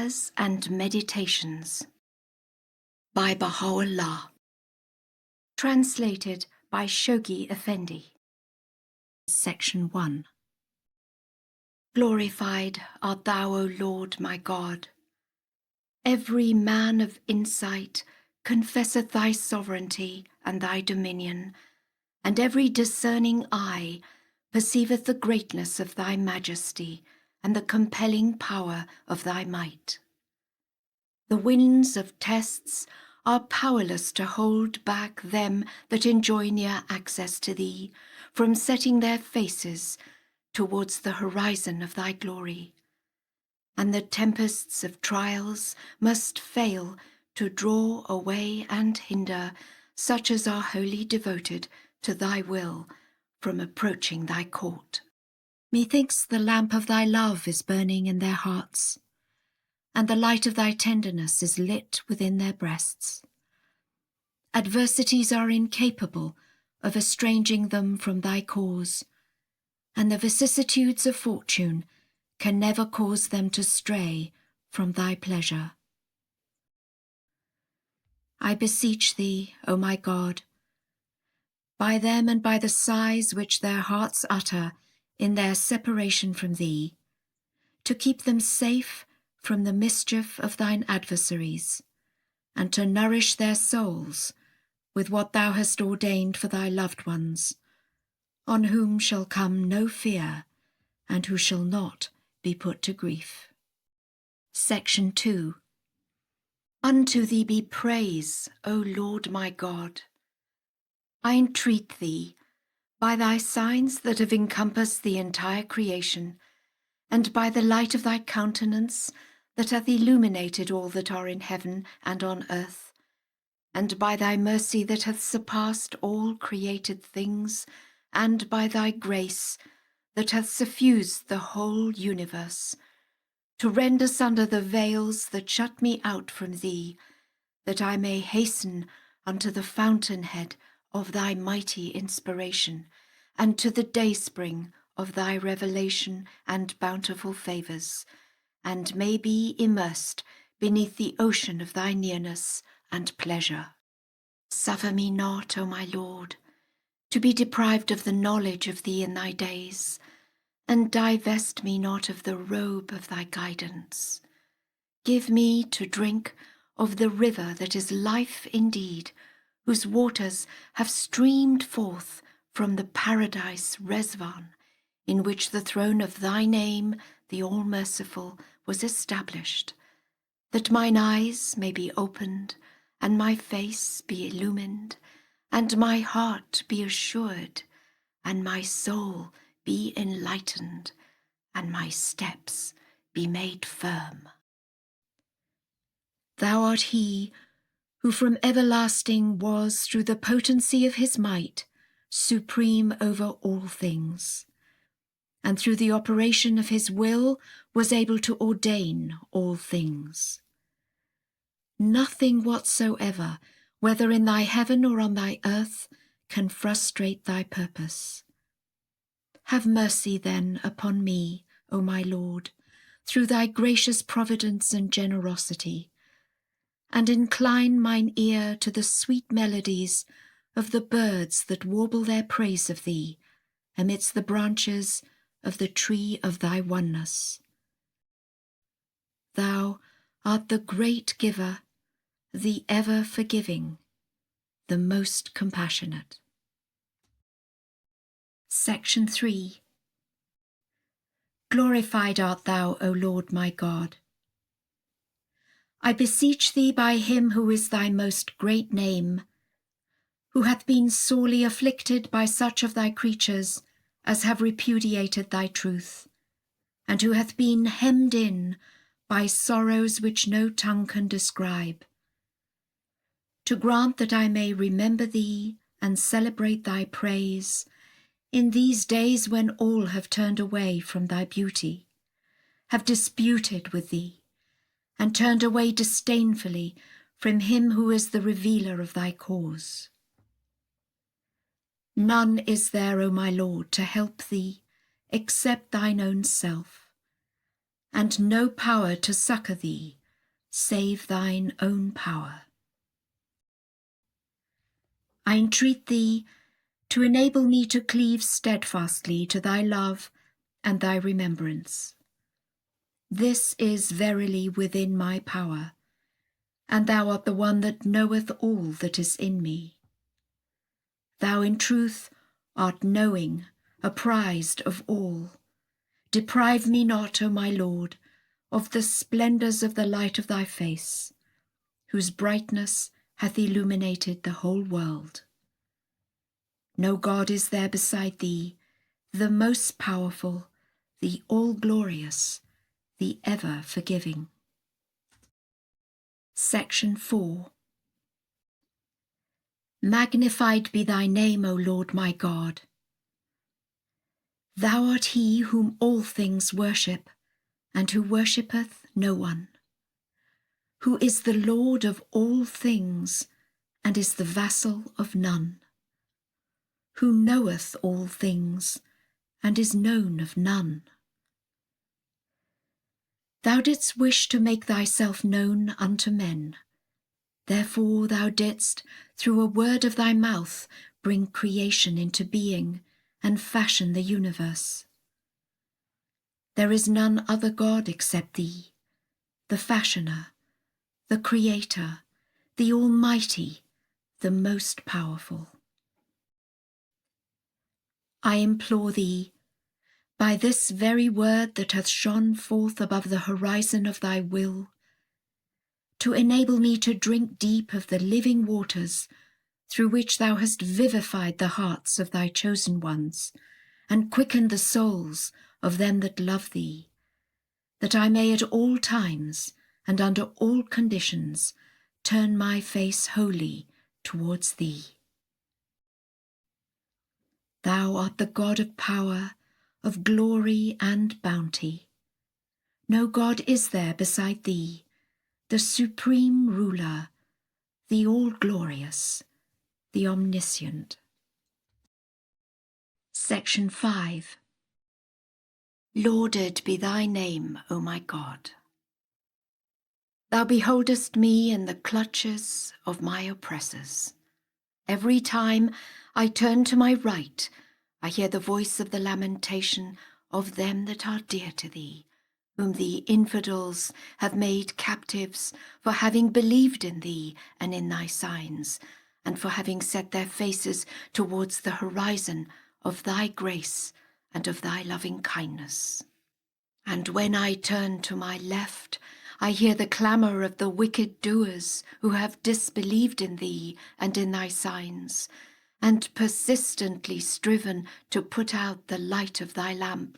Prayers and Meditations by Bahá'u'lláh. Translated by Shoghi Effendi. Section 1. Glorified art thou, O Lord my God. Every man of insight confesseth thy sovereignty and thy dominion, and every discerning eye perceiveth the greatness of thy majesty and the compelling power of thy might. The winds of tests are powerless to hold back them that enjoy near access to thee from setting their faces towards the horizon of thy glory. And the tempests of trials must fail to draw away and hinder such as are wholly devoted to thy will from approaching thy court. Methinks the lamp of thy love is burning in their hearts, and the light of thy tenderness is lit within their breasts. Adversities are incapable of estranging them from thy cause, and the vicissitudes of fortune can never cause them to stray from thy pleasure. I beseech thee, O my God, by them and by the sighs which their hearts utter in their separation from thee, to keep them safe from the mischief of thine adversaries, and to nourish their souls with what thou hast ordained for thy loved ones, on whom shall come no fear, and who shall not be put to grief. Section 2. Unto thee be praise, O Lord my God. I entreat thee, by thy signs that have encompassed the entire creation, and by the light of thy countenance that hath illuminated all that are in heaven and on earth, and by thy mercy that hath surpassed all created things, and by thy grace that hath suffused the whole universe, to rend asunder the veils that shut me out from thee, that I may hasten unto the fountainhead of thy mighty inspiration, and to the dayspring of thy revelation and bountiful favours, and may be immersed beneath the ocean of thy nearness and pleasure. Suffer me not, O my Lord, to be deprived of the knowledge of thee in thy days, and divest me not of the robe of thy guidance. Give me to drink of the river that is life indeed, whose waters have streamed forth from the paradise Rezvan, in which the throne of thy name, the All-Merciful, was established, that mine eyes may be opened, and my face be illumined, and my heart be assured, and my soul be enlightened, and my steps be made firm. Thou art he who from everlasting was, through the potency of his might, supreme over all things, and through the operation of his will was able to ordain all things. Nothing whatsoever, whether in thy heaven or on thy earth, can frustrate thy purpose. Have mercy then upon me, O my Lord, through thy gracious providence and generosity, and incline mine ear to the sweet melodies of the birds that warble their praise of thee amidst the branches of the tree of thy oneness. Thou art the great giver, the ever forgiving, the most compassionate. Section 3. Glorified art thou, O Lord my God. I beseech thee by him who is thy most great name, who hath been sorely afflicted by such of thy creatures as have repudiated thy truth, and who hath been hemmed in by sorrows which no tongue can describe, to grant that I may remember thee and celebrate thy praise in these days when all have turned away from thy beauty, have disputed with thee, and turned away disdainfully from him who is the revealer of thy cause. None is there, O my Lord, to help thee, except thine own self, and no power to succour thee, save thine own power. I entreat thee to enable me to cleave steadfastly to thy love and thy remembrance. This is verily within my power, and thou art the one that knoweth all that is in me. Thou in truth art knowing, apprised of all. Deprive me not, O my Lord, of the splendours of the light of thy face, whose brightness hath illuminated the whole world. No God is there beside thee, the most powerful, the all-glorious, the ever-forgiving. Section 4. Magnified be thy name, O Lord my God. Thou art he whom all things worship, and who worshippeth no one, who is the Lord of all things, and is the vassal of none, who knoweth all things, and is known of none. Thou didst wish to make thyself known unto men. Therefore thou didst, through a word of thy mouth, bring creation into being, and fashion the universe. There is none other God except thee, the fashioner, the creator, the almighty, the most powerful. I implore thee, by this very word that hath shone forth above the horizon of thy will, to enable me to drink deep of the living waters through which thou hast vivified the hearts of thy chosen ones, and quickened the souls of them that love thee, that I may at all times and under all conditions turn my face wholly towards thee. Thou art the God of power, of glory and bounty. No God is there beside thee, the supreme ruler, the all-glorious, the omniscient. Section 5. Lauded be thy name, O my God. Thou beholdest me in the clutches of my oppressors. Every time I turn to my right, I hear the voice of the lamentation of them that are dear to thee, whom the infidels have made captives for having believed in thee and in thy signs, and for having set their faces towards the horizon of thy grace and of thy loving kindness. And when I turn to my left, I hear the clamour of the wicked doers who have disbelieved in thee and in thy signs, and persistently striven to put out the light of thy lamp,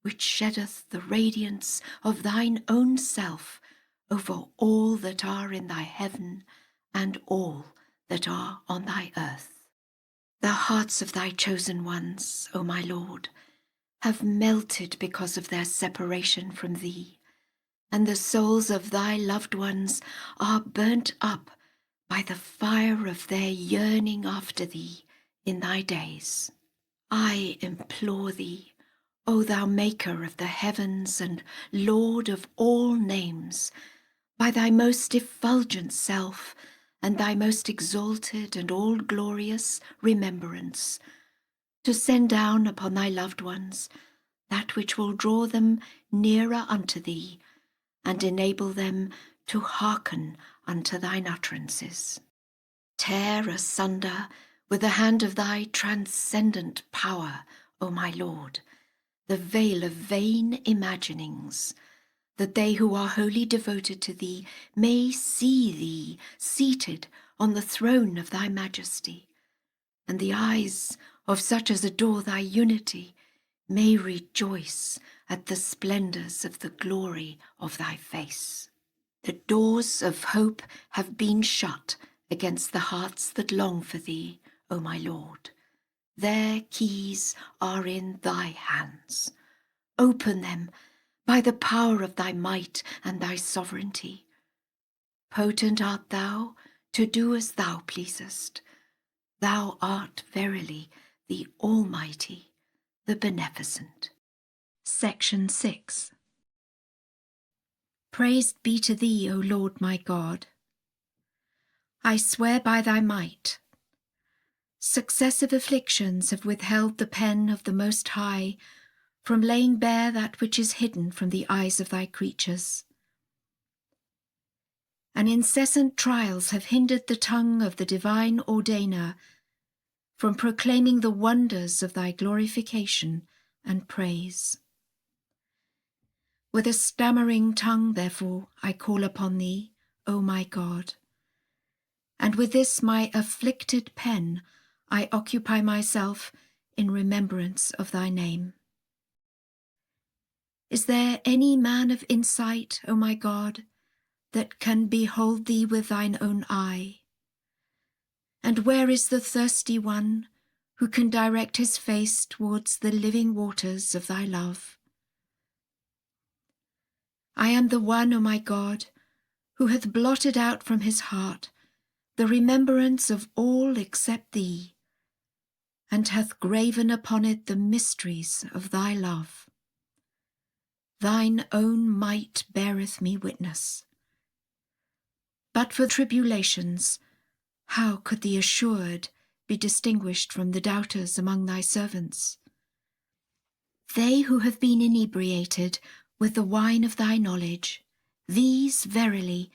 which sheddeth the radiance of thine own self over all that are in thy heaven and all that are on thy earth. The hearts of thy chosen ones, O my Lord, have melted because of their separation from thee, and the souls of thy loved ones are burnt up by the fire of their yearning after thee in thy days. I implore thee, O thou maker of the heavens and Lord of all names, by thy most effulgent self and thy most exalted and all-glorious remembrance, to send down upon thy loved ones that which will draw them nearer unto thee, and enable them to hearken unto thine utterances. Tear asunder with the hand of thy transcendent power, O my Lord, the veil of vain imaginings, that they who are wholly devoted to thee may see thee seated on the throne of thy majesty, and the eyes of such as adore thy unity may rejoice at the splendours of the glory of thy face. The doors of hope have been shut against the hearts that long for thee, O my Lord. Their keys are in thy hands. Open them by the power of thy might and thy sovereignty. Potent art thou to do as thou pleasest. Thou art verily the Almighty, the Beneficent. Section 6. Praise be to thee, O Lord my God. I swear by thy might. Successive afflictions have withheld the pen of the Most High from laying bare that which is hidden from the eyes of thy creatures. And incessant trials have hindered the tongue of the divine ordainer from proclaiming the wonders of thy glorification and praise. With a stammering tongue, therefore, I call upon thee, O my God, and with this my afflicted pen I occupy myself in remembrance of thy name. Is there any man of insight, O my God, that can behold thee with thine own eye? And where is the thirsty one who can direct his face towards the living waters of thy love? I am the one, O my God, who hath blotted out from his heart the remembrance of all except thee, and hath graven upon it the mysteries of thy love. Thine own might beareth me witness. But for tribulations, how could the assured be distinguished from the doubters among thy servants? They who have been inebriated with the wine of thy knowledge, these, verily,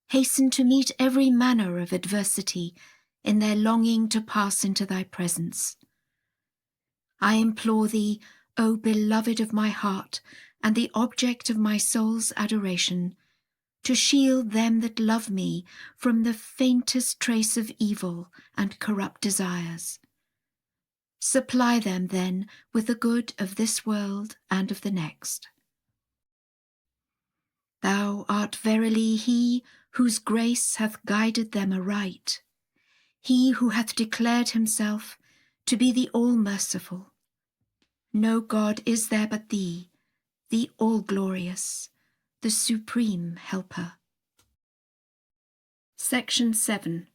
hasten to meet every manner of adversity in their longing to pass into thy presence. I implore thee, O beloved of my heart, and the object of my soul's adoration, to shield them that love me from the faintest trace of evil and corrupt desires. Supply them, then, with the good of this world and of the next. Thou art verily he whose grace hath guided them aright, he who hath declared himself to be the all-merciful. No God is there but thee, the all-glorious, the supreme helper. Section 7.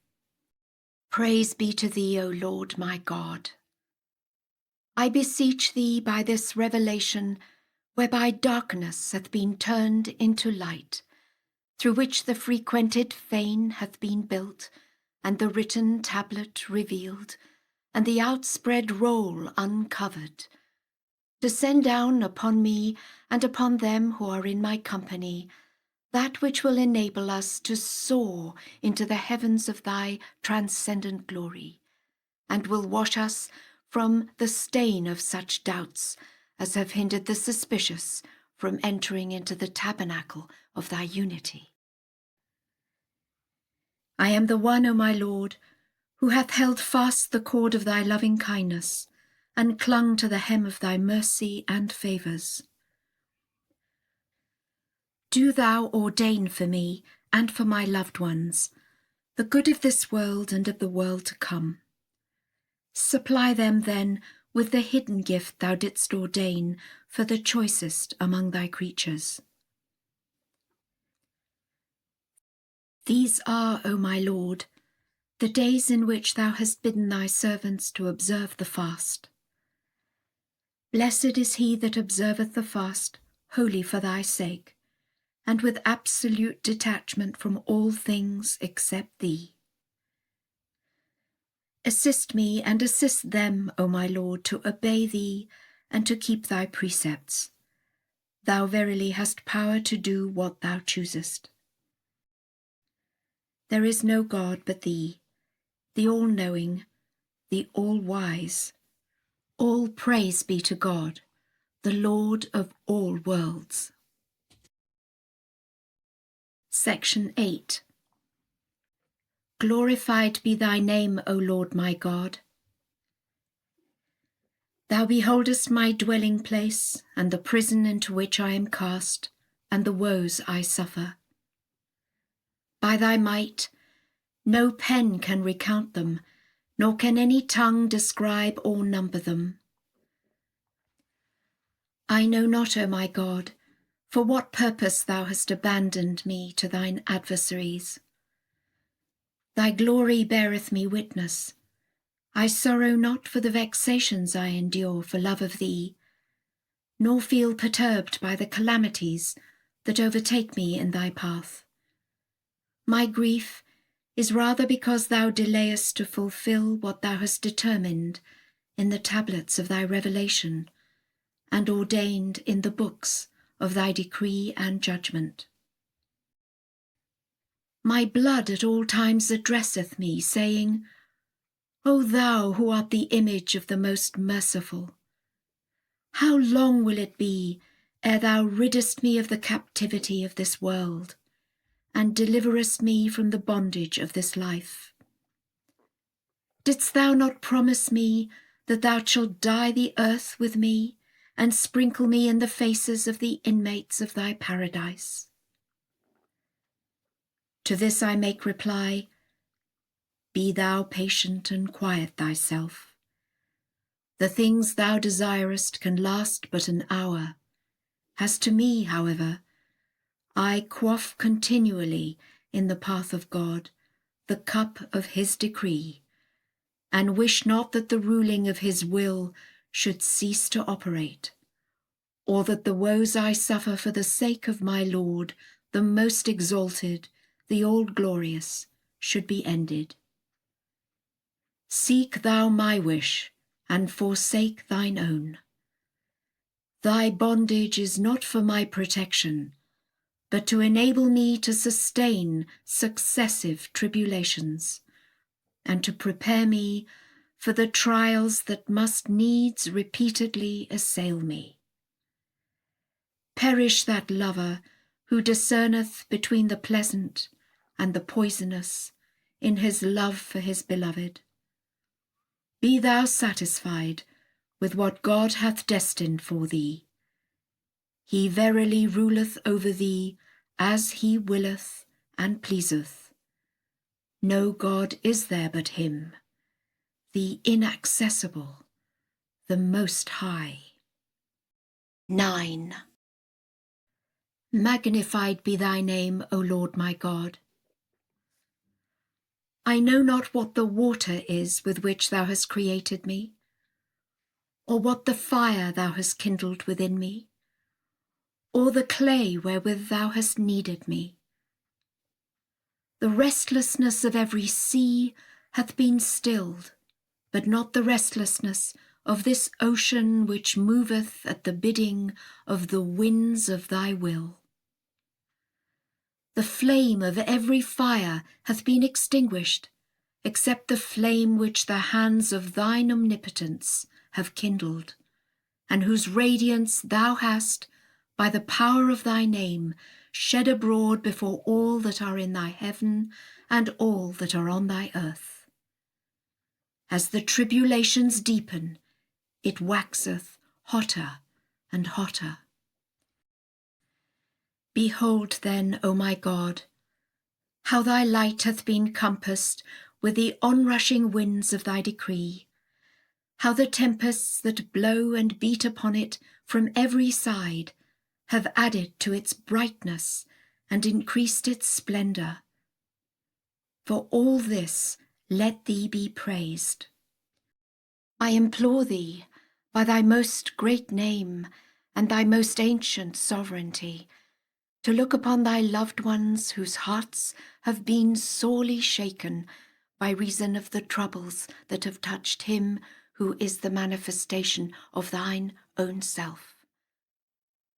Praise be to thee, O Lord my God. I beseech thee by this revelation, whereby darkness hath been turned into light, through which the frequented fane hath been built, and the written tablet revealed, and the outspread roll uncovered, to send down upon me and upon them who are in my company that which will enable us to soar into the heavens of thy transcendent glory, and will wash us from the stain of such doubts as have hindered the suspicious from entering into the tabernacle of thy unity. I am the one, O my Lord, who hath held fast the cord of thy loving kindness, and clung to the hem of thy mercy and favours. Do thou ordain for me and for my loved ones the good of this world and of the world to come. Supply them, then, with the hidden gift thou didst ordain for the choicest among thy creatures. These are, O my Lord, the days in which thou hast bidden thy servants to observe the fast. Blessed is he that observeth the fast, wholly for thy sake, and with absolute detachment from all things except thee. Assist me and assist them, O my Lord, to obey thee and to keep thy precepts. Thou verily hast power to do what thou choosest. There is no God but thee, the all-knowing, the all-wise. All praise be to God, the Lord of all worlds. Section 8. Glorified be thy name, O Lord my God. Thou beholdest my dwelling place, and the prison into which I am cast, and the woes I suffer. By thy might, no pen can recount them, nor can any tongue describe or number them. I know not, O my God, for what purpose thou hast abandoned me to thine adversaries. Thy glory beareth me witness. I sorrow not for the vexations I endure for love of thee, nor feel perturbed by the calamities that overtake me in thy path. My grief is rather because thou delayest to fulfill what thou hast determined in the tablets of thy revelation, and ordained in the books of thy decree and judgment. My blood at all times addresseth me, saying, O thou who art the image of the most merciful, how long will it be ere thou riddest me of the captivity of this world, and deliverest me from the bondage of this life? Didst thou not promise me that thou shalt dye the earth with me, and sprinkle me in the faces of the inmates of thy paradise? To this I make reply, be thou patient and quiet thyself. The things thou desirest can last but an hour. As to me, however, I quaff continually in the path of God the cup of his decree, and wish not that the ruling of his will should cease to operate, or that the woes I suffer for the sake of my Lord, the most exalted, the all-glorious, should be ended. Seek thou my wish, and forsake thine own. Thy bondage is not for my protection, but to enable me to sustain successive tribulations, and to prepare me for the trials that must needs repeatedly assail me. Perish that lover who discerneth between the pleasant and the poisonous in his love for his beloved. Be thou satisfied with what God hath destined for thee. He verily ruleth over thee as he willeth and pleaseth. No God is there but him, the inaccessible, the Most High. 9. Magnified be thy name, O Lord my God. I know not what the water is with which thou hast created me, or what the fire thou hast kindled within me, or the clay wherewith thou hast kneaded me. The restlessness of every sea hath been stilled, but not the restlessness of this ocean which moveth at the bidding of the winds of thy will. The flame of every fire hath been extinguished, except the flame which the hands of thine omnipotence have kindled, and whose radiance thou hast, by the power of thy name, shed abroad before all that are in thy heaven and all that are on thy earth. As the tribulations deepen, it waxeth hotter and hotter. Behold then, O my God, how thy light hath been compassed with the onrushing winds of thy decree, how the tempests that blow and beat upon it from every side have added to its brightness and increased its splendour. For all this let thee be praised. I implore thee, by thy most great name and thy most ancient sovereignty, to look upon thy loved ones whose hearts have been sorely shaken by reason of the troubles that have touched him who is the manifestation of thine own self.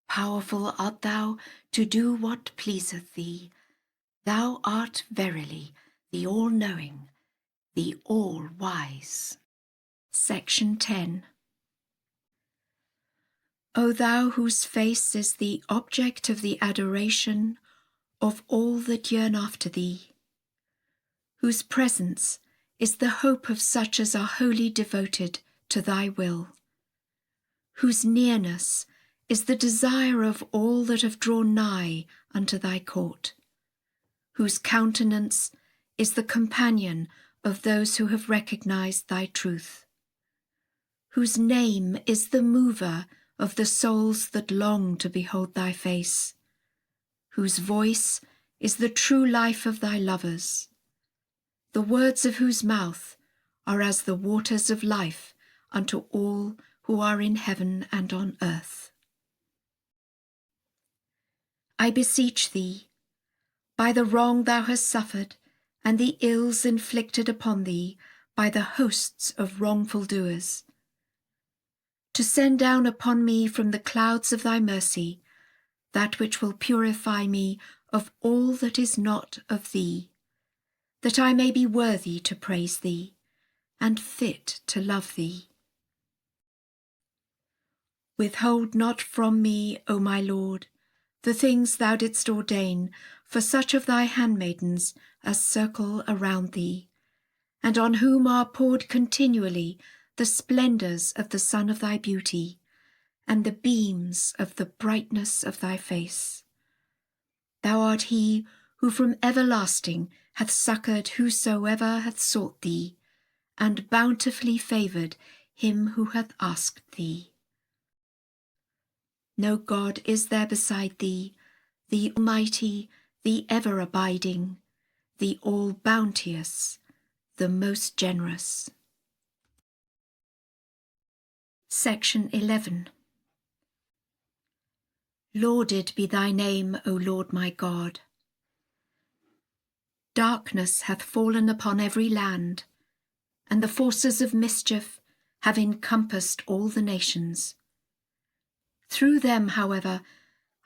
Powerful art thou to do what pleaseth thee. Thou art verily the all-knowing, the all-wise. Section 10. O thou whose face is the object of the adoration of all that yearn after thee, whose presence is the hope of such as are wholly devoted to thy will, whose nearness is the desire of all that have drawn nigh unto thy court, whose countenance is the companion of those who have recognized thy truth, whose name is the mover of the souls that long to behold thy face, whose voice is the true life of thy lovers, the words of whose mouth are as the waters of life unto all who are in heaven and on earth. I beseech thee, by the wrong thou hast suffered, and the ills inflicted upon thee by the hosts of wrongful doers, to send down upon me from the clouds of thy mercy that which will purify me of all that is not of thee, that I may be worthy to praise thee, and fit to love thee. Withhold not from me, O my Lord, the things thou didst ordain for such of thy handmaidens as circle around thee, and on whom are poured continually the splendours of the sun of thy beauty, and the beams of the brightness of thy face. Thou art he who from everlasting hath succoured whosoever hath sought thee, and bountifully favoured him who hath asked thee. No God is there beside thee, the Almighty, the ever-abiding, the all-bounteous, the most generous. Section 11. Lauded be thy name, O Lord my God. Darkness hath fallen upon every land, and the forces of mischief have encompassed all the nations. Through them, however,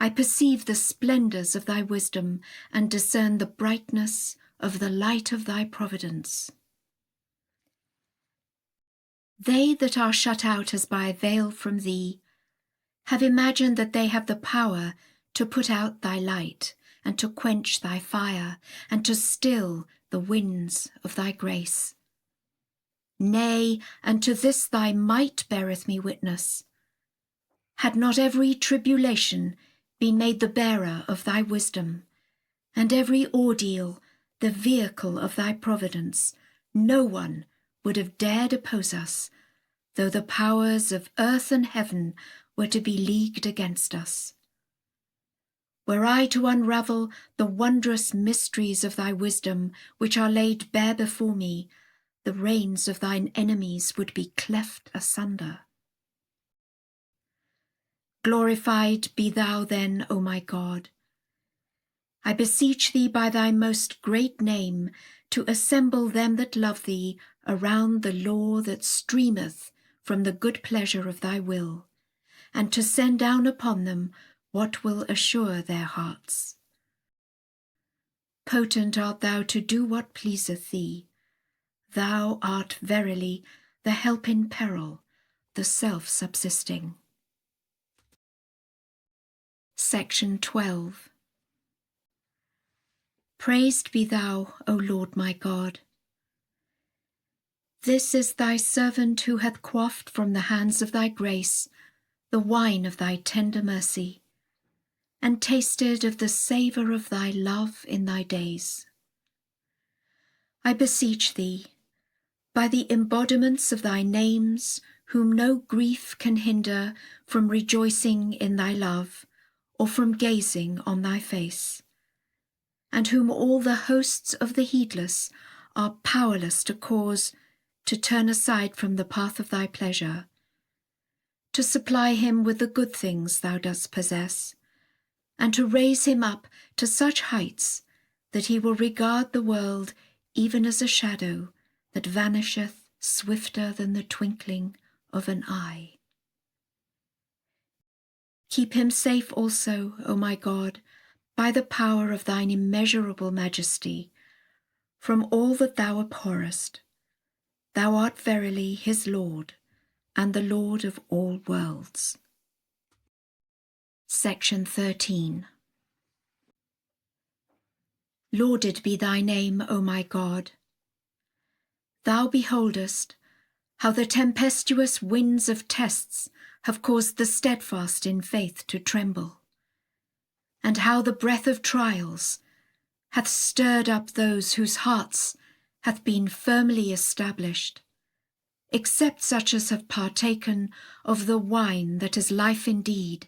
I perceive the splendours of thy wisdom, and discern the brightness of the light of thy providence. They that are shut out as by a veil from thee have imagined that they have the power to put out thy light, and to quench thy fire, and to still the winds of thy grace. Nay, and to this thy might beareth me witness. Had not every tribulation been made the bearer of thy wisdom, and every ordeal the vehicle of thy providence, no one would have dared oppose us, though the powers of earth and heaven were to be leagued against us. Were I to unravel the wondrous mysteries of thy wisdom, which are laid bare before me, the reins of thine enemies would be cleft asunder. Glorified be thou then, O my God. I beseech thee by thy most great name to assemble them that love thee around the law that streameth from the good pleasure of thy will, and to send down upon them what will assure their hearts. Potent art thou to do what pleaseth thee. Thou art verily the help in peril, the self-subsisting. Section 12. Praised be thou, O Lord my God. This is thy servant who hath quaffed from the hands of thy grace the wine of thy tender mercy, and tasted of the savour of thy love in thy days. I beseech thee, by the embodiments of thy names, whom no grief can hinder from rejoicing in thy love, or from gazing on thy face, and whom all the hosts of the heedless are powerless to cause to turn aside from the path of thy pleasure, to supply him with the good things thou dost possess, and to raise him up to such heights that he will regard the world even as a shadow that vanisheth swifter than the twinkling of an eye. Keep him safe also, O my God, by the power of thine immeasurable majesty, from all that thou abhorrest. Thou art verily his Lord, and the Lord of all worlds. Section 13. Lauded be thy name, O my God. Thou beholdest how the tempestuous winds of tests have caused the steadfast in faith to tremble, and how the breath of trials hath stirred up those whose hearts hath been firmly established, except such as have partaken of the wine that is life indeed,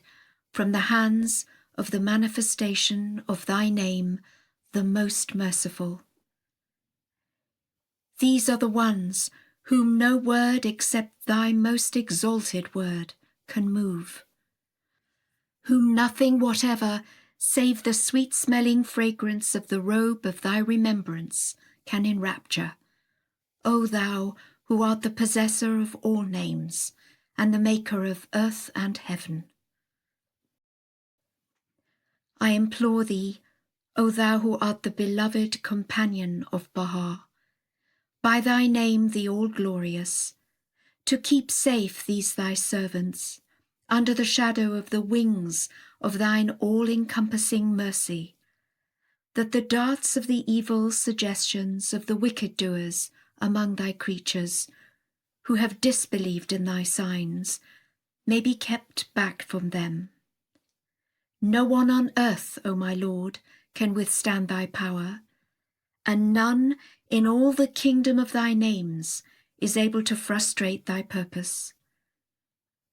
from the hands of the manifestation of thy name, the most merciful. These are the ones whom no word except thy most exalted word can move, whom nothing whatever save the sweet-smelling fragrance of the robe of thy remembrance can enrapture, O thou who art the possessor of all names, and the maker of earth and heaven. I implore thee, O thou who art the beloved companion of Baha', by thy name the all-glorious, to keep safe these thy servants, under the shadow of the wings of thine all-encompassing mercy, that the darts of the evil suggestions of the wicked doers among thy creatures, who have disbelieved in thy signs, may be kept back from them. No one on earth, O my Lord, can withstand thy power, and none in all the kingdom of thy names is able to frustrate thy purpose.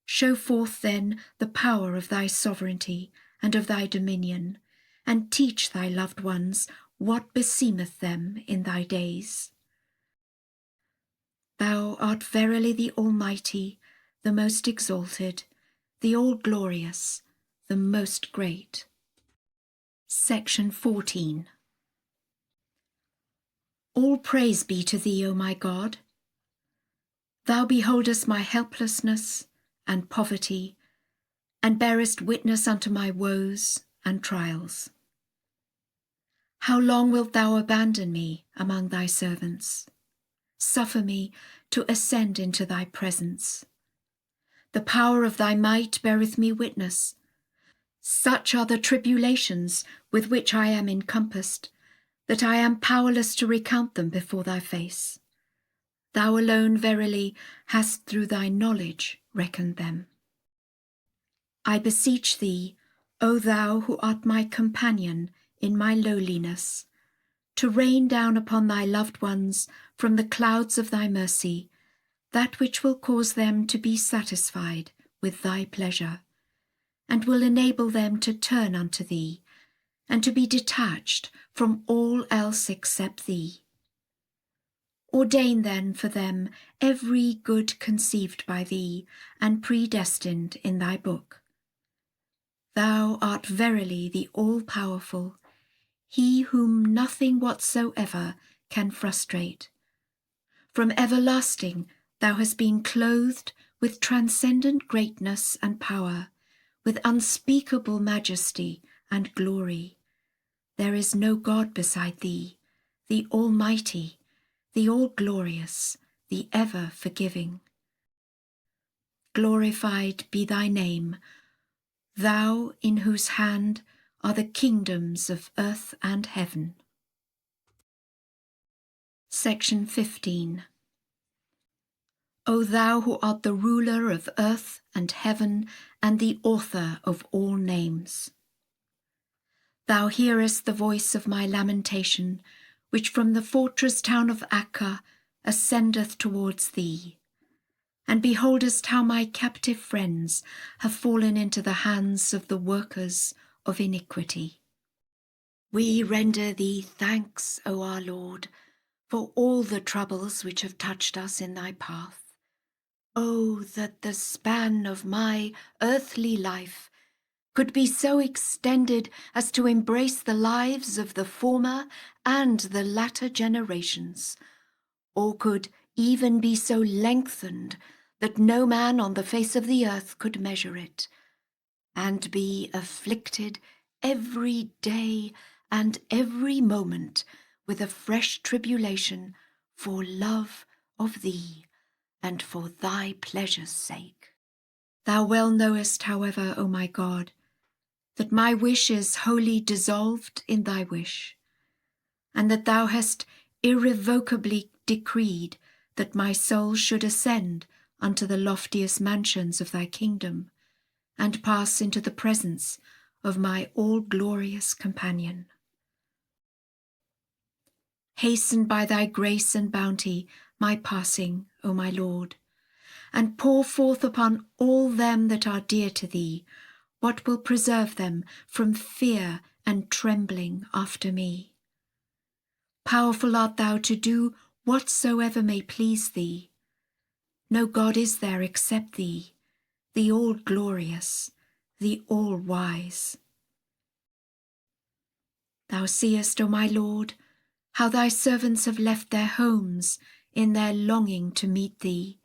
Show forth then the power of thy sovereignty and of thy dominion, and teach thy loved ones what beseemeth them in thy days. Thou art verily the Almighty, the most exalted, the all-glorious, the most great. Section 14. All praise be to thee, O my God. Thou beholdest my helplessness and poverty, and bearest witness unto my woes and trials. How long wilt thou abandon me among thy servants? Suffer me to ascend into thy presence. The power of thy might beareth me witness. Such are the tribulations with which I am encompassed, that I am powerless to recount them before thy face. Thou alone verily hast through thy knowledge reckoned them. I beseech thee, O thou who art my companion in my lowliness, to rain down upon thy loved ones from the clouds of thy mercy that which will cause them to be satisfied with thy pleasure, and will enable them to turn unto thee, and to be detached from all else except thee. Ordain then for them every good conceived by thee and predestined in thy book. Thou art verily the all-powerful, he whom nothing whatsoever can frustrate. From everlasting thou hast been clothed with transcendent greatness and power, with unspeakable majesty and glory. There is no God beside thee, the Almighty, the all-glorious, the ever-forgiving. Glorified be thy name, thou in whose hand are the kingdoms of earth and heaven. Section 15. O thou who art the ruler of earth and heaven and the author of all names. Thou hearest the voice of my lamentation, which from the fortress town of Akka ascendeth towards thee, and beholdest how my captive friends have fallen into the hands of the workers of iniquity. We render thee thanks, O our Lord, for all the troubles which have touched us in thy path. Oh, that the span of my earthly life could be so extended as to embrace the lives of the former and the latter generations, or could even be so lengthened that no man on the face of the earth could measure it, and be afflicted every day and every moment with a fresh tribulation for love of thee and for thy pleasure's sake. Thou well knowest, however, O my God, that my wish is wholly dissolved in thy wish, and that thou hast irrevocably decreed that my soul should ascend unto the loftiest mansions of thy kingdom, and pass into the presence of my all-glorious companion. Hasten by thy grace and bounty my passing, O my Lord, and pour forth upon all them that are dear to thee what will preserve them from fear and trembling after me. Powerful art thou to do whatsoever may please thee. No God is there except thee, the all-glorious, the all-wise. Thou seest, O my Lord, how thy servants have left their homes in their longing to meet thee,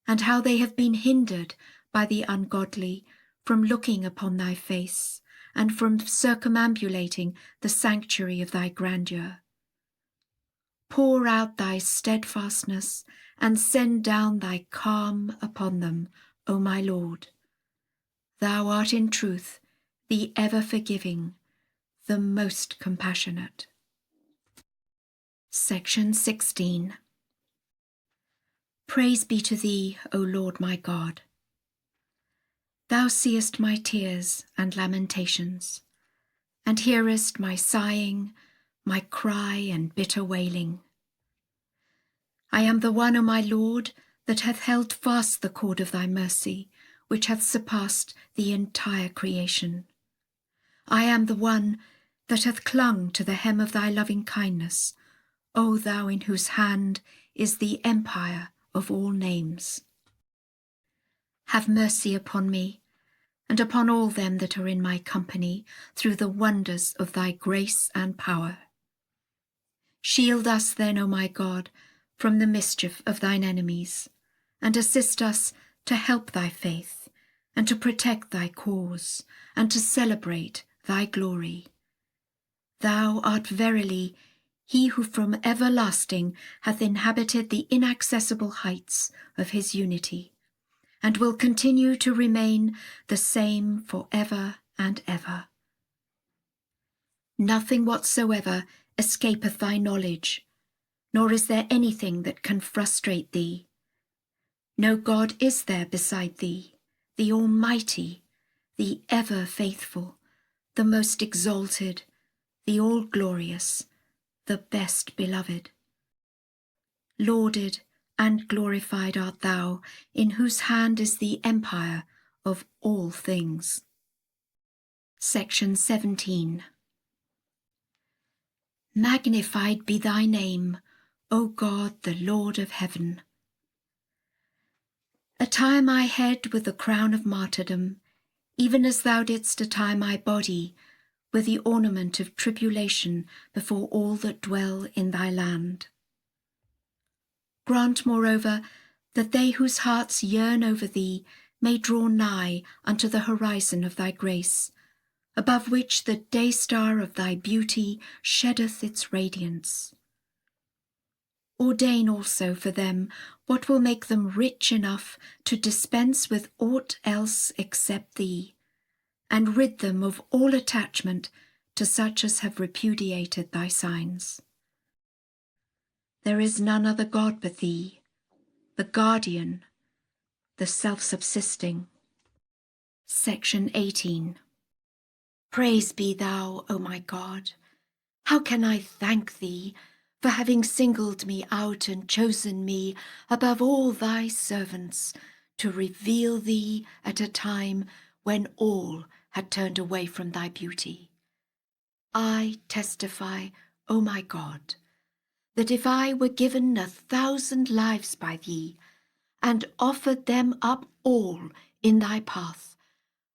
and how they have been hindered by the ungodly from looking upon thy face, and from circumambulating the sanctuary of thy grandeur. Pour out thy steadfastness, and send down thy calm upon them, O my Lord. Thou art in truth the ever-forgiving, the most compassionate. Section 16. Praise be to thee, O Lord my God. Thou seest my tears and lamentations, and hearest my sighing, my cry and bitter wailing. I am the one, O my Lord, that hath held fast the cord of thy mercy, which hath surpassed the entire creation. I am the one that hath clung to the hem of thy loving kindness, O thou in whose hand is the empire of all names. Have mercy upon me, and upon all them that are in my company, through the wonders of thy grace and power. Shield us then, O my God, from the mischief of thine enemies, and assist us to help thy faith, and to protect thy cause, and to celebrate thy glory. Thou art verily he who from everlasting hath inhabited the inaccessible heights of his unity, and will continue to remain the same for ever and ever. Nothing whatsoever escapeth thy knowledge, nor is there anything that can frustrate thee. No God is there beside thee, the Almighty, the ever-faithful, the most exalted, the all-glorious, the best beloved. Lauded and glorified art thou, in whose hand is the empire of all things. Section 17. Magnified be thy name, O God, the Lord of heaven. Attire my head with the crown of martyrdom, even as thou didst attire my body with the ornament of tribulation before all that dwell in thy land. Grant, moreover, that they whose hearts yearn over thee may draw nigh unto the horizon of thy grace, above which the day-star of thy beauty sheddeth its radiance. Ordain also for them what will make them rich enough to dispense with aught else except thee, and rid them of all attachment to such as have repudiated thy signs. There is none other God but thee, the guardian, the self-subsisting. Section 18. Praise be thou, O my God. How can I thank thee for having singled me out and chosen me above all thy servants to reveal thee at a time when all had turned away from thy beauty. I testify, O my God, that if I were given 1,000 lives by thee, and offered them up all in thy path,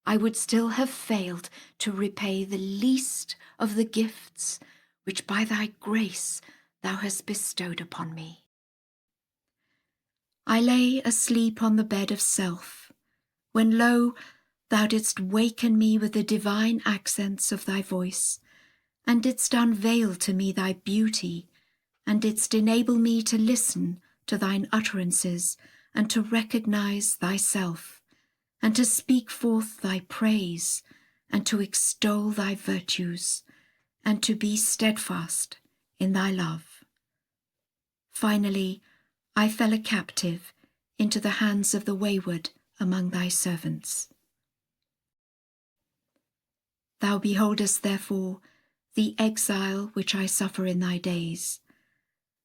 I would still have failed to repay the least of the gifts which by thy grace thou hast bestowed upon me. I lay asleep on the bed of self, when lo, thou didst waken me with the divine accents of thy voice, and didst unveil to me thy beauty, and didst enable me to listen to thine utterances, and to recognize thyself, and to speak forth thy praise, and to extol thy virtues, and to be steadfast in thy love. Finally, I fell a captive into the hands of the wayward among thy servants. Thou beholdest, therefore, the exile which I suffer in thy days,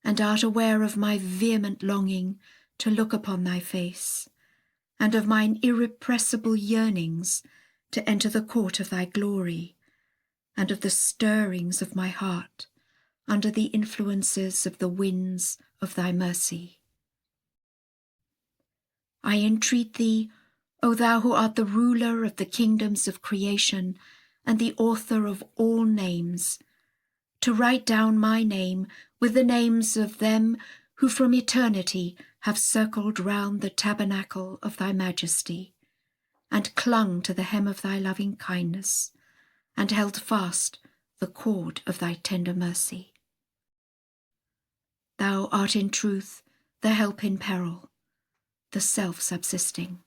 and art aware of my vehement longing to look upon thy face, and of mine irrepressible yearnings to enter the court of thy glory, and of the stirrings of my heart under the influences of the winds of thy mercy. I entreat thee, O thou who art the ruler of the kingdoms of creation and the author of all names, to write down my name with the names of them who from eternity have circled round the tabernacle of thy majesty, and clung to the hem of thy loving kindness, and held fast the cord of thy tender mercy. Thou art in truth the help in peril, the self-subsisting.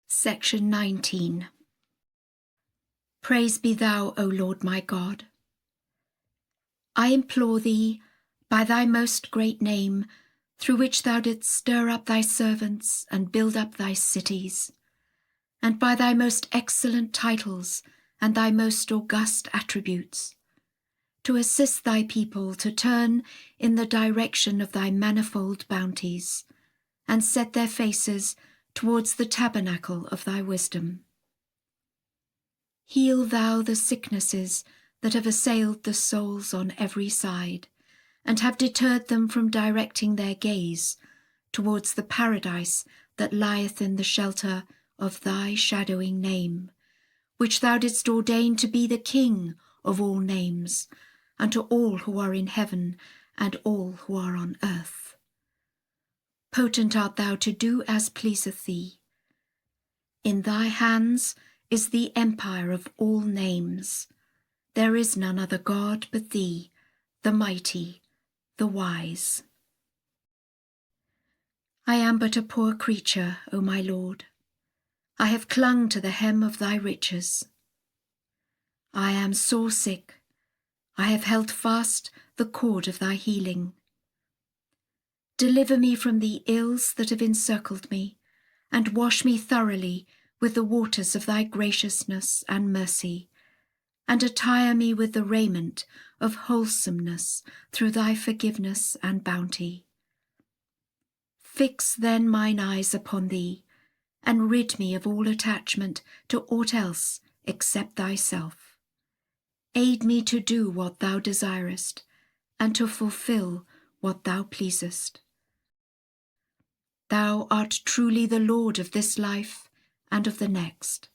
Section 19. Praise be thou, O Lord my God. I implore thee, by thy most great name, through which thou didst stir up thy servants and build up thy cities, and by thy most excellent titles and thy most august attributes, to assist thy people to turn in the direction of thy manifold bounties, and set their faces towards the tabernacle of thy wisdom. Heal thou the sicknesses that have assailed the souls on every side, and have deterred them from directing their gaze towards the paradise that lieth in the shelter of thy shadowing name, which thou didst ordain to be the King of all names, unto all who are in heaven and all who are on earth. Potent art thou to do as pleaseth thee. In thy hands is the empire of all names. There is none other God but thee, the mighty, the wise. I am but a poor creature, O my Lord. I have clung to the hem of thy riches. I am sore sick. I have held fast the cord of thy healing. Deliver me from the ills that have encircled me, and wash me thoroughly with the waters of thy graciousness and mercy, and attire me with the raiment of wholesomeness through thy forgiveness and bounty. Fix then mine eyes upon thee, and rid me of all attachment to aught else except thyself. Aid me to do what thou desirest, and to fulfill what thou pleasest. Thou art truly the Lord of this life and of the next.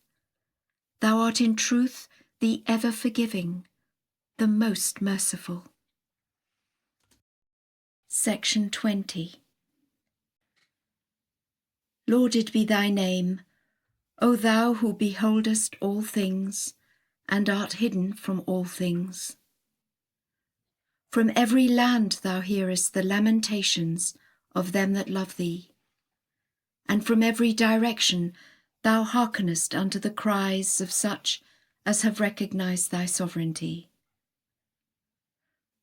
Thou art in truth the ever-forgiving, the most merciful. Section 20. Lauded be thy name, O thou who beholdest all things, and art hidden from all things. From every land thou hearest the lamentations of them that love thee, and from every direction thou hearkenest unto the cries of such as have recognized thy sovereignty.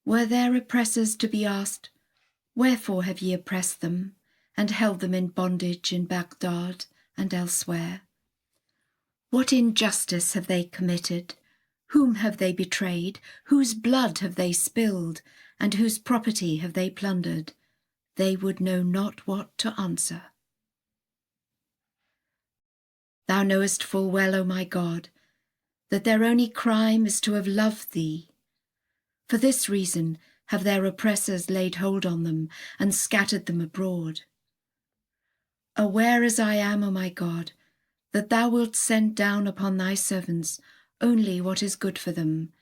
Were their oppressors to be asked, wherefore have ye oppressed them, and held them in bondage in Baghdad and elsewhere? What injustice have they committed? Whom have they betrayed? Whose blood have they spilled? And whose property have they plundered? They would know not what to answer. Thou knowest full well, O my God, that their only crime is to have loved thee. For this reason have their oppressors laid hold on them and scattered them abroad. Aware as I am, O my God, that thou wilt send down upon thy servants only what is good for them,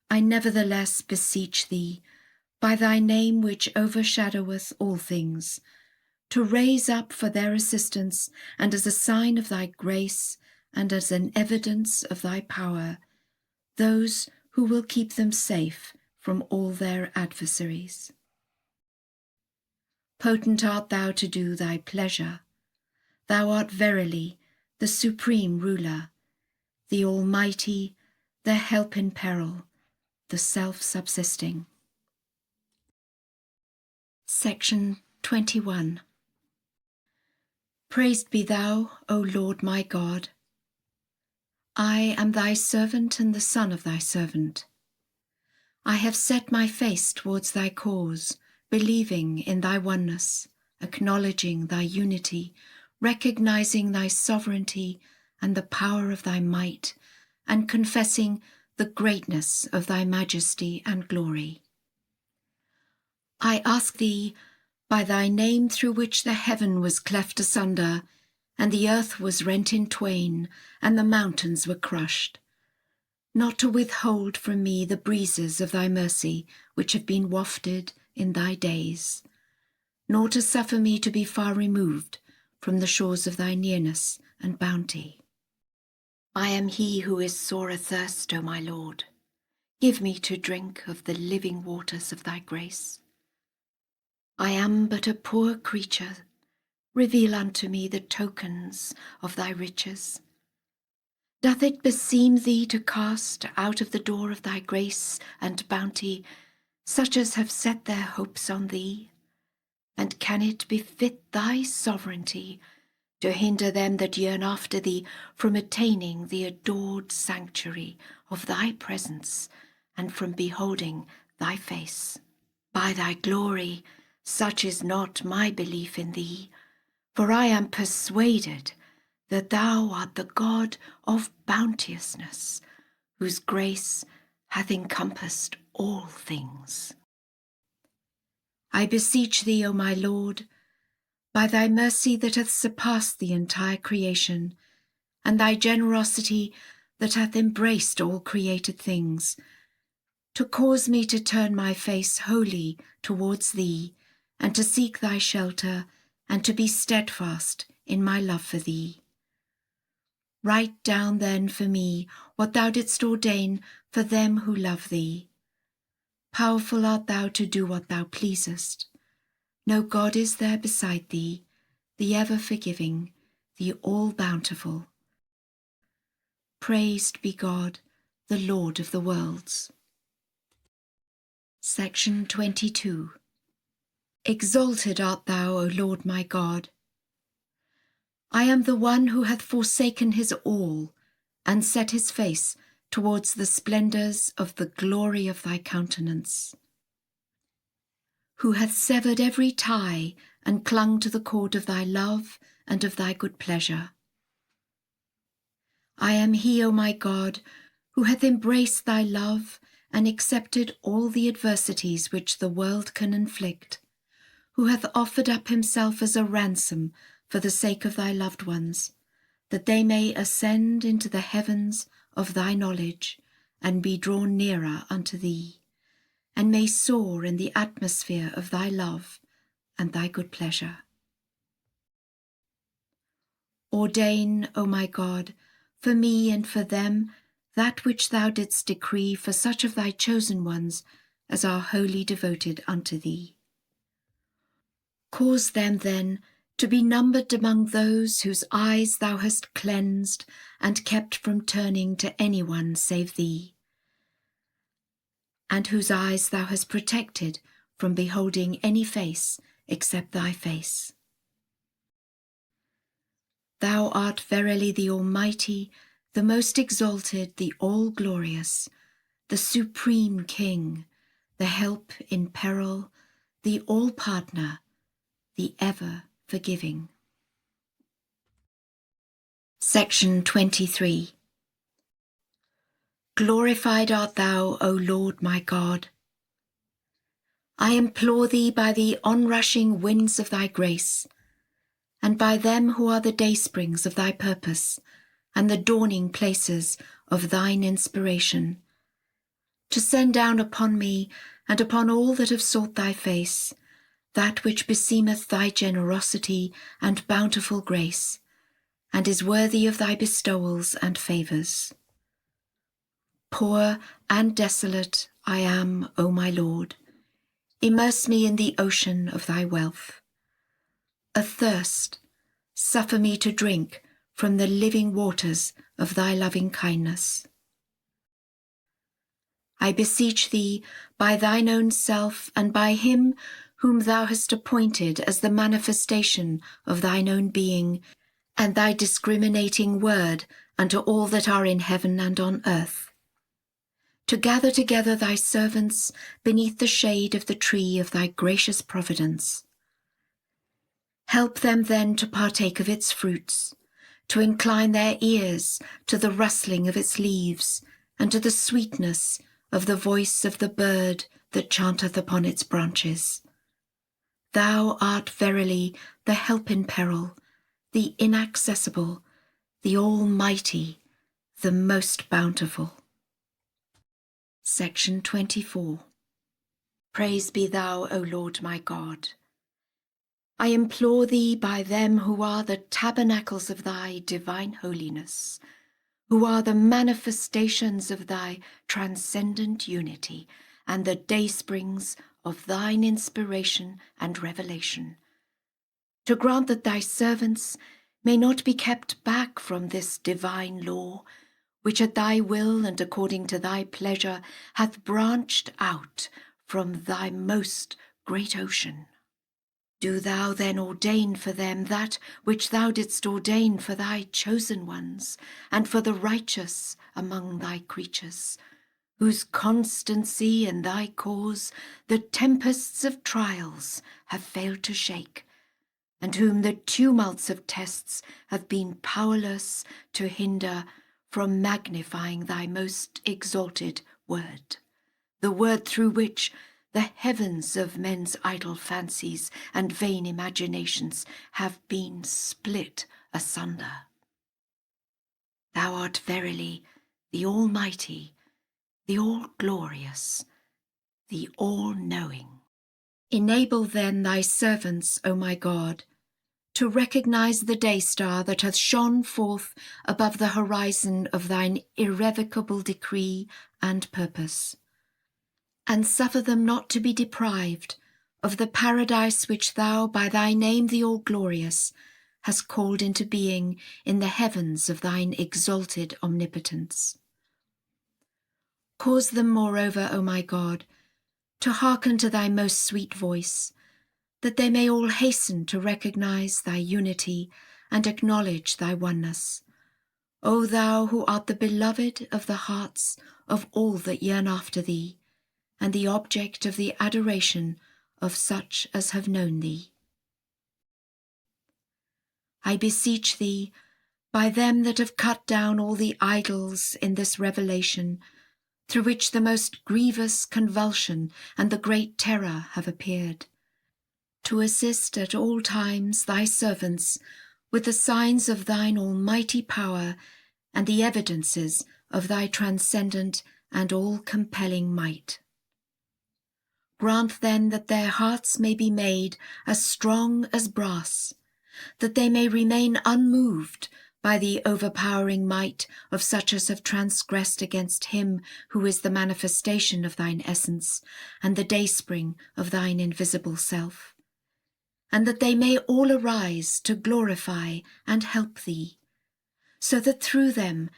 I nevertheless beseech thee, by thy name which overshadoweth all things, to raise up for their assistance, and as a sign of thy grace, and as an evidence of thy power, those who will keep them safe from all their adversaries. Potent art thou to do thy pleasure. Thou art verily the supreme ruler, the almighty, the help in peril, the self-subsisting. Section 21. Praised be thou, O Lord my God. I am thy servant and the son of thy servant. I have set my face towards thy cause, believing in thy oneness, acknowledging thy unity, recognizing thy sovereignty and the power of thy might, and confessing the greatness of thy majesty and glory. I ask thee, By thy name through which the heaven was cleft asunder, and the earth was rent in twain, and the mountains were crushed, not to withhold from me the breezes of thy mercy which have been wafted in thy days, nor to suffer me to be far removed from the shores of thy nearness and bounty. I am he who is sore athirst, O my Lord. Give me to drink of the living waters of thy grace. I am but a poor creature. Reveal unto me the tokens of thy riches. Doth it beseem thee to cast out of the door of thy grace and bounty such as have set their hopes on thee? And can it befit thy sovereignty to hinder them that yearn after thee from attaining the adored sanctuary of thy presence and from beholding thy face? By thy glory, such is not my belief in thee, for I am persuaded that thou art the God of bounteousness, whose grace hath encompassed all things. I beseech thee, O my Lord, by thy mercy that hath surpassed the entire creation, and thy generosity that hath embraced all created things, to cause me to turn my face wholly towards thee, and to seek thy shelter, and to be steadfast in my love for thee. Write down then for me what thou didst ordain for them who love thee. Powerful art thou to do what thou pleasest. No God is there beside thee, the ever-forgiving, the all-bountiful. Praised be God, the Lord of the worlds. Section 22. Exalted art thou, O Lord my God. I am the one who hath forsaken his all, and set his face towards the splendours of the glory of thy countenance, who hath severed every tie, and clung to the cord of thy love and of thy good pleasure. I am he, O my God, who hath embraced thy love, and accepted all the adversities which the world can inflict, who hath offered up himself as a ransom for the sake of thy loved ones, that they may ascend into the heavens of thy knowledge, and be drawn nearer unto thee, and may soar in the atmosphere of thy love and thy good pleasure. Ordain, O my God, for me and for them that which thou didst decree for such of thy chosen ones as are wholly devoted unto thee. Cause them, then, to be numbered among those whose eyes thou hast cleansed and kept from turning to any one save thee, and whose eyes thou hast protected from beholding any face except thy face. Thou art verily the Almighty, the most exalted, the all-glorious, the supreme King, the help in peril, the all-partner, the ever-forgiving. Section 23. Glorified art thou, O Lord my God. I implore thee by the onrushing winds of thy grace, and by them who are the daysprings of thy purpose, and the dawning places of thine inspiration, to send down upon me and upon all that have sought thy face that which beseemeth thy generosity and bountiful grace, and is worthy of thy bestowals and favours. Poor and desolate I am, O my Lord. Immerse me in the ocean of thy wealth. Athirst, suffer me to drink from the living waters of thy loving kindness. I beseech thee, by thine own self and by him whom thou hast appointed as the manifestation of thine own being, and thy discriminating word unto all that are in heaven and on earth, to gather together thy servants beneath the shade of the tree of thy gracious providence. Help them then to partake of its fruits, to incline their ears to the rustling of its leaves, and to the sweetness of the voice of the bird that chanteth upon its branches, Thou art verily the help in peril, the inaccessible, the almighty, the most bountiful. Section 24. Praise be thou, O Lord my God. I implore thee by them who are the tabernacles of thy divine holiness, who are the manifestations of thy transcendent unity and the daysprings of thine inspiration and revelation, to grant that thy servants may not be kept back from this divine law, which at thy will and according to thy pleasure hath branched out from thy most great ocean. Do thou then ordain for them that which thou didst ordain for thy chosen ones, and for the righteous among thy creatures, whose constancy in thy cause the tempests of trials have failed to shake, and whom the tumults of tests have been powerless to hinder from magnifying thy most exalted word, the word through which the heavens of men's idle fancies and vain imaginations have been split asunder. Thou art verily the Almighty, the All-Glorious, the All-Knowing. Enable then thy servants, O my God, to recognize the day star that hath shone forth above the horizon of thine irrevocable decree and purpose, and suffer them not to be deprived of the paradise which thou, by thy name the All-Glorious, hast called into being in the heavens of thine exalted omnipotence. Cause them, moreover, O my God, to hearken to thy most sweet voice, that they may all hasten to recognize thy unity and acknowledge thy oneness. O thou who art the beloved of the hearts of all that yearn after thee, and the object of the adoration of such as have known thee. I beseech thee, by them that have cut down all the idols in this revelation, through which the most grievous convulsion and the great terror have appeared, to assist at all times thy servants with the signs of thine almighty power and the evidences of thy transcendent and all-compelling might. Grant then that their hearts may be made as strong as brass, that they may remain unmoved by the overpowering might of such as have transgressed against him who is the manifestation of thine essence and the dayspring of thine invisible self, and that they may all arise to glorify and help thee, so that through them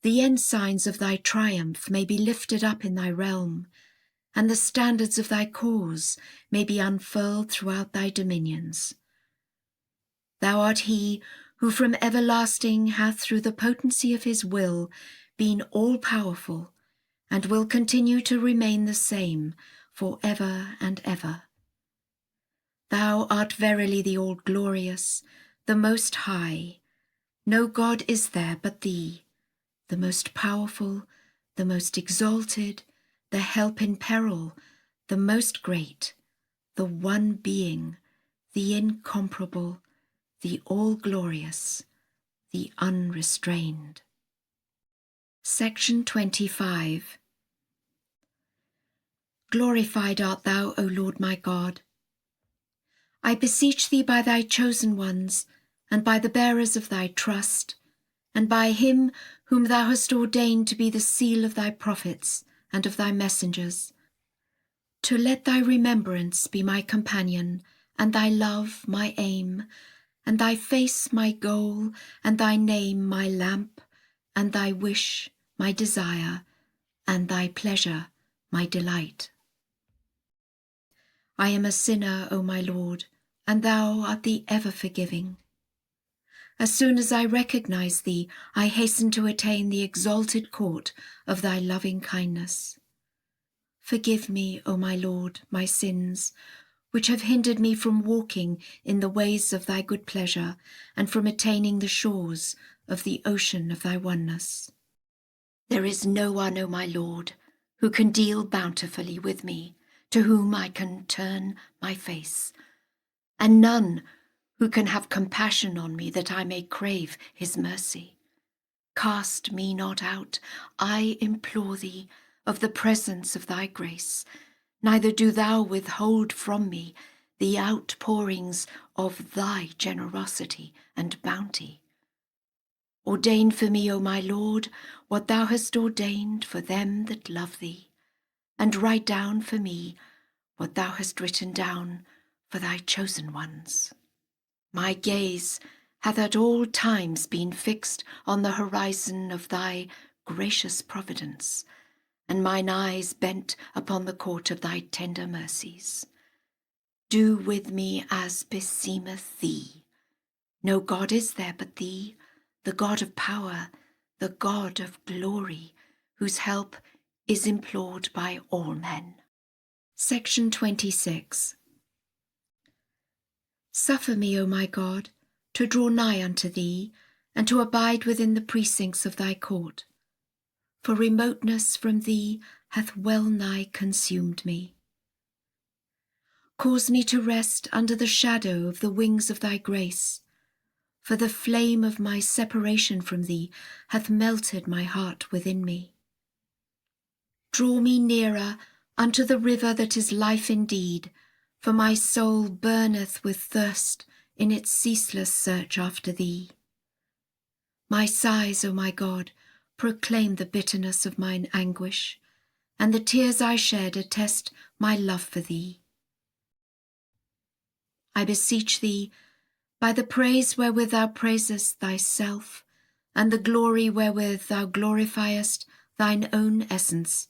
the ensigns of thy triumph may be lifted up in thy realm, and the standards of thy cause may be unfurled throughout thy dominions. Thou art he who from everlasting hath through the potency of his will been all-powerful, and will continue to remain the same for ever and ever. Thou art verily the All-Glorious, the Most High. No God is there but thee, the most powerful, the most exalted, the help in peril, the most great, the one being, the incomparable, the all-glorious, the unrestrained. Section 25. Glorified art thou, O Lord my God. I beseech thee by thy chosen ones, and by the bearers of thy trust, and by him whom thou hast ordained to be the seal of thy prophets and of thy messengers, to let thy remembrance be my companion, and thy love my aim, and thy face my goal, and thy name my lamp, and thy wish my desire, and thy pleasure my delight. I am a sinner, O my Lord, and thou art the ever-forgiving. As soon as I recognize thee, I hasten to attain the exalted court of thy loving kindness. Forgive me, O my Lord, my sins, which have hindered me from walking in the ways of thy good pleasure, and from attaining the shores of the ocean of thy oneness. There is no one, O my Lord, who can deal bountifully with me, to whom I can turn my face. and none who can have compassion on me that I may crave his mercy. Cast me not out, I implore thee, of the presence of thy grace, neither do thou withhold from me the outpourings of thy generosity and bounty. Ordain for me, O my Lord, what thou hast ordained for them that love thee, and write down for me what thou hast written down for thy chosen ones. My gaze hath at all times been fixed on the horizon of thy gracious providence, and mine eyes bent upon the court of thy tender mercies. Do with me as beseemeth thee. No God is there but thee, the God of power, the God of glory, whose help is implored by all men. Section 26. Suffer me, O my God, to draw nigh unto thee, and to abide within the precincts of thy court. For remoteness from thee hath well nigh consumed me. Cause me to rest under the shadow of the wings of thy grace, for the flame of my separation from thee hath melted my heart within me. Draw me nearer unto the river that is life indeed, for my soul burneth with thirst in its ceaseless search after thee. My sighs, O my God, proclaim the bitterness of mine anguish, and the tears I shed attest my love for thee. I beseech thee, by the praise wherewith thou praisest thyself, and the glory wherewith thou glorifiest thine own essence,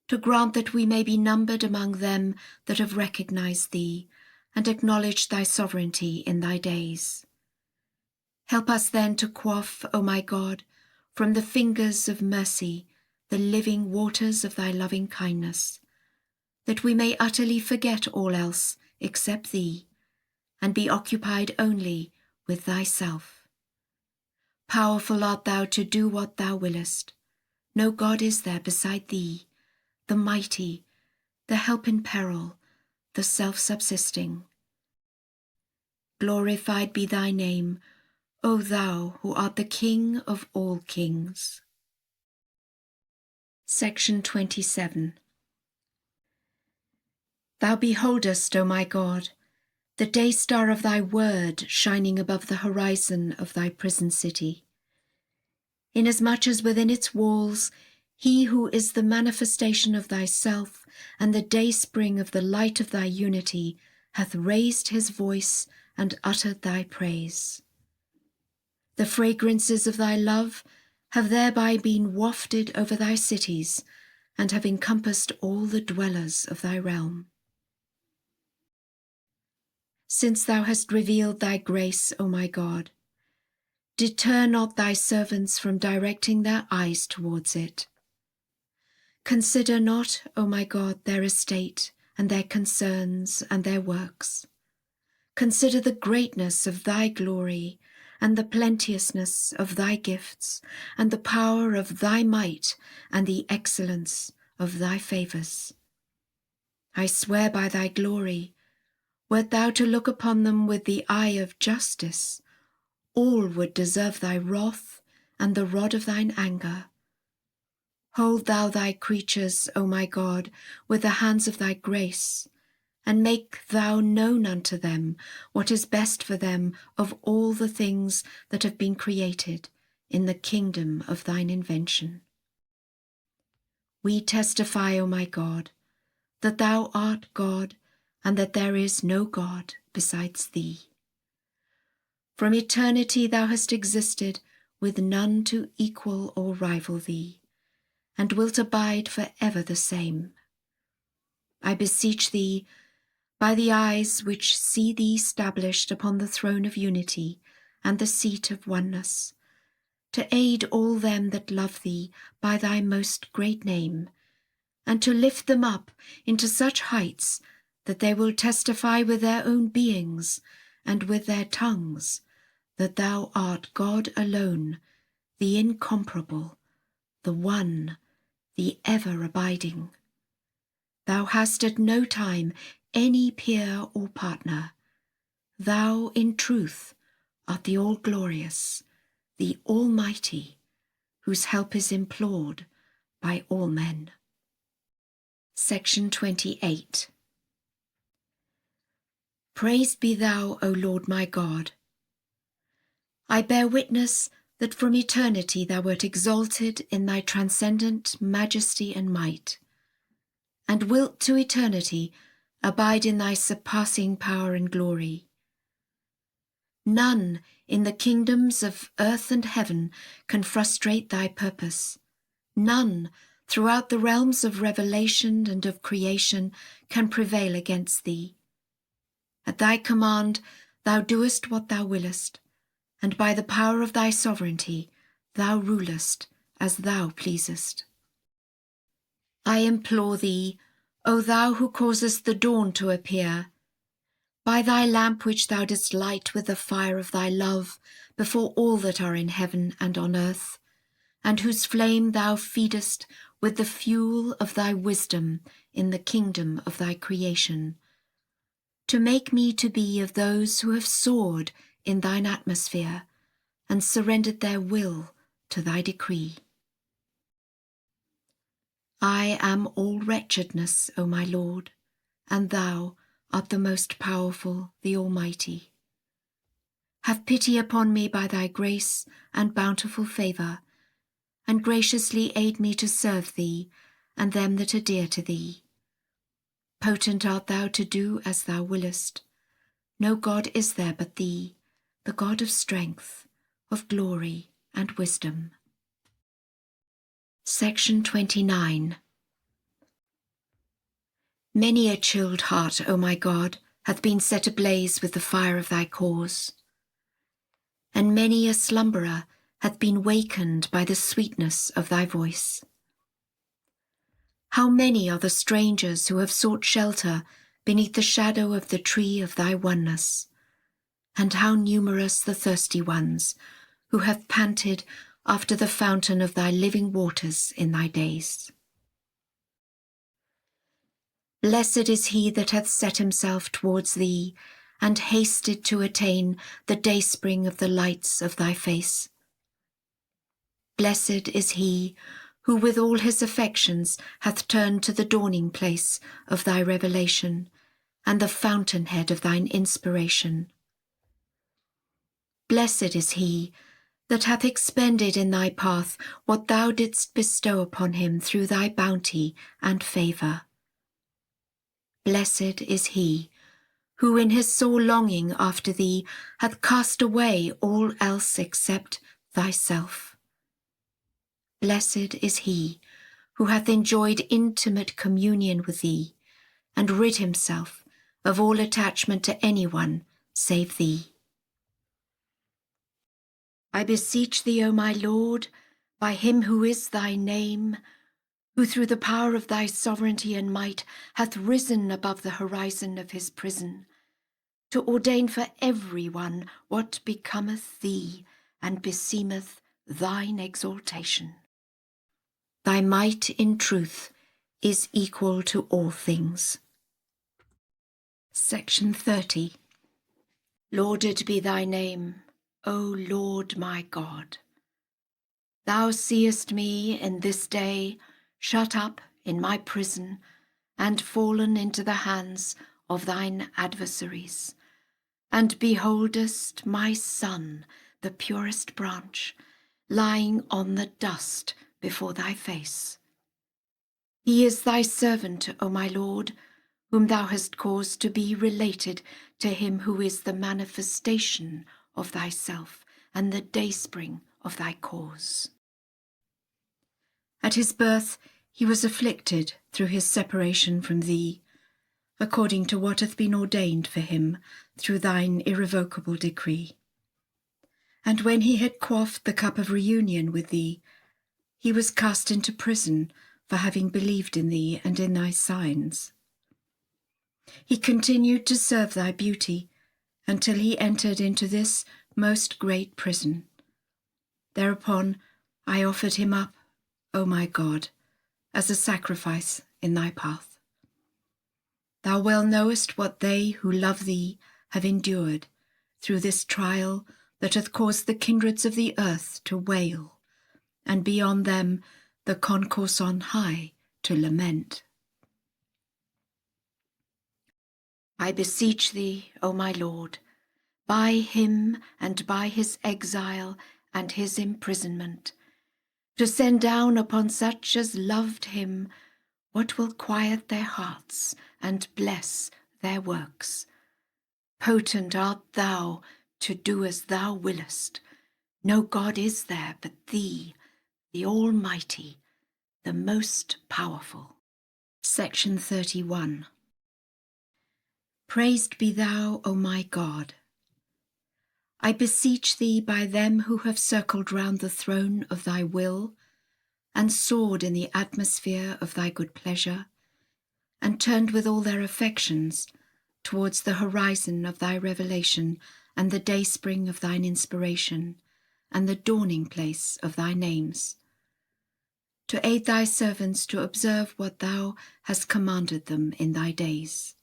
to grant that we may be numbered among them that have recognized thee, and acknowledged thy sovereignty in thy days. Help us then to quaff, O my God, from the fingers of mercy, the living waters of thy loving kindness, that we may utterly forget all else except thee, and be occupied only with thyself. Powerful art thou to do what thou willest. No God is there beside thee, the mighty, the help in peril, the self-subsisting. Glorified be thy name, O thou who art the King of all kings. Section 27. Thou beholdest, O my God, the day-star of thy word shining above the horizon of thy prison city, inasmuch as within its walls he who is the manifestation of thyself and the dayspring of the light of thy unity hath raised his voice and uttered thy praise. The fragrances of thy love have thereby been wafted over thy cities, and have encompassed all the dwellers of thy realm. Since thou hast revealed thy grace, O my God, deter not thy servants from directing their eyes towards it. Consider not, O my God, their estate and their concerns and their works. Consider the greatness of thy glory and the plenteousness of thy gifts and the power of thy might and the excellence of thy favours. I swear by thy glory, wert thou to look upon them with the eye of justice, all would deserve thy wrath and the rod of thine anger. Hold thou thy creatures, O my God, with the hands of thy grace, and make thou known unto them what is best for them of all the things that have been created in the kingdom of thine invention. We testify, O my God, that thou art God, and that there is no God besides thee. From eternity thou hast existed, with none to equal or rival thee, and wilt abide for ever the same. I beseech thee, by the eyes which see thee stablished upon the throne of unity and the seat of oneness, to aid all them that love thee by thy most great name, and to lift them up into such heights that they will testify with their own beings and with their tongues that thou art God alone, the incomparable, the one, the ever-abiding. Thou hast at no time any peer or partner, Thou in truth art the all-glorious, the Almighty, whose help is implored by all men. Section 28. Praised be thou, O Lord my God. I bear witness that from eternity thou wert exalted in thy transcendent majesty and might, and wilt to eternity abide in thy surpassing power and glory. None in the kingdoms of earth and heaven can frustrate thy purpose. None throughout the realms of revelation and of creation can prevail against thee. At thy command thou doest what thou willest, and by the power of thy sovereignty thou rulest as thou pleasest. I implore thee, O thou who causest the dawn to appear, by thy lamp which thou didst light with the fire of thy love before all that are in heaven and on earth, and whose flame thou feedest with the fuel of thy wisdom in the kingdom of thy creation, to make me to be of those who have soared in thine atmosphere and surrendered their will to thy decree. I am all wretchedness, O my Lord, and thou art the most powerful, the Almighty. Have pity upon me by thy grace and bountiful favour, and graciously aid me to serve thee and them that are dear to thee. Potent art thou to do as thou willest. No God is there but thee, the God of strength, of glory and wisdom. Section 29. Many a chilled heart, O my God, hath been set ablaze with the fire of thy cause, and many a slumberer hath been wakened by the sweetness of thy voice. How many are the strangers who have sought shelter beneath the shadow of the tree of thy oneness, and how numerous the thirsty ones who have panted after the fountain of thy living waters in thy days. Blessed is he that hath set himself towards thee, and hasted to attain the dayspring of the lights of thy face. Blessed is he who with all his affections hath turned to the dawning place of thy revelation, and the fountainhead of thine inspiration. Blessed is he that hath expended in thy path what thou didst bestow upon him through thy bounty and favour. Blessed is he who in his sore longing after thee hath cast away all else except thyself. Blessed is he who hath enjoyed intimate communion with thee, and rid himself of all attachment to anyone save thee. I beseech thee, O my Lord, by him who is thy name, who through the power of thy sovereignty and might hath risen above the horizon of his prison, to ordain for every one what becometh thee and beseemeth thine exaltation. Thy might in truth is equal to all things. Section 30. Lauded be thy name, O Lord my God. Thou seest me in this day shut up in my prison and fallen into the hands of thine adversaries, and beholdest my son, the purest branch, lying on the dust before thy face. He is thy servant, O my Lord, whom thou hast caused to be related to him who is the manifestation of thyself and the dayspring of thy cause. At his birth he was afflicted through his separation from thee, according to what hath been ordained for him through thine irrevocable decree. And when he had quaffed the cup of reunion with thee, he was cast into prison for having believed in thee and in thy signs. He continued to serve thy beauty until he entered into this most great prison. Thereupon I offered him up, O my God, as a sacrifice in thy path. Thou well knowest what they who love thee have endured through this trial that hath caused the kindreds of the earth to wail, and beyond them the concourse on high to lament. I beseech thee, O my Lord, by him and by his exile and his imprisonment, to send down upon such as loved him what will quiet their hearts and bless their works. Potent art thou to do as thou willest. No God is there but thee, the Almighty, the most powerful. Section 31. Praised be thou, O my God. I beseech thee by them who have circled round the throne of thy will, and soared in the atmosphere of thy good pleasure, and turned with all their affections towards the horizon of thy revelation, and the dayspring of thine inspiration, and the dawning place of thy names, to aid thy servants to observe what thou hast commanded them in thy days.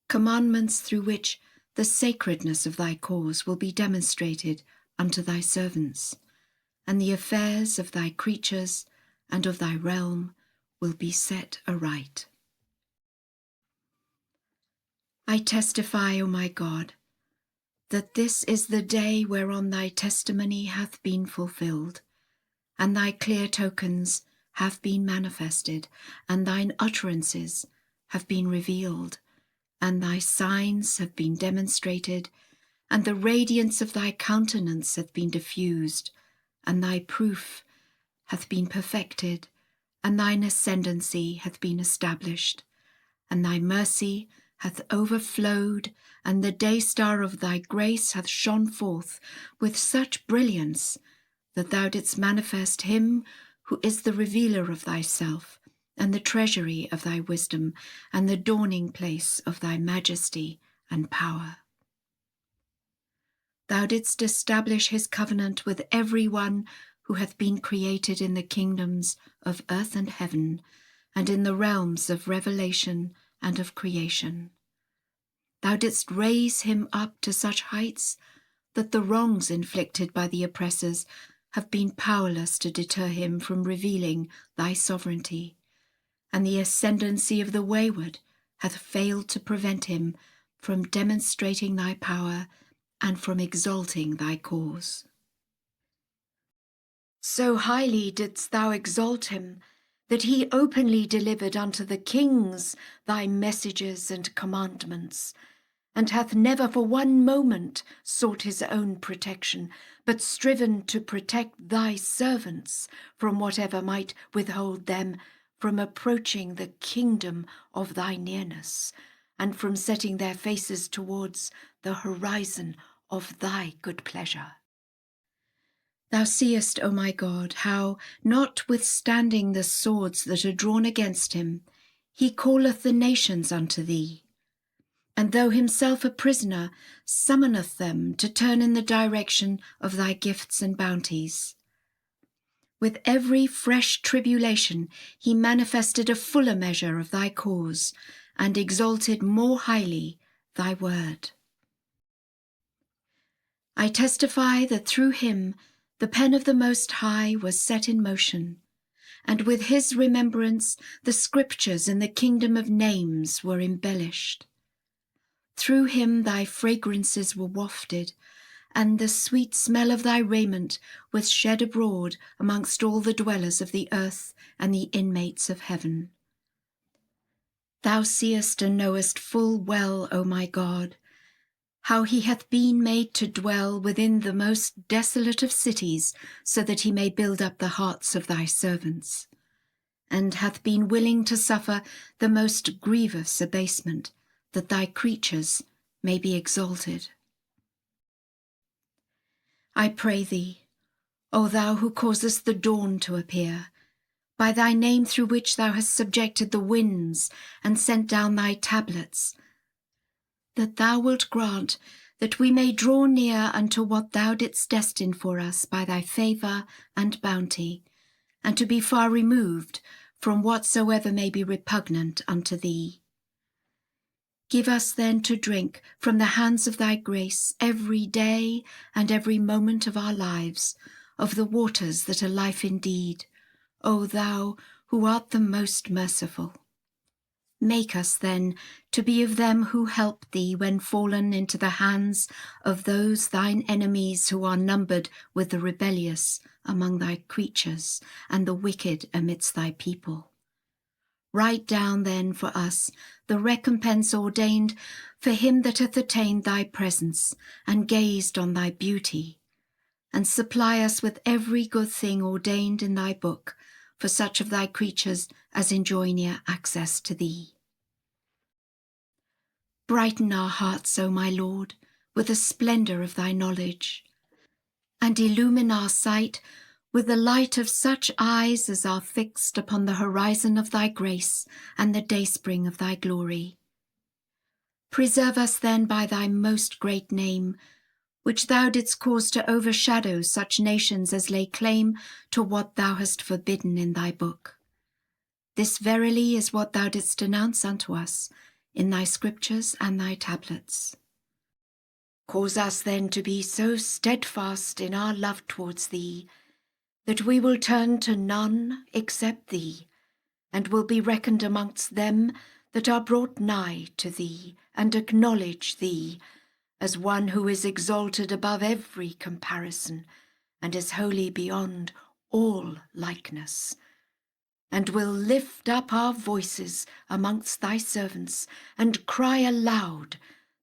Commandments through which the sacredness of thy cause will be demonstrated unto thy servants, and the affairs of thy creatures and of thy realm will be set aright. I testify, O my God, that this is the day whereon thy testimony hath been fulfilled, and thy clear tokens have been manifested, and thine utterances have been revealed, and thy signs have been demonstrated, and the radiance of thy countenance hath been diffused, and thy proof hath been perfected, and thine ascendancy hath been established, and thy mercy hath overflowed, and the day star of thy grace hath shone forth with such brilliance that thou didst manifest him who is the revealer of thyself, and the treasury of thy wisdom, and the dawning place of thy majesty and power. Thou didst establish his covenant with every one who hath been created in the kingdoms of earth and heaven, and in the realms of revelation and of creation. Thou didst raise him up to such heights that the wrongs inflicted by the oppressors have been powerless to deter him from revealing thy sovereignty, and the ascendancy of the wayward hath failed to prevent him from demonstrating thy power and from exalting thy cause. So highly didst thou exalt him, that he openly delivered unto the kings thy messages and commandments, and hath never for one moment sought his own protection, but striven to protect thy servants from whatever might withhold them from approaching the kingdom of thy nearness, and from setting their faces towards the horizon of thy good pleasure. Thou seest, O my God, how, notwithstanding the swords that are drawn against him, he calleth the nations unto thee, and though himself a prisoner, summoneth them to turn in the direction of thy gifts and bounties. With every fresh tribulation he manifested a fuller measure of thy cause, and exalted more highly thy word. I testify that through him the pen of the Most High was set in motion, and with his remembrance the scriptures in the kingdom of names were embellished. Through him thy fragrances were wafted, and the sweet smell of thy raiment was shed abroad amongst all the dwellers of the earth and the inmates of heaven. Thou seest and knowest full well, O my God, how he hath been made to dwell within the most desolate of cities, so that he may build up the hearts of thy servants, and hath been willing to suffer the most grievous abasement, that thy creatures may be exalted. I pray thee, O thou who causest the dawn to appear, by thy name through which thou hast subjected the winds and sent down thy tablets, that thou wilt grant that we may draw near unto what thou didst destine for us by thy favour and bounty, and to be far removed from whatsoever may be repugnant unto thee. Give us then to drink from the hands of thy grace every day and every moment of our lives, of the waters that are life indeed, O thou who art the most merciful. Make us then to be of them who help thee when fallen into the hands of those thine enemies who are numbered with the rebellious among thy creatures and the wicked amidst thy people. Write down then for us the recompense ordained for him that hath attained thy presence and gazed on thy beauty, and supply us with every good thing ordained in thy book for such of thy creatures as enjoy near access to thee. Brighten our hearts, O my Lord, with the splendour of thy knowledge, and illumine our sight with the light of such eyes as are fixed upon the horizon of thy grace and the dayspring of thy glory. Preserve us then by thy most great name, which thou didst cause to overshadow such nations as lay claim to what thou hast forbidden in thy book. This verily is what thou didst announce unto us in thy scriptures and thy tablets. Cause us then to be so steadfast in our love towards thee, that we will turn to none except thee, and will be reckoned amongst them that are brought nigh to thee, and acknowledge thee as one who is exalted above every comparison, and is wholly beyond all likeness, and will lift up our voices amongst thy servants, and cry aloud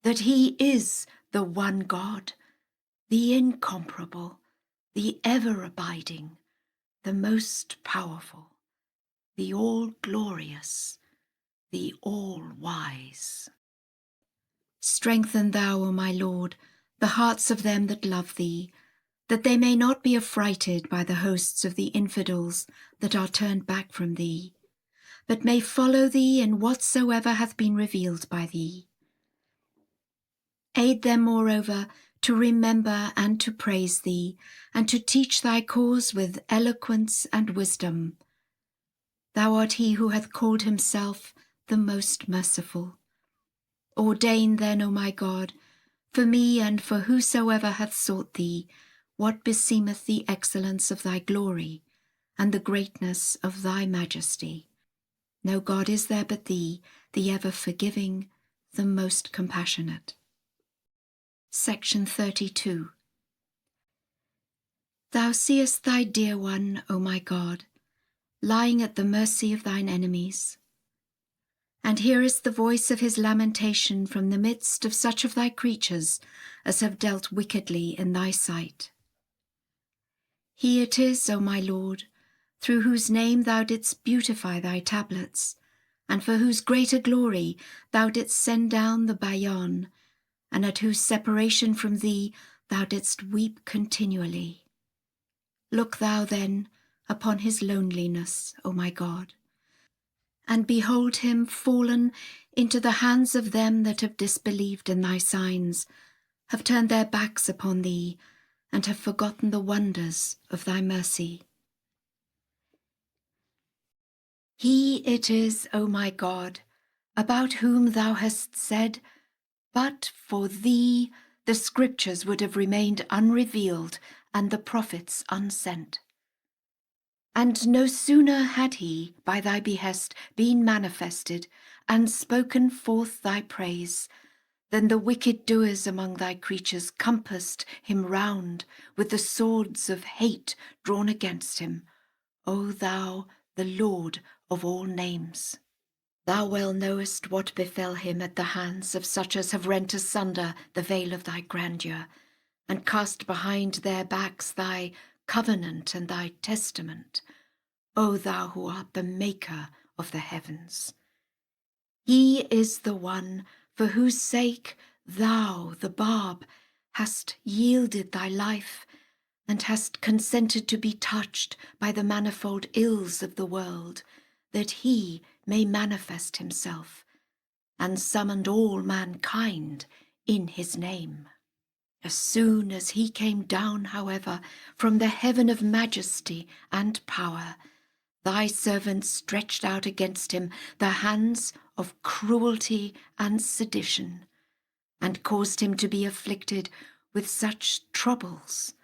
that he is the one God, the incomparable, the ever-abiding, the most powerful, the all-glorious, the all-wise. Strengthen thou, O my Lord, the hearts of them that love thee, that they may not be affrighted by the hosts of the infidels that are turned back from thee, but may follow thee in whatsoever hath been revealed by thee. Aid them, moreover, to remember and to praise thee, and to teach thy cause with eloquence and wisdom. Thou art he who hath called himself the most merciful. Ordain then, O my God, for me and for whosoever hath sought thee, what beseemeth the excellence of thy glory, and the greatness of thy majesty. No God is there but thee, the ever forgiving, the most compassionate. Section 32. Thou seest thy dear one, O my God, lying at the mercy of thine enemies, and hearest the voice of his lamentation from the midst of such of thy creatures as have dealt wickedly in thy sight. He it is, O my Lord, through whose name thou didst beautify thy tablets, and for whose greater glory thou didst send down the Bayan, and at whose separation from thee thou didst weep continually. Look thou then upon his loneliness, O my God, and behold him fallen into the hands of them that have disbelieved in thy signs, have turned their backs upon thee, and have forgotten the wonders of thy mercy. He it is, O my God, about whom thou hast said, but for thee the scriptures would have remained unrevealed and the prophets unsent. And no sooner had he, by thy behest, been manifested and spoken forth thy praise, than the wicked doers among thy creatures compassed him round with the swords of hate drawn against him, O thou, the Lord of all names. Thou well knowest what befell him at the hands of such as have rent asunder the veil of thy grandeur, and cast behind their backs thy covenant and thy testament, O thou who art the maker of the heavens. He is the one for whose sake thou, the Bab, hast yielded thy life, and hast consented to be touched by the manifold ills of the world, that he may manifest himself, and summoned all mankind in his name. As soon as he came down, however, from the heaven of majesty and power, thy servant stretched out against him the hands of cruelty and sedition, and caused him to be afflicted with such troubles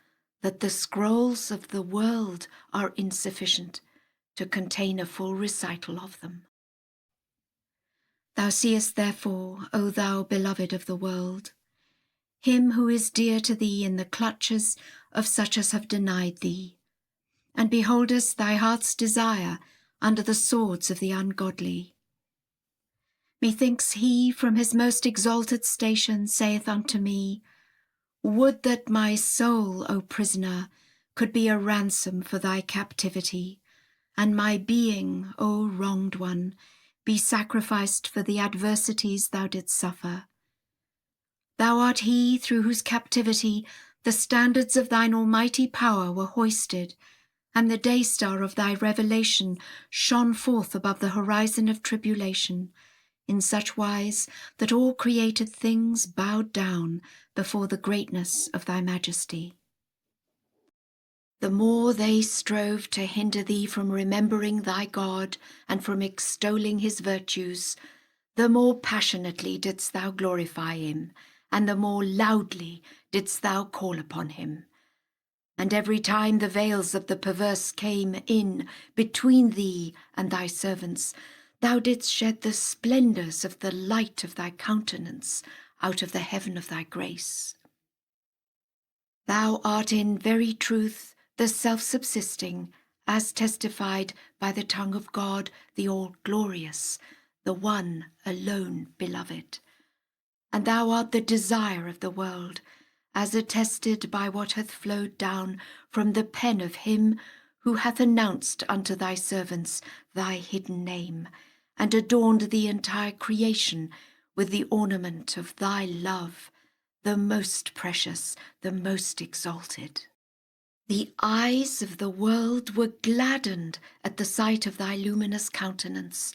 that the scrolls of the world are insufficient to contain a full recital of them. Thou seest therefore, O thou beloved of the world, him who is dear to thee in the clutches of such as have denied thee, and beholdest thy heart's desire under the swords of the ungodly. Methinks he from his most exalted station saith unto me, Would that my soul, O prisoner, could be a ransom for thy captivity, and my being, O wronged one, be sacrificed for the adversities thou didst suffer. Thou art he through whose captivity the standards of thine almighty power were hoisted, and the day star of thy revelation shone forth above the horizon of tribulation, in such wise that all created things bowed down before the greatness of thy majesty. The more they strove to hinder thee from remembering thy God and from extolling his virtues, the more passionately didst thou glorify him, and the more loudly didst thou call upon him. And every time the veils of the perverse came in between thee and thy servants, thou didst shed the splendours of the light of thy countenance out of the heaven of thy grace. Thou art in very truth the self-subsisting, as testified by the tongue of God, the all-glorious, the one alone beloved. And thou art the desire of the world, as attested by what hath flowed down from the pen of him who hath announced unto thy servants thy hidden name, and adorned the entire creation with the ornament of thy love, the most precious, the most exalted. The eyes of the world were gladdened at the sight of thy luminous countenance,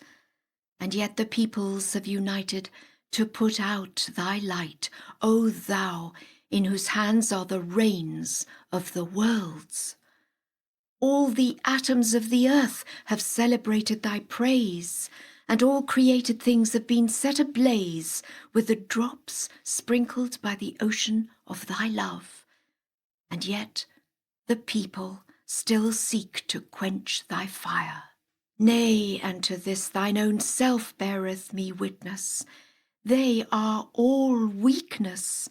and yet the peoples have united to put out thy light, O thou, in whose hands are the reins of the worlds. All the atoms of the earth have celebrated thy praise, and all created things have been set ablaze with the drops sprinkled by the ocean of thy love. And yet the people still seek to quench thy fire. Nay, and to this thine own self beareth me witness. They are all weakness,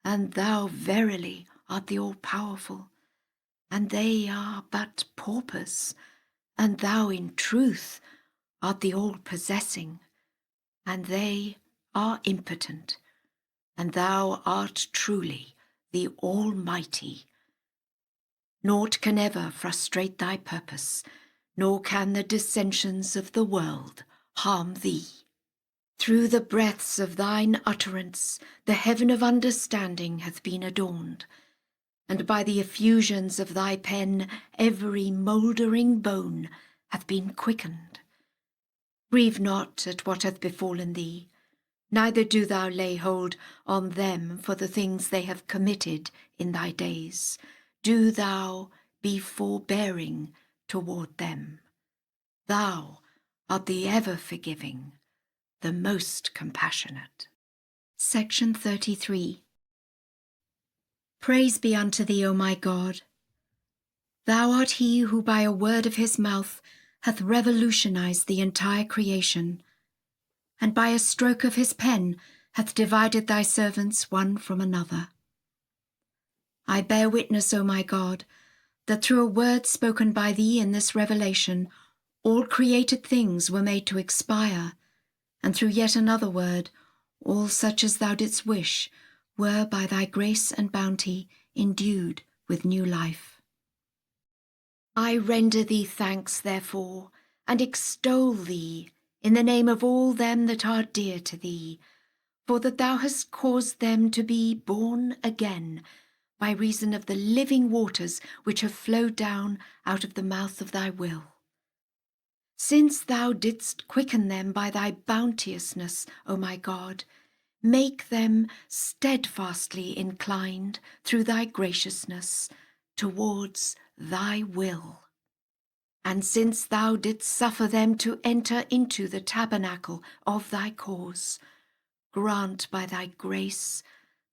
and thou verily art the all-powerful. And they are but paupers, and thou in truth art the all-possessing. And they are impotent, and thou art truly the Almighty. Naught can ever frustrate thy purpose, nor can the dissensions of the world harm thee. Through the breaths of thine utterance the heaven of understanding hath been adorned, and by the effusions of thy pen every mouldering bone hath been quickened. Grieve not at what hath befallen thee, neither do thou lay hold on them for the things they have committed in thy days. Do thou be forbearing toward them. Thou art the ever-forgiving, the most compassionate. Section 33. Praise be unto thee, O my God. Thou art he who by a word of his mouth hath revolutionized the entire creation, and by a stroke of his pen hath divided thy servants one from another. I bear witness, O my God, that through a word spoken by thee in this revelation, all created things were made to expire, and through yet another word, all such as thou didst wish were by thy grace and bounty endued with new life. I render thee thanks, therefore, and extol thee in the name of all them that are dear to thee, for that thou hast caused them to be born again, by reason of the living waters which have flowed down out of the mouth of thy will. Since thou didst quicken them by thy bounteousness, O my God, make them steadfastly inclined through thy graciousness towards thy will. And since thou didst suffer them to enter into the tabernacle of thy cause, grant by thy grace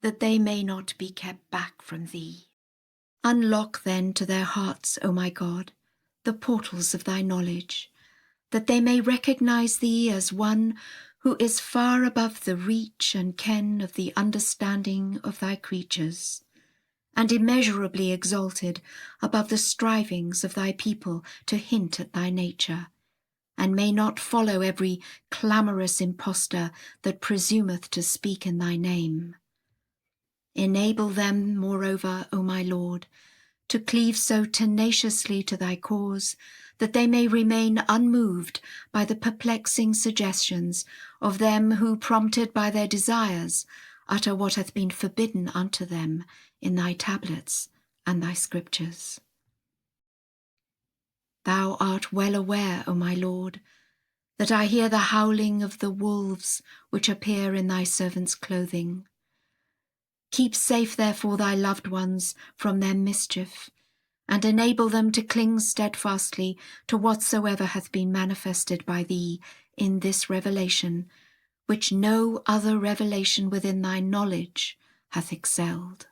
that they may not be kept back from thee. Unlock then to their hearts, O my God, the portals of thy knowledge, that they may recognize thee as one who is far above the reach and ken of the understanding of thy creatures, and immeasurably exalted above the strivings of thy people to hint at thy nature, and may not follow every clamorous impostor that presumeth to speak in thy name. Enable them, moreover, O my Lord, to cleave so tenaciously to thy cause that they may remain unmoved by the perplexing suggestions of them who, prompted by their desires, utter what hath been forbidden unto them in thy tablets and thy scriptures. Thou art well aware, O my Lord, that I hear the howling of the wolves which appear in thy servants' clothing. Keep safe, therefore, thy loved ones from their mischief, and enable them to cling steadfastly to whatsoever hath been manifested by thee in this revelation, which no other revelation within thy knowledge hath excelled.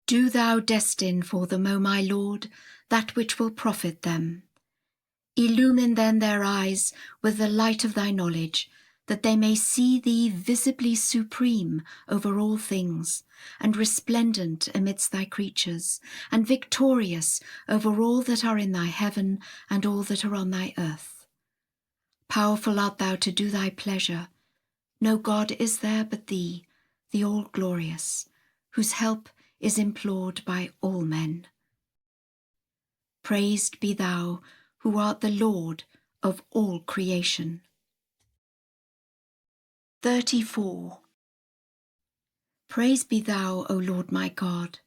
Do thou destine for them, O my Lord, that which will profit them. Illumine then their eyes with the light of thy knowledge, that they may see thee visibly supreme over all things, and resplendent amidst thy creatures, and victorious over all that are in thy heaven and all that are on thy earth. Powerful art thou to do thy pleasure. No God is there but thee, the all-glorious, whose help is implored by all men. Praised be thou, who art the Lord of all creation. 34. Praise be thou, O Lord my God.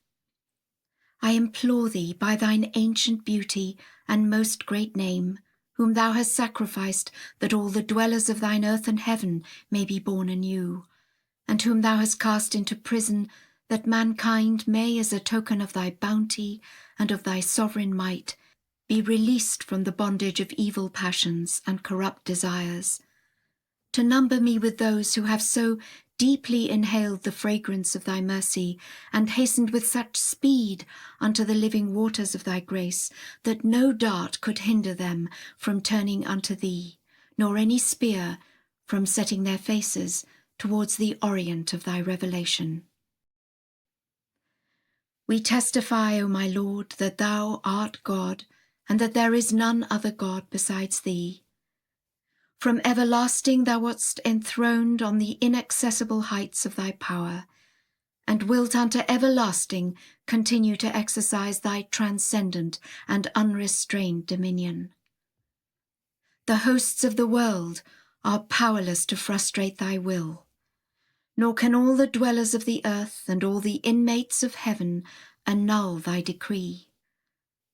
I implore thee by thine ancient beauty and most great name, whom thou hast sacrificed that all the dwellers of thine earth and heaven may be born anew, and whom thou hast cast into prison, that mankind may, as a token of thy bounty and of thy sovereign might, be released from the bondage of evil passions and corrupt desires, to number me with those who have so deeply inhaled the fragrance of thy mercy, and hastened with such speed unto the living waters of thy grace, that no dart could hinder them from turning unto thee, nor any spear from setting their faces towards the orient of thy revelation. We testify, O my Lord, that thou art God, and that there is none other God besides thee. From everlasting thou wast enthroned on the inaccessible heights of thy power, and wilt unto everlasting continue to exercise thy transcendent and unrestrained dominion. The hosts of the world are powerless to frustrate thy will, nor can all the dwellers of the earth and all the inmates of heaven annul thy decree.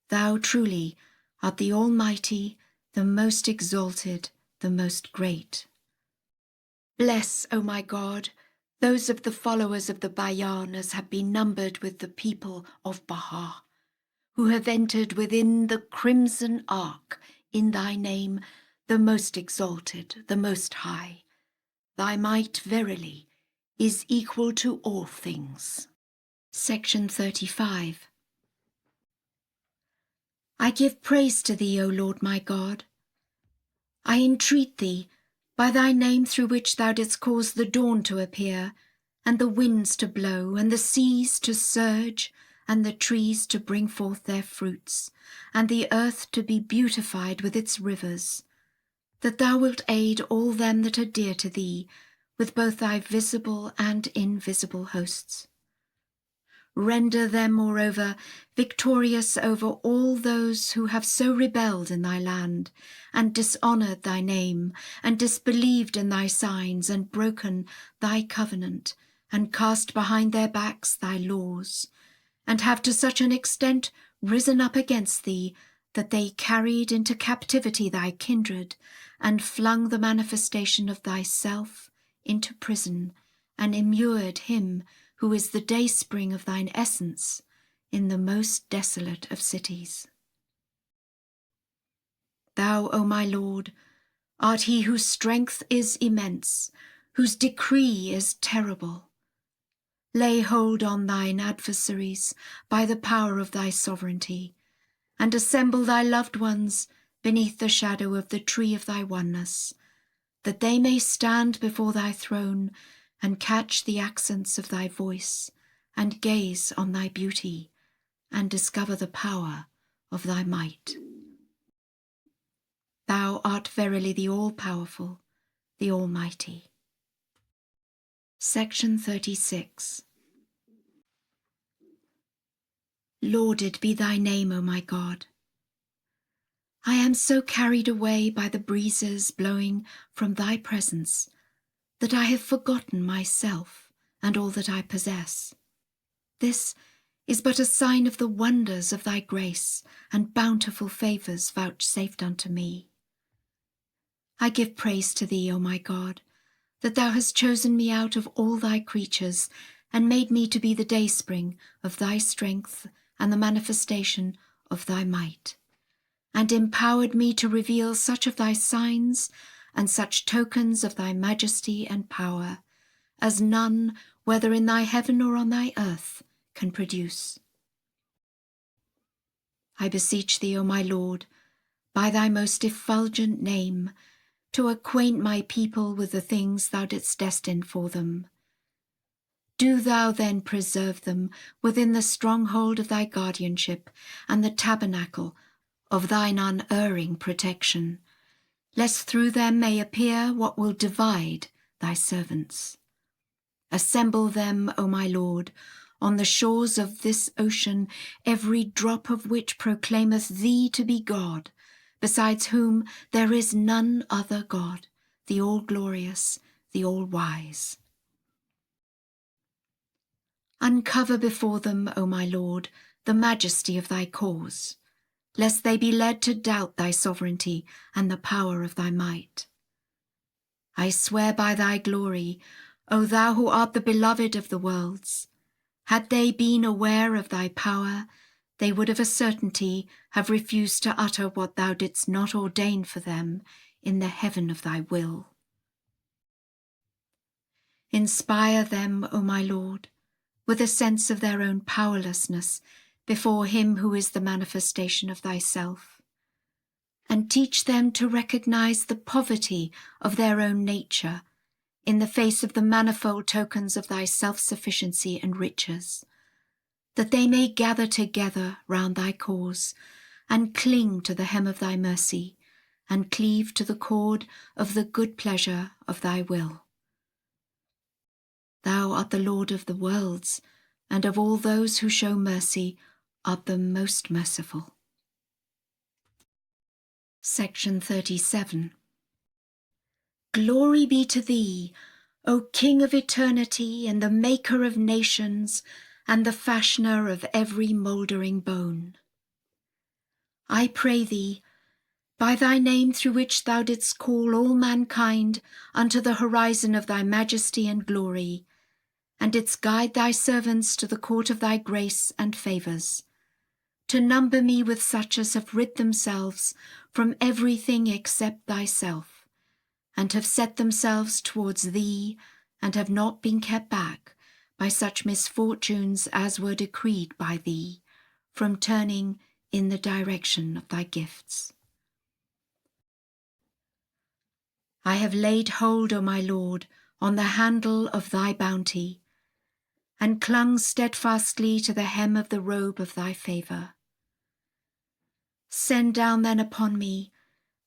Thou truly art the Almighty, the most exalted, the most great. Bless, O my God, those of the followers of the Bayan as have been numbered with the people of Baha, who have entered within the crimson ark in thy name, the most exalted, the most high. Thy might, verily, is equal to all things. Section 35. I give praise to thee, O Lord my God. I entreat thee, by thy name through which thou didst cause the dawn to appear, and the winds to blow, and the seas to surge, and the trees to bring forth their fruits, and the earth to be beautified with its rivers, that thou wilt aid all them that are dear to thee, with both thy visible and invisible hosts. Render them, moreover, victorious over all those who have so rebelled in thy land, and dishonoured thy name, and disbelieved in thy signs, and broken thy covenant, and cast behind their backs thy laws, and have to such an extent risen up against thee, that they carried into captivity thy kindred, and flung the manifestation of thyself into prison, and immured him who is the dayspring of thine essence in the most desolate of cities. Thou, O my Lord, art he whose strength is immense, whose decree is terrible. Lay hold on thine adversaries by the power of thy sovereignty, and assemble thy loved ones beneath the shadow of the tree of thy oneness, that they may stand before thy throne and catch the accents of thy voice, and gaze on thy beauty, and discover the power of thy might. Thou art verily the all-powerful, the Almighty. Section 36. Lauded be thy name, O my God. I am so carried away by the breezes blowing from thy presence that I have forgotten myself and all that I possess. This is but a sign of the wonders of thy grace and bountiful favours vouchsafed unto me. I give praise to thee, O my God, that thou hast chosen me out of all thy creatures and made me to be the dayspring of thy strength and the manifestation of thy might, and empowered me to reveal such of thy signs and such tokens of thy majesty and power as none, whether in thy heaven or on thy earth, can produce. I beseech thee, O my Lord, by thy most effulgent name, to acquaint my people with the things thou didst destine for them. Do thou then preserve them within the stronghold of thy guardianship and the tabernacle of thine unerring protection, lest through them may appear what will divide thy servants. Assemble them, O my Lord, on the shores of this ocean, every drop of which proclaimeth thee to be God, besides whom there is none other God, the all-glorious, the all-wise. Uncover before them, O my Lord, the majesty of thy cause, lest they be led to doubt thy sovereignty and the power of thy might. I swear by thy glory, O thou who art the beloved of the worlds, had they been aware of thy power, they would of a certainty have refused to utter what thou didst not ordain for them in the heaven of thy will. Inspire them, O my Lord, with a sense of their own powerlessness before him who is the manifestation of thyself, and teach them to recognize the poverty of their own nature in the face of the manifold tokens of thy self-sufficiency and riches, that they may gather together round thy cause, and cling to the hem of thy mercy, and cleave to the cord of the good pleasure of thy will. Thou art the Lord of the worlds, and of all those who show mercy art the most merciful. Section 37. Glory be to thee, O King of eternity, and the Maker of nations, and the fashioner of every mouldering bone. I pray thee, by thy name through which thou didst call all mankind unto the horizon of thy majesty and glory, and didst guide thy servants to the court of thy grace and favours, to number me with such as have rid themselves from everything except thyself, and have set themselves towards thee, and have not been kept back by such misfortunes as were decreed by thee, from turning in the direction of thy gifts. I have laid hold, O my Lord, on the handle of thy bounty, and clung steadfastly to the hem of the robe of thy favour. Send down then upon me,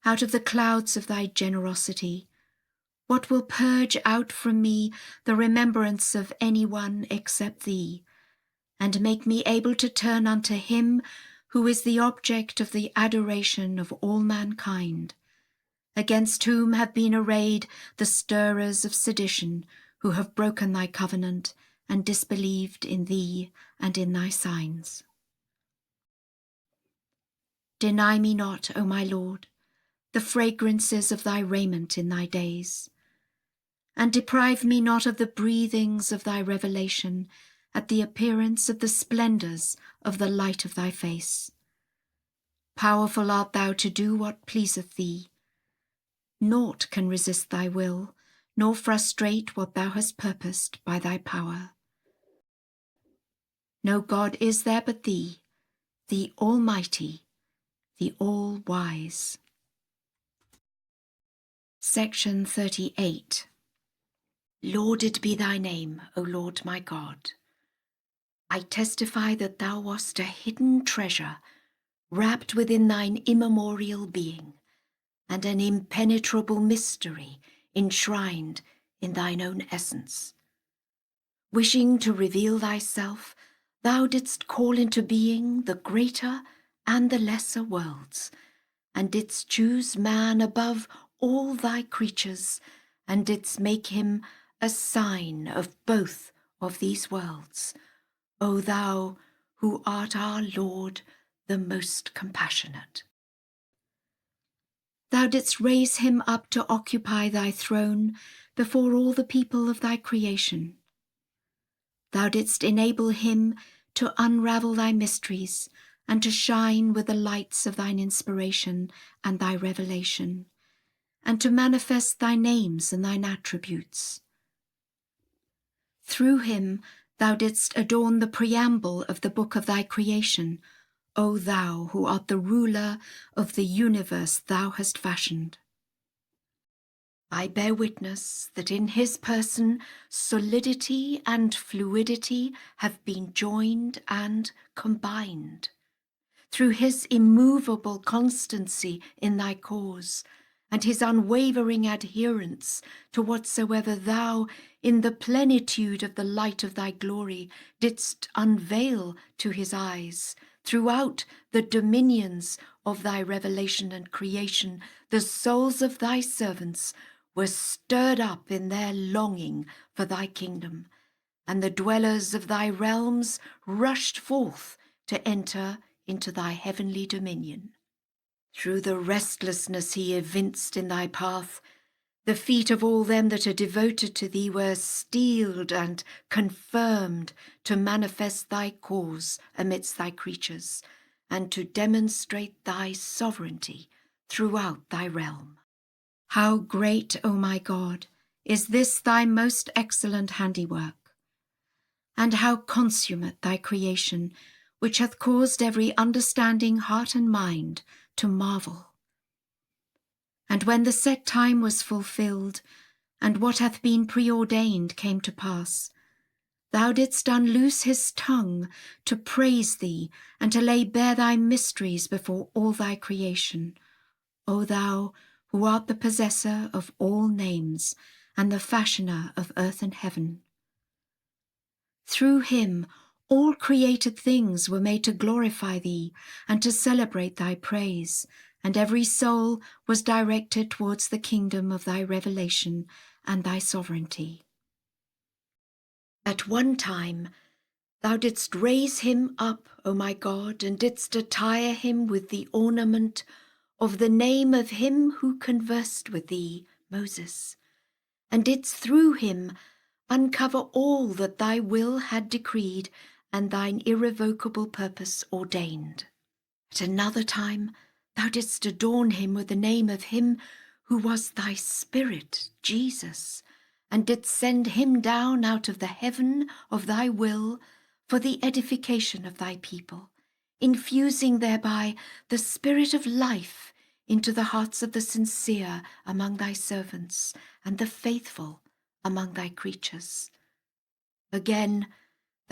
out of the clouds of thy generosity, what will purge out from me the remembrance of any one except thee, and make me able to turn unto him who is the object of the adoration of all mankind, against whom have been arrayed the stirrers of sedition, who have broken thy covenant and disbelieved in thee and in thy signs. Deny me not, O my Lord, the fragrances of thy raiment in thy days, and deprive me not of the breathings of thy revelation at the appearance of the splendours of the light of thy face. Powerful art thou to do what pleaseth thee. Naught can resist thy will, nor frustrate what thou hast purposed by thy power. No God is there but thee, the Almighty, the All-Wise. Section 38. Lauded be thy name, O Lord my God. I testify that thou wast a hidden treasure, wrapped within thine immemorial being, and an impenetrable mystery enshrined in thine own essence. Wishing to reveal thyself, thou didst call into being the greater and the lesser worlds, and didst choose man above all thy creatures, and didst make him a sign of both of these worlds, O thou who art our Lord, the most compassionate. Thou didst raise him up to occupy thy throne before all the people of thy creation. Thou didst enable him to unravel thy mysteries and to shine with the lights of thine inspiration and thy revelation, and to manifest thy names and thine attributes. Through him thou didst adorn the preamble of the book of thy creation, O thou who art the ruler of the universe thou hast fashioned. I bear witness that in his person solidity and fluidity have been joined and combined. Through his immovable constancy in thy cause, and his unwavering adherence to whatsoever thou, in the plenitude of the light of thy glory, didst unveil to his eyes, throughout the dominions of thy revelation and creation, the souls of thy servants were stirred up in their longing for thy kingdom, and the dwellers of thy realms rushed forth to enter into thy heavenly dominion. Through the restlessness he evinced in thy path, the feet of all them that are devoted to thee were steeled and confirmed to manifest thy cause amidst thy creatures, and to demonstrate thy sovereignty throughout thy realm. How great, O my God, is this thy most excellent handiwork, and how consummate thy creation, which hath caused every understanding heart and mind to marvel. And when the set time was fulfilled, and what hath been preordained came to pass, thou didst unloose his tongue to praise thee, and to lay bare thy mysteries before all thy creation, O thou who art the possessor of all names, and the fashioner of earth and heaven. Through him all created things were made to glorify thee and to celebrate thy praise, and every soul was directed towards the kingdom of thy revelation and thy sovereignty. At one time thou didst raise him up, O my God, and didst attire him with the ornament of the name of him who conversed with thee, Moses, and didst through him uncover all that thy will had decreed and thine irrevocable purpose ordained. At another time thou didst adorn him with the name of him who was thy Spirit, Jesus, and didst send him down out of the heaven of thy will for the edification of thy people, infusing thereby the spirit of life into the hearts of the sincere among thy servants and the faithful among thy creatures. Again,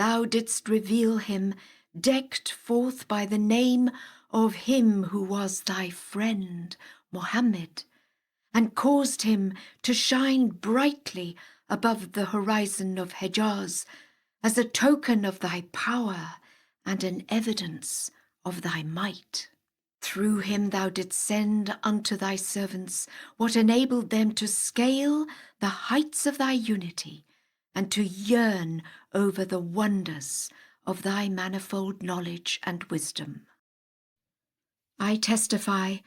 thou didst reveal him, decked forth by the name of him who was thy friend, Mohammed, and caused him to shine brightly above the horizon of Hejaz as a token of thy power and an evidence of thy might. Through him thou didst send unto thy servants what enabled them to scale the heights of thy unity and to yearn over the wonders of thy manifold knowledge and wisdom. I testify,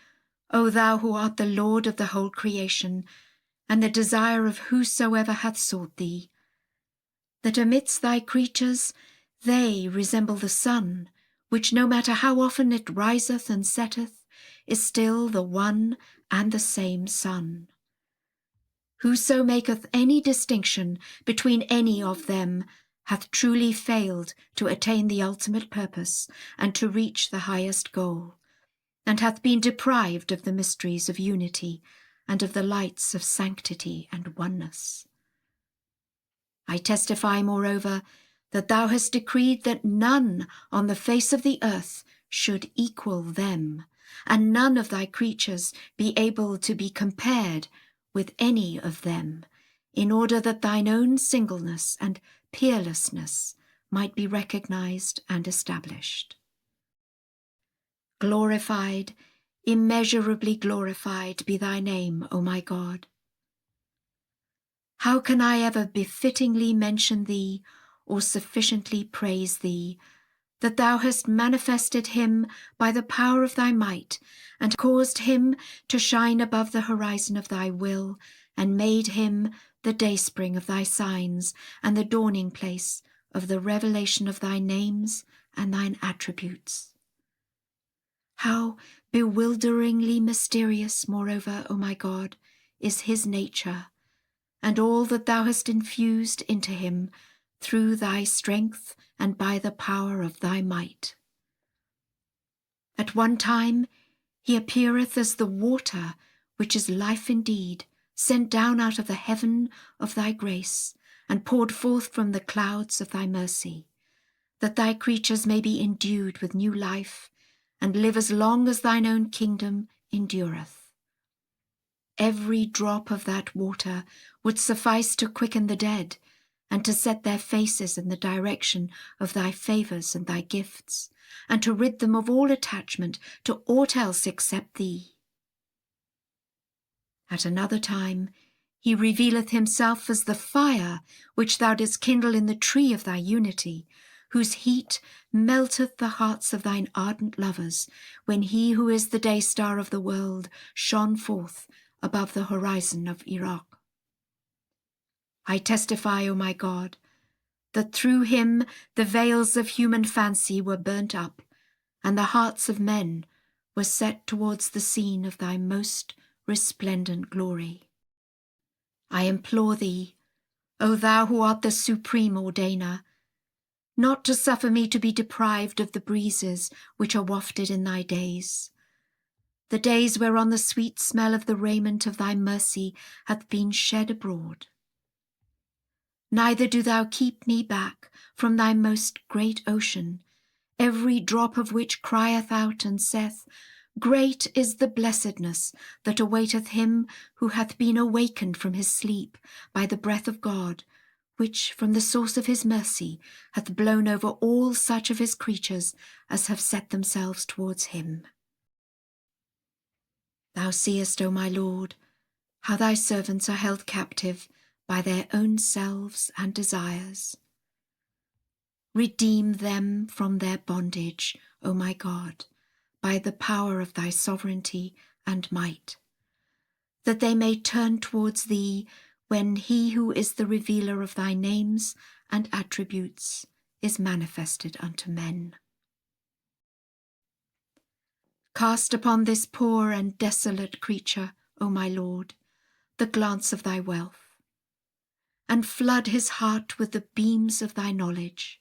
O thou who art the Lord of the whole creation, and the desire of whosoever hath sought thee, that amidst thy creatures they resemble the sun, which no matter how often it riseth and setteth, is still the one and the same sun. Whoso maketh any distinction between any of them hath truly failed to attain the ultimate purpose and to reach the highest goal, and hath been deprived of the mysteries of unity and of the lights of sanctity and oneness. I testify, moreover, that thou hast decreed that none on the face of the earth should equal them, and none of thy creatures be able to be compared with any of them, in order that thine own singleness and peerlessness might be recognized and established. Glorified, immeasurably glorified be thy name, O my God. How can I ever befittingly mention thee or sufficiently praise thee, that thou hast manifested him by the power of thy might, and caused him to shine above the horizon of thy will, and made him the dayspring of thy signs, and the dawning place of the revelation of thy names and thine attributes. How bewilderingly mysterious, moreover, O my God, is his nature, and all that thou hast infused into him through thy strength and by the power of thy might. At one time he appeareth as the water, which is life indeed, sent down out of the heaven of thy grace, and poured forth from the clouds of thy mercy, that thy creatures may be endued with new life, and live as long as thine own kingdom endureth. Every drop of that water would suffice to quicken the dead, and to set their faces in the direction of thy favours and thy gifts, and to rid them of all attachment to aught else except thee. At another time he revealeth himself as the fire which thou didst kindle in the tree of thy unity, whose heat melteth the hearts of thine ardent lovers, when he who is the day star of the world shone forth above the horizon of Iraq. I testify, O my God, that through him the veils of human fancy were burnt up, and the hearts of men were set towards the scene of thy most resplendent glory. I implore thee, O thou who art the supreme ordainer, not to suffer me to be deprived of the breezes which are wafted in thy days, the days whereon the sweet smell of the raiment of thy mercy hath been shed abroad. Neither do thou keep me back from thy most great ocean, every drop of which crieth out and saith, Great is the blessedness that awaiteth him who hath been awakened from his sleep by the breath of God, which from the source of his mercy hath blown over all such of his creatures as have set themselves towards him. Thou seest, O my Lord, how thy servants are held captive by their own selves and desires. Redeem them from their bondage, O my God, by the power of thy sovereignty and might, that they may turn towards thee when he who is the revealer of thy names and attributes is manifested unto men. Cast upon this poor and desolate creature, O my Lord, the glance of thy wealth, and flood his heart with the beams of thy knowledge,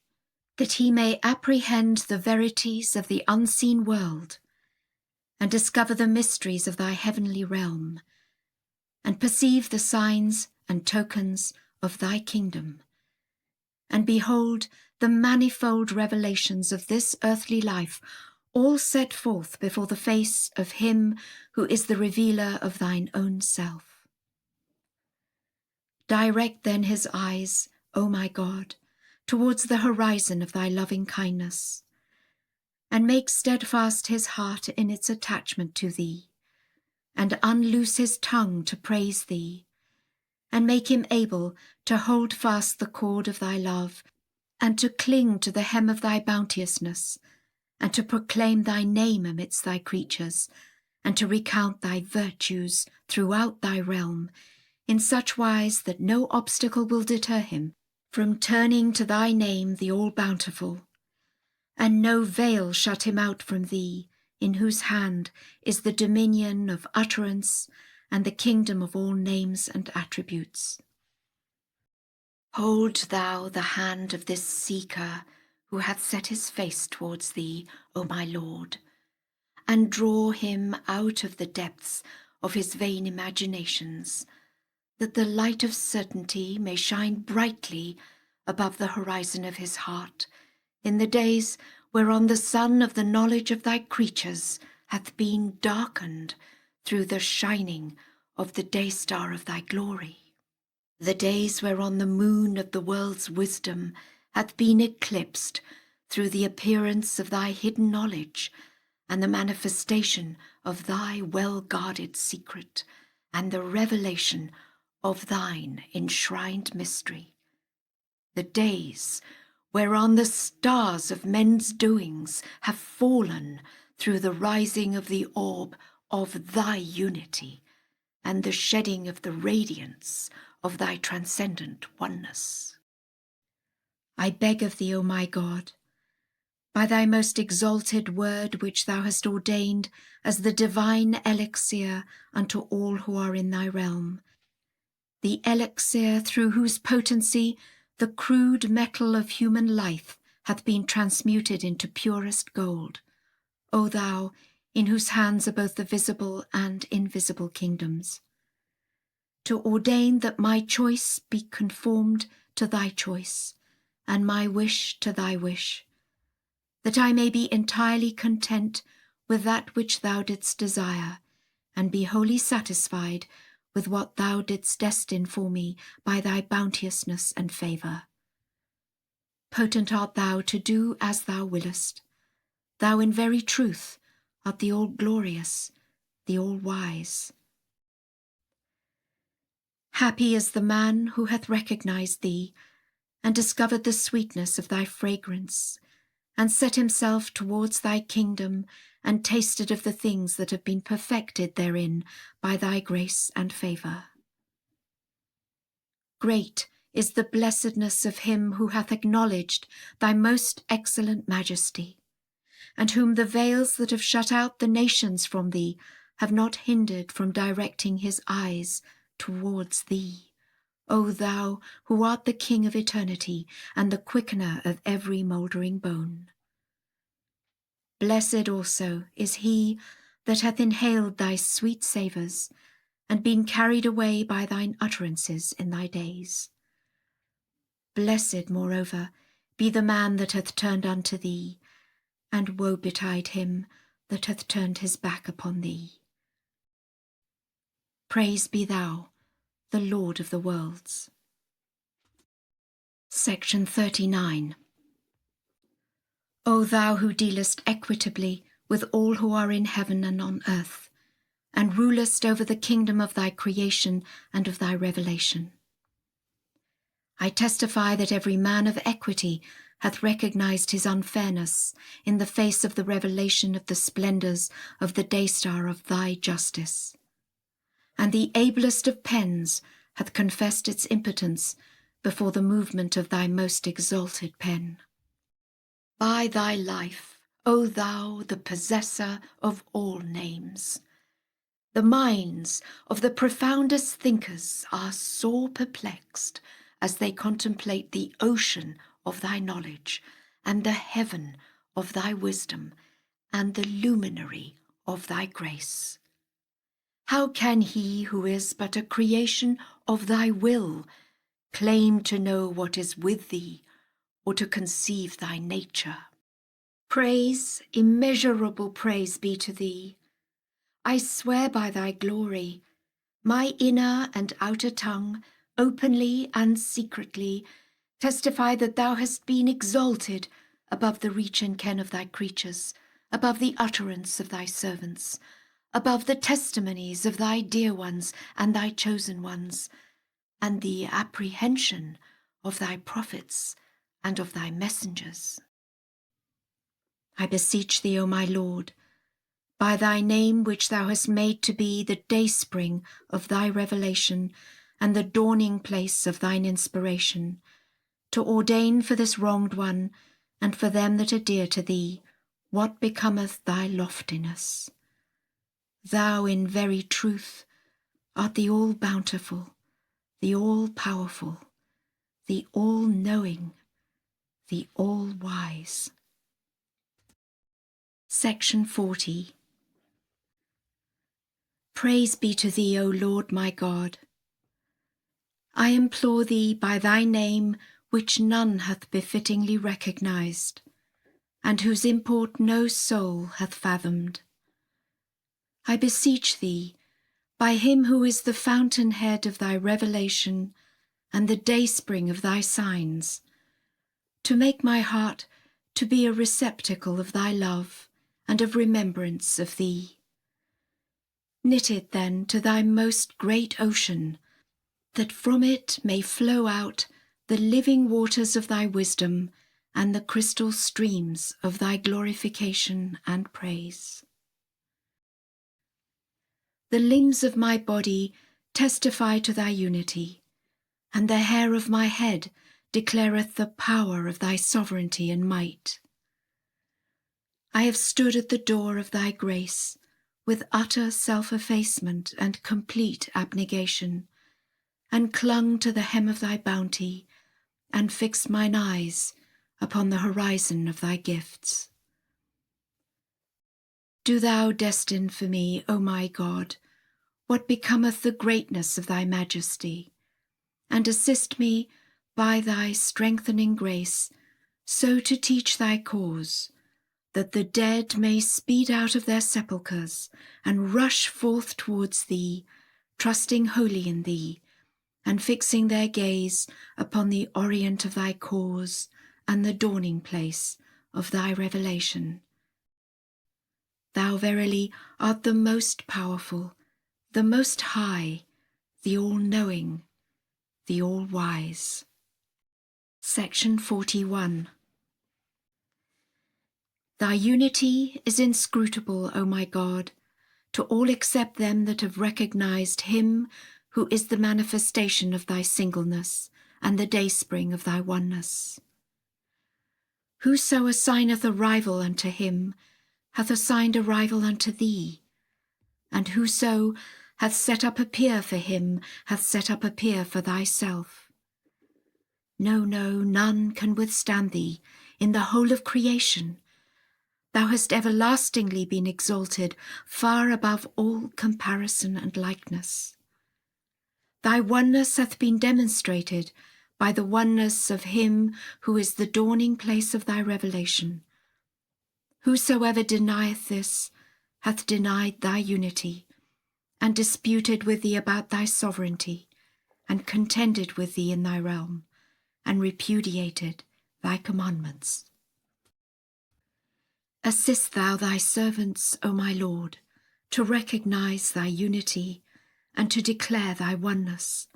that he may apprehend the verities of the unseen world, and discover the mysteries of thy heavenly realm, and perceive the signs and tokens of thy kingdom, and behold the manifold revelations of this earthly life, all set forth before the face of him who is the revealer of thine own self. Direct then his eyes, O my God, towards the horizon of thy loving kindness, and make steadfast his heart in its attachment to thee, and unloose his tongue to praise thee, and make him able to hold fast the cord of thy love, and to cling to the hem of thy bounteousness, and to proclaim thy name amidst thy creatures, and to recount thy virtues throughout thy realm, in such wise that no obstacle will deter him from turning to thy name, the all-bountiful, and no veil shut him out from thee, in whose hand is the dominion of utterance and the kingdom of all names and attributes. Hold thou the hand of this seeker who hath set his face towards thee, O my Lord, and draw him out of the depths of his vain imaginations, that the light of certainty may shine brightly above the horizon of his heart, in the days whereon the sun of the knowledge of thy creatures hath been darkened through the shining of the day star of thy glory. The days whereon the moon of the world's wisdom hath been eclipsed through the appearance of thy hidden knowledge and the manifestation of thy well-guarded secret and the revelation of thine enshrined mystery. The days whereon the stars of men's doings have fallen through the rising of the orb of thy unity and the shedding of the radiance of thy transcendent oneness. I beg of thee, O my God, by thy most exalted word which thou hast ordained as the divine elixir unto all who are in thy realm, the elixir through whose potency the crude metal of human life hath been transmuted into purest gold, O thou, in whose hands are both the visible and invisible kingdoms, to ordain that my choice be conformed to thy choice, and my wish to thy wish, that I may be entirely content with that which thou didst desire, and be wholly satisfied with what thou didst destine for me by thy bounteousness and favour. Potent art thou to do as thou willest. Thou in very truth art the all-glorious, the all-wise. Happy is the man who hath recognized thee, and discovered the sweetness of thy fragrance, and set himself towards thy kingdom, and tasted of the things that have been perfected therein by thy grace and favour. Great is the blessedness of him who hath acknowledged thy most excellent majesty, and whom the veils that have shut out the nations from thee have not hindered from directing his eyes towards thee, O thou who art the King of eternity and the quickener of every mouldering bone. Blessed also is he that hath inhaled thy sweet savours, and been carried away by thine utterances in thy days. Blessed, moreover, be the man that hath turned unto thee, and woe betide him that hath turned his back upon thee. Praise be thou, the Lord of the worlds. Section 39. O thou who dealest equitably with all who are in heaven and on earth, and rulest over the kingdom of thy creation and of thy revelation. I testify that every man of equity hath recognized his unfairness in the face of the revelation of the splendours of the day-star of thy justice. And the ablest of pens hath confessed its impotence before the movement of thy most exalted pen. By thy life, O thou, the possessor of all names, the minds of the profoundest thinkers are sore perplexed as they contemplate the ocean of thy knowledge and the heaven of thy wisdom and the luminary of thy grace. How can he who is but a creation of thy will claim to know what is with thee or to conceive thy nature? Praise, immeasurable praise be to thee. I swear by thy glory, my inner and outer tongue, openly and secretly, testify that thou hast been exalted above the reach and ken of thy creatures, above the utterance of thy servants, above the testimonies of thy dear ones and thy chosen ones, and the apprehension of thy prophets and of thy messengers. I beseech thee, O my Lord, by thy name which thou hast made to be the dayspring of thy revelation and the dawning place of thine inspiration, to ordain for this wronged one and for them that are dear to thee, what becometh thy loftiness. Thou in very truth art the all-bountiful, the all-powerful, the all-knowing, the all-wise. Section 40. Praise be to thee, O Lord my God. I implore thee by thy name, which none hath befittingly recognized, and whose import no soul hath fathomed. I beseech thee, by him who is the fountainhead of thy revelation and the dayspring of thy signs, to make my heart to be a receptacle of thy love and of remembrance of thee. Knit it then to thy most great ocean, that from it may flow out the living waters of thy wisdom and the crystal streams of thy glorification and praise. The limbs of my body testify to thy unity, and the hair of my head declareth the power of thy sovereignty and might. I have stood at the door of thy grace with utter self-effacement and complete abnegation, and clung to the hem of thy bounty, and fixed mine eyes upon the horizon of thy gifts. Do thou destine for me, O my God, what becometh the greatness of thy majesty, and assist me by thy strengthening grace so to teach thy cause, that the dead may speed out of their sepulchres and rush forth towards thee, trusting wholly in thee, and fixing their gaze upon the orient of thy cause and the dawning place of thy revelation. Thou verily art the most powerful, the most high, the all-knowing, the all-wise. Section 41. Thy unity is inscrutable, O my God, to all except them that have recognized him who is the manifestation of thy singleness and the dayspring of thy oneness. Whoso assigneth a rival unto him hath assigned a rival unto thee, and whoso hath set up a peer for him hath set up a peer for thyself. No, none can withstand thee in the whole of creation. Thou hast everlastingly been exalted far above all comparison and likeness. Thy oneness hath been demonstrated by the oneness of him who is the dawning place of thy revelation. Whosoever denieth this hath denied thy unity, and disputed with thee about thy sovereignty, and contended with thee in thy realm, and repudiated thy commandments. Assist thou thy servants, O my Lord, to recognize thy unity and to declare thy oneness,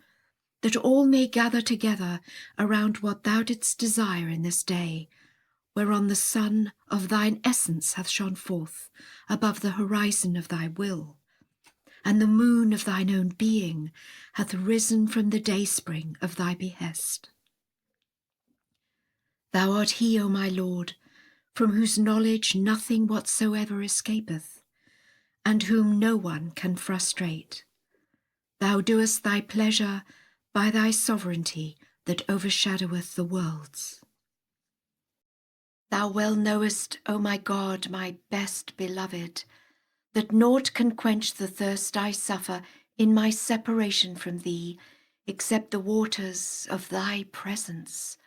that all may gather together around what thou didst desire in this day, whereon the sun of thine essence hath shone forth above the horizon of thy will, and the moon of thine own being hath risen from the dayspring of thy behest. Thou art he, O my Lord, from whose knowledge nothing whatsoever escapeth, and whom no one can frustrate. Thou doest thy pleasure by thy sovereignty that overshadoweth the worlds. Thou well knowest, O my God, my best beloved, that naught can quench the thirst I suffer in my separation from thee, except the waters of thy presence,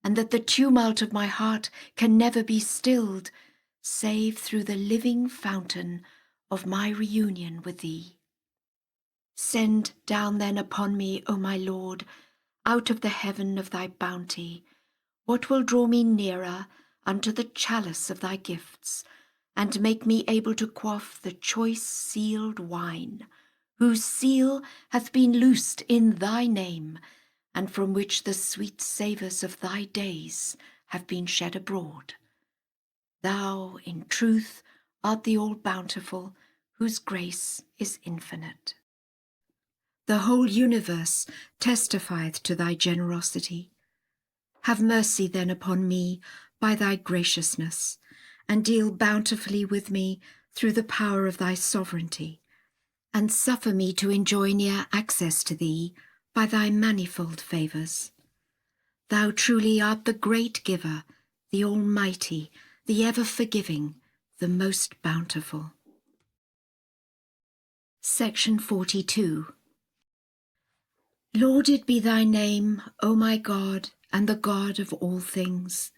and that the tumult of my heart can never be stilled, save through the living fountain of my reunion with thee. Send down then upon me, O my Lord, out of the heaven of thy bounty, what will draw me nearer unto the chalice of thy gifts, and make me able to quaff the choice sealed wine, whose seal hath been loosed in thy name, and from which the sweet savours of thy days have been shed abroad. Thou, in truth, art the all-bountiful, whose grace is infinite. The whole universe testifieth to thy generosity. Have mercy then upon me by thy graciousness, and deal bountifully with me through the power of thy sovereignty, and suffer me to enjoy near access to thee by thy manifold favours. Thou truly art the great giver, the almighty, the ever-forgiving, the most bountiful. Section 42. Lauded be thy name, O my God, and the God of all things,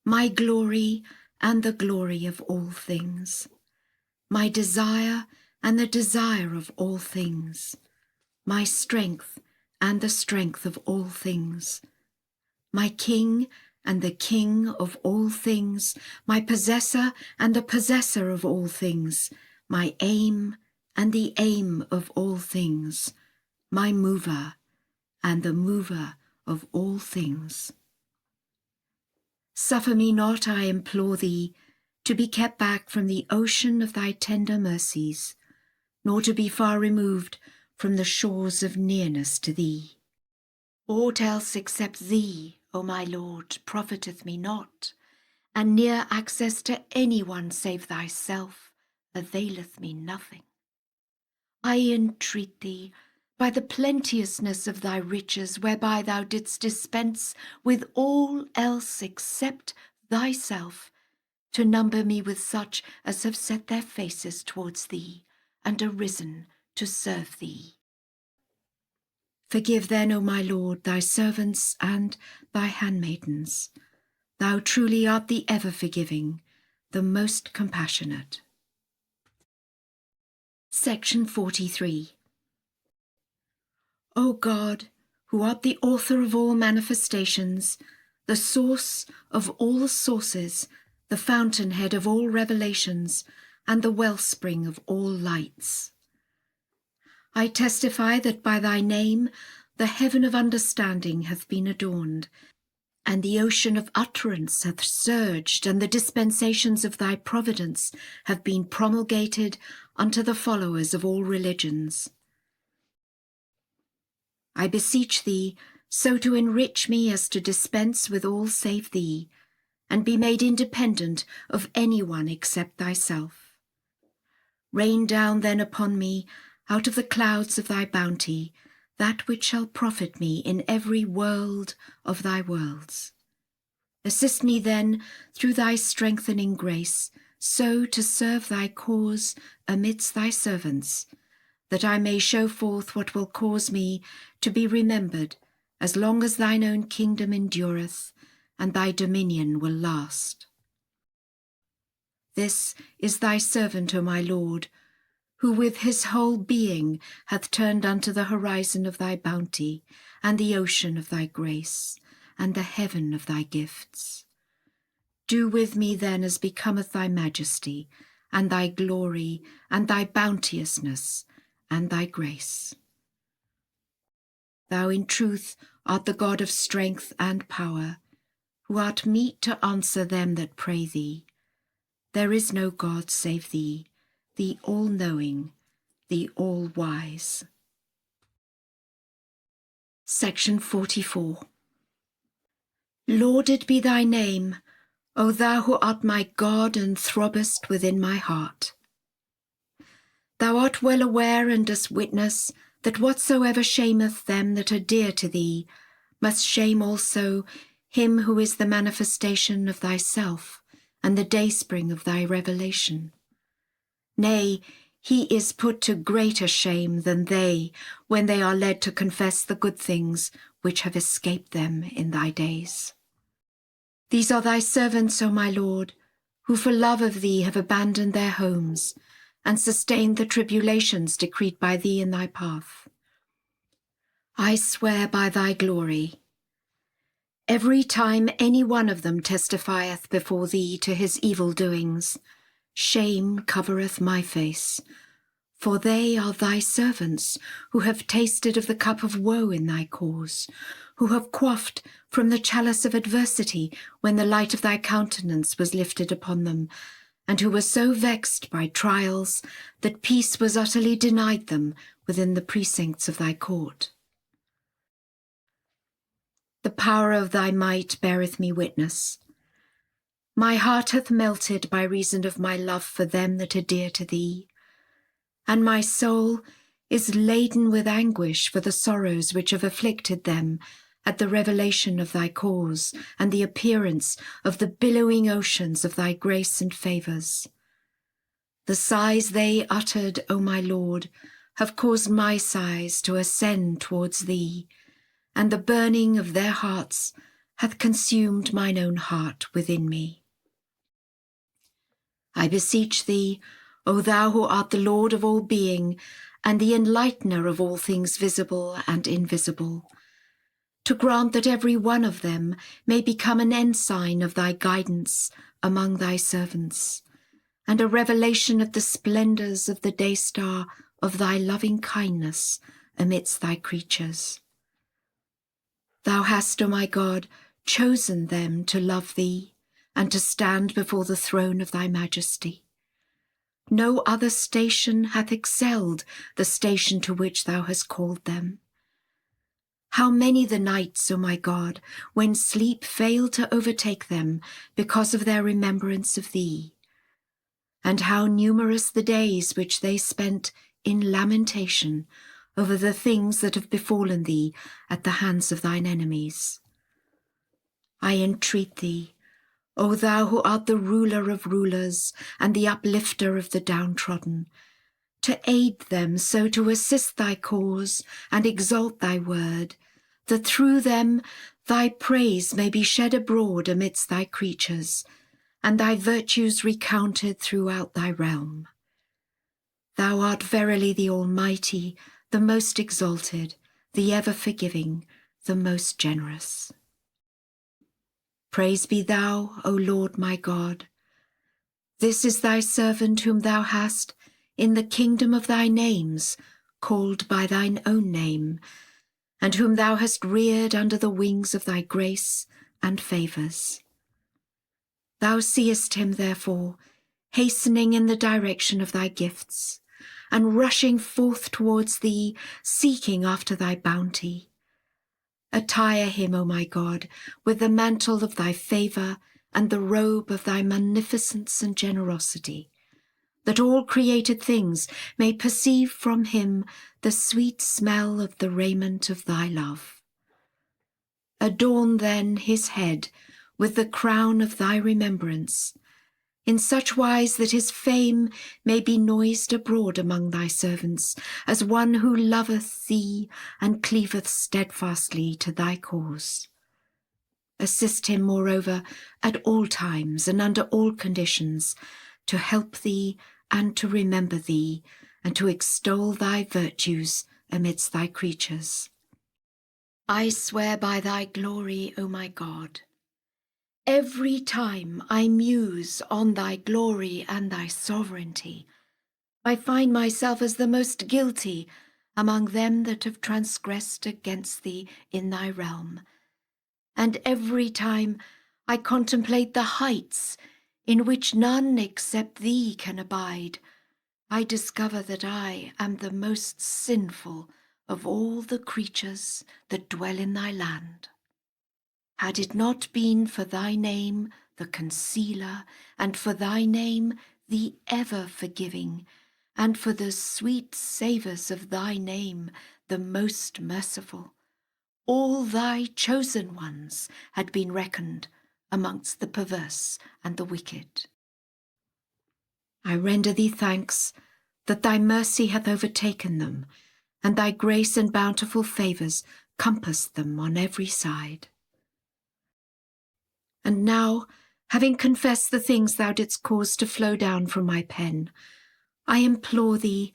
my glory and the glory of all things, my desire and the desire of all things, my strength and the strength of all things, my King and the King of all things, my possessor and the possessor of all things, my aim and the aim of all things, my mover and the mover of all things. Suffer me not, I implore thee, to be kept back from the ocean of thy tender mercies, nor to be far removed from the shores of nearness to thee. Aught else except thee, O my Lord, profiteth me not, and near access to any one save thyself availeth me nothing. I entreat thee, by the plenteousness of thy riches, whereby thou didst dispense with all else except thyself, to number me with such as have set their faces towards thee, and arisen to serve thee. Forgive then, O my Lord, thy servants and thy handmaidens. Thou truly art the ever-forgiving, the most compassionate. Section 43. O God, who art the author of all manifestations, the source of all sources, the fountainhead of all revelations, and the wellspring of all lights, I testify that by thy name the heaven of understanding hath been adorned, and the ocean of utterance hath surged, and the dispensations of thy providence have been promulgated unto the followers of all religions. I beseech thee so to enrich me as to dispense with all save thee, and be made independent of any one except thyself. Rain down then upon me, out of the clouds of thy bounty, that which shall profit me in every world of thy worlds. Assist me then through thy strengthening grace, so to serve thy cause amidst thy servants, that I may show forth what will cause me to be remembered as long as thine own kingdom endureth, and thy dominion will last. This is thy servant, O my Lord, who with his whole being hath turned unto the horizon of thy bounty, and the ocean of thy grace, and the heaven of thy gifts. Do with me then as becometh thy majesty, and thy glory, and thy bounteousness, and thy grace. Thou in truth art the God of strength and power, who art meet to answer them that pray thee. There is no God save thee, the all-knowing, the all-wise. Section 44. Lauded be thy name, O thou who art my God and throbbest within my heart. Thou art well aware and dost witness that whatsoever shameth them that are dear to thee must shame also him who is the manifestation of thyself and the dayspring of thy revelation. Nay, he is put to greater shame than they when they are led to confess the good things which have escaped them in thy days. These are thy servants, O my Lord, who for love of thee have abandoned their homes and sustained the tribulations decreed by thee in thy path. I swear by thy glory, every time any one of them testifieth before thee to his evil doings, shame covereth my face, for they are thy servants who have tasted of the cup of woe in thy cause, who have quaffed from the chalice of adversity when the light of thy countenance was lifted upon them, and who were so vexed by trials that peace was utterly denied them within the precincts of thy court. The power of thy might beareth me witness. My heart hath melted by reason of my love for them that are dear to thee, and my soul is laden with anguish for the sorrows which have afflicted them at the revelation of thy cause and the appearance of the billowing oceans of thy grace and favours. The sighs they uttered, O my Lord, have caused my sighs to ascend towards thee, and the burning of their hearts hath consumed mine own heart within me. I beseech thee, O thou who art the Lord of all being, and the enlightener of all things visible and invisible, to grant that every one of them may become an ensign of thy guidance among thy servants, and a revelation of the splendours of the day-star of thy loving kindness amidst thy creatures. Thou hast, O my God, chosen them to love thee and to stand before the throne of thy majesty. No other station hath excelled the station to which thou hast called them. How many the nights, O my God, when sleep failed to overtake them because of their remembrance of thee, and how numerous the days which they spent in lamentation over the things that have befallen thee at the hands of thine enemies. I entreat thee, O thou who art the ruler of rulers and the uplifter of the downtrodden, to aid them so to assist thy cause and exalt thy word, that through them thy praise may be shed abroad amidst thy creatures, and thy virtues recounted throughout thy realm. Thou art verily the Almighty, the most exalted, the ever-forgiving, the most generous. Praise be thou, O Lord my God. This is thy servant whom thou hast, in the kingdom of thy names, called by thine own name, and whom thou hast reared under the wings of thy grace and favours. Thou seest him, therefore, hastening in the direction of thy gifts, and rushing forth towards thee, seeking after thy bounty. Attire him, O my God, with the mantle of thy favour and the robe of thy magnificence and generosity, that all created things may perceive from him the sweet smell of the raiment of thy love. Adorn then his head with the crown of thy remembrance, in such wise that his fame may be noised abroad among thy servants, as one who loveth thee and cleaveth steadfastly to thy cause. Assist him, moreover, at all times and under all conditions, to help thee and to remember thee, and to extol thy virtues amidst thy creatures. I swear by thy glory, O my God. Every time I muse on thy glory and thy sovereignty, I find myself as the most guilty among them that have transgressed against thee in thy realm. And every time I contemplate the heights in which none except thee can abide, I discover that I am the most sinful of all the creatures that dwell in thy land. Had it not been for thy name, the concealer, and for thy name, the ever-forgiving, and for the sweet savours of thy name, the most merciful, all thy chosen ones had been reckoned amongst the perverse and the wicked. I render thee thanks that thy mercy hath overtaken them, and thy grace and bountiful favours compassed them on every side. And now, having confessed the things thou didst cause to flow down from my pen, I implore thee,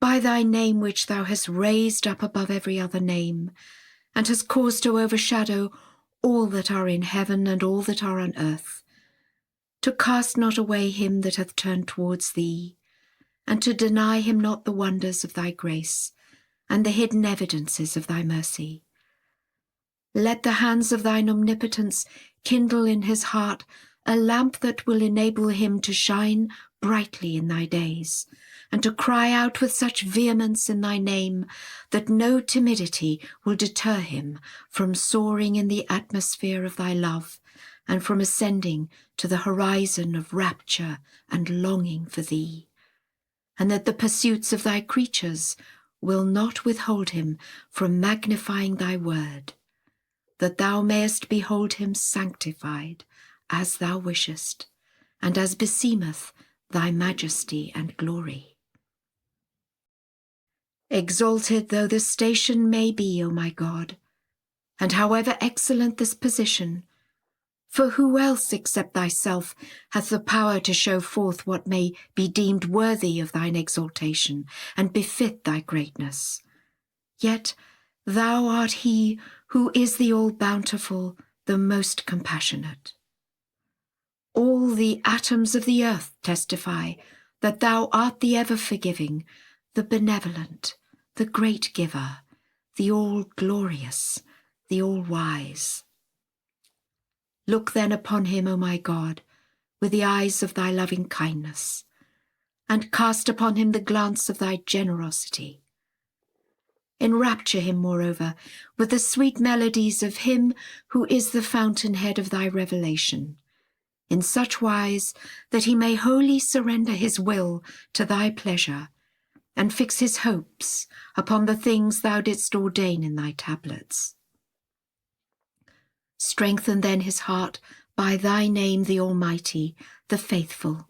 by thy name which thou hast raised up above every other name, and hast caused to overshadow all that are in heaven and all that are on earth, to cast not away him that hath turned towards thee, and to deny him not the wonders of thy grace, and the hidden evidences of thy mercy. Let the hands of thine omnipotence kindle in his heart a lamp that will enable him to shine brightly in thy days, and to cry out with such vehemence in thy name that no timidity will deter him from soaring in the atmosphere of thy love and from ascending to the horizon of rapture and longing for thee, and that the pursuits of thy creatures will not withhold him from magnifying thy word, that thou mayest behold him sanctified as thou wishest, and as beseemeth thy majesty and glory. Exalted though this station may be, O my God, and however excellent this position, for who else except thyself hath the power to show forth what may be deemed worthy of thine exaltation and befit thy greatness? Yet thou art he who is the all-bountiful, the most compassionate. All the atoms of the earth testify that thou art the ever-forgiving, the benevolent, the great giver, the all-glorious, the all-wise. Look then upon him, O my God, with the eyes of thy loving kindness, and cast upon him the glance of thy generosity. Enrapture him, moreover, with the sweet melodies of him who is the fountainhead of thy revelation, in such wise that he may wholly surrender his will to thy pleasure, and fix his hopes upon the things thou didst ordain in thy tablets. Strengthen then his heart by thy name, the Almighty, the faithful,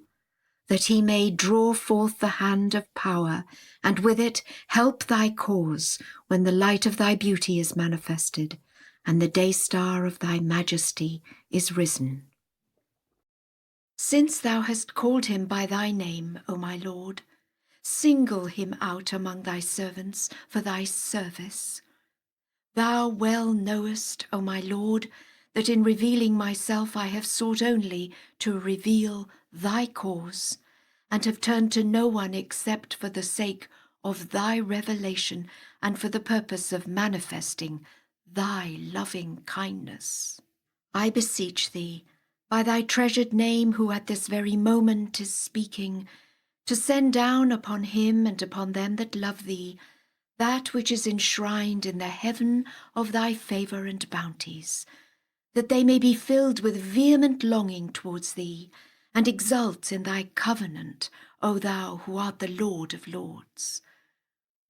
that he may draw forth the hand of power, and with it help thy cause when the light of thy beauty is manifested, and the day-star of thy majesty is risen. Since thou hast called him by thy name, O my Lord, single him out among thy servants for thy service. Thou well knowest, O my Lord, that in revealing myself I have sought only to reveal thy cause, and have turned to no one except for the sake of thy revelation and for the purpose of manifesting thy loving kindness. I beseech thee, by thy treasured name, who at this very moment is speaking, to send down upon him and upon them that love thee that which is enshrined in the heaven of thy favour and bounties, that they may be filled with vehement longing towards thee, and exult in thy covenant, O thou who art the Lord of lords.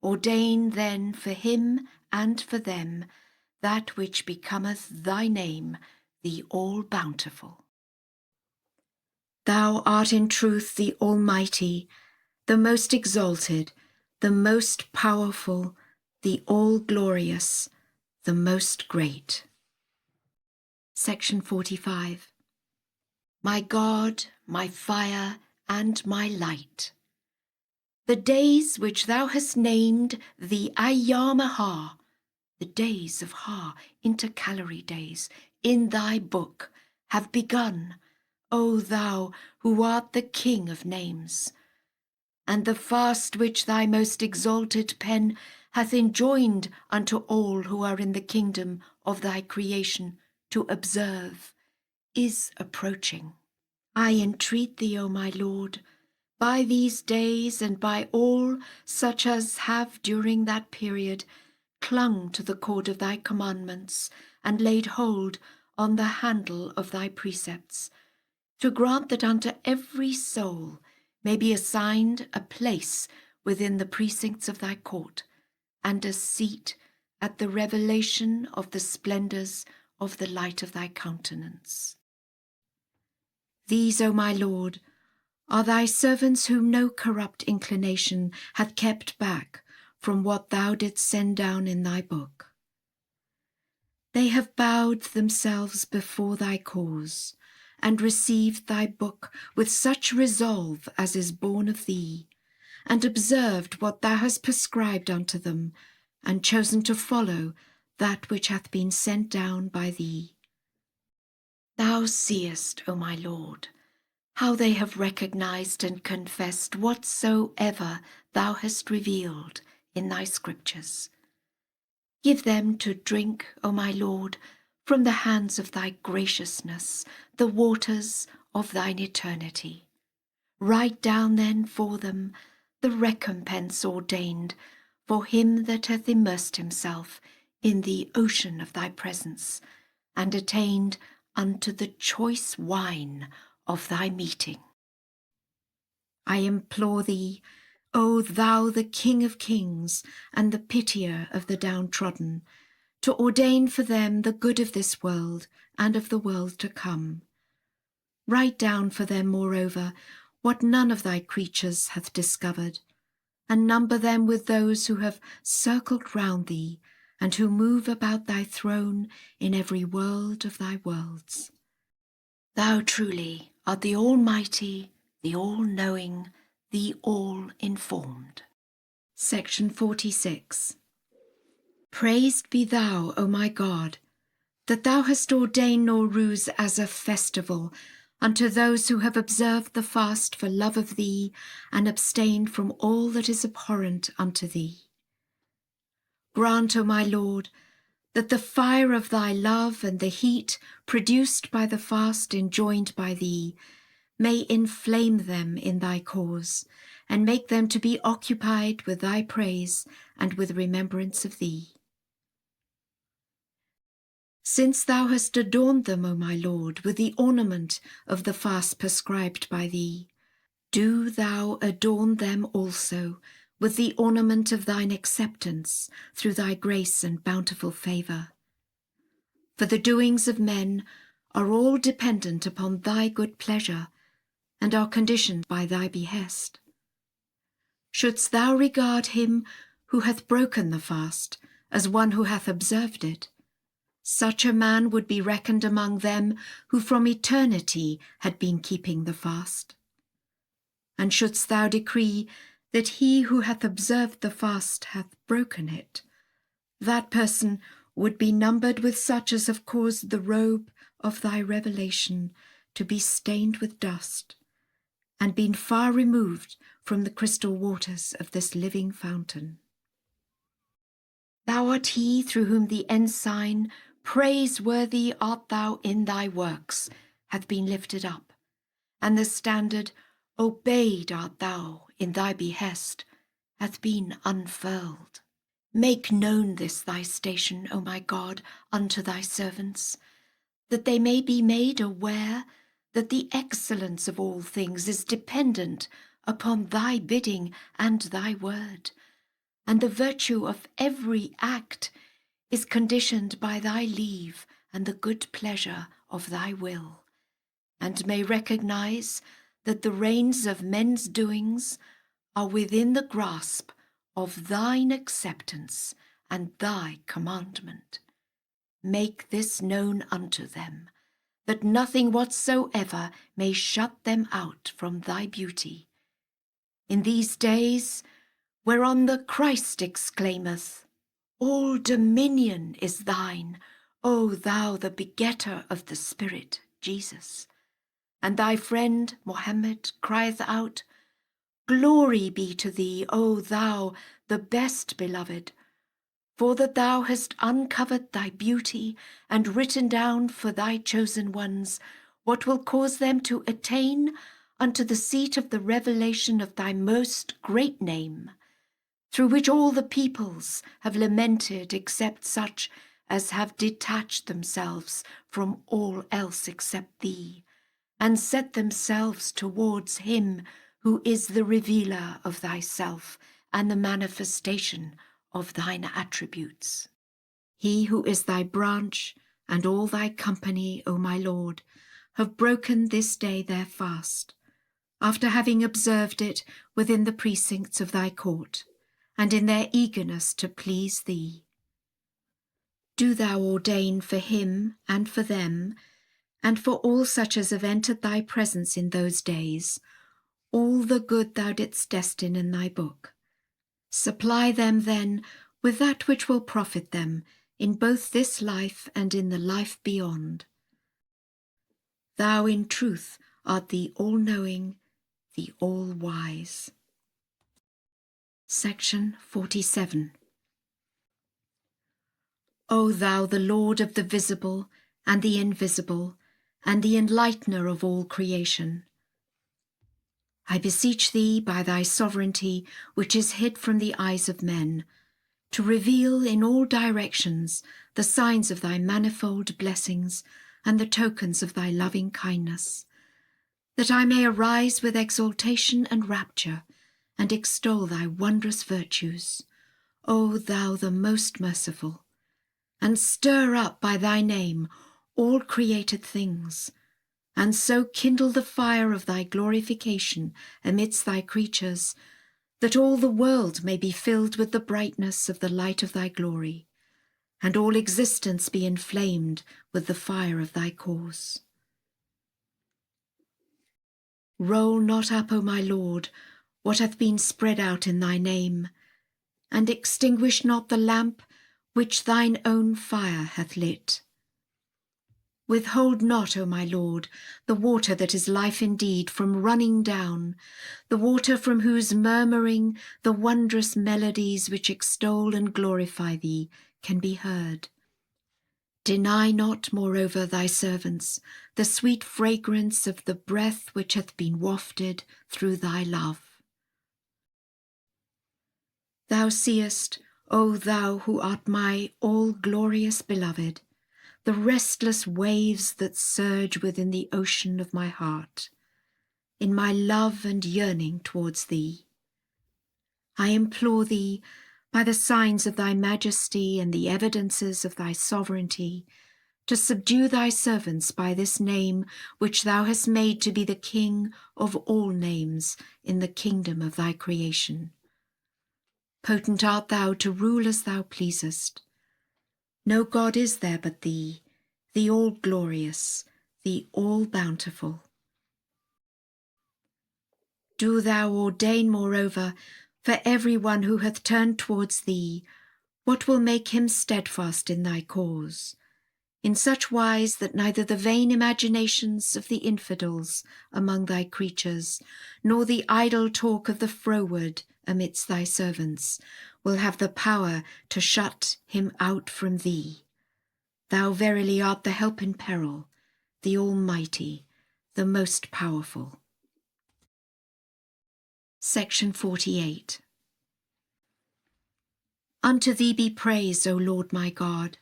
Ordain then for him and for them that which becometh thy name, the all-bountiful. Thou art in truth the Almighty, the most exalted, the most powerful, the all-glorious, the most great. Section 45. My God, my fire, and my light. The days which thou hast named the Ayyam-ha, the days of Ha, intercalary days, in thy book, have begun, O thou who art the King of names. And the fast which thy most exalted pen hath enjoined unto all who are in the kingdom of thy creation to observe is approaching. I entreat thee, O my Lord, by these days and by all such as have during that period clung to the cord of thy commandments and laid hold on the handle of thy precepts, to grant that unto every soul may be assigned a place within the precincts of thy court, and a seat at the revelation of the splendours of the light of thy countenance. These, O my Lord, are thy servants whom no corrupt inclination hath kept back from what thou didst send down in thy book. They have bowed themselves before thy cause, and received thy book with such resolve as is born of thee, and observed what thou hast prescribed unto them, and chosen to follow that which hath been sent down by thee. Thou seest, O my Lord, how they have recognized and confessed whatsoever thou hast revealed in thy scriptures. Give them to drink, O my Lord, from the hands of thy graciousness, the waters of thine eternity. Write down then for them the recompense ordained for him that hath immersed himself in the ocean of thy presence, and attained unto the choice wine of thy meeting. I implore thee, O thou the King of kings and the pitier of the downtrodden, to ordain for them the good of this world and of the world to come. Write down for them, moreover, what none of thy creatures hath discovered, and number them with those who have circled round thee, and who move about thy throne in every world of thy worlds. Thou truly art the Almighty, the All-knowing, the All-informed. Section 46. Praised be thou, O my God, that thou hast ordained Nowruz as a festival unto those who have observed the fast for love of thee and abstained from all that is abhorrent unto thee. Grant, O my Lord, that the fire of thy love and the heat produced by the fast enjoined by thee may inflame them in thy cause, and make them to be occupied with thy praise and with remembrance of thee. Since thou hast adorned them, O my Lord, with the ornament of the fast prescribed by thee, do thou adorn them also with the ornament of thine acceptance through thy grace and bountiful favour. For the doings of men are all dependent upon thy good pleasure, and are conditioned by thy behest. Shouldst thou regard him who hath broken the fast as one who hath observed it, such a man would be reckoned among them who from eternity had been keeping the fast. And shouldst thou decree that he who hath observed the fast hath broken it, that person would be numbered with such as have caused the robe of thy revelation to be stained with dust, and been far removed from the crystal waters of this living fountain. Thou art he through whom the ensign, praiseworthy art thou in thy works, hath been lifted up, and the standard, obeyed art thou in thy behest, hath been unfurled. Make known this thy station, O my God, unto thy servants, that they may be made aware that the excellence of all things is dependent upon thy bidding and thy word, and the virtue of every act is conditioned by thy leave and the good pleasure of thy will, and may recognize that the reins of men's doings are within the grasp of thine acceptance and thy commandment. Make this known unto them, that nothing whatsoever may shut them out from thy beauty. In these days, whereon the Christ exclaimeth, all dominion is thine, O thou the begetter of the Spirit, Jesus. And thy friend Mohammed crieth out, Glory be to thee, O thou the best beloved, for that thou hast uncovered thy beauty and written down for thy chosen ones what will cause them to attain unto the seat of the revelation of thy most great name, through which all the peoples have lamented except such as have detached themselves from all else except thee, and set themselves towards him who is the revealer of thyself and the manifestation of thine attributes. He who is thy branch and all thy company, O my Lord, have broken this day their fast, after having observed it within the precincts of thy court, and in their eagerness to please thee. Do thou ordain for him and for them, and for all such as have entered thy presence in those days, all the good thou didst destine in thy book. Supply them then with that which will profit them in both this life and in the life beyond. Thou in truth art the all-knowing, the all-wise. Section 47. O thou the Lord of the visible and the invisible, and the enlightener of all creation, I beseech thee by thy sovereignty, which is hid from the eyes of men, to reveal in all directions the signs of thy manifold blessings and the tokens of thy loving kindness, that I may arise with exultation and rapture, and extol thy wondrous virtues, O thou the most merciful, and stir up by thy name all created things, and so kindle the fire of thy glorification amidst thy creatures, that all the world may be filled with the brightness of the light of thy glory, and all existence be inflamed with the fire of thy cause. Roll not up, O my Lord, what hath been spread out in thy name, and extinguish not the lamp which thine own fire hath lit. Withhold not, O my Lord, the water that is life indeed from running down, the water from whose murmuring the wondrous melodies which extol and glorify thee can be heard. Deny not, moreover, thy servants the sweet fragrance of the breath which hath been wafted through thy love. Thou seest, O thou who art my all-glorious beloved, the restless waves that surge within the ocean of my heart, in my love and yearning towards thee. I implore thee, by the signs of thy majesty and the evidences of thy sovereignty, to subdue thy servants by this name which thou hast made to be the King of all names in the kingdom of thy creation. Potent art thou to rule as thou pleasest. No God is there but thee, the all-glorious, the all-bountiful. Do thou ordain, moreover, for every one who hath turned towards thee, what will make him steadfast in thy cause, in such wise that neither the vain imaginations of the infidels among thy creatures, nor the idle talk of the froward amidst thy servants, will have the power to shut him out from thee. Thou verily art the help in peril, the Almighty, the most powerful. Section 48. Unto thee be praise, O Lord my God.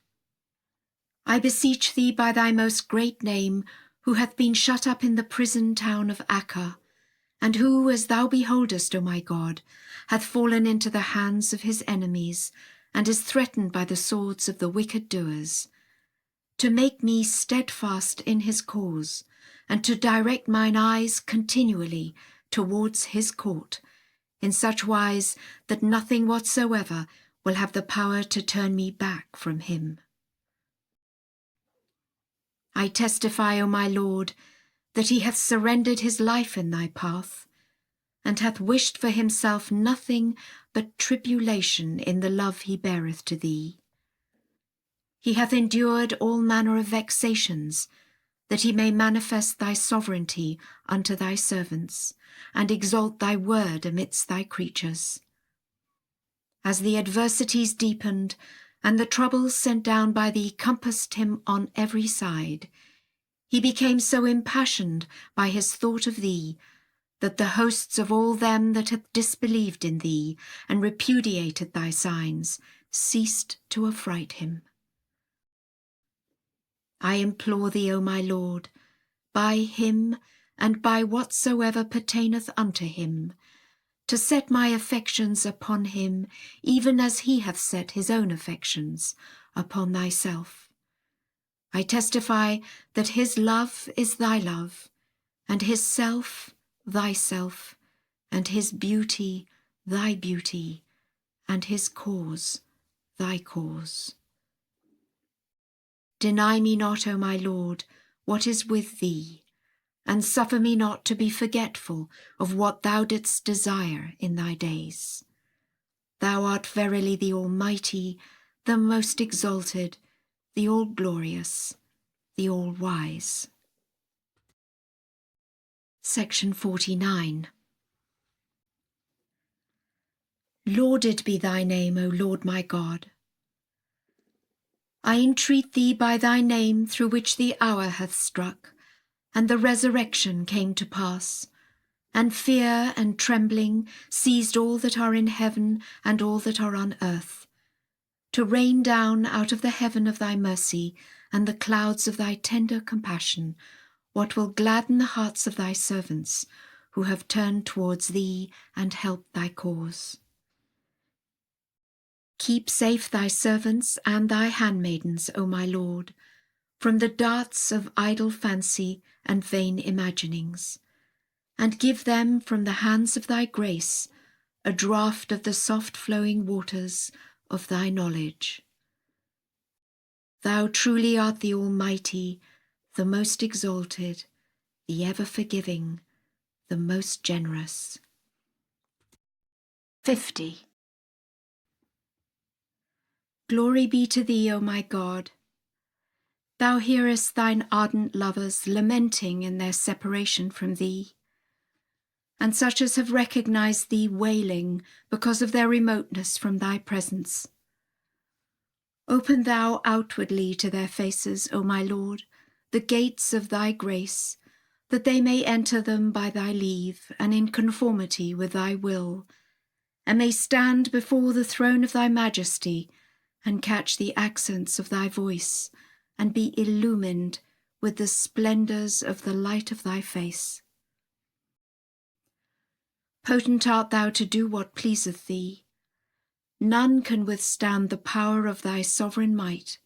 I beseech thee by thy most great name, who hath been shut up in the prison town of Acca, and who, as thou beholdest, O my God, hath fallen into the hands of his enemies, and is threatened by the swords of the wicked doers, to make me steadfast in his cause, and to direct mine eyes continually towards his court, in such wise that nothing whatsoever will have the power to turn me back from him. I testify, O my Lord, that he hath surrendered his life in thy path, and hath wished for himself nothing but tribulation in the love he beareth to thee. He hath endured all manner of vexations, that he may manifest thy sovereignty unto thy servants, and exalt thy word amidst thy creatures. As the adversities deepened, and the troubles sent down by thee compassed him on every side, he became so impassioned by his thought of thee, that the hosts of all them that hath disbelieved in thee, and repudiated thy signs, ceased to affright him. I implore thee, O my Lord, by him and by whatsoever pertaineth unto him, to set my affections upon him, even as he hath set his own affections upon thyself. I testify that his love is thy love, and his self thyself, and his beauty thy beauty, and his cause thy cause. Deny me not, O my Lord, what is with thee, and suffer me not to be forgetful of what thou didst desire in thy days. Thou art verily the Almighty, the most exalted, the all-glorious, the all-wise. Section 49. Lauded be thy name, O Lord my God. I entreat thee by thy name through which the hour hath struck, and the resurrection came to pass, And fear and trembling seized all that are in heaven and all that are on earth, to rain down out of the heaven of thy mercy and the clouds of thy tender compassion what will gladden the hearts of thy servants, who have turned towards thee and helped thy cause. Keep safe thy servants and thy handmaidens, O my Lord, from the darts of idle fancy and vain imaginings, and give them from the hands of thy grace a draught of the soft-flowing waters of thy knowledge. Thou truly art the Almighty, the most exalted, the ever-forgiving, the most generous. 50. Glory be to thee, O my God. Thou hearest thine ardent lovers lamenting in their separation from thee, and such as have recognized thee wailing because of their remoteness from thy presence. Open thou outwardly to their faces, O my Lord, the gates of thy grace, that they may enter them by thy leave and in conformity with thy will, and may stand before the throne of thy majesty and catch the accents of thy voice and be illumined with the splendors of the light of thy face. Potent art thou to do what pleaseth thee. None can withstand the power of thy sovereign might.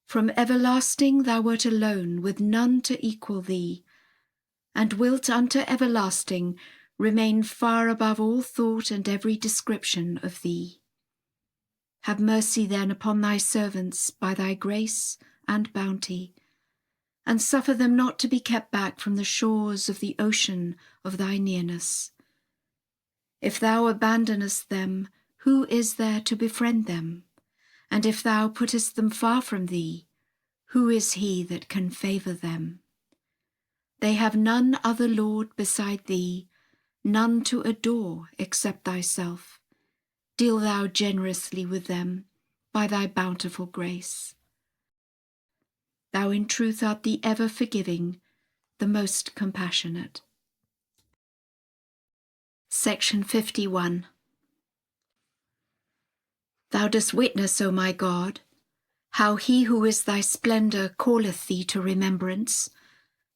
From everlasting thou wert alone, with none to equal thee, and wilt unto everlasting remain far above all thought and every description of thee. Have mercy then upon thy servants by thy grace and bounty, and suffer them not to be kept back from the shores of the ocean of thy nearness. If thou abandonest them, who is there to befriend them? And if thou puttest them far from thee, who is he that can favour them? They have none other Lord beside thee, none to adore except thyself. Deal thou generously with them by thy bountiful grace. Thou in truth art the ever-forgiving, the most compassionate. Section 51. Thou dost witness, O my God, how he who is thy splendour calleth thee to remembrance,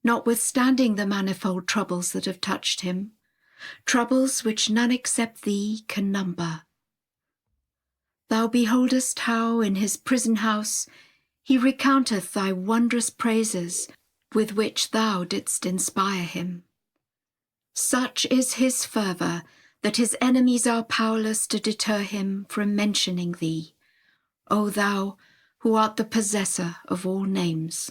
notwithstanding the manifold troubles that have touched him, troubles which none except thee can number. Thou beholdest how in his prison house he recounteth thy wondrous praises with which thou didst inspire him. Such is his fervour that his enemies are powerless to deter him from mentioning thee, O thou who art the possessor of all names.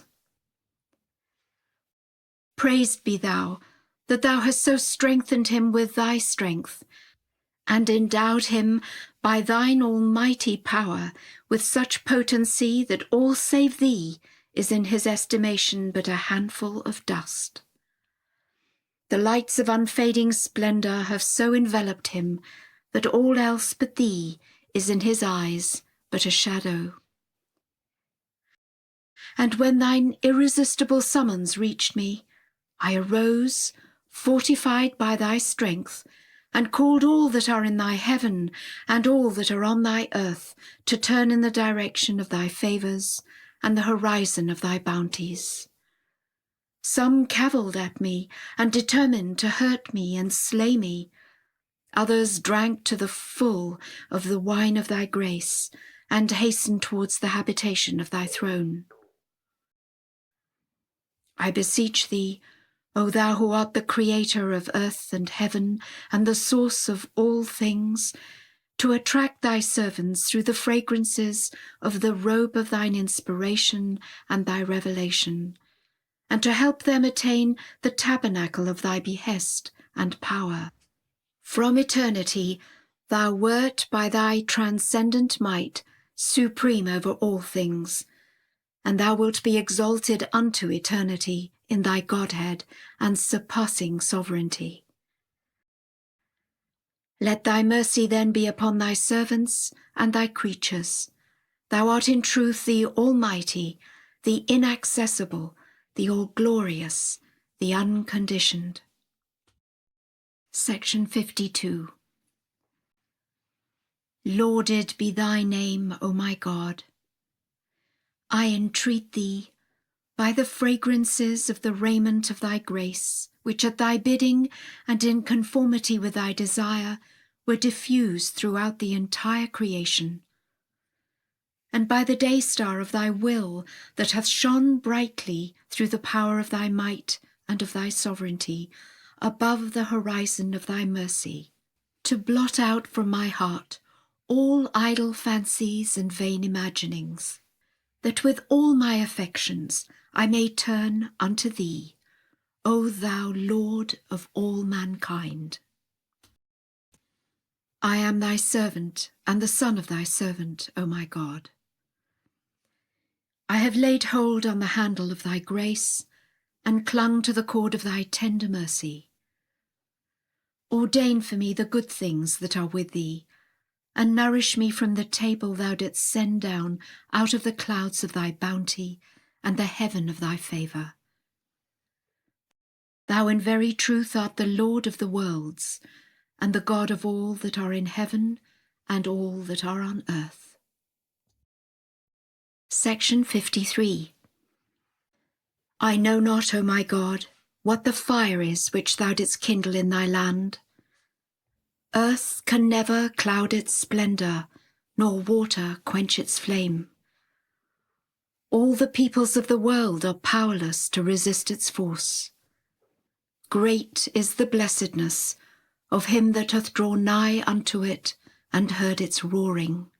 Praised be thou, that thou hast so strengthened him with thy strength, and endowed him by thine almighty power with such potency that all save thee is in his estimation but a handful of dust. The lights of unfading splendour have so enveloped him that all else but thee is in his eyes but a shadow. And when thine irresistible summons reached me, I arose, fortified by thy strength, and called all that are in thy heaven and all that are on thy earth to turn in the direction of thy favours and the horizon of thy bounties. Some cavilled at me and determined to hurt me and slay me. Others drank to the full of the wine of thy grace and hastened towards the habitation of thy throne. I beseech thee, O thou who art the creator of earth and heaven and the source of all things, to attract thy servants through the fragrances of the robe of thine inspiration and thy revelation, and to help them attain the tabernacle of thy behest and power. From eternity thou wert by thy transcendent might supreme over all things, and thou wilt be exalted unto eternity in thy Godhead and surpassing sovereignty. Let thy mercy then be upon thy servants and thy creatures. Thou art in truth the Almighty, the inaccessible, the all-glorious, the unconditioned. Section 52. Lauded be thy name, O my God. I entreat thee, by the fragrances of the raiment of thy grace, which at thy bidding and in conformity with thy desire were diffused throughout the entire creation, and by the day star of thy will that hath shone brightly through the power of thy might and of thy sovereignty, above the horizon of thy mercy, to blot out from my heart all idle fancies and vain imaginings, that with all my affections I may turn unto thee, O thou Lord of all mankind. I am thy servant and the son of thy servant, O my God. I have laid hold on the handle of thy grace and clung to the cord of thy tender mercy. Ordain for me the good things that are with thee, and nourish me from the table thou didst send down out of the clouds of thy bounty and the heaven of thy favour. Thou in very truth art the Lord of the worlds, and the God of all that are in heaven and all that are on earth. Section 53. I know not, O my God, what the fire is which thou didst kindle in thy land. Earth can never cloud its splendour, nor water quench its flame. All the peoples of the world are powerless to resist its force. Great is the blessedness of him that hath drawn nigh unto it and heard its roaring.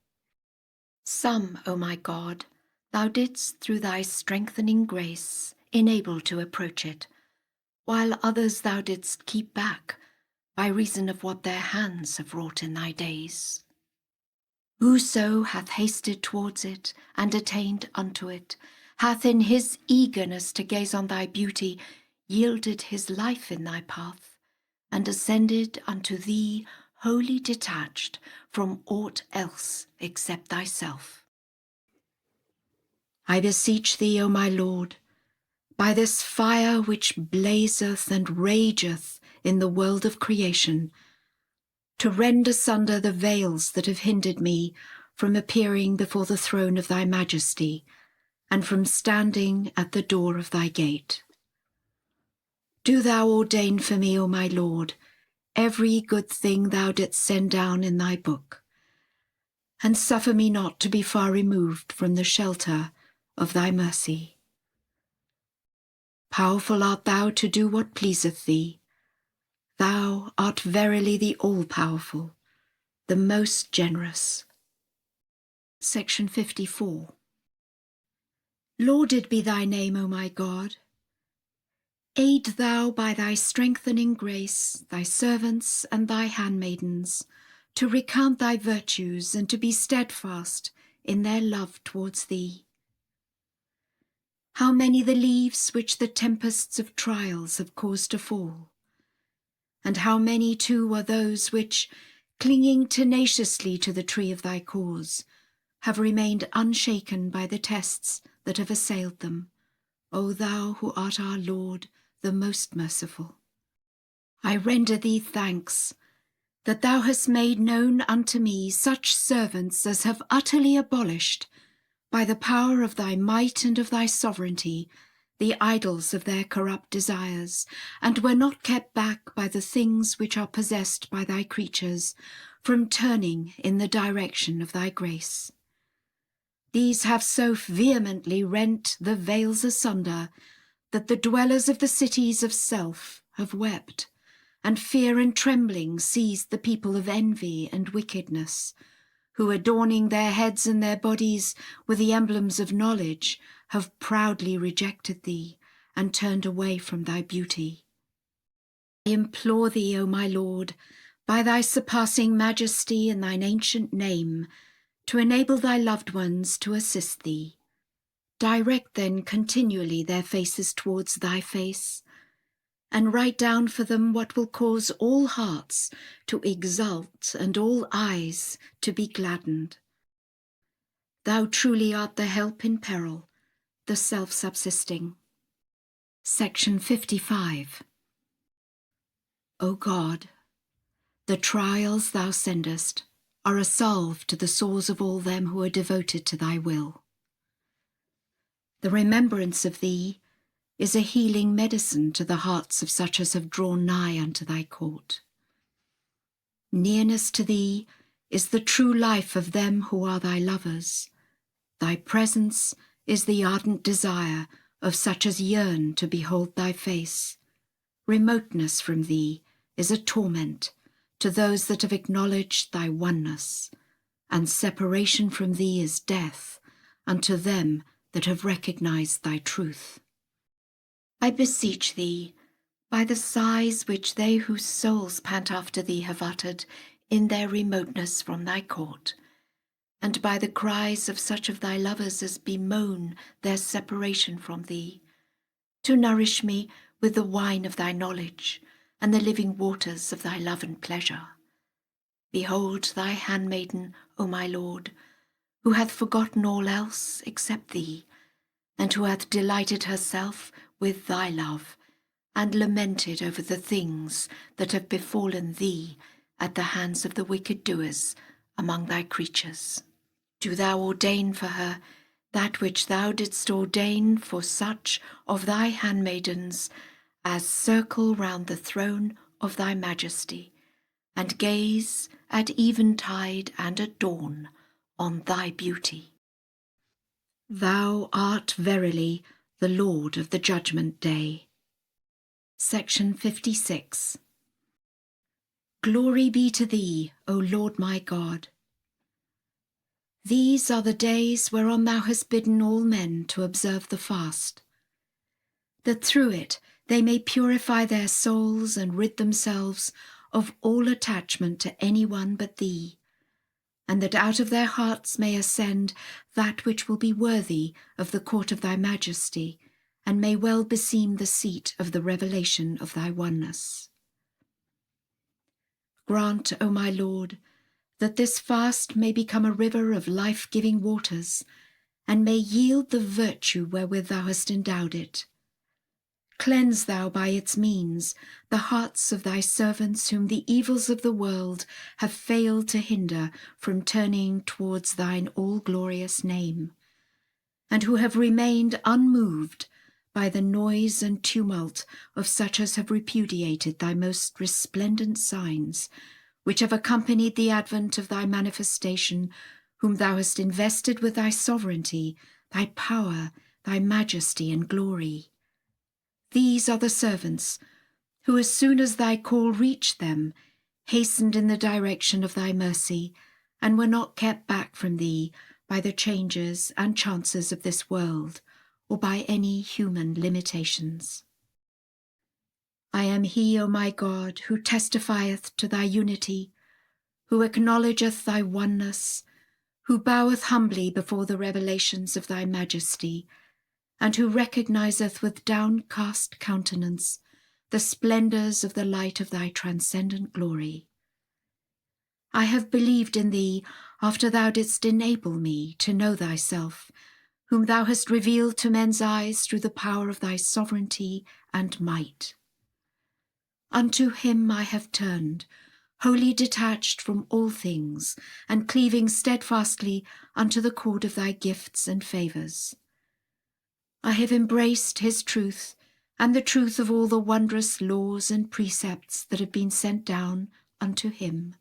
Some, O my God, thou didst through thy strengthening grace enable to approach it, while others thou didst keep back by reason of what their hands have wrought in thy days. Whoso hath hasted towards it and attained unto it, hath in his eagerness to gaze on thy beauty yielded his life in thy path, and ascended unto thee wholly detached from aught else except thyself. I beseech thee, O my Lord, by this fire which blazeth and rageth in the world of creation, to rend asunder the veils that have hindered me from appearing before the throne of thy majesty, and from standing at the door of thy gate. Do thou ordain for me, O my Lord, every good thing thou didst send down in thy book, and suffer me not to be far removed from the shelter of thy mercy. Powerful art thou to do what pleaseth thee. Thou art verily the all-powerful, the most generous. Section 54. Lauded be thy name, O my God. Aid thou by thy strengthening grace thy servants and thy handmaidens to recount thy virtues and to be steadfast in their love towards thee. How many the leaves which the tempests of trials have caused to fall, and how many too are those which, clinging tenaciously to the tree of thy cause, have remained unshaken by the tests that have assailed them, O thou who art our Lord, the most merciful. I render thee thanks that thou hast made known unto me such servants as have utterly abolished, by the power of thy might and of thy sovereignty, the idols of their corrupt desires, and were not kept back by the things which are possessed by thy creatures, from turning in the direction of thy grace. These have so vehemently rent the veils asunder, that the dwellers of the cities of self have wept, and fear and trembling seized the people of envy and wickedness, who, adorning their heads and their bodies with the emblems of knowledge, have proudly rejected thee and turned away from thy beauty. I implore thee, O my Lord, by thy surpassing majesty and thine ancient name, to enable thy loved ones to assist thee. Direct then continually their faces towards thy face, and write down for them what will cause all hearts to exult and all eyes to be gladdened. Thou truly art the help in peril, the self-subsisting. Section 55. O God, The trials thou sendest are a salve to the sores of all them who are devoted to thy will. The remembrance of thee is a healing medicine to the hearts of such as have drawn nigh unto thy court. Nearness to thee is the true life of them who are thy lovers. Thy presence is the ardent desire of such as yearn to behold thy face. Remoteness from thee is a torment to those that have acknowledged thy oneness, and separation from thee is death unto them that have recognized thy truth. I beseech thee, by the sighs which they whose souls pant after thee have uttered in their remoteness from thy court, and by the cries of such of thy lovers as bemoan their separation from thee, to nourish me with the wine of thy knowledge and the living waters of thy love and pleasure. Behold thy handmaiden, O my Lord, who hath forgotten all else except thee, and who hath delighted herself with thy love, and lamented over the things that have befallen thee at the hands of the wicked doers among thy creatures. Do thou ordain for her that which thou didst ordain for such of thy handmaidens as circle round the throne of thy majesty, and gaze at eventide and at dawn on thy beauty. Thou art verily the Lord of the judgment day. Section 56. Glory be to thee, O Lord my God. These are the days whereon thou hast bidden all men to observe the fast, that through it they may purify their souls and rid themselves of all attachment to any one but thee, and that out of their hearts may ascend that which will be worthy of the court of thy majesty, and may well beseem the seat of the revelation of thy oneness. Grant, O my Lord, that this fast may become a river of life-giving waters, and may yield the virtue wherewith thou hast endowed it. Cleanse thou by its means the hearts of thy servants whom the evils of the world have failed to hinder from turning towards thine all-glorious name, and who have remained unmoved by the noise and tumult of such as have repudiated thy most resplendent signs, which have accompanied the advent of thy manifestation, whom thou hast invested with thy sovereignty, thy power, thy majesty and glory. These are the servants who, as soon as thy call reached them, hastened in the direction of thy mercy, and were not kept back from thee by the changes and chances of this world, or by any human limitations. I am he, O my God, who testifieth to thy unity, who acknowledgeth thy oneness, who boweth humbly before the revelations of thy majesty, and who recognizeth with downcast countenance the splendours of the light of thy transcendent glory. I have believed in thee after thou didst enable me to know thyself, whom thou hast revealed to men's eyes through the power of thy sovereignty and might. Unto him I have turned, wholly detached from all things, and cleaving steadfastly unto the cord of thy gifts and favours. I have embraced his truth, and the truth of all the wondrous laws and precepts that have been sent down unto him.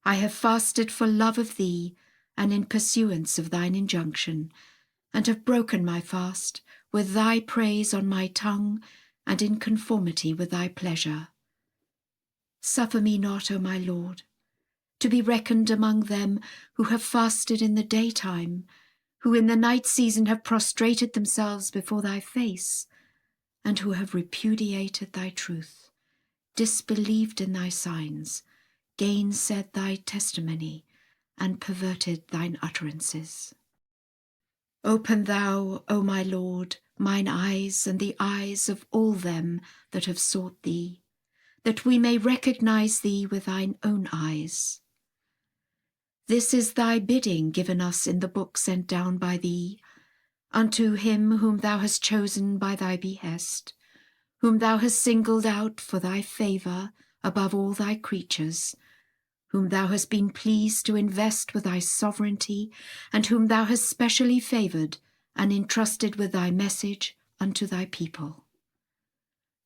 I have fasted for love of thee, and in pursuance of thine injunction, and have broken my fast with thy praise on my tongue, and in conformity with thy pleasure. Suffer me not, O my Lord, to be reckoned among them who have fasted in the daytime, who in the night season have prostrated themselves before thy face, and who have repudiated thy truth, disbelieved in thy signs, gainsaid thy testimony, and perverted thine utterances. Open thou, O my Lord, mine eyes and the eyes of all them that have sought thee, that we may recognize thee with thine own eyes. This is thy bidding given us in the book sent down by thee, unto him whom thou hast chosen by thy behest, whom thou hast singled out for thy favour above all thy creatures, whom thou hast been pleased to invest with thy sovereignty, and whom thou hast specially favoured and entrusted with thy message unto thy people.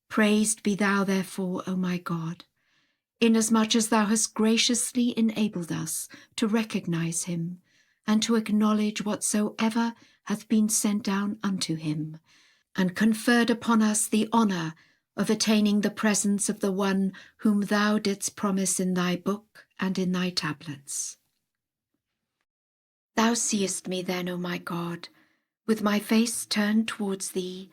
Praised be thou therefore, O my God, inasmuch as thou hast graciously enabled us to recognize him, and to acknowledge whatsoever hath been sent down unto him, and conferred upon us the honour of attaining the presence of the one whom thou didst promise in thy book and in thy tablets. Thou seest me then, O my God, with my face turned towards thee,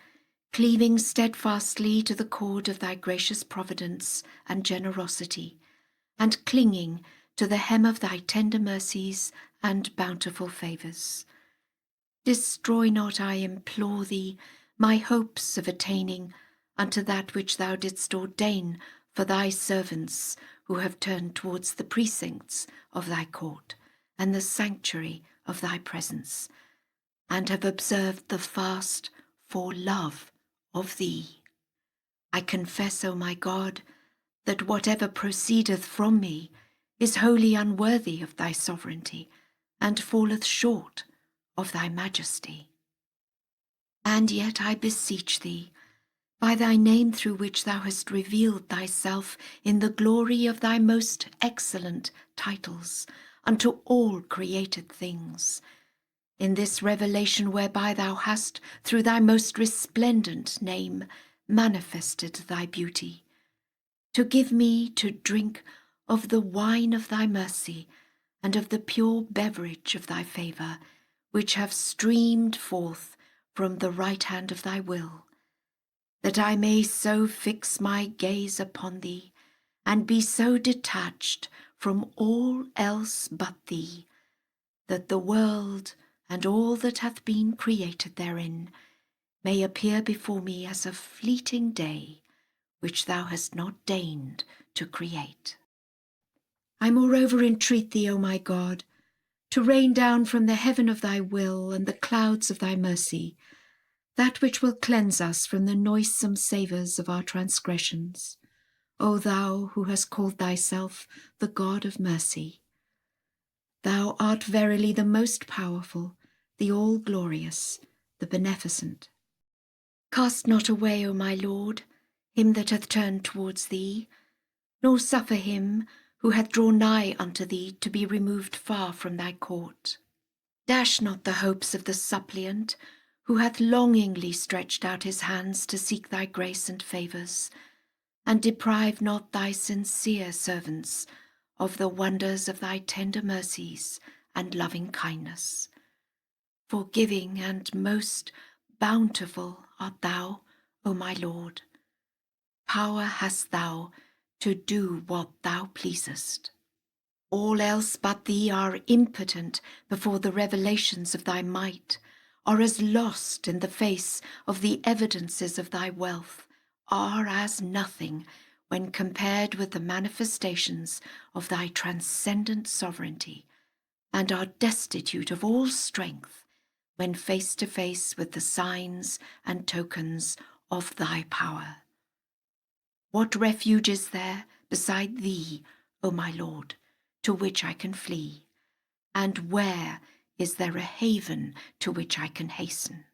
cleaving steadfastly to the cord of thy gracious providence and generosity, and clinging to the hem of thy tender mercies and bountiful favours. Destroy not, I implore thee, my hopes of attaining unto that which thou didst ordain for thy servants who have turned towards the precincts of thy court and the sanctuary of thy presence, and have observed the fast for love of thee. I confess, O my God, that whatever proceedeth from me is wholly unworthy of thy sovereignty, and falleth short of thy majesty. And yet I beseech thee, by thy name through which thou hast revealed thyself in the glory of thy most excellent titles unto all created things, in this revelation whereby thou hast, through thy most resplendent name, manifested thy beauty, to give me to drink of the wine of thy mercy and of the pure beverage of thy favour, which have streamed forth from the right hand of thy will, that I may so fix my gaze upon thee, and be so detached from all else but thee, that the world and all that hath been created therein may appear before me as a fleeting day, which thou hast not deigned to create. I moreover entreat thee, O my God, to rain down from the heaven of thy will and the clouds of thy mercy that which will cleanse us from the noisome savours of our transgressions, O thou who hast called thyself the God of mercy. Thou art verily the most powerful, the all-glorious, the beneficent. Cast not away, O my Lord, him that hath turned towards thee, nor suffer him who hath drawn nigh unto thee to be removed far from thy court. Dash not the hopes of the suppliant, who hath longingly stretched out his hands to seek thy grace and favours, and deprive not thy sincere servants of the wonders of thy tender mercies and loving kindness. Forgiving and most bountiful art thou, O my Lord. Power hast thou to do what thou pleasest. All else but thee are impotent before the revelations of thy might, are as lost in the face of the evidences of thy wealth, are as nothing when compared with the manifestations of thy transcendent sovereignty, and are destitute of all strength when face to face with the signs and tokens of thy power. What refuge is there beside thee, O my Lord, to which I can flee? And where is there a haven to which I can hasten?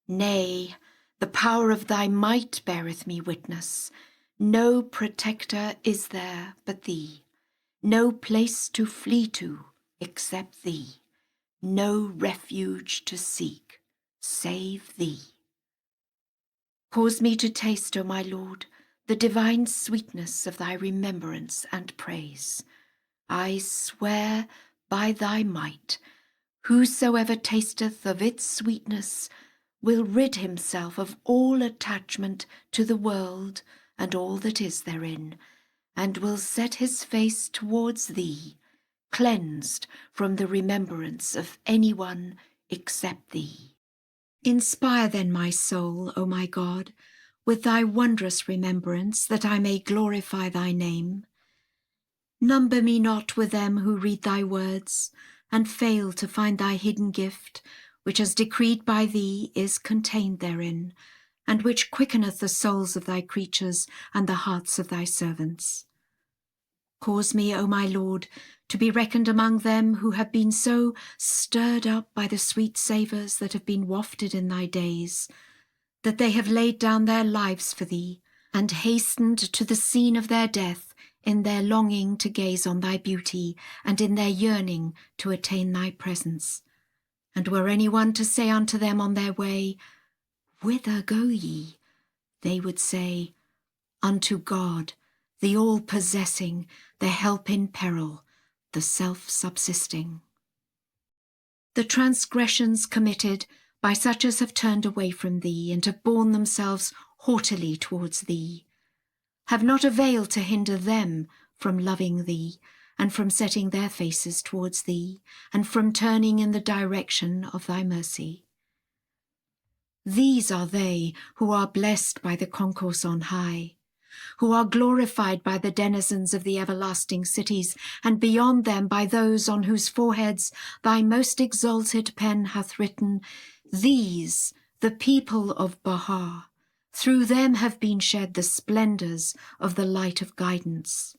Nay, the power of thy might beareth me witness. No protector is there but thee, no place to flee to except thee, no refuge to seek save thee. Cause me to taste, O my Lord, the divine sweetness of thy remembrance and praise. I swear by thy might, whosoever tasteth of its sweetness will rid himself of all attachment to the world and all that is therein, and will set his face towards thee, cleansed from the remembrance of any one except thee. Inspire then my soul, O my God, with thy wondrous remembrance, that I may glorify thy name. Number me not with them who read thy words, and fail to find thy hidden gift, which as decreed by thee is contained therein, and which quickeneth the souls of thy creatures and the hearts of thy servants. Cause me, O my Lord, to be reckoned among them who have been so stirred up by the sweet savours that have been wafted in thy days, that they have laid down their lives for thee, and hastened to the scene of their death in their longing to gaze on thy beauty, and in their yearning to attain thy presence. And were any one to say unto them on their way, Whither go ye? They would say, Unto God, the all-possessing, the help in peril, the self-subsisting. The transgressions committed by such as have turned away from thee and have borne themselves haughtily towards thee, have not availed to hinder them from loving thee, and from setting their faces towards thee, and from turning in the direction of thy mercy. These are they who are blessed by the concourse on high, who are glorified by the denizens of the everlasting cities, and beyond them by those on whose foreheads thy most exalted pen hath written, These, the people of Baha', through them have been shed the splendours of the light of guidance.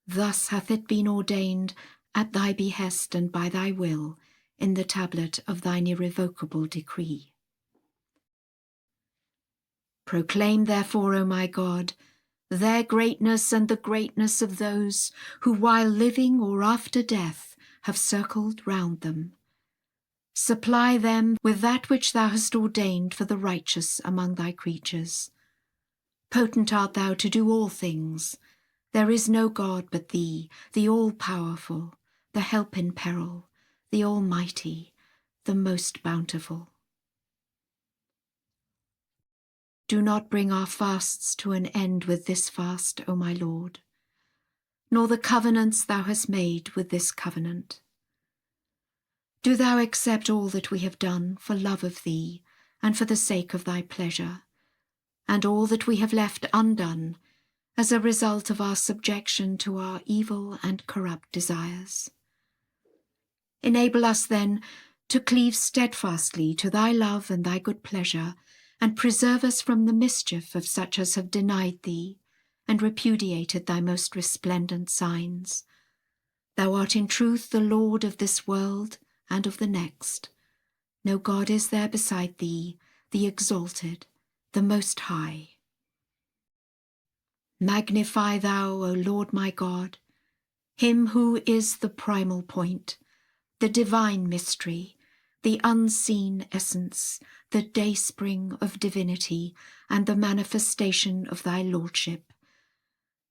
Thus hath it been ordained at thy behest and by thy will in the tablet of thine irrevocable decree. Proclaim therefore, O my God, their greatness and the greatness of those who while living or after death have circled round them. Supply them with that which thou hast ordained for the righteous among thy creatures. Potent art thou to do all things. There is no God but thee, the all-powerful, the help in peril, the almighty, the most bountiful. Do not bring our fasts to an end with this fast, O my Lord, nor the covenants thou hast made with this covenant. Do thou accept all that we have done for love of thee and for the sake of thy pleasure, and all that we have left undone as a result of our subjection to our evil and corrupt desires. Enable us then to cleave steadfastly to thy love and thy good pleasure, and preserve us from the mischief of such as have denied thee and repudiated thy most resplendent signs. Thou art in truth the Lord of this world and of the next. No God is there beside thee, the exalted, the Most High. Magnify thou, O Lord my God, him who is the primal point, the divine mystery, the unseen essence, the dayspring of divinity, and the manifestation of thy lordship,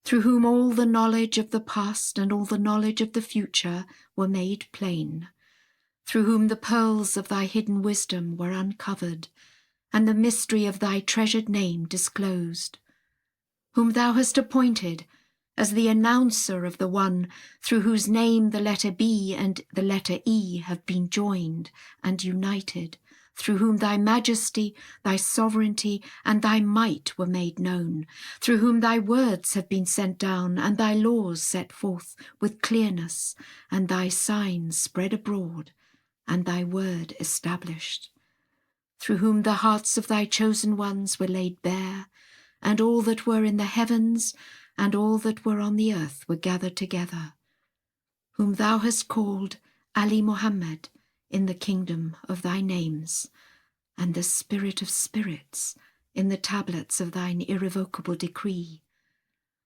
through whom all the knowledge of the past and all the knowledge of the future were made plain, through whom the pearls of thy hidden wisdom were uncovered, and the mystery of thy treasured name disclosed, whom thou hast appointed as the announcer of the one through whose name the letter B and the letter E have been joined and united, through whom thy majesty, thy sovereignty, and thy might were made known, through whom thy words have been sent down and thy laws set forth with clearness, and thy signs spread abroad, and thy word established, through whom the hearts of thy chosen ones were laid bare, and all that were in the heavens and all that were on the earth were gathered together, whom thou hast called Ali Muhammad in the kingdom of thy names, and the Spirit of spirits in the tablets of thine irrevocable decree,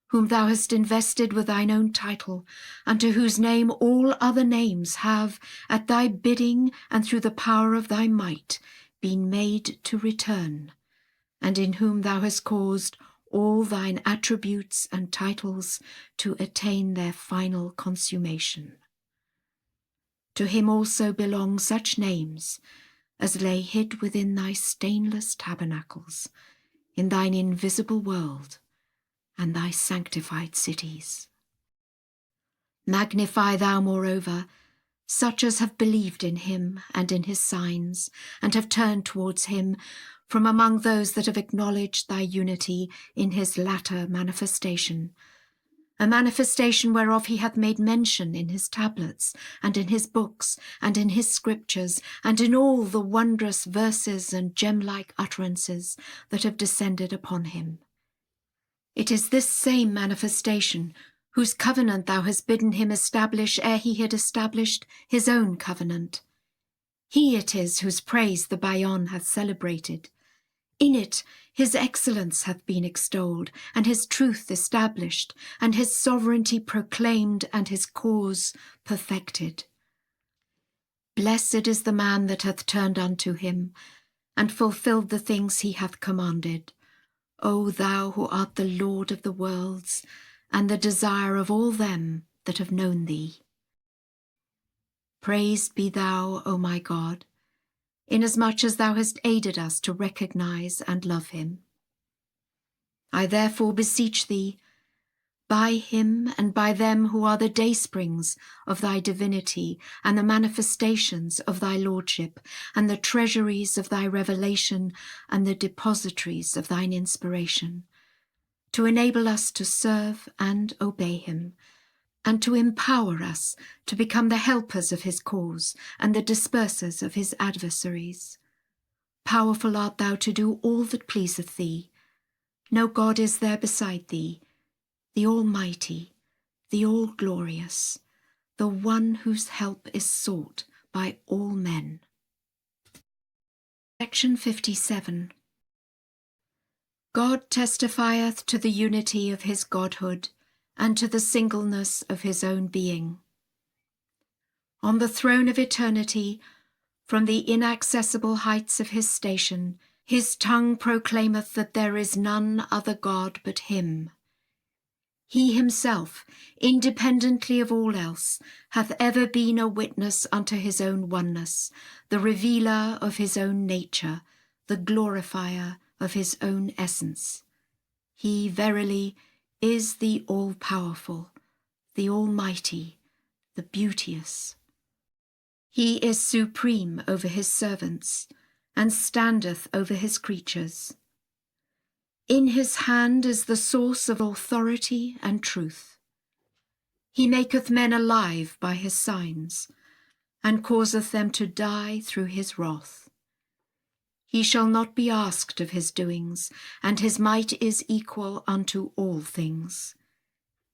whom thou hast invested with thine own title, unto whose name all other names have, at thy bidding and through the power of thy might, been made to return, and in whom thou hast caused all thine attributes and titles to attain their final consummation. To him also belong such names as lay hid within thy stainless tabernacles, in thine invisible world and thy sanctified cities. Magnify thou, moreover, such as have believed in him and in his signs, and have turned towards him from among those that have acknowledged thy unity in his latter manifestation, a manifestation whereof he hath made mention in his tablets, and in his books, and in his scriptures, and in all the wondrous verses and gem-like utterances that have descended upon him. It is this same manifestation whose covenant thou hast bidden him establish ere he had established his own covenant. He it is whose praise the Bayon hath celebrated. In it his excellence hath been extolled, and his truth established, and his sovereignty proclaimed, and his cause perfected. Blessed is the man that hath turned unto him, and fulfilled the things he hath commanded. O thou who art the Lord of the worlds, and the desire of all them that have known thee. Praised be thou, O my God, inasmuch as thou hast aided us to recognize and love him. I therefore beseech thee, by him and by them who are the daysprings of thy divinity and the manifestations of thy lordship and the treasuries of thy revelation and the depositories of thine inspiration, to enable us to serve and obey him, and to empower us to become the helpers of his cause and the dispersers of his adversaries. Powerful art thou to do all that pleaseth thee. No God is there beside thee, the Almighty, the All-Glorious, the one whose help is sought by all men. Section 57. God testifieth to the unity of his Godhood, and to the singleness of his own being. On the throne of eternity, from the inaccessible heights of his station, his tongue proclaimeth that there is none other God but him. He himself, independently of all else, hath ever been a witness unto his own oneness, the revealer of his own nature, the glorifier of his own essence. He verily is the all-powerful, the almighty, the beauteous. He is supreme over his servants, and standeth over his creatures. In his hand is the source of authority and truth. He maketh men alive by his signs, and causeth them to die through his wrath. He shall not be asked of his doings, and his might is equal unto all things.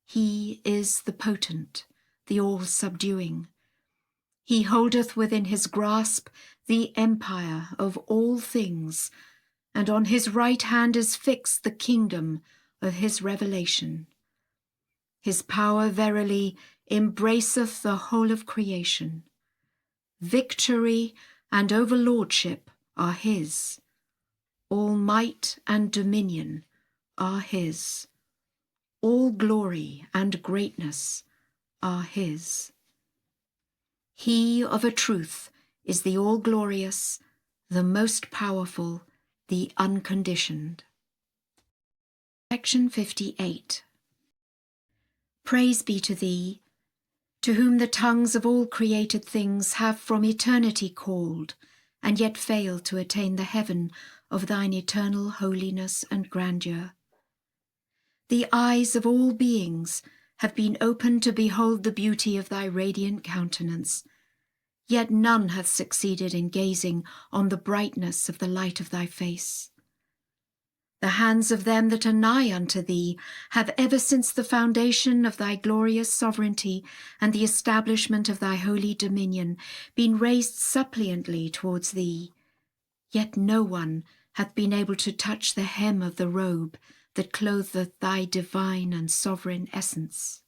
He is the potent, the all-subduing. He holdeth within his grasp the empire of all things, and on his right hand is fixed the kingdom of his revelation. His power verily embraceth the whole of creation. Victory and overlordship are his. All might and dominion are his. All glory and greatness are his. He of a truth is the all-glorious, the most powerful, the unconditioned. Section 58. Praise be to thee, to whom the tongues of all created things have from eternity called, and yet fail to attain the heaven of thine eternal holiness and grandeur. The eyes of all beings have been opened to behold the beauty of thy radiant countenance, yet none hath succeeded in gazing on the brightness of the light of thy face. The hands of them that are nigh unto thee have ever since the foundation of thy glorious sovereignty and the establishment of thy holy dominion been raised suppliantly towards thee, yet no one hath been able to touch the hem of the robe that clotheth thy divine and sovereign essence.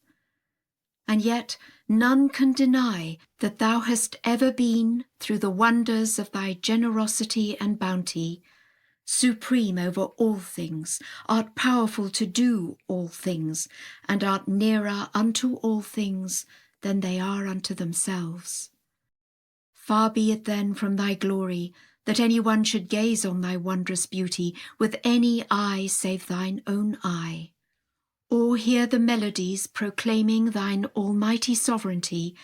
And yet none can deny that thou hast ever been, through the wonders of thy generosity and bounty, supreme over all things, art powerful to do all things, and art nearer unto all things than they are unto themselves. Far be it then from thy glory that any one should gaze on thy wondrous beauty with any eye save thine own eye, or hear the melodies proclaiming thine almighty sovereignty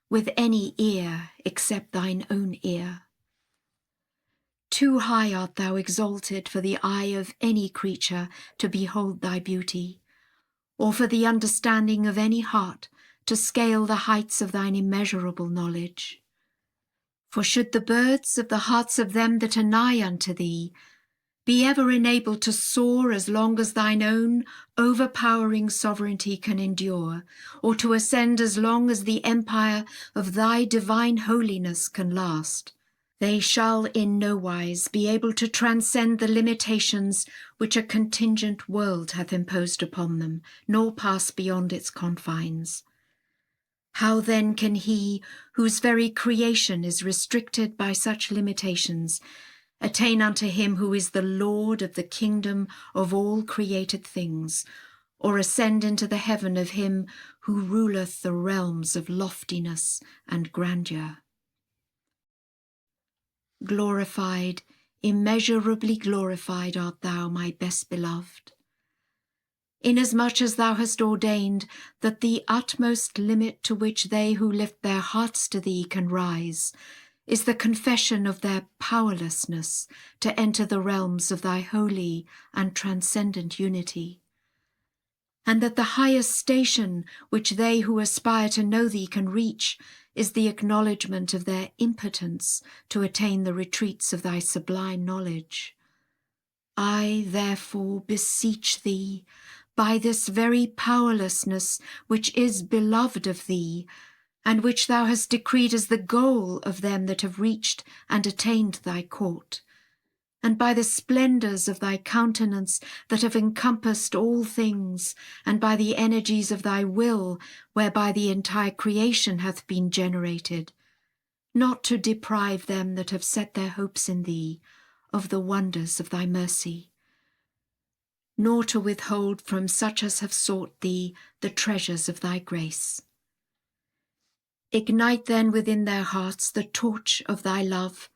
with any ear except thine own ear. Too high art thou exalted for the eye of any creature to behold thy beauty, or for the understanding of any heart to scale the heights of thine immeasurable knowledge. For should the birds of the hearts of them that are nigh unto thee, Be ever enabled to soar as long as thine own overpowering sovereignty can endure, or to ascend as long as the empire of thy divine holiness can last. They shall in no wise be able to transcend the limitations which a contingent world hath imposed upon them, nor pass beyond its confines. How then can he, whose very creation is restricted by such limitations, attain unto him who is the Lord of the kingdom of all created things, or ascend into the heaven of him who ruleth the realms of loftiness and grandeur? Glorified, immeasurably glorified art thou, my best beloved, inasmuch as thou hast ordained that the utmost limit to which they who lift their hearts to thee can rise is the confession of their powerlessness to enter the realms of thy holy and transcendent unity, and that the highest station which they who aspire to know thee can reach is the acknowledgement of their impotence to attain the retreats of thy sublime knowledge. I, therefore, beseech thee, by this very powerlessness which is beloved of thee, and which thou hast decreed as the goal of them that have reached and attained thy court, and by the splendours of thy countenance that have encompassed all things, and by the energies of thy will, whereby the entire creation hath been generated, not to deprive them that have set their hopes in thee of the wonders of thy mercy, nor to withhold from such as have sought thee the treasures of thy grace. Ignite then within their hearts the torch of thy love,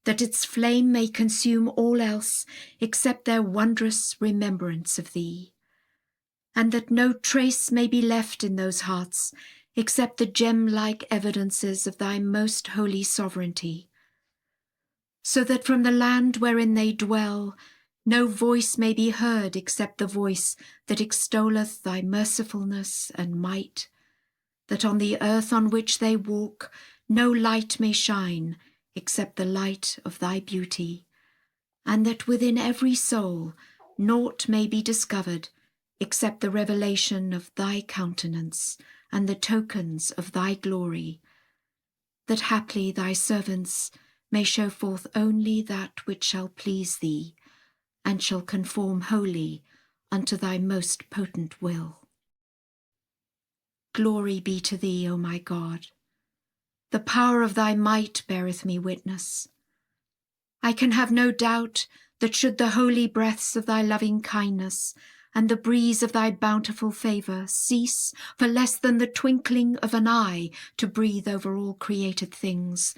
that its flame may consume all else except their wondrous remembrance of thee, and that no trace may be left in those hearts except the gem-like evidences of thy most holy sovereignty, so that from the land wherein they dwell no voice may be heard except the voice that extolleth thy mercifulness and might, that on the earth on which they walk no light may shine except the light of thy beauty, and that within every soul naught may be discovered except the revelation of thy countenance and the tokens of thy glory, that haply thy servants may show forth only that which shall please thee, and shall conform wholly unto thy most potent will. Glory be to thee, O my God. The power of thy might beareth me witness. I can have no doubt that should the holy breaths of thy loving kindness and the breeze of thy bountiful favour cease for less than the twinkling of an eye to breathe over all created things,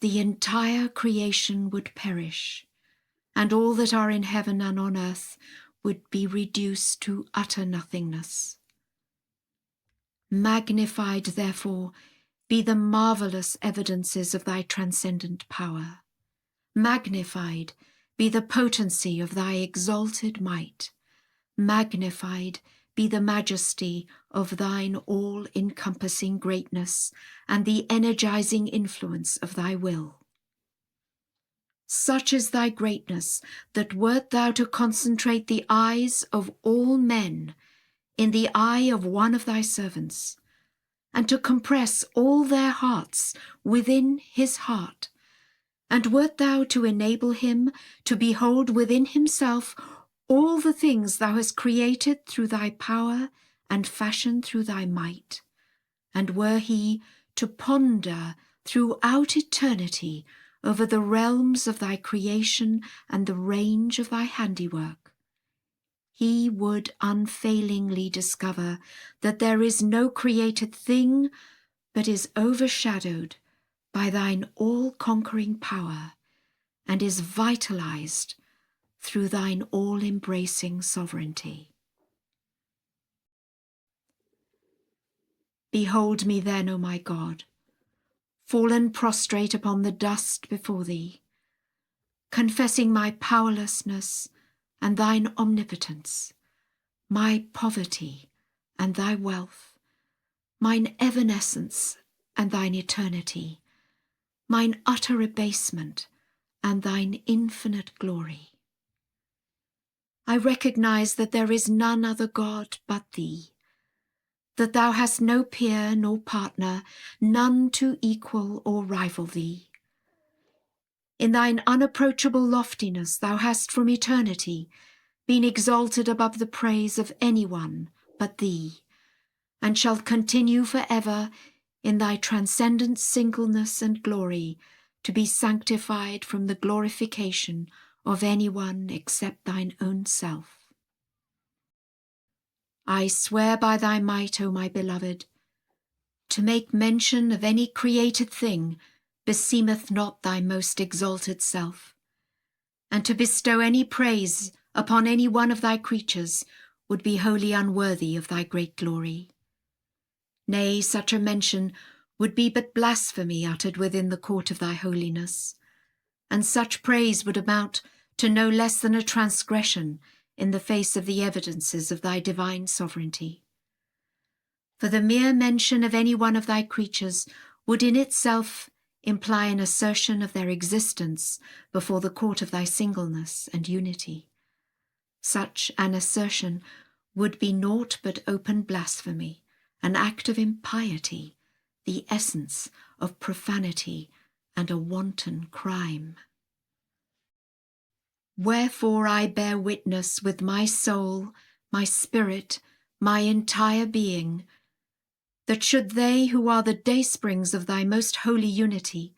the entire creation would perish, and all that are in heaven and on earth would be reduced to utter nothingness. Magnified, therefore, be the marvellous evidences of thy transcendent power. Magnified be the potency of thy exalted might. Magnified be the majesty of thine all-encompassing greatness and the energizing influence of thy will. Such is thy greatness that wert thou to concentrate the eyes of all men in the eye of one of thy servants, and to compress all their hearts within his heart, and wert thou to enable him to behold within himself all the things thou hast created through thy power and fashioned through thy might, and were he to ponder throughout eternity over the realms of thy creation and the range of thy handiwork, he would unfailingly discover that there is no created thing but is overshadowed by thine all-conquering power and is vitalized through thine all-embracing sovereignty. Behold me then, O my God, fallen prostrate upon the dust before thee, confessing my powerlessness and thine omnipotence, my poverty and thy wealth, mine evanescence and thine eternity, mine utter abasement and thine infinite glory. I recognize that there is none other God but thee, that thou hast no peer nor partner, none to equal or rival thee. In thine unapproachable loftiness thou hast from eternity been exalted above the praise of anyone but thee, and shalt continue forever in thy transcendent singleness and glory to be sanctified from the glorification of anyone except thine own self. I swear by thy might, O my beloved, to make mention of any created thing beseemeth not thy most exalted self, and to bestow any praise upon any one of thy creatures would be wholly unworthy of thy great glory. Nay, such a mention would be but blasphemy uttered within the court of thy holiness, and such praise would amount to no less than a transgression in the face of the evidences of thy divine sovereignty. For the mere mention of any one of thy creatures would in itself imply an assertion of their existence before the court of thy singleness and unity. Such an assertion would be naught but open blasphemy, an act of impiety, the essence of profanity, and a wanton crime. Wherefore I bear witness with my soul, my spirit, my entire being, that should they who are the daysprings of thy most holy unity,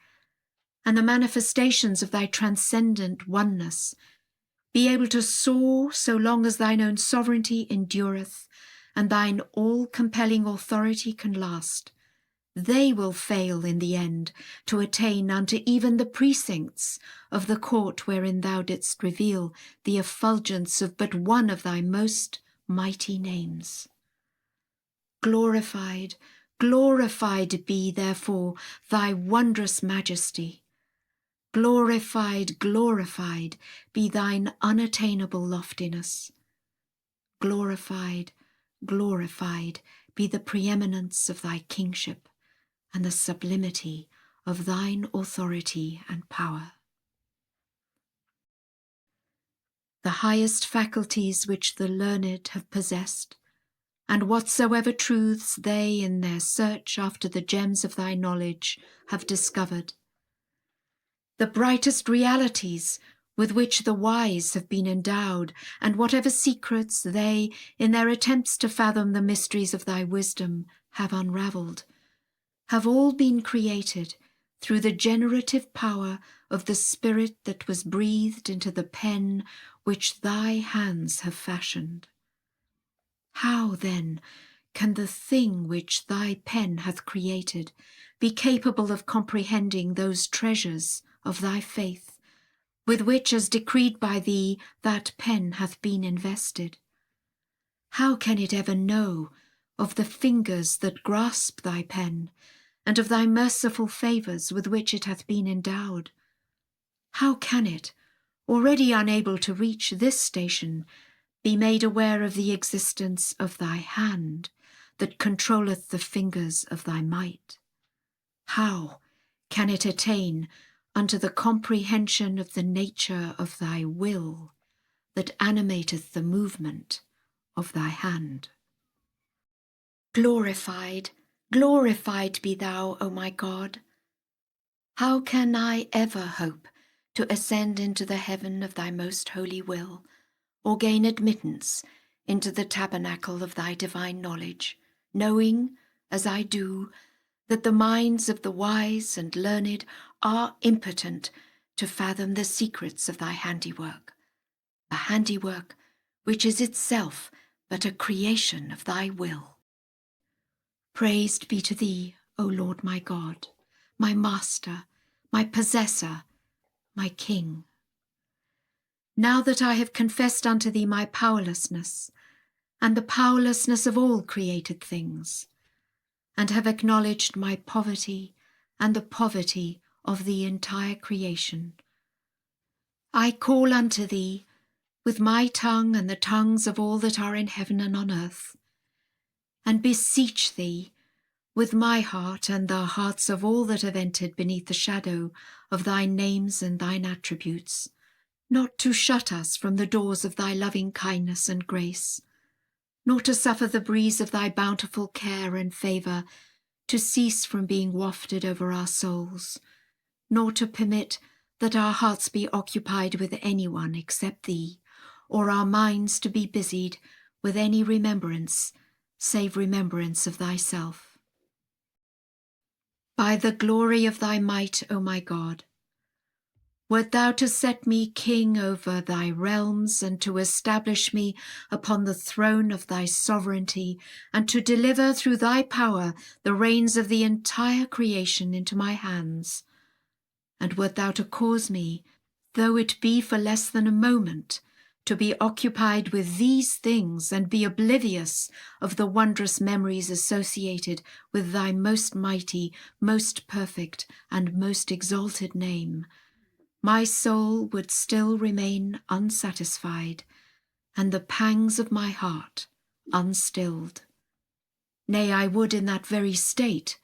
and the manifestations of thy transcendent oneness, be able to soar so long as thine own sovereignty endureth, and thine all-compelling authority can last, they will fail in the end to attain unto even the precincts of the court wherein thou didst reveal the effulgence of but one of thy most mighty names. Glorified, glorified be, therefore, thy wondrous majesty. Glorified, glorified be thine unattainable loftiness. Glorified, glorified be the preeminence of thy kingship and the sublimity of thine authority and power. The highest faculties which the learned have possessed, and whatsoever truths they in their search after the gems of thy knowledge have discovered, the brightest realities with which the wise have been endowed, and whatever secrets they, in their attempts to fathom the mysteries of thy wisdom, have unravelled, have all been created through the generative power of the Spirit that was breathed into the pen which thy hands have fashioned. How, then, can the thing which thy pen hath created be capable of comprehending those treasures of thy faith, with which, as decreed by thee, that pen hath been invested? How can it ever know of the fingers that grasp thy pen, and of thy merciful favours with which it hath been endowed? How can it, already unable to reach this station, be made aware of the existence of thy hand that controlleth the fingers of thy might? How can it attain unto the comprehension of the nature of thy will that animateth the movement of thy hand? Glorified, glorified be thou, O my God. How can I ever hope to ascend into the heaven of thy most holy will, or gain admittance into the tabernacle of thy divine knowledge, knowing, as I do, that the minds of the wise and learned are impotent to fathom the secrets of thy handiwork, a handiwork which is itself but a creation of thy will. Praised be to thee, O Lord my God, my Master, my Possessor, my King. Now that I have confessed unto thee my powerlessness, and the powerlessness of all created things, and have acknowledged my poverty and the poverty of the entire creation, I call unto thee with my tongue and the tongues of all that are in heaven and on earth, and beseech thee with my heart and the hearts of all that have entered beneath the shadow of thy names and thine attributes, not to shut us from the doors of thy loving kindness and grace, nor to suffer the breeze of thy bountiful care and favour to cease from being wafted over our souls, nor to permit that our hearts be occupied with anyone except thee, or our minds to be busied with any remembrance save remembrance of thyself. By the glory of thy might, O my God, wert thou to set me king over thy realms, and to establish me upon the throne of thy sovereignty, and to deliver through thy power the reins of the entire creation into my hands, and wert thou to cause me, though it be for less than a moment, to be occupied with these things and be oblivious of the wondrous memories associated with thy most mighty, most perfect, and most exalted name, my soul would still remain unsatisfied, and the pangs of my heart unstilled. Nay, I would in that very state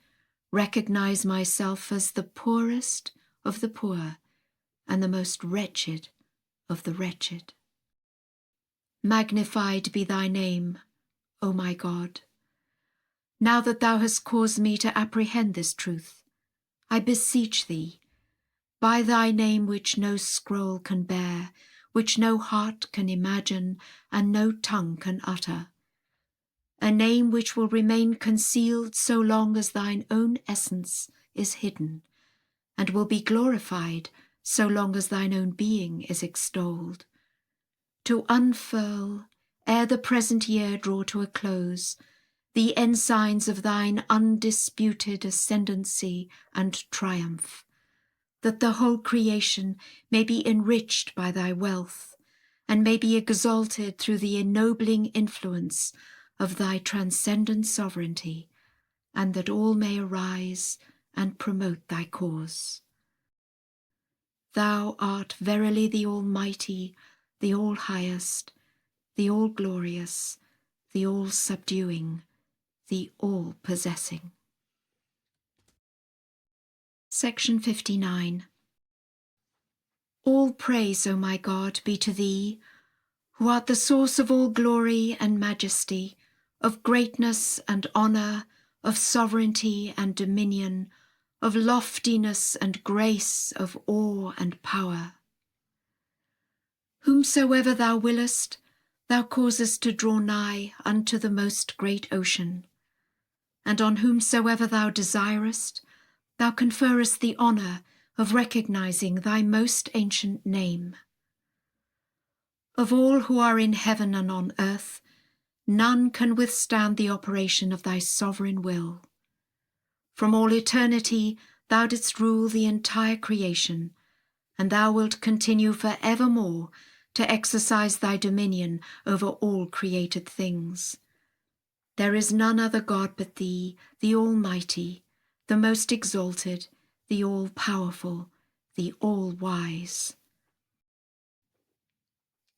recognize myself as the poorest of the poor and the most wretched of the wretched. Magnified be thy name, O my God. Now that thou hast caused me to apprehend this truth, I beseech thee, by thy name which no scroll can bear, which no heart can imagine, and no tongue can utter, a name which will remain concealed so long as thine own essence is hidden, and will be glorified so long as thine own being is extolled, to unfurl, ere the present year draw to a close, the ensigns of thine undisputed ascendancy and triumph, that the whole creation may be enriched by thy wealth, and may be exalted through the ennobling influence of thy transcendent sovereignty, and that all may arise and promote thy cause. Thou art verily the Almighty, the All-Highest, the All-Glorious, the All-Subduing, the All-Possessing. Section 59. All praise, O my God, be to thee, who art the source of all glory and majesty, of greatness and honour, of sovereignty and dominion, of loftiness and grace, of awe and power. Whomsoever thou willest, thou causest to draw nigh unto the most great ocean, and on whomsoever thou desirest, thou conferrest the honour of recognizing thy most ancient name. Of all who are in heaven and on earth, none can withstand the operation of thy sovereign will. From all eternity thou didst rule the entire creation, and thou wilt continue for evermore to exercise thy dominion over all created things. There is none other God but thee, the Almighty, the most exalted, the all-powerful, the all-wise.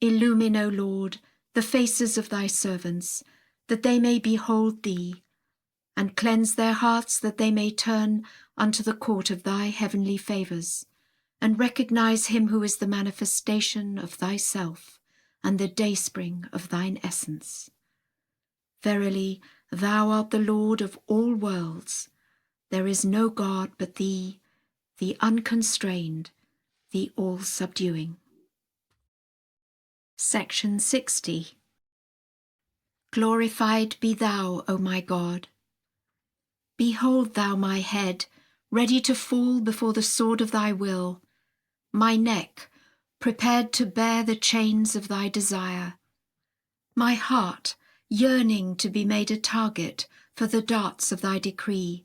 Illumine, O Lord, the faces of thy servants, that they may behold thee, and cleanse their hearts that they may turn unto the court of thy heavenly favours, and recognize him who is the manifestation of thyself, and the dayspring of thine essence. Verily, thou art the Lord of all worlds. There is no God but thee, the unconstrained, the all-subduing. Section 60. Glorified be thou, O my God. Behold thou my head, ready to fall before the sword of thy will, my neck, prepared to bear the chains of thy desire, my heart, yearning to be made a target for the darts of thy decree,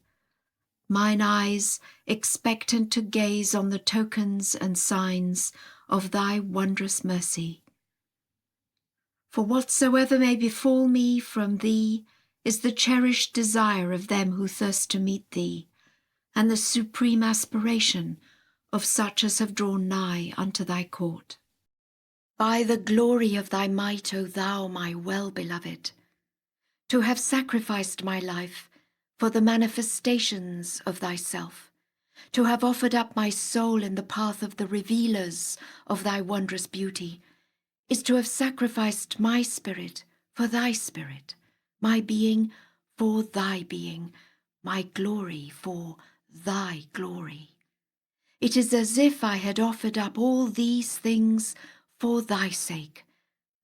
mine eyes, expectant to gaze on the tokens and signs of thy wondrous mercy. For whatsoever may befall me from thee is the cherished desire of them who thirst to meet thee, and the supreme aspiration of such as have drawn nigh unto thy court. By the glory of thy might, O thou my well-beloved, to have sacrificed my life for the manifestations of thyself, To have offered up my soul in the path of the revealers of thy wondrous beauty is to have sacrificed my spirit for thy spirit, my being for thy being, my glory for thy glory. It is as if I had offered up all these things for thy sake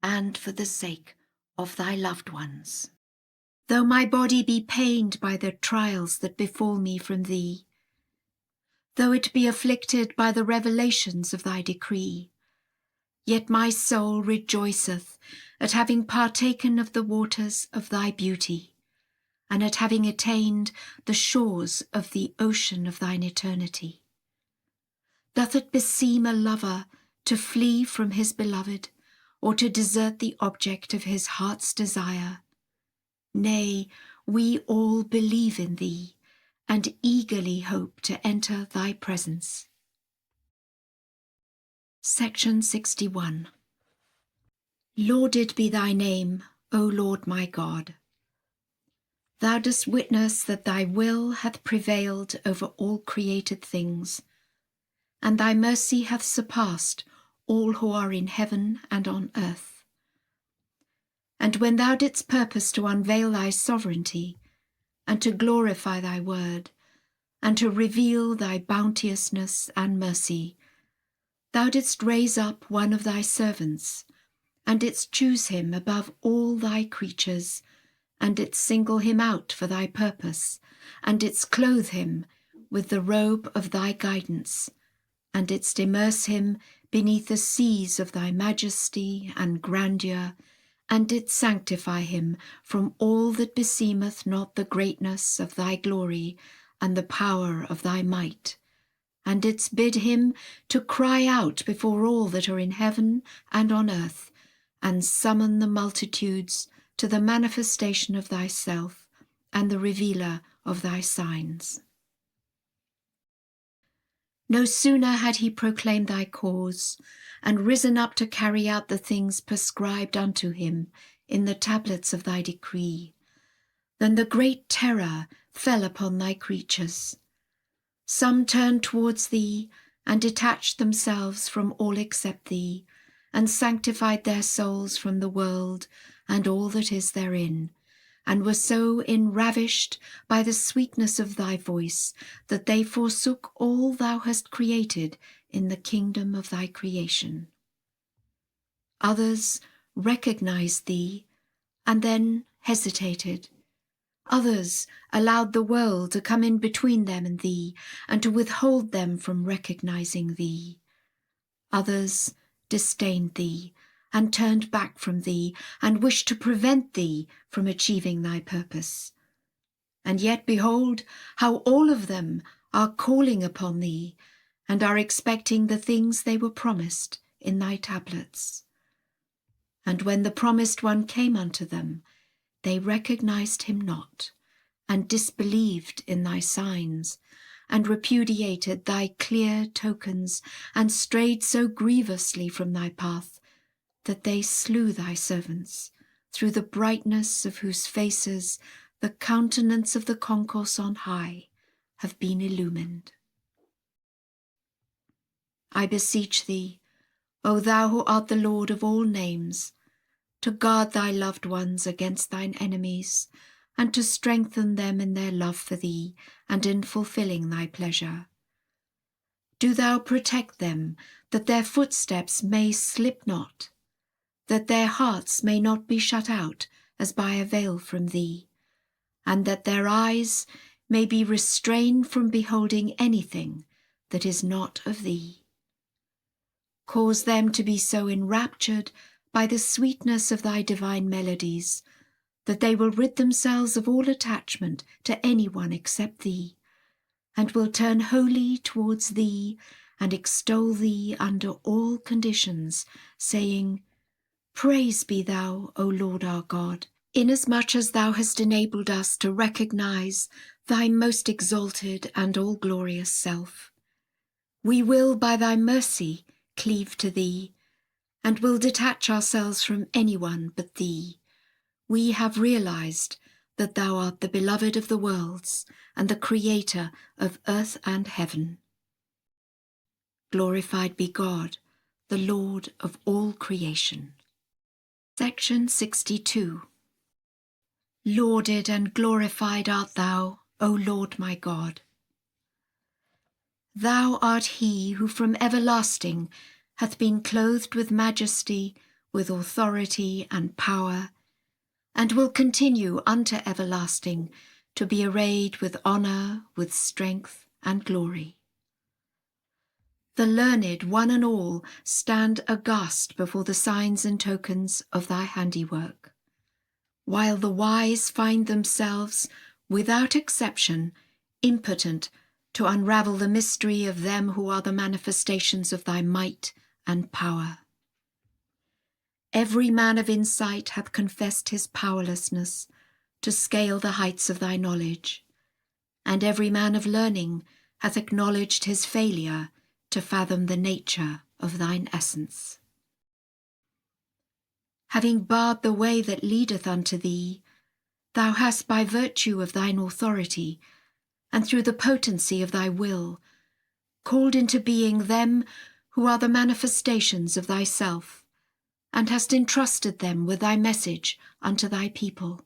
and for the sake of thy loved ones. Though my body be pained by the trials that befall me from thee, though it be afflicted by the revelations of thy decree, yet my soul rejoiceth at having partaken of the waters of thy beauty, and at having attained the shores of the ocean of thine eternity. Doth it beseem a lover to flee from his beloved, or to desert the object of his heart's desire? Nay, we all believe in thee, and eagerly hope to enter thy presence. Section 61. Lauded be thy name, O Lord my God. Thou dost witness that thy will hath prevailed over all created things, and thy mercy hath surpassed all who are in heaven and on earth. And when thou didst purpose to unveil thy sovereignty, and to glorify thy word, and to reveal thy bounteousness and mercy, thou didst raise up one of thy servants, and didst choose him above all thy creatures, and didst single him out for thy purpose, and didst clothe him with the robe of thy guidance, and didst immerse him beneath the seas of thy majesty and grandeur, and didst sanctify him from all that beseemeth not the greatness of thy glory and the power of thy might, and didst bid him to cry out before all that are in heaven and on earth, and summon the multitudes to the manifestation of thyself and the revealer of thy signs. No sooner had he proclaimed thy cause, and risen up to carry out the things prescribed unto him in the tablets of thy decree, than the great terror fell upon thy creatures. Some turned towards thee, and detached themselves from all except thee, and sanctified their souls from the world and all that is therein, and were so enravished by the sweetness of thy voice that they forsook all thou hast created in the kingdom of thy creation. Others recognized thee, and then hesitated. Others allowed the world to come in between them and thee, and to withhold them from recognizing thee. Others disdained thee, and turned back from thee, and wished to prevent thee from achieving thy purpose. And yet behold, how all of them are calling upon thee, and are expecting the things they were promised in thy tablets. And when the promised one came unto them, they recognized him not, and disbelieved in thy signs, and repudiated thy clear tokens, and strayed so grievously from thy path, that they slew thy servants, through the brightness of whose faces the countenance of the concourse on high have been illumined. I beseech thee, O thou who art the Lord of all names, to guard thy loved ones against thine enemies, and to strengthen them in their love for thee and in fulfilling thy pleasure. Do thou protect them, that their footsteps may slip not, that their hearts may not be shut out as by a veil from thee, and that their eyes may be restrained from beholding anything that is not of thee. Cause them to be so enraptured by the sweetness of thy divine melodies, that they will rid themselves of all attachment to any one except thee, and will turn wholly towards thee and extol thee under all conditions, saying, Praise be thou, O Lord our God, inasmuch as thou hast enabled us to recognize thy most exalted and all-glorious self. We will by thy mercy cleave to thee, and will detach ourselves from anyone but thee. We have realized that thou art the beloved of the worlds and the creator of earth and heaven. Glorified be God, the Lord of all creation. Section 62. Lauded and glorified art thou, O Lord my God. Thou art he who from everlasting hath been clothed with majesty, with authority and power, and will continue unto everlasting to be arrayed with honour, with strength and glory. The learned, one and all, stand aghast before the signs and tokens of thy handiwork, while the wise find themselves, without exception, impotent to unravel the mystery of them who are the manifestations of thy might and power. Every man of insight hath confessed his powerlessness to scale the heights of thy knowledge, and every man of learning hath acknowledged his failure to fathom the nature of thine essence. Having barred the way that leadeth unto thee, thou hast by virtue of thine authority, and through the potency of thy will, called into being them who are the manifestations of thyself, and hast entrusted them with thy message unto thy people,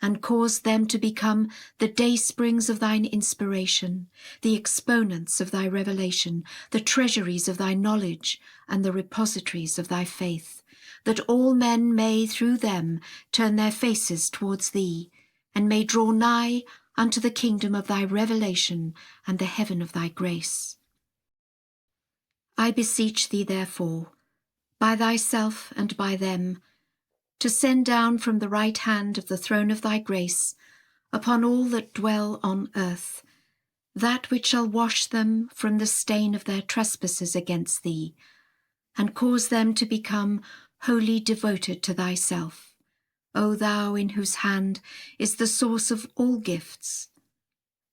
and caused them to become the daysprings of thine inspiration, the exponents of thy revelation, the treasuries of thy knowledge, and the repositories of thy faith, that all men may through them turn their faces towards thee, and may draw nigh unto the kingdom of thy revelation and the heaven of thy grace. I beseech thee, therefore, by thyself and by them, to send down from the right hand of the throne of thy grace upon all that dwell on earth that which shall wash them from the stain of their trespasses against thee, and cause them to become wholly devoted to thyself, O thou in whose hand is the source of all gifts,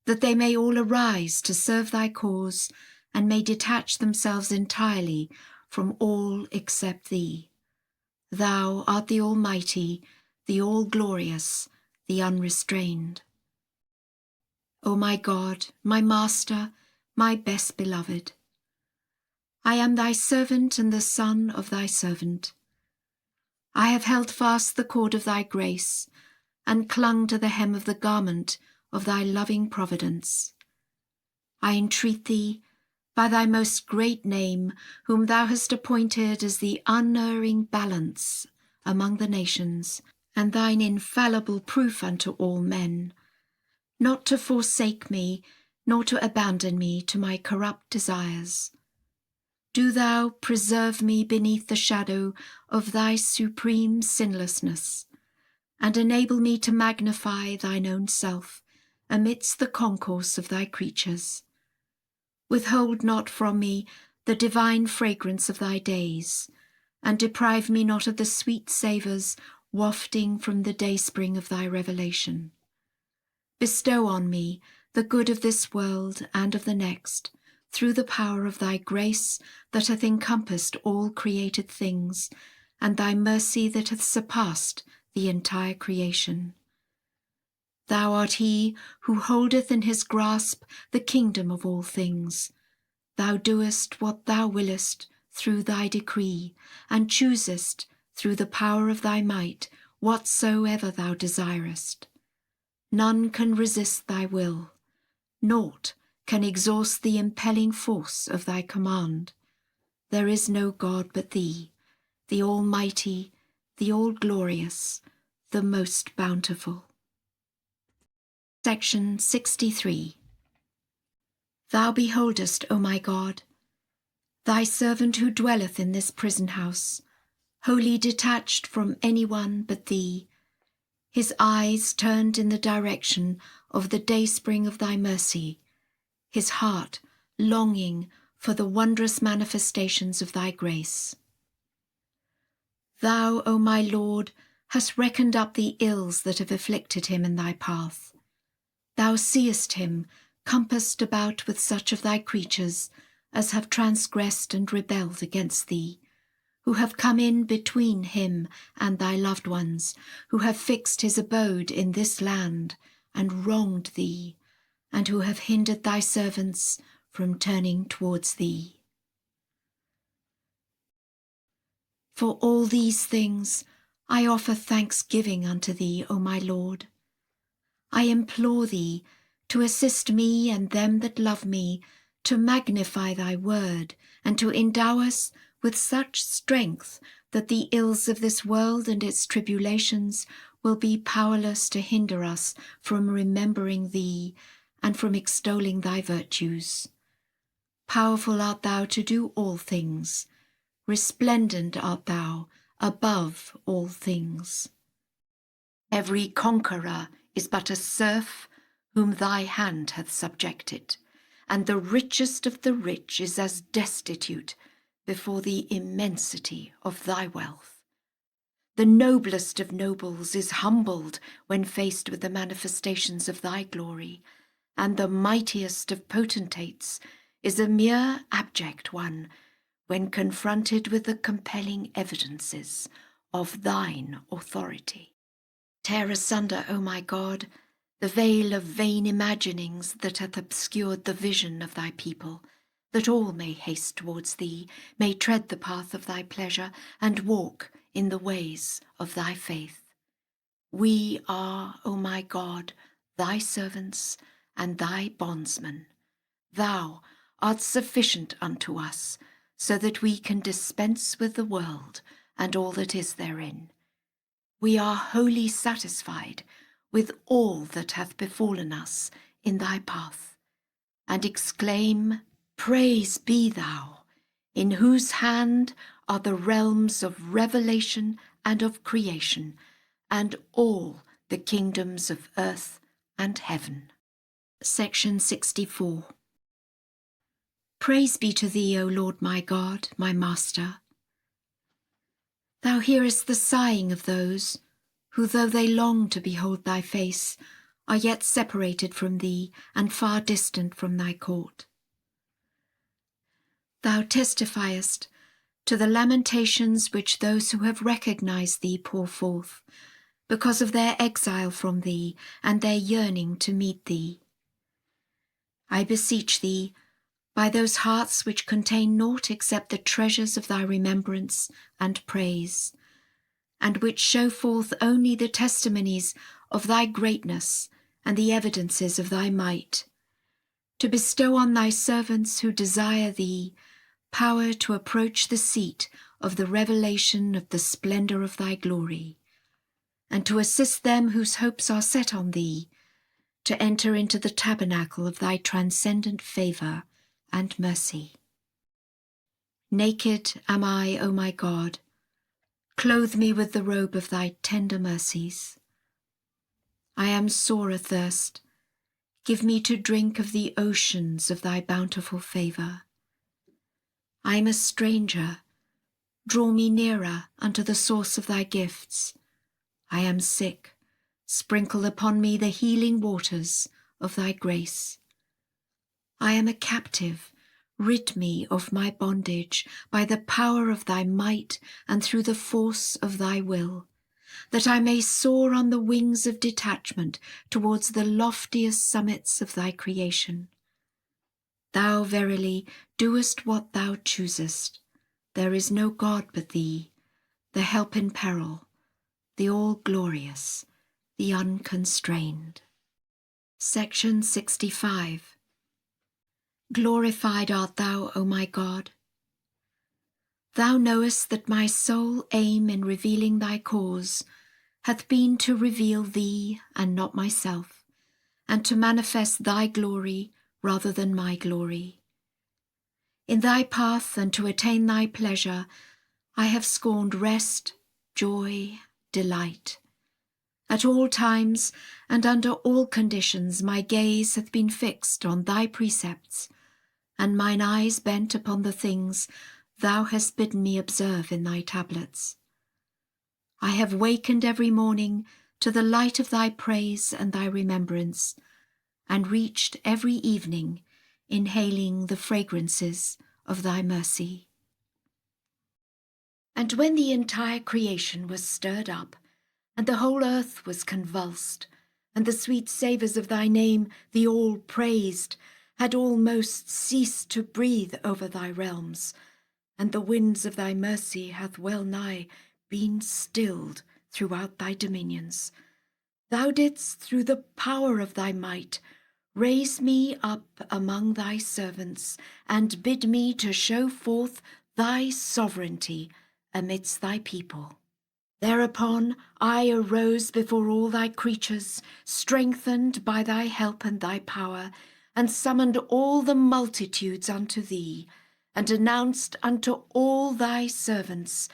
that they may all arise to serve thy cause, and may detach themselves entirely from all except thee. Thou art the Almighty, the All-Glorious, the Unrestrained. O my God, my Master, my best beloved, I am thy servant and the son of thy servant. I have held fast the cord of thy grace, and clung to the hem of the garment of thy loving providence. I entreat thee, by thy most great name, whom thou hast appointed as the unerring balance among the nations, and thine infallible proof unto all men, not to forsake me, nor to abandon me to my corrupt desires. Do thou preserve me beneath the shadow of thy supreme sinlessness, and enable me to magnify thine own self amidst the concourse of thy creatures. Withhold not from me the divine fragrance of thy days, and deprive me not of the sweet savours wafting from the dayspring of thy revelation. Bestow on me the good of this world and of the next, through the power of thy grace that hath encompassed all created things, and thy mercy that hath surpassed the entire creation. Thou art he who holdeth in his grasp the kingdom of all things. Thou doest what thou willest through thy decree, and choosest through the power of thy might whatsoever thou desirest. None can resist thy will. Naught can exhaust the impelling force of thy command. There is no God but thee, the Almighty, the All-Glorious, the Most Bountiful. Section 63. Thou beholdest, O my God, thy servant who dwelleth in this prison house, wholly detached from any one but thee, his eyes turned in the direction of the dayspring of thy mercy, his heart longing for the wondrous manifestations of thy grace. Thou, O my Lord, hast reckoned up the ills that have afflicted him in thy path. Thou seest him compassed about with such of thy creatures as have transgressed and rebelled against thee, who have come in between him and thy loved ones, who have fixed his abode in this land and wronged thee, and who have hindered thy servants from turning towards thee. For all these things I offer thanksgiving unto thee, O my Lord. I implore thee to assist me and them that love me, to magnify thy word, and to endow us with such strength that the ills of this world and its tribulations will be powerless to hinder us from remembering thee and from extolling thy virtues. Powerful art thou to do all things, resplendent art thou above all things. Every conqueror is but a serf whom thy hand hath subjected, and the richest of the rich is as destitute before the immensity of thy wealth. The noblest of nobles is humbled when faced with the manifestations of thy glory, and the mightiest of potentates is a mere abject one when confronted with the compelling evidences of thine authority. Tear asunder, O my God, the veil of vain imaginings that hath obscured the vision of thy people, that all may haste towards thee, may tread the path of thy pleasure, and walk in the ways of thy faith. We are, O my God, thy servants and thy bondsmen. Thou art sufficient unto us, so that we can dispense with the world and all that is therein. We are wholly satisfied with all that hath befallen us in thy path, and exclaim, Praise be thou, in whose hand are the realms of revelation and of creation, and all the kingdoms of earth and heaven. Section 64. Praise be to thee, O Lord my God, my Master. Thou hearest the sighing of those who, though they long to behold thy face, are yet separated from thee and far distant from thy court. Thou testifiest to the lamentations which those who have recognized thee pour forth, because of their exile from thee and their yearning to meet thee. I beseech thee, by those hearts which contain naught except the treasures of thy remembrance and praise, and which show forth only the testimonies of thy greatness and the evidences of thy might, to bestow on thy servants who desire thee power to approach the seat of the revelation of the splendour of thy glory, and to assist them whose hopes are set on thee, to enter into the tabernacle of thy transcendent favour and mercy. Naked am I, O my God. Clothe me with the robe of thy tender mercies. I am sore athirst. Give me to drink of the oceans of thy bountiful favour. I am a stranger. Draw me nearer unto the source of thy gifts. I am sick. Sprinkle upon me the healing waters of thy grace. I am a captive. Rid me of my bondage by the power of thy might and through the force of thy will, that I may soar on the wings of detachment towards the loftiest summits of thy creation. Thou verily doest what thou choosest. There is no God but thee, the help in peril, the all-glorious, the unconstrained. Section 65. Glorified art thou, O my God. Thou knowest that my sole aim in revealing thy cause hath been to reveal thee and not myself, and to manifest thy glory rather than my glory. In thy path and to attain thy pleasure, I have scorned rest, joy, delight. At all times and under all conditions my gaze hath been fixed on thy precepts, and mine eyes bent upon the things thou hast bidden me observe in thy tablets. I have wakened every morning to the light of thy praise and thy remembrance, and reached every evening inhaling the fragrances of thy mercy. And when the entire creation was stirred up, and the whole earth was convulsed, and the sweet savours of thy name, the all-praised, had almost ceased to breathe over thy realms, and the winds of thy mercy hath well nigh been stilled throughout thy dominions, thou didst, through the power of thy might, raise me up among thy servants, and bid me to show forth thy sovereignty amidst thy people. Thereupon I arose before all thy creatures, strengthened by thy help and thy power, and summoned all the multitudes unto thee, and announced unto all thy servants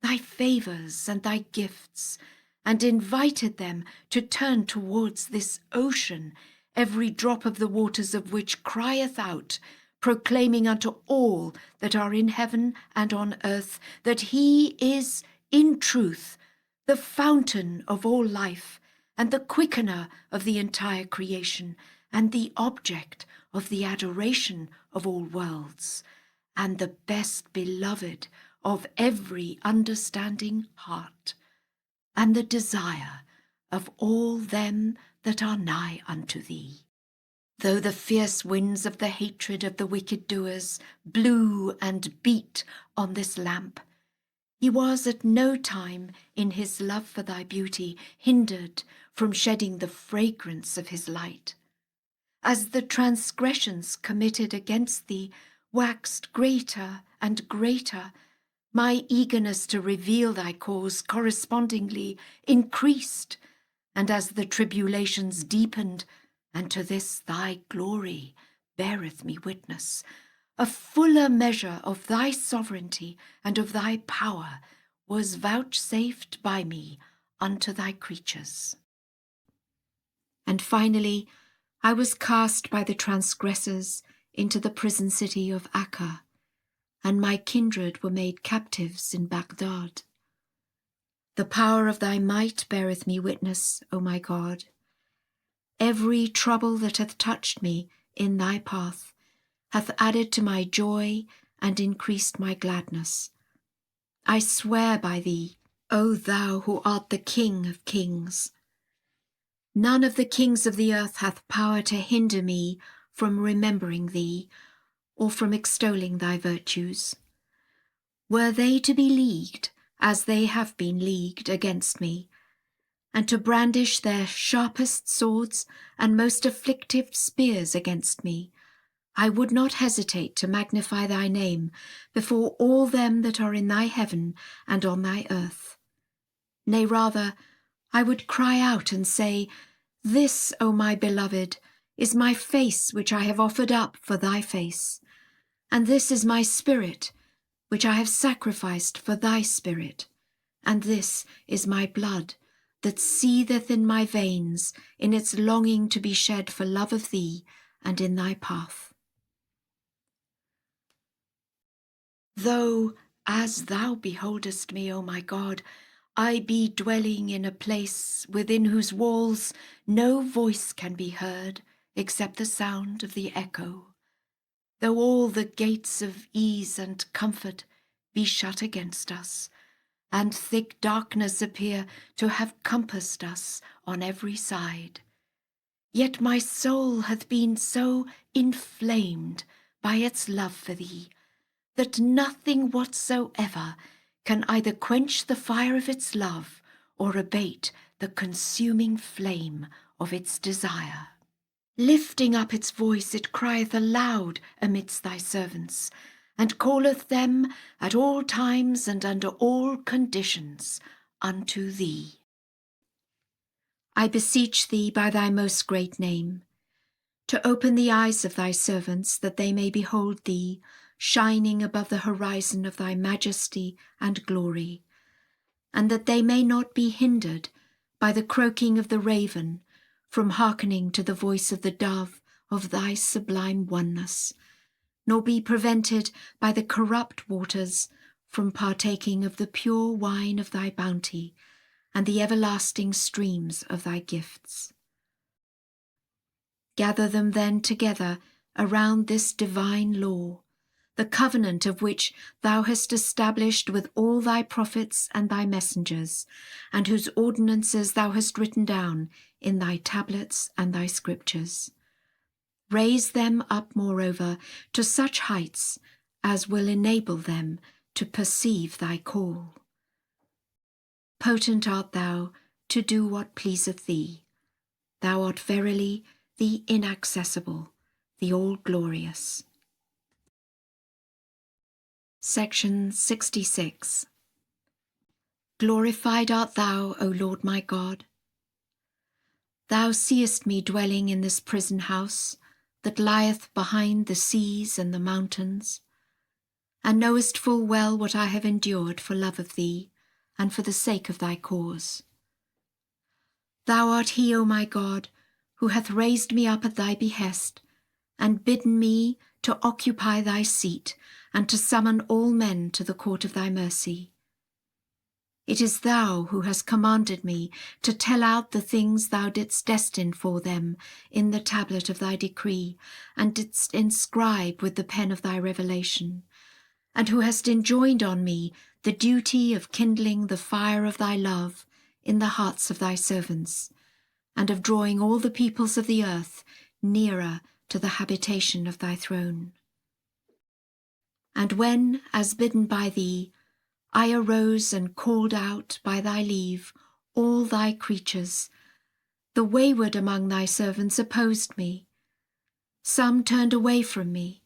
thy favours and thy gifts, and invited them to turn towards this ocean, every drop of the waters of which crieth out, proclaiming unto all that are in heaven and on earth that he is in truth the fountain of all life, and the quickener of the entire creation, and the object of the adoration of all worlds, and the best beloved of every understanding heart, and the desire of all them that are nigh unto thee. Though the fierce winds of the hatred of the wicked doers blew and beat on this lamp, he was at no time in his love for thy beauty hindered from shedding the fragrance of his light. As the transgressions committed against thee waxed greater and greater, my eagerness to reveal thy cause correspondingly increased, and as the tribulations deepened, and to this thy glory beareth me witness, a fuller measure of thy sovereignty and of thy power was vouchsafed by me unto thy creatures. And finally, I was cast by the transgressors into the prison city of Acca, and my kindred were made captives in Baghdad. The power of thy might beareth me witness, O my God. Every trouble that hath touched me in thy path hath added to my joy and increased my gladness. I swear by thee, O thou who art the King of kings. None of the kings of the earth hath power to hinder me from remembering thee, or from extolling thy virtues. Were they to be leagued, as they have been leagued against me, and to brandish their sharpest swords and most afflictive spears against me, I would not hesitate to magnify thy name before all them that are in thy heaven and on thy earth. Nay, rather, I would cry out and say, This, O my beloved, is my face which I have offered up for thy face, and this is my spirit which I have sacrificed for thy spirit, and this is my blood that seetheth in my veins in its longing to be shed for love of thee and in thy path. Though, as thou beholdest me, O my God, I be dwelling in a place within whose walls no voice can be heard except the sound of the echo, though all the gates of ease and comfort be shut against us, and thick darkness appear to have compassed us on every side, yet my soul hath been so inflamed by its love for thee, that nothing whatsoever can either quench the fire of its love or abate the consuming flame of its desire. Lifting up its voice, it crieth aloud amidst thy servants, and calleth them at all times and under all conditions unto thee. I beseech thee by thy most great name, to open the eyes of thy servants, that they may behold thee, shining above the horizon of thy majesty and glory, and that they may not be hindered by the croaking of the raven from hearkening to the voice of the dove of thy sublime oneness, nor be prevented by the corrupt waters from partaking of the pure wine of thy bounty and the everlasting streams of thy gifts. Gather them then together around this divine law, the covenant of which thou hast established with all thy prophets and thy messengers, and whose ordinances thou hast written down in thy tablets and thy scriptures. Raise them up, moreover, to such heights as will enable them to perceive thy call. Potent art thou to do what pleaseth thee. Thou art verily the inaccessible, the all-glorious. Section 66. Glorified art thou, O Lord my God. Thou seest me dwelling in this prison house that lieth behind the seas and the mountains, and knowest full well what I have endured for love of thee and for the sake of thy cause. Thou art he, O my God, who hath raised me up at thy behest, and bidden me to occupy thy seat, and to summon all men to the court of thy mercy. It is thou who hast commanded me to tell out the things thou didst destine for them in the tablet of thy decree, and didst inscribe with the pen of thy revelation, and who hast enjoined on me the duty of kindling the fire of thy love in the hearts of thy servants, and of drawing all the peoples of the earth nearer to the habitation of thy throne. And when, as bidden by thee, I arose and called out by thy leave all thy creatures, the wayward among thy servants opposed me. Some turned away from me,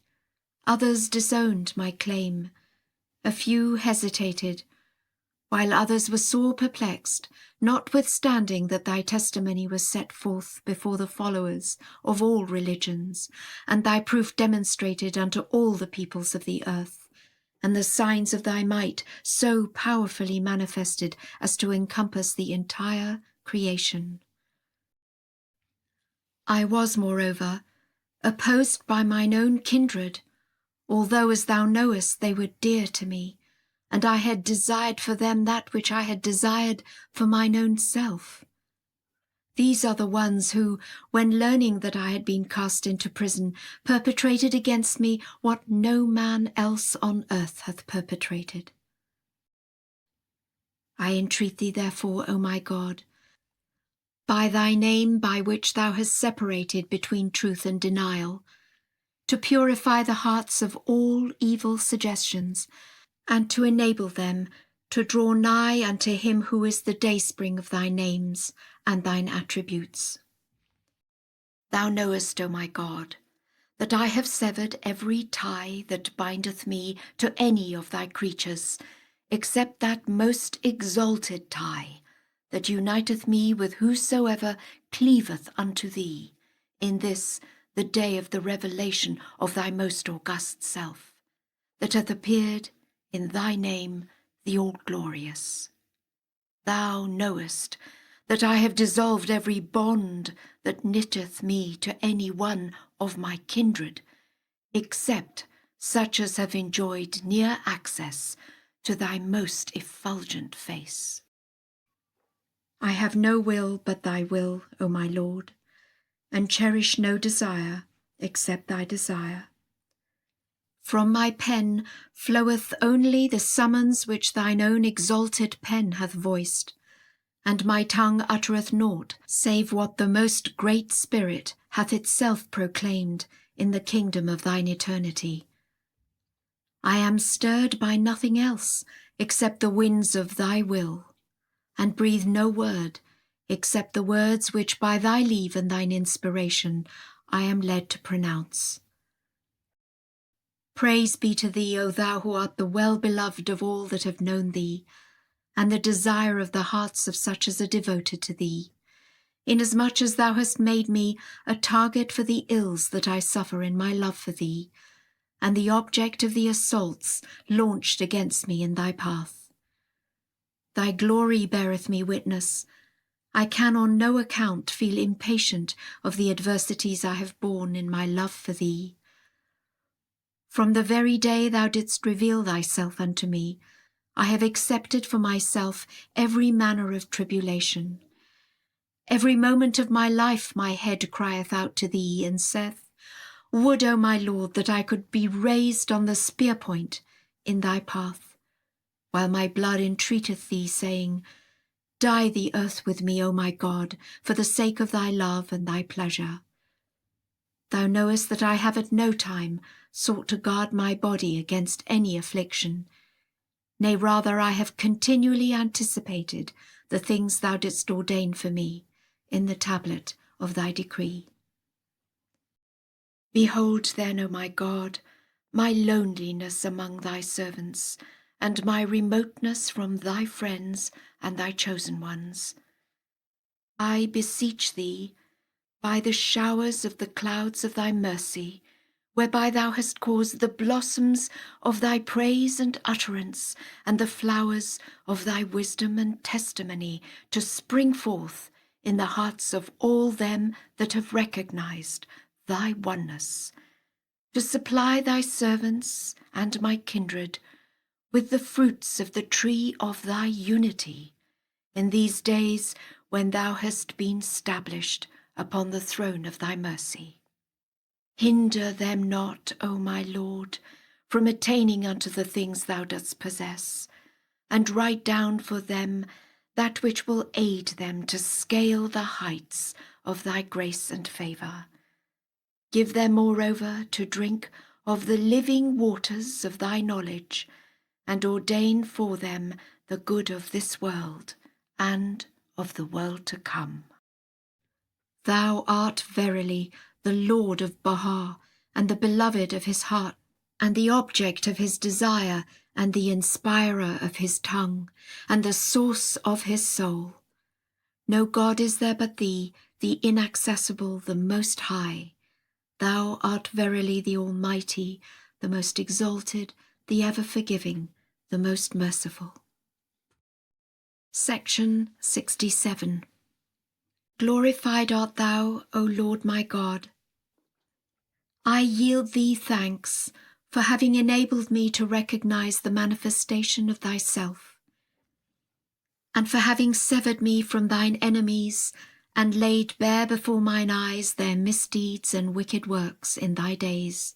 others disowned my claim, a few hesitated, while others were sore perplexed, notwithstanding that thy testimony was set forth before the followers of all religions, and thy proof demonstrated unto all the peoples of the earth, and the signs of thy might so powerfully manifested as to encompass the entire creation. I was, moreover, opposed by mine own kindred, although, as thou knowest, they were dear to me, and I had desired for them that which I had desired for mine own self. These are the ones who, when learning that I had been cast into prison, perpetrated against me what no man else on earth hath perpetrated. I entreat thee, therefore, O my God, by thy name by which thou hast separated between truth and denial, to purify the hearts of all evil suggestions, and to enable them to draw nigh unto him who is the dayspring of thy names and thine attributes. Thou knowest, O my God, that I have severed every tie that bindeth me to any of thy creatures, except that most exalted tie that uniteth me with whosoever cleaveth unto thee, in this the day of the revelation of thy most august self, that hath appeared in thy name, the all-glorious. Thou knowest that I have dissolved every bond that knitteth me to any one of my kindred, except such as have enjoyed near access to thy most effulgent face. I have no will but thy will, O my Lord, and cherish no desire except thy desire. From my pen floweth only the summons which thine own exalted pen hath voiced, and my tongue uttereth naught save what the most great Spirit hath itself proclaimed in the kingdom of thine eternity. I am stirred by nothing else except the winds of thy will, and breathe no word except the words which by thy leave and thine inspiration I am led to pronounce. Praise be to thee, O thou who art the well-beloved of all that have known thee, and the desire of the hearts of such as are devoted to thee, inasmuch as thou hast made me a target for the ills that I suffer in my love for thee, and the object of the assaults launched against me in thy path. Thy glory beareth me witness. I can on no account feel impatient of the adversities I have borne in my love for thee. From the very day thou didst reveal thyself unto me, I have accepted for myself every manner of tribulation. Every moment of my life my head crieth out to thee and saith, Would, O my Lord, that I could be raised on the spear point in thy path, while my blood entreateth thee, saying, Die the earth with me, O my God, for the sake of thy love and thy pleasure. Thou knowest that I have at no time sought to guard my body against any affliction. Nay, rather I have continually anticipated the things thou didst ordain for me in the tablet of thy decree. Behold then, O my God, my loneliness among thy servants, and my remoteness from thy friends and thy chosen ones. I beseech thee, by the showers of the clouds of thy mercy, whereby thou hast caused the blossoms of thy praise and utterance, and the flowers of thy wisdom and testimony to spring forth in the hearts of all them that have recognized thy oneness, to supply thy servants and my kindred with the fruits of the tree of thy unity in these days when thou hast been stablished upon the throne of thy mercy. Hinder them not, O my Lord, from attaining unto the things thou dost possess, and write down for them that which will aid them to scale the heights of thy grace and favour. Give them, moreover, to drink of the living waters of thy knowledge, and ordain for them the good of this world and of the world to come. Thou art verily the Lord of Baha', and the beloved of his heart, and the object of his desire, and the inspirer of his tongue, and the source of his soul. No God is there but thee, the inaccessible, the most high. Thou art verily the Almighty, the most exalted, the ever-forgiving, the most merciful. Section 67. Glorified art thou, O Lord my God. I yield thee thanks for having enabled me to recognize the manifestation of thyself, and for having severed me from thine enemies and laid bare before mine eyes their misdeeds and wicked works in thy days,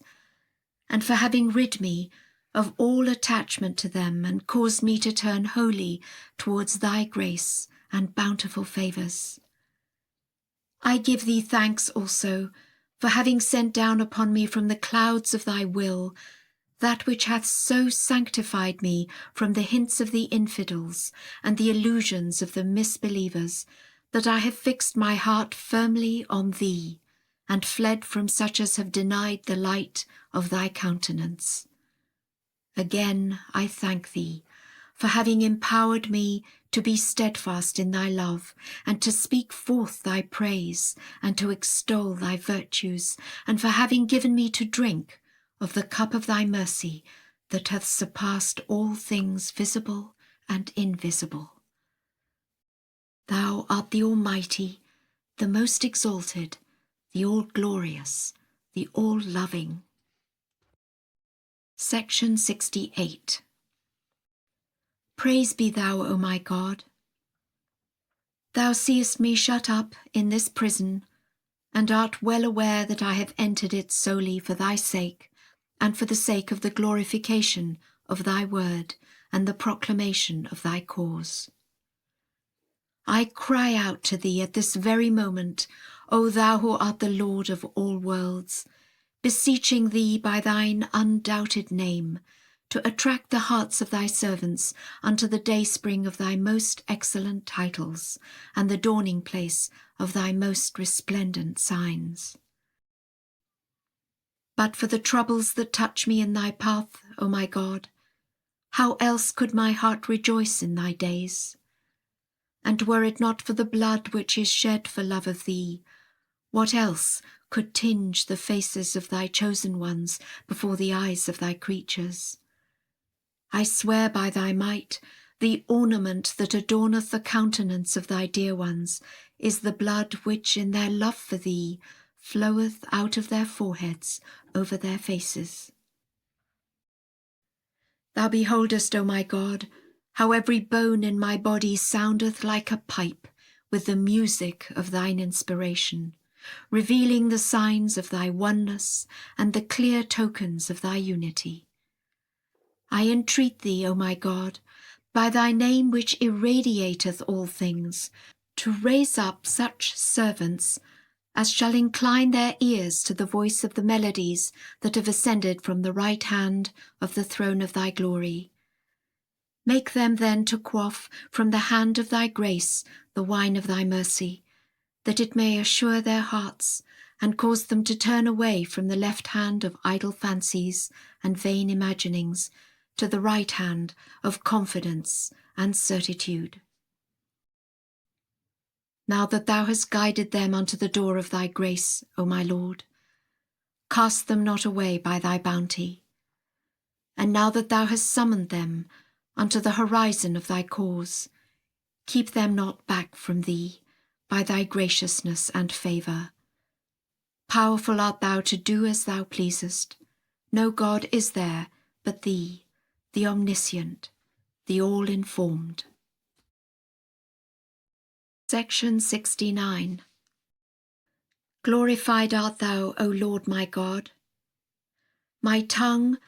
and for having rid me of all attachment to them and caused me to turn wholly towards thy grace and bountiful favours. I give thee thanks also for having sent down upon me from the clouds of thy will that which hath so sanctified me from the hints of the infidels and the illusions of the misbelievers, that I have fixed my heart firmly on thee, and fled from such as have denied the light of thy countenance. Again I thank thee for having empowered me to be steadfast in thy love, and to speak forth thy praise, and to extol thy virtues, and for having given me to drink of the cup of thy mercy that hath surpassed all things visible and invisible. Thou art the Almighty, the most exalted, the all-glorious, the all-loving. Section 68. Praise be thou, O my God. Thou seest me shut up in this prison, and art well aware that I have entered it solely for thy sake, and for the sake of the glorification of thy word and the proclamation of thy cause. I cry out to thee at this very moment, O thou who art the Lord of all worlds, beseeching thee by thine undoubted name, to attract the hearts of thy servants unto the dayspring of thy most excellent titles, and the dawning place of thy most resplendent signs. But for the troubles that touch me in thy path, O my God, how else could my heart rejoice in thy days? And were it not for the blood which is shed for love of thee, what else could tinge the faces of thy chosen ones before the eyes of thy creatures? I swear by thy might, the ornament that adorneth the countenance of thy dear ones is the blood which in their love for thee floweth out of their foreheads over their faces. Thou beholdest, O my God, how every bone in my body soundeth like a pipe with the music of thine inspiration, revealing the signs of thy oneness and the clear tokens of thy unity. I entreat thee, O my God, by thy name which irradiateth all things, to raise up such servants as shall incline their ears to the voice of the melodies that have ascended from the right hand of the throne of thy glory. Make them then to quaff from the hand of thy grace the wine of thy mercy, that it may assure their hearts and cause them to turn away from the left hand of idle fancies and vain imaginings to the right hand of confidence and certitude. Now that thou hast guided them unto the door of thy grace, O my Lord, cast them not away by thy bounty. And now that thou hast summoned them unto the horizon of thy cause, keep them not back from thee by thy graciousness and favour. Powerful art thou to do as thou pleasest. No God is there but thee, the omniscient, the all-informed. Section 69. Glorified art thou, O Lord my God. My tongue,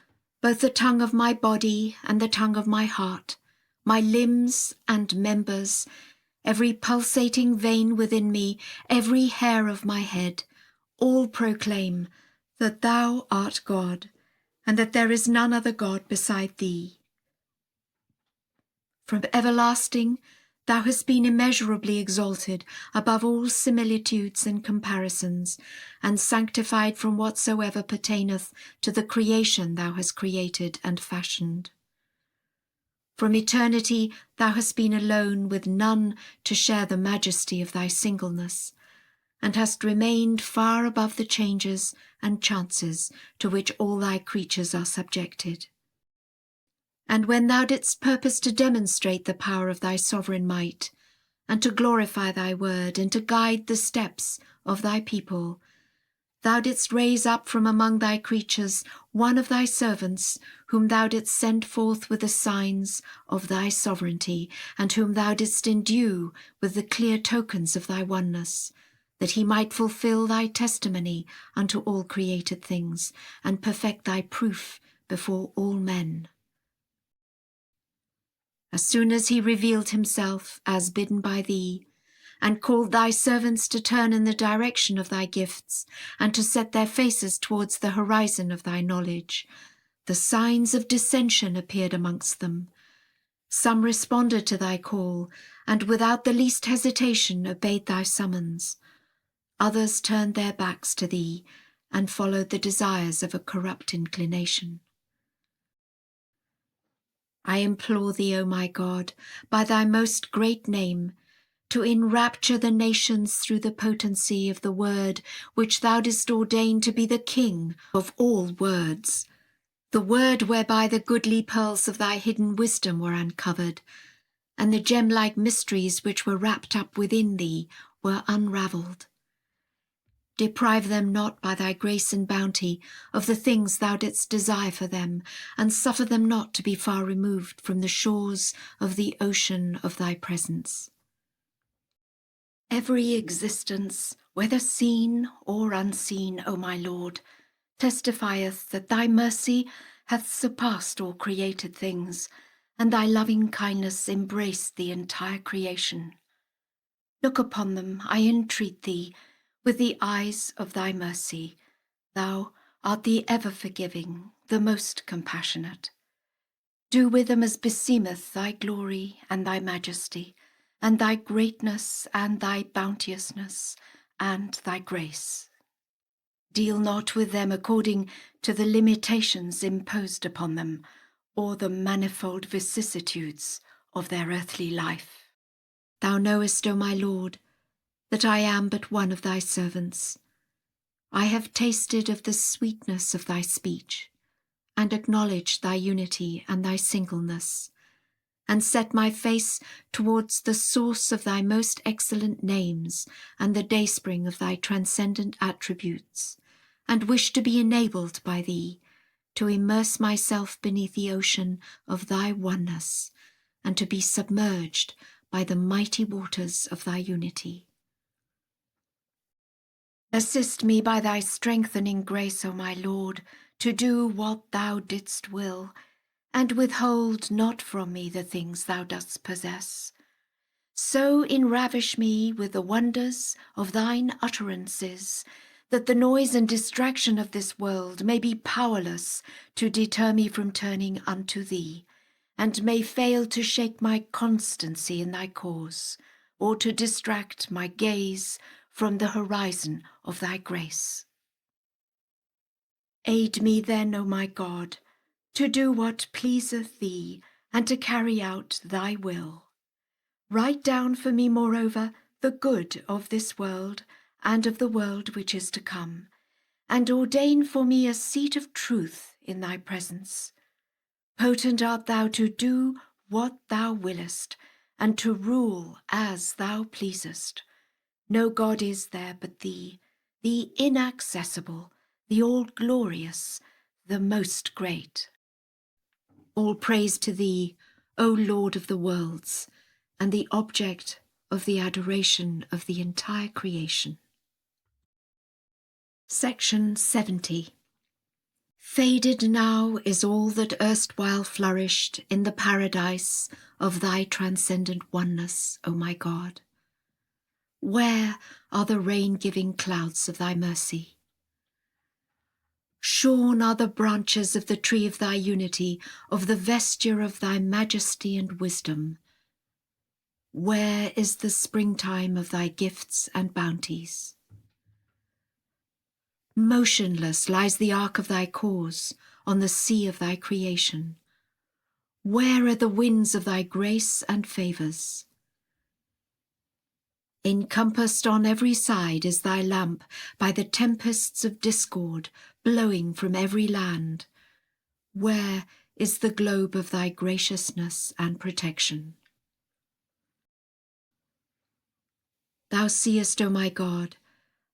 both the tongue of my body and the tongue of my heart, my limbs and members, every pulsating vein within me, every hair of my head, all proclaim that thou art God, and that there is none other God beside thee. From everlasting thou hast been immeasurably exalted above all similitudes and comparisons, and sanctified from whatsoever pertaineth to the creation thou hast created and fashioned. From eternity thou hast been alone, with none to share the majesty of thy singleness, and hast remained far above the changes and chances to which all thy creatures are subjected. And when thou didst purpose to demonstrate the power of thy sovereign might, and to glorify thy word, and to guide the steps of thy people, thou didst raise up from among thy creatures one of thy servants, whom thou didst send forth with the signs of thy sovereignty, and whom thou didst endue with the clear tokens of thy oneness, that he might fulfill thy testimony unto all created things, and perfect thy proof before all men. As soon as he revealed himself as bidden by thee, and called thy servants to turn in the direction of thy gifts, and to set their faces towards the horizon of thy knowledge, the signs of dissension appeared amongst them. Some responded to thy call, and without the least hesitation obeyed thy summons. Others turned their backs to thee, and followed the desires of a corrupt inclination. I implore thee, O my God, by thy most great name, to enrapture the nations through the potency of the word which thou didst ordain to be the king of all words, the word whereby the goodly pearls of thy hidden wisdom were uncovered, and the gem-like mysteries which were wrapped up within thee were unravelled. Deprive them not by thy grace and bounty of the things thou didst desire for them, and suffer them not to be far removed from the shores of the ocean of thy presence. Every existence, whether seen or unseen, O my Lord, testifieth that thy mercy hath surpassed all created things, and thy loving kindness embraced the entire creation. Look upon them, I entreat thee, with the eyes of thy mercy. Thou art the ever-forgiving, the most compassionate. Do with them as beseemeth thy glory and thy majesty, and thy greatness and thy bounteousness and thy grace. Deal not with them according to the limitations imposed upon them, or the manifold vicissitudes of their earthly life. Thou knowest, O my Lord, that I am but one of thy servants. I have tasted of the sweetness of thy speech, and acknowledged thy unity and thy singleness, and set my face towards the source of thy most excellent names and the dayspring of thy transcendent attributes, and wish to be enabled by thee to immerse myself beneath the ocean of thy oneness, and to be submerged by the mighty waters of thy unity. Assist me by thy strengthening grace, O my Lord, to do what thou didst will, and withhold not from me the things thou dost possess. So enravish me with the wonders of thine utterances, that the noise and distraction of this world may be powerless to deter me from turning unto thee, and may fail to shake my constancy in thy cause, or to distract my gaze from the horizon of thy grace. Aid me then, O my God, to do what pleaseth thee, and to carry out thy will. Write down for me, moreover, the good of this world and of the world which is to come, and ordain for me a seat of truth in thy presence. Potent art thou to do what thou willest, and to rule as thou pleasest. No God is there but thee, the inaccessible, the all-glorious, the most great. All praise to thee, O Lord of the worlds, and the object of the adoration of the entire creation. Section 70. Faded now is all that erstwhile flourished in the paradise of thy transcendent oneness, O my God. Where are the rain-giving clouds of thy mercy? Shorn are the branches of the tree of thy unity, of the vesture of thy majesty and wisdom. Where is the springtime of thy gifts and bounties? Motionless lies the ark of thy cause on the sea of thy creation. Where are the winds of thy grace and favours? Encompassed on every side is thy lamp by the tempests of discord blowing from every land. Where is the globe of thy graciousness and protection? Thou seest, O my God,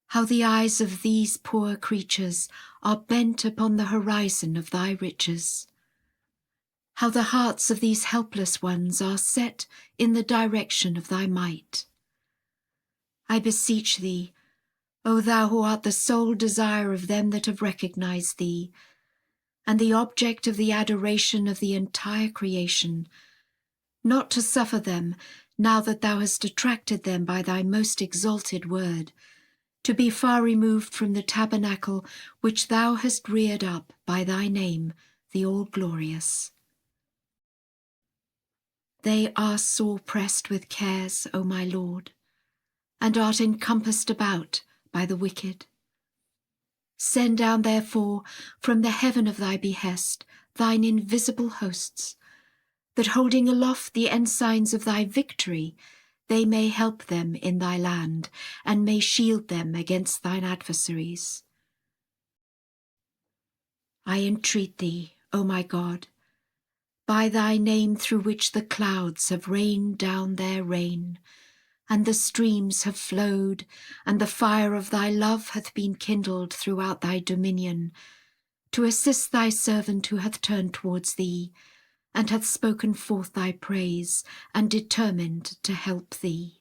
how the eyes of these poor creatures are bent upon the horizon of thy riches, how the hearts of these helpless ones are set in the direction of thy might. I beseech thee, O thou who art the sole desire of them that have recognized thee, and the object of the adoration of the entire creation, not to suffer them, now that thou hast attracted them by thy most exalted word, to be far removed from the tabernacle which thou hast reared up by thy name, the All-Glorious. They are sore pressed with cares, O my Lord, and art encompassed about by the wicked. Send down, therefore, from the heaven of thy behest thine invisible hosts, that holding aloft the ensigns of thy victory, they may help them in thy land, and may shield them against thine adversaries. I entreat thee, O my God, by thy name through which the clouds have rained down their rain, and the streams have flowed, and the fire of thy love hath been kindled throughout thy dominion, to assist thy servant who hath turned towards thee, and hath spoken forth thy praise, and determined to help thee.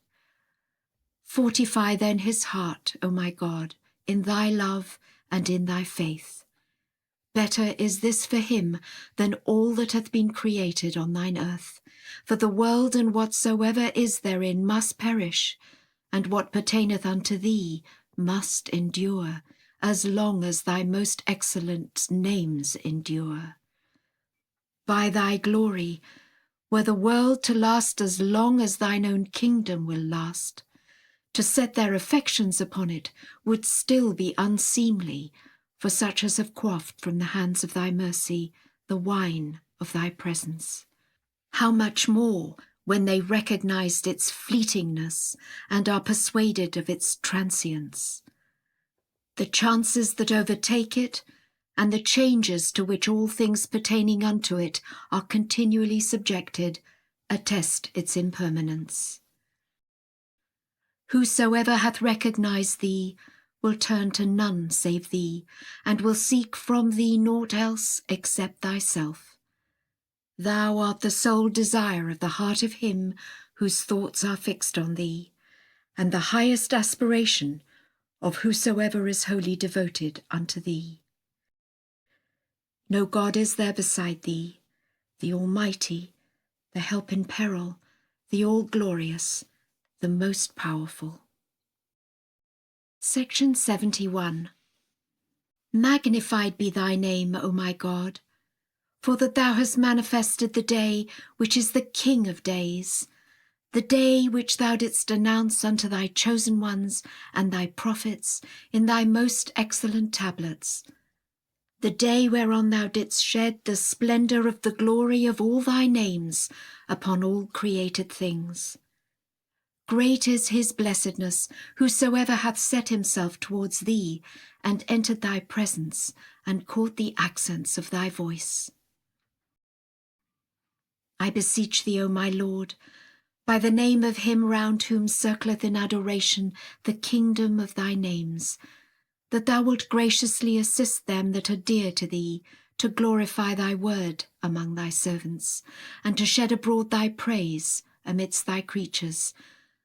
Fortify then his heart, O my God, in thy love and in thy faith. Better is this for him than all that hath been created on thine earth, for the world and whatsoever is therein must perish, and what pertaineth unto thee must endure, as long as thy most excellent names endure. By thy glory, were the world to last as long as thine own kingdom will last, to set their affections upon it would still be unseemly for such as have quaffed from the hands of thy mercy the wine of thy presence. How much more when they recognized its fleetingness and are persuaded of its transience. The chances that overtake it and the changes to which all things pertaining unto it are continually subjected attest its impermanence. Whosoever hath recognized thee will turn to none save thee, and will seek from thee naught else except thyself. Thou art the sole desire of the heart of him whose thoughts are fixed on thee, and the highest aspiration of whosoever is wholly devoted unto thee. No God is there beside thee, the Almighty, the help in peril, the all-glorious, the most powerful. Section 71. Magnified be thy name, O my God, for that thou hast manifested the day which is the King of days, the day which thou didst announce unto thy chosen ones and thy prophets in thy most excellent tablets, the day whereon thou didst shed the splendour of the glory of all thy names upon all created things. Great is his blessedness, whosoever hath set himself towards thee, and entered thy presence, and caught the accents of thy voice. I beseech thee, O my Lord, by the name of him round whom circleth in adoration the kingdom of thy names, that thou wilt graciously assist them that are dear to thee, to glorify thy word among thy servants, and to shed abroad thy praise amidst thy creatures,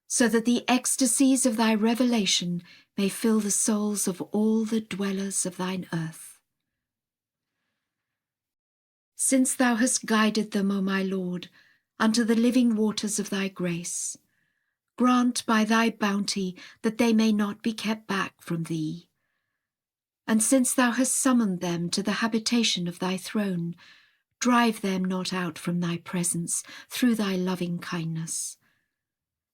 so that the ecstasies of thy revelation may fill the souls of all the dwellers of thine earth. Since thou hast guided them, O my Lord, unto the living waters of thy grace, grant by thy bounty that they may not be kept back from thee. And since thou hast summoned them to the habitation of thy throne, drive them not out from thy presence through thy loving kindness.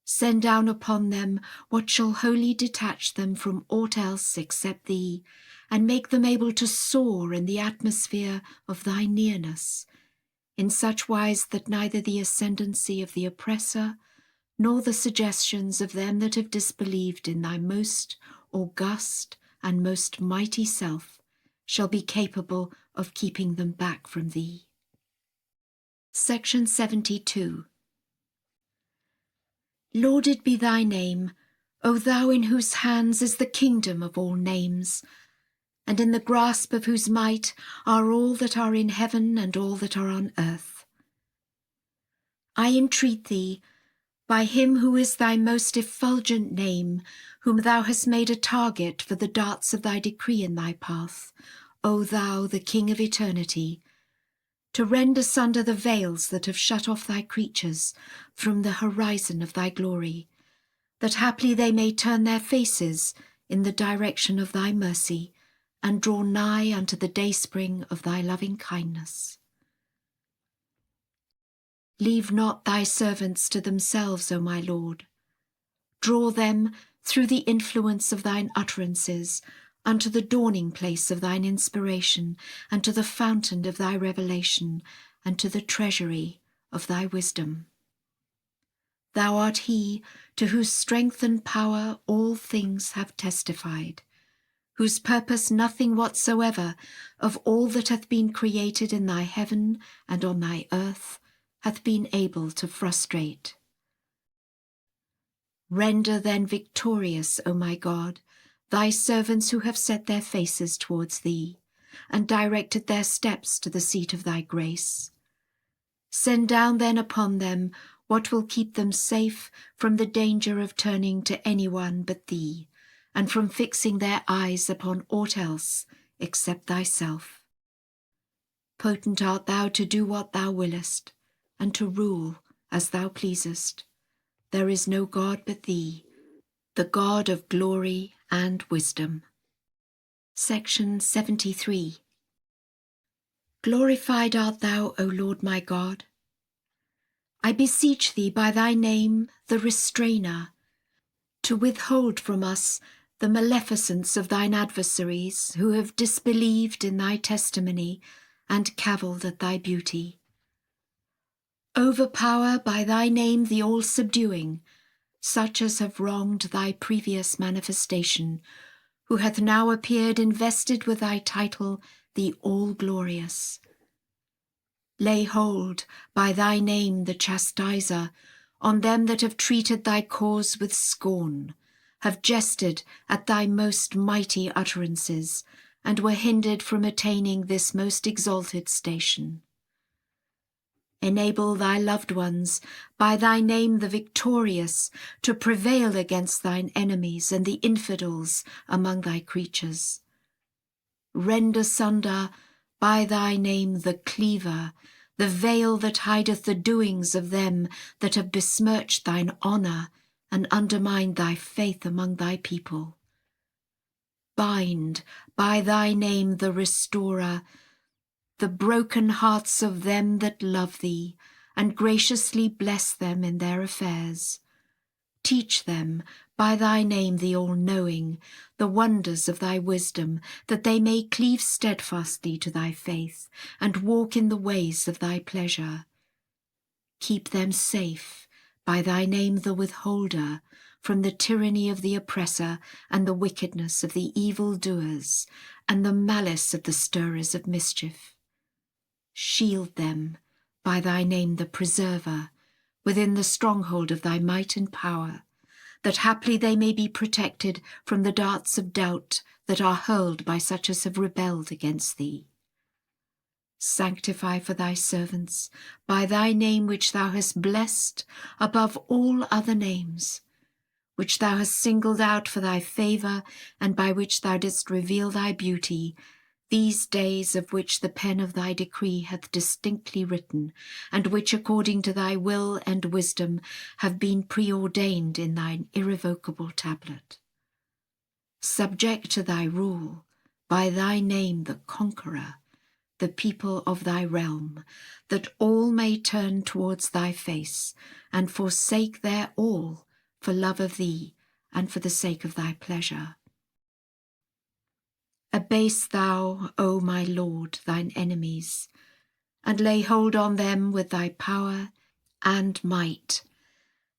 Send down upon them what shall wholly detach them from aught else except thee, and make them able to soar in the atmosphere of thy nearness, in such wise that neither the ascendancy of the oppressor, nor the suggestions of them that have disbelieved in thy most august and most mighty self shall be capable of keeping them back from thee. Section 72. Lauded be thy name, O thou in whose hands is the kingdom of all names, and in the grasp of whose might are all that are in heaven and all that are on earth. I entreat thee, by him who is thy most effulgent name, whom thou hast made a target for the darts of thy decree in thy path, O thou, the King of eternity, to rend asunder the veils that have shut off thy creatures from the horizon of thy glory, that haply they may turn their faces in the direction of thy mercy, and draw nigh unto the dayspring of thy loving kindness. Leave not thy servants to themselves, O my Lord. Draw them, through the influence of thine utterances, unto the dawning place of thine inspiration, and to the fountain of thy revelation, and to the treasury of thy wisdom. Thou art he to whose strength and power all things have testified, whose purpose nothing whatsoever of all that hath been created in thy heaven and on thy earth hath been able to frustrate. Render then victorious, O my God, thy servants who have set their faces towards thee, and directed their steps to the seat of thy grace. Send down then upon them what will keep them safe from the danger of turning to any one but thee, and from fixing their eyes upon aught else except thyself. Potent art thou to do what thou willest, and to rule as thou pleasest. There is no God but thee, the God of glory and wisdom. Section 73. Glorified art thou, O Lord my God. I beseech thee by thy name, the Restrainer, to withhold from us the maleficence of thine adversaries who have disbelieved in thy testimony and cavilled at thy beauty. Overpower by thy name the all-subduing, such as have wronged thy previous manifestation, who hath now appeared invested with thy title, the All-Glorious. Lay hold, by thy name the Chastiser, on them that have treated thy cause with scorn, have jested at thy most mighty utterances, and were hindered from attaining this most exalted station. Enable thy loved ones, by thy name the victorious, to prevail against thine enemies and the infidels among thy creatures. Rend asunder, by thy name, the cleaver, the veil that hideth the doings of them that have besmirched thine honour and undermined thy faith among thy people. Bind, by thy name, the restorer, the broken hearts of them that love thee, and graciously bless them in their affairs. Teach them, by thy name the all-knowing, the wonders of thy wisdom, that they may cleave steadfastly to thy faith, and walk in the ways of thy pleasure. Keep them safe, by thy name the withholder, from the tyranny of the oppressor, and the wickedness of the evil-doers, and the malice of the stirrers of mischief. Shield them, by thy name the preserver, within the stronghold of thy might and power, that haply they may be protected from the darts of doubt that are hurled by such as have rebelled against thee. Sanctify for thy servants, by thy name which thou hast blessed above all other names, which thou hast singled out for thy favour, and by which thou didst reveal thy beauty, these days of which the pen of thy decree hath distinctly written, and which according to thy will and wisdom have been preordained in thine irrevocable tablet. Subject to thy rule, by thy name the conqueror, the people of thy realm, that all may turn towards thy face, and forsake their all for love of thee, and for the sake of thy pleasure. Abase thou, O my Lord, thine enemies, and lay hold on them with thy power and might,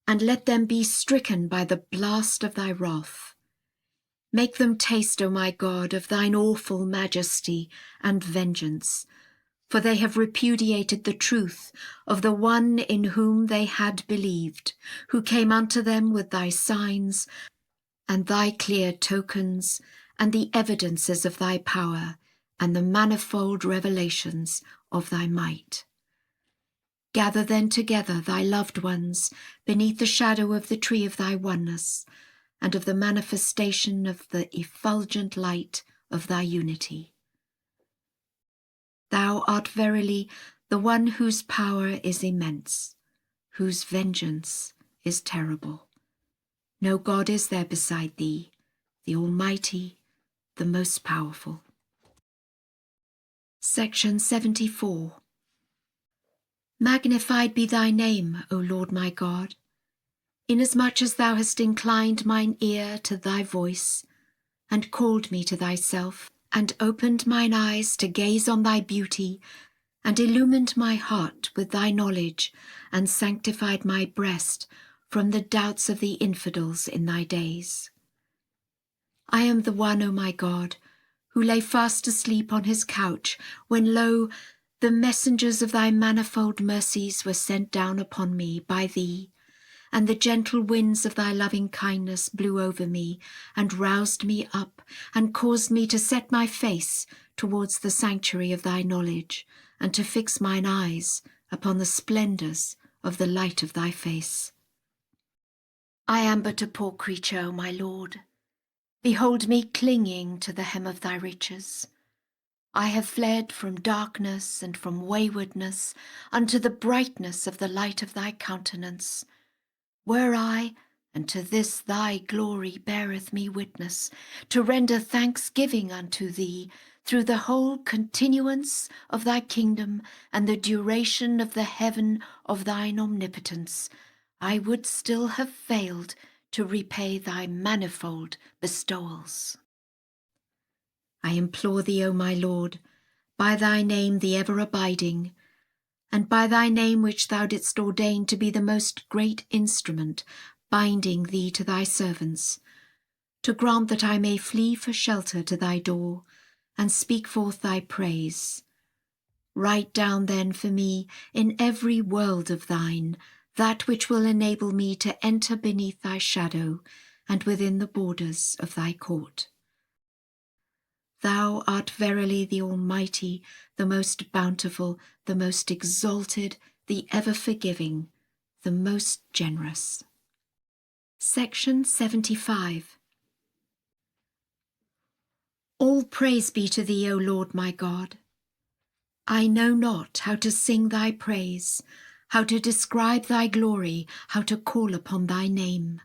and let them be stricken by the blast of thy wrath. Make them taste, O my God, of thine awful majesty and vengeance, for they have repudiated the truth of the one in whom they had believed, who came unto them with thy signs and thy clear tokens, and the evidences of thy power, and the manifold revelations of thy might. Gather then together thy loved ones beneath the shadow of the tree of thy oneness, and of the manifestation of the effulgent light of thy unity. Thou art verily the one whose power is immense, whose vengeance is terrible. No God is there beside thee, the Almighty, the most powerful. Section 74. Magnified be thy name, O Lord my God, inasmuch as thou hast inclined mine ear to thy voice, and called me to thyself, and opened mine eyes to gaze on thy beauty, and illumined my heart with thy knowledge, and sanctified my breast from the doubts of the infidels in thy days. I am the one, O my God, who lay fast asleep on his couch, when lo, the messengers of thy manifold mercies were sent down upon me by thee, and the gentle winds of thy loving kindness blew over me, and roused me up, and caused me to set my face towards the sanctuary of thy knowledge, and to fix mine eyes upon the splendours of the light of thy face. I am but a poor creature, O my Lord. Behold me clinging to the hem of thy riches. I have fled from darkness and from waywardness unto the brightness of the light of thy countenance. Were I, and to this thy glory beareth me witness, to render thanksgiving unto thee through the whole continuance of thy kingdom and the duration of the heaven of thine omnipotence, I would still have failed to repay thy manifold bestowals. I implore thee, O my Lord, by thy name the ever-abiding, and by thy name which thou didst ordain to be the most great instrument binding thee to thy servants, to grant that I may flee for shelter to thy door, and speak forth thy praise. Write down then for me in every world of thine that which will enable me to enter beneath thy shadow and within the borders of thy court. Thou art verily the Almighty, the most bountiful, the most exalted, the ever-forgiving, the most generous. Section 75. All praise be to thee, O Lord my God. I know not how to sing thy praise, how to describe thy glory, how to call upon thy name.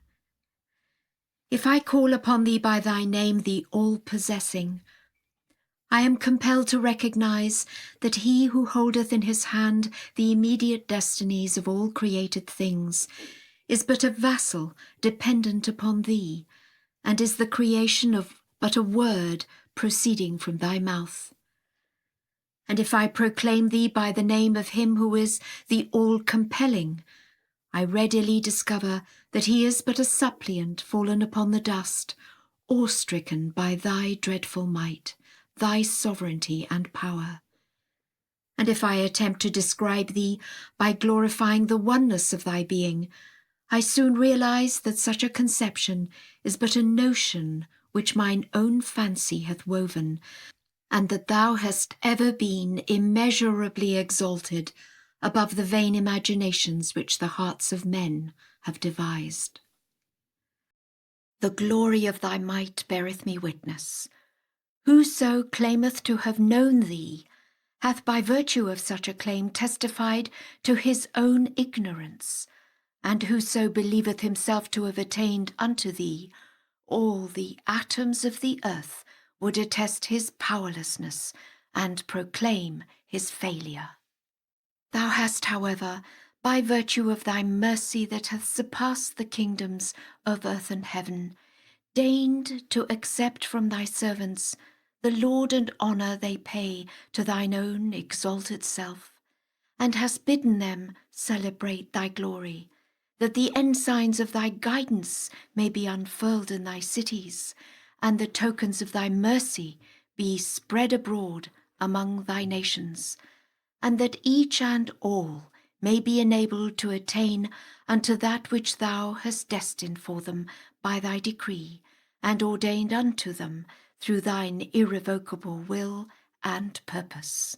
If I call upon thee by thy name, the all-possessing, I am compelled to recognize that he who holdeth in his hand the immediate destinies of all created things is but a vassal dependent upon thee, and is the creation of but a word proceeding from thy mouth. And if I proclaim thee by the name of him who is the all-compelling, I readily discover that he is but a suppliant fallen upon the dust, awe-stricken by thy dreadful might, thy sovereignty and power. And if I attempt to describe thee by glorifying the oneness of thy being, I soon realize that such a conception is but a notion which mine own fancy hath woven, and that thou hast ever been immeasurably exalted above the vain imaginations which the hearts of men have devised. The glory of thy might beareth me witness. Whoso claimeth to have known thee hath by virtue of such a claim testified to his own ignorance, and whoso believeth himself to have attained unto thee, all the atoms of the earth would attest his powerlessness and proclaim his failure. Thou hast, however, by virtue of thy mercy that hath surpassed the kingdoms of earth and heaven, deigned to accept from thy servants the laud and honour they pay to thine own exalted self, and hast bidden them celebrate thy glory, that the ensigns of thy guidance may be unfurled in thy cities, and the tokens of thy mercy be spread abroad among thy nations, and that each and all may be enabled to attain unto that which thou hast destined for them by thy decree, and ordained unto them through thine irrevocable will and purpose.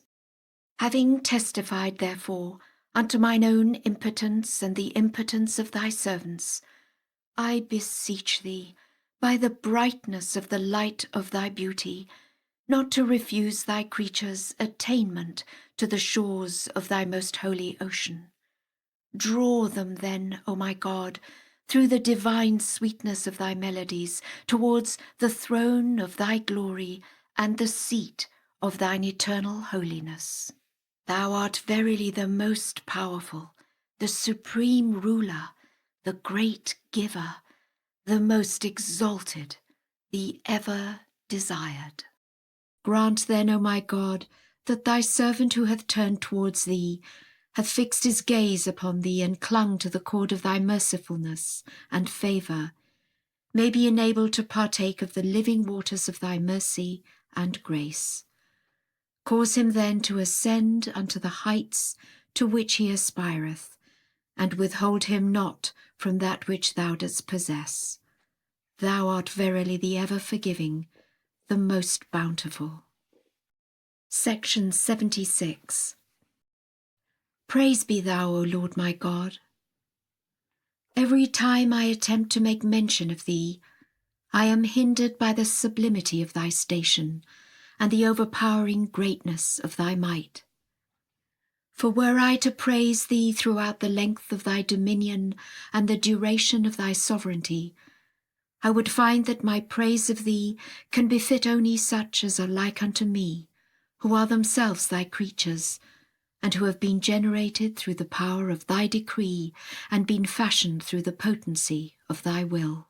Having testified, therefore, unto mine own impotence and the impotence of thy servants, I beseech thee, by the brightness of the light of thy beauty, not to refuse thy creatures attainment to the shores of thy most holy ocean. Draw them then, O my God, through the divine sweetness of thy melodies, towards the throne of thy glory and the seat of thine eternal holiness. Thou art verily the most powerful, the supreme ruler, the great giver, the most exalted, the ever desired. Grant then, O my God, that thy servant who hath turned towards thee, hath fixed his gaze upon thee and clung to the cord of thy mercifulness and favour, may be enabled to partake of the living waters of thy mercy and grace. Cause him then to ascend unto the heights to which he aspireth, and withhold him not from that which thou dost possess. Thou art verily the ever-forgiving, the most bountiful. Section 76. Praise be thou, O Lord my God. Every time I attempt to make mention of thee, I am hindered by the sublimity of thy station and the overpowering greatness of thy might. For were I to praise thee throughout the length of thy dominion and the duration of thy sovereignty, I would find that my praise of thee can befit only such as are like unto me, who are themselves thy creatures, and who have been generated through the power of thy decree and been fashioned through the potency of thy will.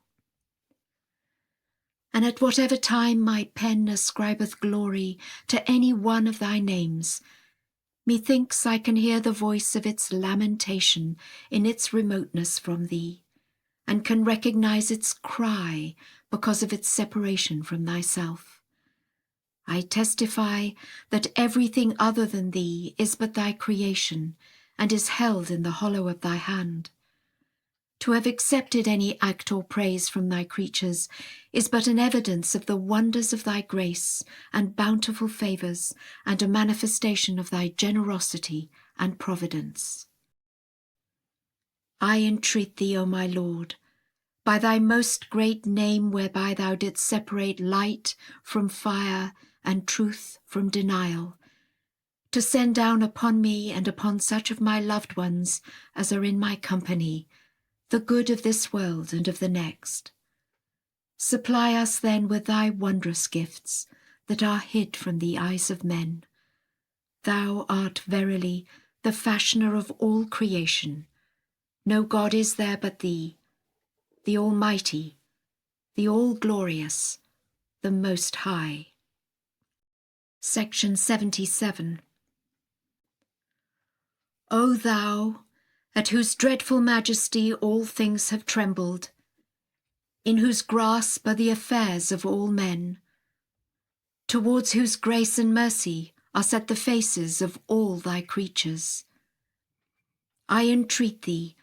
And at whatever time my pen ascribeth glory to any one of thy names, methinks I can hear the voice of its lamentation in its remoteness from thee, and can recognize its cry because of its separation from thyself. I testify that everything other than thee is but thy creation, and is held in the hollow of thy hand. To have accepted any act or praise from thy creatures is but an evidence of the wonders of thy grace and bountiful favours, and a manifestation of thy generosity and providence. I entreat thee, O my Lord, by thy most great name whereby thou didst separate light from fire and truth from denial, to send down upon me and upon such of my loved ones as are in my company the good of this world and of the next. Supply us then with thy wondrous gifts that are hid from the eyes of men. Thou art verily the fashioner of all creation. No God is there but thee, the Almighty, the All-Glorious, the Most High. Section 77. O thou, at whose dreadful majesty all things have trembled, in whose grasp are the affairs of all men, towards whose grace and mercy are set the faces of all thy creatures, I entreat thee,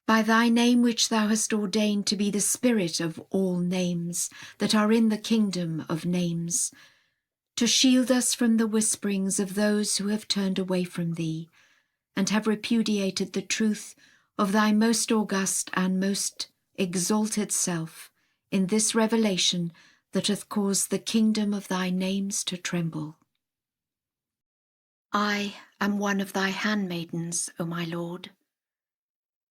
by thy name which thou hast ordained to be the spirit of all names that are in the kingdom of names, to shield us from the whisperings of those who have turned away from thee, and have repudiated the truth of thy most august and most exalted self in this revelation that hath caused the kingdom of thy names to tremble. I am one of thy handmaidens, O my Lord.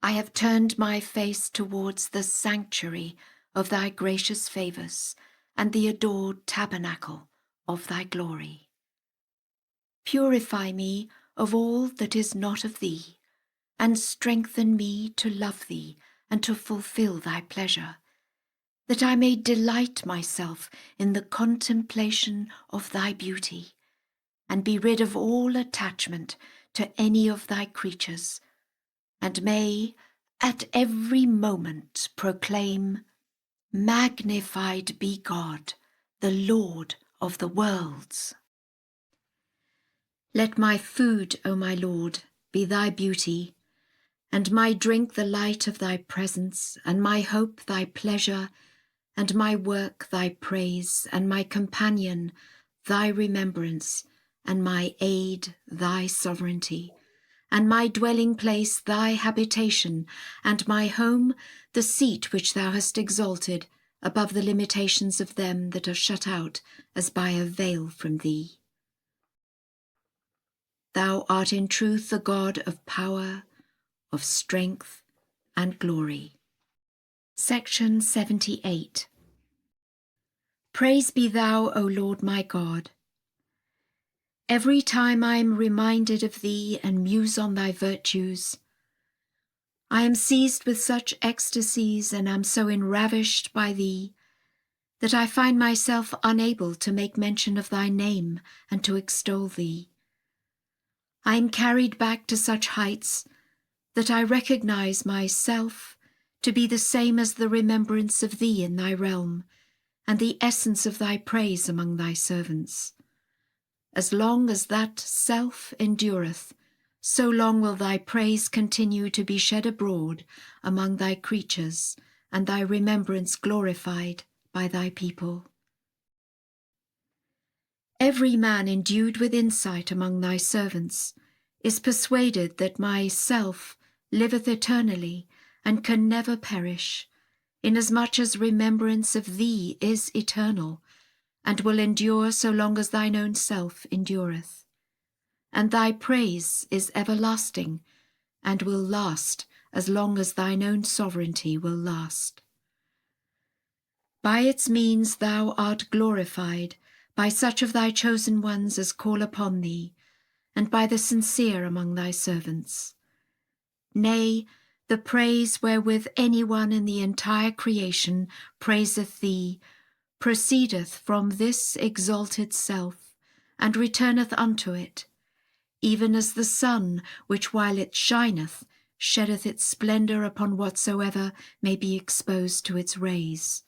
I have turned my face towards the sanctuary of thy gracious favours and the adored tabernacle of thy glory. Purify me of all that is not of thee, and strengthen me to love thee and to fulfil thy pleasure, that I may delight myself in the contemplation of thy beauty, and be rid of all attachment to any of thy creatures, and may at every moment proclaim, Magnified be God, the Lord of the worlds. Let my food, O my Lord, be thy beauty, and my drink the light of thy presence, and my hope thy pleasure, and my work thy praise, and my companion thy remembrance, and my aid thy sovereignty, and my dwelling place thy habitation, and my home the seat which thou hast exalted above the limitations of them that are shut out as by a veil from thee. Thou art in truth the God of power, of strength and glory. Section 78. Praise be thou, O Lord my God. Every time I am reminded of thee and muse on thy virtues, I am seized with such ecstasies and am so enravished by thee that I find myself unable to make mention of thy name and to extol thee. I am carried back to such heights that I recognize myself to be the same as the remembrance of thee in thy realm, and the essence of thy praise among thy servants. As long as that self endureth, so long will thy praise continue to be shed abroad among thy creatures, and thy remembrance glorified by thy people. Every man endued with insight among thy servants is persuaded that my self liveth eternally and can never perish, inasmuch as remembrance of thee is eternal, and will endure so long as thine own self endureth. And thy praise is everlasting, and will last as long as thine own sovereignty will last. By its means thou art glorified by such of thy chosen ones as call upon thee, and by the sincere among thy servants. Nay, the praise wherewith any one in the entire creation praiseth thee proceedeth from this exalted self, and returneth unto it, even as the sun, which while it shineth, sheddeth its splendour upon whatsoever may be exposed to its rays.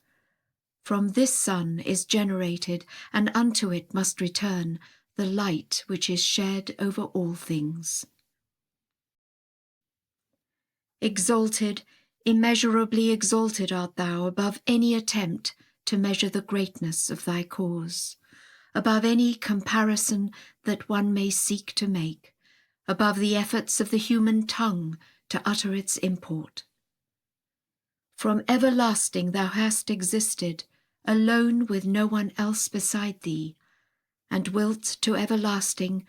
From this sun is generated, and unto it must return, the light which is shed over all things. Exalted, immeasurably exalted art thou above any attempt to measure the greatness of thy cause, above any comparison that one may seek to make, above the efforts of the human tongue to utter its import. From everlasting thou hast existed, alone with no one else beside thee, and wilt to everlasting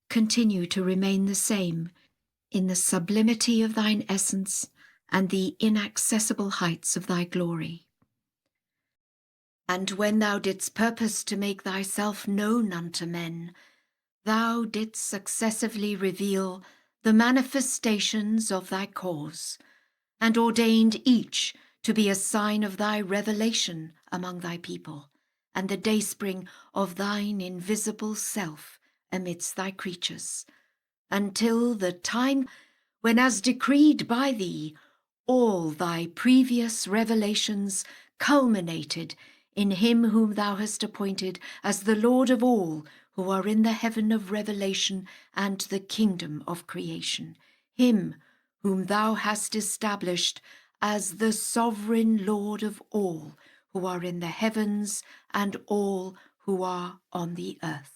continue to remain the same in the sublimity of thine essence and the inaccessible heights of thy glory. And when thou didst purpose to make thyself known unto men, thou didst successively reveal the manifestations of thy cause, and ordained each to be a sign of thy revelation among thy people, and the dayspring of thine invisible self amidst thy creatures, until the time when, as decreed by thee, all thy previous revelations culminated in him whom thou hast appointed as the Lord of all who are in the heaven of revelation and the kingdom of creation, him whom thou hast established as the sovereign Lord of all who are in the heavens and all who are on the earth.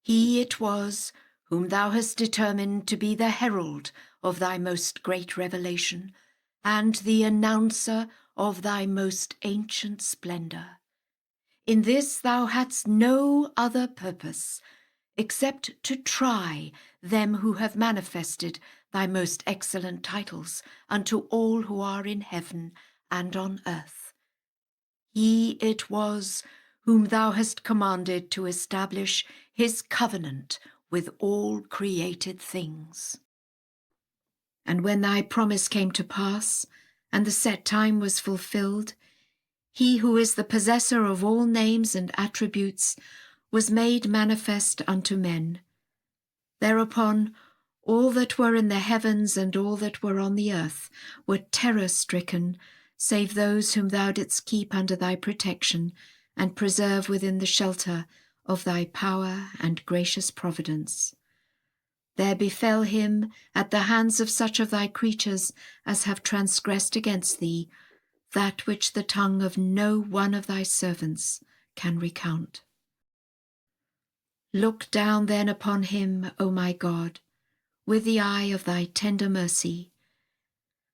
He it was whom thou hast determined to be the herald of thy most great revelation, and the announcer of thy most ancient splendour. In this thou hadst no other purpose, except to try them who have manifested thy most excellent titles unto all who are in heaven and on earth. He it was whom thou hast commanded to establish his covenant with all created things. And when thy promise came to pass, and the set time was fulfilled, he who is the possessor of all names and attributes was made manifest unto men. Thereupon all that were in the heavens and all that were on the earth were terror-stricken, save those whom thou didst keep under thy protection and preserve within the shelter of thy power and gracious providence. There befell him, at the hands of such of thy creatures as have transgressed against thee, that which the tongue of no one of thy servants can recount. Look down then upon him, O my God, with the eye of thy tender mercy,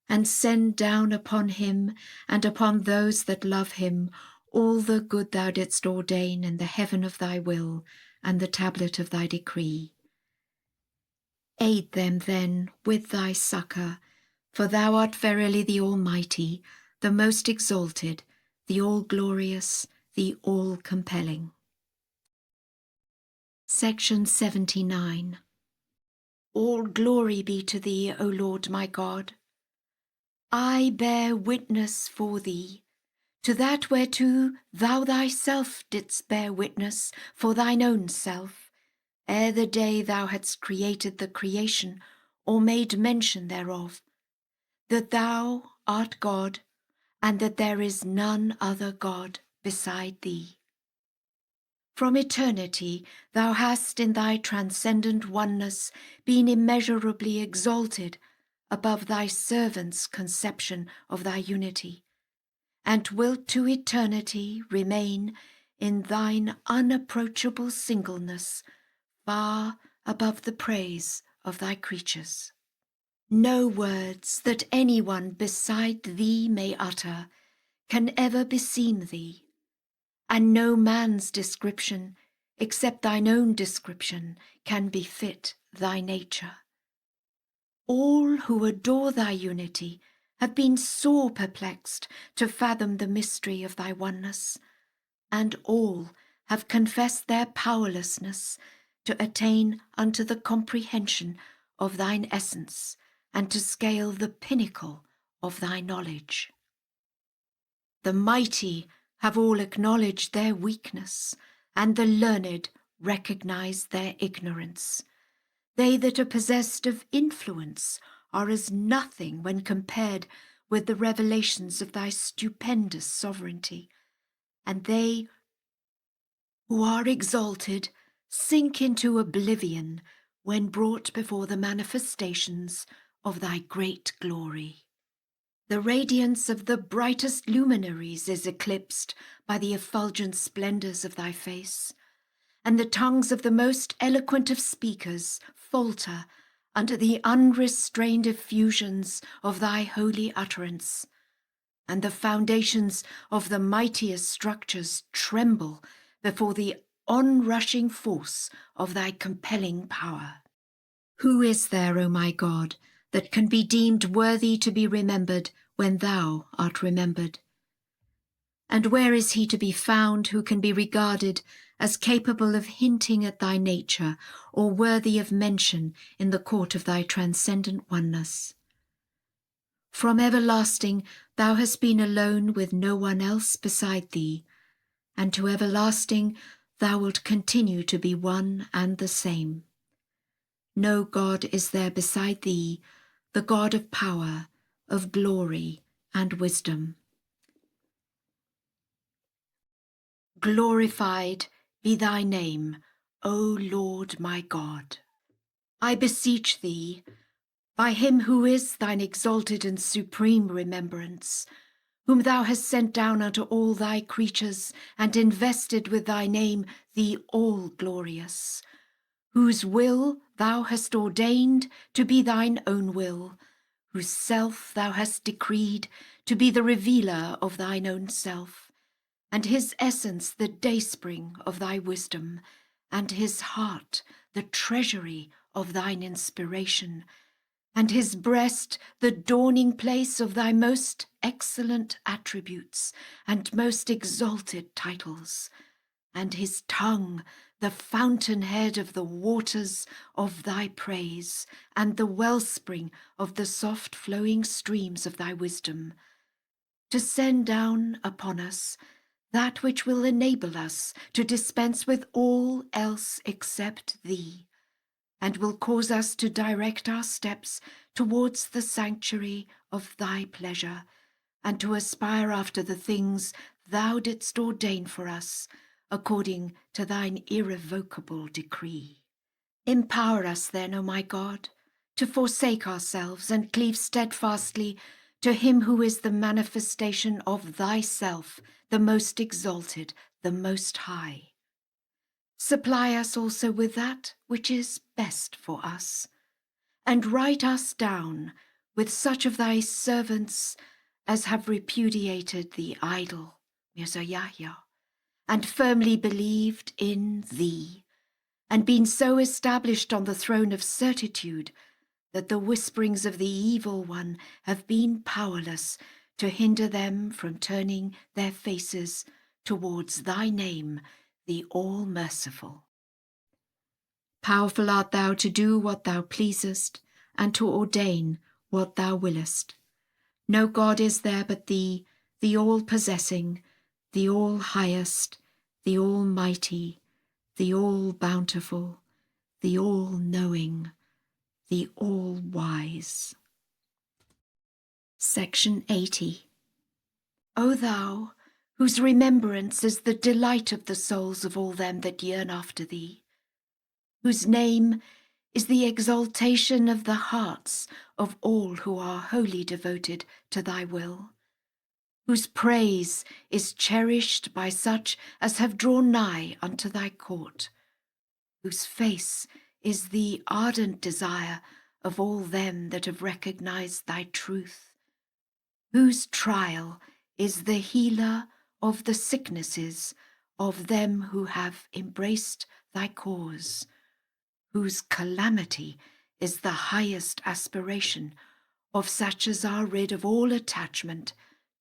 and send down upon him and upon those that love him all the good thou didst ordain in the heaven of thy will and the tablet of thy decree. Aid them then with thy succour, for thou art verily the Almighty, the most exalted, the all-glorious, the all-compelling. Section 79. All glory be to thee, O Lord my God. I bear witness for thee, to that whereto thou thyself didst bear witness for thine own self, ere the day thou hadst created the creation, or made mention thereof, that thou art God, and that there is none other God beside thee. From eternity thou hast in thy transcendent oneness been immeasurably exalted above thy servants' conception of thy unity, and wilt to eternity remain in thine unapproachable singleness, far above the praise of thy creatures. No words that anyone beside thee may utter can ever beseem thee, and no man's description, except thine own description, can befit thy nature. All who adore thy unity have been sore perplexed to fathom the mystery of thy oneness, and all have confessed their powerlessness to attain unto the comprehension of thine essence and to scale the pinnacle of thy knowledge. The mighty have all acknowledged their weakness, and the learned recognize their ignorance. They that are possessed of influence are as nothing when compared with the revelations of thy stupendous sovereignty, and they who are exalted sink into oblivion when brought before the manifestations of thy great glory. The radiance of the brightest luminaries is eclipsed by the effulgent splendours of thy face, and the tongues of the most eloquent of speakers falter under the unrestrained effusions of thy holy utterance, and the foundations of the mightiest structures tremble before the onrushing force of thy compelling power. Who is there, O my God, that can be deemed worthy to be remembered when thou art remembered? And where is he to be found who can be regarded as capable of hinting at thy nature or worthy of mention in the court of thy transcendent oneness? From everlasting thou hast been alone with no one else beside thee, and to everlasting thou wilt continue to be one and the same. No God is there beside thee, the God of power, of glory, and wisdom. Glorified be thy name, O Lord my God. I beseech thee, by him who is thine exalted and supreme remembrance, whom thou hast sent down unto all thy creatures and invested with thy name, the all-glorious, whose will thou hast ordained to be thine own will, whose self thou hast decreed to be the revealer of thine own self, and his essence the dayspring of thy wisdom, and his heart the treasury of thine inspiration, and his breast the dawning place of thy most excellent attributes and most exalted titles, and his tongue the fountainhead of the waters of thy praise, and the wellspring of the soft-flowing streams of thy wisdom, to send down upon us that which will enable us to dispense with all else except thee, and will cause us to direct our steps towards the sanctuary of thy pleasure, and to aspire after the things thou didst ordain for us, according to thine irrevocable decree. Empower us then, O my God, to forsake ourselves and cleave steadfastly to him who is the manifestation of thyself, the most exalted, the most high. Supply us also with that which is best for us, and write us down with such of thy servants as have repudiated the idol, Mirza Yahya, and firmly believed in thee, and been so established on the throne of certitude that the whisperings of the evil one have been powerless to hinder them from turning their faces towards thy name, the all-merciful. Powerful art thou to do what thou pleasest, and to ordain what thou willest. No God is there but thee, the all-possessing, the all-highest, the almighty, the all-bountiful, the all-knowing, the all-wise. Section 80. O thou, whose remembrance is the delight of the souls of all them that yearn after thee, whose name is the exaltation of the hearts of all who are wholly devoted to thy will, whose praise is cherished by such as have drawn nigh unto thy court, whose face is the ardent desire of all them that have recognized thy truth, whose trial is the healer of the sicknesses of them who have embraced thy cause, whose calamity is the highest aspiration of such as are rid of all attachment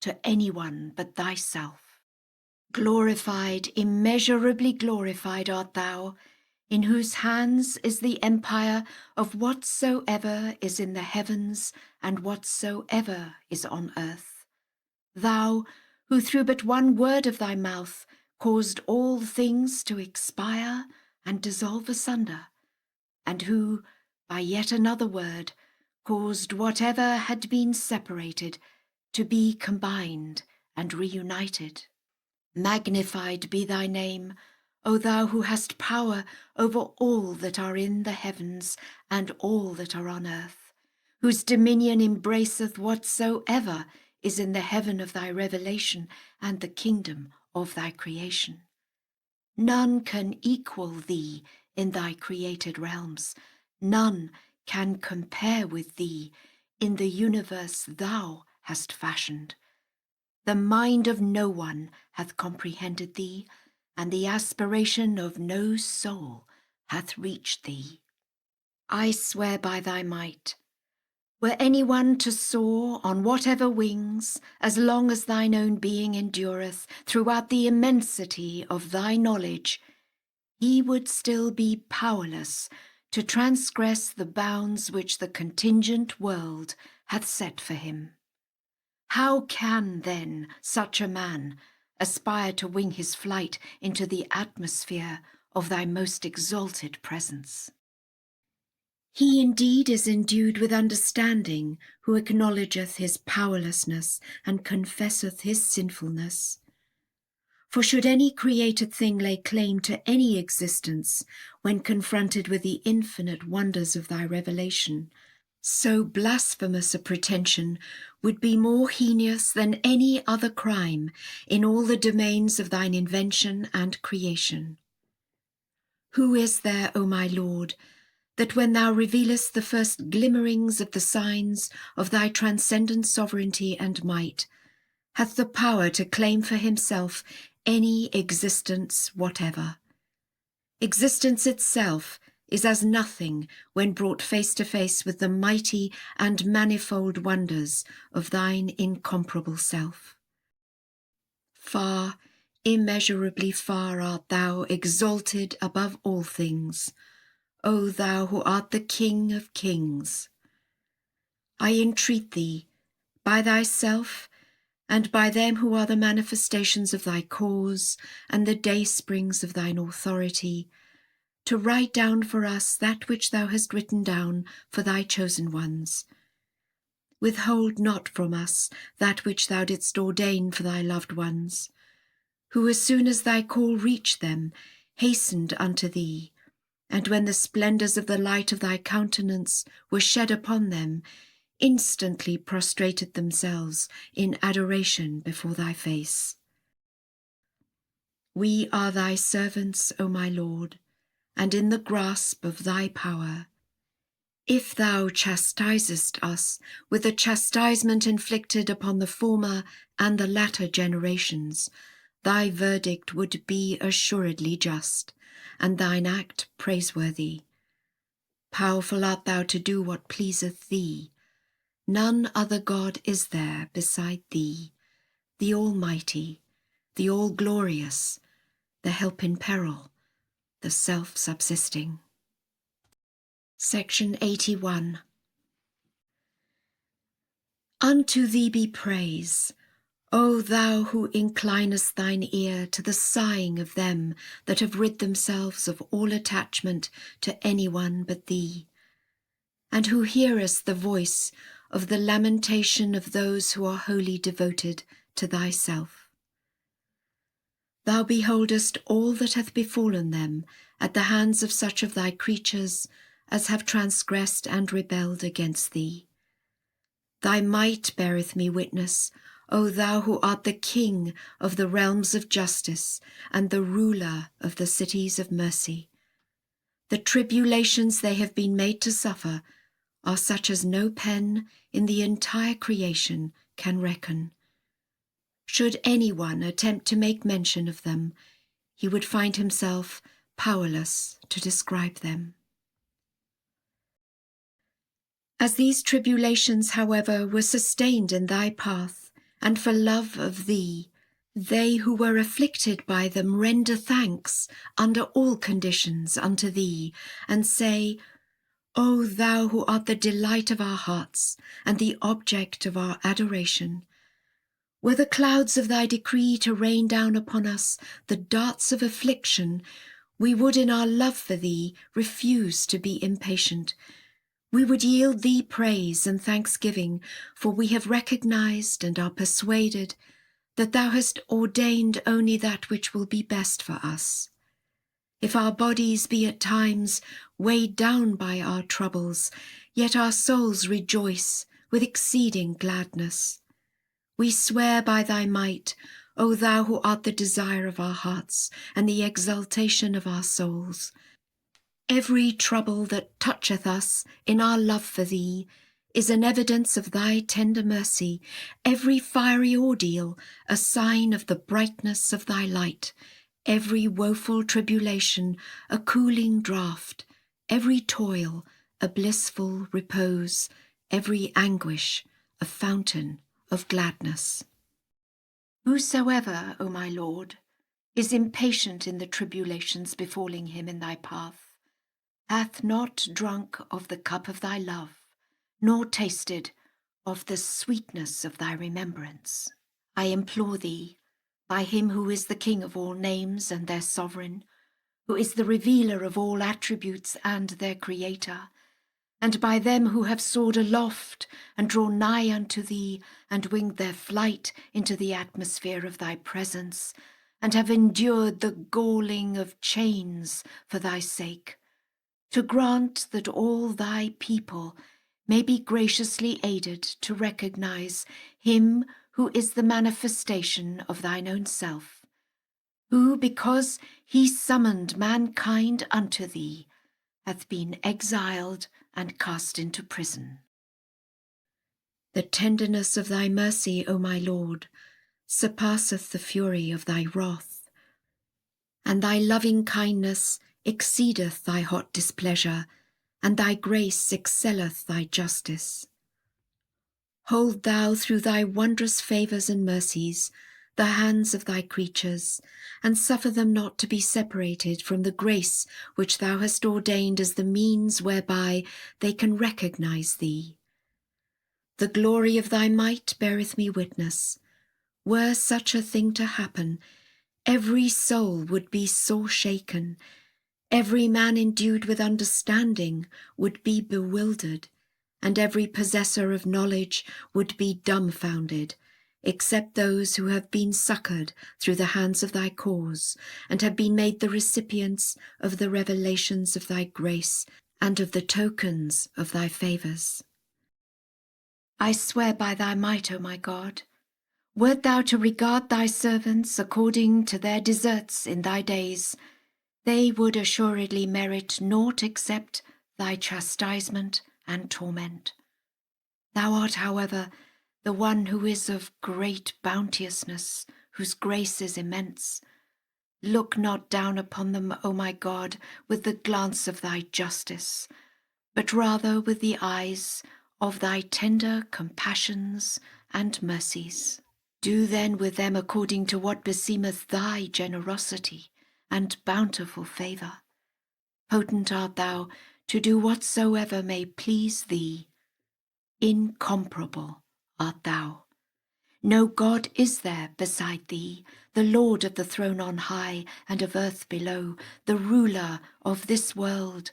to anyone but thyself. Glorified, immeasurably glorified art thou, in whose hands is the empire of whatsoever is in the heavens and whatsoever is on earth. Thou, who through but one word of thy mouth caused all things to expire and dissolve asunder, and who, by yet another word, caused whatever had been separated to be combined and reunited. Magnified be thy name, O thou who hast power over all that are in the heavens and all that are on earth, whose dominion embraceth whatsoever is in the heaven of thy revelation and the kingdom of thy creation. None can equal thee in thy created realms, none can compare with thee in the universe thou hast fashioned. The mind of no one hath comprehended thee, and the aspiration of no soul hath reached thee. I swear by thy might, were anyone to soar on whatever wings, as long as thine own being endureth throughout the immensity of thy knowledge, he would still be powerless to transgress the bounds which the contingent world hath set for him. How can, then, such a man aspire to wing his flight into the atmosphere of thy most exalted presence? He indeed is endued with understanding who acknowledgeth his powerlessness and confesseth his sinfulness. For should any created thing lay claim to any existence when confronted with the infinite wonders of thy revelation, so blasphemous a pretension would be more heinous than any other crime in all the domains of thine invention and creation. Who is there, O my Lord, that when thou revealest the first glimmerings of the signs of thy transcendent sovereignty and might, hath the power to claim for himself any existence whatever? Existence itself is as nothing when brought face to face with the mighty and manifold wonders of thine incomparable self. Far, immeasurably far art thou exalted above all things, O thou who art the King of kings. I entreat thee, by thyself, and by them who are the manifestations of thy cause and the daysprings of thine authority, to write down for us that which thou hast written down for thy chosen ones. Withhold not from us that which thou didst ordain for thy loved ones, who as soon as thy call reached them, hastened unto thee, and when the splendours of the light of thy countenance were shed upon them, instantly prostrated themselves in adoration before thy face. We are thy servants, O my Lord, and in the grasp of thy power. If thou chastisest us with the chastisement inflicted upon the former and the latter generations, thy verdict would be assuredly just, and thine act praiseworthy. Powerful art thou to do what pleaseth thee. None other God is there beside thee, the Almighty, the All-Glorious, the help in peril, the self-subsisting. Section 81. Unto thee be praise, O thou who inclinest thine ear to the sighing of them that have rid themselves of all attachment to any one but thee, and who hearest the voice of the lamentation of those who are wholly devoted to thyself. Thou beholdest all that hath befallen them at the hands of such of thy creatures as have transgressed and rebelled against thee. Thy might beareth me witness, O thou who art the King of the realms of justice and the ruler of the cities of mercy. The tribulations they have been made to suffer are such as no pen in the entire creation can reckon. Should anyone attempt to make mention of them, he would find himself powerless to describe them. As these tribulations, however, were sustained in thy path, and for love of thee, they who were afflicted by them render thanks under all conditions unto thee, and say, O thou who art the delight of our hearts, and the object of our adoration, were the clouds of thy decree to rain down upon us the darts of affliction, we would in our love for thee refuse to be impatient. We would yield thee praise and thanksgiving, for we have recognized and are persuaded that thou hast ordained only that which will be best for us. If our bodies be at times weighed down by our troubles, yet our souls rejoice with exceeding gladness. We swear by thy might, O thou who art the desire of our hearts and the exaltation of our souls, Every trouble that toucheth us in our love for thee is an evidence of thy tender mercy, every fiery ordeal a sign of the brightness of thy light, every woeful tribulation a cooling draught, every toil a blissful repose, every anguish a fountain of gladness. Whosoever, O my Lord, is impatient in the tribulations befalling him in thy path, hath not drunk of the cup of thy love, nor tasted of the sweetness of thy remembrance. I implore thee, by him who is the King of all names and their sovereign, who is the revealer of all attributes and their creator, and by them who have soared aloft and drawn nigh unto thee, and winged their flight into the atmosphere of thy presence, and have endured the galling of chains for thy sake, to grant that all thy people may be graciously aided to recognize him who is the manifestation of thine own self, who, because he summoned mankind unto thee, hath been exiled and cast into prison. The tenderness of thy mercy, O my Lord, surpasseth the fury of thy wrath, and thy loving kindness exceedeth thy hot displeasure, and thy grace excelleth thy justice. Hold thou through thy wondrous favours and mercies the hands of thy creatures, and suffer them not to be separated from the grace which thou hast ordained as the means whereby they can recognize thee. The glory of thy might beareth me witness. Were such a thing to happen, every soul would be sore shaken, every man endued with understanding would be bewildered, and every possessor of knowledge would be dumbfounded, except those who have been succoured through the hands of thy cause, and have been made the recipients of the revelations of thy grace and of the tokens of thy favours. I swear by thy might, O my God, wert thou to regard thy servants according to their deserts in thy days, they would assuredly merit naught except thy chastisement and torment. Thou art, however, the one who is of great bounteousness, whose grace is immense. Look not down upon them, O my God, with the glance of thy justice, but rather with the eyes of thy tender compassions and mercies. Do then with them according to what beseemeth thy generosity and bountiful favour. Potent art thou to do whatsoever may please thee. Incomparable art thou. No God is there beside thee, the Lord of the throne on high and of earth below, the ruler of this world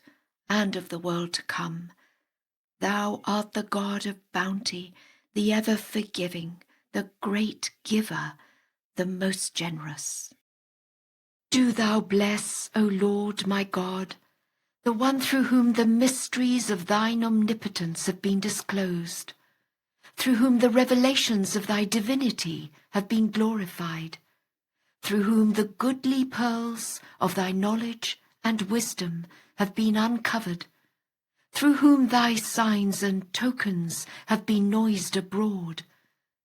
and of the world to come. Thou art the God of bounty, the ever forgiving, the great giver, the most generous. Do thou bless, O Lord my God, the one through whom the mysteries of thine omnipotence have been disclosed, through whom the revelations of thy divinity have been glorified, through whom the goodly pearls of thy knowledge and wisdom have been uncovered, through whom thy signs and tokens have been noised abroad,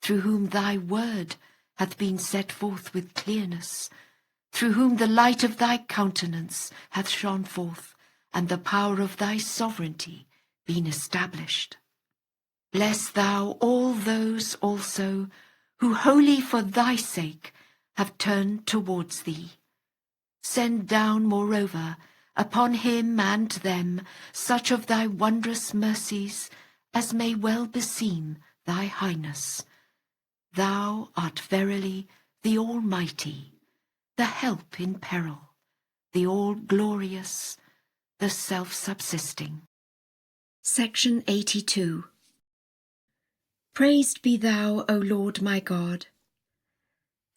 through whom thy word hath been set forth with clearness, through whom the light of thy countenance hath shone forth, and the power of thy sovereignty been established. Bless thou all those also who wholly for thy sake have turned towards thee. Send down, moreover, upon him and them such of thy wondrous mercies as may well beseem thy highness. Thou art verily the Almighty, the help in peril, the all-glorious, the self-subsisting. Section 82. Praised be thou, O Lord my God.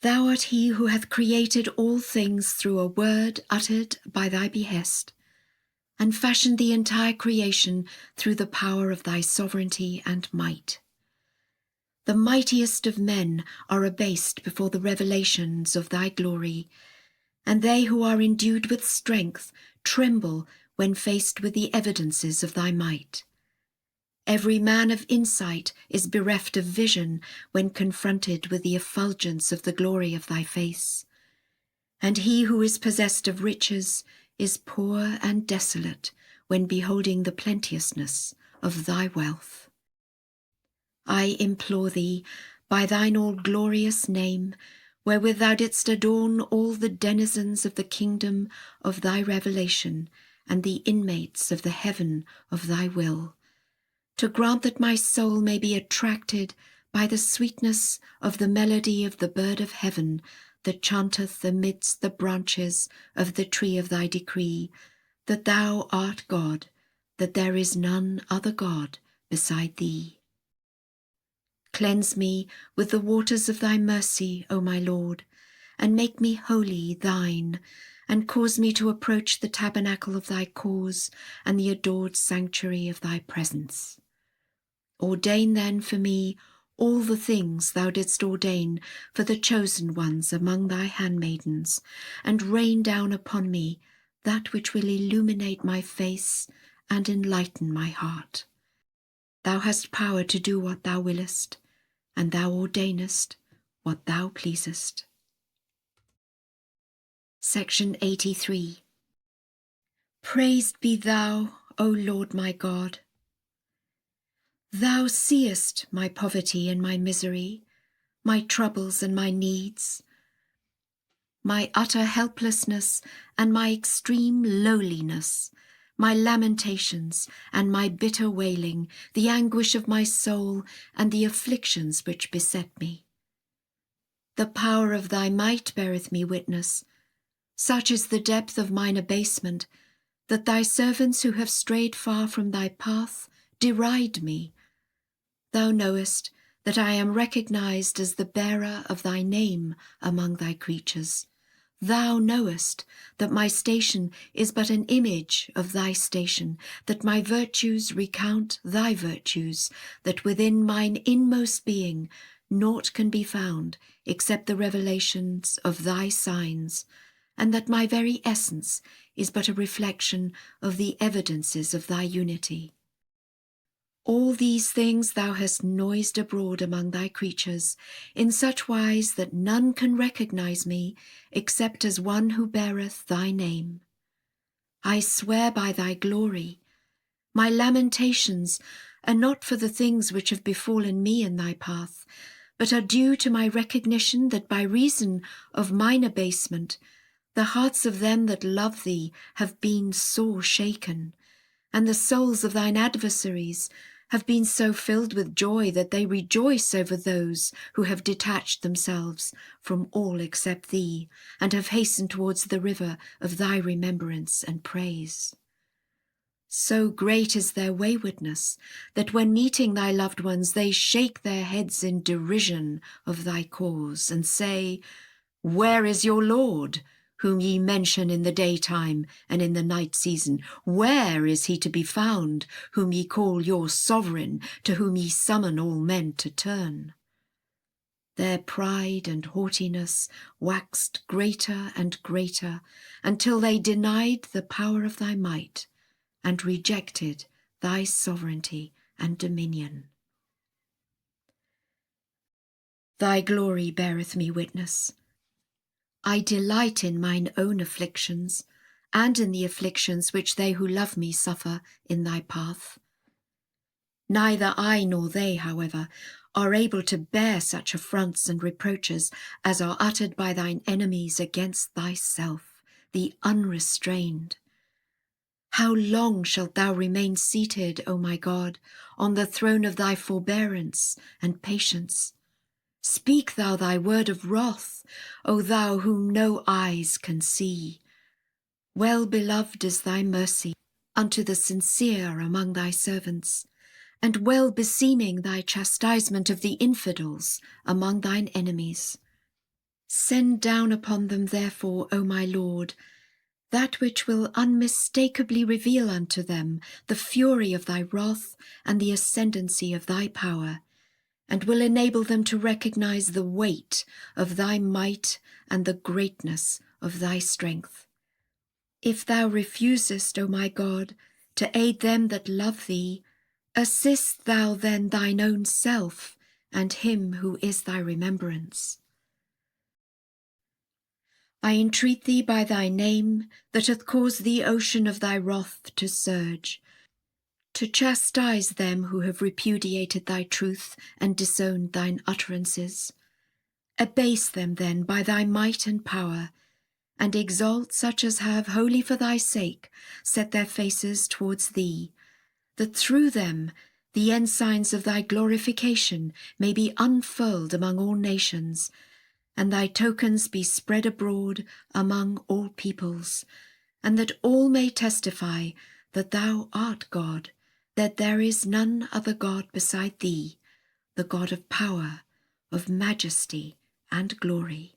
Thou art he who hath created all things through a word uttered by thy behest, and fashioned the entire creation through the power of thy sovereignty and might. The mightiest of men are abased before the revelations of thy glory, and they who are endued with strength tremble when faced with the evidences of thy might. Every man of insight is bereft of vision when confronted with the effulgence of the glory of thy face. And he who is possessed of riches is poor and desolate when beholding the plenteousness of thy wealth. I implore thee, by thine all-glorious name, wherewith thou didst adorn all the denizens of the kingdom of thy revelation and the inmates of the heaven of thy will, to grant that my soul may be attracted by the sweetness of the melody of the bird of heaven that chanteth amidst the branches of the tree of thy decree, that thou art God, that there is none other God beside thee. Cleanse me with the waters of thy mercy, O my Lord, and make me wholly thine, and cause me to approach the tabernacle of thy cause and the adored sanctuary of thy presence. Ordain then for me all the things thou didst ordain for the chosen ones among thy handmaidens, and rain down upon me that which will illuminate my face and enlighten my heart. Thou hast power to do what thou willest, and thou ordainest what thou pleasest. Section 83. Praised be thou, O Lord my God. Thou seest my poverty and my misery, my troubles and my needs, my utter helplessness and my extreme lowliness, my lamentations and my bitter wailing, the anguish of my soul and the afflictions which beset me. The power of thy might beareth me witness. Such is the depth of mine abasement, that thy servants who have strayed far from thy path deride me. Thou knowest that I am recognized as the bearer of thy name among thy creatures. Thou knowest that my station is but an image of thy station, that my virtues recount thy virtues, that within mine inmost being naught can be found except the revelations of thy signs, and that my very essence is but a reflection of the evidences of thy unity. All these things thou hast noised abroad among thy creatures, in such wise that none can recognize me except as one who beareth thy name. I swear by thy glory, my lamentations are not for the things which have befallen me in thy path, but are due to my recognition that by reason of mine abasement, the hearts of them that love thee have been sore shaken, and the souls of thine adversaries have been so filled with joy that they rejoice over those who have detached themselves from all except thee, and have hastened towards the river of thy remembrance and praise. So great is their waywardness, that when meeting thy loved ones they shake their heads in derision of thy cause, and say, Where is your Lord, whom ye mention in the daytime and in the night season? Where is he to be found, whom ye call your sovereign, to whom ye summon all men to turn? Their pride and haughtiness waxed greater and greater, until they denied the power of thy might, and rejected thy sovereignty and dominion. Thy glory beareth me witness. I delight in mine own afflictions, and in the afflictions which they who love me suffer in thy path. Neither I nor they, however, are able to bear such affronts and reproaches as are uttered by thine enemies against thyself, the unrestrained. How long shalt thou remain seated, O my God, on the throne of thy forbearance and patience? Speak thou thy word of wrath, O thou whom no eyes can see. Well beloved is thy mercy unto the sincere among thy servants, and well beseeming thy chastisement of the infidels among thine enemies. Send down upon them therefore, O my Lord, that which will unmistakably reveal unto them the fury of thy wrath and the ascendancy of thy power, and will enable them to recognize the weight of thy might and the greatness of thy strength. If thou refusest, O my God, to aid them that love thee, assist thou then thine own self and him who is thy remembrance. I entreat thee by thy name that hath caused the ocean of thy wrath to surge, to chastise them who have repudiated thy truth and disowned thine utterances. Abase them then by thy might and power, and exalt such as have wholly for thy sake set their faces towards thee, that through them the ensigns of thy glorification may be unfurled among all nations, and thy tokens be spread abroad among all peoples, and that all may testify that thou art God, that there is none other God beside thee, the God of power, of majesty, and glory.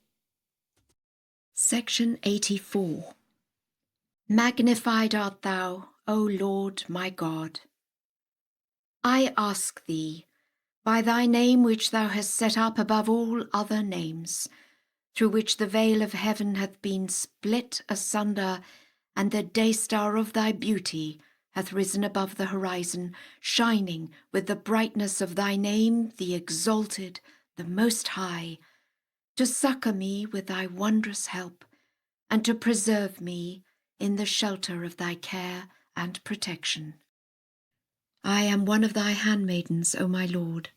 Section 84. Magnified art thou, O Lord my God. I ask thee, by thy name which thou hast set up above all other names, through which the veil of heaven hath been split asunder, and the day-star of thy beauty hath risen above the horizon, shining with the brightness of thy name, the exalted, the Most High, to succour me with thy wondrous help, and to preserve me in the shelter of thy care and protection. I am one of thy handmaidens, O my Lord.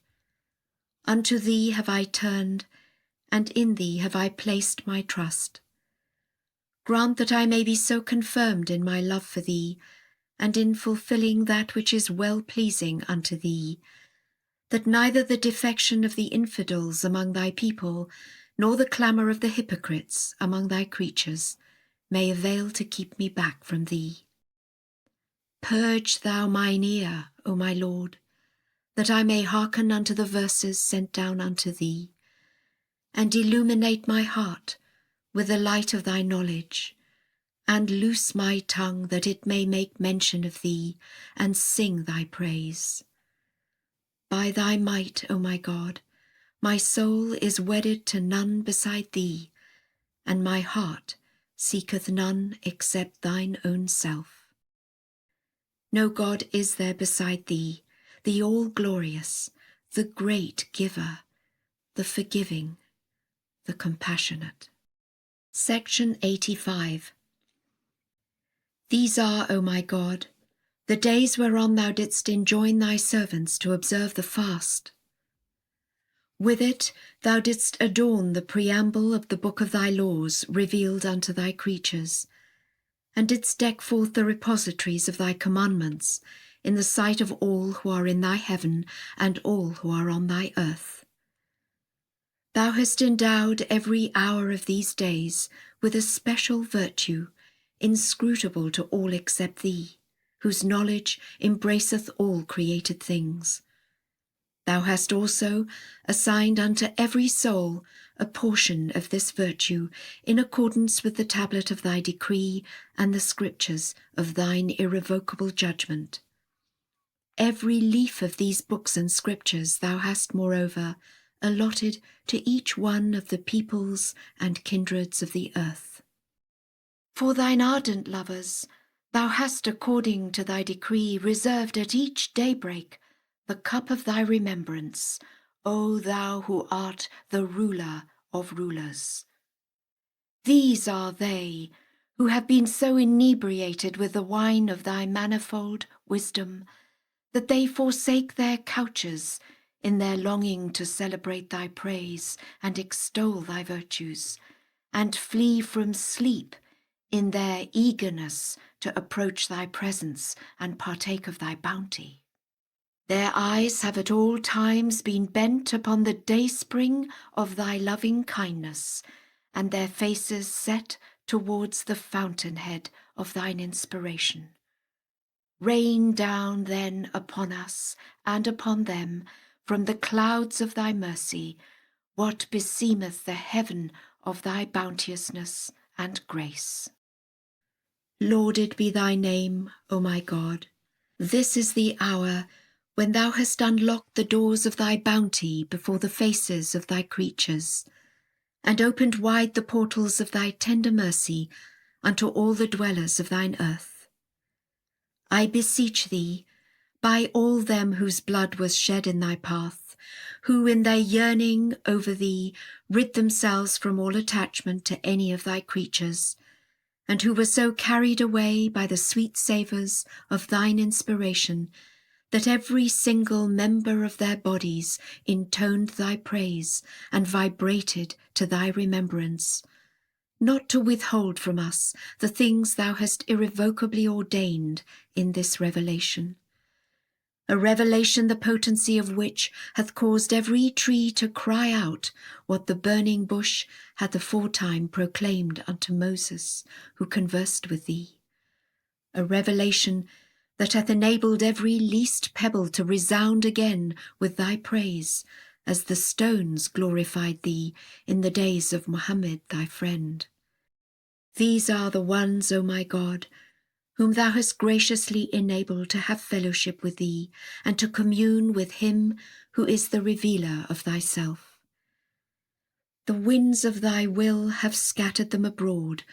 Unto thee have I turned, and in thee have I placed my trust. Grant that I may be so confirmed in my love for thee, and in fulfilling that which is well-pleasing unto thee, that neither the defection of the infidels among thy people, nor the clamour of the hypocrites among thy creatures, may avail to keep me back from thee. Purge thou mine ear, O my Lord, that I may hearken unto the verses sent down unto thee, and illuminate my heart with the light of thy knowledge, and loose my tongue that it may make mention of thee, and sing thy praise. By thy might, O my God, my soul is wedded to none beside thee, and my heart seeketh none except thine own self. No God is there beside thee, the all-glorious, the great giver, the forgiving, the compassionate. Section 85. These are, O my God, the days whereon thou didst enjoin thy servants to observe the fast. With it thou didst adorn the preamble of the book of thy laws revealed unto thy creatures, and didst deck forth the repositories of thy commandments in the sight of all who are in thy heaven and all who are on thy earth. Thou hast endowed every hour of these days with a special virtue, inscrutable to all except thee, whose knowledge embraceth all created things. Thou hast also assigned unto every soul a portion of this virtue in accordance with the tablet of thy decree and the scriptures of thine irrevocable judgment. Every leaf of these books and scriptures thou hast, moreover, allotted to each one of the peoples and kindreds of the earth. For thine ardent lovers, thou hast, according to thy decree, reserved at each daybreak the cup of thy remembrance, O thou who art the ruler of rulers. These are they who have been so inebriated with the wine of thy manifold wisdom that they forsake their couches in their longing to celebrate thy praise and extol thy virtues, and flee from sleep in their eagerness to approach thy presence and partake of thy bounty. Their eyes have at all times been bent upon the dayspring of thy loving kindness, and their faces set towards the fountainhead of thine inspiration. Rain down then upon us and upon them from the clouds of thy mercy what beseemeth the heaven of thy bounteousness and grace. Lauded be thy name, O my God. This is the hour when thou hast unlocked the doors of thy bounty before the faces of thy creatures, and opened wide the portals of thy tender mercy unto all the dwellers of thine earth. I beseech thee, by all them whose blood was shed in thy path, who in their yearning over thee rid themselves from all attachment to any of thy creatures, and who were so carried away by the sweet savours of thine inspiration, that every single member of their bodies intoned thy praise and vibrated to thy remembrance, not to withhold from us the things thou hast irrevocably ordained in this revelation. A revelation the potency of which hath caused every tree to cry out what the burning bush hath aforetime proclaimed unto Moses, who conversed with thee. A revelation that hath enabled every least pebble to resound again with thy praise, as the stones glorified thee in the days of Mohammed thy friend. These are the ones, O my God, whom thou hast graciously enabled to have fellowship with thee and to commune with him who is the revealer of thyself. The winds of thy will have scattered them abroad,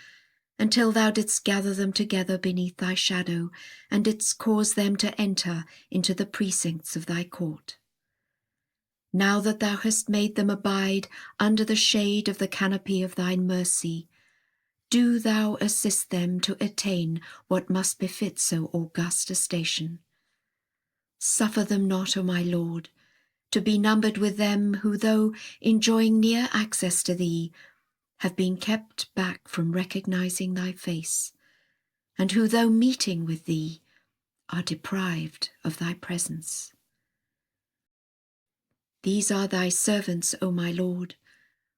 until thou didst gather them together beneath thy shadow, and didst cause them to enter into the precincts of thy court. Now that thou hast made them abide under the shade of the canopy of thine mercy, do thou assist them to attain what must befit so august a station. Suffer them not, O my Lord, to be numbered with them who, though enjoying near access to thee, have been kept back from recognizing thy face, and who, though meeting with thee, are deprived of thy presence. These are thy servants, O my Lord,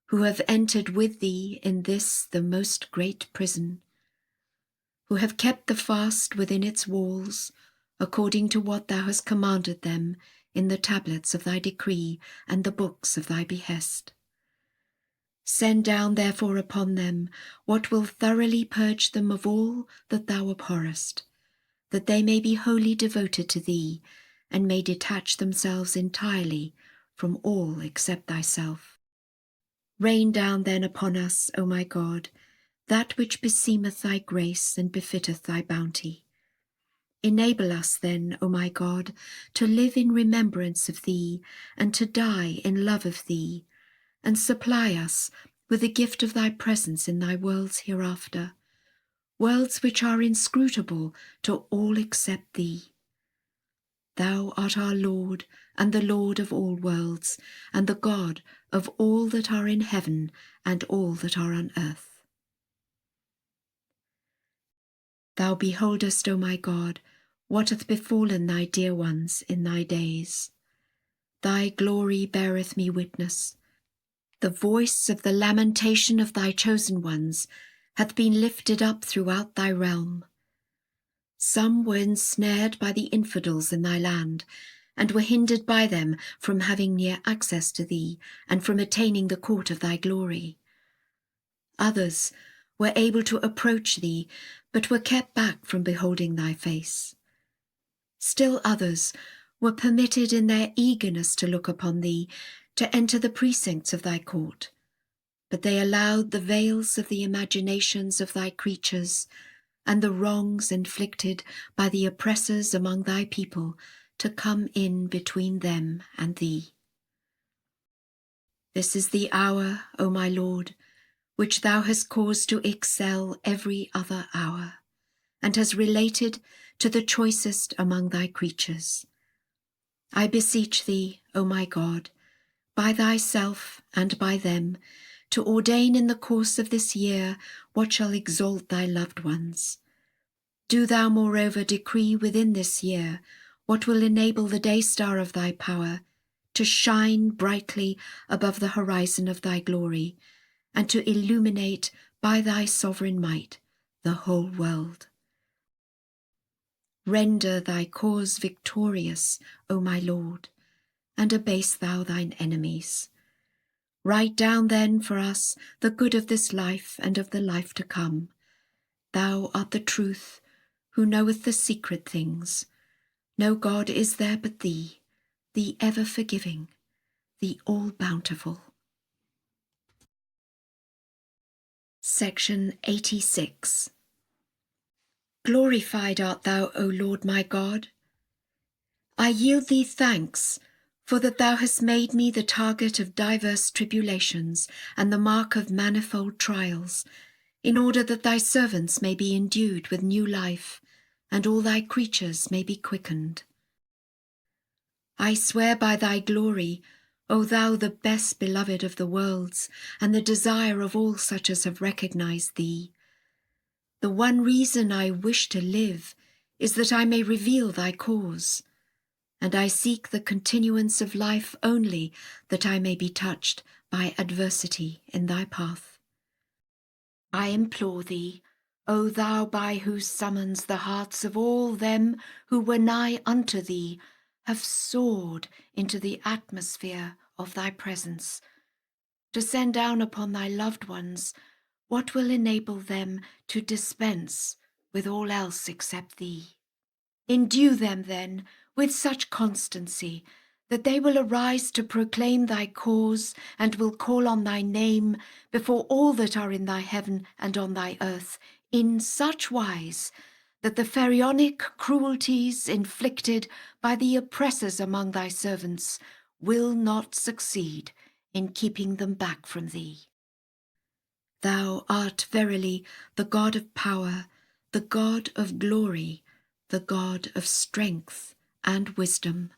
who have entered with thee in this the most great prison, who have kept the fast within its walls, according to what thou hast commanded them in the tablets of thy decree and the books of thy behest. Send down therefore upon them what will thoroughly purge them of all that thou abhorrest, that they may be wholly devoted to thee, and may detach themselves entirely from all except thyself. Rain down then upon us, O my God, that which beseemeth thy grace and befitteth thy bounty. Enable us then, O my God, to live in remembrance of thee, and to die in love of thee, and supply us with the gift of thy presence in thy worlds hereafter, worlds which are inscrutable to all except thee. Thou art our Lord, and the Lord of all worlds, and the God of all that are in heaven and all that are on earth. Thou beholdest, O my God, what hath befallen thy dear ones in thy days. Thy glory beareth me witness. The voice of the lamentation of thy chosen ones hath been lifted up throughout thy realm. Some were ensnared by the infidels in thy land, and were hindered by them from having near access to thee, and from attaining the court of thy glory. Others were able to approach thee, but were kept back from beholding thy face. Still others were permitted in their eagerness to look upon thee, to enter the precincts of thy court, but they allowed the veils of the imaginations of thy creatures and the wrongs inflicted by the oppressors among thy people to come in between them and thee. This is the hour, O my Lord, which thou hast caused to excel every other hour, and has related to the choicest among thy creatures. I beseech thee, O my God, by thyself and by them, to ordain in the course of this year what shall exalt thy loved ones. Do thou moreover decree within this year what will enable the day star of thy power to shine brightly above the horizon of thy glory, and to illuminate by thy sovereign might the whole world. Render thy cause victorious, O my Lord, and abase thou thine enemies. Write down then for us the good of this life and of the life to come. Thou art the truth, who knoweth the secret things. No God is there but thee, the ever-forgiving, the all-bountiful. Section 86. Glorified art thou, O Lord my God. I yield thee thanks, for that thou hast made me the target of diverse tribulations and the mark of manifold trials, in order that thy servants may be endued with new life, and all thy creatures may be quickened. I swear by thy glory, O thou the best beloved of the worlds, and the desire of all such as have recognized thee. The one reason I wish to live is that I may reveal thy cause, and I seek the continuance of life only that I may be touched by adversity in thy path. I implore thee, O thou by whose summons the hearts of all them who were nigh unto thee have soared into the atmosphere of thy presence, to send down upon thy loved ones what will enable them to dispense with all else except thee. Endue them then with such constancy that they will arise to proclaim thy cause and will call on thy name before all that are in thy heaven and on thy earth, in such wise that the pharaonic cruelties inflicted by the oppressors among thy servants will not succeed in keeping them back from thee. Thou art verily the God of power, the God of glory, the God of strength and wisdom.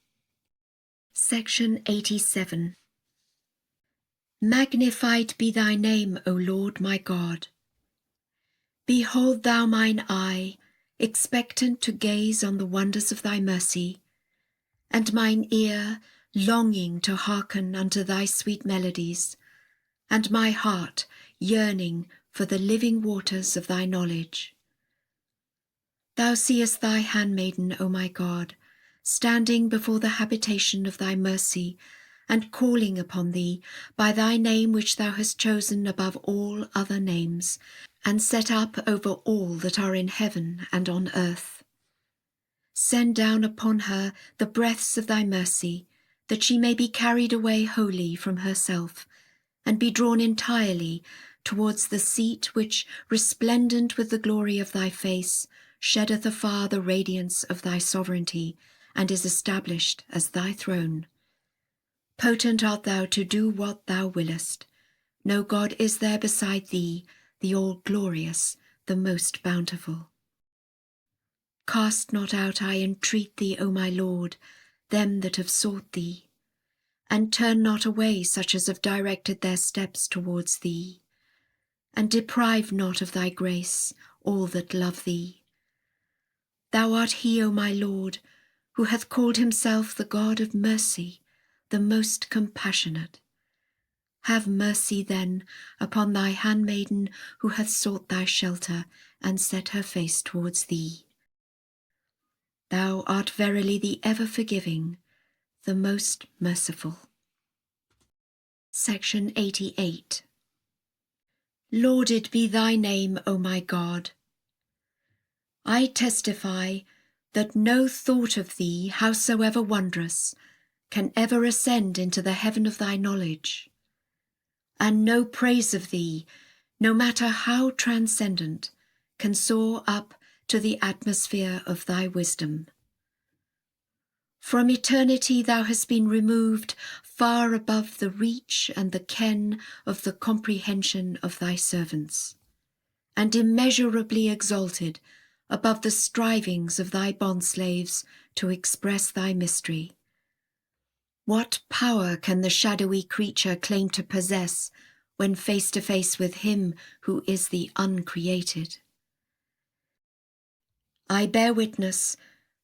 Section 87. Magnified be thy name, O Lord my God. Behold thou mine eye, expectant to gaze on the wonders of thy mercy, and mine ear longing to hearken unto thy sweet melodies, and my heart yearning for the living waters of thy knowledge. Thou seest thy handmaiden, O my God, standing before the habitation of thy mercy, and calling upon thee by thy name which thou hast chosen above all other names, and set up over all that are in heaven and on earth. Send down upon her the breaths of thy mercy, that she may be carried away wholly from herself, and be drawn entirely towards the seat which, resplendent with the glory of thy face, sheddeth afar the radiance of thy sovereignty, and is established as thy throne. Potent art thou to do what thou willest. No God is there beside thee, the all-glorious, the most bountiful. Cast not out, I entreat thee, O my Lord, them that have sought thee, and turn not away such as have directed their steps towards thee, and deprive not of thy grace all that love thee. Thou art he, O my Lord, who hath called himself the God of mercy, the most compassionate. Have mercy then upon thy handmaiden who hath sought thy shelter and set her face towards thee. Thou art verily the ever-forgiving, the most merciful. Section 88. Lauded be thy name, O my God. I testify that no thought of thee, howsoever wondrous, can ever ascend into the heaven of thy knowledge, and no praise of thee, no matter how transcendent, can soar up to the atmosphere of thy wisdom. From eternity thou hast been removed far above the reach and the ken of the comprehension of thy servants, and immeasurably exalted above the strivings of thy bondslaves to express thy mystery. What power can the shadowy creature claim to possess when face to face with him who is the uncreated? I bear witness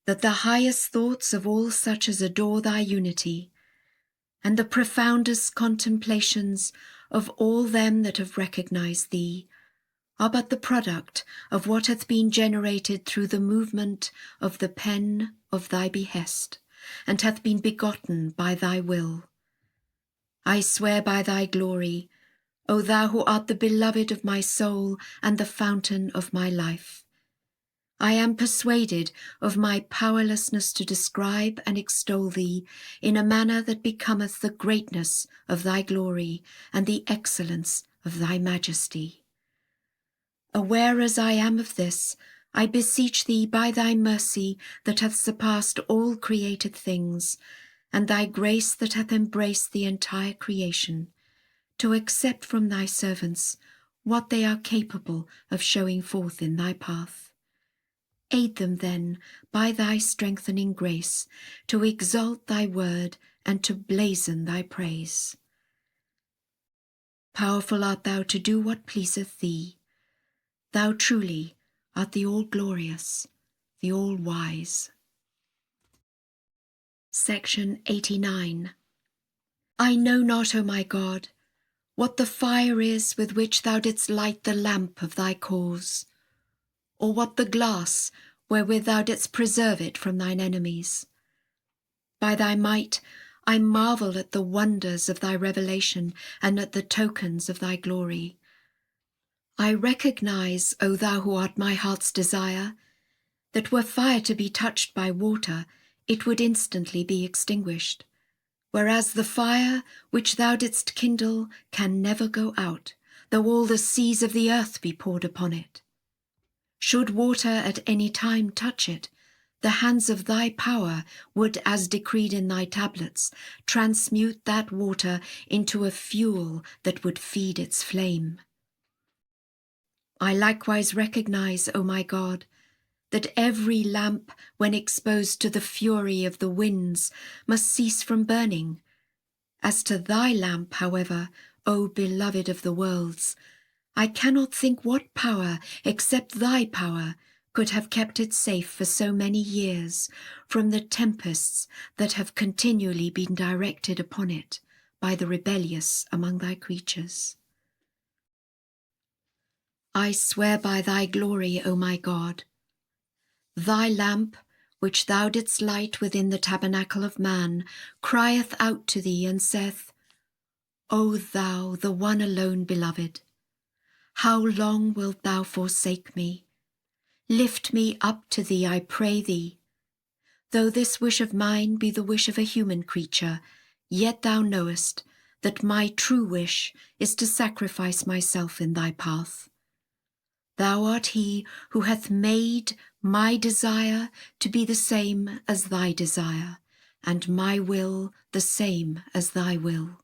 that the highest thoughts of all such as adore thy unity, and the profoundest contemplations of all them that have recognized thee, are but the product of what hath been generated through the movement of the pen of thy behest, and hath been begotten by thy will. I swear by thy glory, O thou who art the beloved of my soul and the fountain of my life. I am persuaded of my powerlessness to describe and extol thee in a manner that becometh the greatness of thy glory and the excellence of thy majesty. Aware as I am of this, I beseech thee by thy mercy that hath surpassed all created things, and thy grace that hath embraced the entire creation, to accept from thy servants what they are capable of showing forth in thy path. Aid them then by thy strengthening grace to exalt thy word and to blazon thy praise. Powerful art thou to do what pleaseth thee. Thou truly art the all-glorious, the all-wise. Section 89. I know not, O my God, what the fire is with which thou didst light the lamp of thy cause, or what the glass wherewith thou didst preserve it from thine enemies. By thy might I marvel at the wonders of thy revelation and at the tokens of thy glory. I recognize, O thou who art my heart's desire, that were fire to be touched by water, it would instantly be extinguished, whereas the fire which thou didst kindle can never go out, though all the seas of the earth be poured upon it. Should water at any time touch it, the hands of thy power would, as decreed in thy tablets, transmute that water into a fuel that would feed its flame. I likewise recognize, O my God, that every lamp, when exposed to the fury of the winds, must cease from burning. As to thy lamp, however, O beloved of the worlds, I cannot think what power, except thy power, could have kept it safe for so many years from the tempests that have continually been directed upon it by the rebellious among thy creatures. I swear by thy glory, O my God, thy lamp, which thou didst light within the tabernacle of man, crieth out to thee and saith, O thou, the one alone beloved, how long wilt thou forsake me? Lift me up to thee, I pray thee. Though this wish of mine be the wish of a human creature, yet thou knowest that my true wish is to sacrifice myself in thy path. Thou art he who hath made my desire to be the same as thy desire, and my will the same as thy will.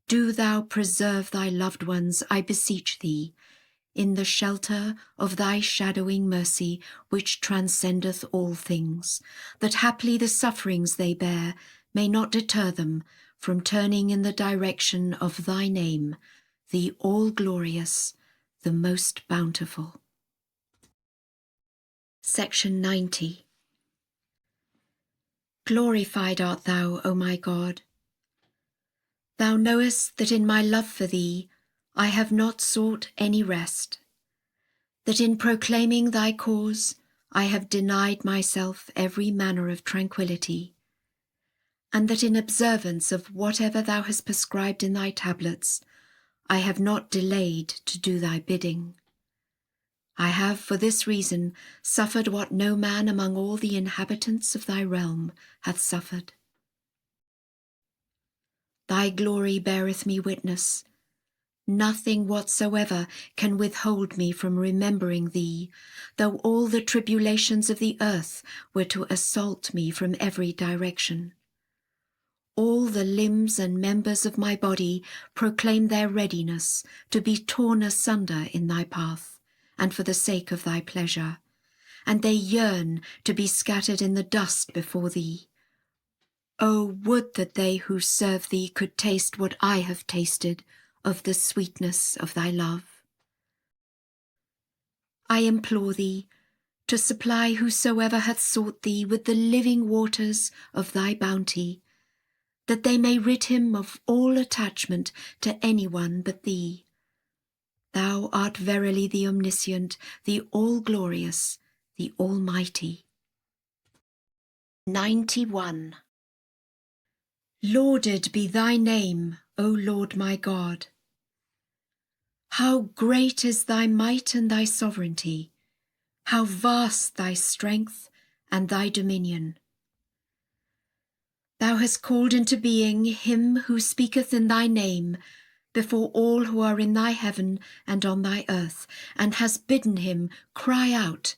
Do thou preserve thy loved ones, I beseech thee, in the shelter of thy shadowing mercy which transcendeth all things, that haply the sufferings they bear may not deter them from turning in the direction of thy name, the all-glorious, the most bountiful. Section 90. Glorified art thou, O my God. Thou knowest that in my love for thee I have not sought any rest, that in proclaiming thy cause I have denied myself every manner of tranquillity, and that in observance of whatever thou hast prescribed in thy tablets, I have not delayed to do thy bidding. I have for this reason suffered what no man among all the inhabitants of thy realm hath suffered. Thy glory beareth me witness. Nothing whatsoever can withhold me from remembering thee, though all the tribulations of the earth were to assault me from every direction. All the limbs and members of my body proclaim their readiness to be torn asunder in thy path, and for the sake of thy pleasure, and they yearn to be scattered in the dust before thee. O would that they who serve thee could taste what I have tasted of the sweetness of thy love. I implore thee to supply whosoever hath sought thee with the living waters of thy bounty, that they may rid him of all attachment to any one but thee. Thou art verily the omniscient, the all-glorious, the almighty. 91. Lauded be thy name, O Lord my God. How great is thy might and thy sovereignty, how vast thy strength and thy dominion. Thou hast called into being him who speaketh in thy name before all who are in thy heaven and on thy earth, and hast bidden him cry out,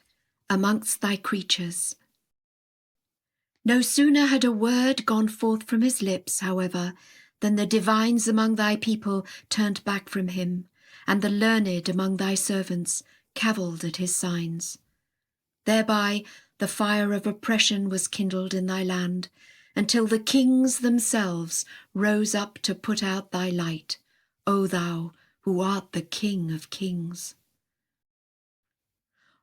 amongst thy creatures. No sooner had a word gone forth from his lips, however, than the divines among thy people turned back from him, and the learned among thy servants cavilled at his signs. Thereby the fire of oppression was kindled in thy land, until the kings themselves rose up to put out thy light, O thou who art the King of kings.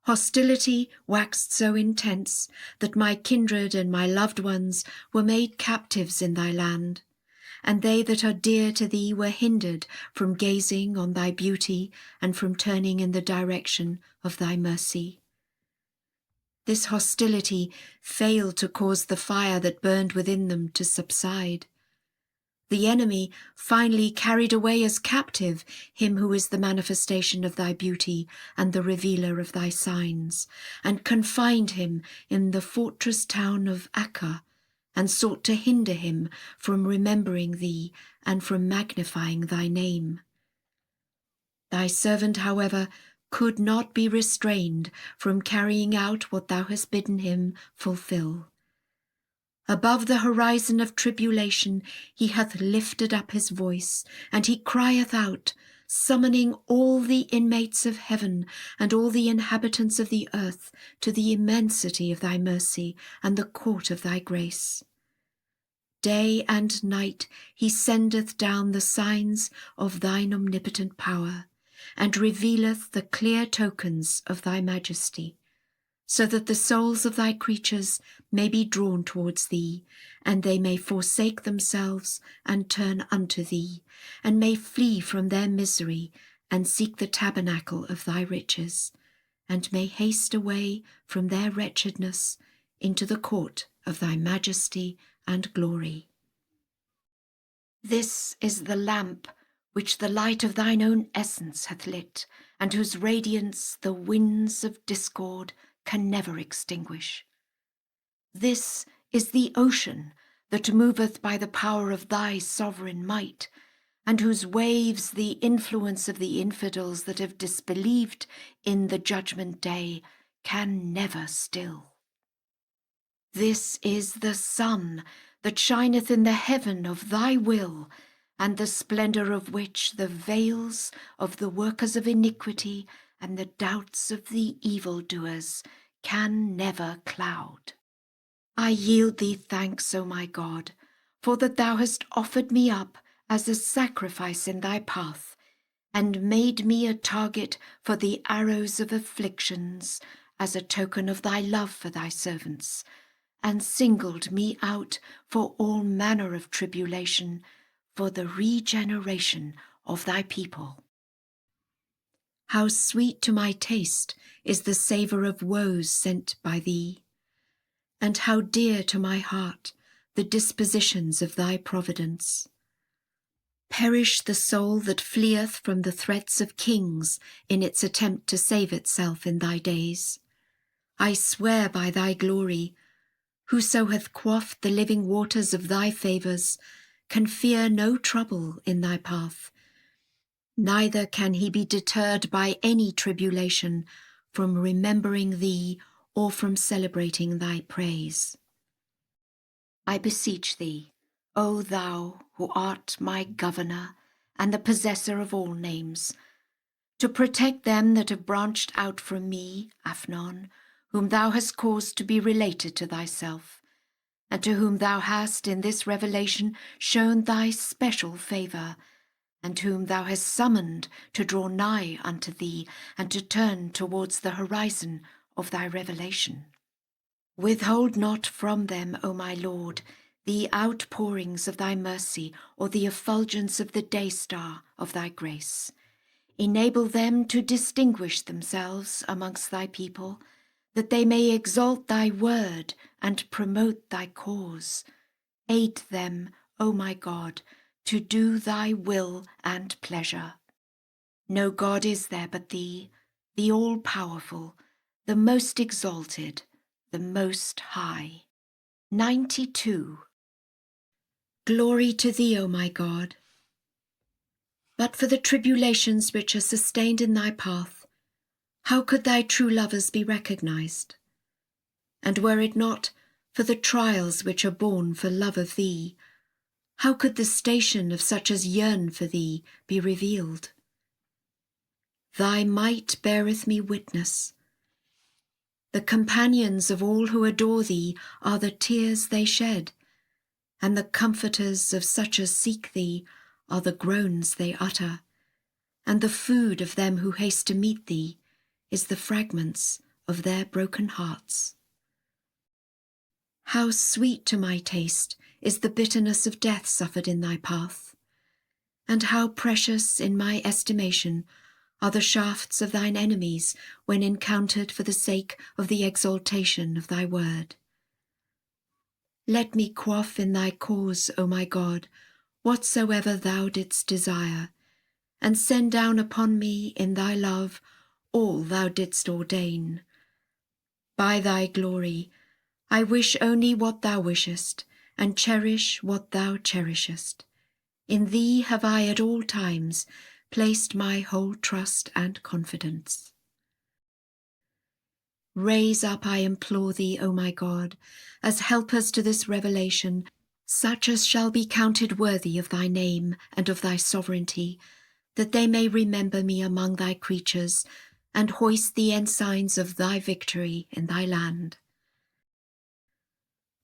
Hostility waxed so intense that my kindred and my loved ones were made captives in thy land, and they that are dear to thee were hindered from gazing on thy beauty and from turning in the direction of thy mercy. This hostility failed to cause the fire that burned within them to subside. The enemy finally carried away as captive him who is the manifestation of thy beauty and the revealer of thy signs, and confined him in the fortress town of Acca, and sought to hinder him from remembering thee and from magnifying thy name. Thy servant, however, could not be restrained from carrying out what thou hast bidden him fulfill. Above the horizon of tribulation he hath lifted up his voice, and he crieth out, summoning all the inmates of heaven and all the inhabitants of the earth to the immensity of thy mercy and the court of thy grace. Day and night he sendeth down the signs of thine omnipotent power, and revealeth the clear tokens of thy majesty, so that the souls of thy creatures may be drawn towards thee, and they may forsake themselves and turn unto thee, and may flee from their misery and seek the tabernacle of thy riches, and may haste away from their wretchedness into the court of thy majesty and glory. This is the lamp which the light of thine own essence hath lit, and whose radiance the winds of discord can never extinguish. This is the ocean that moveth by the power of thy sovereign might, and whose waves the influence of the infidels that have disbelieved in the judgment day can never still. This is the sun that shineth in the heaven of thy will, and the splendour of which the veils of the workers of iniquity and the doubts of the evildoers can never cloud. I yield thee thanks, O my God, for that thou hast offered me up as a sacrifice in thy path, and made me a target for the arrows of afflictions, as a token of thy love for thy servants, and singled me out for all manner of tribulation, for the regeneration of thy people. How sweet to my taste is the savour of woes sent by thee, and how dear to my heart the dispositions of thy providence. Perish the soul that fleeth from the threats of kings in its attempt to save itself in thy days. I swear by thy glory, whoso hath quaffed the living waters of thy favours can fear no trouble in thy path, neither can he be deterred by any tribulation from remembering thee or from celebrating thy praise. I beseech thee, O thou who art my governor and the possessor of all names, to protect them that have branched out from me, Aphnon, whom thou hast caused to be related to thyself, and to whom thou hast in this revelation shown thy special favour, and whom thou hast summoned to draw nigh unto thee and to turn towards the horizon of thy revelation. Withhold not from them, O my Lord, the outpourings of thy mercy or the effulgence of the day-star of thy grace. Enable them to distinguish themselves amongst thy people, that they may exalt thy word and promote thy cause. Aid them, O my God, to do thy will and pleasure. No God is there but thee, the all-powerful, the most exalted, the most high. 92. Glory to thee, O my God. But for the tribulations which are sustained in thy path, How could thy true lovers be recognized? And were it not for the trials which are borne for love of thee, how could the station of such as yearn for thee be revealed? Thy might beareth me witness. The companions of all who adore thee are the tears they shed, and the comforters of such as seek thee are the groans they utter, and the food of them who haste to meet thee is the fragments of their broken hearts. How sweet to my taste is the bitterness of death suffered in thy path, and how precious in my estimation are the shafts of thine enemies when encountered for the sake of the exaltation of thy word. Let me quaff in thy cause, O my God, whatsoever thou didst desire, and send down upon me in thy love all thou didst ordain. By thy glory, I wish only what thou wishest, and cherish what thou cherishest. In thee have I at all times placed my whole trust and confidence. Raise up, I implore thee, O my God, as helpers to this revelation, such as shall be counted worthy of thy name and of thy sovereignty, that they may remember me among thy creatures, and hoist the ensigns of thy victory in thy land.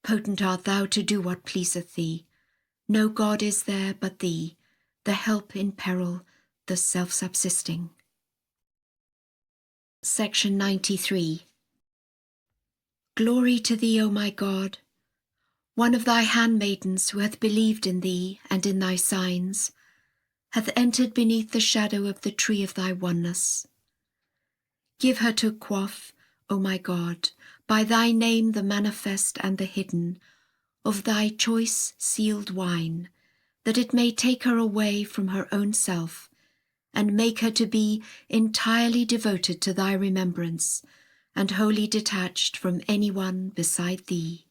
Potent art thou to do what pleaseth thee. No God is there but thee, the help in peril, the self-subsisting. Section 93. Glory to thee, O my God, one of thy handmaidens who hath believed in thee and in thy signs, hath entered beneath the shadow of the tree of thy oneness. Give her to quaff, O my God, by thy name the manifest and the hidden, of thy choice sealed wine, that it may take her away from her own self, and make her to be entirely devoted to thy remembrance, and wholly detached from any one beside thee.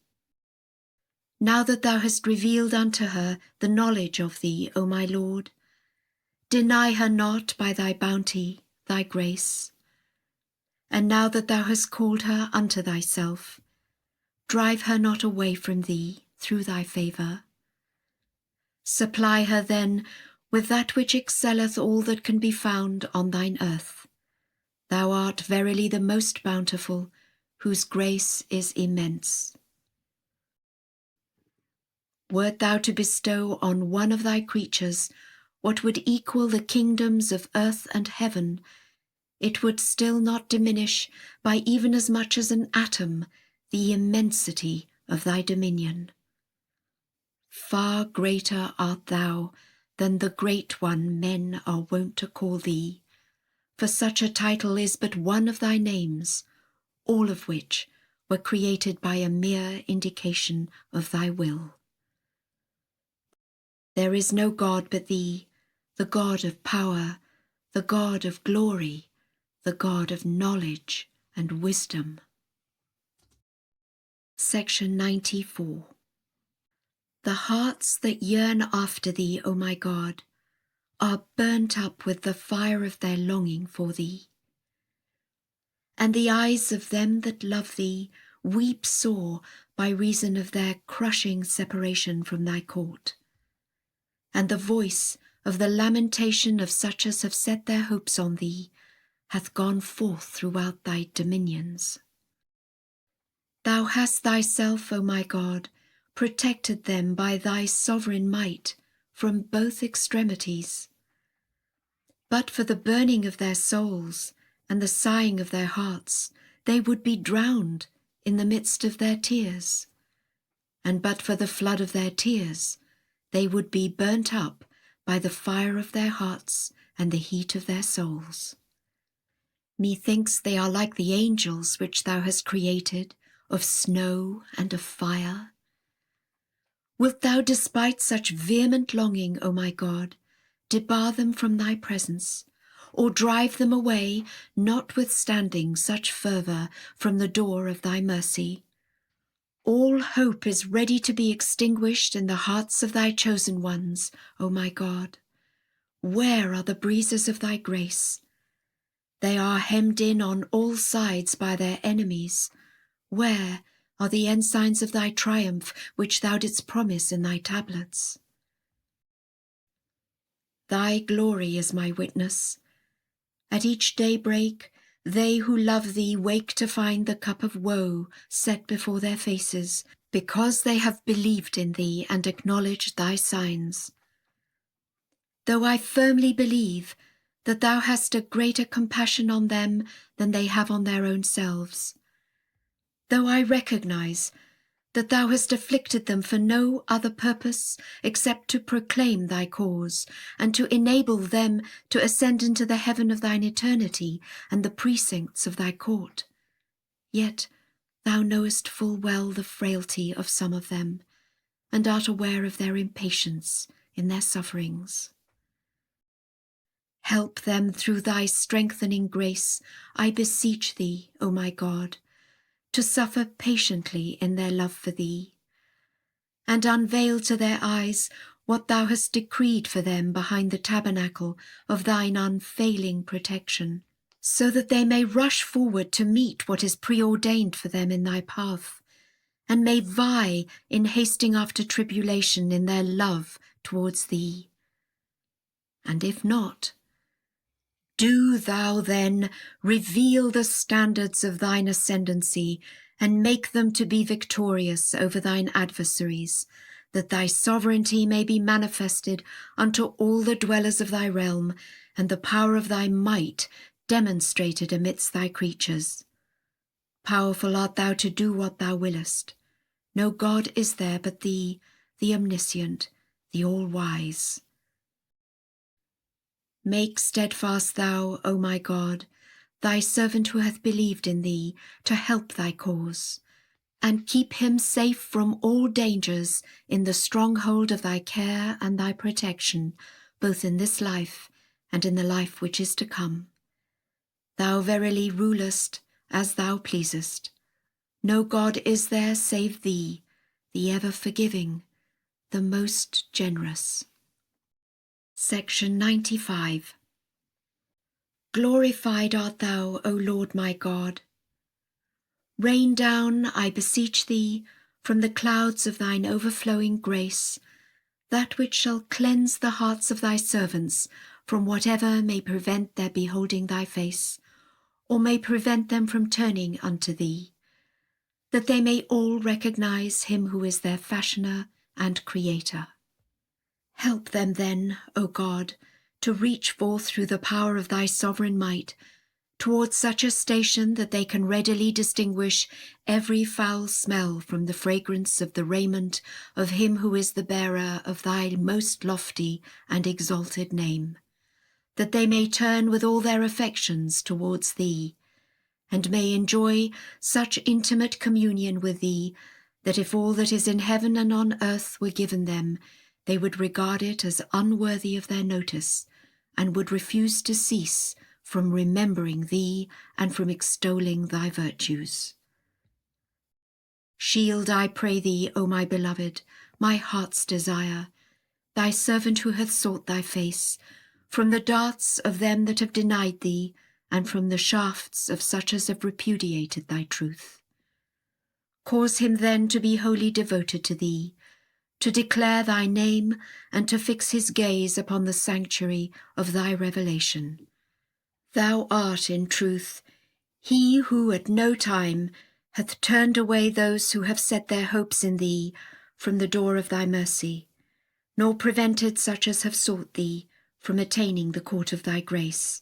Now that thou hast revealed unto her the knowledge of thee, O my Lord, deny her not by thy bounty, thy grace. And now that thou hast called her unto thyself, drive her not away from thee through thy favour. Supply her then with that which excelleth all that can be found on thine earth. Thou art verily the most bountiful, whose grace is immense. Wert thou to bestow on one of thy creatures what would equal the kingdoms of earth and heaven, it would still not diminish by even as much as an atom the immensity of thy dominion. Far greater art thou than the great one men are wont to call thee, for such a title is but one of thy names, all of which were created by a mere indication of thy will. There is no God but thee, the God of power, the God of glory, the God of knowledge and wisdom. Section 94. The hearts that yearn after thee, O my God, are burnt up with the fire of their longing for thee. And the eyes of them that love thee weep sore by reason of their crushing separation from thy court. And the voice of the lamentation of such as have set their hopes on thee hath gone forth throughout thy dominions. Thou hast thyself, O my God, protected them by thy sovereign might from both extremities. But for the burning of their souls and the sighing of their hearts, they would be drowned in the midst of their tears. And but for the flood of their tears, they would be burnt up by the fire of their hearts and the heat of their souls. Methinks they are like the angels which thou hast created, of snow and of fire. Wilt thou, despite such vehement longing, O my God, debar them from thy presence, or drive them away, notwithstanding such fervour, from the door of thy mercy? All hope is ready to be extinguished in the hearts of thy chosen ones, O my God. Where are the breezes of thy grace? They are hemmed in on all sides by their enemies. Where are the ensigns of thy triumph, which thou didst promise in thy tablets? Thy glory is my witness. At each daybreak, they who love thee wake to find the cup of woe set before their faces, because they have believed in thee and acknowledged thy signs. Though I firmly believe that thou hast a greater compassion on them than they have on their own selves, though I recognize that thou hast afflicted them for no other purpose except to proclaim thy cause and to enable them to ascend into the heaven of thine eternity and the precincts of thy court, yet thou knowest full well the frailty of some of them, and art aware of their impatience in their sufferings. Help them through thy strengthening grace, I beseech thee, O my God, to suffer patiently in their love for thee, and unveil to their eyes what thou hast decreed for them behind the tabernacle of thine unfailing protection, so that they may rush forward to meet what is preordained for them in thy path, and may vie in hasting after tribulation in their love towards thee. And if not, do thou then reveal the standards of thine ascendancy and make them to be victorious over thine adversaries, that thy sovereignty may be manifested unto all the dwellers of thy realm, and the power of thy might demonstrated amidst thy creatures. Powerful art thou to do what thou willest. No God is there but thee, the omniscient, the all-wise. Make steadfast thou, O my God, thy servant who hath believed in thee, to help thy cause, and keep him safe from all dangers in the stronghold of thy care and thy protection, both in this life and in the life which is to come. Thou verily rulest as thou pleasest. No God is there save thee, the ever forgiving, the most generous. Section 95. Glorified art thou, O Lord my God. Rain down, I beseech thee, from the clouds of thine overflowing grace, that which shall cleanse the hearts of thy servants from whatever may prevent their beholding thy face, or may prevent them from turning unto thee, that they may all recognize him who is their fashioner and creator. Help them then, O God, to reach forth through the power of thy sovereign might towards such a station that they can readily distinguish every foul smell from the fragrance of the raiment of him who is the bearer of thy most lofty and exalted name, that they may turn with all their affections towards thee, and may enjoy such intimate communion with thee that if all that is in heaven and on earth were given them, they would regard it as unworthy of their notice, and would refuse to cease from remembering thee and from extolling thy virtues. Shield, I pray thee, O my beloved, my heart's desire, thy servant who hath sought thy face, from the darts of them that have denied thee, and from the shafts of such as have repudiated thy truth. Cause him then to be wholly devoted to thee, to declare thy name, and to fix his gaze upon the sanctuary of thy revelation. Thou art, in truth, he who at no time hath turned away those who have set their hopes in thee from the door of thy mercy, nor prevented such as have sought thee from attaining the court of thy grace.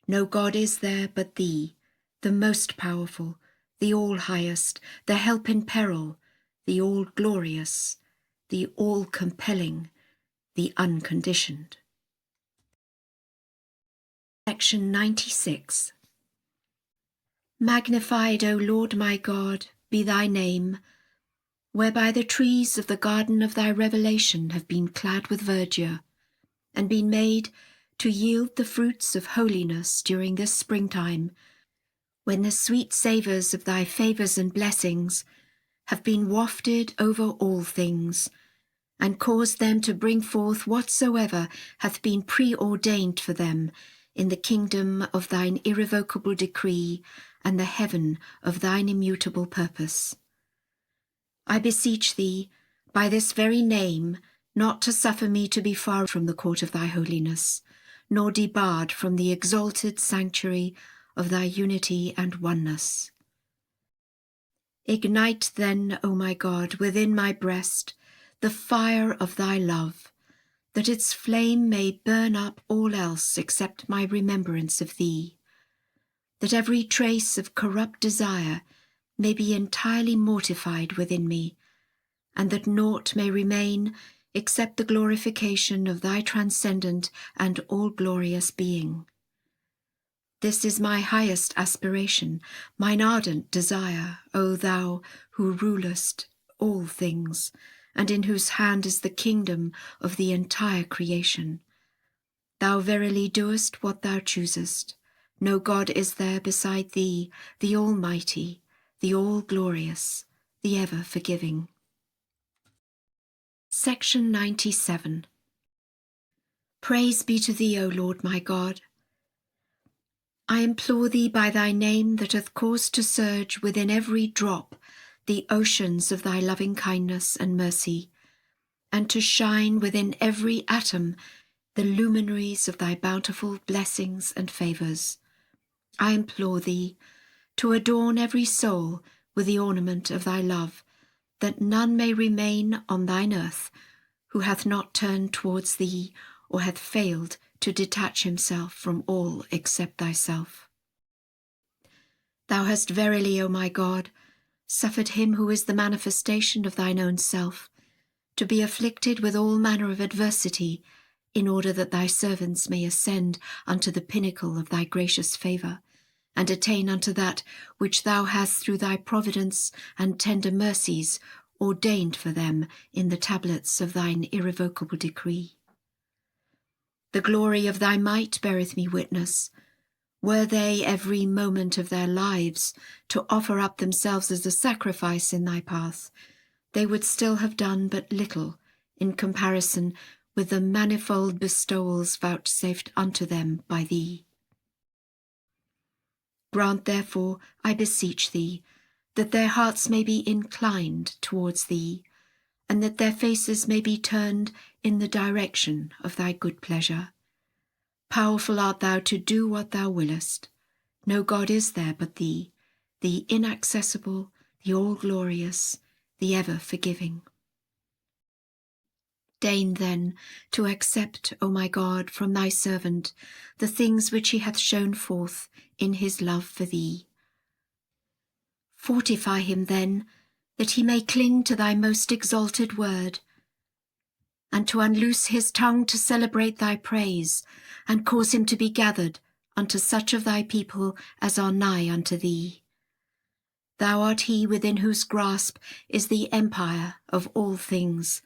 No God is there but thee, the most powerful, the all-highest, the help in peril, the all-glorious, the all-compelling, the unconditioned. Section 96. Magnified, O Lord my God, be thy name, whereby the trees of the garden of thy revelation have been clad with verdure, and been made to yield the fruits of holiness during this springtime, when the sweet savours of thy favours and blessings have been wafted over all things, and caused them to bring forth whatsoever hath been preordained for them in the kingdom of thine irrevocable decree and the heaven of thine immutable purpose. I beseech thee, by this very name, not to suffer me to be far from the court of thy holiness, nor debarred from the exalted sanctuary of thy unity and oneness. Ignite then, O my God, within my breast the fire of thy love, that its flame may burn up all else except my remembrance of thee, that every trace of corrupt desire may be entirely mortified within me, and that naught may remain except the glorification of thy transcendent and all-glorious being. This is my highest aspiration, mine ardent desire, O thou who rulest all things, and in whose hand is the kingdom of the entire creation. Thou verily doest what thou choosest. No God is there beside thee, the Almighty, the All-Glorious, the Ever-Forgiving. Section 97. Praise be to thee, O Lord my God. I implore thee by thy name that hath caused to surge within every drop the oceans of thy loving kindness and mercy, and to shine within every atom the luminaries of thy bountiful blessings and favours. I implore thee to adorn every soul with the ornament of thy love, that none may remain on thine earth who hath not turned towards thee or hath failed to detach himself from all except thyself. Thou hast verily, O my God, suffered him who is the manifestation of thine own self to be afflicted with all manner of adversity, in order that thy servants may ascend unto the pinnacle of thy gracious favour, and attain unto that which thou hast through thy providence and tender mercies ordained for them in the tablets of thine irrevocable decree. The glory of thy might beareth me witness. Were they every moment of their lives to offer up themselves as a sacrifice in thy path, they would still have done but little in comparison with the manifold bestowals vouchsafed unto them by thee. Grant therefore, I beseech thee, that their hearts may be inclined towards thee, and that their faces may be turned in the direction of thy good pleasure. Powerful art thou to do what thou willest. No God is there but thee, the inaccessible, the all-glorious, the ever-forgiving. Deign then to accept, O my God, from thy servant the things which he hath shown forth in his love for thee. Fortify him then, that he may cling to thy most exalted word, and to unloose his tongue to celebrate thy praise, and cause him to be gathered unto such of thy people as are nigh unto thee. Thou art he within whose grasp is the empire of all things.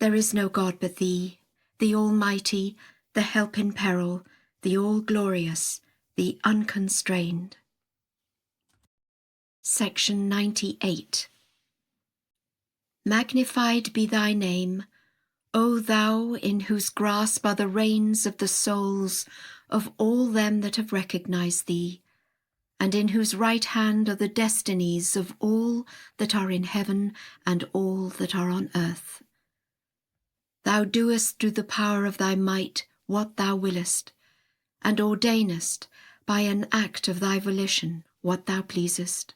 There is no God but thee, the Almighty, the help in peril, the all-glorious, the unconstrained. Section 98. Magnified be thy name, O thou in whose grasp are the reins of the souls of all them that have recognized thee, and in whose right hand are the destinies of all that are in heaven and all that are on earth. Thou doest through the power of thy might what thou willest, and ordainest by an act of thy volition what thou pleasest.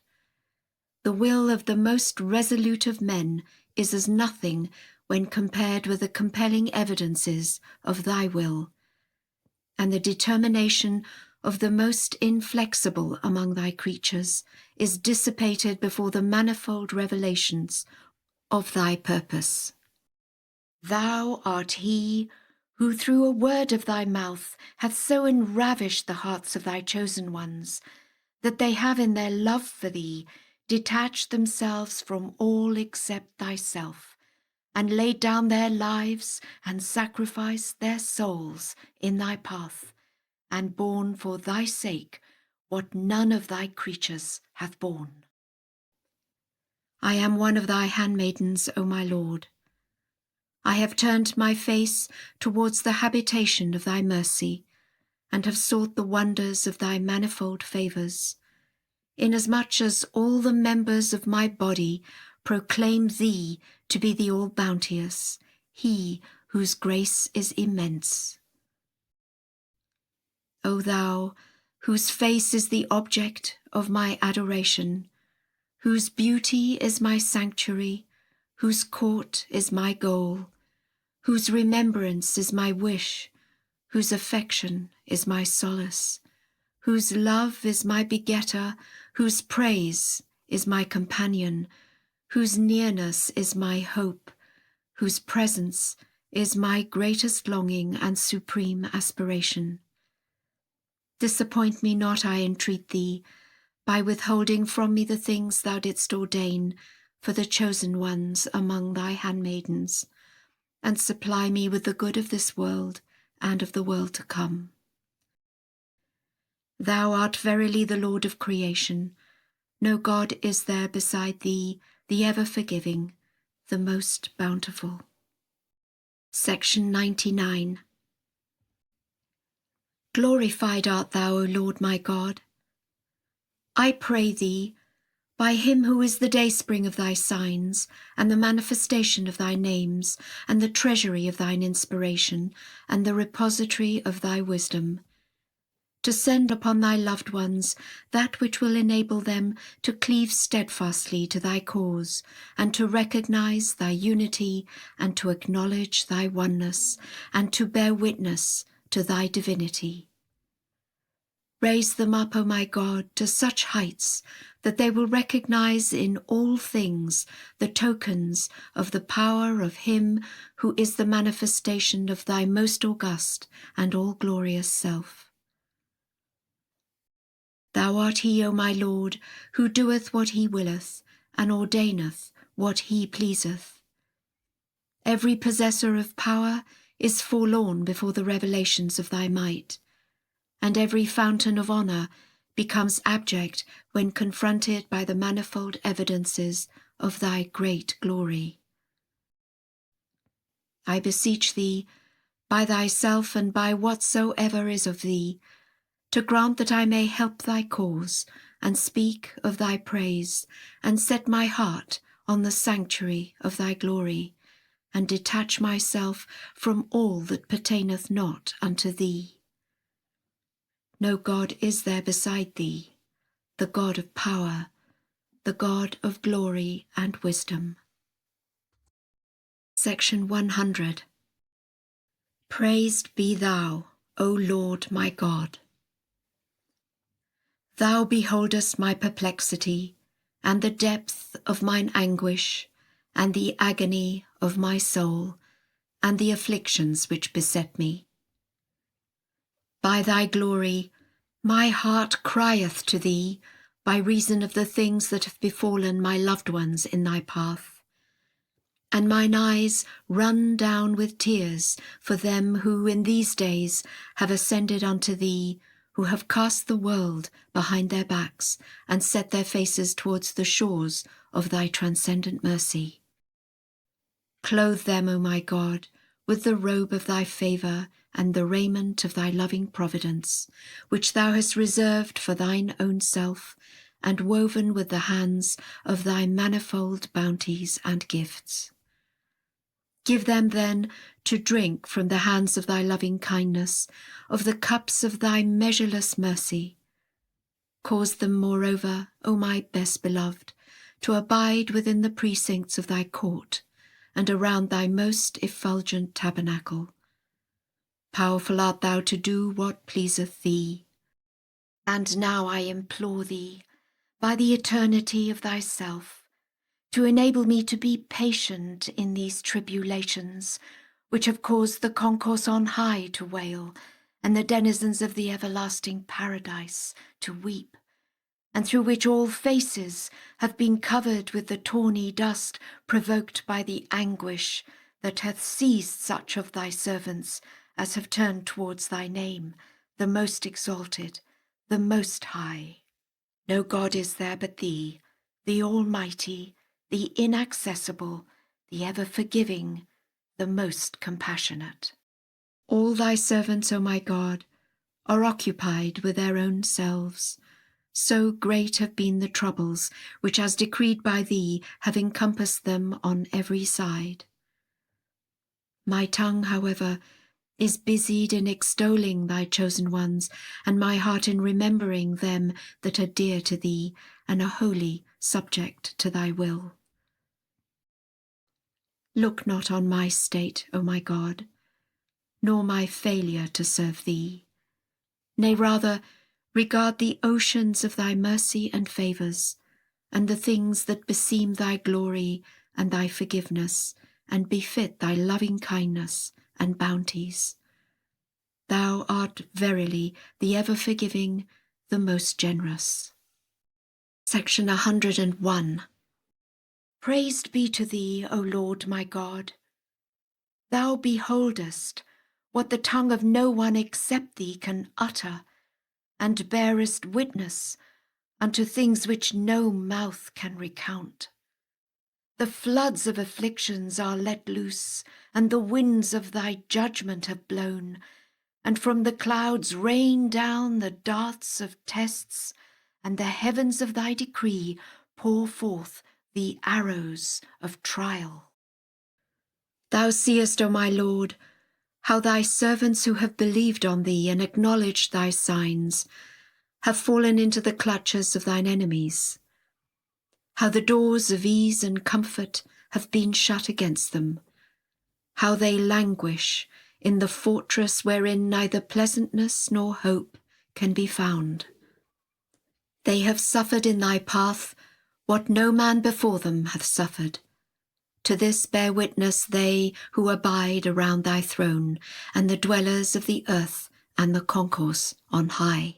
The will of the most resolute of men is as nothing when compared with the compelling evidences of thy will, and the determination of the most inflexible among thy creatures is dissipated before the manifold revelations of thy purpose. Thou art he who through a word of thy mouth hath so enravished the hearts of thy chosen ones, that they have in their love for thee detached themselves from all except thyself, and laid down their lives and sacrificed their souls in thy path, and borne for thy sake what none of thy creatures hath borne. I am one of thy handmaidens, O my Lord. I have turned my face towards the habitation of thy mercy, and have sought the wonders of thy manifold favours, inasmuch as all the members of my body proclaim thee to be the all-bounteous, he whose grace is immense. O thou, whose face is the object of my adoration, whose beauty is my sanctuary, whose court is my goal, whose remembrance is my wish, whose affection is my solace, whose love is my begetter, whose praise is my companion, whose nearness is my hope, whose presence is my greatest longing and supreme aspiration. Disappoint me not, I entreat thee, by withholding from me the things thou didst ordain for the chosen ones among thy handmaidens, and supply me with the good of this world and of the world to come. Thou art verily the Lord of creation. No God is there beside thee, the ever-forgiving, the most bountiful. Section 99. Glorified art thou, O Lord my God. I pray thee, by him who is the dayspring of thy signs, and the manifestation of thy names, and the treasury of thine inspiration, and the repository of thy wisdom, to send upon thy loved ones that which will enable them to cleave steadfastly to thy cause, and to recognize thy unity, and to acknowledge thy oneness, and to bear witness to thy divinity. Raise them up, O my God, to such heights that they will recognize in all things the tokens of the power of him who is the manifestation of thy most august and all-glorious self. Thou art he, O my Lord, who doeth what he willeth, and ordaineth what he pleaseth. Every possessor of power is forlorn before the revelations of thy might, and every fountain of honour becomes abject when confronted by the manifold evidences of thy great glory. I beseech thee, by thyself and by whatsoever is of thee, to grant that I may help thy cause, and speak of thy praise, and set my heart on the sanctuary of thy glory, and detach myself from all that pertaineth not unto thee. No God is there beside thee, the God of power, the God of glory and wisdom. Section 100. Praised be thou, O Lord my God. Thou beholdest my perplexity, and the depth of mine anguish, and the agony of my soul, and the afflictions which beset me. By thy glory, my heart crieth to thee by reason of the things that have befallen my loved ones in thy path. And mine eyes run down with tears for them who in these days have ascended unto thee, who have cast the world behind their backs and set their faces towards the shores of thy transcendent mercy. Clothe them, O my God, with the robe of thy favour and the raiment of thy loving providence, which thou hast reserved for thine own self, and woven with the hands of thy manifold bounties and gifts. Give them then to drink from the hands of thy loving kindness, of the cups of thy measureless mercy. Cause them, moreover, O my best beloved, to abide within the precincts of thy court, and around thy most effulgent tabernacle. Powerful art thou to do what pleaseth thee. And now I implore thee, by the eternity of thyself, to enable me to be patient in these tribulations, which have caused the concourse on high to wail, and the denizens of the everlasting paradise to weep, and through which all faces have been covered with the tawny dust provoked by the anguish that hath seized such of thy servants as have turned towards thy name, the most exalted, the most high. No God is there but thee, the Almighty, the inaccessible, the ever-forgiving, the most compassionate. All thy servants, O my God, are occupied with their own selves. So great have been the troubles which, as decreed by thee, have encompassed them on every side. My tongue, however, is busied in extolling thy chosen ones, and my heart in remembering them that are dear to thee and are wholly subject to thy will. Look not on my state, O my God, nor my failure to serve thee. Nay, rather, regard the oceans of thy mercy and favours, and the things that beseem thy glory and thy forgiveness, and befit thy loving kindness and bounties. Thou art verily the ever-forgiving, the most generous. Section 101. Praised be to thee, O Lord my God. Thou beholdest what the tongue of no one except thee can utter, and bearest witness unto things which no mouth can recount. The floods of afflictions are let loose, and the winds of thy judgment have blown, and from the clouds rain down the darts of tests, and the heavens of thy decree pour forth the arrows of trial. Thou seest, O my Lord, how thy servants who have believed on thee and acknowledged thy signs have fallen into the clutches of thine enemies, how the doors of ease and comfort have been shut against them, how they languish in the fortress wherein neither pleasantness nor hope can be found. They have suffered in thy path what no man before them hath suffered. To this bear witness they who abide around thy throne, and the dwellers of the earth and the concourse on high.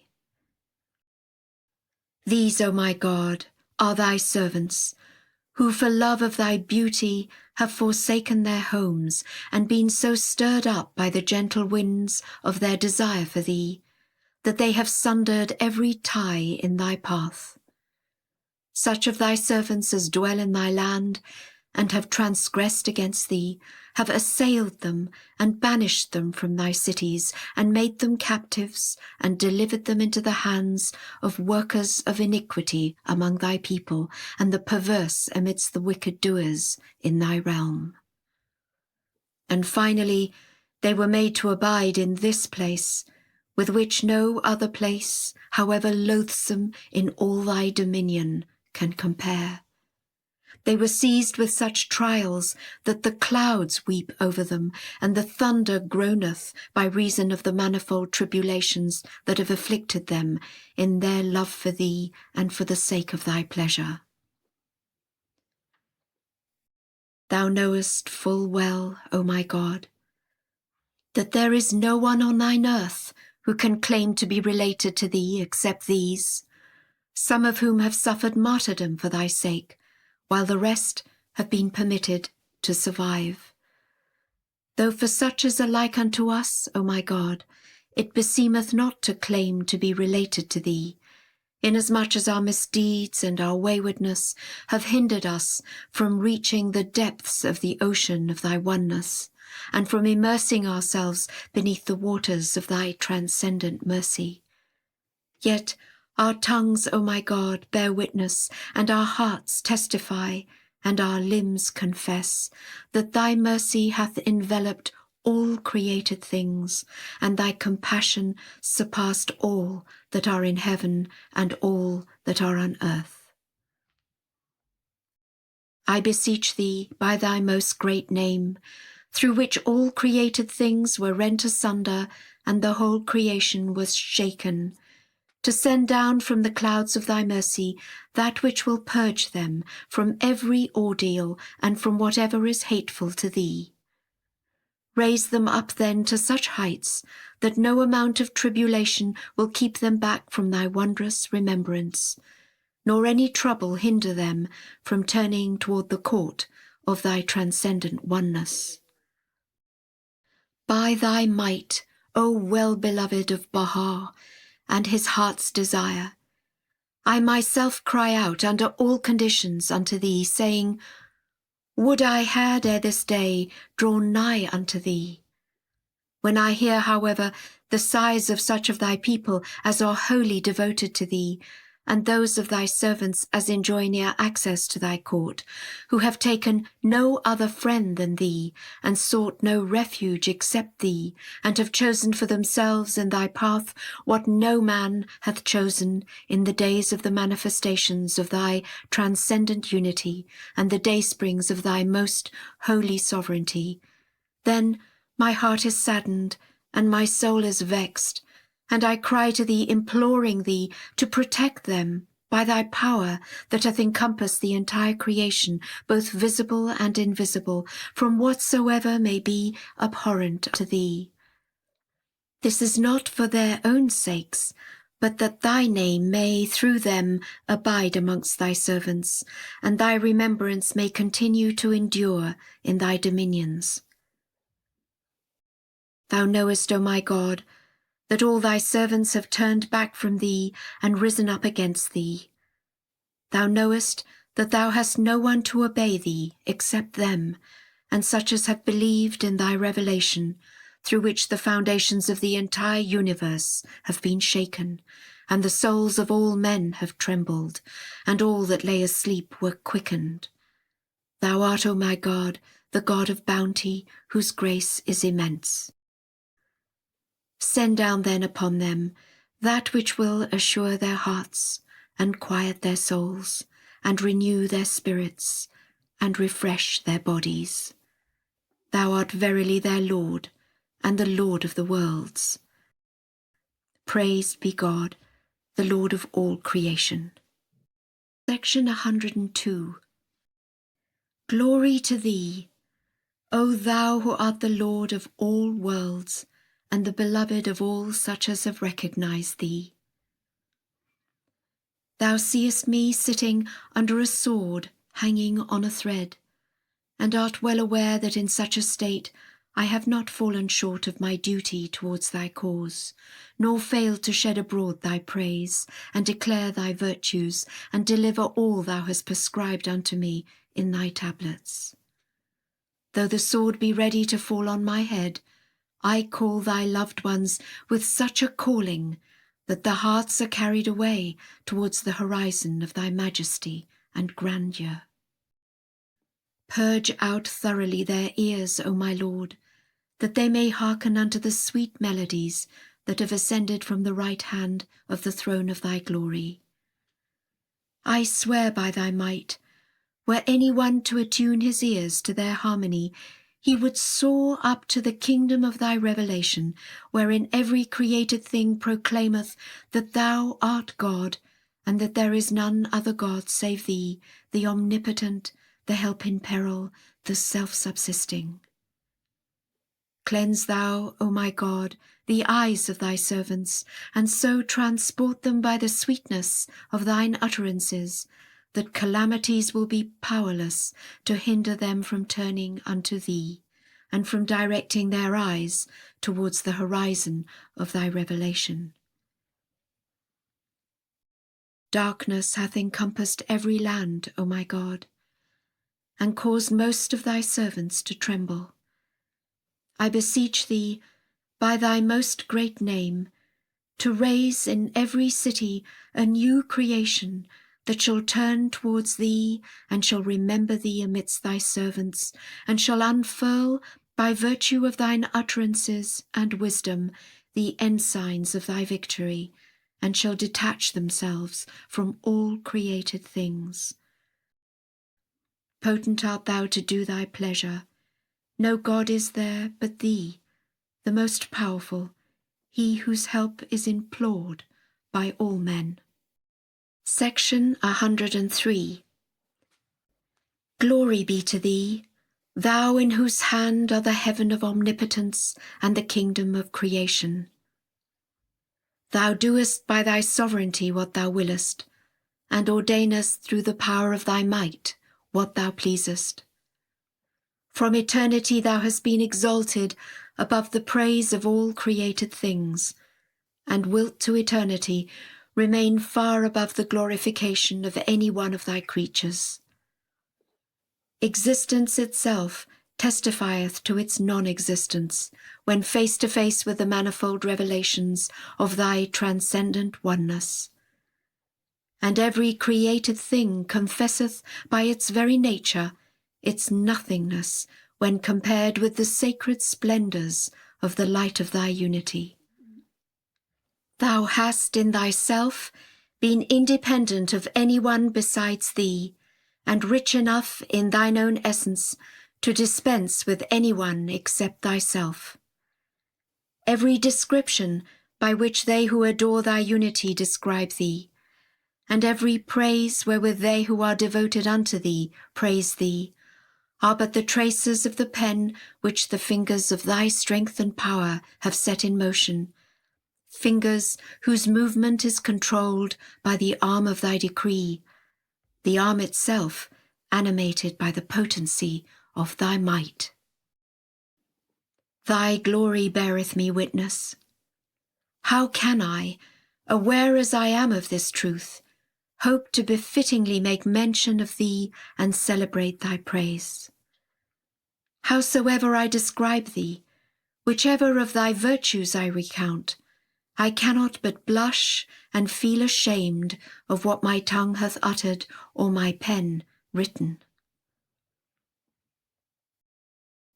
These, O my God, are thy servants, who for love of thy beauty have forsaken their homes, and been so stirred up by the gentle winds of their desire for thee, that they have sundered every tie in thy path. Such of thy servants as dwell in thy land, and have transgressed against thee, have assailed them, and banished them from thy cities, and made them captives, and delivered them into the hands of workers of iniquity among thy people, and the perverse amidst the wicked doers in thy realm. And finally, they were made to abide in this place, with which no other place, however loathsome in all thy dominion, can compare. They were seized with such trials that the clouds weep over them, and the thunder groaneth by reason of the manifold tribulations that have afflicted them in their love for thee and for the sake of thy pleasure. Thou knowest full well, O my God, that there is no one on thine earth who can claim to be related to thee except these, some of whom have suffered martyrdom for thy sake, while the rest have been permitted to survive. Though for such as are like unto us, O my God, it beseemeth not to claim to be related to thee, inasmuch as our misdeeds and our waywardness have hindered us from reaching the depths of the ocean of thy oneness, and from immersing ourselves beneath the waters of thy transcendent mercy. Yet our tongues, O my God, bear witness, and our hearts testify, and our limbs confess, that thy mercy hath enveloped all created things, and thy compassion surpassed all that are in heaven and all that are on earth. I beseech thee, by thy most great name, through which all created things were rent asunder, and the whole creation was shaken, to send down from the clouds of thy mercy that which will purge them from every ordeal and from whatever is hateful to thee. Raise them up then to such heights that no amount of tribulation will keep them back from thy wondrous remembrance, nor any trouble hinder them from turning toward the court of thy transcendent oneness. By thy might, O well-beloved of Baha, and his heart's desire, I myself cry out under all conditions unto thee, saying, would I had ere this day drawn nigh unto thee. When I hear, however, the sighs of such of thy people as are wholly devoted to thee, and those of thy servants as enjoy near access to thy court, who have taken no other friend than thee, and sought no refuge except thee, and have chosen for themselves in thy path what no man hath chosen in the days of the manifestations of thy transcendent unity, and the daysprings of thy most holy sovereignty, then my heart is saddened, and my soul is vexed, and I cry to thee, imploring thee to protect them by thy power that hath encompassed the entire creation, both visible and invisible, from whatsoever may be abhorrent to thee. This is not for their own sakes, but that thy name may through them abide amongst thy servants, and thy remembrance may continue to endure in thy dominions. Thou knowest, O my God, that all thy servants have turned back from thee and risen up against thee. Thou knowest that thou hast no one to obey thee except them, and such as have believed in thy revelation, through which the foundations of the entire universe have been shaken, and the souls of all men have trembled, and all that lay asleep were quickened. Thou art, O my God, the God of bounty, whose grace is immense. Send down then upon them that which will assure their hearts, and quiet their souls, and renew their spirits, and refresh their bodies. Thou art verily their Lord, and the Lord of the worlds. Praised be God, the Lord of all creation. Section 102. Glory to thee, O thou who art the Lord of all worlds, and the beloved of all such as have recognized thee. Thou seest me sitting under a sword hanging on a thread, and art well aware that in such a state I have not fallen short of my duty towards thy cause, nor failed to shed abroad thy praise, and declare thy virtues, and deliver all thou hast prescribed unto me in thy tablets. Though the sword be ready to fall on my head, I call thy loved ones with such a calling that the hearts are carried away towards the horizon of thy majesty and grandeur. Purge out thoroughly their ears, O my Lord, that they may hearken unto the sweet melodies that have ascended from the right hand of the throne of thy glory. I swear by thy might, were any one to attune his ears to their harmony, he would soar up to the kingdom of thy revelation, wherein every created thing proclaimeth that thou art God, and that there is none other God save thee, the omnipotent, the help in peril, the self-subsisting. Cleanse thou, O my God, the eyes of thy servants, and so transport them by the sweetness of thine utterances, that calamities will be powerless to hinder them from turning unto thee, and from directing their eyes towards the horizon of thy revelation. Darkness hath encompassed every land, O my God, and caused most of thy servants to tremble. I beseech thee, by thy most great name, to raise in every city a new creation, that shall turn towards thee, and shall remember thee amidst thy servants, and shall unfurl, by virtue of thine utterances and wisdom, the ensigns of thy victory, and shall detach themselves from all created things. Potent art thou to do thy pleasure. No God is there but thee, the most powerful, he whose help is implored by all men. Section 103. Glory be to thee, thou in whose hand are the heaven of omnipotence and the kingdom of creation. Thou doest by thy sovereignty what thou willest, and ordainest through the power of thy might what thou pleasest. From eternity thou hast been exalted above the praise of all created things, and wilt to eternity remain far above the glorification of any one of thy creatures. Existence itself testifieth to its non-existence when face to face with the manifold revelations of thy transcendent oneness. And every created thing confesseth by its very nature its nothingness when compared with the sacred splendours of the light of thy unity. Thou hast in thyself been independent of any one besides thee, and rich enough in thine own essence to dispense with any one except thyself. Every description by which they who adore thy unity describe thee, and every praise wherewith they who are devoted unto thee praise thee, are but the traces of the pen which the fingers of thy strength and power have set in motion, fingers whose movement is controlled by the arm of thy decree, the arm itself animated by the potency of thy might. Thy glory beareth me witness. How can I, aware as I am of this truth, hope to befittingly make mention of thee and celebrate thy praise? Howsoever I describe thee, whichever of thy virtues I recount, I cannot but blush and feel ashamed of what my tongue hath uttered or my pen written.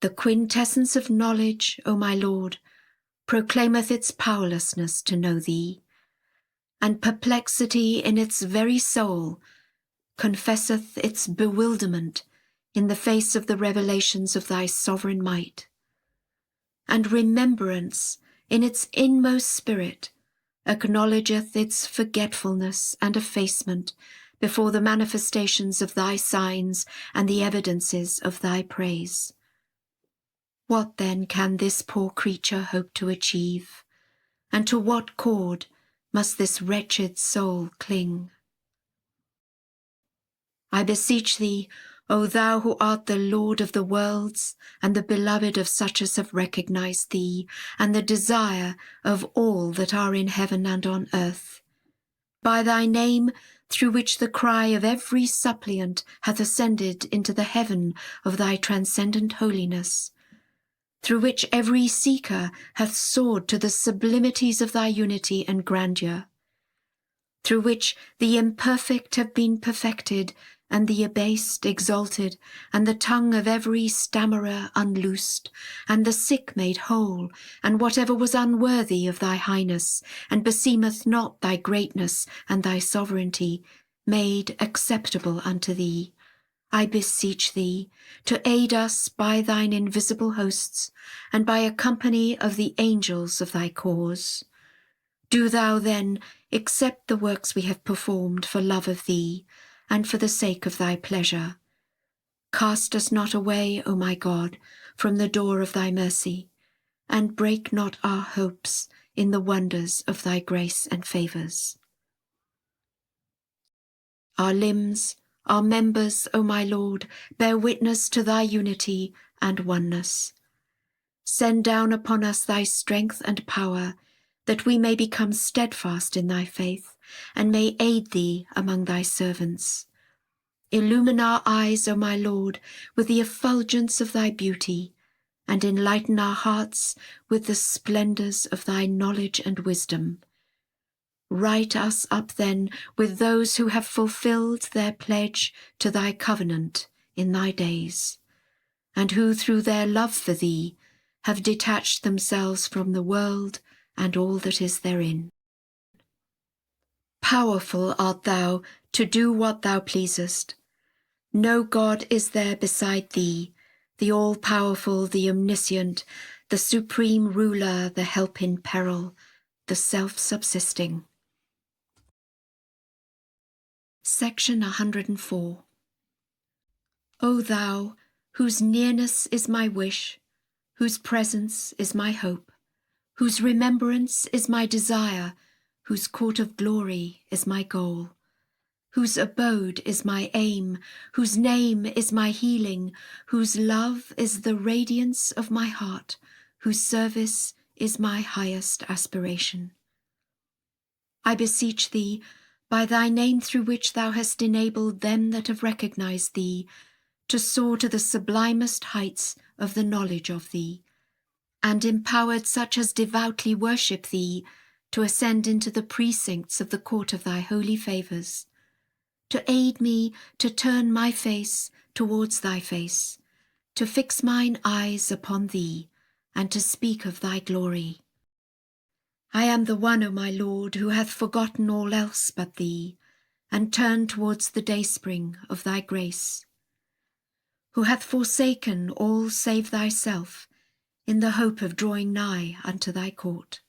The quintessence of knowledge, O my Lord, proclaimeth its powerlessness to know thee, and perplexity in its very soul confesseth its bewilderment in the face of the revelations of thy sovereign might. And remembrance in its inmost spirit acknowledgeth its forgetfulness and effacement before the manifestations of thy signs and the evidences of thy praise. What then can this poor creature hope to achieve, and to what cord must this wretched soul cling? I beseech thee, O thou who art the Lord of the worlds, and the beloved of such as have recognized thee, and the desire of all that are in heaven and on earth, by thy name through which the cry of every suppliant hath ascended into the heaven of thy transcendent holiness, through which every seeker hath soared to the sublimities of thy unity and grandeur, through which the imperfect have been perfected, and the abased exalted, and the tongue of every stammerer unloosed, and the sick made whole, and whatever was unworthy of thy highness, and beseemeth not thy greatness and thy sovereignty, made acceptable unto thee. I beseech thee to aid us by thine invisible hosts, and by a company of the angels of thy cause. Do thou then accept the works we have performed for love of thee, and for the sake of thy pleasure. Cast us not away, O my God, from the door of thy mercy, and break not our hopes in the wonders of thy grace and favours. Our limbs, our members, O my Lord, bear witness to thy unity and oneness. Send down upon us thy strength and power, that we may become steadfast in thy faith, and may aid thee among thy servants. Illumine our eyes, O my Lord, with the effulgence of thy beauty, and enlighten our hearts with the splendours of thy knowledge and wisdom. Write us up then with those who have fulfilled their pledge to thy covenant in thy days, and who through their love for thee have detached themselves from the world and all that is therein. Powerful art thou to do what thou pleasest. No God is there beside thee, the all-powerful, the omniscient, the supreme ruler, the help in peril, the self-subsisting. Section 104. O thou, whose nearness is my wish, whose presence is my hope, whose remembrance is my desire, whose court of glory is my goal, whose abode is my aim, whose name is my healing, whose love is the radiance of my heart, whose service is my highest aspiration. I beseech thee, by thy name through which thou hast enabled them that have recognized thee, to soar to the sublimest heights of the knowledge of thee, and empowered such as devoutly worship thee to ascend into the precincts of the court of thy holy favours, to aid me to turn my face towards thy face, to fix mine eyes upon thee, and to speak of thy glory. I am the one, O my Lord, who hath forgotten all else but thee, and turned towards the dayspring of thy grace, who hath forsaken all save thyself, in the hope of drawing nigh unto thy court.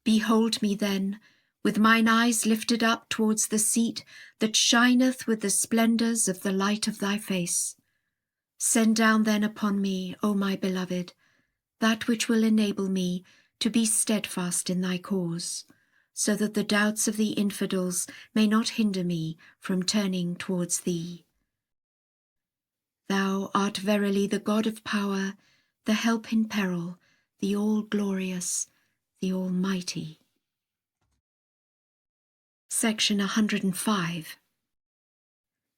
Behold me then, with mine eyes lifted up towards the seat that shineth with the splendours of the light of thy face. Send down then upon me, O my beloved, that which will enable me to be steadfast in thy cause, so that the doubts of the infidels may not hinder me from turning towards thee. Thou art verily the God of power, the help in peril, the all-glorious, the Almighty. Section 105.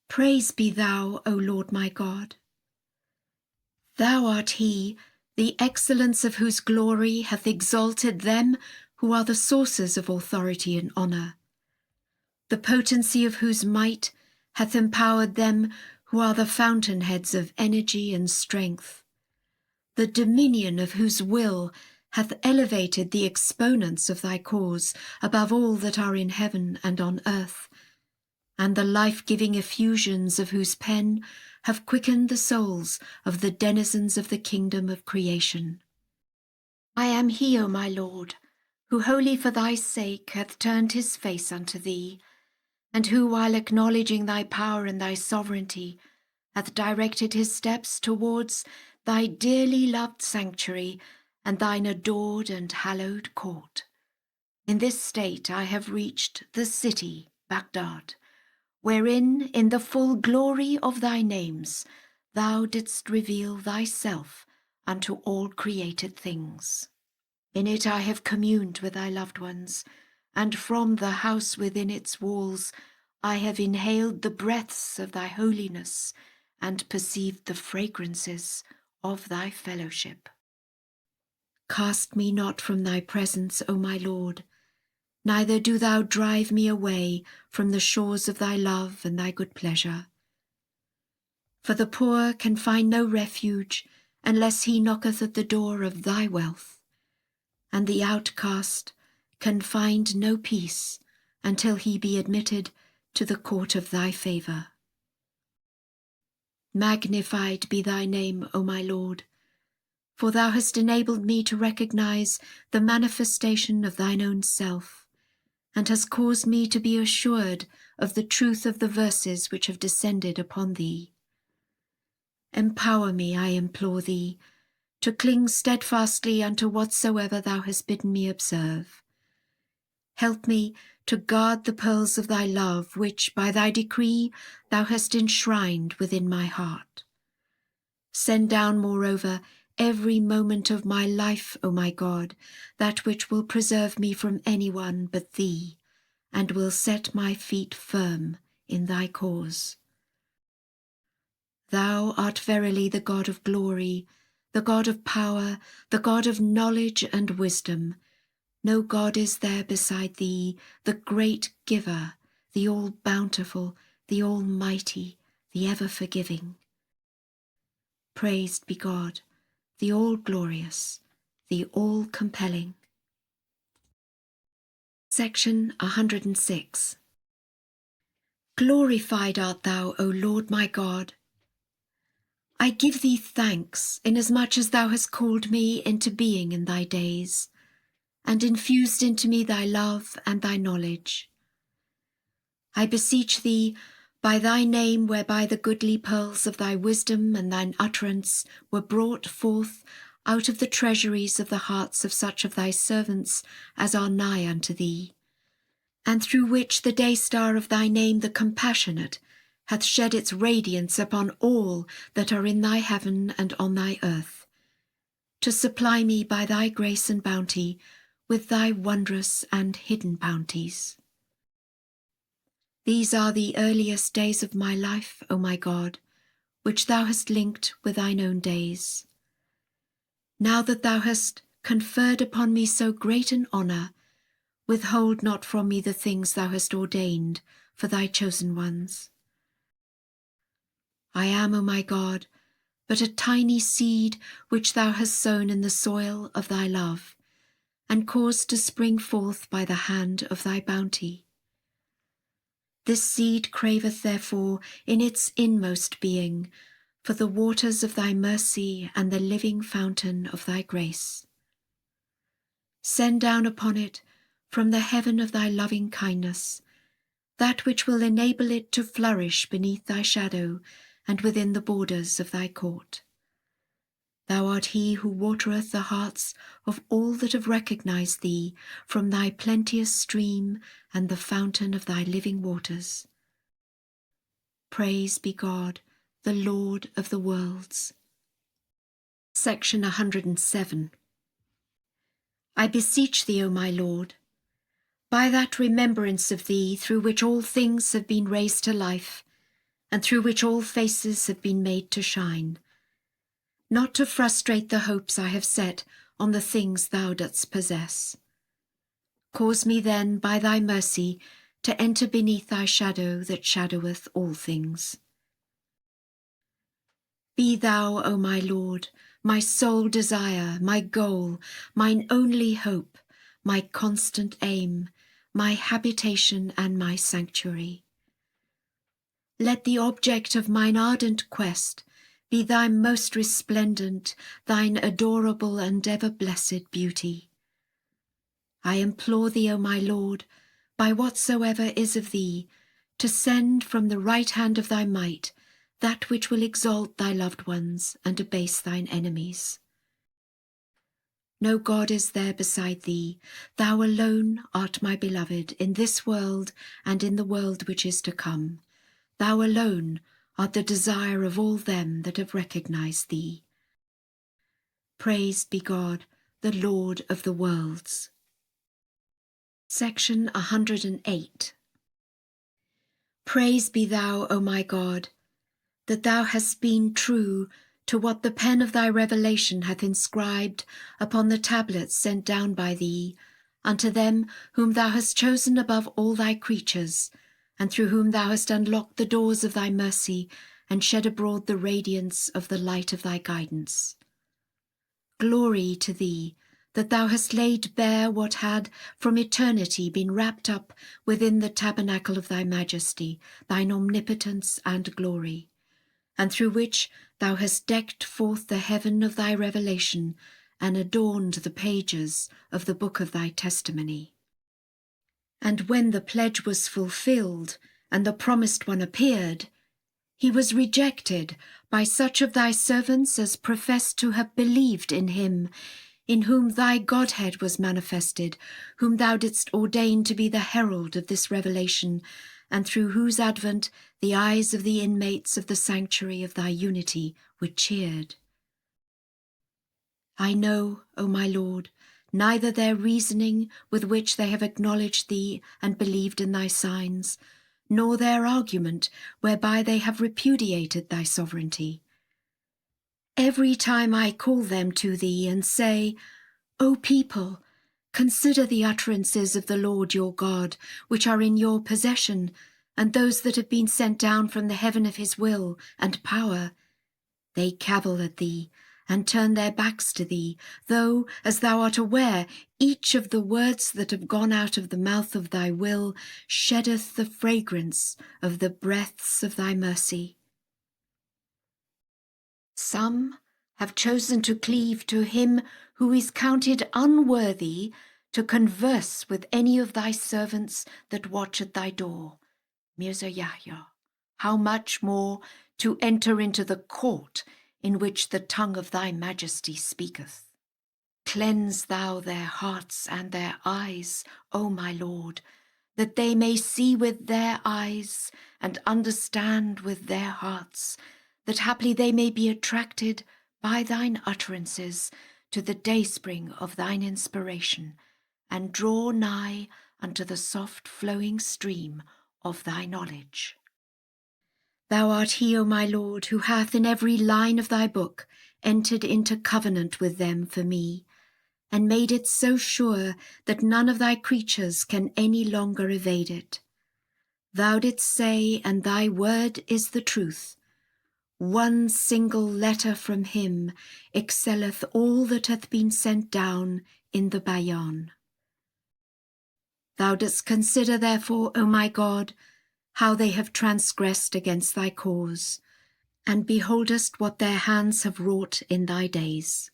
Praise be thou, O Lord my God. Thou art he, the excellence of whose glory hath exalted them who are the sources of authority and honour, the potency of whose might hath empowered them who are the fountainheads of energy and strength, the dominion of whose will hath elevated the exponents of thy cause above all that are in heaven and on earth, and the life-giving effusions of whose pen have quickened the souls of the denizens of the kingdom of creation. I am he, O my Lord, who wholly for thy sake hath turned his face unto thee, and who, while acknowledging thy power and thy sovereignty, hath directed his steps towards thy dearly loved sanctuary and thine adored and hallowed court. In this state I have reached the city, Baghdad, wherein, in the full glory of thy names, thou didst reveal thyself unto all created things. In it I have communed with thy loved ones, and from the house within its walls I have inhaled the breaths of thy holiness and perceived the fragrances of thy fellowship. Cast me not from thy presence, O my Lord, neither do thou drive me away from the shores of thy love and thy good pleasure. For the poor can find no refuge unless he knocketh at the door of thy wealth, and the outcast can find no peace until he be admitted to the court of thy favour. Magnified be thy name, O my Lord, for thou hast enabled me to recognize the manifestation of thine own self, and hast caused me to be assured of the truth of the verses which have descended upon thee. Empower me, I implore thee, to cling steadfastly unto whatsoever thou hast bidden me observe. Help me to guard the pearls of thy love, which by thy decree thou hast enshrined within my heart. Send down, moreover, every moment of my life, O my God, that which will preserve me from anyone but thee, and will set my feet firm in thy cause. Thou art verily the God of glory, the God of power, the God of knowledge and wisdom. No God is there beside thee, the great giver, the all-bountiful, the almighty, the ever-forgiving. Praised be God, the all-glorious, the all-compelling. Section 106. Glorified art thou, O Lord my God. I give thee thanks, inasmuch as thou hast called me into being in thy days, and infused into me thy love and thy knowledge. I beseech thee, by thy name whereby the goodly pearls of thy wisdom and thine utterance were brought forth out of the treasuries of the hearts of such of thy servants as are nigh unto thee, and through which the day-star of thy name, the compassionate, hath shed its radiance upon all that are in thy heaven and on thy earth, to supply me by thy grace and bounty with thy wondrous and hidden bounties. These are the earliest days of my life, O my God, which thou hast linked with thine own days. Now that thou hast conferred upon me so great an honour, withhold not from me the things thou hast ordained for thy chosen ones. I am, O my God, but a tiny seed which thou hast sown in the soil of thy love, and caused to spring forth by the hand of thy bounty. This seed craveth therefore in its inmost being for the waters of thy mercy and the living fountain of thy grace. Send down upon it from the heaven of thy loving kindness that which will enable it to flourish beneath thy shadow and within the borders of thy court. Thou art he who watereth the hearts of all that have recognized thee from thy plenteous stream and the fountain of thy living waters. Praise be God, the Lord of the worlds. Section 107. I beseech thee, O my Lord, by that remembrance of thee through which all things have been raised to life, and through which all faces have been made to shine, not to frustrate the hopes I have set on the things thou dost possess. Cause me then, by thy mercy, to enter beneath thy shadow that shadoweth all things. Be thou, O my Lord, my sole desire, my goal, mine only hope, my constant aim, my habitation and my sanctuary. Let the object of mine ardent quest be thy most resplendent, thine adorable and ever blessed beauty. I implore thee, O my Lord, by whatsoever is of thee, to send from the right hand of thy might that which will exalt thy loved ones and abase thine enemies. No God is there beside thee. Thou alone art my beloved in this world and in the world which is to come. Thou alone art the desire of all them that have recognized thee. Praised be God, the Lord of the worlds. Section 108. Praise be thou, O my God, that thou hast been true to what the pen of thy revelation hath inscribed upon the tablets sent down by thee unto them whom thou hast chosen above all thy creatures, and through whom thou hast unlocked the doors of thy mercy and shed abroad the radiance of the light of thy guidance. Glory to thee, that thou hast laid bare what had from eternity been wrapped up within the tabernacle of thy majesty, thine omnipotence and glory, and through which thou hast decked forth the heaven of thy revelation and adorned the pages of the book of thy testimony. And when the pledge was fulfilled and the promised one appeared, he was rejected by such of thy servants as professed to have believed in him, in whom thy Godhead was manifested, whom thou didst ordain to be the herald of this revelation, and through whose advent the eyes of the inmates of the sanctuary of thy unity were cheered. I know, O my Lord, neither their reasoning with which they have acknowledged thee and believed in thy signs, nor their argument whereby they have repudiated thy sovereignty. Every time I call them to thee and say, O people, consider the utterances of the Lord your God, which are in your possession, and those that have been sent down from the heaven of his will and power, they cavil at thee, and turn their backs to thee, though, as thou art aware, each of the words that have gone out of the mouth of thy will sheddeth the fragrance of the breaths of thy mercy. Some have chosen to cleave to him who is counted unworthy to converse with any of thy servants that watch at thy door. Mirza Yahya, how much more to enter into the court in which the tongue of thy majesty speaketh. Cleanse thou their hearts and their eyes, O my Lord, that they may see with their eyes and understand with their hearts, that haply they may be attracted by thine utterances to the dayspring of thine inspiration, and draw nigh unto the soft flowing stream of thy knowledge. Thou art he, O my Lord, who hath in every line of thy book entered into covenant with them for me, and made it so sure that none of thy creatures can any longer evade it. Thou didst say, and thy word is the truth, one single letter from him excelleth all that hath been sent down in the Bayan. Thou dost consider, therefore, O my God, how they have transgressed against thy cause, and beholdest what their hands have wrought in thy days.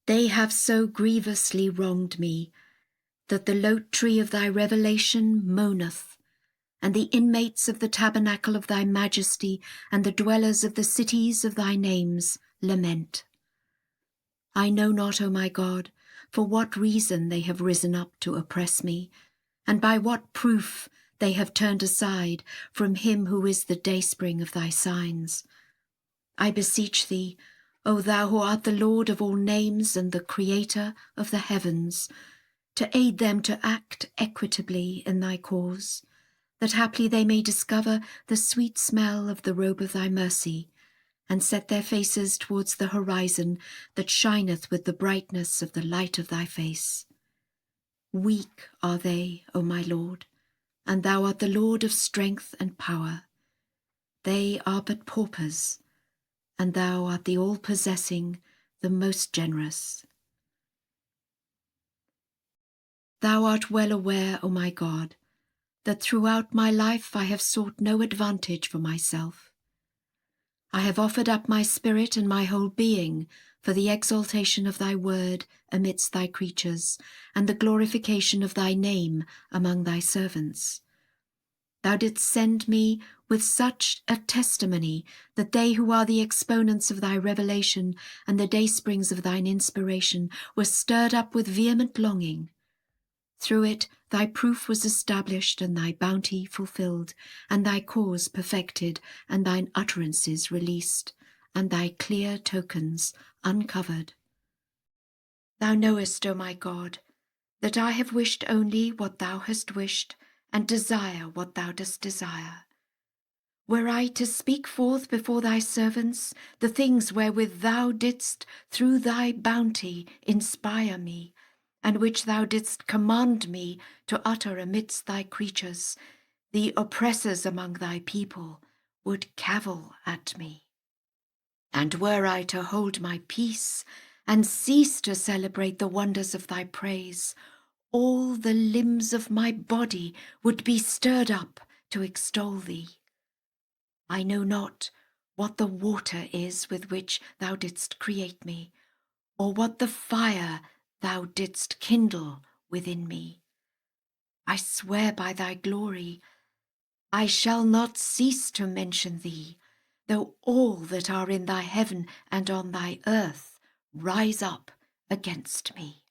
They have so grievously wronged me, that the lote tree of thy revelation moaneth, and the inmates of the tabernacle of thy majesty and the dwellers of the cities of thy names lament. I know not, O my God, for what reason they have risen up to oppress me, and by what proof they have turned aside from him who is the dayspring of thy signs. I beseech thee, O thou who art the Lord of all names and the Creator of the heavens, to aid them to act equitably in thy cause, that haply they may discover the sweet smell of the robe of thy mercy, and set their faces towards the horizon that shineth with the brightness of the light of thy face. Weak are they, O my Lord, and thou art the Lord of strength and power. They are but paupers, and thou art the all-possessing, the most generous. Thou art well aware, O my God, that throughout my life I have sought no advantage for myself. I have offered up my spirit and my whole being for the exaltation of thy word amidst thy creatures, and the glorification of thy name among thy servants. Thou didst send me with such a testimony that they who are the exponents of thy revelation and the daysprings of thine inspiration were stirred up with vehement longing. Through it thy proof was established and thy bounty fulfilled, and thy cause perfected, and thine utterances released, and thy clear tokens uncovered. Thou knowest, O my God, that I have wished only what thou hast wished, and desire what thou dost desire. Were I to speak forth before thy servants the things wherewith thou didst through thy bounty inspire me, and which thou didst command me to utter amidst thy creatures, the oppressors among thy people would cavil at me. And were I to hold my peace and cease to celebrate the wonders of thy praise, all the limbs of my body would be stirred up to extol thee. I know not what the water is with which thou didst create me, or what the fire thou didst kindle within me. I swear by thy glory, I shall not cease to mention thee, though all that are in thy heaven and on thy earth rise up against me.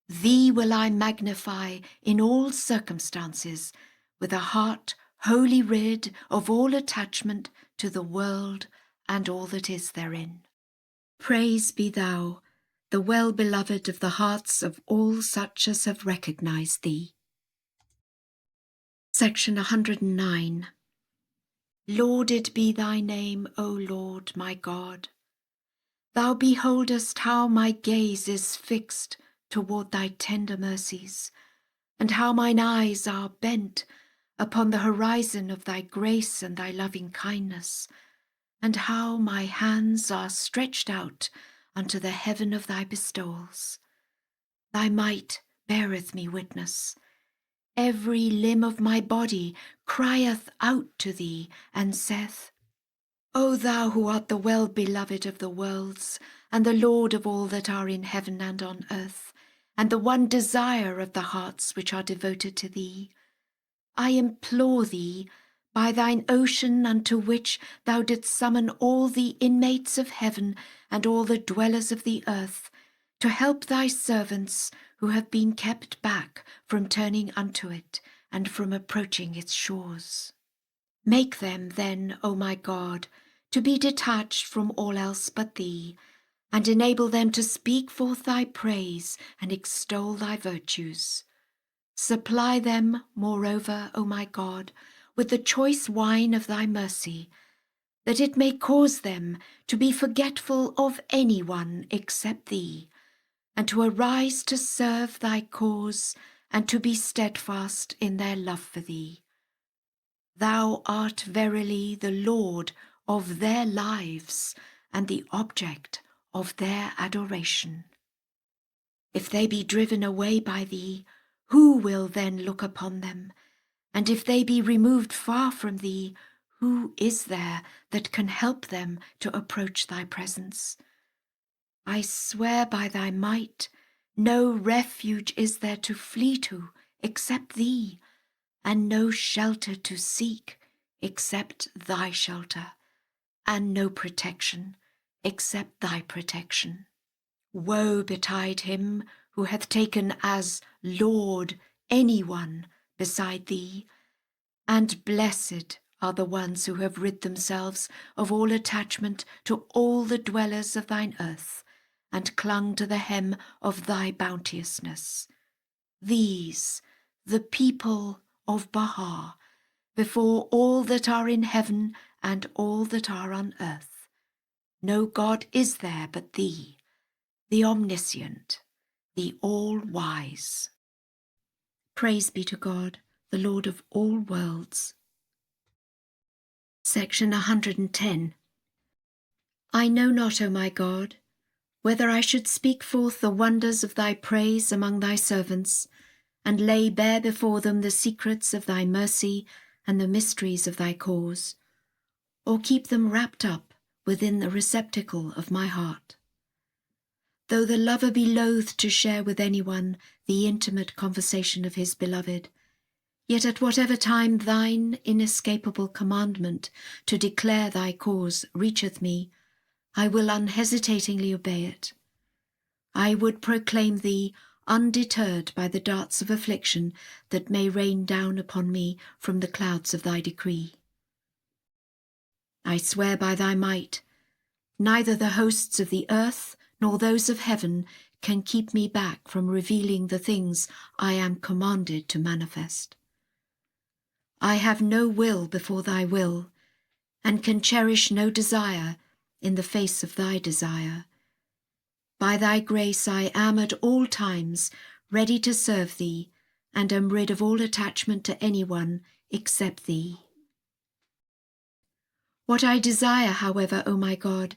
Thee will I magnify in all circumstances, with a heart wholly rid of all attachment to the world and all that is therein. Praise be thou, the well-beloved of the hearts of all such as have recognized thee. Section 109. Lauded be thy name, O Lord my God. Thou beholdest how my gaze is fixed toward thy tender mercies, and how mine eyes are bent upon the horizon of thy grace and thy loving kindness, and how my hands are stretched out unto the heaven of thy bestowals. Thy might beareth me witness. Every limb of my body crieth out to thee, and saith, O thou who art the well-beloved of the worlds, and the Lord of all that are in heaven and on earth, and the one desire of the hearts which are devoted to thee, I implore thee, by thine ocean unto which thou didst summon all the inmates of heaven and all the dwellers of the earth, to help thy servants who have been kept back from turning unto it and from approaching its shores. Make them then, O my God, to be detached from all else but thee, and enable them to speak forth thy praise and extol thy virtues. Supply them, moreover, O my God, with the choice wine of thy mercy, that it may cause them to be forgetful of any one except thee, and to arise to serve thy cause, and to be steadfast in their love for thee. Thou art verily the Lord of their lives, and the object of their adoration. If they be driven away by thee, who will then look upon them? And if they be removed far from thee, who is there that can help them to approach thy presence? I swear by thy might, no refuge is there to flee to except thee, and no shelter to seek except thy shelter, and no protection except thy protection. Woe betide him who hath taken as Lord anyone beside thee, and blessed are the ones who have rid themselves of all attachment to all the dwellers of thine earth, and clung to the hem of thy bounteousness. These, the people of Baha, before all that are in heaven and all that are on earth. No God is there but thee, the omniscient, the all-wise. Praise be to God, the Lord of all worlds. Section 110. I know not, O my God, whether I should speak forth the wonders of thy praise among thy servants, and lay bare before them the secrets of thy mercy and the mysteries of thy cause, or keep them wrapped up within the receptacle of my heart. Though the lover be loath to share with anyone the intimate conversation of his beloved, yet at whatever time thine inescapable commandment to declare thy cause reacheth me, I will unhesitatingly obey it. I would proclaim thee undeterred by the darts of affliction that may rain down upon me from the clouds of thy decree. I swear by thy might, neither the hosts of the earth nor those of heaven can keep me back from revealing the things I am commanded to manifest. I have no will before thy will, and can cherish no desire in the face of thy desire. By thy grace I am at all times ready to serve thee, and am rid of all attachment to anyone except thee. What I desire, however, O my God,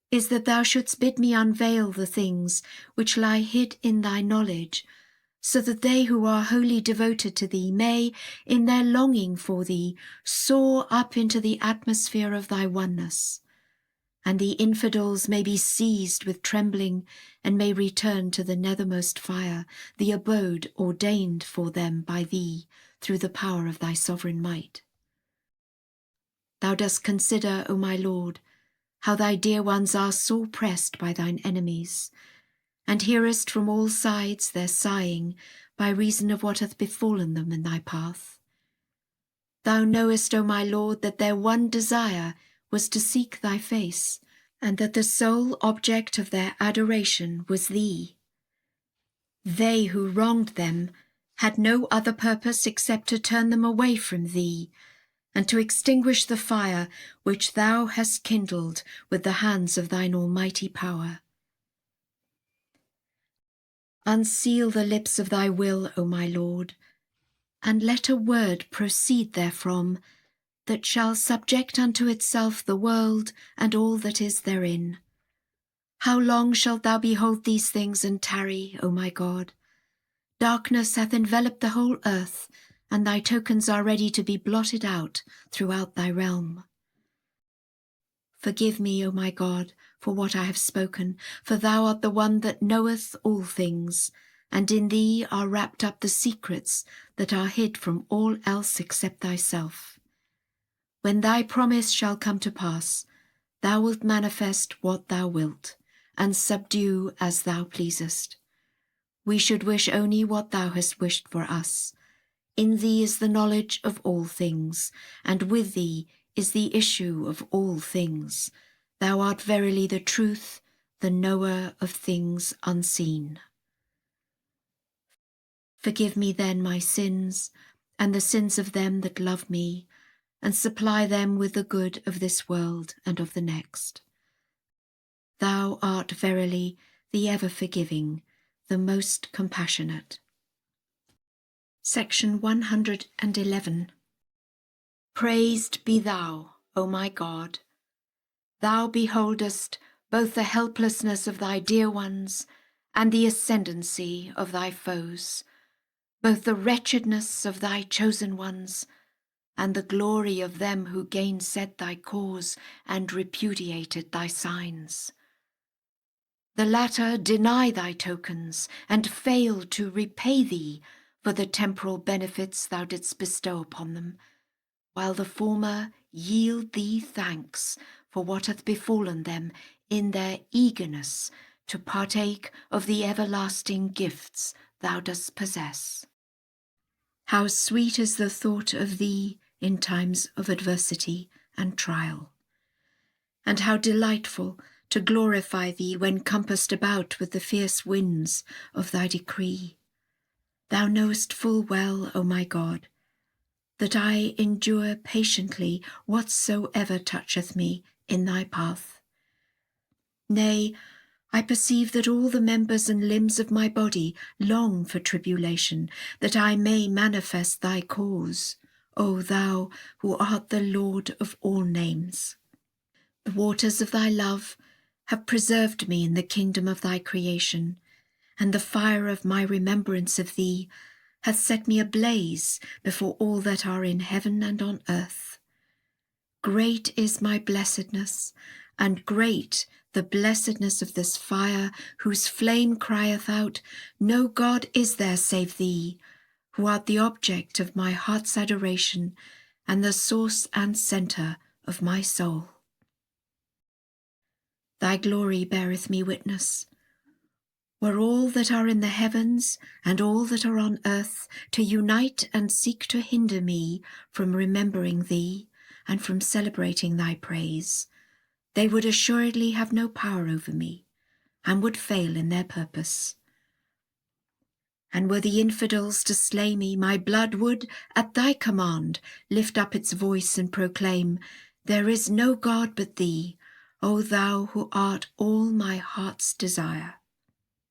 is that thou shouldst bid me unveil the things which lie hid in thy knowledge, so that they who are wholly devoted to thee may, in their longing for thee, soar up into the atmosphere of thy oneness, and the infidels may be seized with trembling and may return to the nethermost fire, the abode ordained for them by thee through the power of thy sovereign might. Thou dost consider, O my Lord, how thy dear ones are sore pressed by thine enemies, and hearest from all sides their sighing by reason of what hath befallen them in thy path. Thou knowest, O my Lord, that their one desire was to seek thy face, and that the sole object of their adoration was thee. They who wronged them had no other purpose except to turn them away from thee, and to extinguish the fire which thou hast kindled with the hands of thine almighty power. Unseal the lips of thy will, O my Lord, and let a word proceed therefrom, that shall subject unto itself the world and all that is therein. How long shalt thou behold these things and tarry, O my God? Darkness hath enveloped the whole earth, and thy tokens are ready to be blotted out throughout thy realm. Forgive me, O my God, for what I have spoken, for thou art the one that knoweth all things, and in thee are wrapped up the secrets that are hid from all else except thyself. When thy promise shall come to pass, thou wilt manifest what thou wilt, and subdue as thou pleasest. We should wish only what thou hast wished for us. In thee is the knowledge of all things, and with thee is the issue of all things. Thou art verily the truth, the knower of things unseen. Forgive me then my sins, and the sins of them that love me, and supply them with the good of this world and of the next. Thou art verily the ever-forgiving, the most compassionate. Section 111. Praised be thou, O my God. Thou beholdest both the helplessness of thy dear ones and the ascendancy of thy foes, both the wretchedness of thy chosen ones and the glory of them who gainsaid thy cause and repudiated thy signs. The latter deny thy tokens and fail to repay thee for the temporal benefits thou didst bestow upon them, while the former yield thee thanks for what hath befallen them in their eagerness to partake of the everlasting gifts thou dost possess. How sweet is the thought of thee in times of adversity and trial, and how delightful to glorify thee when compassed about with the fierce winds of thy decree. Thou knowest full well, O my God, that I endure patiently whatsoever toucheth me in thy path. Nay, I perceive that all the members and limbs of my body long for tribulation, that I may manifest thy cause, O thou who art the Lord of all names. The waters of thy love have preserved me in the kingdom of thy creation, and the fire of my remembrance of thee hath set me ablaze before all that are in heaven and on earth. Great is my blessedness, and great the blessedness of this fire, whose flame crieth out, No God is there save thee, who art the object of my heart's adoration, and the source and centre of my soul. Thy glory beareth me witness. Were all that are in the heavens and all that are on earth to unite and seek to hinder me from remembering thee and from celebrating thy praise, they would assuredly have no power over me, and would fail in their purpose. And were the infidels to slay me, my blood would, at thy command, lift up its voice and proclaim, There is no God but thee, O thou who art all my heart's desire.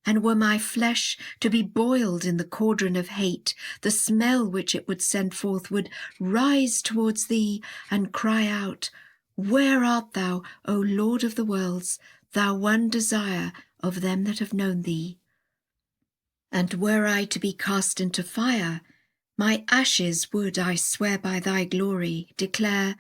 And were my flesh to be boiled in the cauldron of hate, the smell which it would send forth would rise towards thee and cry out, Where art thou, O Lord of the worlds, thou one desire of them that have known thee? And were I to be cast into fire, my ashes would, I swear by thy glory, declare,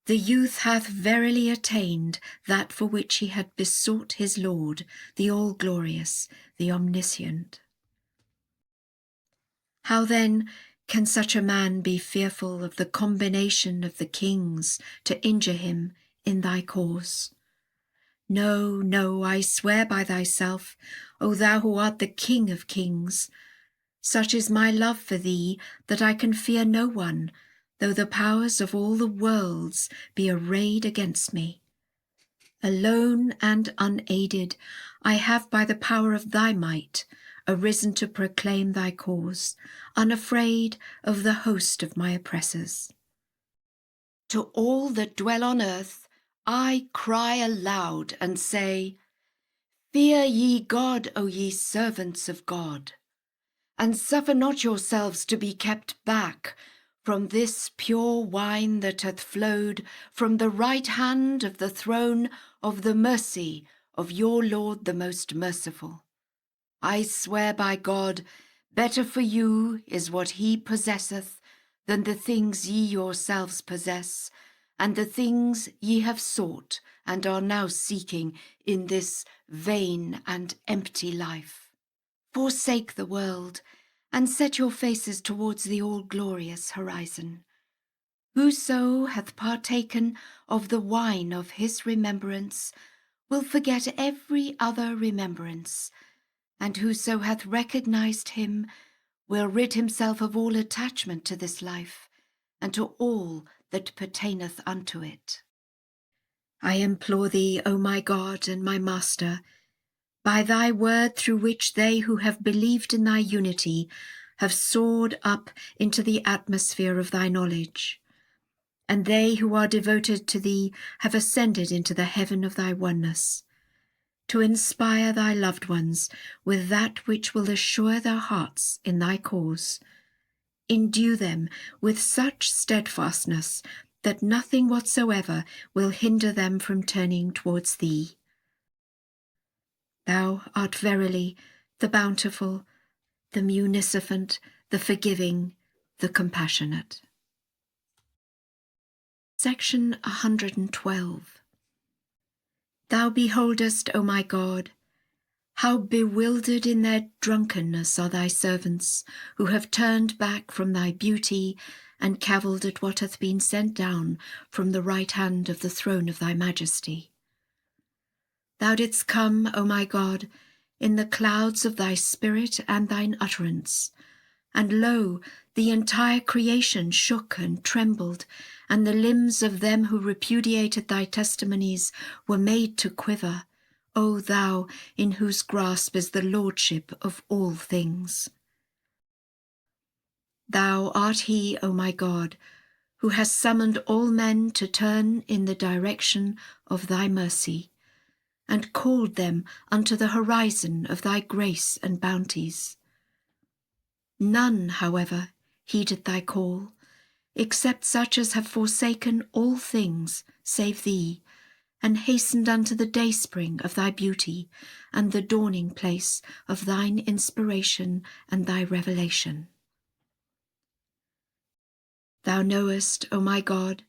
The youth hath verily attained that for which he had besought his Lord, the all-glorious, the omniscient. How then can such a man be fearful of the combination of the kings to injure him in thy cause? No, no, I swear by thyself, O thou who art the King of kings. Such is my love for thee that I can fear no one, though the powers of all the worlds be arrayed against me. Alone and unaided, I have by the power of thy might arisen to proclaim thy cause, unafraid of the host of my oppressors. To all that dwell on earth, I cry aloud and say, Fear ye God, O ye servants of God, and suffer not yourselves to be kept back from this pure wine that hath flowed from the right hand of the throne of the mercy of your Lord the most merciful. I swear by God, better for you is what he possesseth than the things ye yourselves possess, and the things ye have sought and are now seeking in this vain and empty life. Forsake the world, and set your faces towards the all-glorious horizon. Whoso hath partaken of the wine of his remembrance will forget every other remembrance, and whoso hath recognized him will rid himself of all attachment to this life, and to all that pertaineth unto it. I implore thee, O my God and my Master, by thy word through which they who have believed in thy unity have soared up into the atmosphere of thy knowledge, and they who are devoted to thee have ascended into the heaven of thy oneness, to inspire thy loved ones with that which will assure their hearts in thy cause. Endue them with such steadfastness that nothing whatsoever will hinder them from turning towards thee. Thou art verily the bountiful, the munificent, the forgiving, the compassionate. Section 112. Thou beholdest, O my God, how bewildered in their drunkenness are thy servants, who have turned back from thy beauty and cavilled at what hath been sent down from the right hand of the throne of thy majesty. Thou didst come, O my God, in the clouds of thy spirit and thine utterance, and lo, the entire creation shook and trembled, and the limbs of them who repudiated thy testimonies were made to quiver, O thou in whose grasp is the lordship of all things. Thou art he, O my God, who has summoned all men to turn in the direction of thy mercy, and called them unto the horizon of thy grace and bounties. None, however, heeded thy call, except such as have forsaken all things save thee, and hastened unto the dayspring of thy beauty, and the dawning place of thine inspiration and thy revelation. Thou knowest, O my God,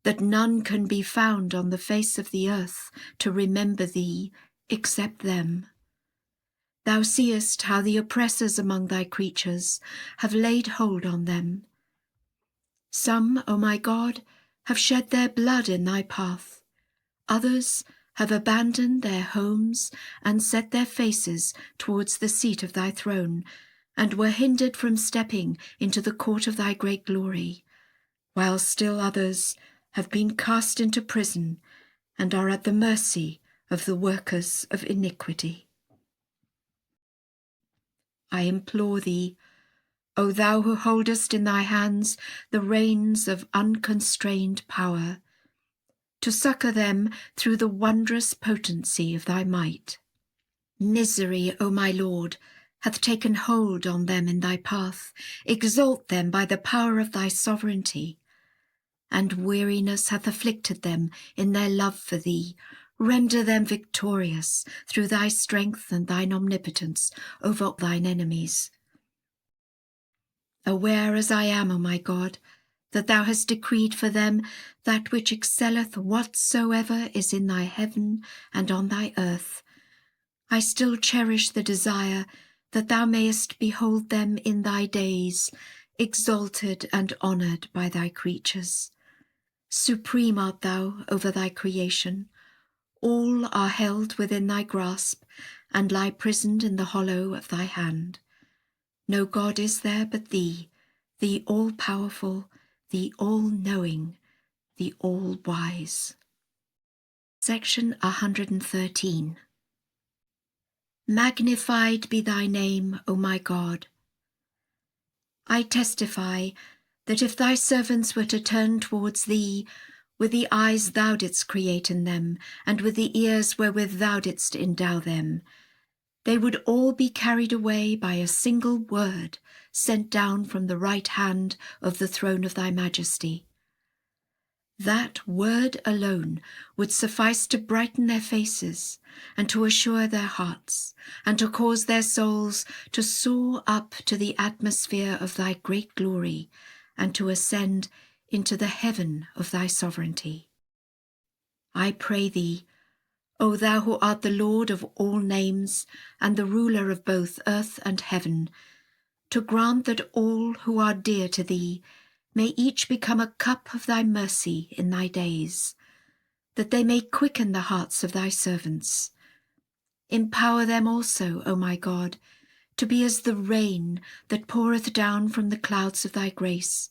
that none can be found on the face of the earth to remember thee except them. Thou seest how the oppressors among thy creatures have laid hold on them. Some, O my God, have shed their blood in thy path. Others have abandoned their homes and set their faces towards the seat of thy throne, and were hindered from stepping into the court of thy great glory, while still others have been cast into prison and are at the mercy of the workers of iniquity. I implore thee, O thou who holdest in thy hands the reins of unconstrained power, to succour them through the wondrous potency of thy might. Misery, O my Lord, hath taken hold on them in thy path. Exalt them by the power of thy sovereignty. And weariness hath afflicted them in their love for thee. Render them victorious through thy strength and thine omnipotence over thine enemies. Aware as I am, O my God, that thou hast decreed for them that which excelleth whatsoever is in thy heaven and on thy earth, I still cherish the desire that thou mayest behold them in thy days, exalted and honoured by thy creatures. Supreme art thou over thy creation. All are held within thy grasp, and lie prisoned in the hollow of thy hand. No God is there but thee, the all-powerful, the all-knowing, the all-wise. Section 113. Magnified be thy name, O my God. I testify that if thy servants were to turn towards thee with the eyes thou didst create in them, and with the ears wherewith thou didst endow them, they would all be carried away by a single word sent down from the right hand of the throne of thy majesty. That word alone would suffice to brighten their faces, and to assure their hearts, and to cause their souls to soar up to the atmosphere of thy great glory, and to ascend into the heaven of thy sovereignty. I pray thee, O thou who art the Lord of all names, and the ruler of both earth and heaven, to grant that all who are dear to thee may each become a cup of thy mercy in thy days, that they may quicken the hearts of thy servants. Empower them also, O my God, to be as the rain that poureth down from the clouds of thy grace,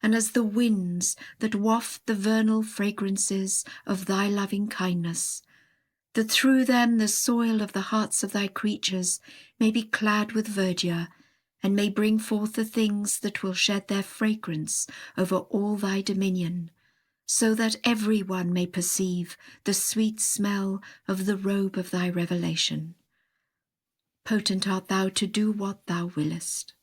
and as the winds that waft the vernal fragrances of thy loving kindness, that through them the soil of the hearts of thy creatures may be clad with verdure, and may bring forth the things that will shed their fragrance over all thy dominion, so that every one may perceive the sweet smell of the robe of thy revelation. Potent art thou to do what thou willest.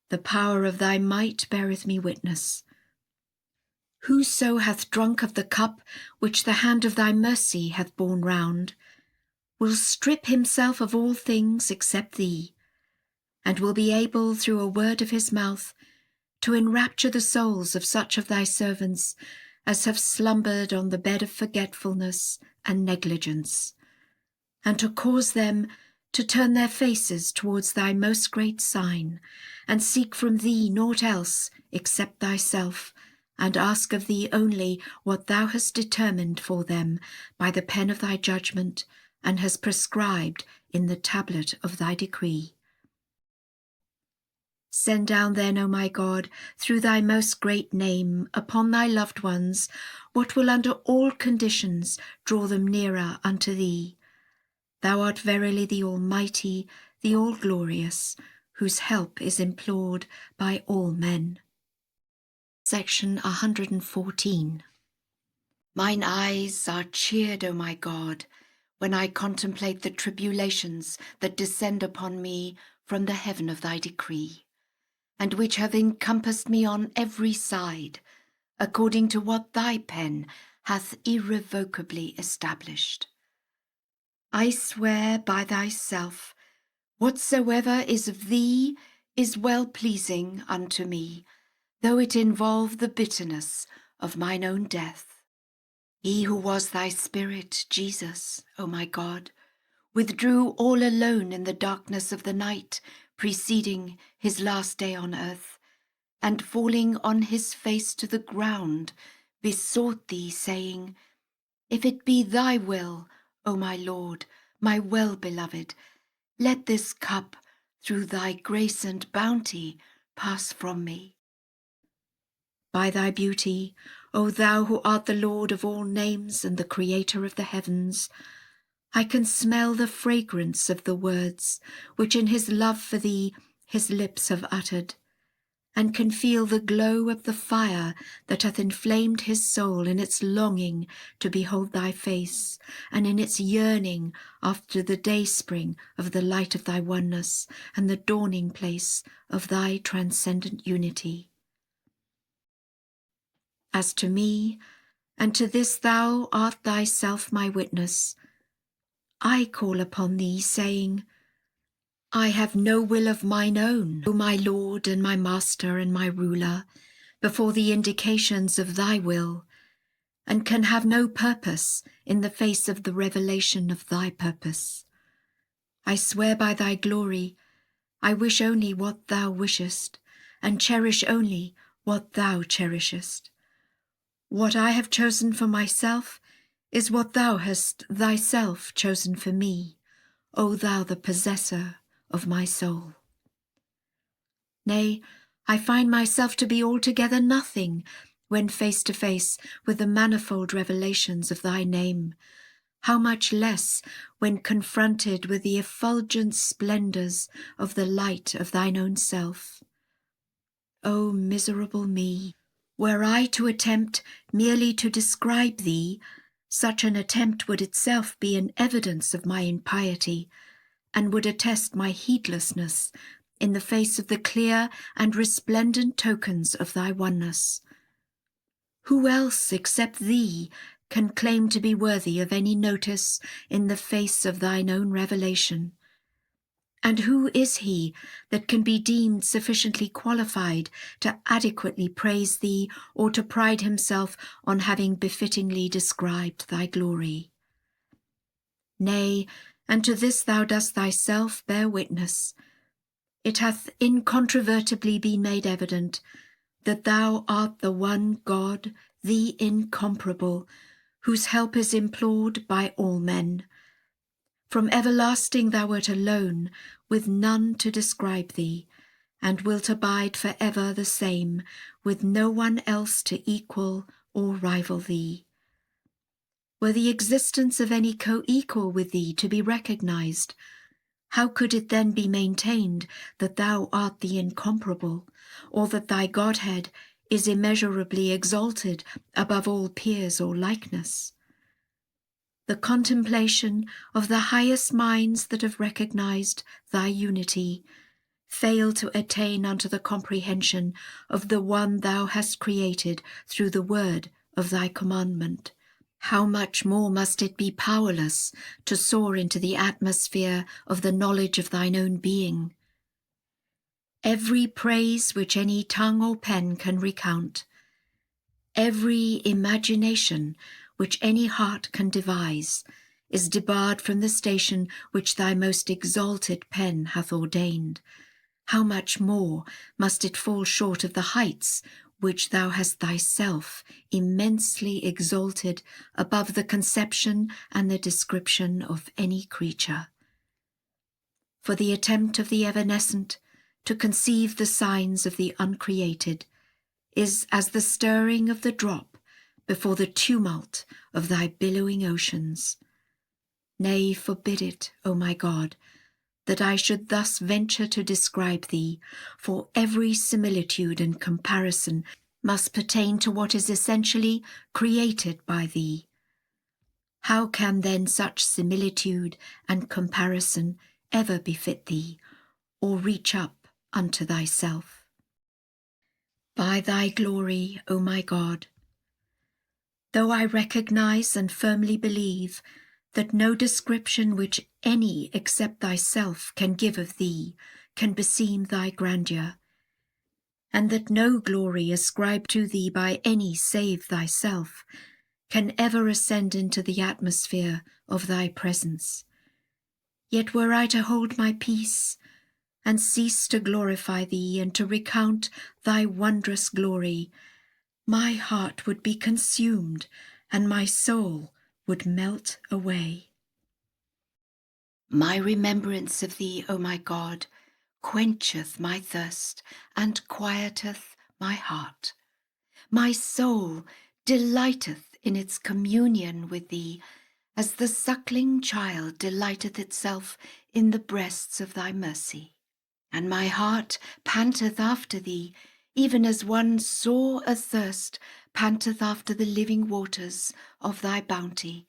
The power of thy might beareth me witness. Whoso hath drunk of the cup which the hand of thy mercy hath borne round, will strip himself of all things except thee, and will be able through a word of his mouth to enrapture the souls of such of thy servants as have slumbered on the bed of forgetfulness and negligence, and to cause them to turn their faces towards thy most great sign, and seek from thee naught else except thyself, and ask of thee only what thou hast determined for them by the pen of thy judgment, and hast prescribed in the tablet of thy decree. Send down then, O my God, through thy most great name, upon thy loved ones, what will under all conditions draw them nearer unto thee. Thou art verily the Almighty, the All-Glorious, whose help is implored by all men. Section 114. Mine eyes are cheered, O my God, when I contemplate the tribulations that descend upon me from the heaven of thy decree, and which have encompassed me on every side, according to what thy pen hath irrevocably established. I swear by thyself, whatsoever is of thee is well-pleasing unto me, though it involve the bitterness of mine own death. He who was thy Spirit, Jesus, O my God, withdrew all alone in the darkness of the night preceding his last day on earth, and falling on his face to the ground, besought thee, saying, If it be thy will, O my Lord, my well-beloved, let this cup, through thy grace and bounty, pass from me. By thy beauty, O thou who art the Lord of all names and the Creator of the heavens, I can smell the fragrance of the words which in his love for thee his lips have uttered, and can feel the glow of the fire that hath inflamed his soul in its longing to behold thy face, and in its yearning after the dayspring of the light of thy oneness and the dawning place of thy transcendent unity. As to me, and to this thou art thyself my witness, I call upon thee, saying, I have no will of mine own, O my Lord and my Master and my Ruler, before the indications of thy will, and can have no purpose in the face of the revelation of thy purpose. I swear by thy glory, I wish only what thou wishest, and cherish only what thou cherishest. What I have chosen for myself is what thou hast thyself chosen for me, O thou the possessor of my soul. Nay, I find myself to be altogether nothing when face to face with the manifold revelations of thy name, how much less when confronted with the effulgent splendours of the light of thine own self. O miserable me! Were I to attempt merely to describe thee, such an attempt would itself be an evidence of my impiety, and would attest my heedlessness in the face of the clear and resplendent tokens of thy oneness. Who else except thee can claim to be worthy of any notice in the face of thine own revelation? And who is he that can be deemed sufficiently qualified to adequately praise thee or to pride himself on having befittingly described thy glory? Nay, and to this thou dost thyself bear witness. It hath incontrovertibly been made evident that thou art the one God, the incomparable, whose help is implored by all men. From everlasting thou wert alone, with none to describe thee, and wilt abide for ever the same, with no one else to equal or rival thee. Were the existence of any co-equal with thee to be recognized, How could it then be maintained that thou art the incomparable, or that thy Godhead is immeasurably exalted above all peers or likeness? The contemplation of the highest minds that have recognized thy unity fail to attain unto the comprehension of the one thou hast created through the word of thy commandment. How much more must it be powerless to soar into the atmosphere of the knowledge of thine own being? Every praise which any tongue or pen can recount, every imagination which any heart can devise, is debarred from the station which thy most exalted pen hath ordained. How much more must it fall short of the heights which thou hast thyself immensely exalted above the conception and the description of any creature? For the attempt of the evanescent to conceive the signs of the uncreated is as the stirring of the drop before the tumult of thy billowing oceans. Nay, forbid it, O my God, that I should thus venture to describe thee, for every similitude and comparison must pertain to what is essentially created by thee. How can then such similitude and comparison ever befit thee, or reach up unto thyself? By thy glory, O my God, though I recognize and firmly believe that no description which any except thyself can give of thee can beseem thy grandeur, and that no glory ascribed to thee by any save thyself can ever ascend into the atmosphere of thy presence. Yet were I to hold my peace, and cease to glorify thee and to recount thy wondrous glory, my heart would be consumed, and my soul would melt away. My remembrance of thee, O my God, quencheth my thirst and quieteth my heart. My soul delighteth in its communion with thee, as the suckling child delighteth itself in the breasts of thy mercy. And my heart panteth after thee, even as one sore athirst panteth after the living waters of thy bounty,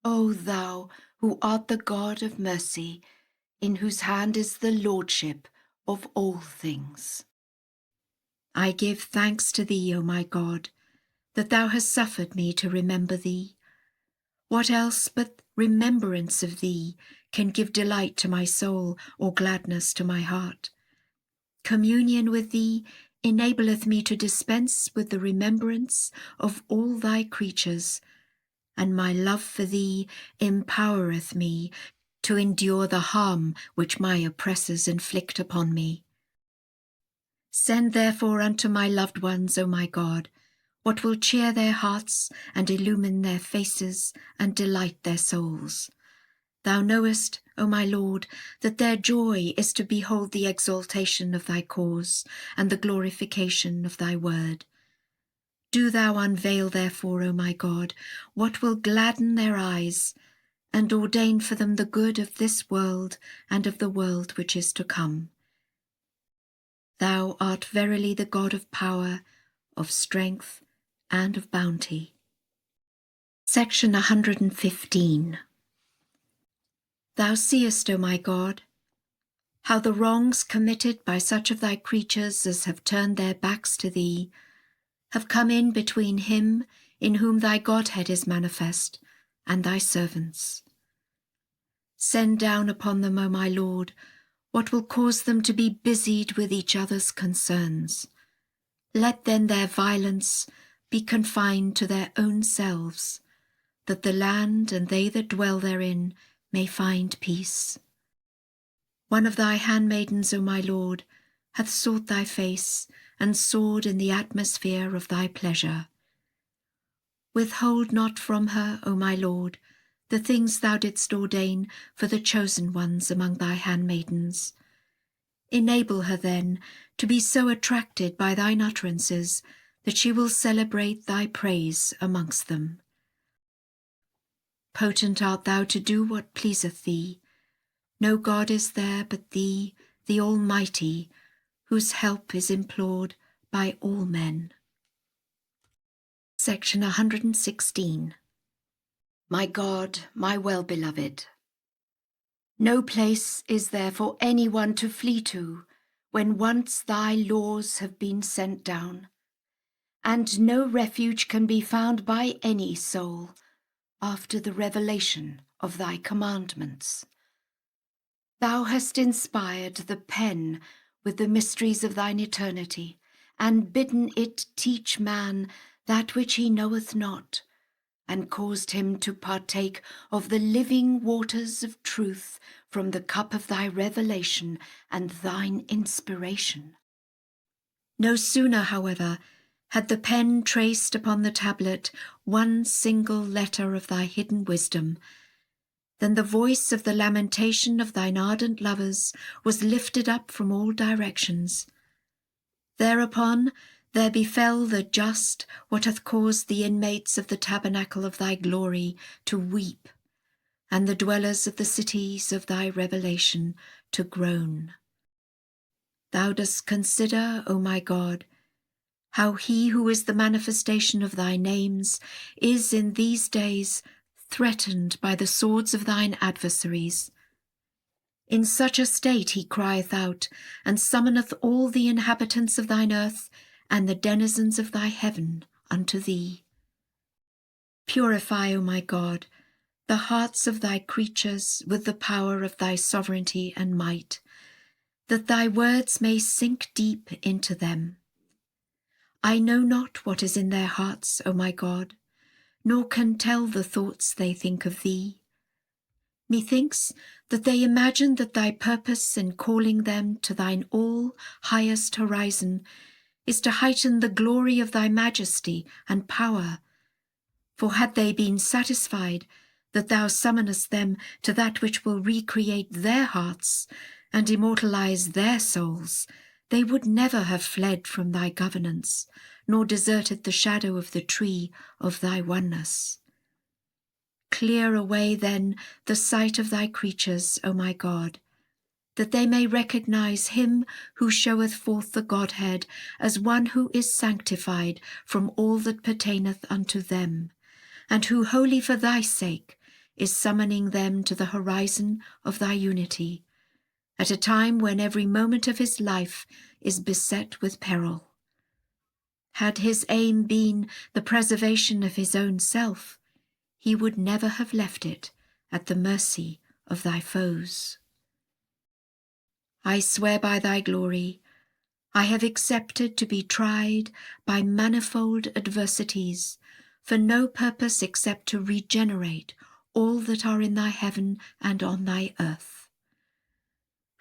O thou who art the God of mercy, in whose hand is the lordship of all things. I give thanks to thee, O my God, that thou hast suffered me to remember thee. What else but remembrance of thee can give delight to my soul or gladness to my heart? Communion with thee enableth me to dispense with the remembrance of all thy creatures, and my love for thee empowereth me to endure the harm which my oppressors inflict upon me. Send therefore unto my loved ones, O my God, what will cheer their hearts and illumine their faces and delight their souls. Thou knowest, O my Lord, that their joy is to behold the exaltation of thy cause and the glorification of thy word. Do thou unveil therefore, O my God, what will gladden their eyes, and ordain for them the good of this world and of the world which is to come. Thou art verily the God of power, of strength, and of bounty. Section 115. Thou seest, O my God, how the wrongs committed by such of thy creatures as have turned their backs to thee have come in between him in whom thy Godhead is manifest and thy servants. Send down upon them, O my Lord, what will cause them to be busied with each other's concerns. Let then their violence be confined to their own selves, that the land and they that dwell therein may find peace. One of thy handmaidens, O my Lord, hath sought thy face, and soared in the atmosphere of thy pleasure. Withhold not from her, O my Lord, the things thou didst ordain for the chosen ones among thy handmaidens. Enable her then to be so attracted by thine utterances that she will celebrate thy praise amongst them. Potent art thou to do what pleaseth thee. No God is there but thee, the Almighty, whose help is implored by all men. Section 116. My God, my well-beloved. No place is there for anyone to flee to when once thy laws have been sent down, and no refuge can be found by any soul after the revelation of thy commandments. Thou hast inspired the pen with the mysteries of thine eternity, and bidden it teach man that which he knoweth not, and caused him to partake of the living waters of truth from the cup of thy revelation and thine inspiration. No sooner, however, had the pen traced upon the tablet one single letter of thy hidden wisdom, than the voice of the lamentation of thine ardent lovers was lifted up from all directions. Thereupon there befell the just what hath caused the inmates of the tabernacle of thy glory to weep, and the dwellers of the cities of thy revelation to groan. Thou dost consider, O my God, how he who is the manifestation of thy names is in these days threatened by the swords of thine adversaries. In such a state he crieth out, and summoneth all the inhabitants of thine earth and the denizens of thy heaven unto thee. Purify, O my God, the hearts of thy creatures with the power of thy sovereignty and might, that thy words may sink deep into them. I know not what is in their hearts, O my God, nor can tell the thoughts they think of thee. Methinks that they imagine that thy purpose in calling them to thine all-highest horizon is to heighten the glory of thy majesty and power. For had they been satisfied that thou summonest them to that which will recreate their hearts and immortalize their souls, they would never have fled from thy governance, nor deserted the shadow of the tree of thy oneness. Clear away then the sight of thy creatures, O my God, that they may recognize him who showeth forth the Godhead as one who is sanctified from all that pertaineth unto them, and who wholly for thy sake is summoning them to the horizon of thy unity, at a time when every moment of his life is beset with peril. Had his aim been the preservation of his own self, he would never have left it at the mercy of thy foes. I swear by thy glory, I have accepted to be tried by manifold adversities, for no purpose except to regenerate all that are in thy heaven and on thy earth.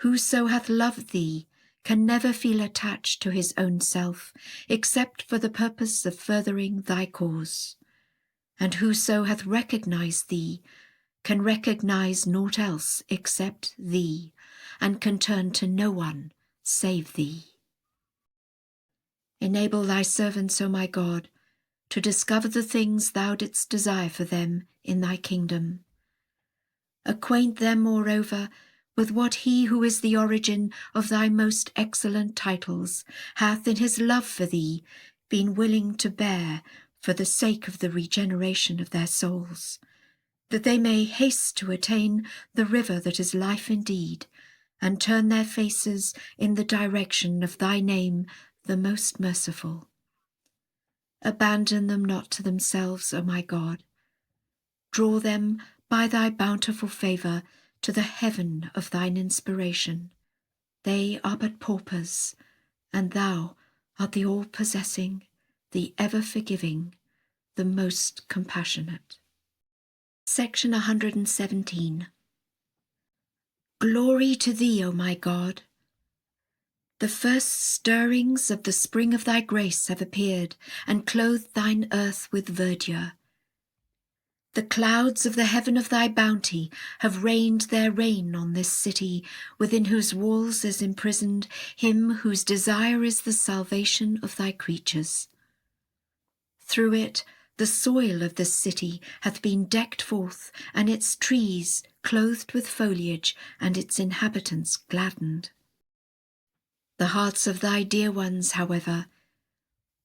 Whoso hath loved thee can never feel attached to his own self, except for the purpose of furthering thy cause. And whoso hath recognized thee can recognize naught else except thee, and can turn to no one save thee. Enable thy servants, O my God, to discover the things thou didst desire for them in thy kingdom. Acquaint them, moreover, with what he who is the origin of thy most excellent titles hath in his love for thee been willing to bear for the sake of the regeneration of their souls, that they may haste to attain the river that is life indeed, and turn their faces in the direction of thy name, the most merciful. Abandon them not to themselves, O my God. Draw them by thy bountiful favour to the heaven of thine inspiration. They are but paupers, and thou art the all-possessing, the ever-forgiving, the most compassionate. Section 117. Glory to thee, O my God! The first stirrings of the spring of thy grace have appeared, and clothed thine earth with verdure. The clouds of the heaven of thy bounty have rained their rain on this city, within whose walls is imprisoned him whose desire is the salvation of thy creatures. Through it The soil of the city hath been decked forth, and its trees clothed with foliage, and its inhabitants gladdened. The hearts of thy dear ones, however,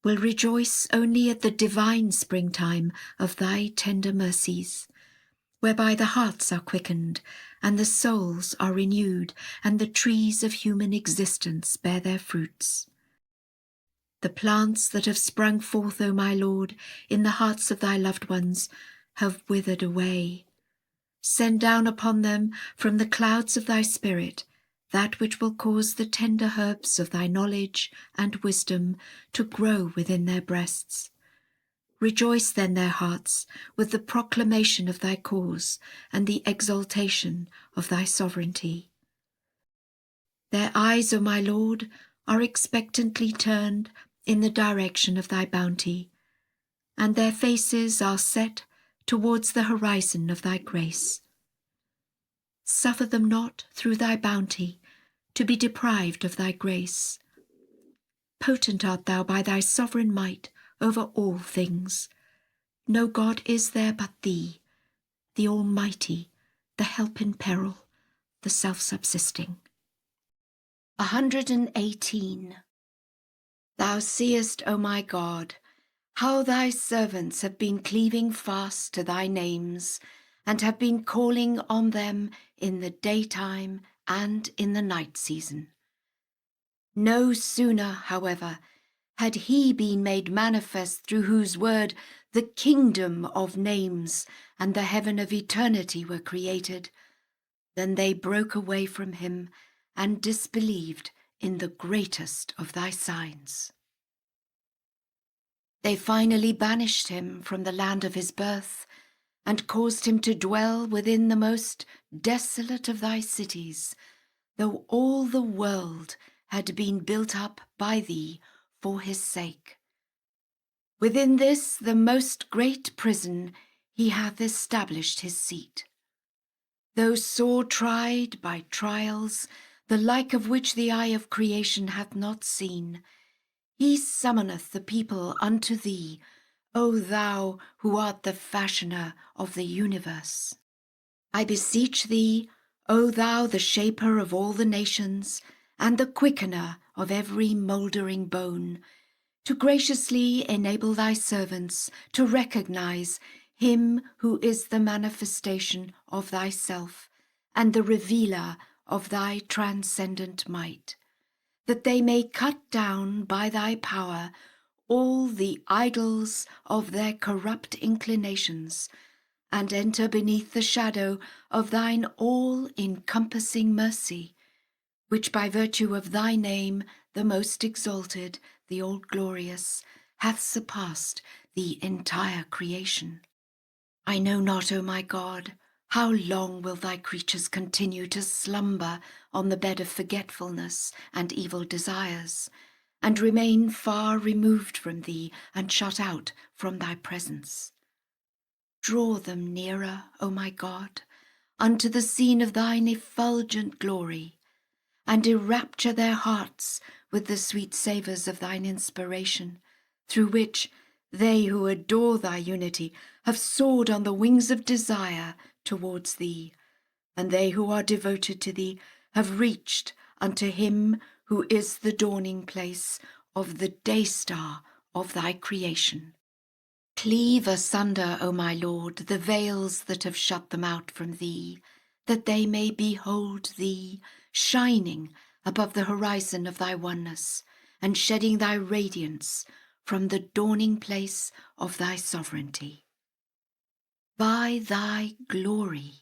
will rejoice only at the divine springtime of thy tender mercies, whereby the hearts are quickened, and the souls are renewed, and the trees of human existence bear their fruits. The plants that have sprung forth, O my Lord, in the hearts of thy loved ones, have withered away. Send down upon them from the clouds of thy Spirit that which will cause the tender herbs of thy knowledge and wisdom to grow within their breasts. Rejoice then their hearts with the proclamation of thy cause and the exaltation of thy sovereignty. Their eyes, O my Lord, are expectantly turned in the direction of thy bounty, and their faces are set towards the horizon of thy grace. Suffer them not through thy bounty to be deprived of thy grace. Potent art thou by thy sovereign might over all things. No God is there but thee, the Almighty, the help in peril, the self-subsisting. 118. Thou seest, O my God, how thy servants have been cleaving fast to thy names, and have been calling on them in the daytime and in the night season. No sooner, however, had he been made manifest through whose word the kingdom of names and the heaven of eternity were created, than they broke away from him and disbelieved in the greatest of thy signs. They finally banished him from the land of his birth, and caused him to dwell within the most desolate of thy cities, though all the world had been built up by thee for his sake. Within this, the most great prison, he hath established his seat. Though sore tried by trials, the like of which the eye of creation hath not seen, he summoneth the people unto thee, O thou who art the fashioner of the universe. I beseech thee, O thou the shaper of all the nations, and the quickener of every mouldering bone, to graciously enable thy servants to recognize him who is the manifestation of thyself and the revealer of thy transcendent might, that they may cut down by thy power all the idols of their corrupt inclinations, and enter beneath the shadow of thine all-encompassing mercy, which by virtue of thy name, the most exalted, the all-glorious, hath surpassed the entire creation. I know not, O my God, how long will thy creatures continue to slumber on the bed of forgetfulness and evil desires, and remain far removed from thee and shut out from thy presence. Draw them nearer, O my God, unto the scene of thine effulgent glory, and enrapture their hearts with the sweet savours of thine inspiration, through which they who adore thy unity have soared on the wings of desire towards thee, and they who are devoted to thee have reached unto him who is the dawning place of the day star of thy creation. Cleave asunder, O my Lord, the veils that have shut them out from thee, that they may behold thee shining above the horizon of thy oneness, and shedding thy radiance from the dawning place of thy sovereignty. By thy glory,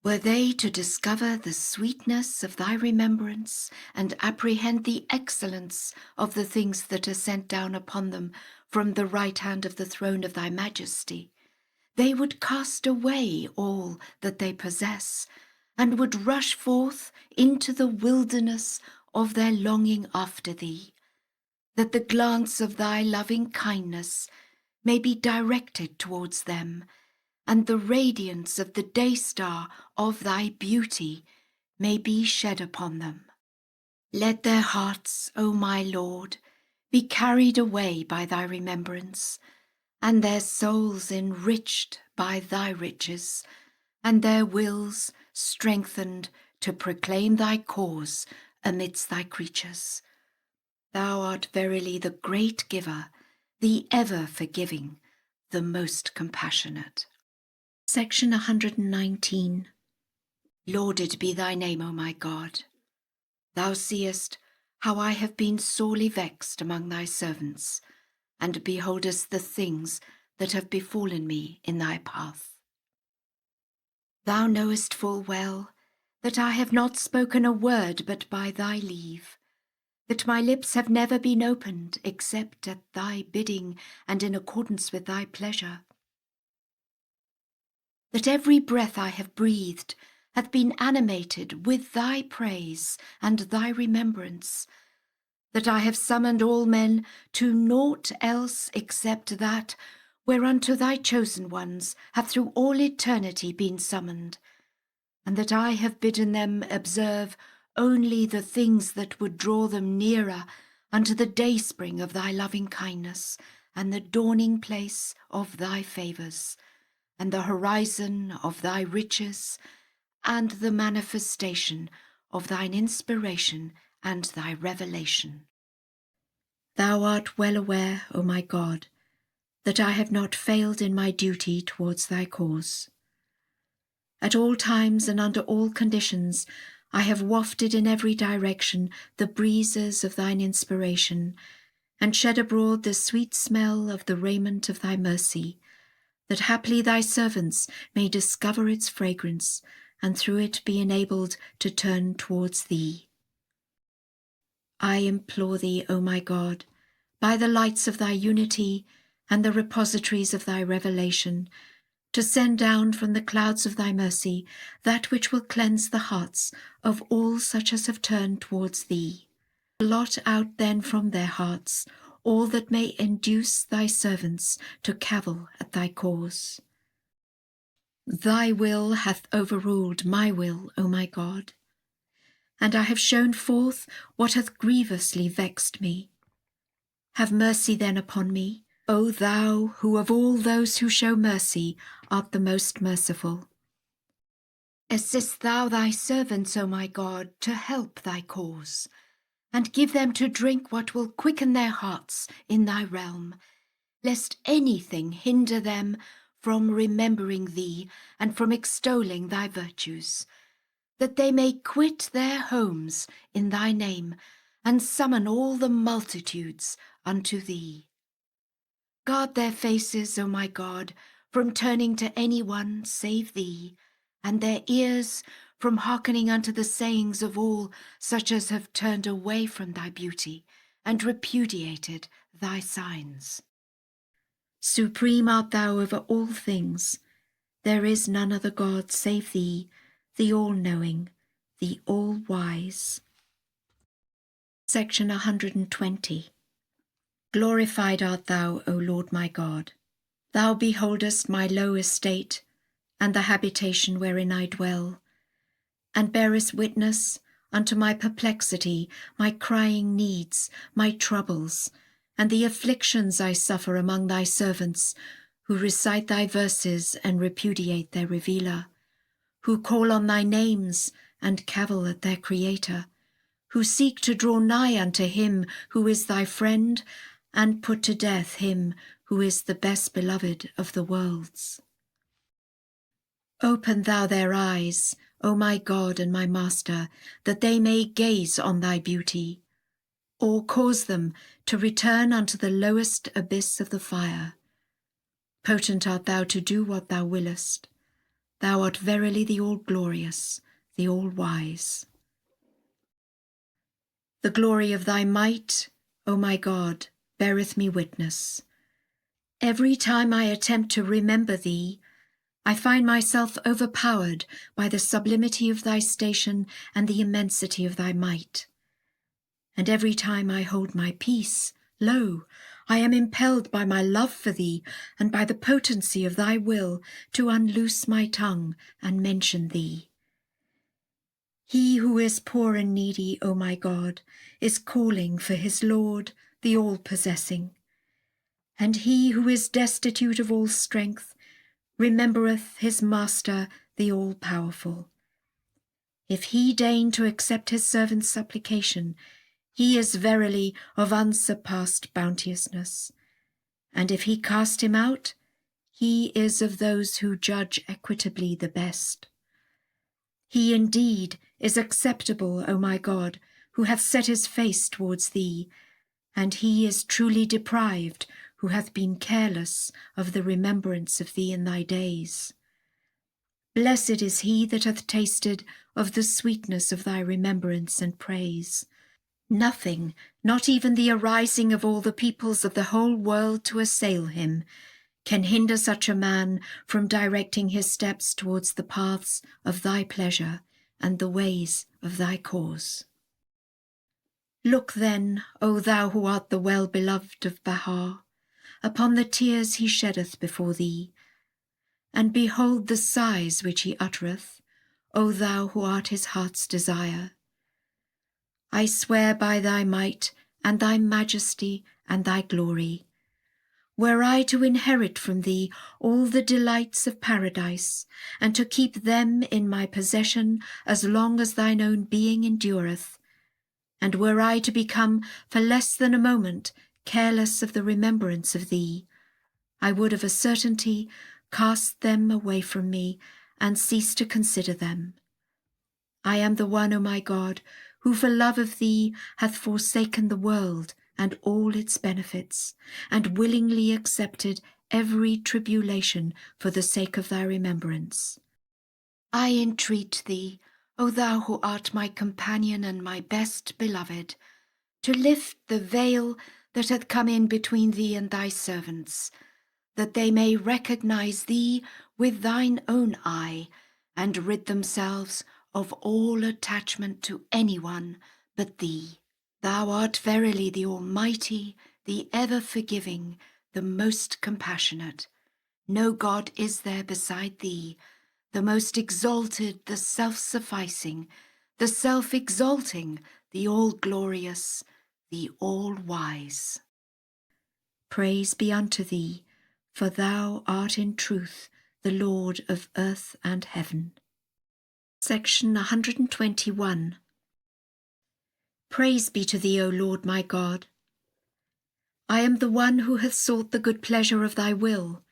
were they to discover the sweetness of thy remembrance and apprehend the excellence of the things that are sent down upon them from the right hand of the throne of thy majesty, they would cast away all that they possess, and would rush forth into the wilderness of their longing after thee, that the glance of thy loving kindness may be directed towards them, and the radiance of the day star of thy beauty may be shed upon them. Let their hearts, O my Lord, be carried away by thy remembrance, and their souls enriched by thy riches, and their wills strengthened to proclaim thy cause amidst thy creatures. Thou art verily the great giver, the ever forgiving, the most compassionate. Section 119. Lauded be thy name, O my God. Thou seest how I have been sorely vexed among thy servants, and beholdest the things that have befallen me in thy path. Thou knowest full well that I have not spoken a word but by thy leave, that my lips have never been opened except at thy bidding and in accordance with thy pleasure. That every breath I have breathed hath been animated with thy praise and thy remembrance, that I have summoned all men to naught else except that whereunto thy chosen ones have through all eternity been summoned, and that I have bidden them observe only the things that would draw them nearer unto the dayspring of thy loving kindness, and the dawning place of thy favours, and the horizon of thy riches, and the manifestation of thine inspiration and thy revelation. Thou art well aware, O my God, that I have not failed in my duty towards thy cause. At all times and under all conditions I have wafted in every direction the breezes of thine inspiration, and shed abroad the sweet smell of the raiment of thy mercy, that haply thy servants may discover its fragrance, and through it be enabled to turn towards thee. I implore thee, O my God, by the lights of thy unity and the repositories of thy revelation, to send down from the clouds of thy mercy that which will cleanse the hearts of all such as have turned towards thee. Blot out then from their hearts all that may induce thy servants to cavil at thy cause. Thy will hath overruled my will, O my God, and I have shown forth what hath grievously vexed me. Have mercy then upon me, O thou who of all those who show mercy art the most merciful. Assist thou thy servants, O my God, to help thy cause, and give them to drink what will quicken their hearts in thy realm, lest anything hinder them from remembering thee and from extolling thy virtues, that they may quit their homes in thy name and summon all the multitudes unto thee. Guard their faces, O my God, from turning to any one save thee, and their ears from hearkening unto the sayings of all such as have turned away from thy beauty and repudiated thy signs. Supreme art thou over all things. There is none other God save thee, the all-knowing, the all-wise. Section 120. Glorified art thou, O Lord my God. Thou beholdest my low estate, and the habitation wherein I dwell, and bearest witness unto my perplexity, my crying needs, my troubles, and the afflictions I suffer among thy servants, who recite thy verses and repudiate their revealer, who call on thy names and cavil at their Creator, who seek to draw nigh unto him who is thy friend, and put to death him who is the best beloved of the worlds. Open thou their eyes, O my God and my Master, that they may gaze on thy beauty, or cause them to return unto the lowest abyss of the fire. Potent art thou to do what thou willest. Thou art verily the all-glorious, the all-wise. The glory of thy might, O my God, beareth me witness. Every time I attempt to remember thee, I find myself overpowered by the sublimity of thy station and the immensity of thy might. And every time I hold my peace, lo, I am impelled by my love for thee and by the potency of thy will to unloose my tongue and mention thee. He who is poor and needy, O my God, is calling for his Lord, the all-possessing. And he who is destitute of all strength remembereth his Master, the All-Powerful. If he deign to accept his servant's supplication, he is verily of unsurpassed bounteousness. And if he cast him out, he is of those who judge equitably the best. He indeed is acceptable, O my God, who hath set his face towards thee, and he is truly deprived who hath been careless of the remembrance of thee in thy days. Blessed is he that hath tasted of the sweetness of thy remembrance and praise. Nothing, not even the arising of all the peoples of the whole world to assail him, can hinder such a man from directing his steps towards the paths of thy pleasure and the ways of thy cause. Look then, O thou who art the well-beloved of Baha, upon the tears he sheddeth before thee, and behold the sighs which he uttereth, O thou who art his heart's desire. I swear by thy might and thy majesty and thy glory, were I to inherit from thee all the delights of paradise, and to keep them in my possession as long as thine own being endureth, and were I to become for less than a moment careless of the remembrance of thee, I would of a certainty cast them away from me and cease to consider them. I am the one, O my God, who for love of thee hath forsaken the world and all its benefits, and willingly accepted every tribulation for the sake of thy remembrance. I entreat thee, O thou who art my companion and my best beloved, to lift the veil that hath come in between thee and thy servants, that they may recognize thee with thine own eye, and rid themselves of all attachment to anyone but thee. Thou art verily the Almighty, the ever-forgiving, the most compassionate. No God is there beside thee, the most exalted, the self-sufficing, the self-exalting, the all-glorious, the all-wise. Praise be unto thee, for thou art in truth the Lord of earth and heaven. Section 121. Praise be to thee, O Lord my God. I am the one who hath sought the good pleasure of thy will,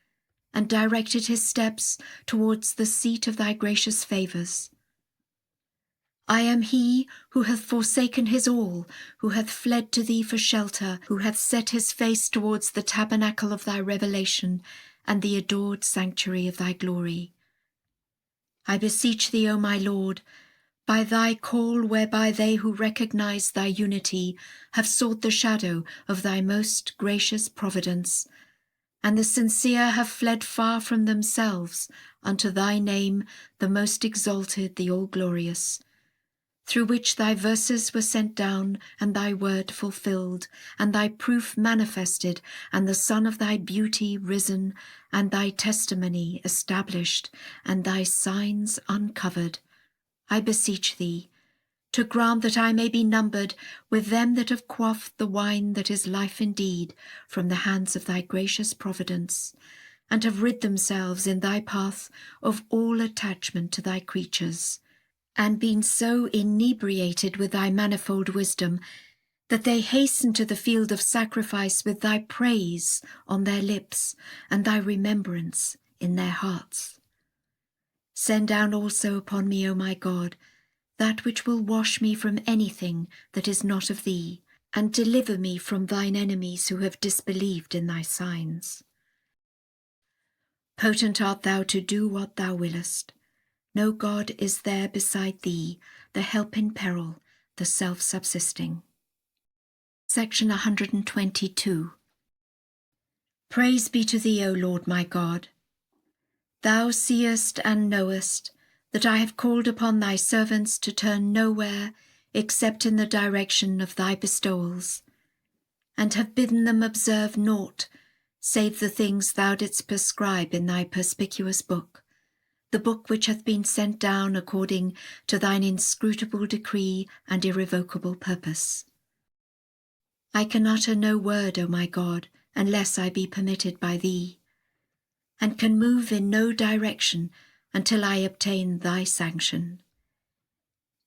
and directed his steps towards the seat of thy gracious favours. I am he who hath forsaken his all, who hath fled to thee for shelter, who hath set his face towards the tabernacle of thy revelation and the adored sanctuary of thy glory. I beseech thee, O my Lord, by thy call whereby they who recognize thy unity have sought the shadow of thy most gracious providence, and the sincere have fled far from themselves unto thy name, the most exalted, the all-glorious, through which thy verses were sent down, and thy word fulfilled, and thy proof manifested, and the sun of thy beauty risen, and thy testimony established, and thy signs uncovered. I beseech thee, to grant that I may be numbered with them that have quaffed the wine that is life indeed from the hands of thy gracious providence, and have rid themselves in thy path of all attachment to thy creatures, and been so inebriated with thy manifold wisdom that they hasten to the field of sacrifice with thy praise on their lips and thy remembrance in their hearts. Send down also upon me, O my God, that which will wash me from anything that is not of thee, and deliver me from thine enemies who have disbelieved in thy signs. Potent art thou to do what thou willest. No God is there beside thee, the help in peril, the self-subsisting. Section 122. Praise be to thee, O Lord my God. Thou seest and knowest that I have called upon thy servants to turn nowhere except in the direction of thy bestowals, and have bidden them observe naught save the things thou didst prescribe in thy perspicuous book, the book which hath been sent down according to thine inscrutable decree and irrevocable purpose. I can utter no word, O my God, unless I be permitted by thee, and can move in no direction until I obtain thy sanction.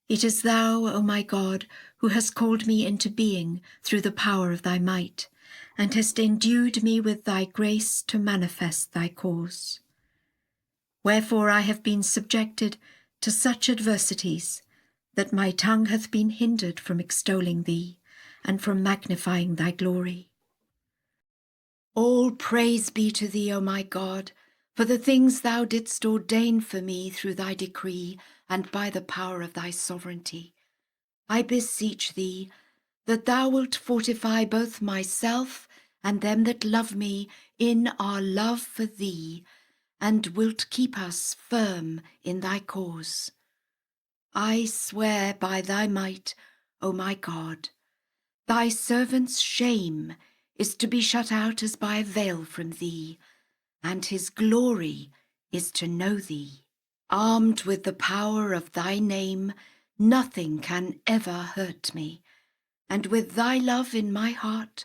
It is thou, O my God, who hast called me into being through the power of thy might, and hast endued me with thy grace to manifest thy cause. Wherefore I have been subjected to such adversities, that my tongue hath been hindered from extolling thee, and from magnifying thy glory. All praise be to thee, O my God, for the things thou didst ordain for me through thy decree, and by the power of thy sovereignty. I beseech thee, that thou wilt fortify both myself and them that love me in our love for thee, and wilt keep us firm in thy cause. I swear by thy might, O my God, thy servant's shame is to be shut out as by a veil from thee, and his glory is to know thee. Armed with the power of thy name, nothing can ever hurt me, and with thy love in my heart,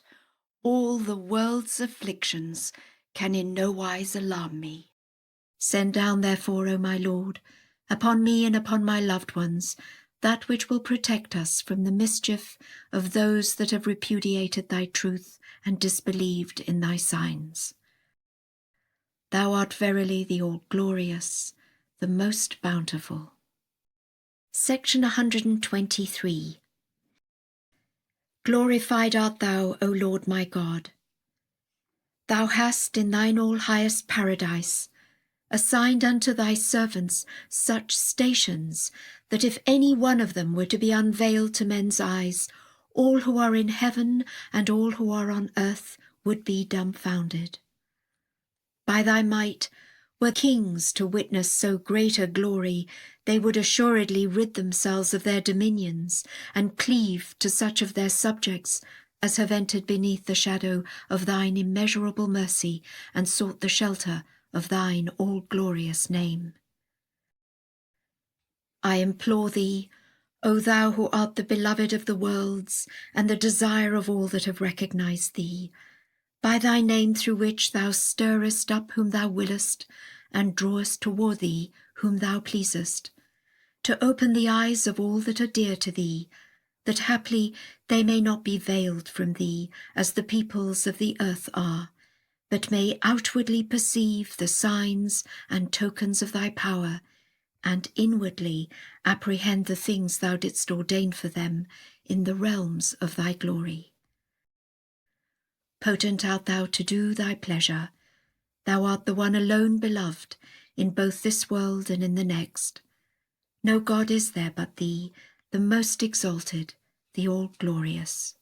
all the world's afflictions can in no wise alarm me. Send down therefore, O my Lord, upon me and upon my loved ones, that which will protect us from the mischief of those that have repudiated thy truth and disbelieved in thy signs. Thou art verily the all-glorious, the most bountiful. Section 123. Glorified art thou, O Lord my God. Thou hast in thine all-highest paradise assigned unto thy servants such stations, that if any one of them were to be unveiled to men's eyes, all who are in heaven and all who are on earth would be dumbfounded. By thy might, were kings to witness so great a glory, they would assuredly rid themselves of their dominions, and cleave to such of their subjects as have entered beneath the shadow of thine immeasurable mercy, and sought the shelter of thine all-glorious name. I implore thee, O thou who art the beloved of the worlds, and the desire of all that have recognized thee, by thy name through which thou stirrest up whom thou willest, and drawest toward thee whom thou pleasest, to open the eyes of all that are dear to thee, that haply they may not be veiled from thee as the peoples of the earth are, but may outwardly perceive the signs and tokens of thy power, and inwardly apprehend the things thou didst ordain for them in the realms of thy glory. Potent art thou to do thy pleasure. Thou art the one alone beloved, in both this world and in the next. No God is there but thee, the most exalted, the all-glorious.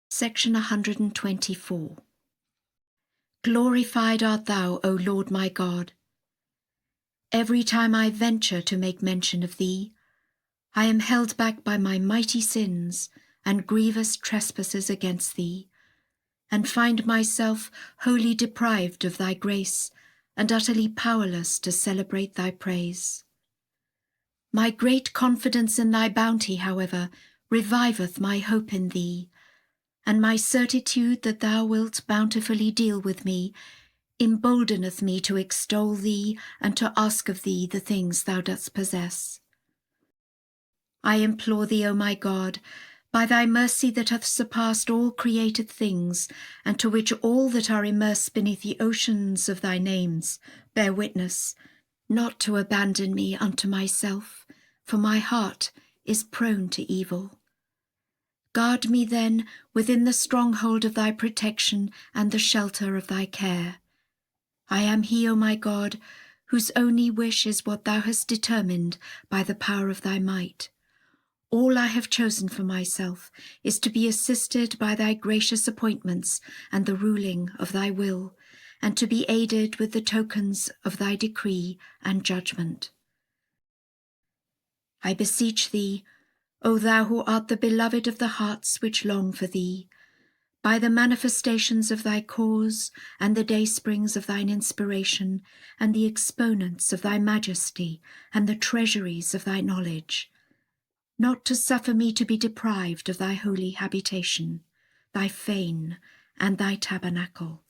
Section 124. Glorified art thou, O Lord my God. Every time I venture to make mention of thee, I am held back by my mighty sins and grievous trespasses against thee, and find myself wholly deprived of thy grace and utterly powerless to celebrate thy praise. My great confidence in thy bounty, however, reviveth my hope in thee, and my certitude that thou wilt bountifully deal with me emboldeneth me to extol thee and to ask of thee the things thou dost possess. I implore thee, O my God, by thy mercy that hath surpassed all created things, and to which all that are immersed beneath the oceans of thy names bear witness, not to abandon me unto myself, for my heart is prone to evil. Guard me then within the stronghold of thy protection and the shelter of thy care. I am he, O my God, whose only wish is what thou hast determined by the power of thy might. All I have chosen for myself is to be assisted by thy gracious appointments and the ruling of thy will, and to be aided with the tokens of thy decree and judgment. I beseech thee, O thou who art the beloved of the hearts which long for thee, by the manifestations of thy cause and the daysprings of thine inspiration, and the exponents of thy majesty and the treasuries of thy knowledge, not to suffer me to be deprived of thy holy habitation, thy fane, and thy tabernacle.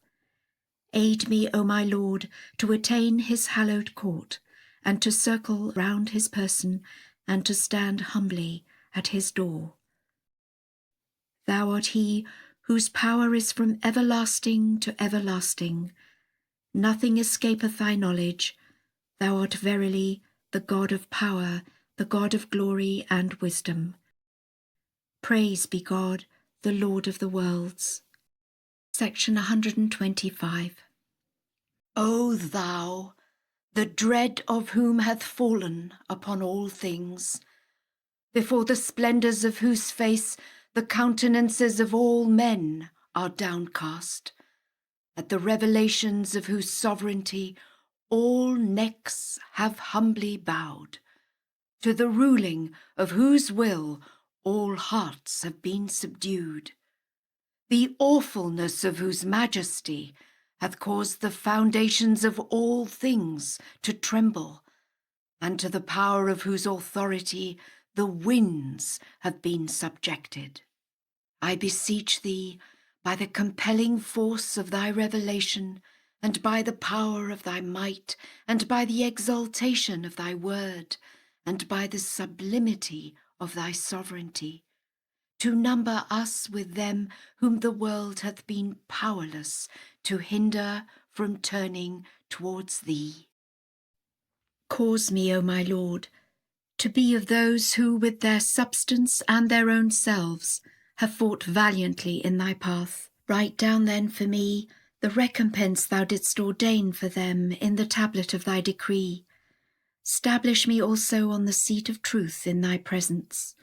Aid me, O my Lord, to attain his hallowed court, and to circle round his person, and to stand humbly at his door. Thou art he whose power is from everlasting to everlasting. Nothing escapeth thy knowledge. Thou art verily the God of power, the God of glory and wisdom. Praise be God, the Lord of the worlds. Section 125. O thou, the dread of whom hath fallen upon all things, before the splendours of whose face the countenances of all men are downcast, at the revelations of whose sovereignty all necks have humbly bowed, to the ruling of whose will all hearts have been subdued, the awfulness of whose majesty hath caused the foundations of all things to tremble, and to the power of whose authority the winds have been subjected. I beseech thee, by the compelling force of thy revelation, and by the power of thy might, and by the exaltation of thy word, and by the sublimity of thy sovereignty, to number us with them whom the world hath been powerless to hinder from turning towards thee. Cause me, O my Lord, to be of those who with their substance and their own selves have fought valiantly in thy path. Write down then for me the recompense thou didst ordain for them in the tablet of thy decree. Stablish me also on the seat of truth in thy presence,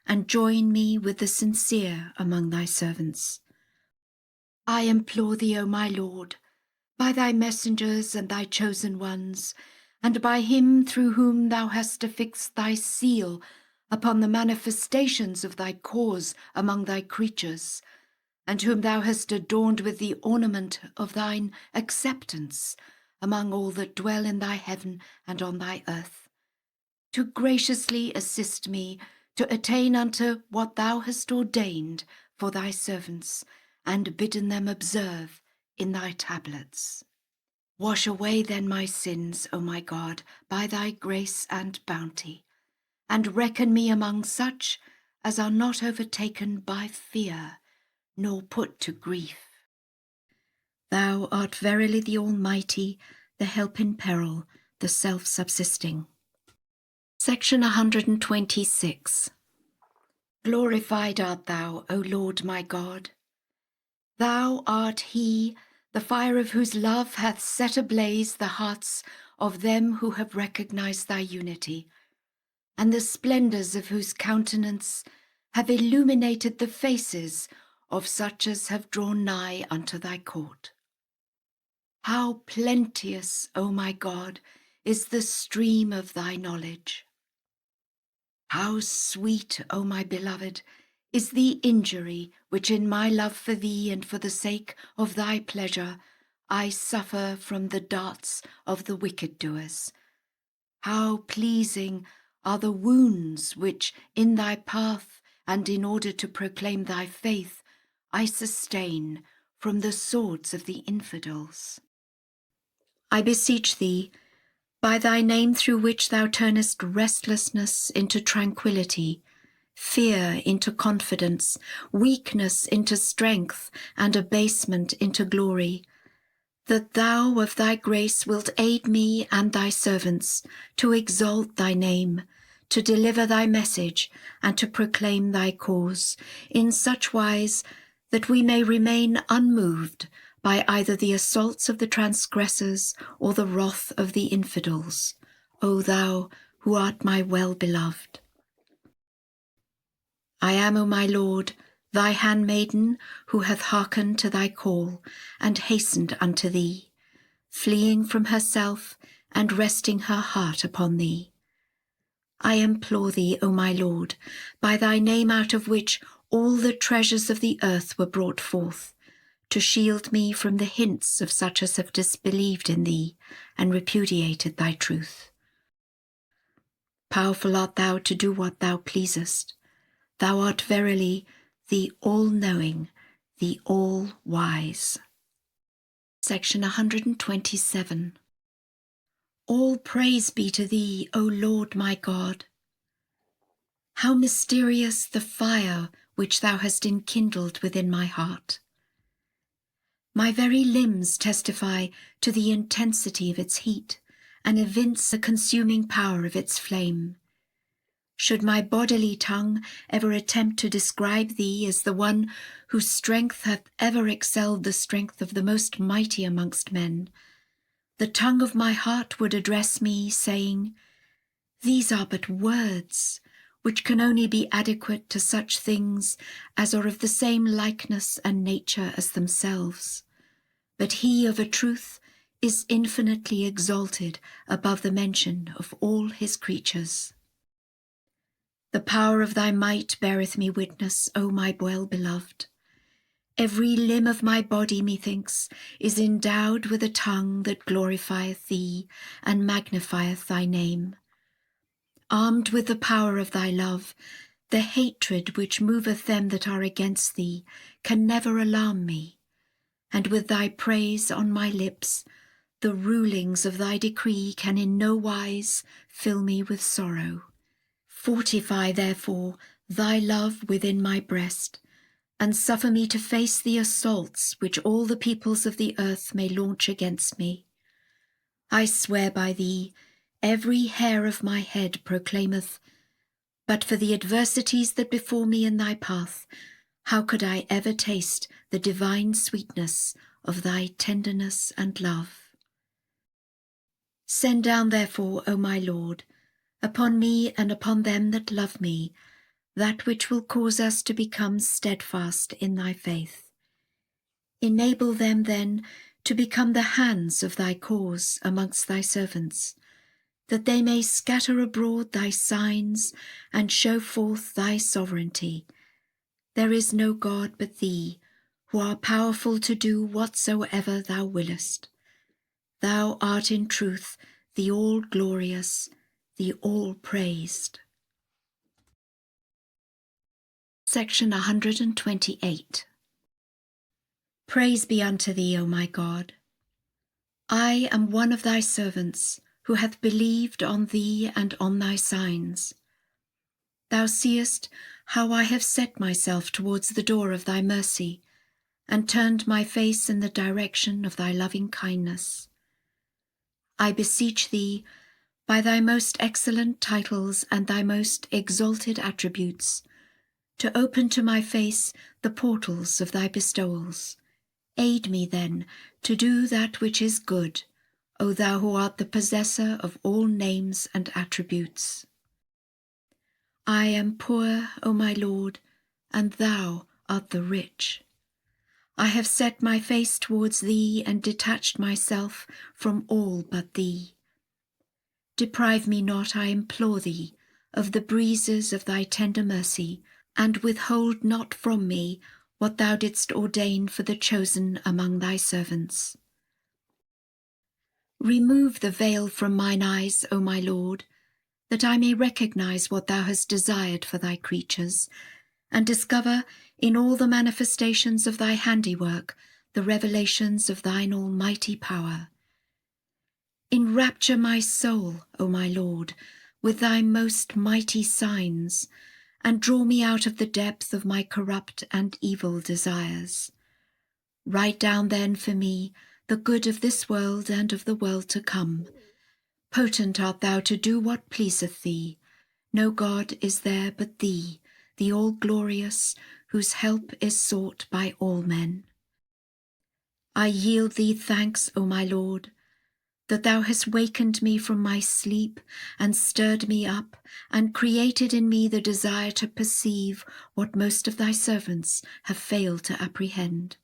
and join me with the sincere among thy servants. I implore thee, O my Lord, by thy messengers and thy chosen ones, and by him through whom thou hast affixed thy seal upon the manifestations of thy cause among thy creatures, and whom thou hast adorned with the ornament of thine acceptance among all that dwell in thy heaven and on thy earth, to graciously assist me to attain unto what thou hast ordained for thy servants, and bidden them observe in thy tablets. Wash away then my sins, O my God, by thy grace and bounty, and reckon me among such as are not overtaken by fear, nor put to grief. Thou art verily the Almighty, the help in peril, the self-subsisting. Section 126. Glorified art thou, O Lord my God. Thou art he, the fire of whose love hath set ablaze the hearts of them who have recognized thy unity, and the splendours of whose countenance have illuminated the faces of such as have drawn nigh unto thy court. How plenteous, O my God, is the stream of thy knowledge! How sweet, O my beloved, is the injury which in my love for thee and for the sake of thy pleasure I suffer from the darts of the wicked doers. How pleasing are the wounds which in thy path and in order to proclaim thy faith I sustain from the swords of the infidels. I beseech thee, by thy name through which thou turnest restlessness into tranquillity, fear into confidence, weakness into strength, and abasement into glory, that thou of thy grace wilt aid me and thy servants to exalt thy name, to deliver thy message, and to proclaim thy cause, in such wise that we may remain unmoved by either the assaults of the transgressors or the wrath of the infidels, O thou who art my well-beloved. I am, O my Lord, thy handmaiden, who hath hearkened to thy call, and hastened unto thee, fleeing from herself, and resting her heart upon thee. I implore thee, O my Lord, by thy name out of which all the treasures of the earth were brought forth, to shield me from the hints of such as have disbelieved in thee, and repudiated thy truth. Powerful art thou to do what thou pleasest. Thou art verily the all-knowing, the all-wise. Section 127. All praise be to thee, O Lord my God. How mysterious the fire which thou hast enkindled within my heart. My very limbs testify to the intensity of its heat, and evince the consuming power of its flame. Should my bodily tongue ever attempt to describe thee as the one whose strength hath ever excelled the strength of the most mighty amongst men, the tongue of my heart would address me, saying, These are but words, which can only be adequate to such things as are of the same likeness and nature as themselves. But he of a truth is infinitely exalted above the mention of all his creatures. The power of thy might beareth me witness, O my well-beloved. Every limb of my body, methinks, is endowed with a tongue that glorifieth thee and magnifieth thy name. Armed with the power of thy love, the hatred which moveth them that are against thee can never alarm me, and with thy praise on my lips, the rulings of thy decree can in no wise fill me with sorrow. Fortify, therefore, thy love within my breast, and suffer me to face the assaults which all the peoples of the earth may launch against me. I swear by thee, every hair of my head proclaimeth, but for the adversities that befall me in thy path, how could I ever taste the divine sweetness of thy tenderness and love? Send down, therefore, O my Lord, upon me and upon them that love me, that which will cause us to become steadfast in thy faith. Enable them, then, to become the hands of thy cause amongst thy servants, that they may scatter abroad thy signs and show forth thy sovereignty. There is no God but thee, who art powerful to do whatsoever thou willest. Thou art in truth the all-glorious, the all-praised. Section 128. Praise be unto thee, O my God. I am one of thy servants, who hath believed on thee and on thy signs. Thou seest how I have set myself towards the door of thy mercy, and turned my face in the direction of thy loving kindness. I beseech thee, by thy most excellent titles and thy most exalted attributes, to open to my face the portals of thy bestowals. Aid me, then, to do that which is good, O thou who art the possessor of all names and attributes. I am poor, O my Lord, and thou art the rich. I have set my face towards thee and detached myself from all but thee. Deprive me not, I implore thee, of the breezes of thy tender mercy, and withhold not from me what thou didst ordain for the chosen among thy servants. Remove the veil from mine eyes, O my Lord, that I may recognize what thou hast desired for thy creatures, and discover in all the manifestations of thy handiwork the revelations of thine almighty power. Enrapture my soul, O my Lord, with thy most mighty signs, and draw me out of the depth of my corrupt and evil desires. Write down then for me the good of this world and of the world to come. Potent art thou to do what pleaseth thee. No God is there but thee, the all-glorious, whose help is sought by all men. I yield thee thanks, O my Lord, that thou hast wakened me from my sleep and stirred me up and created in me the desire to perceive what most of thy servants have failed to apprehend.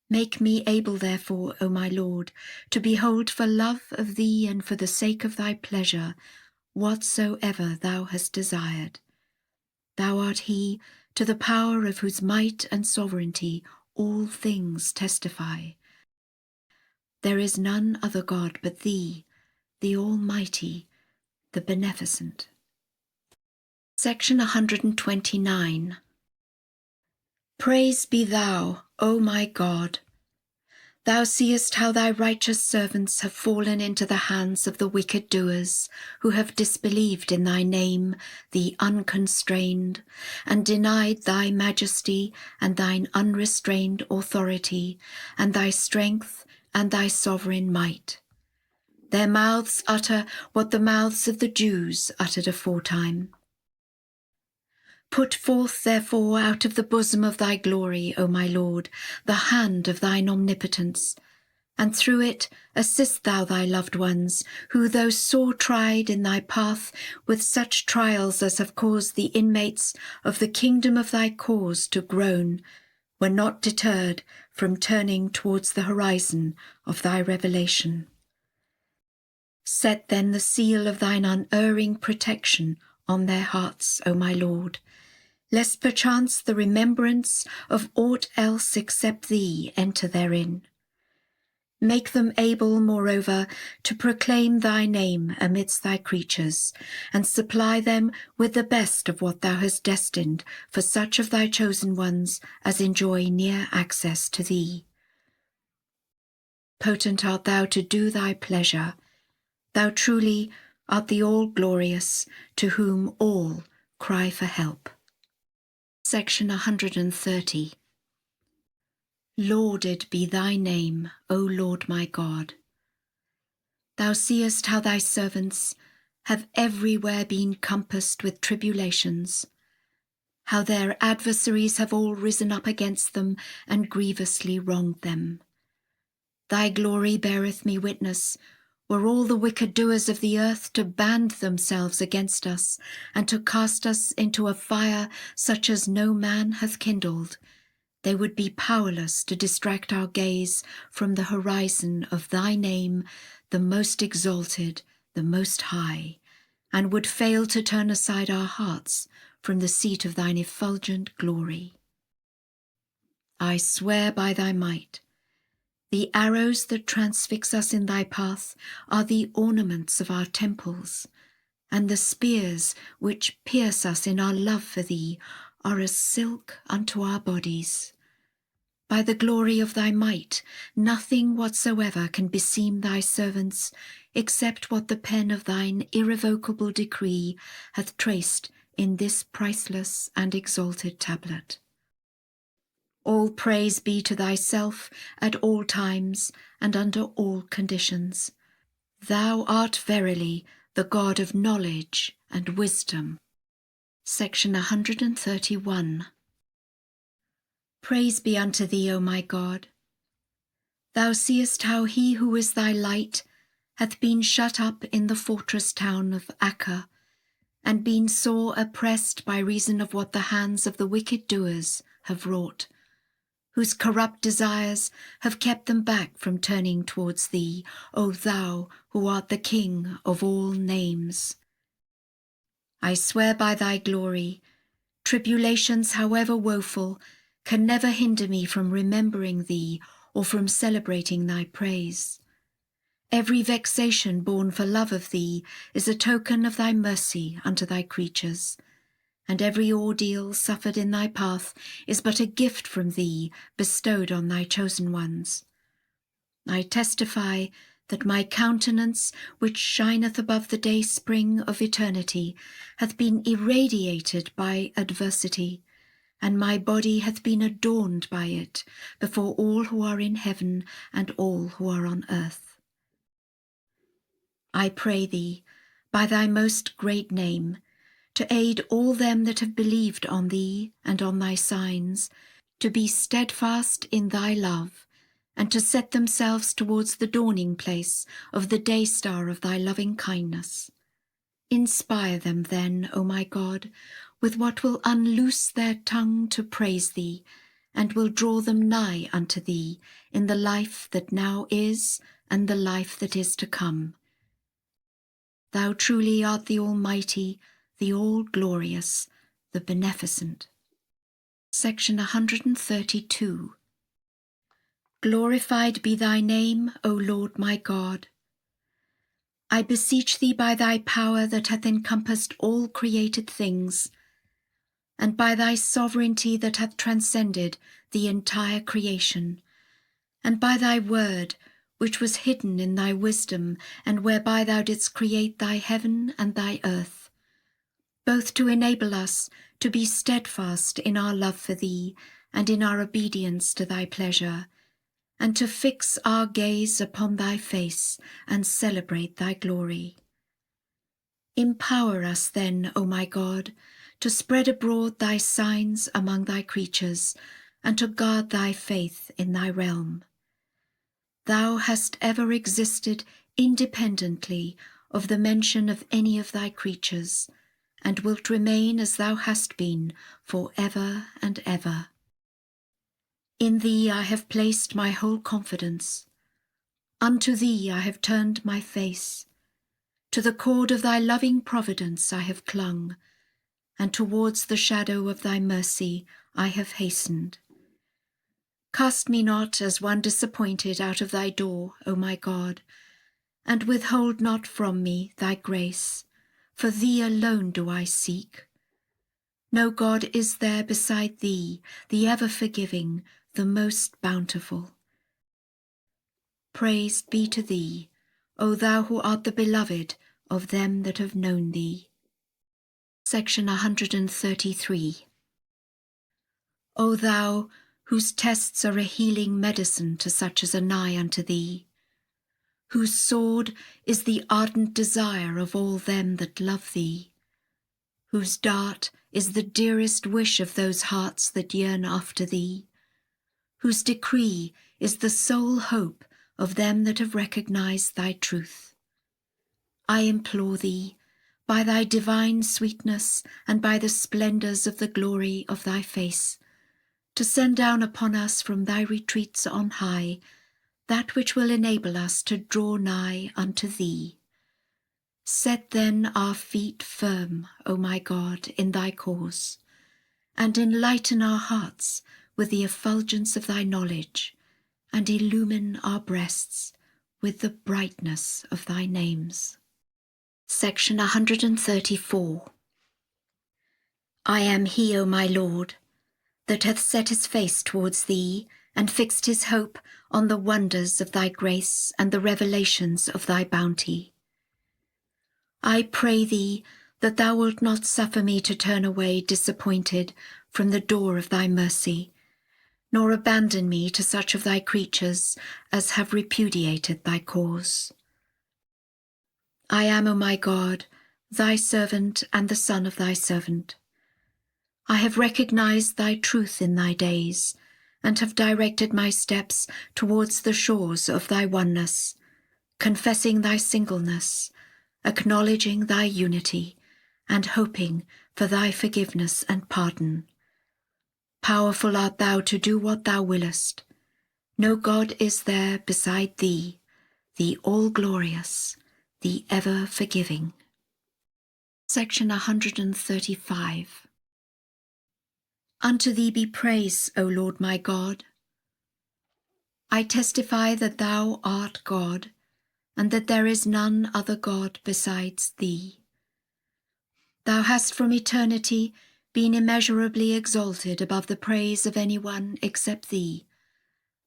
Make me able, therefore, O my Lord, to behold for love of thee and for the sake of thy pleasure whatsoever thou hast desired. Thou art he, to the power of whose might and sovereignty all things testify. There is none other God but thee, the Almighty, the Beneficent. Section 129. Praise be thou, O my God. Thou seest how thy righteous servants have fallen into the hands of the wicked doers, who have disbelieved in thy name, the unconstrained, and denied thy majesty and thine unrestrained authority, and thy strength and thy sovereign might. Their mouths utter what the mouths of the Jews uttered aforetime. Put forth, therefore, out of the bosom of thy glory, O my Lord, the hand of thine omnipotence, and through it assist thou thy loved ones, who, though sore tried in thy path with such trials as have caused the inmates of the kingdom of thy cause to groan, were not deterred from turning towards the horizon of thy revelation. Set then the seal of thine unerring protection on their hearts, O my Lord, lest perchance the remembrance of aught else except thee enter therein. Make them able, moreover, to proclaim thy name amidst thy creatures, and supply them with the best of what thou hast destined for such of thy chosen ones as enjoy near access to thee. Potent art thou to do thy pleasure. Thou truly art the all-glorious, to whom all cry for help. Section 130. Lauded be thy name, O Lord my God. Thou seest how thy servants have everywhere been compassed with tribulations, how their adversaries have all risen up against them and grievously wronged them. Thy glory beareth me witness, were all the wicked doers of the earth to band themselves against us, and to cast us into a fire such as no man hath kindled, they would be powerless to distract our gaze from the horizon of thy name, the most exalted, the most high, and would fail to turn aside our hearts from the seat of thine effulgent glory. I swear by thy might, the arrows that transfix us in thy path are the ornaments of our temples, and the spears which pierce us in our love for thee are as silk unto our bodies. By the glory of thy might, nothing whatsoever can beseem thy servants, except what the pen of thine irrevocable decree hath traced in this priceless and exalted tablet. All praise be to thyself at all times and under all conditions. Thou art verily the God of knowledge and wisdom. Section 131. Praise be unto thee, O my God. Thou seest how he who is thy light hath been shut up in the fortress town of Acca, and been sore oppressed by reason of what the hands of the wicked doers have wrought, whose corrupt desires have kept them back from turning towards thee, O thou who art the King of all names. I swear by thy glory, tribulations, however woeful, can never hinder me from remembering thee or from celebrating thy praise. Every vexation borne for love of thee is a token of thy mercy unto thy creatures, and every ordeal suffered in thy path is but a gift from thee bestowed on thy chosen ones. I testify that my countenance, which shineth above the day-spring of eternity, hath been irradiated by adversity, and my body hath been adorned by it before all who are in heaven and all who are on earth. I pray thee, by thy most great name, to aid all them that have believed on thee and on thy signs, to be steadfast in thy love, and to set themselves towards the dawning place of the day-star of thy loving kindness. Inspire them then, O my God, with what will unloose their tongue to praise thee, and will draw them nigh unto thee in the life that now is and the life that is to come. Thou truly art the Almighty, the all-glorious, the beneficent. Section 132. Glorified be thy name, O Lord my God. I beseech thee by thy power that hath encompassed all created things, and by thy sovereignty that hath transcended the entire creation, and by thy word, which was hidden in thy wisdom, and whereby thou didst create thy heaven and thy earth, both to enable us to be steadfast in our love for thee and in our obedience to thy pleasure, and to fix our gaze upon thy face and celebrate thy glory. Empower us then, O my God, to spread abroad thy signs among thy creatures, and to guard thy faith in thy realm. Thou hast ever existed independently of the mention of any of thy creatures, and wilt remain as thou hast been for ever and ever. In thee I have placed my whole confidence. Unto thee I have turned my face. To the cord of thy loving providence I have clung, and towards the shadow of thy mercy I have hastened. Cast me not as one disappointed out of thy door, O my God, and withhold not from me thy grace, for thee alone do I seek. No God is there beside thee, the ever-forgiving, the most bountiful. Praise be to thee, O thou who art the beloved of them that have known thee. Section 133. O thou, whose tests are a healing medicine to such as are nigh unto thee, whose sword is the ardent desire of all them that love thee, whose dart is the dearest wish of those hearts that yearn after thee, whose decree is the sole hope of them that have recognized thy truth. I implore thee, by thy divine sweetness and by the splendors of the glory of thy face, to send down upon us from thy retreats on high that which will enable us to draw nigh unto thee. Set then our feet firm, O my God, in thy cause, and enlighten our hearts with the effulgence of thy knowledge, and illumine our breasts with the brightness of thy names. Section 134. I am he, O my Lord, that hath set his face towards thee, and fixed his hope on the wonders of thy grace and the revelations of thy bounty. I pray thee that thou wilt not suffer me to turn away disappointed from the door of thy mercy, nor abandon me to such of thy creatures as have repudiated thy cause. I am, O my God, thy servant and the son of thy servant. I have recognized thy truth in thy days, and have directed my steps towards the shores of thy oneness, confessing thy singleness, acknowledging thy unity, and hoping for thy forgiveness and pardon. Powerful art thou to do what thou willest. No God is there beside thee, the all-glorious, the ever-forgiving. Section 135. Unto thee be praise, O Lord my God. I testify that thou art God, and that there is none other God besides thee. Thou hast from eternity been immeasurably exalted above the praise of any one except thee,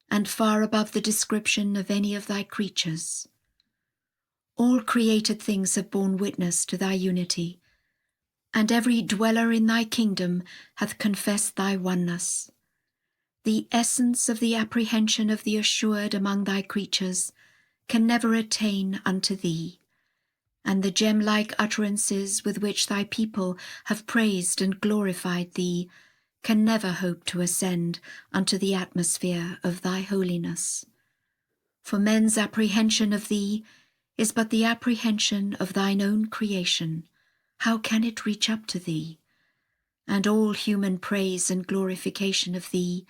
and far above the description of any of thy creatures. All created things have borne witness to thy unity, and every dweller in thy kingdom hath confessed thy oneness. The essence of the apprehension of the assured among thy creatures can never attain unto thee, and the gem-like utterances with which thy people have praised and glorified thee can never hope to ascend unto the atmosphere of thy holiness. For men's apprehension of thee is but the apprehension of thine own creation. How can it reach up to thee? And all human praise and glorification of thee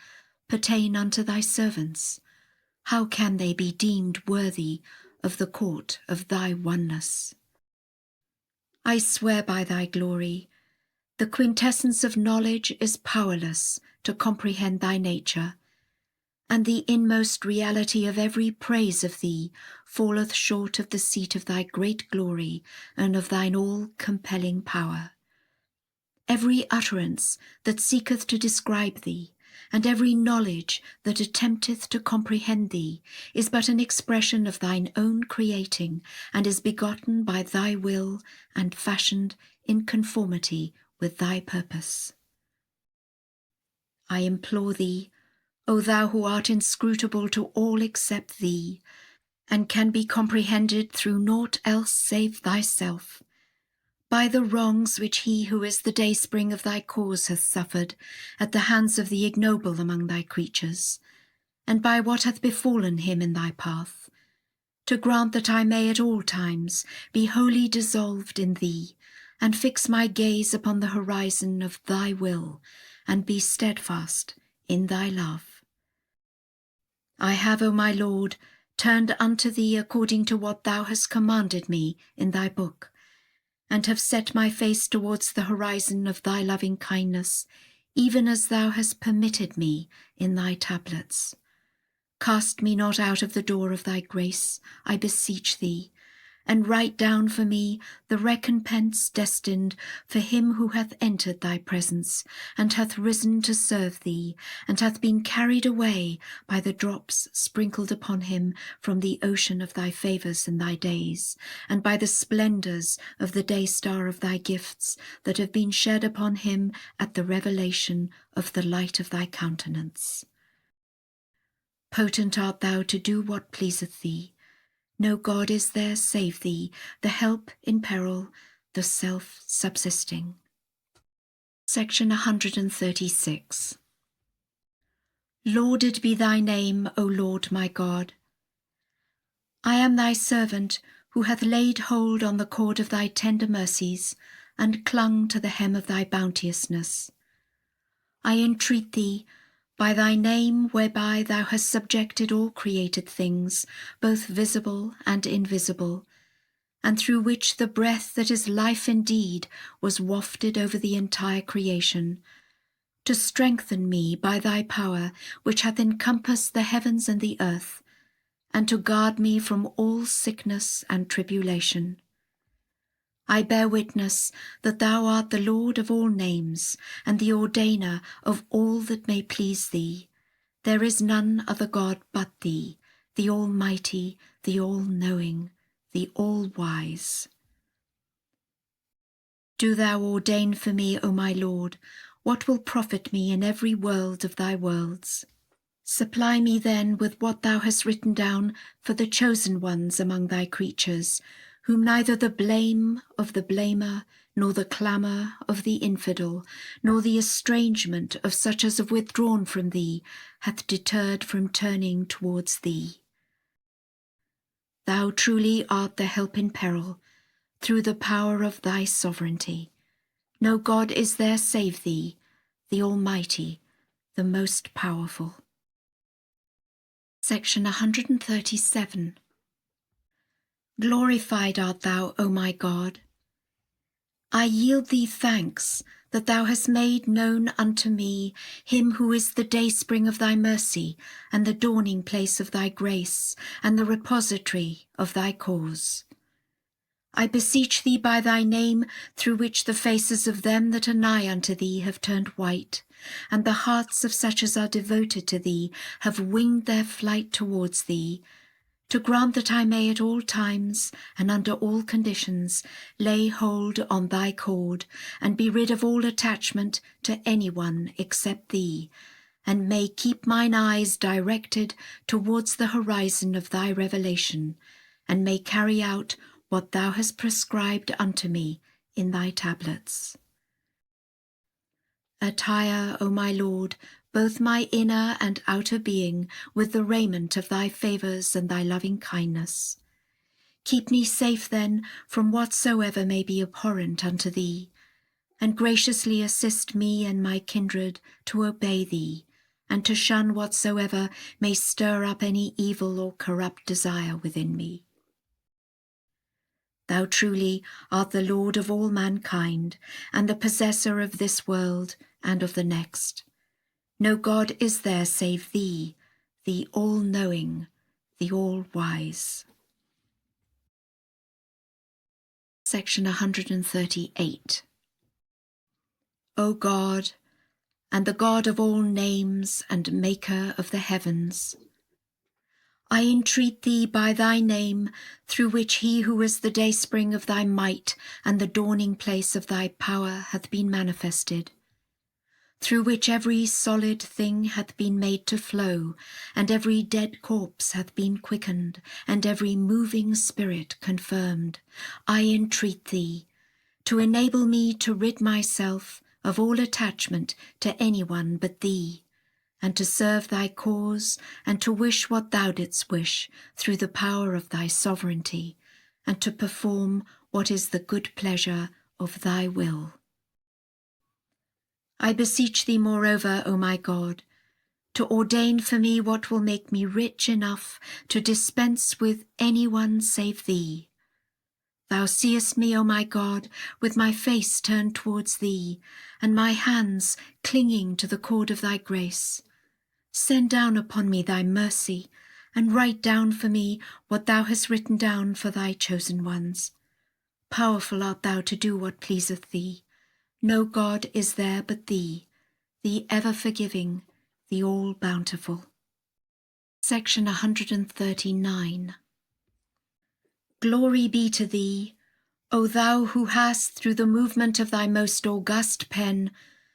pertain unto thy servants. How can they be deemed worthy of the court of thy oneness? I swear by thy glory, the quintessence of knowledge is powerless to comprehend thy nature, and the inmost reality of every praise of thee falleth short of the seat of thy great glory and of thine all-compelling power. every utterance that seeketh to describe thee, and every knowledge that attempteth to comprehend thee, is but an expression of thine own creating, and is begotten by thy will, and fashioned in conformity with thy purpose. I implore thee, O thou who art inscrutable to all except thee, and can be comprehended through naught else save thyself, by the wrongs which he who is the dayspring of thy cause hath suffered at the hands of the ignoble among thy creatures, and by what hath befallen him in thy path, to grant that I may at all times be wholly dissolved in thee, and fix my gaze upon the horizon of thy will, and be steadfast in thy love. I have, O my Lord, turned unto thee according to what thou hast commanded me in thy book, and have set my face towards the horizon of thy loving kindness, even as thou hast permitted me in thy tablets. Cast me not out of the door of thy grace, I beseech thee, and write down for me the recompense destined for him who hath entered thy presence, and hath risen to serve thee, and hath been carried away by the drops sprinkled upon him from the ocean of thy favours in thy days, and by the splendours of the day-star of thy gifts that have been shed upon him at the revelation of the light of thy countenance. Potent art thou to do what pleaseth thee. No God is there save thee, the help in peril, the self-subsisting. Section 136. Lauded be thy name, O Lord my God. I am thy servant, who hath laid hold on the cord of thy tender mercies, and clung to the hem of thy bounteousness. I entreat thee, by thy name whereby thou hast subjected all created things, both visible and invisible, and through which the breath that is life indeed was wafted over the entire creation, to strengthen me by thy power which hath encompassed the heavens and the earth, and to guard me from all sickness and tribulation. I bear witness that thou art the Lord of all names, and the ordainer of all that may please thee. There is none other God but thee, the Almighty, the All-knowing, the All-wise. Do thou ordain for me, O my Lord, what will profit me in every world of thy worlds. Supply me then with what thou hast written down for the chosen ones among thy creatures, whom neither the blame of the blamer, nor the clamour of the infidel, nor the estrangement of such as have withdrawn from thee, hath deterred from turning towards thee. Thou truly art the help in peril, through the power of thy sovereignty. No God is there save thee, the Almighty, the most powerful. Section 137. Glorified art thou, O my God. I yield thee thanks that thou hast made known unto me him who is the dayspring of thy mercy, and the dawning place of thy grace, and the repository of thy cause. I beseech thee by thy name, through which the faces of them that are nigh unto thee have turned white, and the hearts of such as are devoted to thee have winged their flight towards thee, to grant that I may at all times and under all conditions lay hold on thy cord, and be rid of all attachment to any one except thee, and may keep mine eyes directed towards the horizon of thy revelation, and may carry out what thou hast prescribed unto me in thy tablets. Attire, O my Lord, both my inner and outer being with the raiment of thy favours and thy loving kindness. Keep me safe then from whatsoever may be abhorrent unto thee, and graciously assist me and my kindred to obey thee, and to shun whatsoever may stir up any evil or corrupt desire within me. Thou truly art the Lord of all mankind, and the possessor of this world and of the next. No God is there save thee, the all-knowing, the all-wise. Section 138. O God, and the God of all names and maker of the heavens. I entreat thee by thy name, through which he who is the dayspring of thy might and the dawning place of thy power hath been manifested, through which every solid thing hath been made to flow, and every dead corpse hath been quickened, and every moving spirit confirmed. I entreat thee to enable me to rid myself of all attachment to any one but thee, and to serve thy cause, and to wish what thou didst wish through the power of thy sovereignty, and to perform what is the good pleasure of thy will. I beseech thee, moreover, O my God, to ordain for me what will make me rich enough to dispense with any one save thee. Thou seest me, O my God, with my face turned towards thee, and my hands clinging to the cord of thy grace. Send down upon me thy mercy, and write down for me what thou hast written down for thy chosen ones. Powerful art thou to do what pleaseth thee. No God is there but thee, the ever-forgiving, the all-bountiful. Section 139. Glory be to thee, O thou who hast, through the movement of thy most august pen,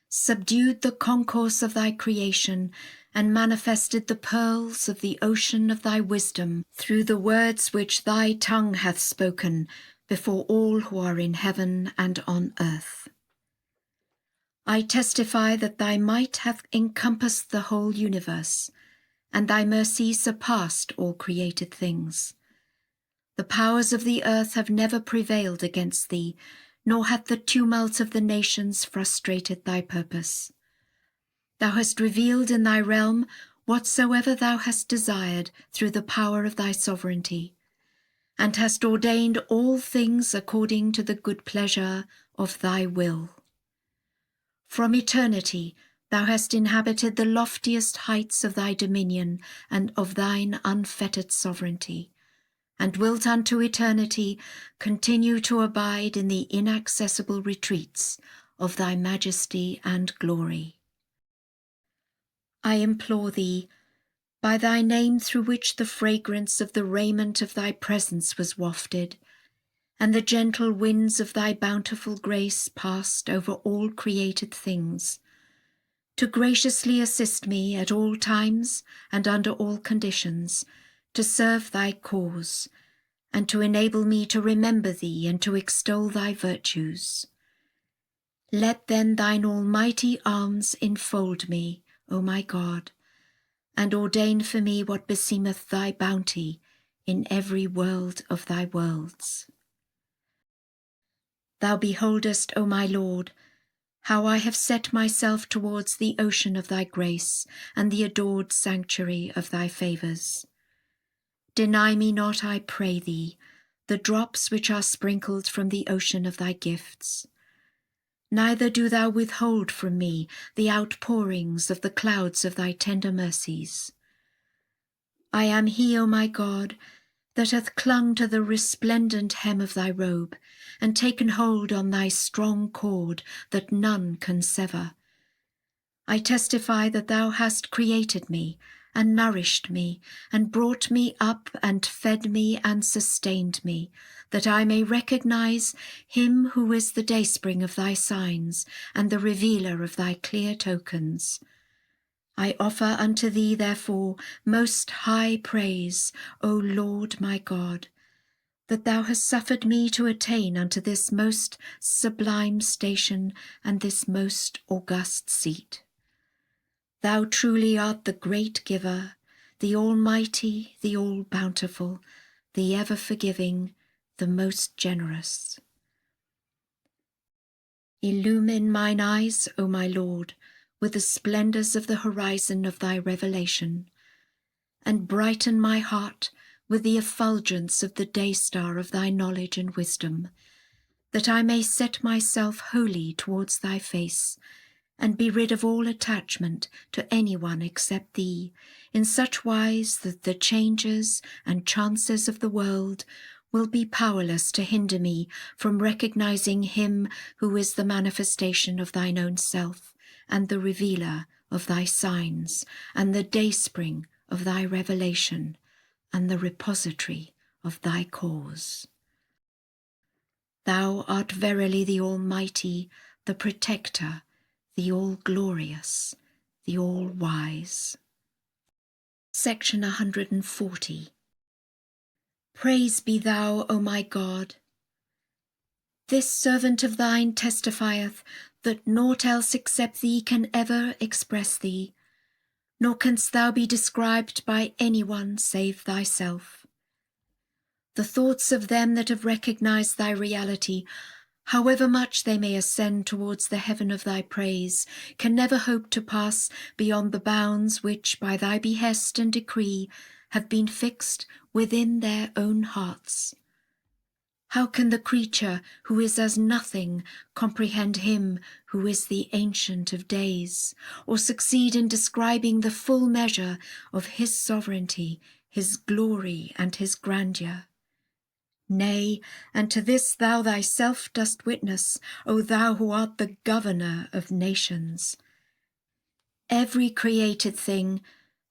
subdued the concourse of thy creation, and manifested the pearls of the ocean of thy wisdom through the words which thy tongue hath spoken before all who are in heaven and on earth. I testify that thy might hath encompassed the whole universe, and thy mercy surpassed all created things. The powers of the earth have never prevailed against thee, nor hath the tumult of the nations frustrated thy purpose. Thou hast revealed in thy realm whatsoever thou hast desired through the power of thy sovereignty, and hast ordained all things according to the good pleasure of thy will. From eternity thou hast inhabited the loftiest heights of thy dominion and of thine unfettered sovereignty, and wilt unto eternity continue to abide in the inaccessible retreats of thy majesty and glory. I implore thee, by thy name through which the fragrance of the raiment of thy presence was wafted, and the gentle winds of thy bountiful grace passed over all created things, to graciously assist me at all times and under all conditions, to serve thy cause, and to enable me to remember thee and to extol thy virtues. Let then thine almighty arms enfold me, O my God, and ordain for me what beseemeth thy bounty in every world of thy worlds. Thou beholdest, O my Lord, how I have set myself towards the ocean of thy grace and the adored sanctuary of thy favours. Deny me not, I pray thee, the drops which are sprinkled from the ocean of thy gifts. Neither do thou withhold from me the outpourings of the clouds of thy tender mercies. I am he, O my God, that hath clung to the resplendent hem of thy robe, and taken hold on thy strong cord that none can sever. I testify that thou hast created me, and nourished me, and brought me up, and fed me, and sustained me, that I may recognize him who is the dayspring of thy signs, and the revealer of thy clear tokens. I offer unto thee, therefore, most high praise, O Lord my God, that thou hast suffered me to attain unto this most sublime station and this most august seat. Thou truly art the great giver, the almighty, the all-bountiful, the ever-forgiving, the most generous. Illumine mine eyes, O my Lord, with the splendours of the horizon of thy revelation, and brighten my heart with the effulgence of the day-star of thy knowledge and wisdom, that I may set myself wholly towards thy face, and be rid of all attachment to any one except thee, in such wise that the changes and chances of the world will be powerless to hinder me from recognizing him who is the manifestation of thine own self, and the revealer of thy signs, and the dayspring of thy revelation, and the repository of thy cause. Thou art verily the Almighty, the Protector, the All-Glorious, the All-Wise. Section 140. Praise be thou, O my God. This servant of thine testifieth that naught else except thee can ever express thee, nor canst thou be described by any one save thyself. The thoughts of them that have recognized thy reality, however much they may ascend towards the heaven of thy praise, can never hope to pass beyond the bounds which, by thy behest and decree, have been fixed within their own hearts. How can the creature who is as nothing comprehend him who is the Ancient of Days, or succeed in describing the full measure of his sovereignty, his glory, and his grandeur? Nay, and to this thou thyself dost witness, O thou who art the governor of nations. Every created thing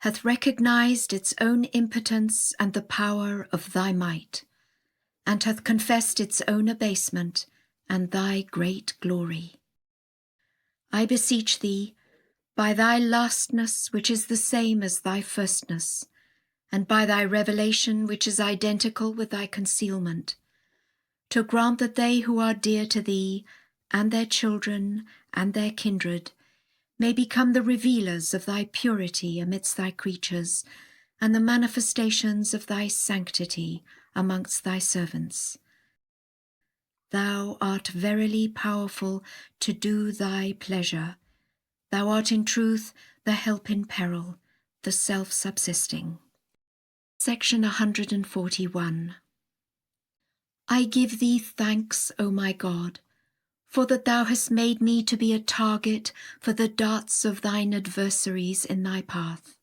hath recognized its own impotence and the power of thy might, and hath confessed its own abasement and thy great glory. I beseech thee, by thy lastness, which is the same as thy firstness, and by thy revelation, which is identical with thy concealment, to grant that they who are dear to thee, and their children, and their kindred, may become the revealers of thy purity amidst thy creatures, and the manifestations of thy sanctity amongst thy servants. Thou art verily powerful to do thy pleasure. Thou art in truth the help in peril, the self-subsisting. Section 141. I give thee thanks, O my God, for that thou hast made me to be a target for the darts of thine adversaries in thy path.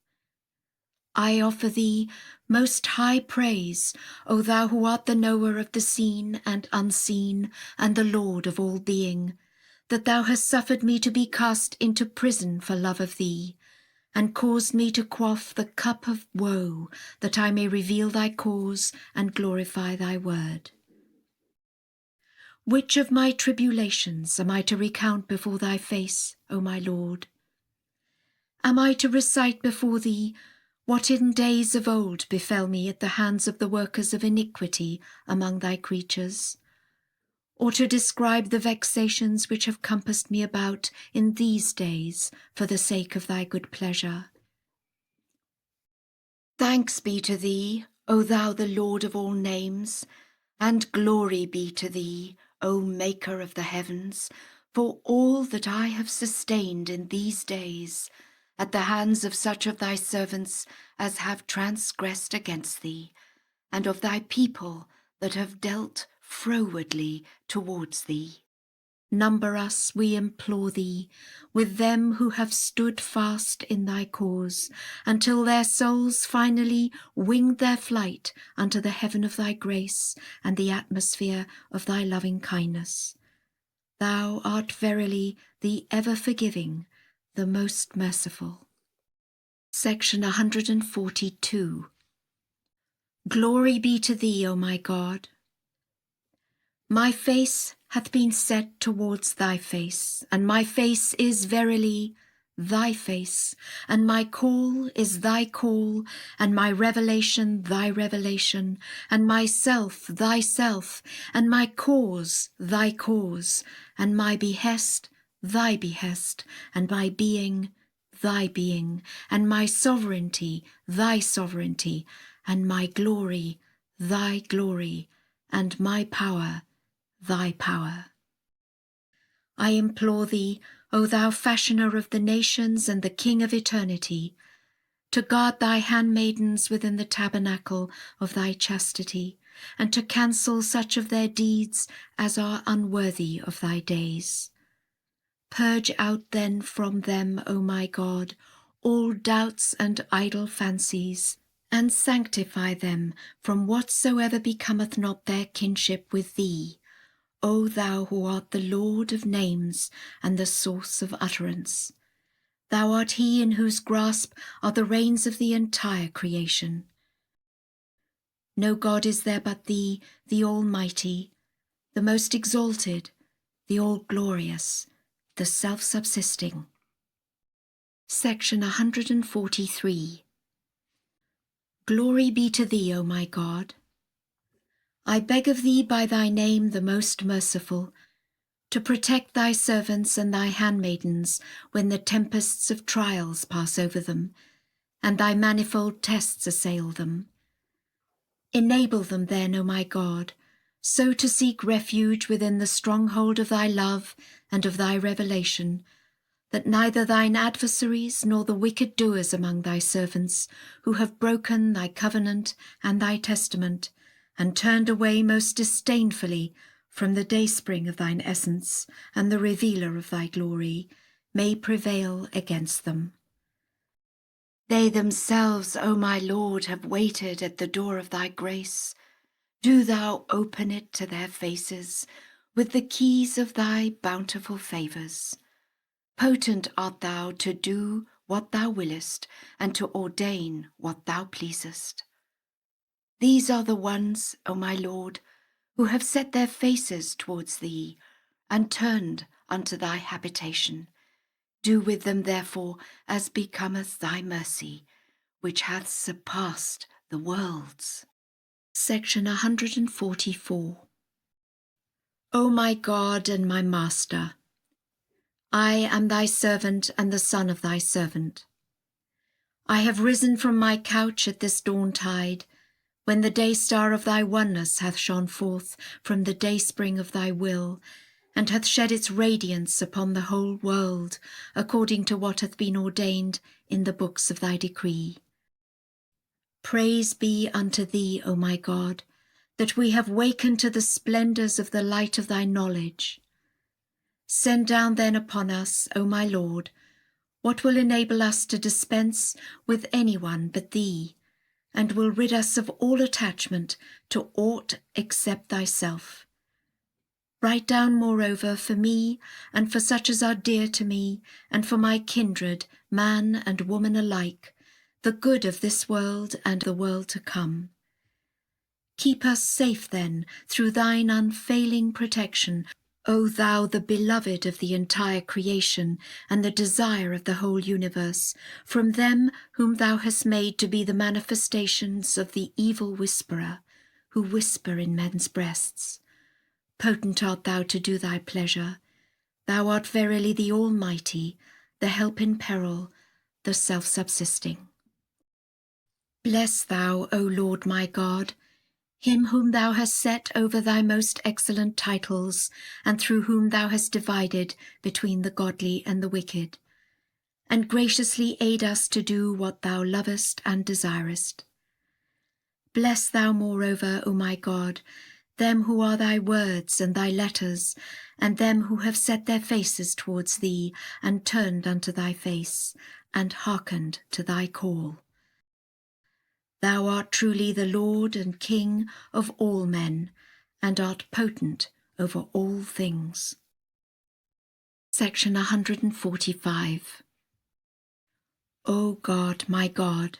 I offer thee most high praise, O thou who art the knower of the seen and unseen, and the Lord of all being, that thou hast suffered me to be cast into prison for love of thee, and caused me to quaff the cup of woe, that I may reveal thy cause and glorify thy word. Which of my tribulations am I to recount before thy face, O my Lord? Am I to recite before thee what in days of old befell me at the hands of the workers of iniquity among thy creatures, or to describe the vexations which have compassed me about in these days for the sake of thy good pleasure? Thanks be to thee, O thou the Lord of all names, and glory be to thee, O Maker of the heavens, for all that I have sustained in these days, at the hands of such of thy servants as have transgressed against thee, and of thy people that have dealt frowardly towards thee. Number us, we implore thee, with them who have stood fast in thy cause, until their souls finally winged their flight unto the heaven of thy grace and the atmosphere of thy loving kindness. Thou art verily the ever-forgiving, the most merciful. Section 142. Glory be to thee, O my God. My face hath been set towards thy face, and my face is verily thy face, and my call is thy call, and my revelation thy revelation, and myself thyself, and my cause thy cause, and my behest thy behest, and my being thy being, and my sovereignty thy sovereignty, and my glory thy glory, and my power thy power. I implore thee, O thou fashioner of the nations and the King of eternity, to guard thy handmaidens within the tabernacle of thy chastity, and to cancel such of their deeds as are unworthy of thy days. Purge out then from them, O my God, all doubts and idle fancies, and sanctify them from whatsoever becometh not their kinship with thee, O thou who art the Lord of names and the source of utterance. Thou art he in whose grasp are the reins of the entire creation. No God is there but thee, the Almighty, the most exalted, the all-glorious, the self-subsisting. Section 143. Glory be to thee, O my God. I beg of thee by thy name, the most merciful, to protect thy servants and thy handmaidens when the tempests of trials pass over them, and thy manifold tests assail them. Enable them then, O my God, so to seek refuge within the stronghold of thy love and of thy revelation, that neither thine adversaries nor the wicked doers among thy servants, who have broken thy covenant and thy testament, and turned away most disdainfully from the dayspring of thine essence and the revealer of thy glory, may prevail against them. They themselves, O my Lord, have waited at the door of thy grace. Do thou open it to their faces with the keys of thy bountiful favours. Potent art thou to do what thou willest, and to ordain what thou pleasest. These are the ones, O my Lord, who have set their faces towards thee, and turned unto thy habitation. Do with them therefore as becometh thy mercy, which hath surpassed the worlds. Section 144. O my God and my Master, I am thy servant and the son of thy servant. I have risen from my couch at this dawn-tide, when the day-star of thy oneness hath shone forth from the dayspring of thy will, and hath shed its radiance upon the whole world, according to what hath been ordained in the books of thy decree. Praise be unto thee, O my God, that we have wakened to the splendours of the light of thy knowledge. Send down then upon us, O my Lord, what will enable us to dispense with any one but thee, and will rid us of all attachment to aught except thyself. Write down, moreover, for me, and for such as are dear to me, and for my kindred, man and woman alike, the good of this world and the world to come. Keep us safe, then, through thine unfailing protection, O thou, the beloved of the entire creation, and the desire of the whole universe, from them whom thou hast made to be the manifestations of the evil whisperer, who whisper in men's breasts. Potent art thou to do thy pleasure. Thou art verily the Almighty, the help in peril, the self-subsisting. Bless thou, O Lord my God, him whom thou hast set over thy most excellent titles, and through whom thou hast divided between the godly and the wicked, and graciously aid us to do what thou lovest and desirest. Bless thou moreover, O my God, them who are thy words and thy letters, and them who have set their faces towards thee, and turned unto thy face, and hearkened to thy call. Thou art truly the Lord and King of all men, and art potent over all things. Section 145. O God, my God,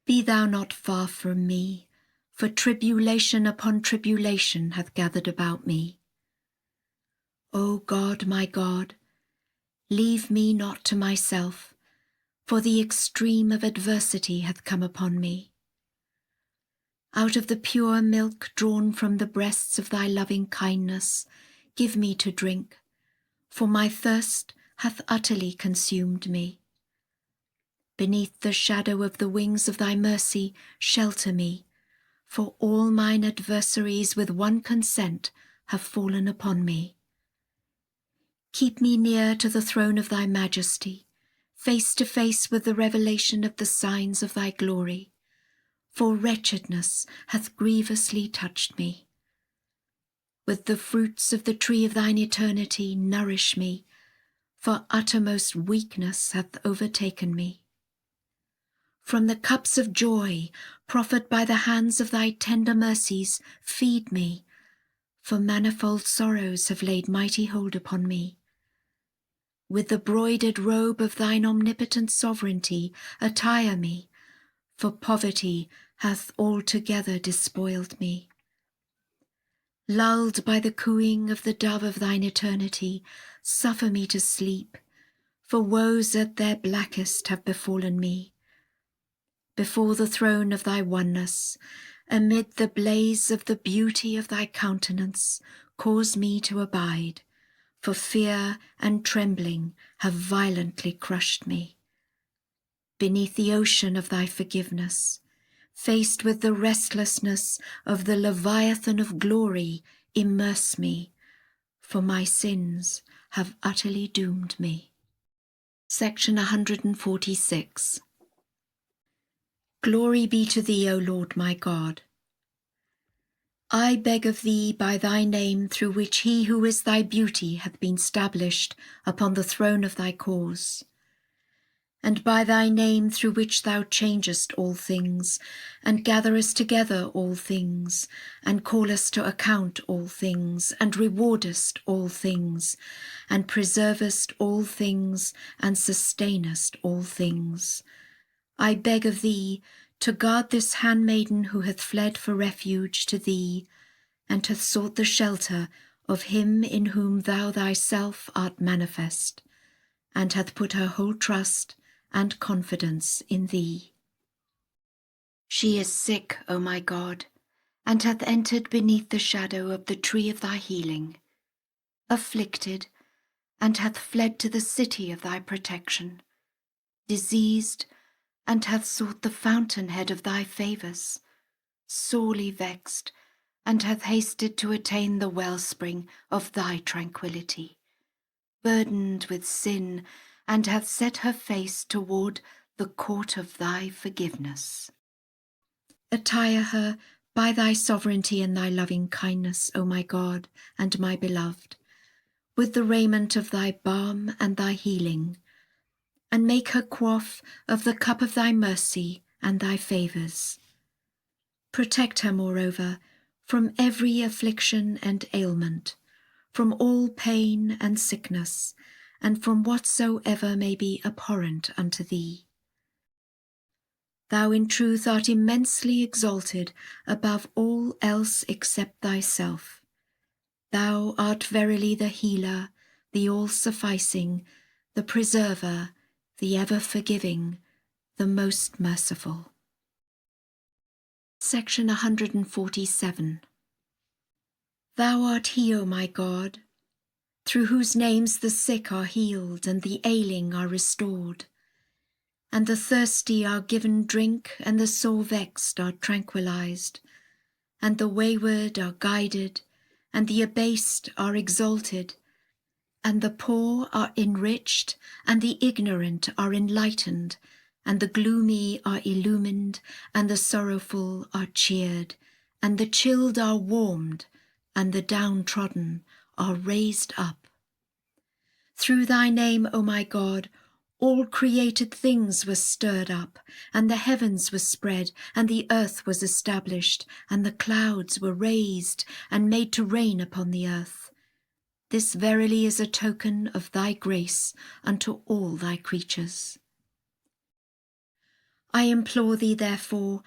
be thou not far from me, for tribulation upon tribulation hath gathered about me. O God, my God, leave me not to myself, for the extreme of adversity hath come upon me. Out of the pure milk drawn from the breasts of thy loving kindness, give me to drink, for my thirst hath utterly consumed me. Beneath the shadow of the wings of thy mercy, shelter me, for all mine adversaries with one consent have fallen upon me. Keep me near to the throne of thy majesty, face to face with the revelation of the signs of thy glory, for wretchedness hath grievously touched me. With the fruits of the tree of thine eternity nourish me, for uttermost weakness hath overtaken me. From the cups of joy proffered by the hands of thy tender mercies, feed me, for manifold sorrows have laid mighty hold upon me. With the broidered robe of thine omnipotent sovereignty, attire me, for poverty hath altogether despoiled me. Lulled by the cooing of the dove of thine eternity, suffer me to sleep, for woes at their blackest have befallen me. Before the throne of thy oneness, amid the blaze of the beauty of thy countenance, cause me to abide, for fear and trembling have violently crushed me. Beneath the ocean of thy forgiveness, faced with the restlessness of the Leviathan of glory, immerse me, for my sins have utterly doomed me. Section 146. Glory be to thee, O Lord my God. I beg of thee by thy name, through which he who is thy beauty hath been stablished upon the throne of thy cause, and by thy name through which thou changest all things, and gatherest together all things, and callest to account all things, and rewardest all things, and preservest all things, and sustainest all things. I beg of thee to guard this handmaiden who hath fled for refuge to thee, and hath sought the shelter of him in whom thou thyself art manifest, and hath put her whole trust and confidence in thee. She is sick, O my God, and hath entered beneath the shadow of the tree of thy healing, afflicted, and hath fled to the city of thy protection, diseased, and hath sought the fountainhead of thy favours, sorely vexed, and hath hasted to attain the wellspring of thy tranquillity, burdened with sin, and hath set her face toward the court of thy forgiveness. Attire her by thy sovereignty and thy loving kindness, O my God and my beloved, with the raiment of thy balm and thy healing, and make her quaff of the cup of thy mercy and thy favours. Protect her, moreover, from every affliction and ailment, from all pain and sickness, and from whatsoever may be abhorrent unto thee. Thou in truth art immensely exalted above all else except thyself. Thou art verily the healer, the all-sufficing, the preserver, the ever-forgiving, the most merciful. Section 147. Thou art he, O my God, through whose names the sick are healed and the ailing are restored, and the thirsty are given drink, and the sore vexed are tranquilized, and the wayward are guided, and the abased are exalted, and the poor are enriched, and the ignorant are enlightened, and the gloomy are illumined, and the sorrowful are cheered, and the chilled are warmed, and the downtrodden are raised up. Through thy name, O my God, all created things were stirred up, and the heavens were spread, and the earth was established, and the clouds were raised, and made to rain upon the earth. This verily is a token of thy grace unto all thy creatures. I implore thee, therefore,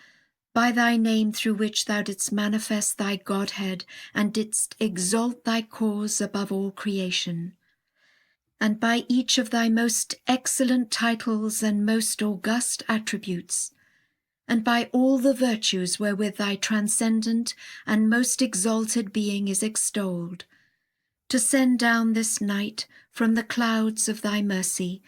by thy name through which thou didst manifest thy Godhead, and didst exalt thy cause above all creation, and by each of thy most excellent titles and most august attributes, and by all the virtues wherewith thy transcendent and most exalted being is extolled, to send down this night from the clouds of thy mercy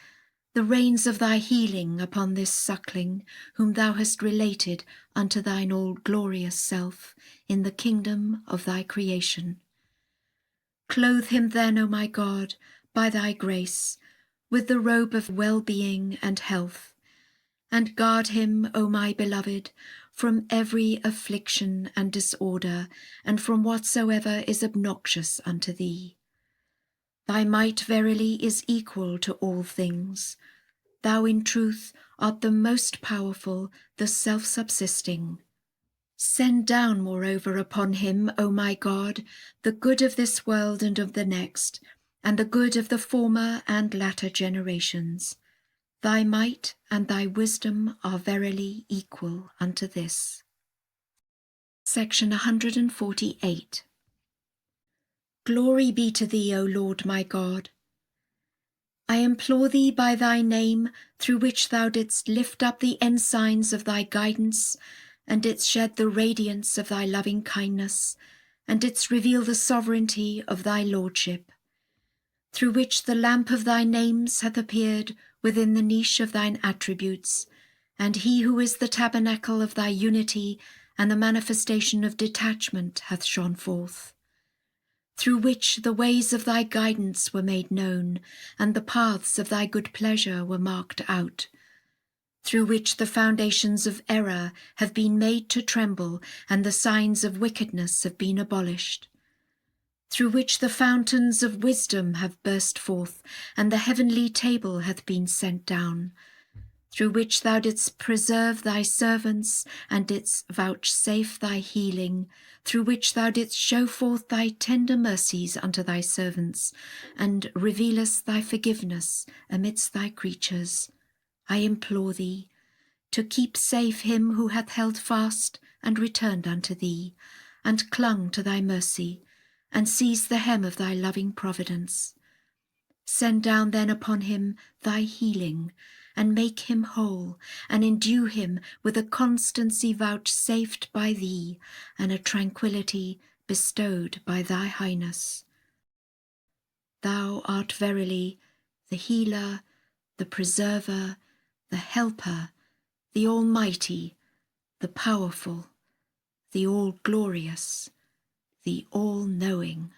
the rains of thy healing upon this suckling, whom thou hast related unto thine all-glorious self in the kingdom of thy creation. Clothe him then, O my God, by thy grace, with the robe of well-being and health, and guard him, O my beloved, from every affliction and disorder, and from whatsoever is obnoxious unto thee. Thy might verily is equal to all things. Thou in truth art the most powerful, the self-subsisting. Send down, moreover, upon him, O my God, the good of this world and of the next, and the good of the former and latter generations. Thy might and thy wisdom are verily equal unto this. Section 148. Glory be to thee, O Lord my God. I implore thee by thy name, through which thou didst lift up the ensigns of thy guidance, and didst shed the radiance of thy loving kindness, and didst reveal the sovereignty of thy lordship, through which the lamp of thy names hath appeared within the niche of thine attributes, and he who is the tabernacle of thy unity and the manifestation of detachment hath shone forth, through which the ways of thy guidance were made known, and the paths of thy good pleasure were marked out, through which the foundations of error have been made to tremble, and the signs of wickedness have been abolished, through which the fountains of wisdom have burst forth, and the heavenly table hath been sent down, through which thou didst preserve thy servants, and didst vouchsafe thy healing, through which thou didst show forth thy tender mercies unto thy servants, and revealest thy forgiveness amidst thy creatures. I implore thee to keep safe him who hath held fast and returned unto thee, and clung to thy mercy, and seized the hem of thy loving providence. Send down then upon him thy healing, and make him whole, and endue him with a constancy vouchsafed by thee, and a tranquillity bestowed by thy highness. Thou art verily the healer, the preserver, the helper, the almighty, the powerful, the all-glorious, the all-knowing.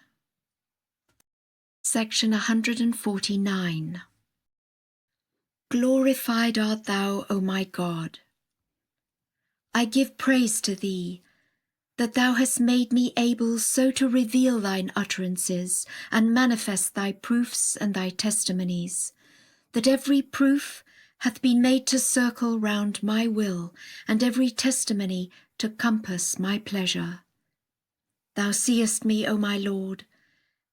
Section 149. Glorified art thou, O my God. I give praise to thee, that thou hast made me able so to reveal thine utterances, and manifest thy proofs and thy testimonies, that every proof hath been made to circle round my will, and every testimony to compass my pleasure. Thou seest me, O my Lord,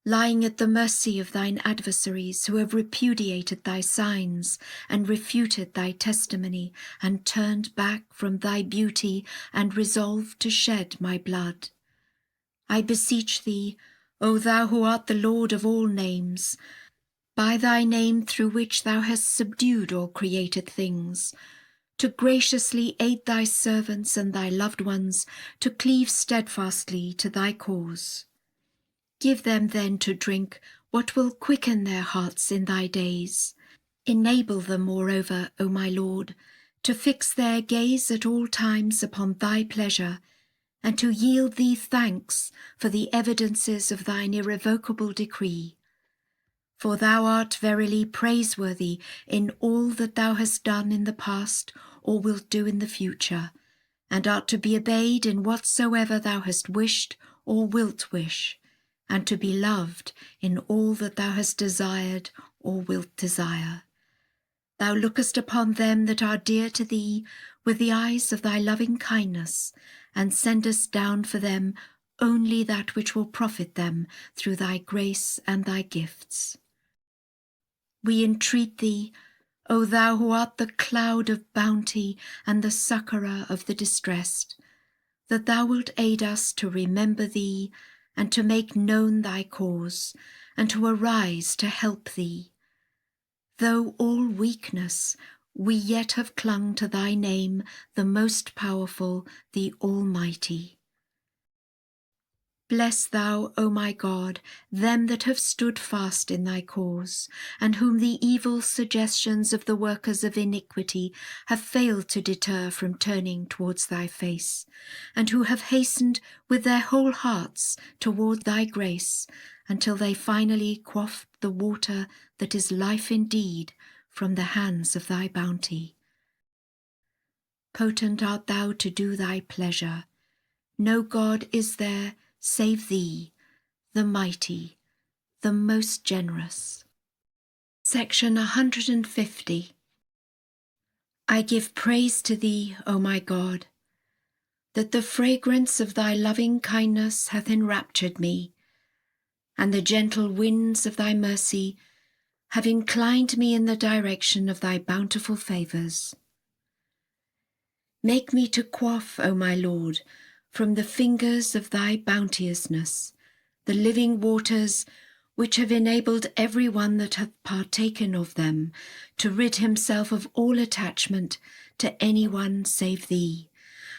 lying at the mercy of thine adversaries, who have repudiated thy signs, and refuted thy testimony, and turned back from thy beauty, and resolved to shed my blood. I beseech thee, O thou who art the Lord of all names, by thy name through which thou hast subdued all created things, to graciously aid thy servants and thy loved ones to cleave steadfastly to thy cause. Give them then to drink what will quicken their hearts in thy days. Enable them, moreover, O my Lord, to fix their gaze at all times upon thy pleasure, and to yield thee thanks for the evidences of thine irrevocable decree. For thou art verily praiseworthy in all that thou hast done in the past or wilt do in the future, and art to be obeyed in whatsoever thou hast wished or wilt wish, and to be loved in all that thou hast desired or wilt desire. Thou lookest upon them that are dear to thee with the eyes of thy loving kindness, and sendest down for them only that which will profit them through thy grace and thy gifts. We entreat thee, O thou who art the cloud of bounty and the succourer of the distressed, that thou wilt aid us to remember thee, and to make known thy cause, and to arise to help thee. Though all weakness, we yet have clung to thy name, the most powerful, the Almighty. Bless thou, O my God, them that have stood fast in thy cause, and whom the evil suggestions of the workers of iniquity have failed to deter from turning towards thy face, and who have hastened with their whole hearts toward thy grace, until they finally quaffed the water that is life indeed from the hands of thy bounty. Potent art thou to do thy pleasure. No God is there save thee, the mighty, the most generous. Section 150. I give praise to thee, O my God, that the fragrance of thy loving kindness hath enraptured me, and the gentle winds of thy mercy have inclined me in the direction of thy bountiful favours. Make me to quaff, O my Lord, from the fingers of thy bounteousness, the living waters which have enabled every one that hath partaken of them to rid himself of all attachment to any one save thee,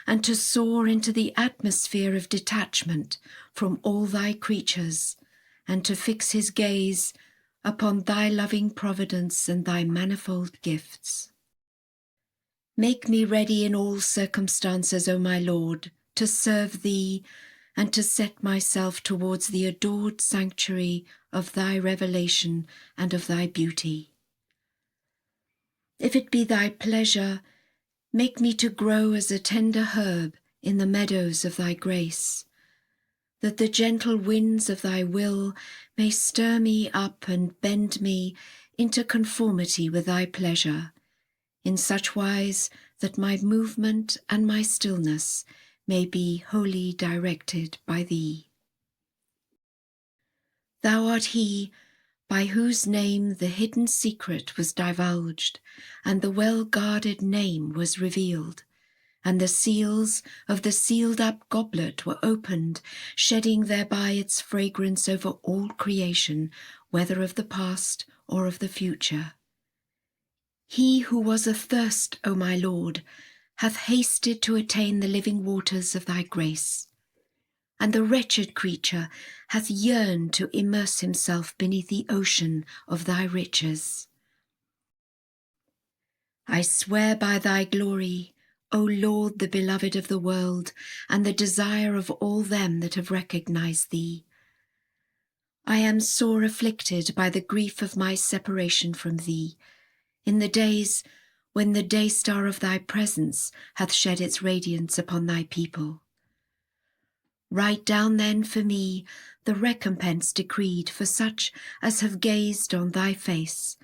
and to soar into the atmosphere of detachment from all thy creatures, and to fix his gaze upon thy loving providence and thy manifold gifts. Make me ready in all circumstances, O my Lord, to serve thee and to set myself towards the adored sanctuary of thy revelation and of thy beauty. If it be thy pleasure, make me to grow as a tender herb in the meadows of thy grace, that the gentle winds of thy will may stir me up and bend me into conformity with thy pleasure, in such wise that my movement and my stillness may be wholly directed by thee. Thou art he by whose name the hidden secret was divulged, and the well-guarded name was revealed, and the seals of the sealed-up goblet were opened, shedding thereby its fragrance over all creation, whether of the past or of the future. He who was athirst, O my Lord, hath hasted to attain the living waters of thy grace, and the wretched creature hath yearned to immerse himself beneath the ocean of thy riches. I swear by thy glory, O Lord, the beloved of the world, and the desire of all them that have recognized thee. I am sore afflicted by the grief of my separation from thee, in the days when the day star of thy presence hath shed its radiance upon thy people. Write down then for me the recompense decreed for such as have gazed on thy face,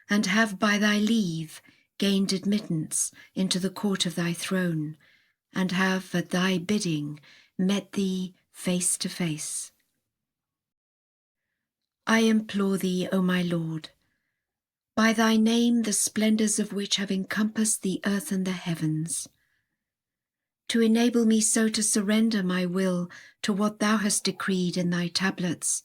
and have by thy leave gained admittance into the court of thy throne, and have at thy bidding met thee face to face. I implore thee, O my Lord, by thy name the splendours of which have encompassed the earth and the heavens, to enable me so to surrender my will to what thou hast decreed in thy tablets,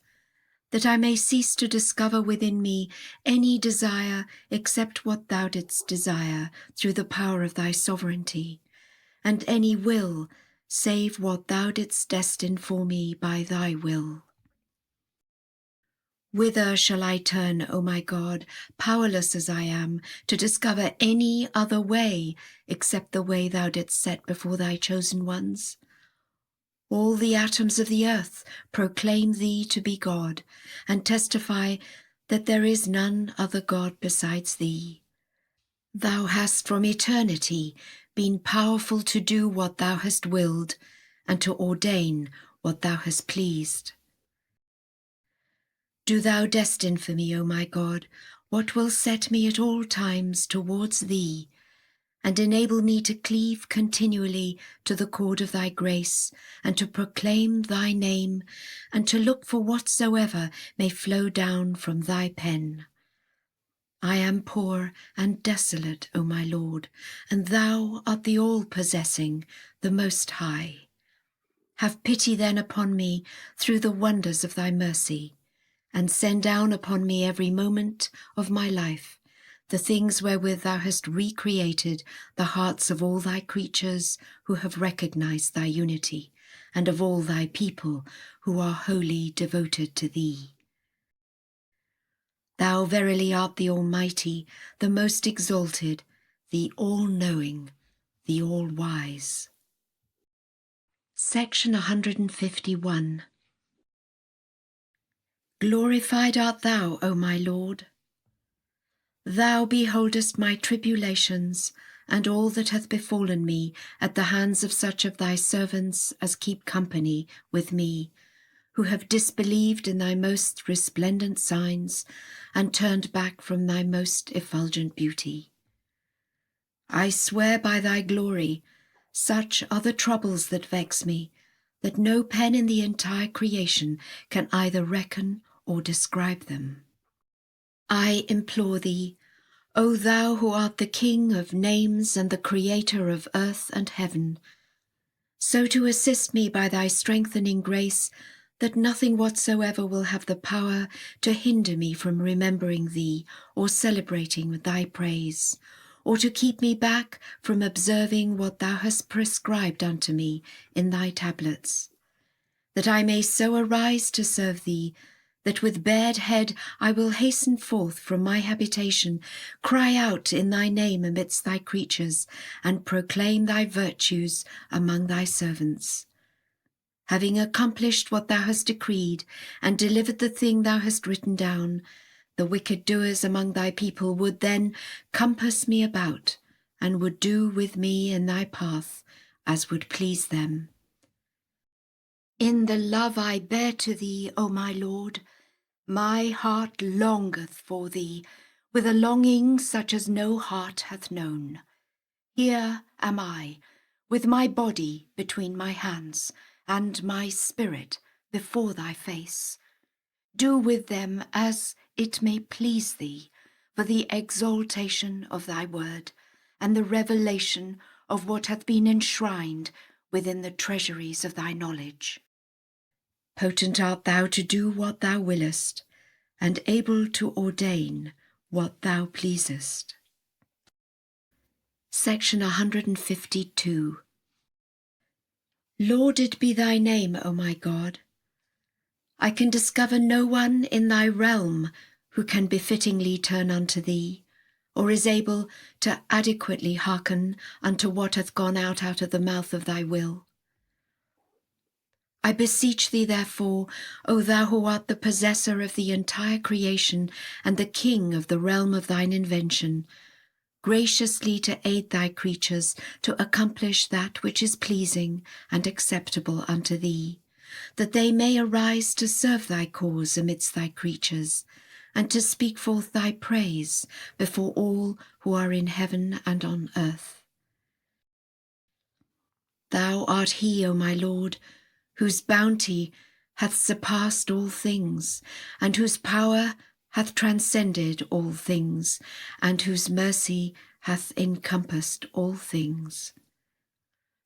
that I may cease to discover within me any desire except what thou didst desire through the power of thy sovereignty, and any will save what thou didst destine for me by thy will. Whither shall I turn, O my God, powerless as I am, to discover any other way except the way thou didst set before thy chosen ones? All the atoms of the earth proclaim thee to be God, and testify that there is none other God besides thee. Thou hast from eternity been powerful to do what thou hast willed, and to ordain what thou hast pleased. Do thou destine for me, O my God, what will set me at all times towards thee, and enable me to cleave continually to the cord of thy grace, and to proclaim thy name, and to look for whatsoever may flow down from thy pen. I am poor and desolate, O my Lord, and thou art the all-possessing, the Most High. Have pity then upon me through the wonders of thy mercy, and send down upon me every moment of my life the things wherewith thou hast recreated the hearts of all thy creatures who have recognized thy unity, and of all thy people who are wholly devoted to thee. Thou verily art the Almighty, the most exalted, the all-knowing, the all-wise. Section 151. Glorified art thou, O my Lord. Thou beholdest my tribulations, and all that hath befallen me at the hands of such of thy servants as keep company with me, who have disbelieved in thy most resplendent signs, and turned back from thy most effulgent beauty. I swear by thy glory, such are the troubles that vex me, that no pen in the entire creation can either reckon or describe them. I implore thee, O thou who art the King of names and the Creator of earth and heaven, so to assist me by thy strengthening grace, that nothing whatsoever will have the power to hinder me from remembering thee or celebrating thy praise, or to keep me back from observing what thou hast prescribed unto me in thy tablets, that I may so arise to serve thee, that with bared head I will hasten forth from my habitation, cry out in thy name amidst thy creatures, and proclaim thy virtues among thy servants. Having accomplished what thou hast decreed, and delivered the thing thou hast written down, the wicked doers among thy people would then compass me about, and would do with me in thy path as would please them. In the love I bear to thee, O my Lord, my heart longeth for thee, with a longing such as no heart hath known. Here am I, with my body between my hands, and my spirit before thy face. Do with them as it may please thee, for the exaltation of thy word, and the revelation of what hath been enshrined within the treasuries of thy knowledge. Potent art thou to do what thou willest, and able to ordain what thou pleasest. Section 152. Lauded be thy name, O my God. I can discover no one in thy realm who can befittingly turn unto thee, or is able to adequately hearken unto what hath gone out of the mouth of thy will. I beseech thee, therefore, O thou who art the possessor of the entire creation and the king of the realm of thine invention, graciously to aid thy creatures to accomplish that which is pleasing and acceptable unto thee, that they may arise to serve thy cause amidst thy creatures, and to speak forth thy praise before all who are in heaven and on earth. Thou art he, O my Lord, whose bounty hath surpassed all things, and whose power hath transcended all things, and whose mercy hath encompassed all things.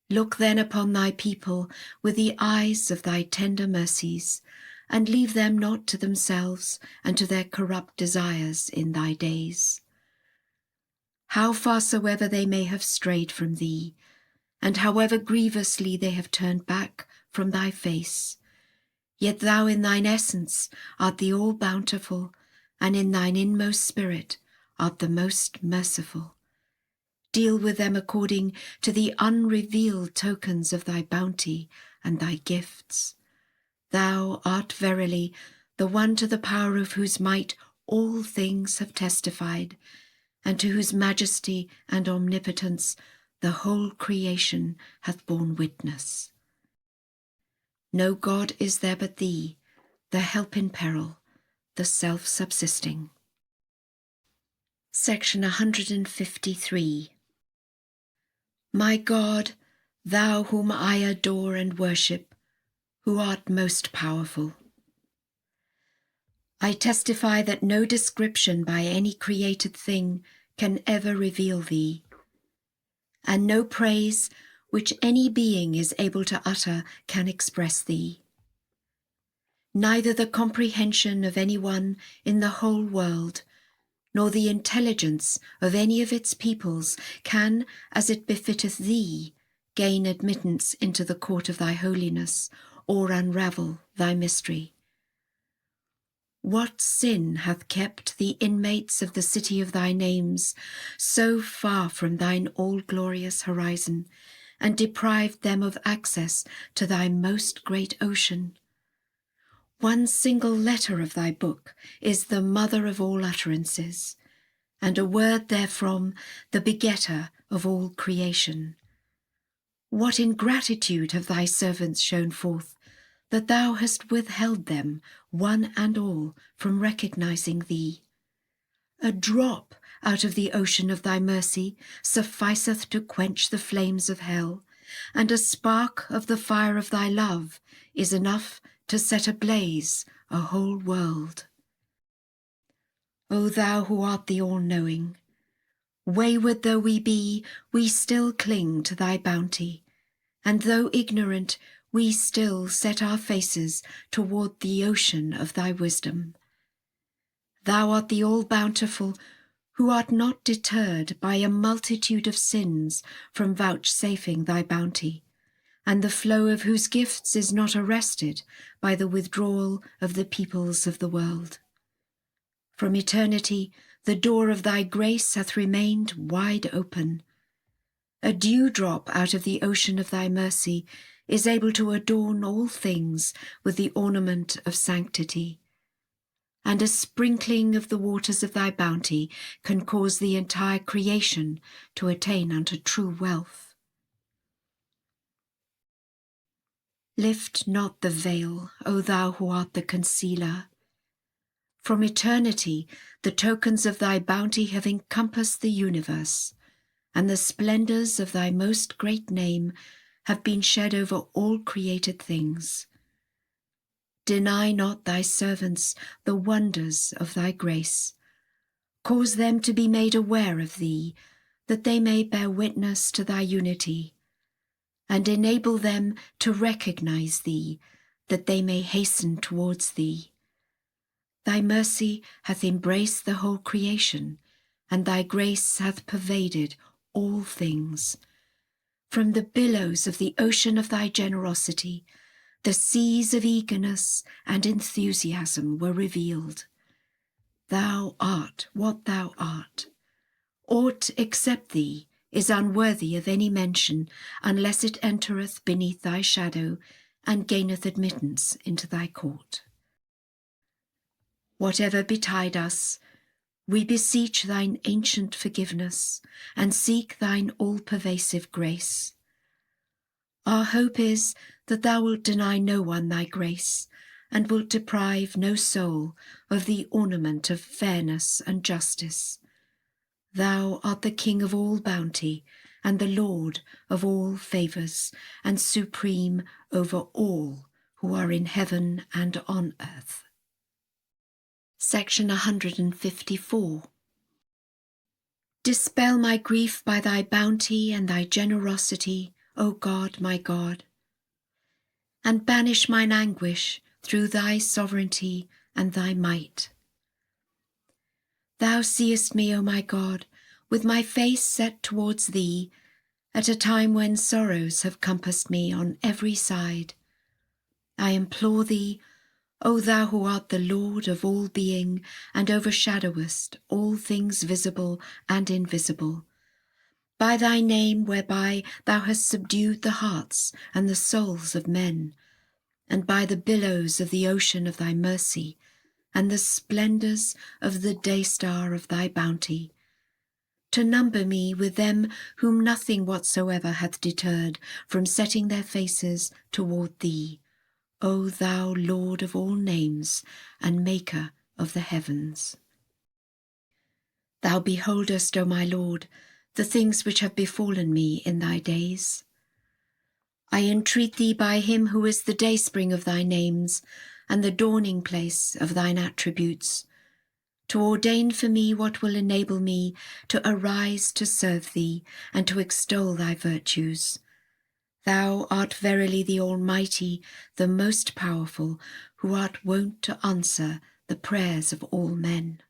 Look then upon thy people with the eyes of thy tender mercies, and leave them not to themselves and to their corrupt desires in thy days. How far soever they may have strayed from thee, and however grievously they have turned back from thy face, yet thou in thine essence art the all-bountiful, and in thine inmost spirit art the most merciful. Deal with them according to the unrevealed tokens of thy bounty and thy gifts. Thou art verily the one to the power of whose might all things have testified, and to whose majesty and omnipotence the whole creation hath borne witness. No God is there but thee, the help in peril, the self-subsisting. Section 153. My God, thou whom I adore and worship, who art most powerful, I testify that no description by any created thing can ever reveal thee, and no praise which any being is able to utter can express thee. Neither the comprehension of anyone in the whole world, nor the intelligence of any of its peoples can, as it befitteth thee, gain admittance into the court of thy holiness, or unravel thy mystery. What sin hath kept the inmates of the city of thy names so far from thine all-glorious horizon, and deprived them of access to thy most great ocean? One single letter of thy book is the mother of all utterances, and a word therefrom the begetter of all creation. What ingratitude have thy servants shown forth, that thou hast withheld them, one and all, from recognizing thee? A drop out of the ocean of thy mercy sufficeth to quench the flames of hell, and a spark of the fire of thy love is enough to set ablaze a whole world. O thou who art the all-knowing, wayward though we be, we still cling to thy bounty, and though ignorant, we still set our faces toward the ocean of thy wisdom. Thou art the all-bountiful, who art not deterred by a multitude of sins from vouchsafing thy bounty, and the flow of whose gifts is not arrested by the withdrawal of the peoples of the world. From eternity the door of thy grace hath remained wide open. A dewdrop out of the ocean of thy mercy is able to adorn all things with the ornament of sanctity, and a sprinkling of the waters of thy bounty can cause the entire creation to attain unto true wealth. Lift not the veil, O thou who art the concealer. From eternity the tokens of thy bounty have encompassed the universe, and the splendours of thy most great name have been shed over all created things. Deny not thy servants the wonders of thy grace. Cause them to be made aware of thee, that they may bear witness to thy unity, and enable them to recognize thee, that they may hasten towards thee. Thy mercy hath embraced the whole creation, and thy grace hath pervaded all things. From the billows of the ocean of thy generosity, the seas of eagerness and enthusiasm were revealed. Thou art what thou art. Aught except thee is unworthy of any mention, unless it entereth beneath thy shadow and gaineth admittance into thy court. Whatever betide us, we beseech thine ancient forgiveness and seek thine all-pervasive grace. Our hope is that thou wilt deny no one thy grace, and wilt deprive no soul of the ornament of fairness and justice. Thou art the King of all bounty, and the Lord of all favours, and supreme over all who are in heaven and on earth. Section 154. Dispel my grief by thy bounty and thy generosity, O God, my God, and banish mine anguish through thy sovereignty and thy might. Thou seest me, O my God, with my face set towards thee, at a time when sorrows have compassed me on every side. I implore thee, O thou who art the Lord of all being and overshadowest all things visible and invisible, by thy name whereby thou hast subdued the hearts and the souls of men, and by the billows of the ocean of thy mercy, and the splendours of the day-star of thy bounty, to number me with them whom nothing whatsoever hath deterred from setting their faces toward thee, O thou Lord of all names and Maker of the heavens. Thou beholdest, O my Lord, the things which have befallen me in thy days. I entreat thee by him who is the dayspring of thy names and the dawning place of thine attributes, to ordain for me what will enable me to arise to serve thee and to extol thy virtues. Thou art verily the Almighty, the most powerful, who art wont to answer the prayers of all men.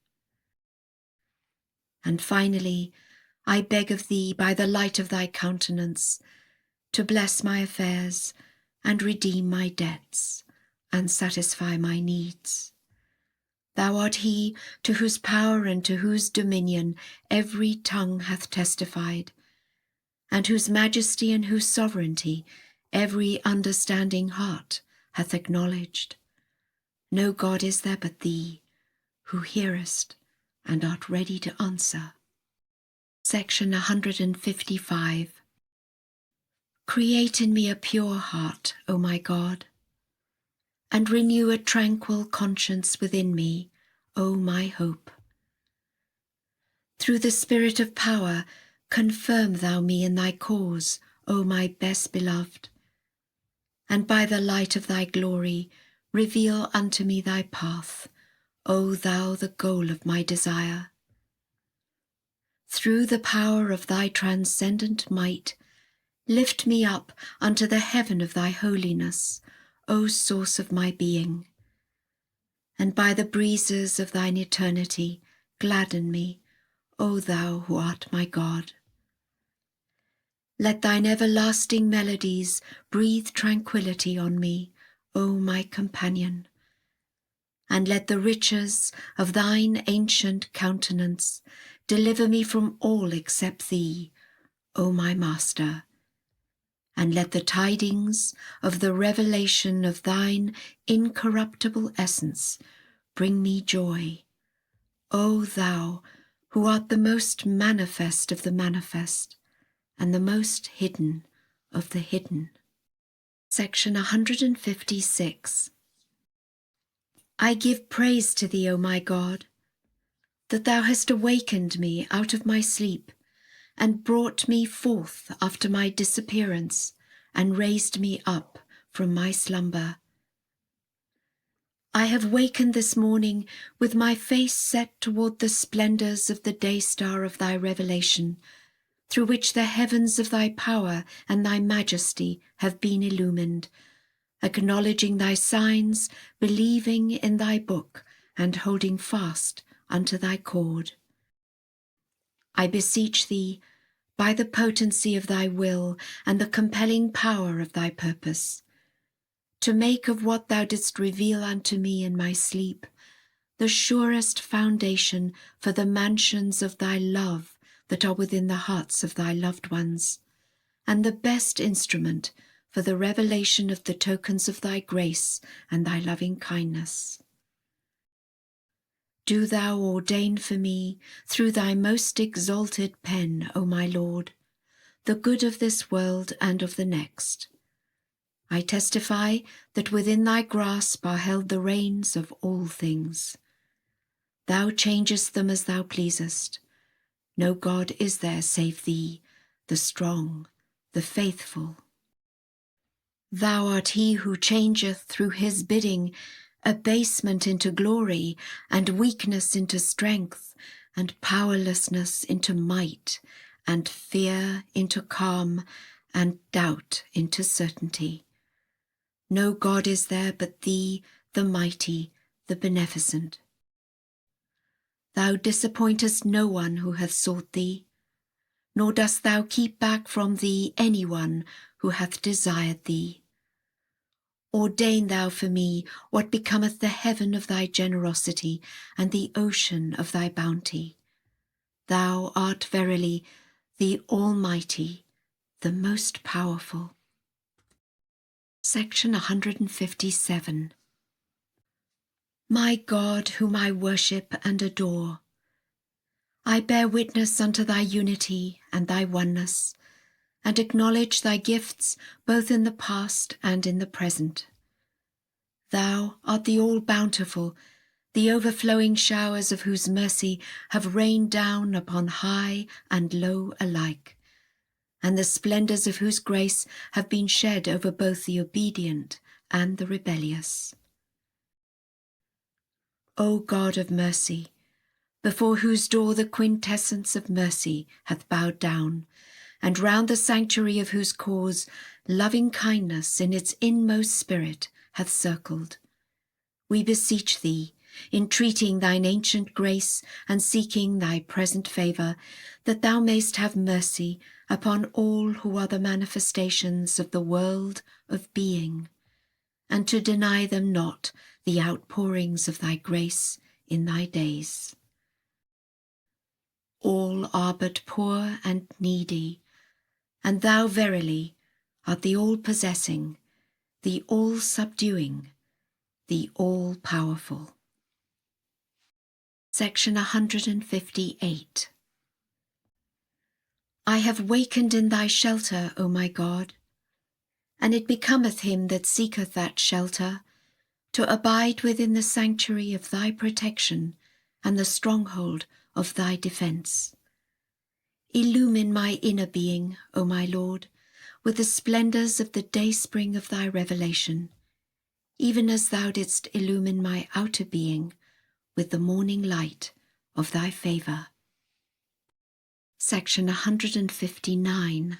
And finally, I beg of thee by the light of thy countenance to bless my affairs and redeem my debts and satisfy my needs. Thou art he to whose power and to whose dominion every tongue hath testified, and whose majesty and whose sovereignty every understanding heart hath acknowledged. No God is there but thee, who hearest and art ready to answer. Section 155. Create in me a pure heart, O my God, and renew a tranquil conscience within me, O my hope. Through the Spirit of power, confirm thou me in thy cause, O my best beloved. And by the light of thy glory, reveal unto me thy path, O thou the goal of my desire. Through the power of thy transcendent might, lift me up unto the heaven of thy holiness, O source of my being. And by the breezes of thine eternity, gladden me, O thou who art my God. Let thine everlasting melodies breathe tranquillity on me, O my companion. And let the riches of thine ancient countenance deliver me from all except thee, O my Master. And let the tidings of the revelation of thine incorruptible essence bring me joy, O thou who art the most manifest of the manifest, and the most hidden of the hidden. Section 156. I give praise to thee, O my God, that thou hast awakened me out of my sleep, and brought me forth after my disappearance, and raised me up from my slumber. I have wakened this morning with my face set toward the splendours of the day star of thy revelation, through which the heavens of thy power and thy majesty have been illumined, acknowledging thy signs, believing in thy book, and holding fast unto thy cord. I beseech thee, by the potency of thy will and the compelling power of thy purpose, to make of what thou didst reveal unto me in my sleep the surest foundation for the mansions of thy love that are within the hearts of thy loved ones, and the best instrument for the revelation of the tokens of thy grace and thy loving kindness. Do thou ordain for me, through thy most exalted pen, O my Lord, the good of this world and of the next. I testify that within thy grasp are held the reins of all things. Thou changest them as thou pleasest. No God is there save thee, the strong, the faithful. Thou art he who changeth through his bidding abasement into glory, and weakness into strength, and powerlessness into might, and fear into calm, and doubt into certainty. No God is there but thee, the mighty, the beneficent. Thou disappointest no one who hath sought thee, nor dost thou keep back from thee any one who hath desired thee. Ordain thou for me what becometh the heaven of thy generosity and the ocean of thy bounty. Thou art verily the Almighty, the most powerful. Section 157. My God, whom I worship and adore, I bear witness unto thy unity and thy oneness, and acknowledge thy gifts both in the past and in the present. Thou art the all-bountiful, the overflowing showers of whose mercy have rained down upon high and low alike, and the splendours of whose grace have been shed over both the obedient and the rebellious. O God of mercy, before whose door the quintessence of mercy hath bowed down, and round the sanctuary of whose cause loving kindness in its inmost spirit hath circled, we beseech thee, entreating thine ancient grace and seeking thy present favour, that thou mayst have mercy upon all who are the manifestations of the world of being, and to deny them not the outpourings of thy grace in thy days. All are but poor and needy, and thou verily art the all-possessing, the all-subduing, the all-powerful. Section 158. I have wakened in thy shelter, O my God, and it becometh him that seeketh that shelter to abide within the sanctuary of thy protection and the stronghold of thy defence. Illumine my inner being, O my Lord, with the splendours of the dayspring of thy revelation, even as thou didst illumine my outer being with the morning light of thy favour. Section 159.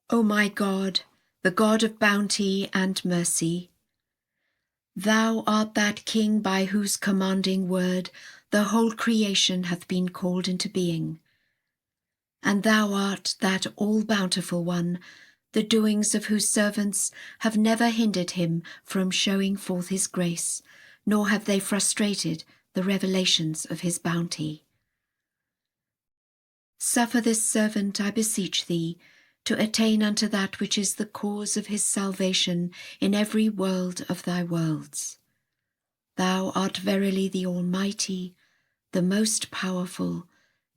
O my God, the God of bounty and mercy, thou art that King by whose commanding word the whole creation hath been called into being, and thou art that all-bountiful one, the doings of whose servants have never hindered him from showing forth his grace, nor have they frustrated the revelations of his bounty. Suffer this servant, I beseech thee, to attain unto that which is the cause of his salvation in every world of thy worlds. Thou art verily the Almighty, the most powerful,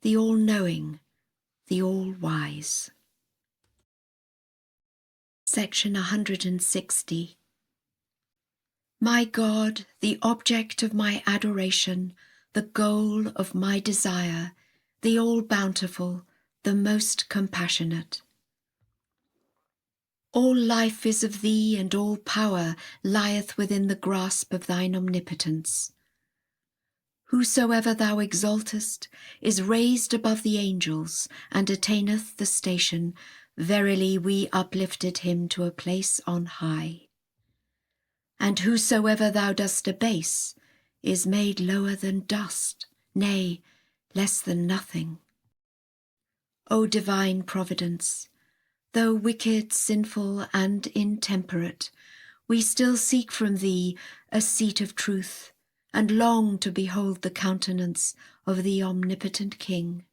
the all-knowing, the all-wise. Section 160. My God, the object of my adoration, the goal of my desire, the all-bountiful, the most compassionate. All life is of thee, and all power lieth within the grasp of thine omnipotence. Whosoever thou exaltest is raised above the angels, and attaineth the station, verily we uplifted him to a place on high. And whosoever thou dost abase is made lower than dust, nay, less than nothing. O divine providence, though wicked, sinful, and intemperate, we still seek from thee a seat of truth, and long to behold the countenance of the omnipotent King.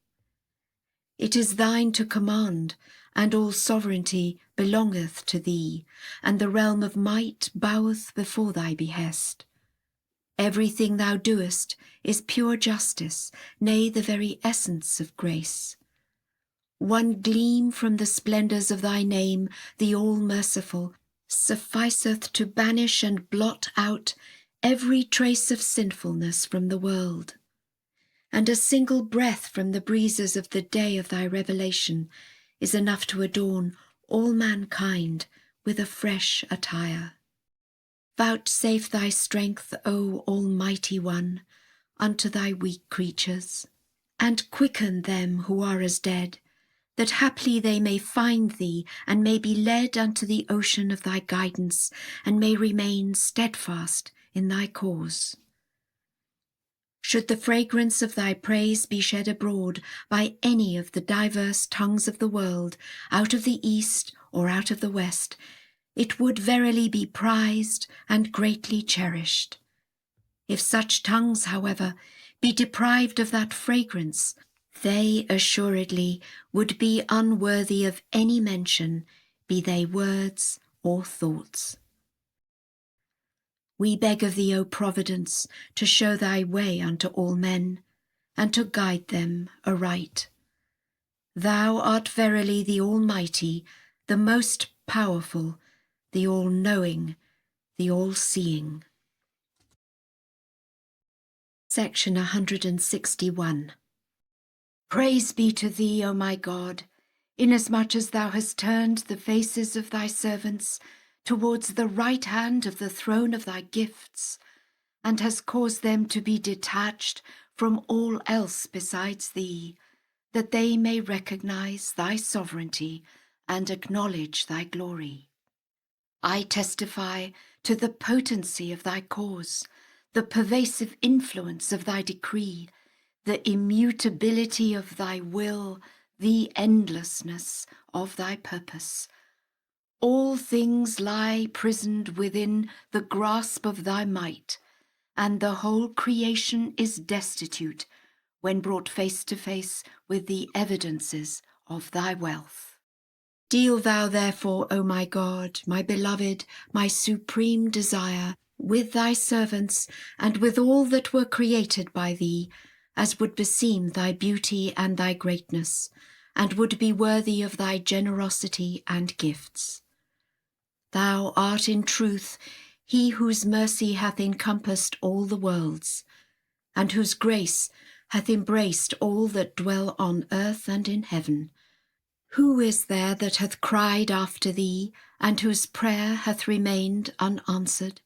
It is thine to command, and all sovereignty belongeth to thee, and the realm of might boweth before thy behest. Everything thou doest is pure justice, nay, the very essence of grace. One gleam from the splendours of thy name, the all-merciful, sufficeth to banish and blot out every trace of sinfulness from the world. And a single breath from the breezes of the day of thy revelation is enough to adorn all mankind with a fresh attire. Vouchsafe thy strength, O Almighty One, unto thy weak creatures, and quicken them who are as dead, that haply they may find thee, and may be led unto the ocean of thy guidance, and may remain steadfast in thy cause. Should the fragrance of thy praise be shed abroad by any of the diverse tongues of the world, out of the east or out of the west, it would verily be prized and greatly cherished. If such tongues, however, be deprived of that fragrance, they assuredly would be unworthy of any mention, be they words or thoughts. We beg of thee, O Providence, to show thy way unto all men, and to guide them aright. Thou art verily the Almighty, the most powerful, the all-knowing, the all-seeing. Section 161. Praise be to thee, O my God, inasmuch as thou hast turned the faces of thy servants towards the right hand of the throne of thy gifts, and hast caused them to be detached from all else besides thee, that they may recognize thy sovereignty and acknowledge thy glory. I testify to the potency of thy cause, the pervasive influence of thy decree, the immutability of thy will, the endlessness of thy purpose. All things lie prisoned within the grasp of thy might, and the whole creation is destitute when brought face to face with the evidences of thy wealth. Deal thou therefore, O my God, my beloved, my supreme desire, with thy servants and with all that were created by thee, as would beseem thy beauty and thy greatness, and would be worthy of thy generosity and gifts. Thou art in truth he whose mercy hath encompassed all the worlds, and whose grace hath embraced all that dwell on earth and in heaven. Who is there that hath cried after thee, and whose prayer hath remained unanswered?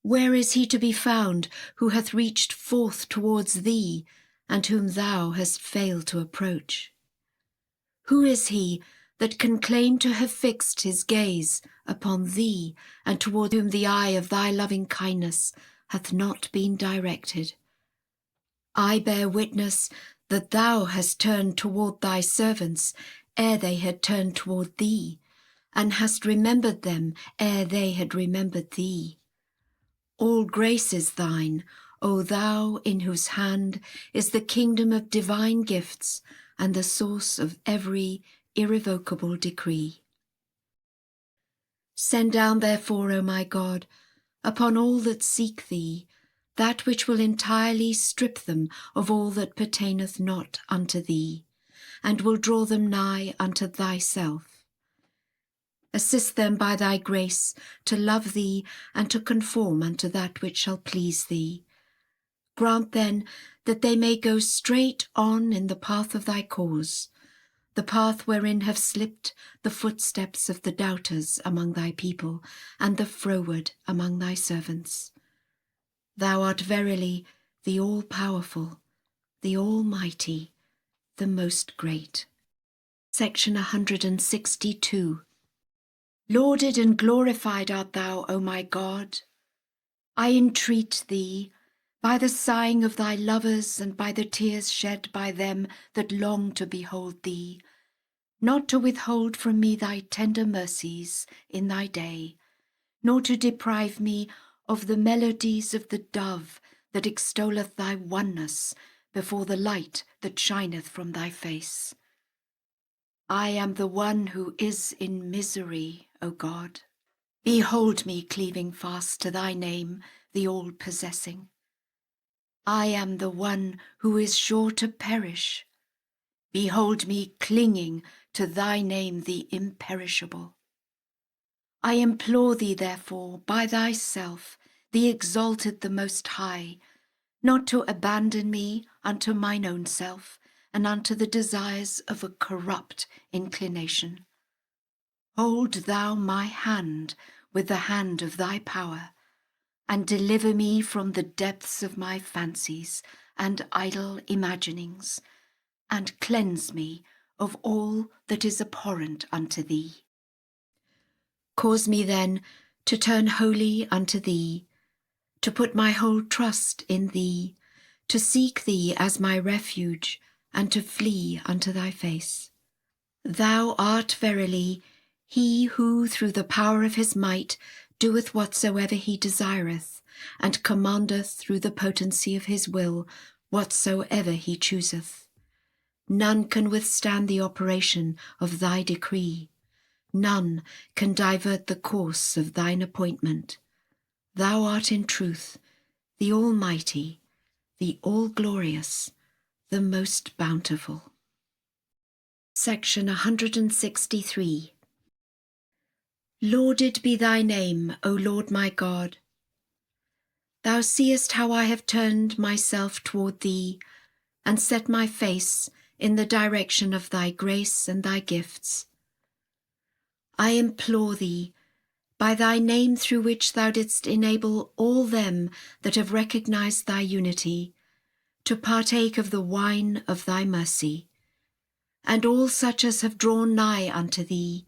Where is he to be found who hath reached forth towards thee, and whom thou hast failed to approach? Who is he that can claim to have fixed his gaze upon thee, and toward whom the eye of thy loving kindness hath not been directed? I bear witness that thou hast turned toward thy servants ere they had turned toward thee, and hast remembered them ere they had remembered thee. All grace is thine, O thou in whose hand is the kingdom of divine gifts and the source of every irrevocable decree. Send down therefore, O my God, upon all that seek thee, that which will entirely strip them of all that pertaineth not unto thee, and will draw them nigh unto thyself. Assist them by thy grace to love thee and to conform unto that which shall please thee. Grant then that they may go straight on in the path of thy cause, the path wherein have slipped the footsteps of the doubters among thy people and the froward among thy servants. Thou art verily the all-powerful, the almighty, the most great. Section 162. Lauded and glorified art thou, O my God. I entreat thee, by the sighing of thy lovers and by the tears shed by them that long to behold thee, not to withhold from me thy tender mercies in thy day, nor to deprive me of the melodies of the dove that extolleth thy oneness before the light that shineth from thy face. I am the one who is in misery, O God. Behold me cleaving fast to thy name, the all-possessing. I am the one who is sure to perish. Behold me clinging to thy name, the imperishable. I implore thee, therefore, by thyself, the exalted, the Most High, not to abandon me unto mine own self, and unto the desires of a corrupt inclination. Hold thou my hand with the hand of thy power, and deliver me from the depths of my fancies and idle imaginings, and cleanse me of all that is abhorrent unto thee. Cause me then to turn wholly unto thee, to put my whole trust in thee, to seek thee as my refuge, and to flee unto thy face. Thou art verily he who through the power of his might doeth whatsoever he desireth, and commandeth through the potency of his will whatsoever he chooseth. None can withstand the operation of thy decree. None can divert the course of thine appointment. Thou art in truth the Almighty, the All-Glorious, the Most Bountiful. Section 163. Lauded be thy name, O Lord my God. Thou seest how I have turned myself toward thee, and set my face in the direction of thy grace and thy gifts. I implore thee, by thy name through which thou didst enable all them that have recognized thy unity, to partake of the wine of thy mercy, and all such as have drawn nigh unto thee,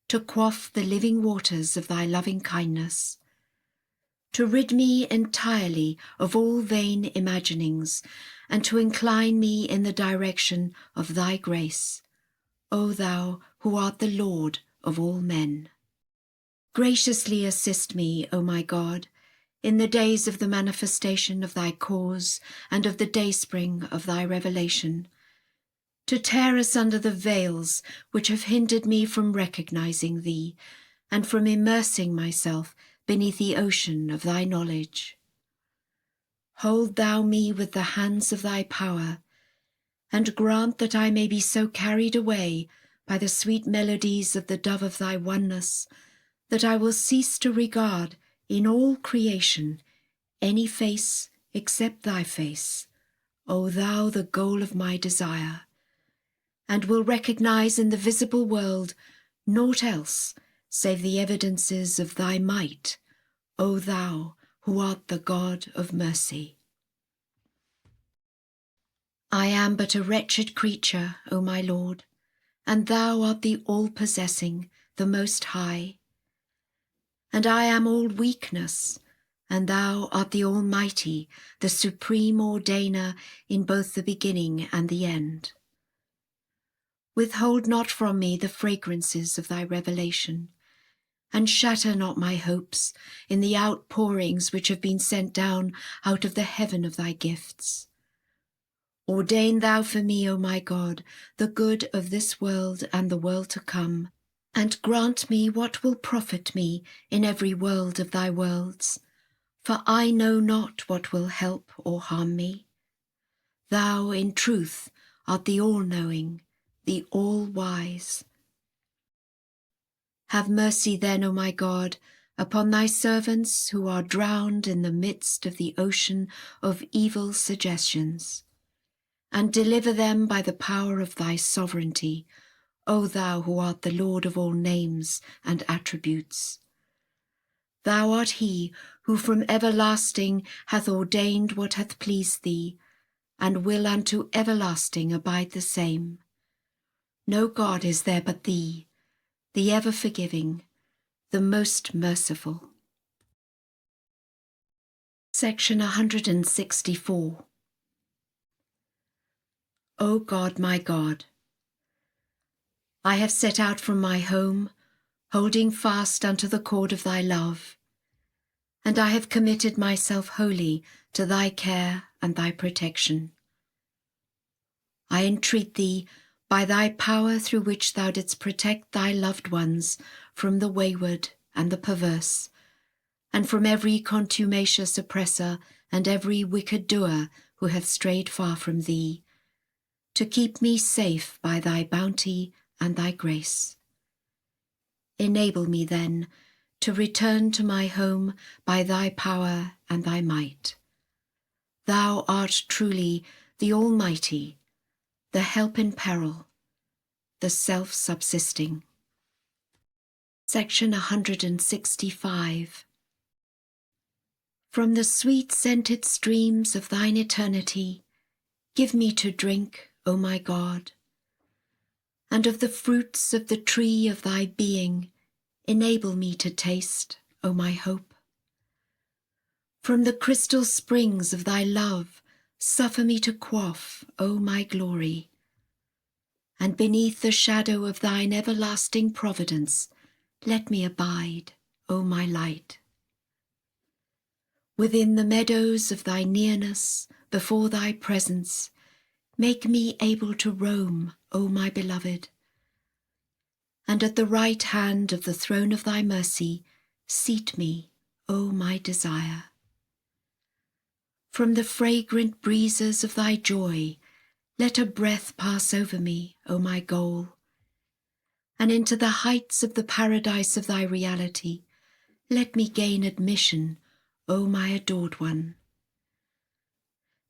to quaff the living waters of thy loving kindness, to rid me entirely of all vain imaginings, and to incline me in the direction of thy grace, O thou who art the Lord of all men. Graciously assist me, O my God, in the days of the manifestation of thy cause and of the dayspring of thy revelation, to tear asunder the veils which have hindered me from recognizing thee and from immersing myself beneath the ocean of thy knowledge. Hold thou me with the hands of thy power, and grant that I may be so carried away by the sweet melodies of the dove of thy oneness, that I will cease to regard in all creation any face except thy face, O thou the goal of my desire, and will recognize in the visible world naught else save the evidences of thy might, O thou who art the God of mercy. I am but a wretched creature, O my Lord, and thou art the all-possessing, the Most High. And I am all weakness, and thou art the Almighty, the supreme ordainer in both the beginning and the end. Withhold not from me the fragrances of thy revelation, and shatter not my hopes in the outpourings which have been sent down out of the heaven of thy gifts. Ordain thou for me, O my God, the good of this world and the world to come, and grant me what will profit me in every world of thy worlds, for I know not what will help or harm me. Thou, in truth, art the all-knowing, the all-wise. Have mercy then, O my God, upon thy servants who are drowned in the midst of the ocean of evil suggestions, and deliver them by the power of thy sovereignty, O thou who art the Lord of all names and attributes. Thou art he who from everlasting hath ordained what hath pleased thee, and will unto everlasting abide the same. No God is there but thee, the ever-forgiving, the most merciful. Section 164. O God, my God, I have set out from my home, holding fast unto the cord of thy love, and I have committed myself wholly to thy care and thy protection. I entreat thee, by thy power through which thou didst protect thy loved ones from the wayward and the perverse, and from every contumacious oppressor and every wicked doer who hath strayed far from thee, to keep me safe by thy bounty and thy grace. Enable me then to return to my home by thy power and thy might. Thou art truly the Almighty, the help in peril, the self-subsisting. Section 165. From the sweet-scented streams of thine eternity, give me to drink, O my God, and of the fruits of the tree of thy being, enable me to taste, O my hope. From the crystal springs of thy love, suffer me to quaff, O my glory. And beneath the shadow of thine everlasting providence, let me abide, O my light. Within the meadows of thy nearness, before thy presence, make me able to roam, O my beloved. And at the right hand of the throne of thy mercy, seat me, O my desire. From the fragrant breezes of thy joy, let a breath pass over me, O my goal. And into the heights of the paradise of thy reality, let me gain admission, O my adored one.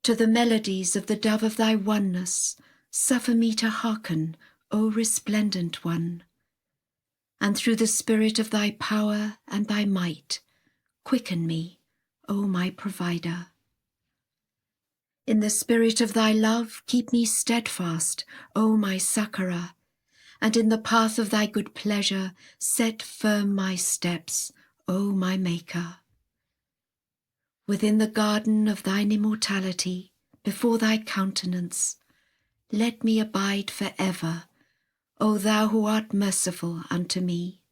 To the melodies of the dove of thy oneness, suffer me to hearken, O resplendent one. And through the spirit of thy power and thy might, quicken me, O my provider. In the spirit of thy love, keep me steadfast, O my succourer, and in the path of thy good pleasure, set firm my steps, O my Maker. Within the garden of thine immortality, before thy countenance, let me abide for ever, O thou who art merciful unto me.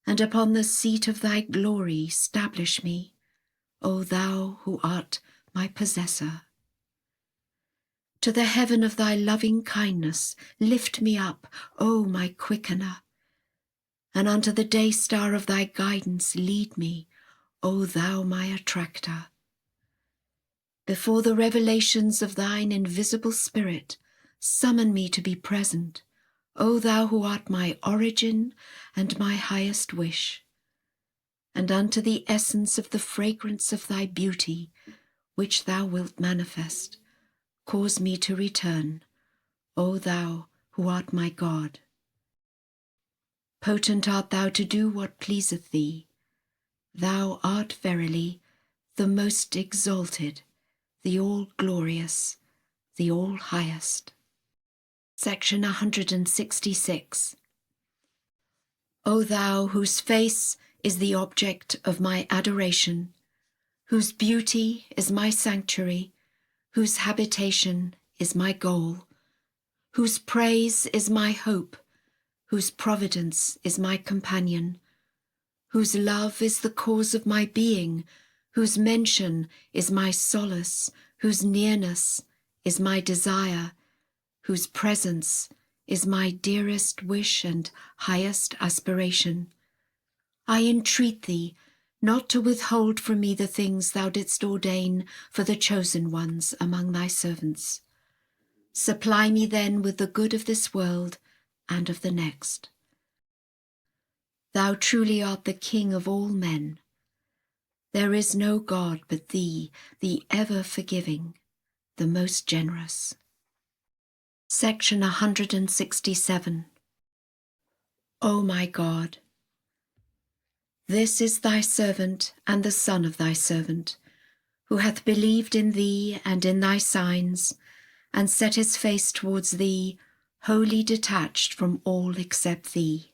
And upon the seat of thy glory stablish me, O thou who art my possessor. To the heaven of thy loving kindness lift me up, O my quickener, and unto the day star of thy guidance lead me, O thou my attractor. Before the revelations of thine invisible spirit, summon me to be present, O thou who art my origin and my highest wish. And unto the essence of the fragrance of thy beauty, which thou wilt manifest, cause me to return, O thou who art my God. Potent art thou to do what pleaseth thee. Thou art verily the most exalted, the all-glorious, the all-highest. Section 166. O thou whose face is the object of my adoration, whose beauty is my sanctuary, whose habitation is my goal, whose praise is my hope, whose providence is my companion, whose love is the cause of my being, whose mention is my solace, whose nearness is my desire, whose presence is my dearest wish and highest aspiration. I entreat thee not to withhold from me the things thou didst ordain for the chosen ones among thy servants. Supply me then with the good of this world and of the next. Thou truly art the King of all men. There is no God but thee, the ever-forgiving, the most generous. Section 167. O my God, this is thy servant and the son of thy servant, who hath believed in thee and in thy signs, and set his face towards thee, wholly detached from all except thee.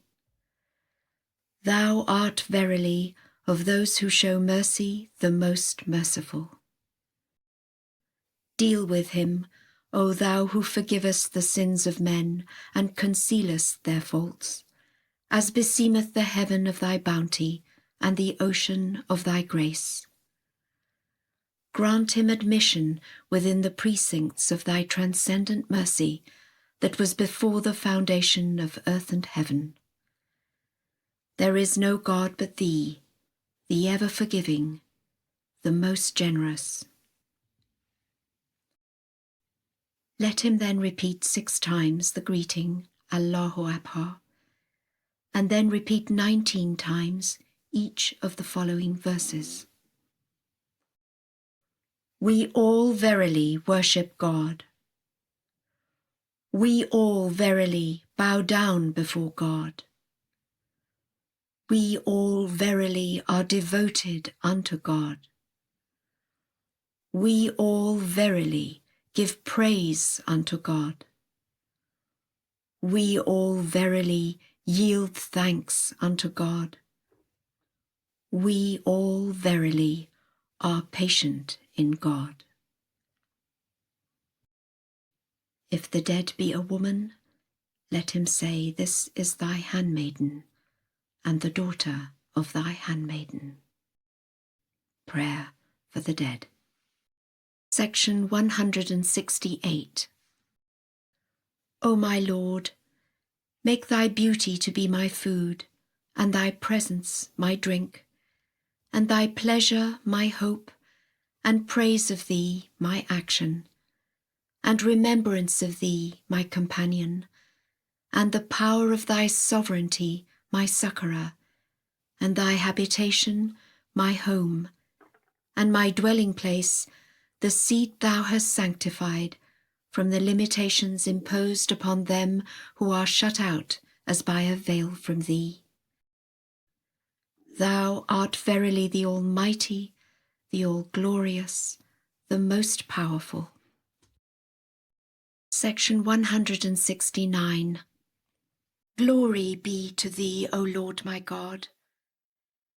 Thou art verily of those who show mercy the most merciful. Deal with him, O thou who forgivest the sins of men and concealest their faults, as beseemeth the heaven of thy bounty and the ocean of thy grace. Grant him admission within the precincts of thy transcendent mercy that was before the foundation of earth and heaven. There is no God but thee, the ever-forgiving, the most generous. Let him then repeat 6 times the greeting, Allahu Akbar, and then repeat 19 times each of the following verses. We all verily worship God. We all verily bow down before God. We all verily are devoted unto God. We all verily give praise unto God. We all verily yield thanks unto God. We all verily are patient in God. If the dead be a woman, let him say, This is thy handmaiden, and the daughter of thy handmaiden. Prayer for the dead. Section 168. O my Lord, make thy beauty to be my food, and thy presence my drink, and thy pleasure my hope, and praise of thee my action, and remembrance of thee my companion, and the power of thy sovereignty my succourer, and thy habitation my home, and my dwelling place the seat thou hast sanctified from the limitations imposed upon them who are shut out as by a veil from thee. Thou art verily the Almighty, the All-Glorious, the Most Powerful. Section 169. Glory be to thee, O Lord my God.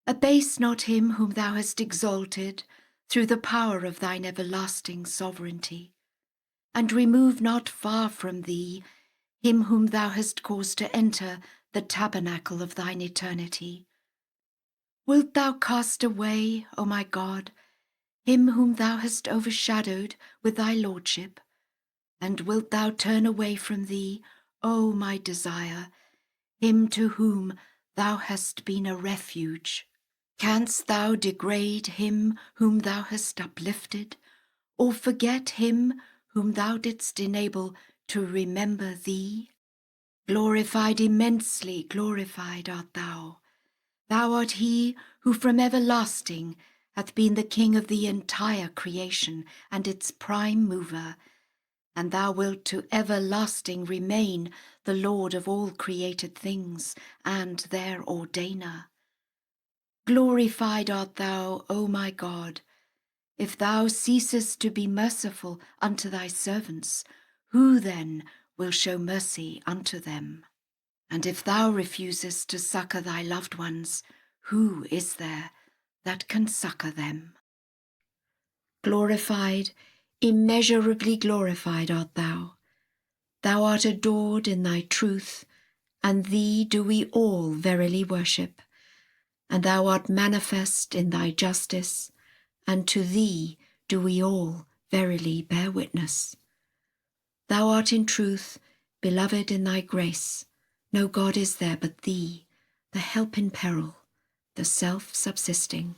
Abase not him whom thou hast exalted through the power of thine everlasting sovereignty, and remove not far from thee him whom thou hast caused to enter the tabernacle of thine eternity. Wilt thou cast away, O my God, him whom thou hast overshadowed with thy lordship? And wilt thou turn away from thee, O my desire, him to whom thou hast been a refuge? Canst thou degrade him whom thou hast uplifted, or forget him whom thou didst enable to remember thee? Glorified, immensely glorified art thou. Thou art he who from everlasting hath been the king of the entire creation and its prime mover, and thou wilt to everlasting remain the Lord of all created things and their ordainer. Glorified art thou, O my God. If thou ceasest to be merciful unto thy servants, who then will show mercy unto them? And if thou refusest to succour thy loved ones, who is there that can succour them? Glorified, immeasurably glorified art thou. Thou art adored in thy truth, and thee do we all verily worship. And thou art manifest in thy justice, and to thee do we all verily bear witness. Thou art in truth beloved in thy grace. No God is there but thee, the help in peril, the self-subsisting.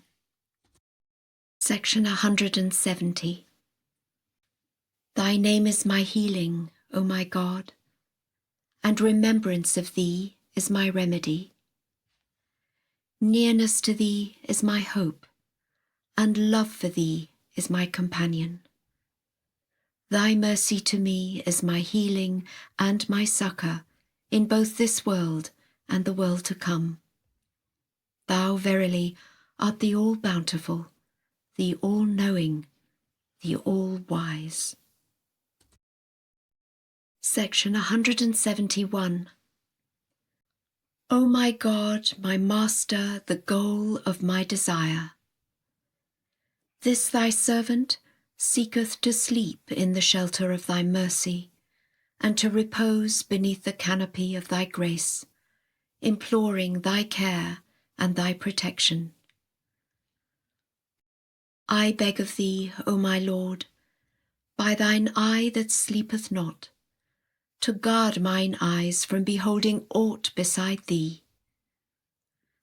Section 170. Thy name is my healing, O my God, and remembrance of thee is my remedy. Nearness to thee is my hope, and love for thee is my companion. Thy mercy to me is my healing and my succour in both this world and the world to come. Thou verily art the all-bountiful, the all-knowing, the all-wise. Section 171. O my God, my Master, the goal of my desire. This thy servant seeketh to sleep in the shelter of thy mercy, and to repose beneath the canopy of thy grace, imploring thy care and thy protection. I beg of thee, O my Lord, by thine eye that sleepeth not, to guard mine eyes from beholding aught beside thee.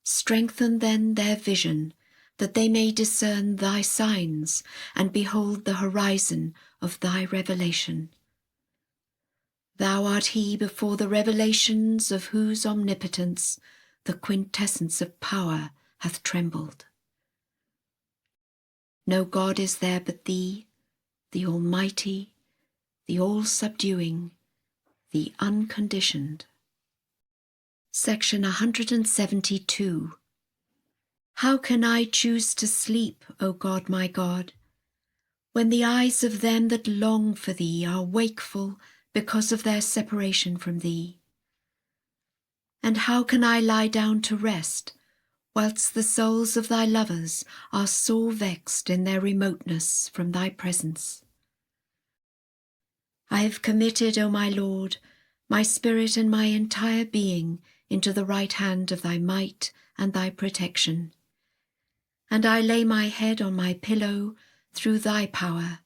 Strengthen then their vision, that they may discern thy signs and behold the horizon of thy revelation. Thou art he before the revelations of whose omnipotence the quintessence of power hath trembled. No God is there but thee, the Almighty, the all-subduing, the unconditioned. Section 172. How can I choose to sleep, O God my God, when the eyes of them that long for thee are wakeful because of their separation from thee? And how can I lie down to rest, whilst the souls of thy lovers are sore vexed in their remoteness from thy presence? I have committed, O my Lord, my spirit and my entire being into the right hand of thy might and thy protection. And I lay my head on my pillow through thy power,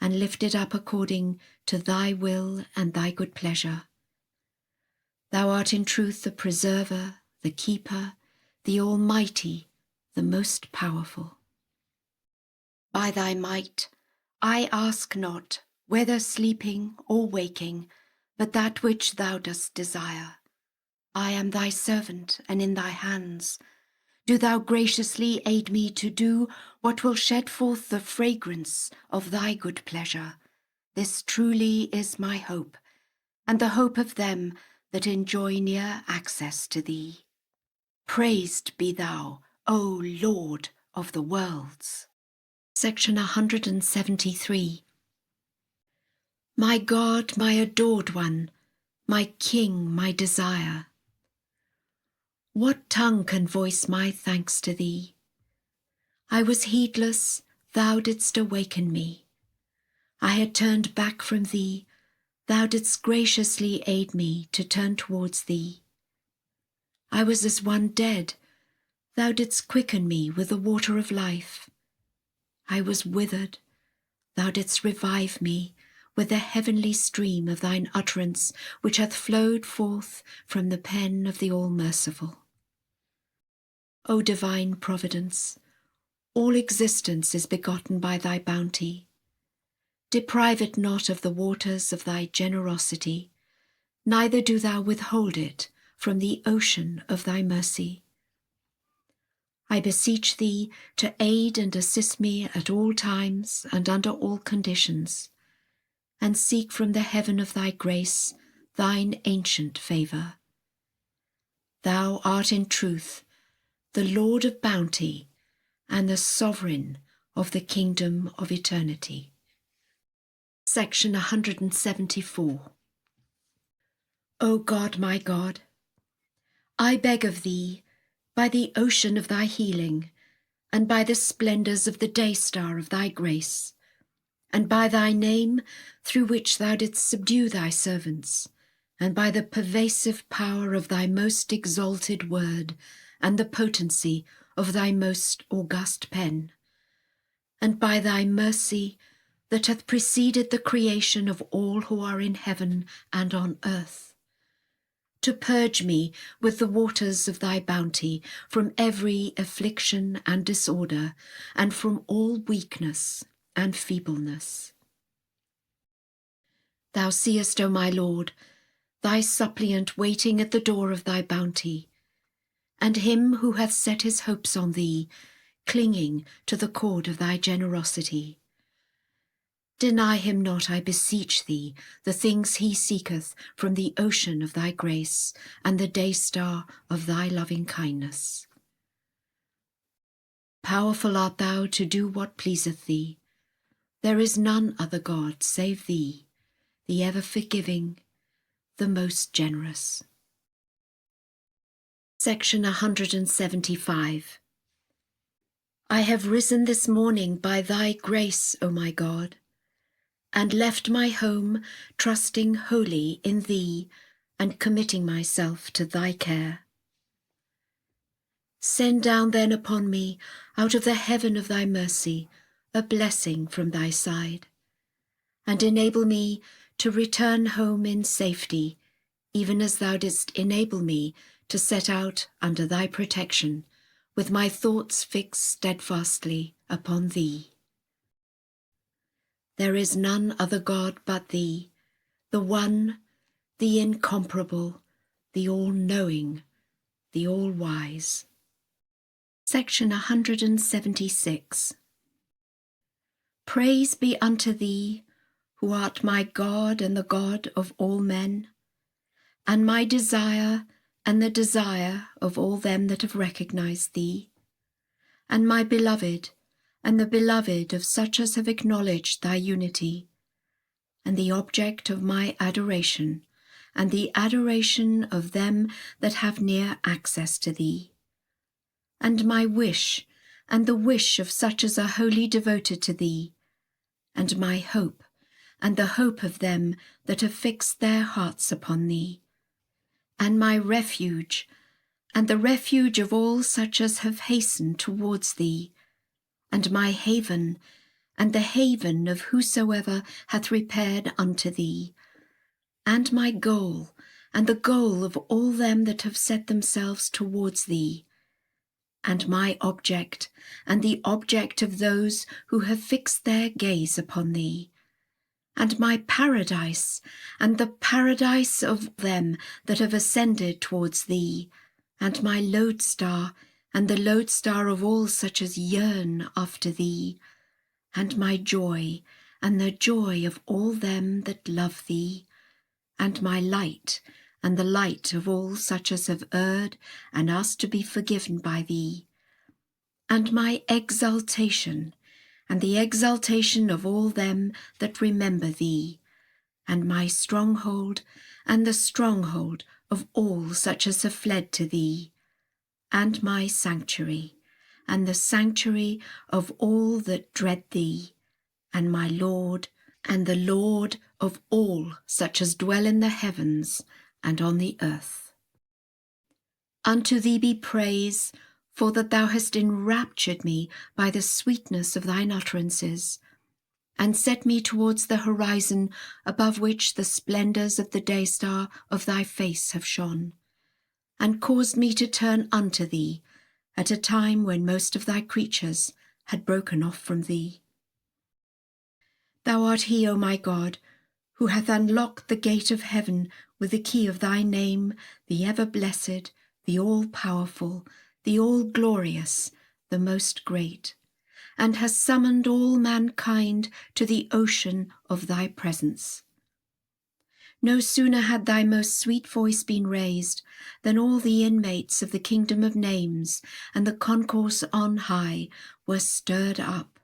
and lift it up according to thy will and thy good pleasure. Thou art in truth the preserver, the keeper, the almighty, the most powerful. By thy might, I ask not, whether sleeping or waking, but that which thou dost desire. I am thy servant and in thy hands. Do thou graciously aid me to do what will shed forth the fragrance of thy good pleasure. This truly is my hope, and the hope of them that enjoy near access to thee. Praised be thou, O Lord of the worlds. Section 173. My God, my adored one, my King, my desire. What tongue can voice my thanks to thee? I was heedless, thou didst awaken me. I had turned back from thee, thou didst graciously aid me to turn towards thee. I was as one dead, thou didst quicken me with the water of life. I was withered, thou didst revive me with the heavenly stream of thine utterance, which hath flowed forth from the pen of the All-Merciful. O divine providence, all existence is begotten by thy bounty. Deprive it not of the waters of thy generosity, neither do thou withhold it from the ocean of thy mercy. I beseech thee to aid and assist me at all times and under all conditions, and seek from the heaven of thy grace thine ancient favour. Thou art in truth the Lord of bounty and the sovereign of the kingdom of eternity. Section 174. O God, my God, I beg of thee, by the ocean of thy healing, and by the splendours of the day-star of thy grace, and by thy name through which thou didst subdue thy servants, and by the pervasive power of thy most exalted word, and the potency of thy most august pen, and by thy mercy that hath preceded the creation of all who are in heaven and on earth, to purge me with the waters of thy bounty from every affliction and disorder, and from all weakness and feebleness. Thou seest, O my Lord, thy suppliant waiting at the door of thy bounty, and him who hath set his hopes on thee, clinging to the cord of thy generosity. Deny him not, I beseech thee, the things he seeketh from the ocean of thy grace and the day-star of thy loving kindness. Powerful art thou to do what pleaseth thee. There is none other God save thee, the ever-forgiving, the most generous. Section 175. I have risen this morning by thy grace, O my God, and left my home, trusting wholly in thee, and committing myself to thy care. Send down then upon me, out of the heaven of thy mercy, a blessing from thy side, and enable me to return home in safety, even as thou didst enable me to set out under thy protection, with my thoughts fixed steadfastly upon thee. There is none other God but thee, the one, the incomparable, the all-knowing, the all-wise. Section 176. Praise be unto thee, who art my God and the God of all men, and my desire and the desire of all them that have recognized thee, and my beloved and the beloved of such as have acknowledged thy unity, and the object of my adoration, and the adoration of them that have near access to thee, and my wish, and the wish of such as are wholly devoted to thee, and my hope, and the hope of them that have fixed their hearts upon thee, and my refuge, and the refuge of all such as have hastened towards thee, and my haven, and the haven of whosoever hath repaired unto thee, and my goal, and the goal of all them that have set themselves towards thee, and my object, and the object of those who have fixed their gaze upon thee, and my paradise, and the paradise of them that have ascended towards thee, and my lodestar, and the lodestar of all such as yearn after thee, and my joy, and the joy of all them that love thee, and my light, and the light of all such as have erred and asked to be forgiven by thee, and my exaltation, and the exaltation of all them that remember thee, and my stronghold, and the stronghold of all such as have fled to thee, and my sanctuary, and the sanctuary of all that dread thee, and my Lord, and the Lord of all such as dwell in the heavens and on the earth. Unto thee be praise, for that thou hast enraptured me by the sweetness of thine utterances, and set me towards the horizon above which the splendours of the day-star of thy face have shone, and caused me to turn unto thee at a time when most of thy creatures had broken off from thee. Thou art he, O my God, who hath unlocked the gate of heaven with the key of thy name, the ever-blessed, the all-powerful, the all-glorious, the most great, and hast summoned all mankind to the ocean of thy presence. No sooner had thy most sweet voice been raised than all the inmates of the kingdom of names and the concourse on high were stirred up.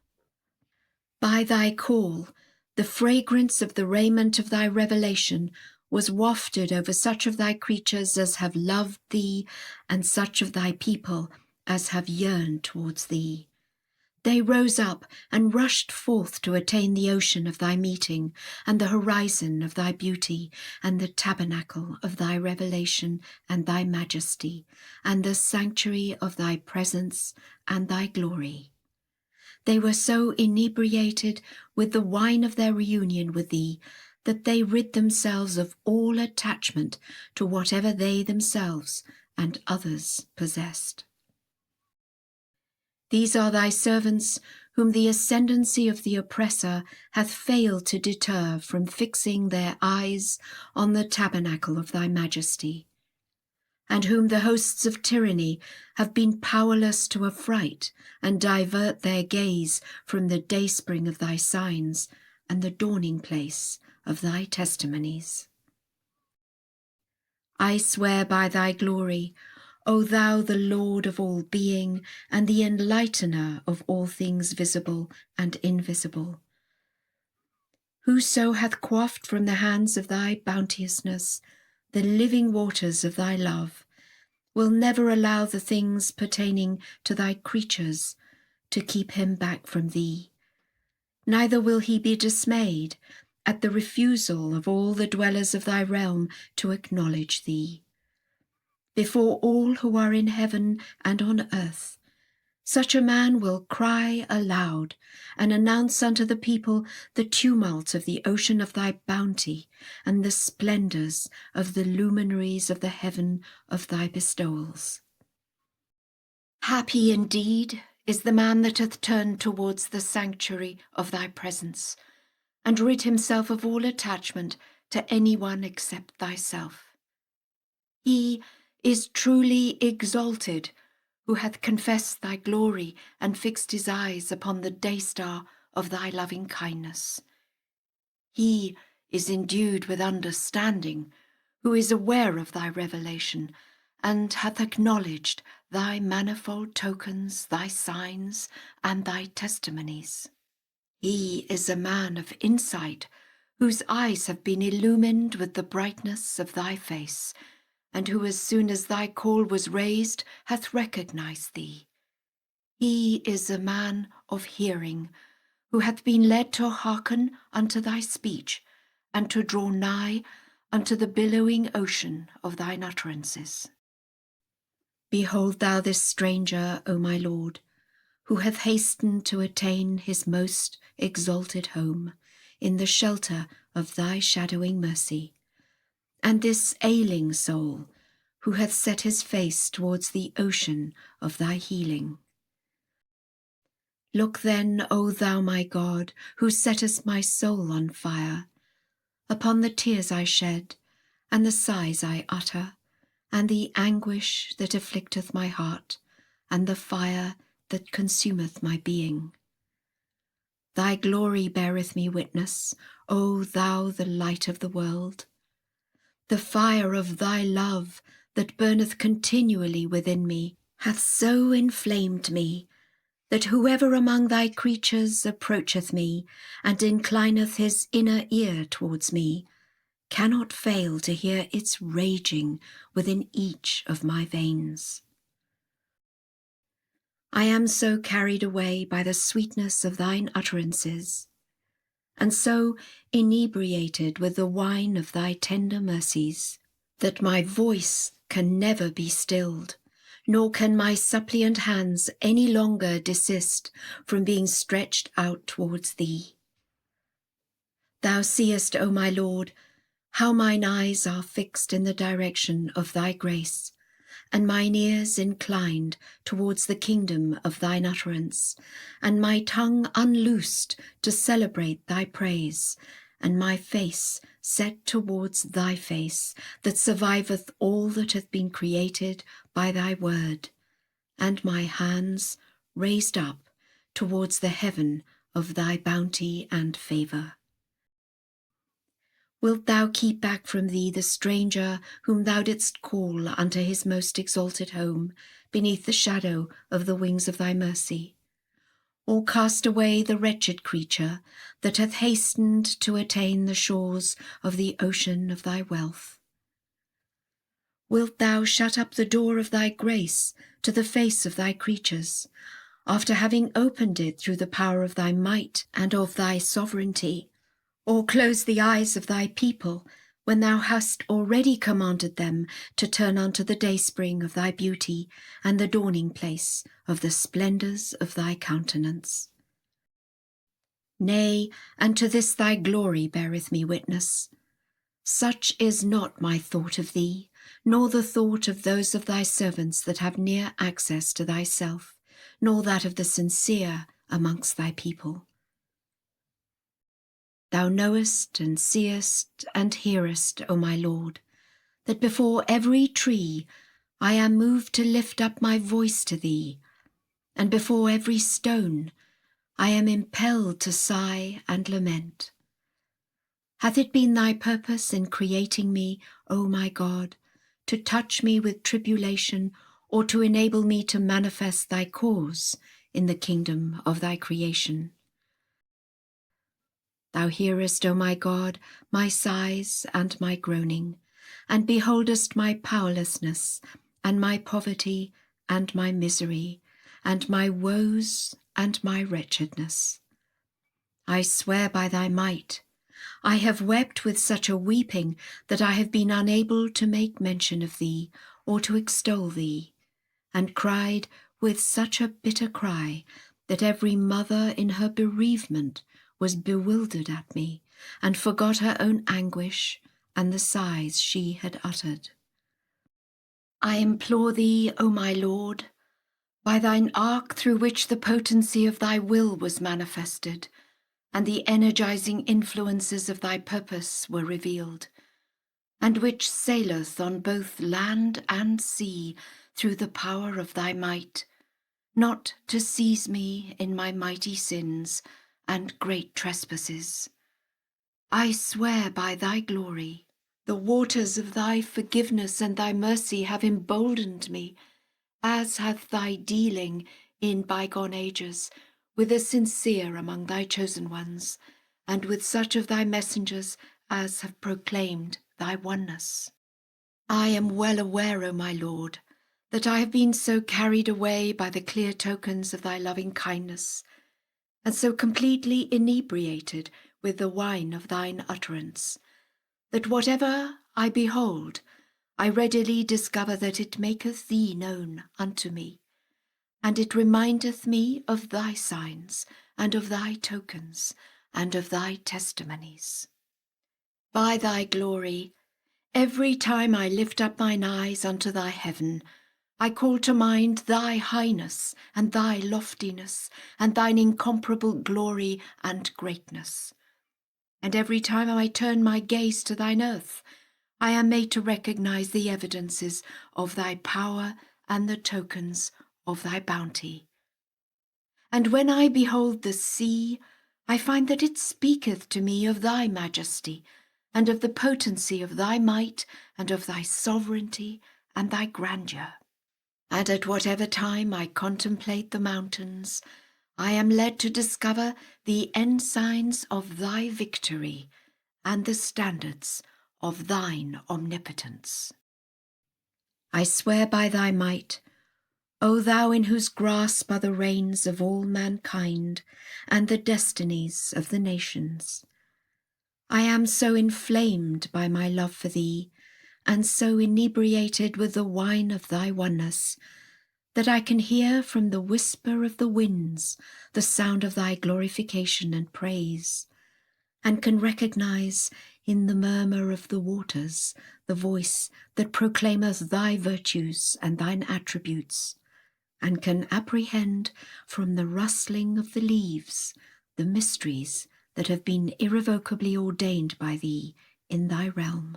By thy call, the fragrance of the raiment of thy revelation was wafted over such of thy creatures as have loved thee, and such of thy people as have yearned towards thee. They rose up and rushed forth to attain the ocean of thy meeting, and the horizon of thy beauty, and the tabernacle of thy revelation and thy majesty, and the sanctuary of thy presence and thy glory. They were so inebriated with the wine of their reunion with thee, that they rid themselves of all attachment to whatever they themselves and others possessed. These are thy servants, whom the ascendancy of the oppressor hath failed to deter from fixing their eyes on the tabernacle of thy majesty, and whom the hosts of tyranny have been powerless to affright and divert their gaze from the dayspring of thy signs and the dawning place of thy testimonies. I swear by thy glory, O thou the Lord of all being, and the enlightener of all things visible and invisible, whoso hath quaffed from the hands of thy bounteousness the living waters of thy love, will never allow the things pertaining to thy creatures to keep him back from thee. Neither will he be dismayed at the refusal of all the dwellers of thy realm to acknowledge thee. Before all who are in heaven and on earth, such a man will cry aloud and announce unto the people the tumult of the ocean of thy bounty and the splendours of the luminaries of the heaven of thy bestowals. Happy indeed is the man that hath turned towards the sanctuary of thy presence, and rid himself of all attachment to any one except thyself. He is truly exalted, who hath confessed thy glory and fixed his eyes upon the day-star of thy loving kindness. He is endued with understanding, who is aware of thy revelation, and hath acknowledged thy manifold tokens, thy signs, and thy testimonies. He is a man of insight, whose eyes have been illumined with the brightness of thy face, and who as soon as thy call was raised hath recognized thee. He is a man of hearing, who hath been led to hearken unto thy speech, and to draw nigh unto the billowing ocean of thine utterances. Behold thou this stranger, O my Lord, who hath hastened to attain his most exalted home in the shelter of thy shadowing mercy, and this ailing soul, who hath set his face towards the ocean of thy healing. Look then, O thou my God, who settest my soul on fire, upon the tears I shed, and the sighs I utter, and the anguish that afflicteth my heart, and the fire that consumeth my being. Thy glory beareth me witness, O thou the light of the world. The fire of thy love that burneth continually within me hath so inflamed me, that whoever among thy creatures approacheth me and inclineth his inner ear towards me cannot fail to hear its raging within each of my veins. I am so carried away by the sweetness of thine utterances, and so inebriated with the wine of thy tender mercies, that my voice can never be stilled, nor can my suppliant hands any longer desist from being stretched out towards thee. Thou seest, O my Lord, how mine eyes are fixed in the direction of thy grace, and mine ears inclined towards the kingdom of thine utterance, and my tongue unloosed to celebrate thy praise, and my face set towards thy face, that surviveth all that hath been created by thy word, and my hands raised up towards the heaven of thy bounty and favour. Wilt thou keep back from thee the stranger whom thou didst call unto his most exalted home beneath the shadow of the wings of thy mercy? Or cast away the wretched creature that hath hastened to attain the shores of the ocean of thy wealth? Wilt thou shut up the door of thy grace to the face of thy creatures, after having opened it through the power of thy might and of thy sovereignty? Or close the eyes of thy people, when thou hast already commanded them to turn unto the dayspring of thy beauty and the dawning place of the splendours of thy countenance? Nay, and to this thy glory beareth me witness. Such is not my thought of thee, nor the thought of those of thy servants that have near access to thyself, nor that of the sincere amongst thy people. Thou knowest and seest and hearest, O my Lord, that before every tree I am moved to lift up my voice to thee, and before every stone I am impelled to sigh and lament. Hath it been thy purpose in creating me, O my God, to touch me with tribulation, or to enable me to manifest thy cause in the kingdom of thy creation? Thou hearest, O my God, my sighs and my groaning, and beholdest my powerlessness, and my poverty, and my misery, and my woes, and my wretchedness. I swear by thy might, I have wept with such a weeping that I have been unable to make mention of thee, or to extol thee, and cried with such a bitter cry that every mother in her bereavement was bewildered at me, and forgot her own anguish and the sighs she had uttered. I implore thee, O my Lord, by thine ark through which the potency of thy will was manifested, and the energizing influences of thy purpose were revealed, and which saileth on both land and sea through the power of thy might, not to seize me in my mighty sins and great trespasses. I swear by thy glory, the waters of thy forgiveness and thy mercy have emboldened me, as hath thy dealing in bygone ages with the sincere among thy chosen ones, and with such of thy messengers as have proclaimed thy oneness. I am well aware, O my Lord, that I have been so carried away by the clear tokens of thy loving kindness, and so completely inebriated with the wine of thine utterance, that whatever I behold, I readily discover that it maketh thee known unto me, and it remindeth me of thy signs, and of thy tokens, and of thy testimonies. By thy glory, every time I lift up mine eyes unto thy heaven, I call to mind thy highness and thy loftiness and thine incomparable glory and greatness. And every time I turn my gaze to thine earth, I am made to recognize the evidences of thy power and the tokens of thy bounty. And when I behold the sea, I find that it speaketh to me of thy majesty, and of the potency of thy might, and of thy sovereignty and thy grandeur. And at whatever time I contemplate the mountains, I am led to discover the ensigns of thy victory and the standards of thine omnipotence. I swear by thy might, O thou in whose grasp are the reins of all mankind and the destinies of the nations, I am so inflamed by my love for thee, and so inebriated with the wine of thy oneness, that I can hear from the whisper of the winds the sound of thy glorification and praise, and can recognize in the murmur of the waters the voice that proclaimeth thy virtues and thine attributes, and can apprehend from the rustling of the leaves the mysteries that have been irrevocably ordained by thee in thy realm.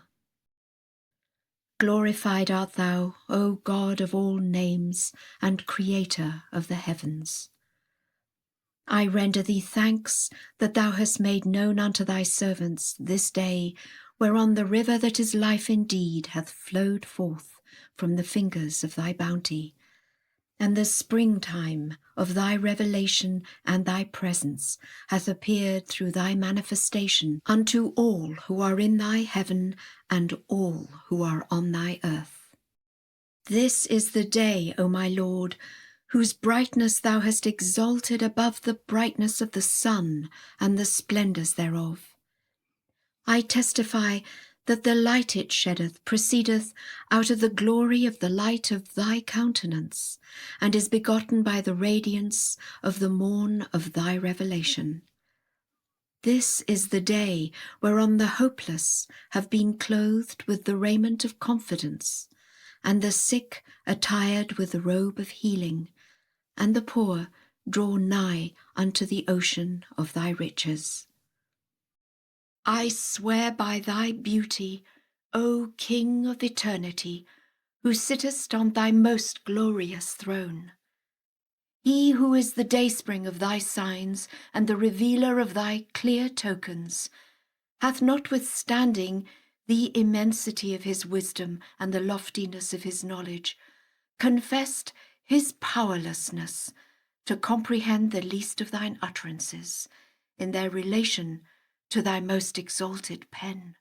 Glorified art thou, O God of all names, and Creator of the heavens. I render thee thanks that thou hast made known unto thy servants this day, whereon the river that is life indeed hath flowed forth from the fingers of thy bounty, and the springtime of thy revelation and thy presence hath appeared through thy manifestation unto all who are in thy heaven and all who are on thy earth. This is the day, O my Lord, whose brightness thou hast exalted above the brightness of the sun and the splendours thereof. I testify that the light it sheddeth proceedeth out of the glory of the light of thy countenance, and is begotten by the radiance of the morn of thy revelation. This is the day whereon the hopeless have been clothed with the raiment of confidence, and the sick attired with the robe of healing, and the poor draw nigh unto the ocean of thy riches. I swear by thy beauty, O King of eternity, who sittest on thy most glorious throne. He who is the dayspring of thy signs and the revealer of thy clear tokens, hath notwithstanding the immensity of his wisdom and the loftiness of his knowledge, confessed his powerlessness to comprehend the least of thine utterances in their relation to thy most exalted pen.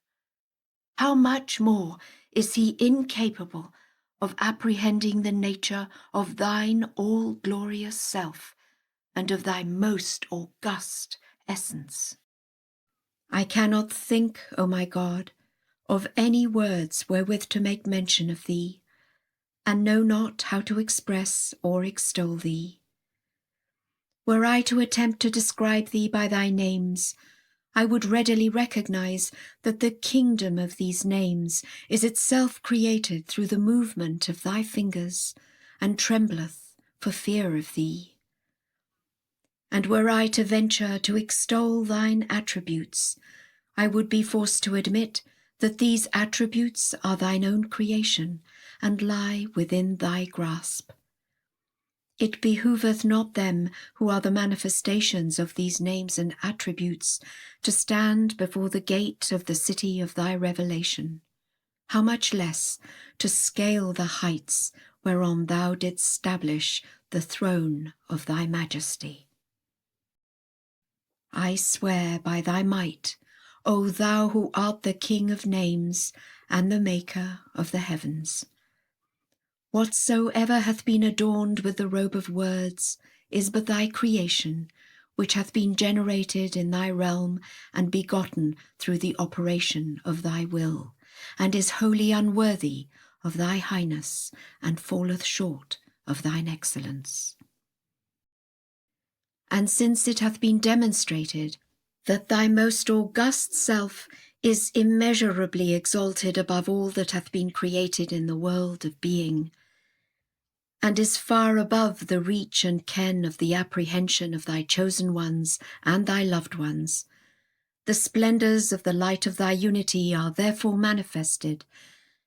How much more is he incapable of apprehending the nature of thine all-glorious self and of thy most august essence. I cannot think, O my God, of any words wherewith to make mention of thee, and know not how to express or extol thee. Were I to attempt to describe thee by thy names, I would readily recognize that the kingdom of these names is itself created through the movement of thy fingers, and trembleth for fear of thee. And were I to venture to extol thine attributes, I would be forced to admit that these attributes are thine own creation, and lie within thy grasp. It behoveth not them who are the manifestations of these names and attributes to stand before the gate of the city of thy revelation, how much less to scale the heights whereon thou didst stablish the throne of thy majesty. I swear by thy might, O thou who art the King of names and the Maker of the heavens. Whatsoever hath been adorned with the robe of words is but thy creation, which hath been generated in thy realm and begotten through the operation of thy will, and is wholly unworthy of thy highness, and falleth short of thine excellence. And since it hath been demonstrated that thy most august self is immeasurably exalted above all that hath been created in the world of being, and is far above the reach and ken of the apprehension of thy chosen ones and thy loved ones, the splendours of the light of thy unity are therefore manifested,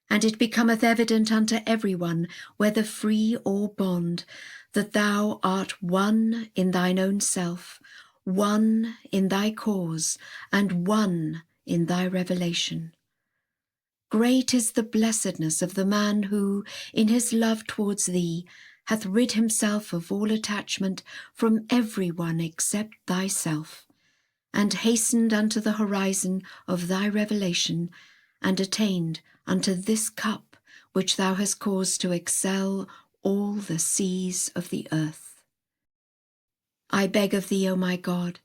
and it becometh evident unto every one, whether free or bond, that thou art one in thine own self, one in thy cause, and one in thy revelation. Great is the blessedness of the man who, in his love towards thee, hath rid himself of all attachment from every one except thyself, and hastened unto the horizon of thy revelation, and attained unto this cup which thou hast caused to excel all the seas of the earth. I beg of thee, O my God,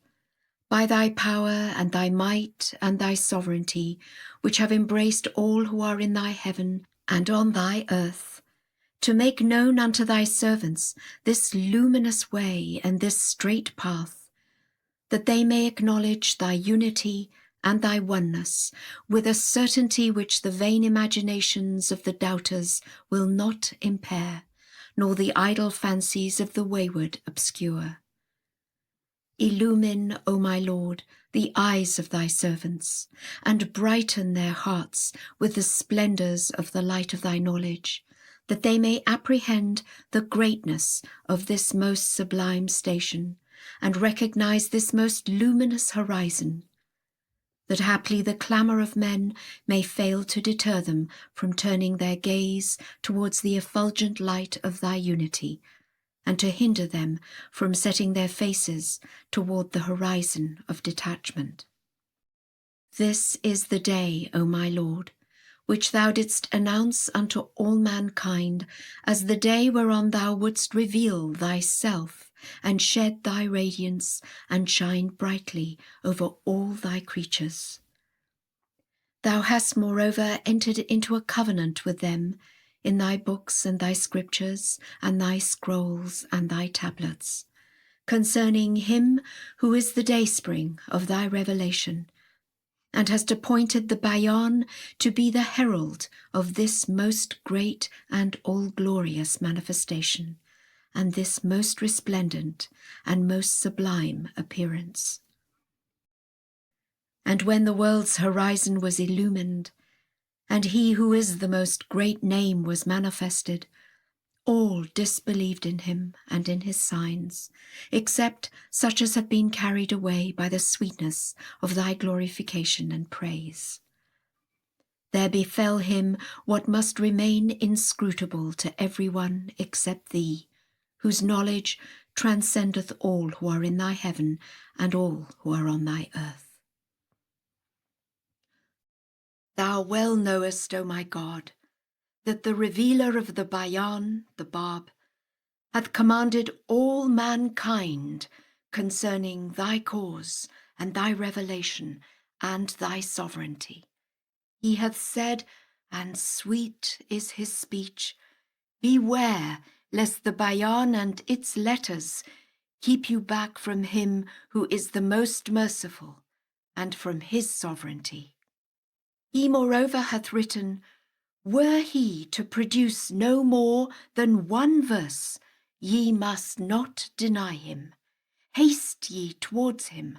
by thy power and thy might and thy sovereignty, which have embraced all who are in thy heaven and on thy earth, to make known unto thy servants this luminous way and this straight path, that they may acknowledge thy unity and thy oneness with a certainty which the vain imaginations of the doubters will not impair, nor the idle fancies of the wayward obscure. Illumine, O my Lord, the eyes of thy servants, and brighten their hearts with the splendours of the light of thy knowledge, that they may apprehend the greatness of this most sublime station, and recognize this most luminous horizon, that haply the clamour of men may fail to deter them from turning their gaze towards the effulgent light of thy unity, and to hinder them from setting their faces toward the horizon of detachment. This is the day, O my Lord, which thou didst announce unto all mankind as the day whereon thou wouldst reveal thyself and shed thy radiance and shine brightly over all thy creatures. Thou hast moreover entered into a covenant with them in thy books and thy scriptures and thy scrolls and thy tablets, concerning him who is the dayspring of thy revelation, and hast appointed the Bayan to be the herald of this most great and all-glorious manifestation, and this most resplendent and most sublime appearance. And when the world's horizon was illumined, and he who is the most great name was manifested, all disbelieved in him and in his signs, except such as have been carried away by the sweetness of thy glorification and praise. There befell him what must remain inscrutable to every one except thee, whose knowledge transcendeth all who are in thy heaven and all who are on thy earth. Thou well knowest, O my God, that the revealer of the Bayan, the Bab, hath commanded all mankind concerning thy cause and thy revelation and thy sovereignty. He hath said, and sweet is his speech, beware lest the Bayan and its letters keep you back from him who is the most merciful and from his sovereignty. He moreover hath written, were he to produce no more than one verse, ye must not deny him. Haste ye towards him,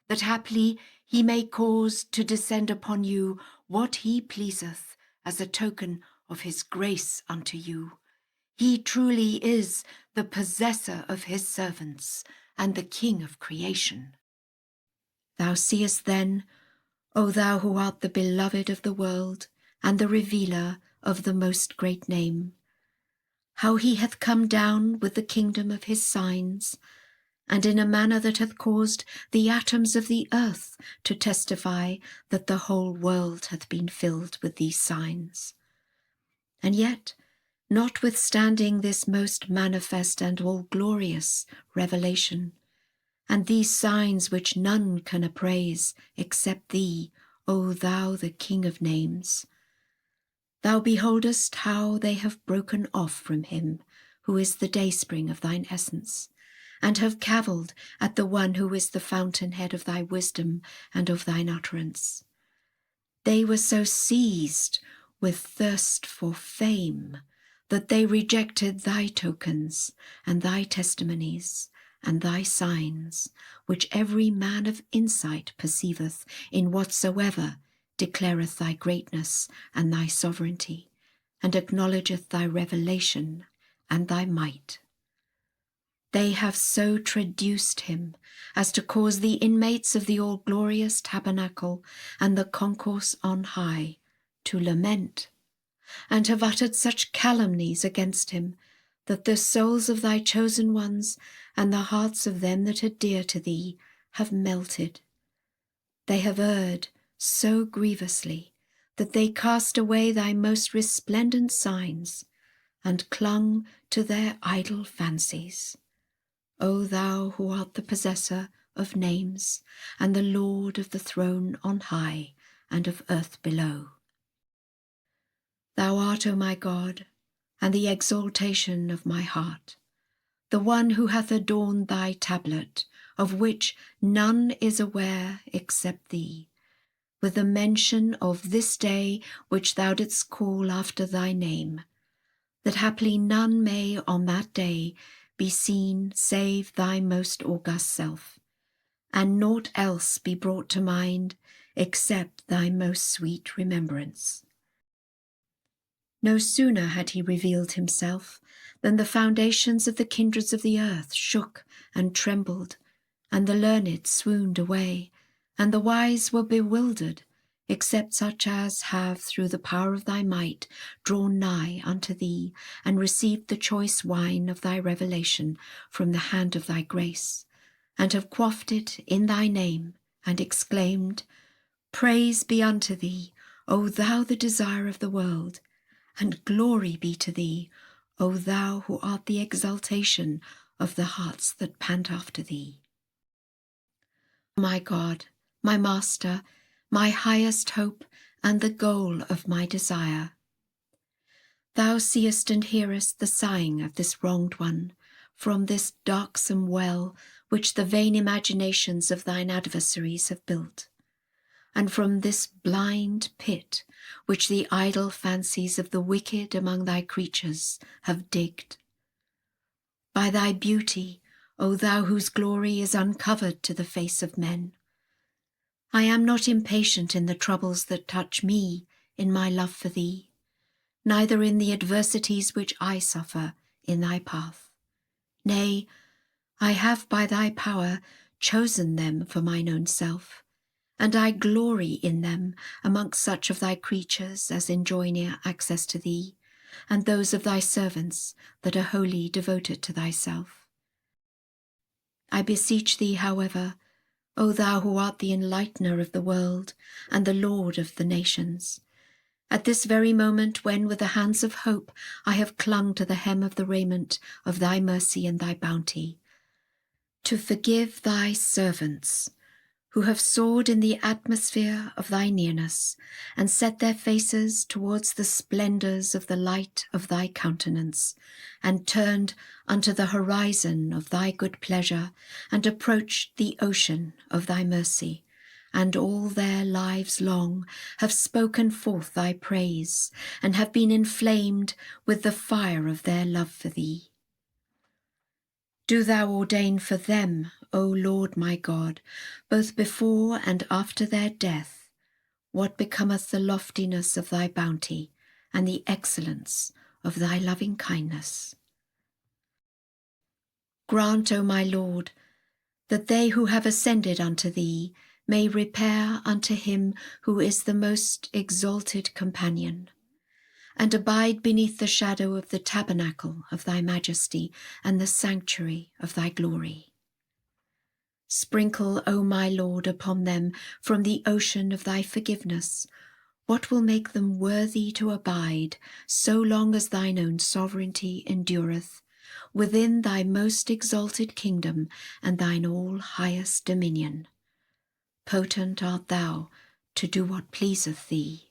that haply he may cause to descend upon you what he pleaseth as a token of his grace unto you. He truly is the possessor of his servants and the King of creation. Thou seest then, O thou who art the beloved of the world and the revealer of the most great name, how he hath come down with the kingdom of his signs, and in a manner that hath caused the atoms of the earth to testify that the whole world hath been filled with these signs. And yet, notwithstanding this most manifest and all-glorious revelation, and these signs which none can appraise except thee, O thou the King of names, thou beholdest how they have broken off from him who is the dayspring of thine essence, and have cavilled at the one who is the fountainhead of thy wisdom and of thine utterance. They were so seized with thirst for fame that they rejected thy tokens and thy testimonies and thy signs, which every man of insight perceiveth in whatsoever declareth thy greatness and thy sovereignty, and acknowledgeth thy revelation and thy might. They have so traduced him as to cause the inmates of the all-glorious tabernacle and the concourse on high to lament, and have uttered such calumnies against him, that the souls of thy chosen ones and the hearts of them that are dear to thee have melted. They have erred so grievously that they cast away thy most resplendent signs and clung to their idle fancies. O thou who art the possessor of names and the Lord of the throne on high and of earth below. Thou art, O my God, and the exaltation of my heart, the one who hath adorned thy tablet, of which none is aware except thee, with the mention of this day which thou didst call after thy name, that haply none may on that day be seen save thy most august self, and naught else be brought to mind except thy most sweet remembrance. No sooner had he revealed himself than the foundations of the kindreds of the earth shook and trembled, and the learned swooned away, and the wise were bewildered, except such as have through the power of thy might drawn nigh unto thee, and received the choice wine of thy revelation from the hand of thy grace, and have quaffed it in thy name, and exclaimed, Praise be unto thee, O thou the desire of the world, and glory be to thee, O thou who art the exaltation of the hearts that pant after thee. My God, my Master, my highest hope, and the goal of my desire. Thou seest and hearest the sighing of this wronged one, from this darksome well which the vain imaginations of thine adversaries have built, and from this blind pit which the idle fancies of the wicked among thy creatures have digged. By thy beauty, O thou whose glory is uncovered to the face of men, I am not impatient in the troubles that touch me in my love for thee, neither in the adversities which I suffer in thy path. Nay, I have by thy power chosen them for mine own self, and I glory in them amongst such of thy creatures as enjoy near access to thee, and those of thy servants that are wholly devoted to thyself. I beseech thee, however, O thou who art the enlightener of the world and the Lord of the nations, at this very moment when with the hands of hope I have clung to the hem of the raiment of thy mercy and thy bounty, to forgive thy servants, who have soared in the atmosphere of thy nearness, and set their faces towards the splendours of the light of thy countenance, and turned unto the horizon of thy good pleasure, and approached the ocean of thy mercy, and all their lives long have spoken forth thy praise, and have been inflamed with the fire of their love for thee. Do thou ordain for them, O Lord my God, both before and after their death, what becometh the loftiness of thy bounty and the excellence of thy loving kindness. Grant, O my Lord, that they who have ascended unto thee may repair unto him who is the most exalted companion, and abide beneath the shadow of the tabernacle of thy majesty and the sanctuary of thy glory. Sprinkle, O my Lord, upon them from the ocean of thy forgiveness what will make them worthy to abide so long as thine own sovereignty endureth within thy most exalted kingdom and thine all highest dominion. Potent art thou to do what pleaseth thee.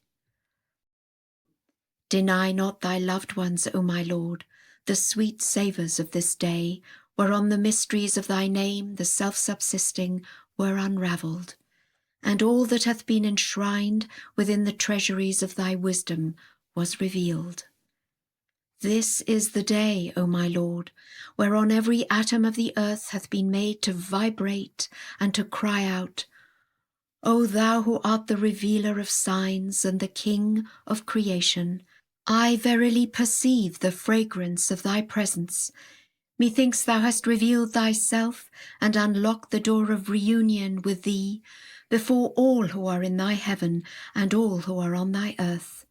Deny not thy loved ones, O my Lord, the sweet savours of this day, whereon the mysteries of thy name, the self-subsisting, were unravelled, and all that hath been enshrined within the treasuries of thy wisdom was revealed. This is the day, O my Lord, whereon every atom of the earth hath been made to vibrate and to cry out, O thou who art the revealer of signs and the King of creation, I verily perceive the fragrance of thy presence. Methinks thou hast revealed thyself and unlocked the door of reunion with thee before all who are in thy heaven and all who are on thy earth.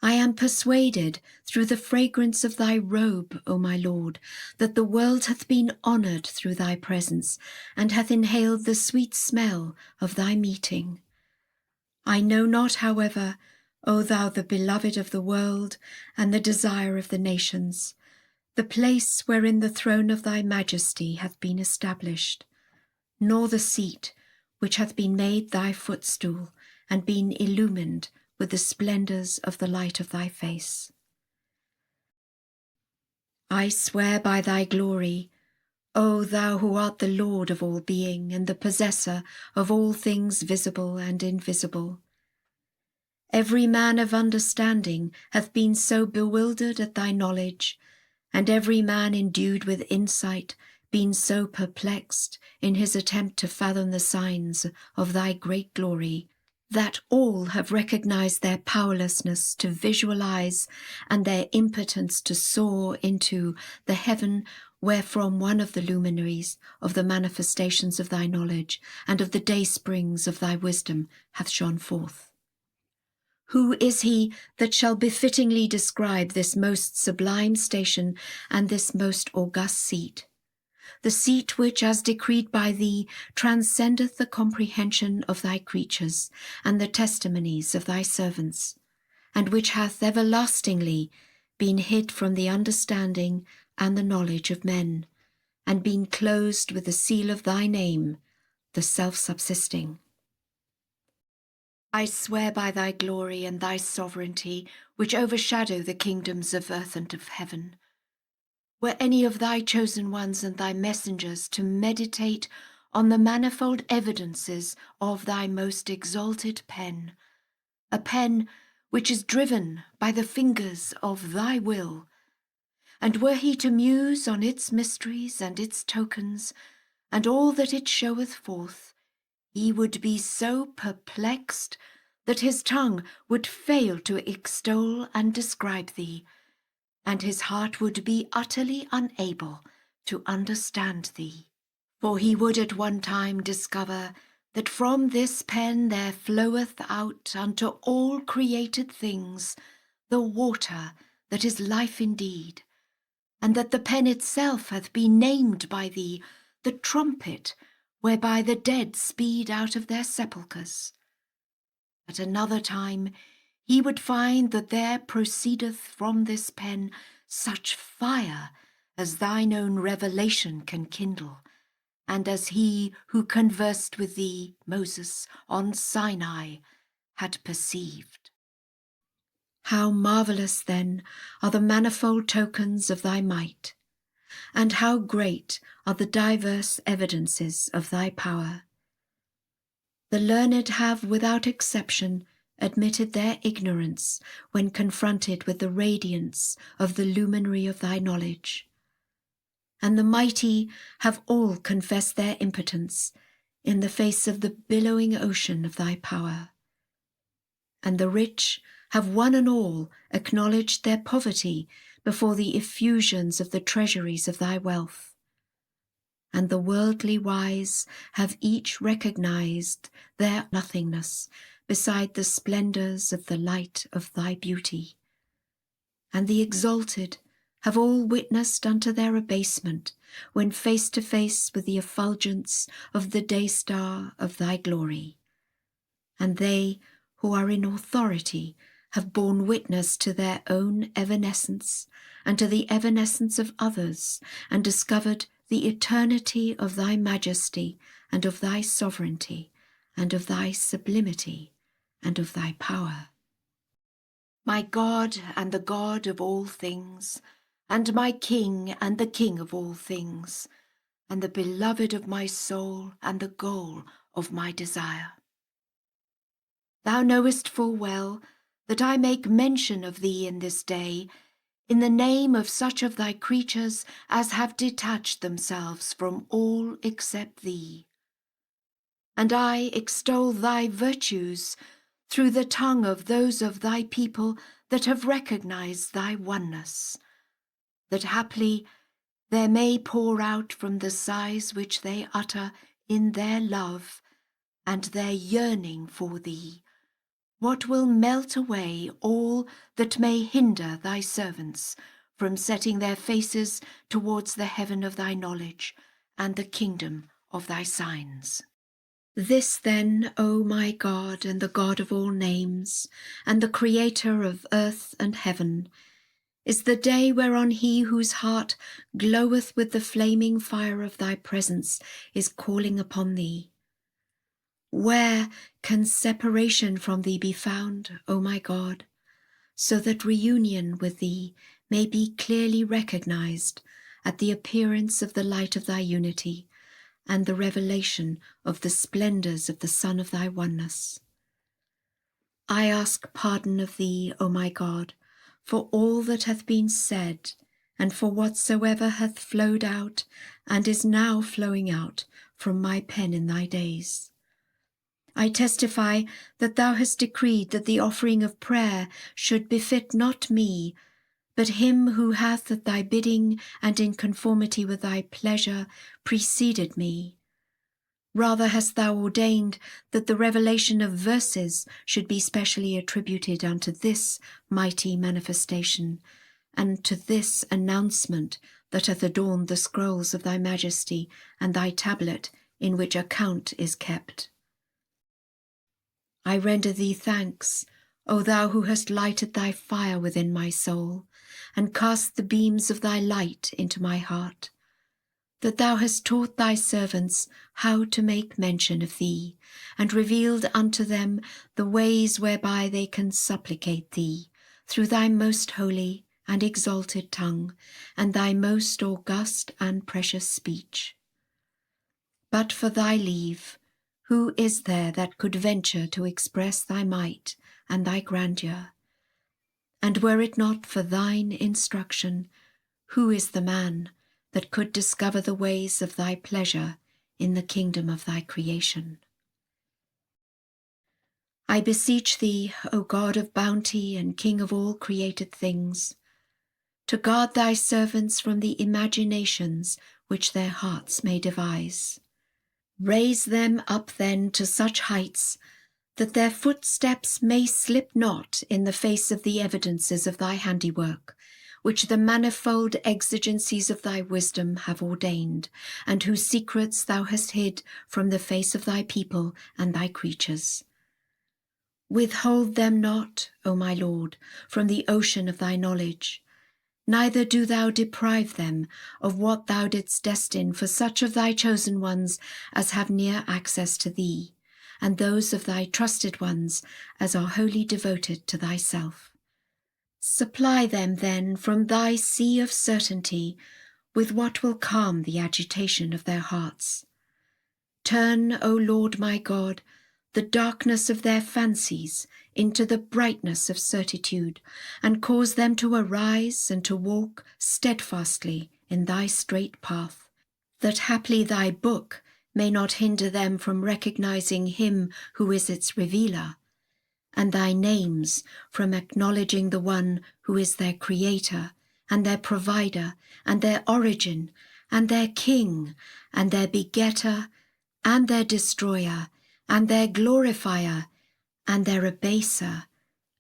I am persuaded through the fragrance of thy robe, O my Lord, that the world hath been honoured through thy presence and hath inhaled the sweet smell of thy meeting. I know not, however, O thou the beloved of the world and the desire of the nations, the place wherein the throne of thy majesty hath been established, nor the seat which hath been made thy footstool and been illumined with the splendours of the light of thy face. I swear by thy glory, O thou who art the Lord of all being and the possessor of all things visible and invisible, every man of understanding hath been so bewildered at thy knowledge, and every man endued with insight been so perplexed in his attempt to fathom the signs of thy great glory, that all have recognized their powerlessness to visualize and their impotence to soar into the heaven wherefrom one of the luminaries of the manifestations of thy knowledge and of the day springs of thy wisdom hath shone forth. Who is he that shall befittingly describe this most sublime station and this most august seat? The seat which, as decreed by thee, transcendeth the comprehension of thy creatures and the testimonies of thy servants, and which hath everlastingly been hid from the understanding and the knowledge of men, and been closed with the seal of thy name, the self-subsisting. I swear by thy glory and thy sovereignty, which overshadow the kingdoms of earth and of heaven, were any of thy chosen ones and thy messengers to meditate on the manifold evidences of thy most exalted pen, a pen which is driven by the fingers of thy will, and were he to muse on its mysteries and its tokens, and all that it showeth forth, he would be so perplexed that his tongue would fail to extol and describe thee, and his heart would be utterly unable to understand thee. For he would at one time discover that from this pen there floweth out unto all created things the water that is life indeed, and that the pen itself hath been named by thee the trumpet whereby the dead speed out of their sepulchres. At another time he would find that there proceedeth from this pen such fire as thine own revelation can kindle, and as he who conversed with thee, Moses, on Sinai, had perceived. How marvellous then are the manifold tokens of thy might, and how great are the diverse evidences of thy power. The learned have without exception admitted their ignorance when confronted with the radiance of the luminary of thy knowledge, and the mighty have all confessed their impotence in the face of the billowing ocean of thy power, and the rich have one and all acknowledged their poverty before the effusions of the treasuries of thy wealth, and the worldly wise have each recognized their nothingness beside the splendors of the light of thy beauty, and the exalted have all witnessed unto their abasement when face to face with the effulgence of the day-star of thy glory, and they who are in authority have borne witness to their own evanescence and to the evanescence of others, and discovered the eternity of thy majesty and of thy sovereignty and of thy sublimity and of thy power. My God and the God of all things, and my King and the King of all things, and the beloved of my soul and the goal of my desire. Thou knowest full well that I make mention of thee in this day, in the name of such of thy creatures as have detached themselves from all except thee. And I extol thy virtues through the tongue of those of thy people that have recognized thy oneness, that haply there may pour out from the sighs which they utter in their love and their yearning for thee what will melt away all that may hinder thy servants from setting their faces towards the heaven of thy knowledge and the kingdom of thy signs. This then, O my God and the God of all names, and the Creator of earth and heaven, is the day whereon he whose heart gloweth with the flaming fire of thy presence is calling upon thee. Where can separation from thee be found, O my God, so that reunion with thee may be clearly recognized at the appearance of the light of thy unity and the revelation of the splendors of the Son of thy oneness? I ask pardon of thee, O my God, for all that hath been said and for whatsoever hath flowed out, and is now flowing out from my pen in thy days. I testify that thou hast decreed that the offering of prayer should befit not me, but him who hath at thy bidding and in conformity with thy pleasure preceded me. Rather hast thou ordained that the revelation of verses should be specially attributed unto this mighty manifestation, and to this announcement that hath adorned the scrolls of thy majesty and thy tablet in which account is kept. I render thee thanks, O thou who hast lighted thy fire within my soul, and cast the beams of thy light into my heart, that thou hast taught thy servants how to make mention of thee, and revealed unto them the ways whereby they can supplicate thee, through thy most holy and exalted tongue, and thy most august and precious speech. But for thy leave, who is there that could venture to express thy might and thy grandeur? And were it not for thine instruction, who is the man that could discover the ways of thy pleasure in the kingdom of thy creation? I beseech thee, O God of bounty and King of all created things, to guard thy servants from the imaginations which their hearts may devise. Raise them up then to such heights that their footsteps may slip not in the face of the evidences of thy handiwork, which the manifold exigencies of thy wisdom have ordained, and whose secrets thou hast hid from the face of thy people and thy creatures. Withhold them not, O my Lord, from the ocean of thy knowledge, neither do thou deprive them of what thou didst destine for such of thy chosen ones as have near access to thee, and those of thy trusted ones as are wholly devoted to thyself. Supply them then from thy sea of certainty with what will calm the agitation of their hearts. Turn, O Lord my God, the darkness of their fancies into the brightness of certitude, and cause them to arise and to walk steadfastly in thy straight path, that haply thy book may not hinder them from recognizing him who is its revealer, and thy names from acknowledging the one who is their creator, and their provider, and their origin, and their king, and their begetter, and their destroyer, and their glorifier, and their abaser,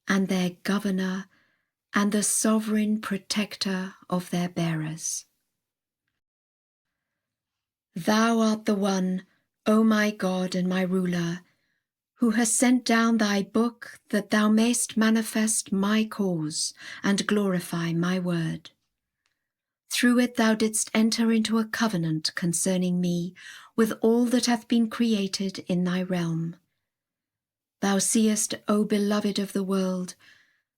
and their governor, and the sovereign protector of their bearers. Thou art the one, O my God and my ruler, who hast sent down thy book that thou mayst manifest my cause and glorify my word. Through it thou didst enter into a covenant concerning me with all that hath been created in thy realm. Thou seest, O beloved of the world,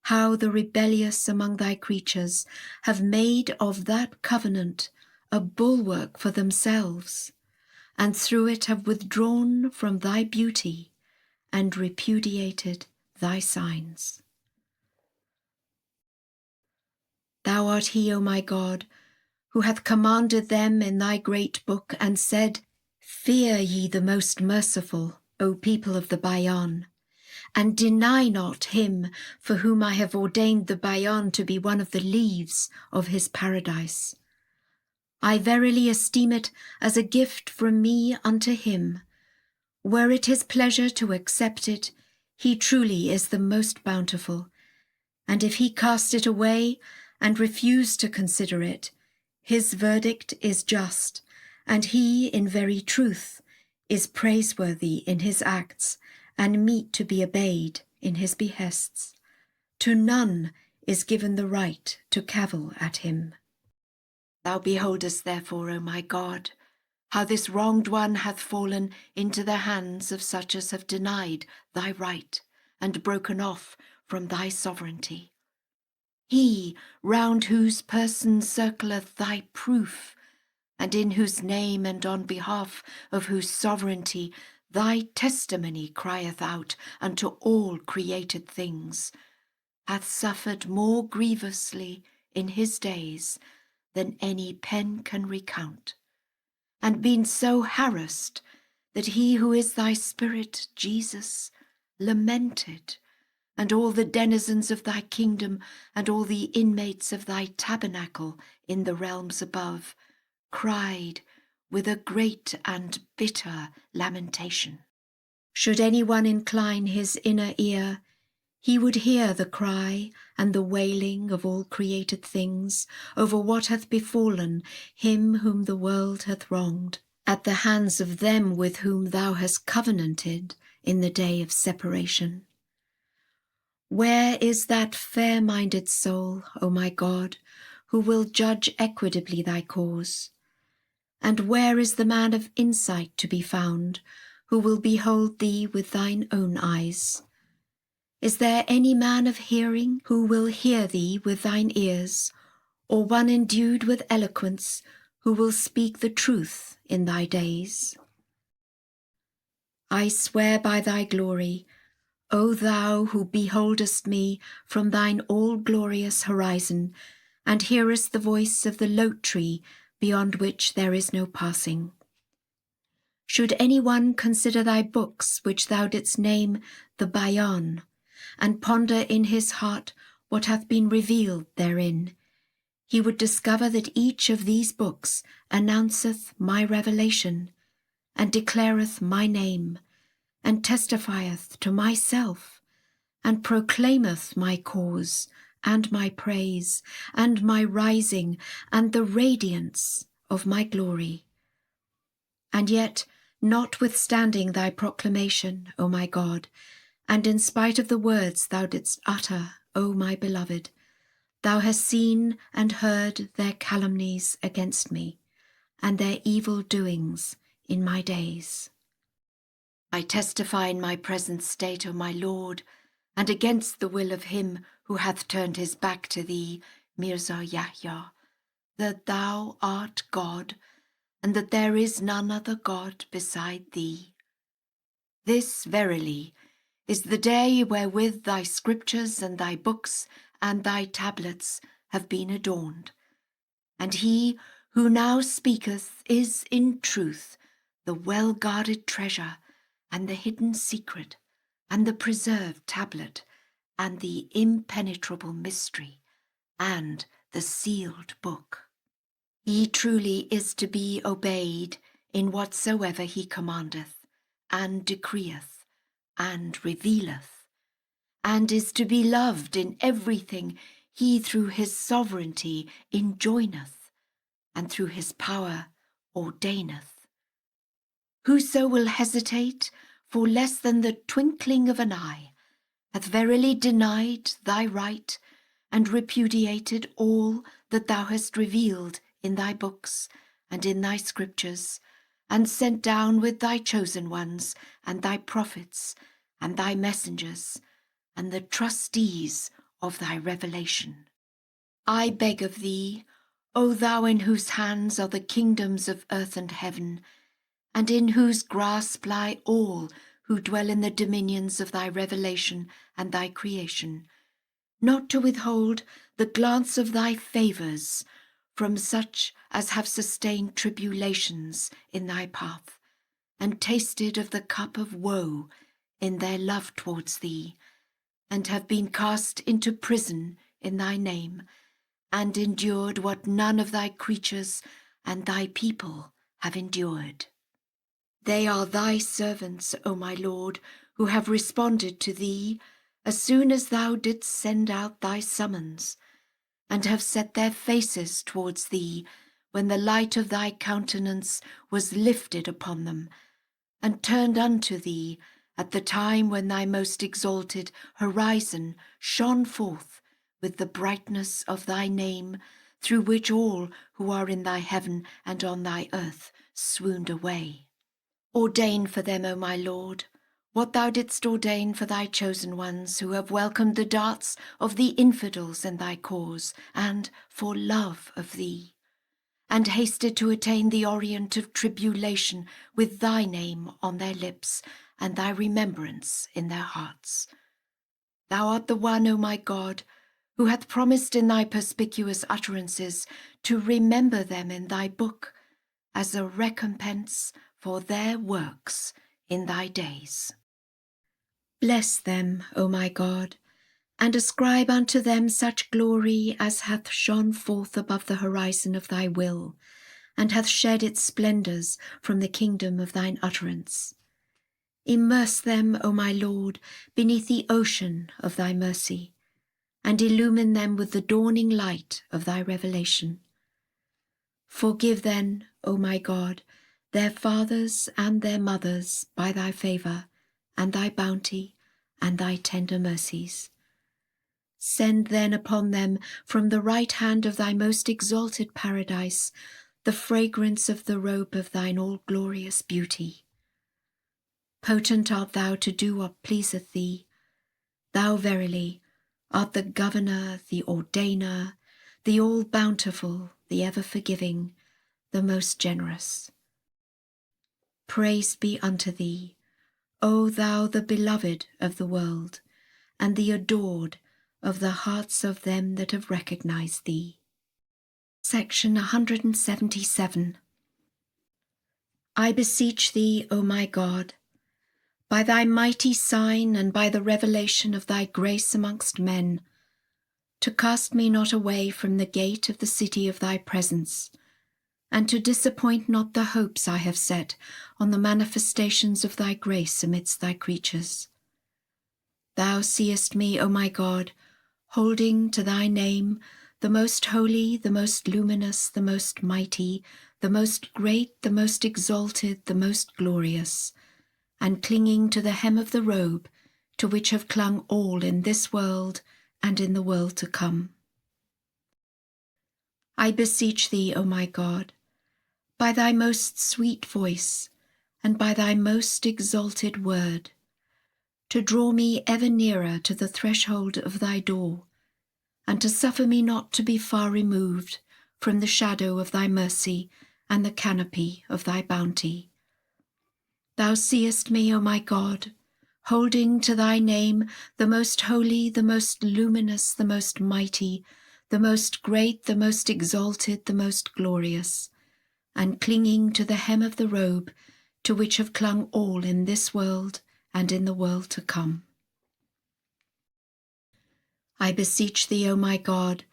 how the rebellious among thy creatures have made of that covenant a bulwark for themselves, and through it have withdrawn from thy beauty and repudiated thy signs. Thou art he, O my God, who hath commanded them in thy great book, and said, Fear ye the most merciful, O people of the Bayan, and deny not him for whom I have ordained the Bayan to be one of the leaves of his paradise. I verily esteem it as a gift from me unto him. Were it his pleasure to accept it, he truly is the most bountiful, and if he cast it away and refuse to consider it, his verdict is just, and he, in very truth, is praiseworthy in his acts, and meet to be obeyed in his behests. To none is given the right to cavil at him. Thou beholdest therefore, O my God, how this wronged one hath fallen into the hands of such as have denied thy right, and broken off from thy sovereignty. He, round whose person circleth thy proof, and in whose name and on behalf of whose sovereignty thy testimony crieth out unto all created things, hath suffered more grievously in his days than any pen can recount, and been so harassed that he who is thy Spirit, Jesus, lamented, and all the denizens of thy kingdom and all the inmates of thy tabernacle in the realms above cried with a great and bitter lamentation. Should anyone incline his inner ear, he would hear the cry and the wailing of all created things over what hath befallen him whom the world hath wronged, at the hands of them with whom thou hast covenanted in the day of separation. Where is that fair-minded soul, O my God, who will judge equitably thy cause? And where is the man of insight to be found, who will behold thee with thine own eyes? Is there any man of hearing who will hear thee with thine ears, or one endued with eloquence who will speak the truth in thy days? I swear by thy glory, O thou who beholdest me from thine all-glorious horizon, and hearest the voice of the lote tree beyond which there is no passing. Should any one consider thy books which thou didst name the Bayan, and ponder in his heart what hath been revealed therein, he would discover that each of these books announceth my revelation, and declareth my name, and testifieth to myself, and proclaimeth my cause, and my praise, and my rising, and the radiance of my glory. And yet, notwithstanding thy proclamation, O my God, and in spite of the words thou didst utter, O my beloved, thou hast seen and heard their calumnies against me, and their evil doings in my days. I testify in my present state, O my Lord, and against the will of him who hath turned his back to thee, Mirza Yahya, that thou art God, and that there is none other God beside thee. This, verily, is the day wherewith thy scriptures and thy books and thy tablets have been adorned. And he who now speaketh is in truth the well-guarded treasure, and the hidden secret, and the preserved tablet, and the impenetrable mystery, and the sealed book. He truly is to be obeyed in whatsoever he commandeth, and decreeth, and revealeth, and is to be loved in everything he through his sovereignty enjoineth, and through his power ordaineth. Whoso will hesitate for less than the twinkling of an eye hath verily denied thy right, and repudiated all that thou hast revealed in thy books and in thy scriptures, and sent down with thy chosen ones, and thy prophets, and thy messengers, and the trustees of thy revelation. I beg of thee, O thou in whose hands are the kingdoms of earth and heaven, and in whose grasp lie all who dwell in the dominions of thy revelation and thy creation, not to withhold the glance of thy favours from such as have sustained tribulations in thy path, and tasted of the cup of woe in their love towards thee, and have been cast into prison in thy name, and endured what none of thy creatures and thy people have endured. They are thy servants, O my Lord, who have responded to thee as soon as thou didst send out thy summons, and have set their faces towards thee when the light of thy countenance was lifted upon them, and turned unto thee at the time when thy most exalted horizon shone forth with the brightness of thy name, through which all who are in thy heaven and on thy earth swooned away. Ordain for them, O my Lord, what thou didst ordain for thy chosen ones who have welcomed the darts of the infidels in thy cause, and for love of thee, and hasted to attain the orient of tribulation with thy name on their lips, and thy remembrance in their hearts. Thou art the one, O my God, who hath promised in thy perspicuous utterances to remember them in thy book as a recompense for their works in thy days. Bless them, O my God, and ascribe unto them such glory as hath shone forth above the horizon of thy will, and hath shed its splendours from the kingdom of thine utterance. Immerse them, O my Lord, beneath the ocean of thy mercy, and illumine them with the dawning light of thy revelation. Forgive then, O my God, their fathers and their mothers by thy favour, and thy bounty, and thy tender mercies. Send then upon them from the right hand of thy most exalted paradise the fragrance of the robe of thine all-glorious beauty. Potent art thou to do what pleaseth thee. Thou verily art the governor, the ordainer, the all-bountiful, the ever-forgiving, the most generous. Praise be unto thee, O thou the beloved of the world, and the adored of the hearts of them that have recognized thee. Section 177. I beseech thee, O my God, by thy mighty sign and by the revelation of thy grace amongst men, to cast me not away from the gate of the city of thy presence, and to disappoint not the hopes I have set on the manifestations of thy grace amidst thy creatures. Thou seest me, O my God, holding to thy name, the most holy, the most luminous, the most mighty, the most great, the most exalted, the most glorious, and clinging to the hem of the robe, to which have clung all in this world and in the world to come. I beseech thee, O my God, by thy most sweet voice, and by thy most exalted word, to draw me ever nearer to the threshold of thy door, and to suffer me not to be far removed from the shadow of thy mercy and the canopy of thy bounty. Thou seest me, O my God, holding to thy name, the most holy, the most luminous, the most mighty, the most great, the most exalted, the most glorious, and clinging to the hem of the robe, to which have clung all in this world and in the world to come. I beseech thee, O my God,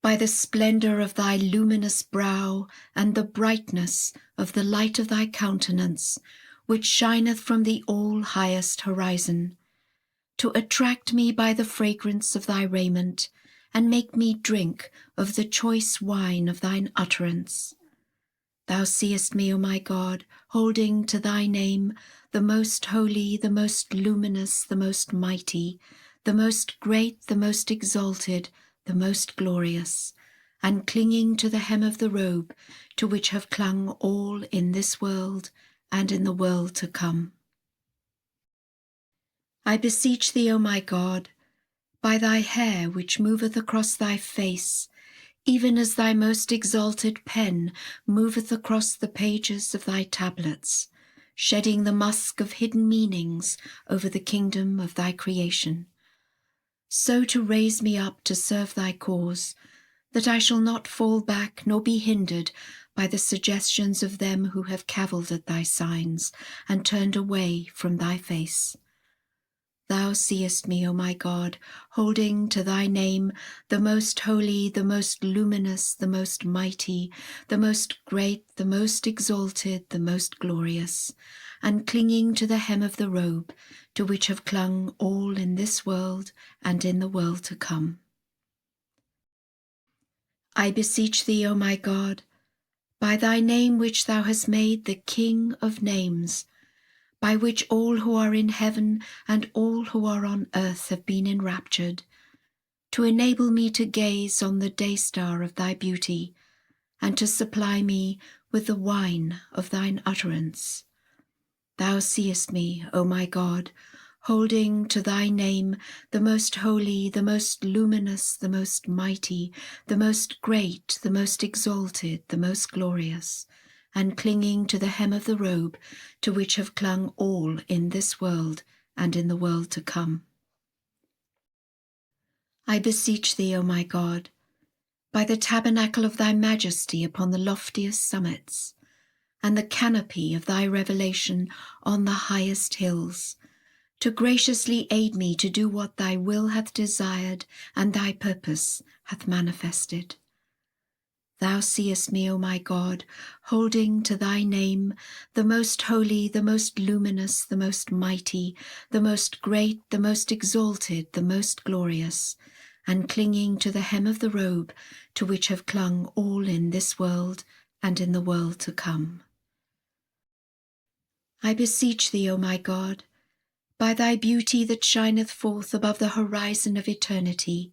by the splendour of thy luminous brow and the brightness of the light of thy countenance, which shineth from the all-highest horizon, to attract me by the fragrance of thy raiment, and make me drink of the choice wine of thine utterance. Thou seest me, O my God, holding to thy name, the most holy, the most luminous, the most mighty, the most great, the most exalted, the most glorious, and clinging to the hem of the robe, to which have clung all in this world and in the world to come. I beseech thee, O my God, by thy hair which moveth across thy face, even as thy most exalted pen moveth across the pages of thy tablets, shedding the musk of hidden meanings over the kingdom of thy creation, so to raise me up to serve thy cause, that I shall not fall back nor be hindered by the suggestions of them who have cavilled at thy signs and turned away from thy face. Thou seest me, O my God, holding to thy name, the most holy, the most luminous, the most mighty, the most great, the most exalted, the most glorious, and clinging to the hem of the robe, to which have clung all in this world and in the world to come. I beseech thee, O my God, by thy name which thou hast made the King of names, by which all who are in heaven and all who are on earth have been enraptured, to enable me to gaze on the day-star of thy beauty, and to supply me with the wine of thine utterance. Thou seest me, O my God, holding to thy name, the most holy, the most luminous, the most mighty, the most great, the most exalted, the most glorious, and clinging to the hem of the robe, to which have clung all in this world and in the world to come. I beseech thee, O my God, by the tabernacle of thy majesty upon the loftiest summits, and the canopy of thy revelation on the highest hills, to graciously aid me to do what thy will hath desired and thy purpose hath manifested. Thou seest me, O my God, holding to thy name, the most holy, the most luminous, the most mighty, the most great, the most exalted, the most glorious, and clinging to the hem of the robe to which have clung all in this world and in the world to come. I beseech thee, O my God, by thy beauty that shineth forth above the horizon of eternity,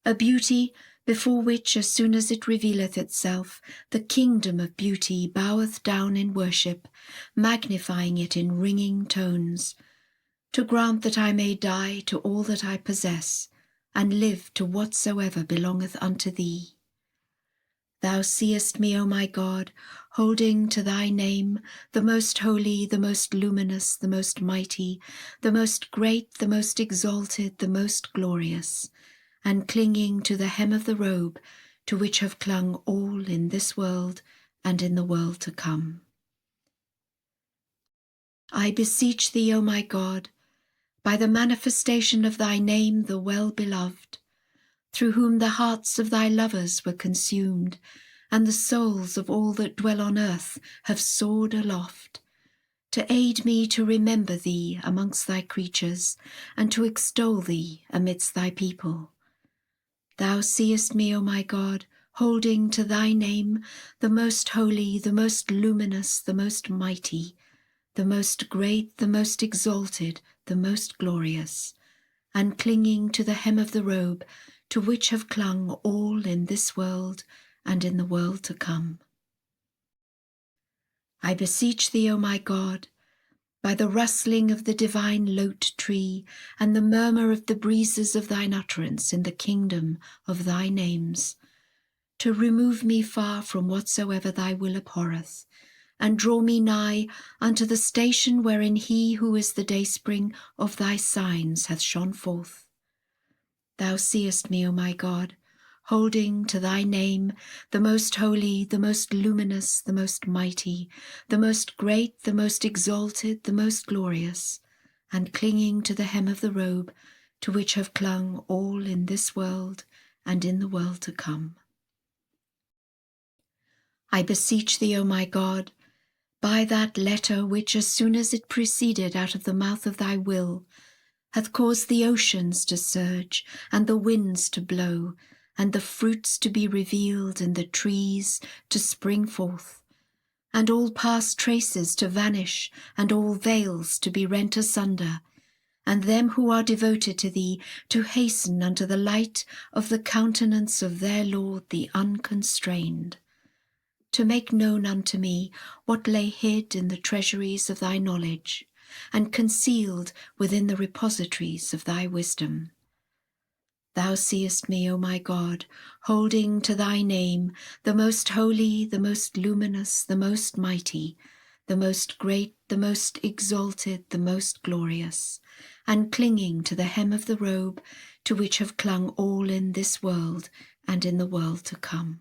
a beauty before which, as soon as it revealeth itself, the kingdom of beauty boweth down in worship, magnifying it in ringing tones, to grant that I may die to all that I possess, and live to whatsoever belongeth unto thee. Thou seest me, O my God, holding to thy name, the most holy, the most luminous, the most mighty, the most great, the most exalted, the most glorious, and clinging to the hem of the robe to which have clung all in this world and in the world to come. I beseech thee, O my God, by the manifestation of thy name, the well-beloved, through whom the hearts of thy lovers were consumed, and the souls of all that dwell on earth have soared aloft, to aid me to remember thee amongst thy creatures, and to extol thee amidst thy people. Thou seest me, O my God, holding to thy name, the most holy, the most luminous, the most mighty, the most great, the most exalted, the most glorious, and clinging to the hem of the robe to which have clung all in this world and in the world to come. I beseech thee, O my God, by the rustling of the divine lote tree and the murmur of the breezes of thine utterance in the kingdom of thy names, to remove me far from whatsoever thy will abhorreth, and draw me nigh unto the station wherein he who is the dayspring of thy signs hath shone forth. Thou seest me, O my God, holding to thy name, the most holy, the most luminous, the most mighty, the most great, the most exalted, the most glorious, and clinging to the hem of the robe to which have clung all in this world and in the world to come. I beseech thee, O my God, by that letter which, as soon as it proceeded out of the mouth of thy will, hath caused the oceans to surge, and the winds to blow, and the fruits to be revealed, and the trees to spring forth, and all past traces to vanish, and all veils to be rent asunder, and them who are devoted to thee to hasten unto the light of the countenance of their Lord the unconstrained, to make known unto me what lay hid in the treasuries of thy knowledge, and concealed within the repositories of thy wisdom. Thou seest me, O my God, holding to thy name, the most holy, the most luminous, the most mighty, the most great, the most exalted, the most glorious, and clinging to the hem of the robe to which have clung all in this world and in the world to come.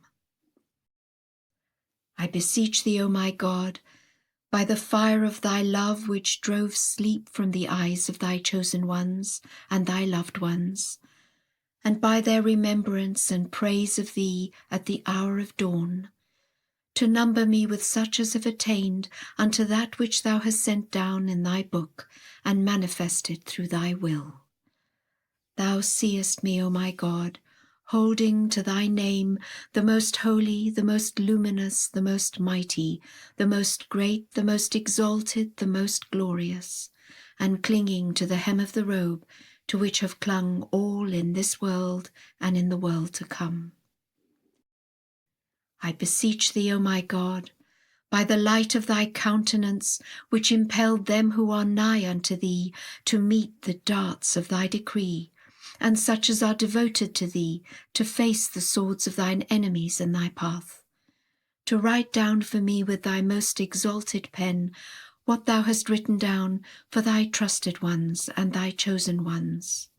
I beseech thee, O my God, by the fire of thy love which drove sleep from the eyes of thy chosen ones and thy loved ones, and by their remembrance and praise of thee at the hour of dawn, to number me with such as have attained unto that which thou hast sent down in thy book and manifested through thy will. Thou seest me, O my God, holding to thy name, the most holy, the most luminous, the most mighty, the most great, the most exalted, the most glorious, and clinging to the hem of the robe to which have clung all in this world and in the world to come. I beseech thee, O my God, by the light of thy countenance, which impelled them who are nigh unto thee to meet the darts of thy decree, and such as are devoted to thee to face the swords of thine enemies in thy path, to write down for me with thy most exalted pen what thou hast written down for thy trusted ones and thy chosen ones.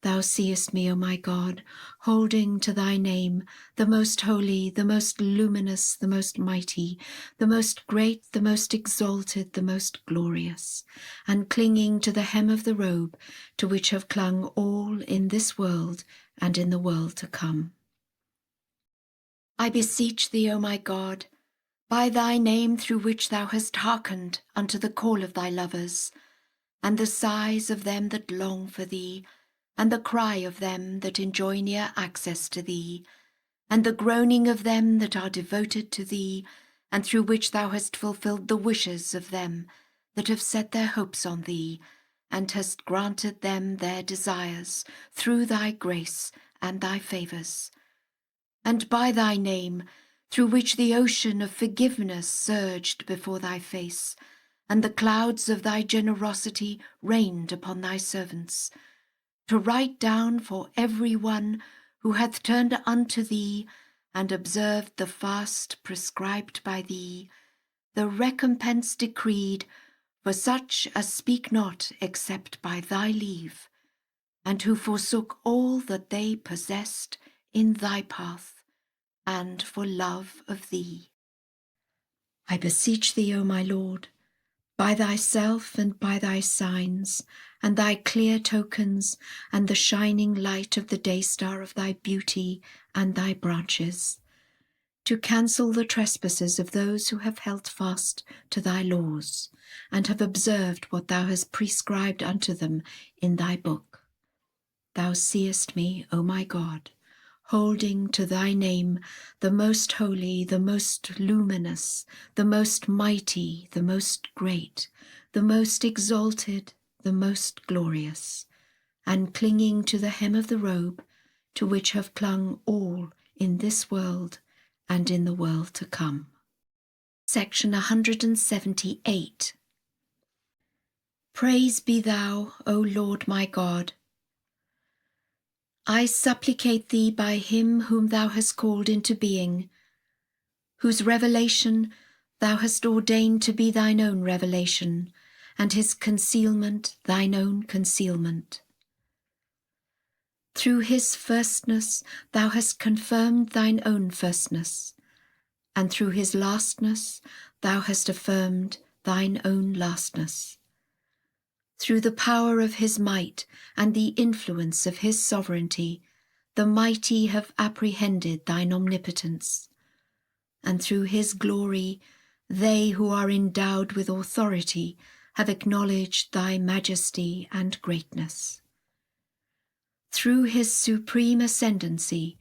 Thou seest me, O my God, holding to thy name, the most holy, the most luminous, the most mighty, the most great, the most exalted, the most glorious, and clinging to the hem of the robe to which have clung all in this world and in the world to come. I beseech thee, O my God, by thy name through which thou hast hearkened unto the call of thy lovers, and the sighs of them that long for thee, and the cry of them that enjoy near access to thee, and the groaning of them that are devoted to thee, and through which thou hast fulfilled the wishes of them that have set their hopes on thee, and hast granted them their desires through thy grace and thy favours. And by thy name, through which the ocean of forgiveness surged before thy face, and the clouds of thy generosity rained upon thy servants, to write down for every one who hath turned unto thee and observed the fast prescribed by thee, the recompense decreed for such as speak not except by thy leave, and who forsook all that they possessed in thy path, and for love of thee. I beseech thee, O my Lord, by thyself and by thy signs, and thy clear tokens, and the shining light of the day-star of thy beauty and thy branches, to cancel the trespasses of those who have held fast to thy laws, and have observed what thou hast prescribed unto them in thy book. Thou seest me, O my God, holding to thy name, the most holy, the most luminous, the most mighty, the most great, the most exalted, the most glorious, and clinging to the hem of the robe to which have clung all in this world and in the world to come. Section 178. Praise be thou, O Lord my God. I supplicate thee by him whom thou hast called into being, whose revelation thou hast ordained to be thine own revelation, and his concealment thine own concealment. Through his firstness thou hast confirmed thine own firstness, and through his lastness thou hast affirmed thine own lastness. Through the power of his might and the influence of his sovereignty, the mighty have apprehended thine omnipotence, and through his glory, they who are endowed with authority have acknowledged thy majesty and greatness. Through his supreme ascendancy,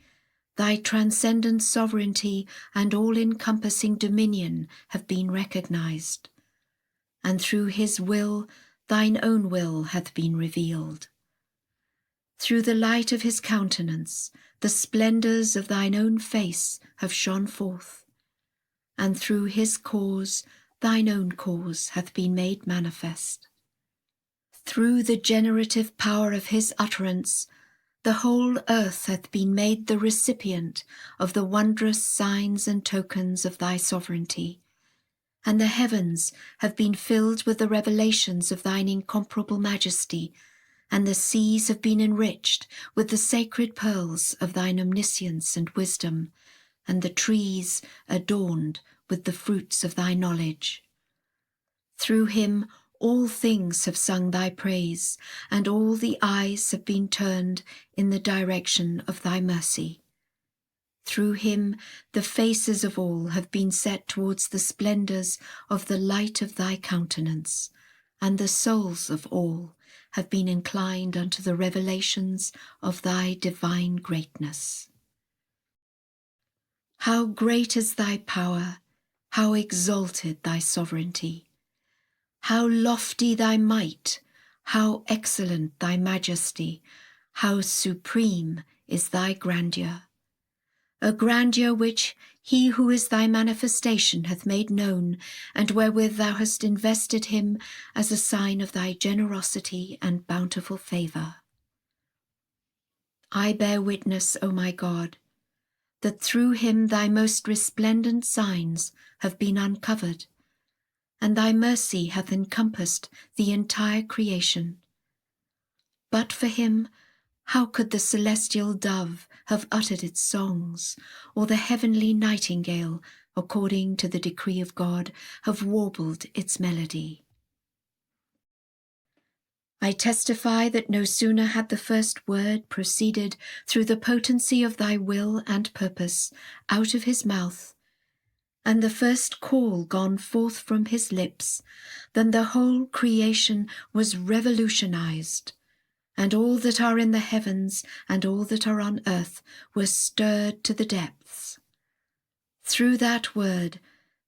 thy transcendent sovereignty and all-encompassing dominion have been recognized, and through his will, thine own will hath been revealed. Through the light of his countenance, the splendours of thine own face have shone forth, and through his cause, thine own cause hath been made manifest. Through the generative power of his utterance, the whole earth hath been made the recipient of the wondrous signs and tokens of thy sovereignty, and the heavens have been filled with the revelations of thine incomparable majesty, and the seas have been enriched with the sacred pearls of thine omniscience and wisdom, and the trees adorned with the fruits of thy knowledge. Through him all things have sung thy praise, and all the eyes have been turned in the direction of thy mercy. Through him the faces of all have been set towards the splendours of the light of thy countenance, and the souls of all have been inclined unto the revelations of thy divine greatness. How great is thy power, how exalted thy sovereignty! How lofty thy might, how excellent thy majesty, how supreme is thy grandeur! A grandeur which he who is thy manifestation hath made known, and wherewith thou hast invested him as a sign of thy generosity and bountiful favour. I bear witness, O my God, that through him thy most resplendent signs have been uncovered, and thy mercy hath encompassed the entire creation. But for him, How could the celestial dove have uttered its songs, or the heavenly nightingale, according to the decree of God, have warbled its melody? I testify that no sooner had the first word proceeded through the potency of thy will and purpose out of his mouth, and the first call gone forth from his lips, than the whole creation was revolutionized, and all that are in the heavens and all that are on earth were stirred to the depths. Through that word,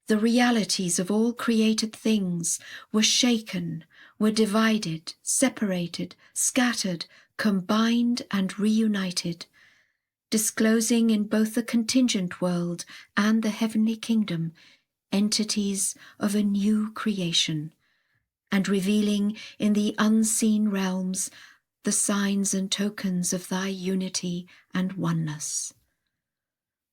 the realities of all created things were shaken, were divided, separated, scattered, combined and reunited, disclosing in both the contingent world and the heavenly kingdom entities of a new creation, and revealing in the unseen realms the signs and tokens of thy unity and oneness.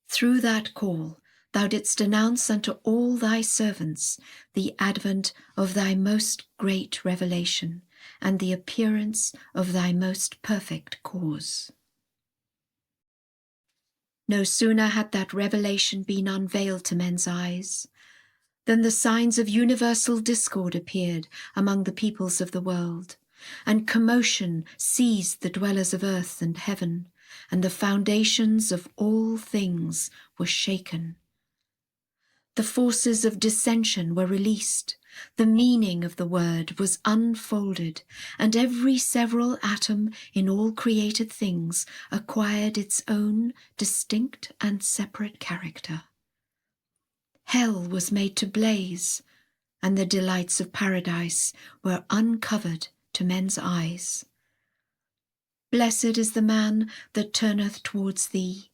Through that call, thou didst announce unto all thy servants the advent of thy most great revelation and the appearance of thy most perfect cause. No sooner had that revelation been unveiled to men's eyes than the signs of universal discord appeared among the peoples of the world, and commotion seized the dwellers of earth and heaven, and the foundations of all things were shaken. The forces of dissension were released, the meaning of the word was unfolded, and every several atom in all created things acquired its own distinct and separate character. Hell was made to blaze, and the delights of paradise were uncovered to men's eyes. Blessed is the man that turneth towards thee,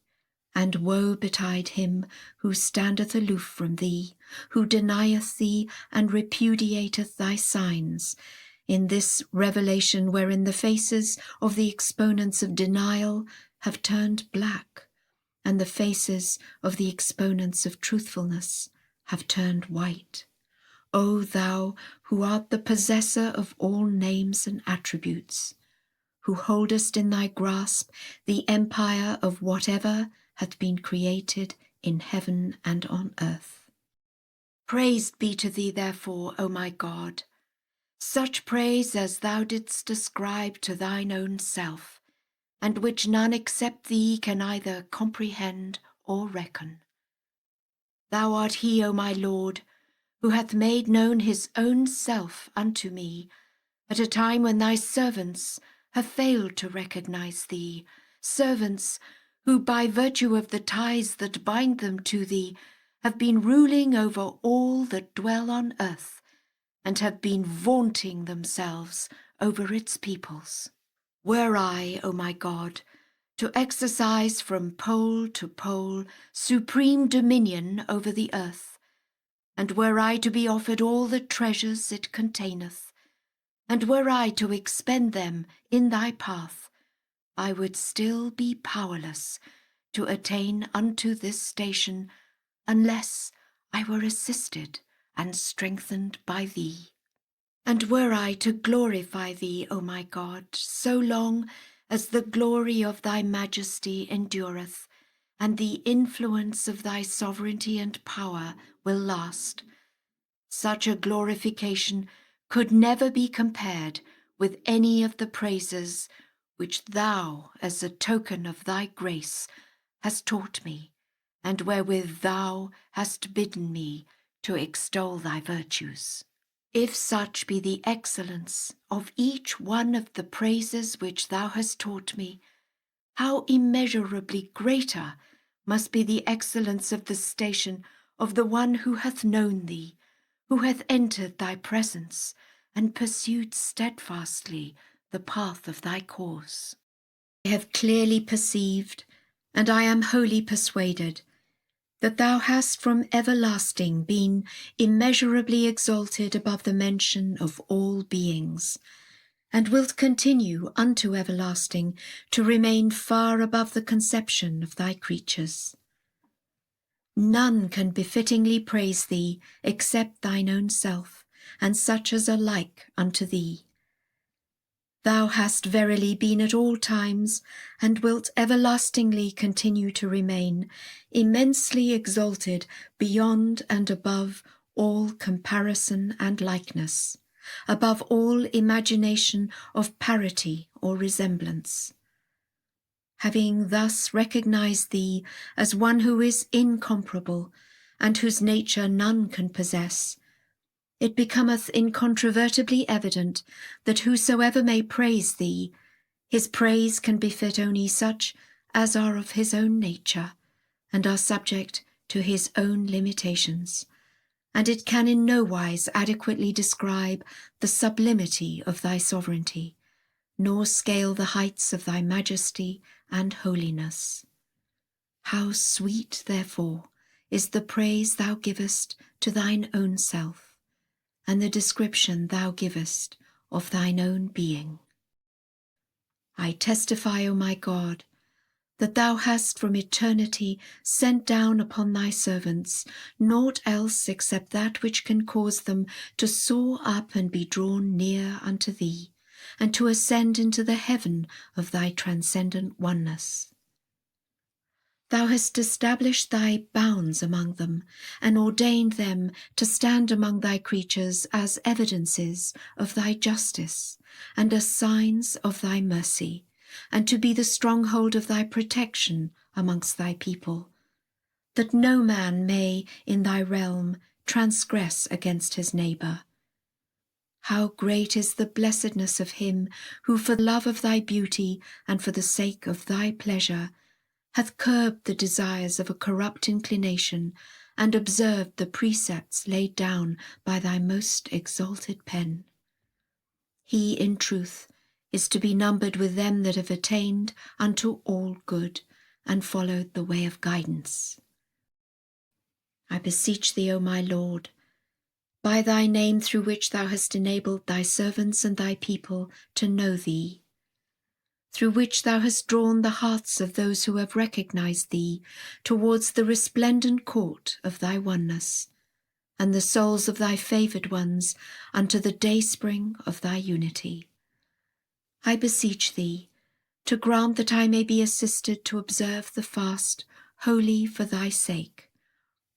and woe betide him who standeth aloof from thee, who denieth thee and repudiateth thy signs, in this revelation wherein the faces of the exponents of denial have turned black, and the faces of the exponents of truthfulness have turned white. O thou who art the possessor of all names and attributes, who holdest in thy grasp the empire of whatever hath been created in heaven and on earth. Praise be to thee, therefore, O my God, such praise as thou didst ascribe to thine own self, and which none except thee can either comprehend or reckon. Thou art he, O my Lord, who hath made known his own self unto me, at a time when thy servants have failed to recognize thee, servants who by virtue of the ties that bind them to thee have been ruling over all that dwell on earth, and have been vaunting themselves over its peoples. Were I, O my God, to exercise from pole to pole supreme dominion over the earth, and were I to be offered all the treasures it containeth, and were I to expend them in thy path, I would still be powerless to attain unto this station unless I were assisted and strengthened by thee. And were I to glorify thee, O my God, so long as the glory of thy majesty endureth, and the influence of thy sovereignty and power will last, such a glorification could never be compared with any of the praises which thou, as a token of thy grace, hast taught me, and wherewith thou hast bidden me to extol thy virtues. If such be the excellence of each one of the praises which thou hast taught me, how immeasurably greater must be the excellence of the station of the one who hath known thee, who hath entered thy presence, and pursued steadfastly the path of thy course. I have clearly perceived, and I am wholly persuaded, that thou hast from everlasting been immeasurably exalted above the mention of all beings, and wilt continue unto everlasting to remain far above the conception of thy creatures. None can befittingly praise thee except thine own self, and such as are like unto thee. Thou hast verily been at all times, and wilt everlastingly continue to remain, immensely exalted beyond and above all comparison and likeness, above all imagination of parity or resemblance. Having thus recognized thee as one who is incomparable, and whose nature none can possess, it becometh incontrovertibly evident that whosoever may praise thee, his praise can befit only such as are of his own nature, and are subject to his own limitations, and it can in no wise adequately describe the sublimity of thy sovereignty, nor scale the heights of thy majesty and holiness. How sweet, therefore, is the praise thou givest to thine own self, and the description thou givest of thine own being. I testify, O my God, that thou hast from eternity sent down upon thy servants naught else except that which can cause them to soar up and be drawn near unto thee, and to ascend into the heaven of thy transcendent oneness. Thou hast established thy bounds among them, and ordained them to stand among thy creatures as evidences of thy justice, and as signs of thy mercy, and to be the stronghold of thy protection amongst thy people, that no man may in thy realm transgress against his neighbour. How great is the blessedness of him who, for love of thy beauty and for the sake of thy pleasure, hath curbed the desires of a corrupt inclination, and observed the precepts laid down by thy most exalted pen. He, in truth, is to be numbered with them that have attained unto all good, and followed the way of guidance. I beseech thee, O my Lord, by thy name through which thou hast enabled thy servants and thy people to know thee, through which thou hast drawn the hearts of those who have recognized thee towards the resplendent court of thy oneness, and the souls of thy favoured ones unto the dayspring of thy unity. I beseech thee to grant that I may be assisted to observe the fast wholly for thy sake,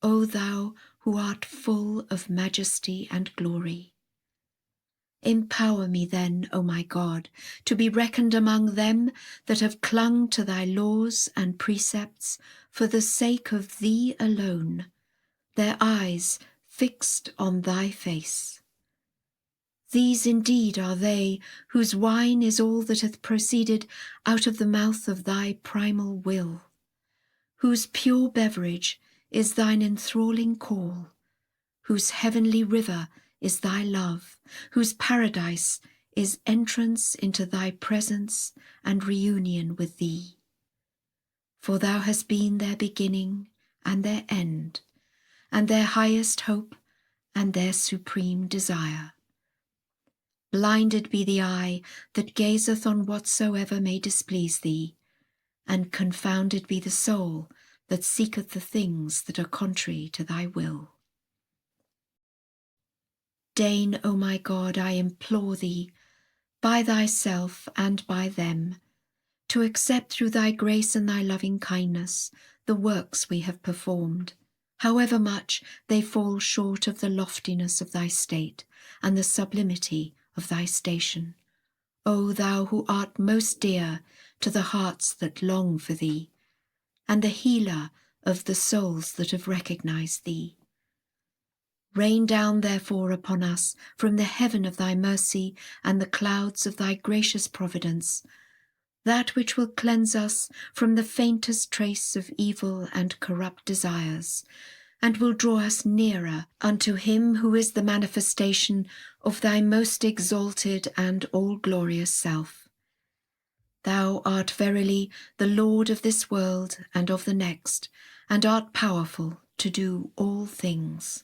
O thou who art full of majesty and glory. Empower me then, O my God, to be reckoned among them that have clung to thy laws and precepts for the sake of thee alone, their eyes fixed on thy face. These indeed are they whose wine is all that hath proceeded out of the mouth of thy primal will, whose pure beverage is thine enthralling call, whose heavenly river is thy love, whose paradise is entrance into thy presence and reunion with thee. For thou hast been their beginning and their end, and their highest hope and their supreme desire. Blinded be the eye that gazeth on whatsoever may displease thee, and confounded be the soul that seeketh the things that are contrary to thy will. Deign, O my God, I implore thee, by thyself and by them, to accept through thy grace and thy loving kindness the works we have performed, however much they fall short of the loftiness of thy state and the sublimity of thy station, O thou who art most dear to the hearts that long for thee, and the healer of the souls that have recognized thee. Rain down therefore upon us from the heaven of thy mercy and the clouds of thy gracious providence, that which will cleanse us from the faintest trace of evil and corrupt desires, and will draw us nearer unto him who is the manifestation of thy most exalted and all-glorious self. Thou art verily the Lord of this world and of the next, and art powerful to do all things.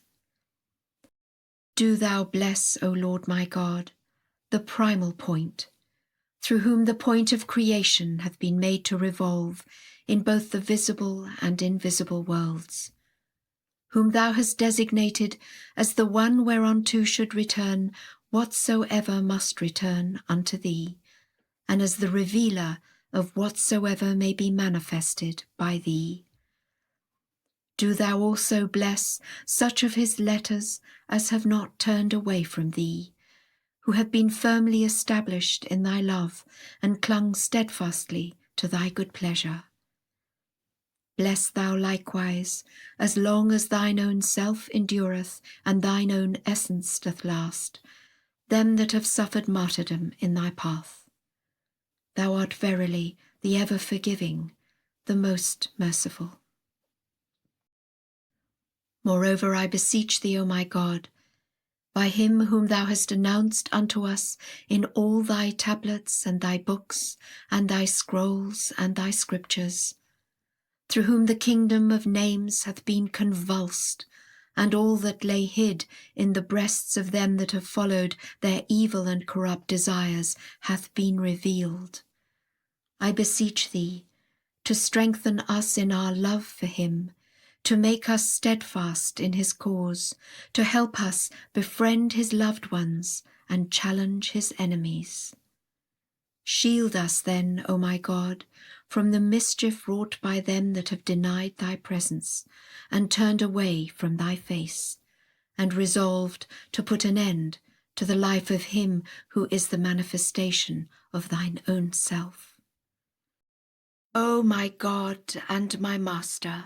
Do thou bless, O Lord my God, the primal point, through whom the point of creation hath been made to revolve in both the visible and invisible worlds, whom thou hast designated as the one whereunto should return whatsoever must return unto thee, and as the revealer of whatsoever may be manifested by thee. Do thou also bless such of his letters as have not turned away from thee, who have been firmly established in thy love and clung steadfastly to thy good pleasure. Bless thou likewise, as long as thine own self endureth and thine own essence doth last, them that have suffered martyrdom in thy path. Thou art verily the ever forgiving, the most merciful. Moreover, I beseech thee, O my God, by him whom thou hast announced unto us in all thy tablets and thy books and thy scrolls and thy scriptures, through whom the kingdom of names hath been convulsed, and all that lay hid in the breasts of them that have followed their evil and corrupt desires hath been revealed. I beseech thee to strengthen us in our love for him, to make us steadfast in his cause, to help us befriend his loved ones and challenge his enemies. Shield us then, O my God, from the mischief wrought by them that have denied thy presence and turned away from thy face, and resolved to put an end to the life of him who is the manifestation of thine own self. O my God and my Master,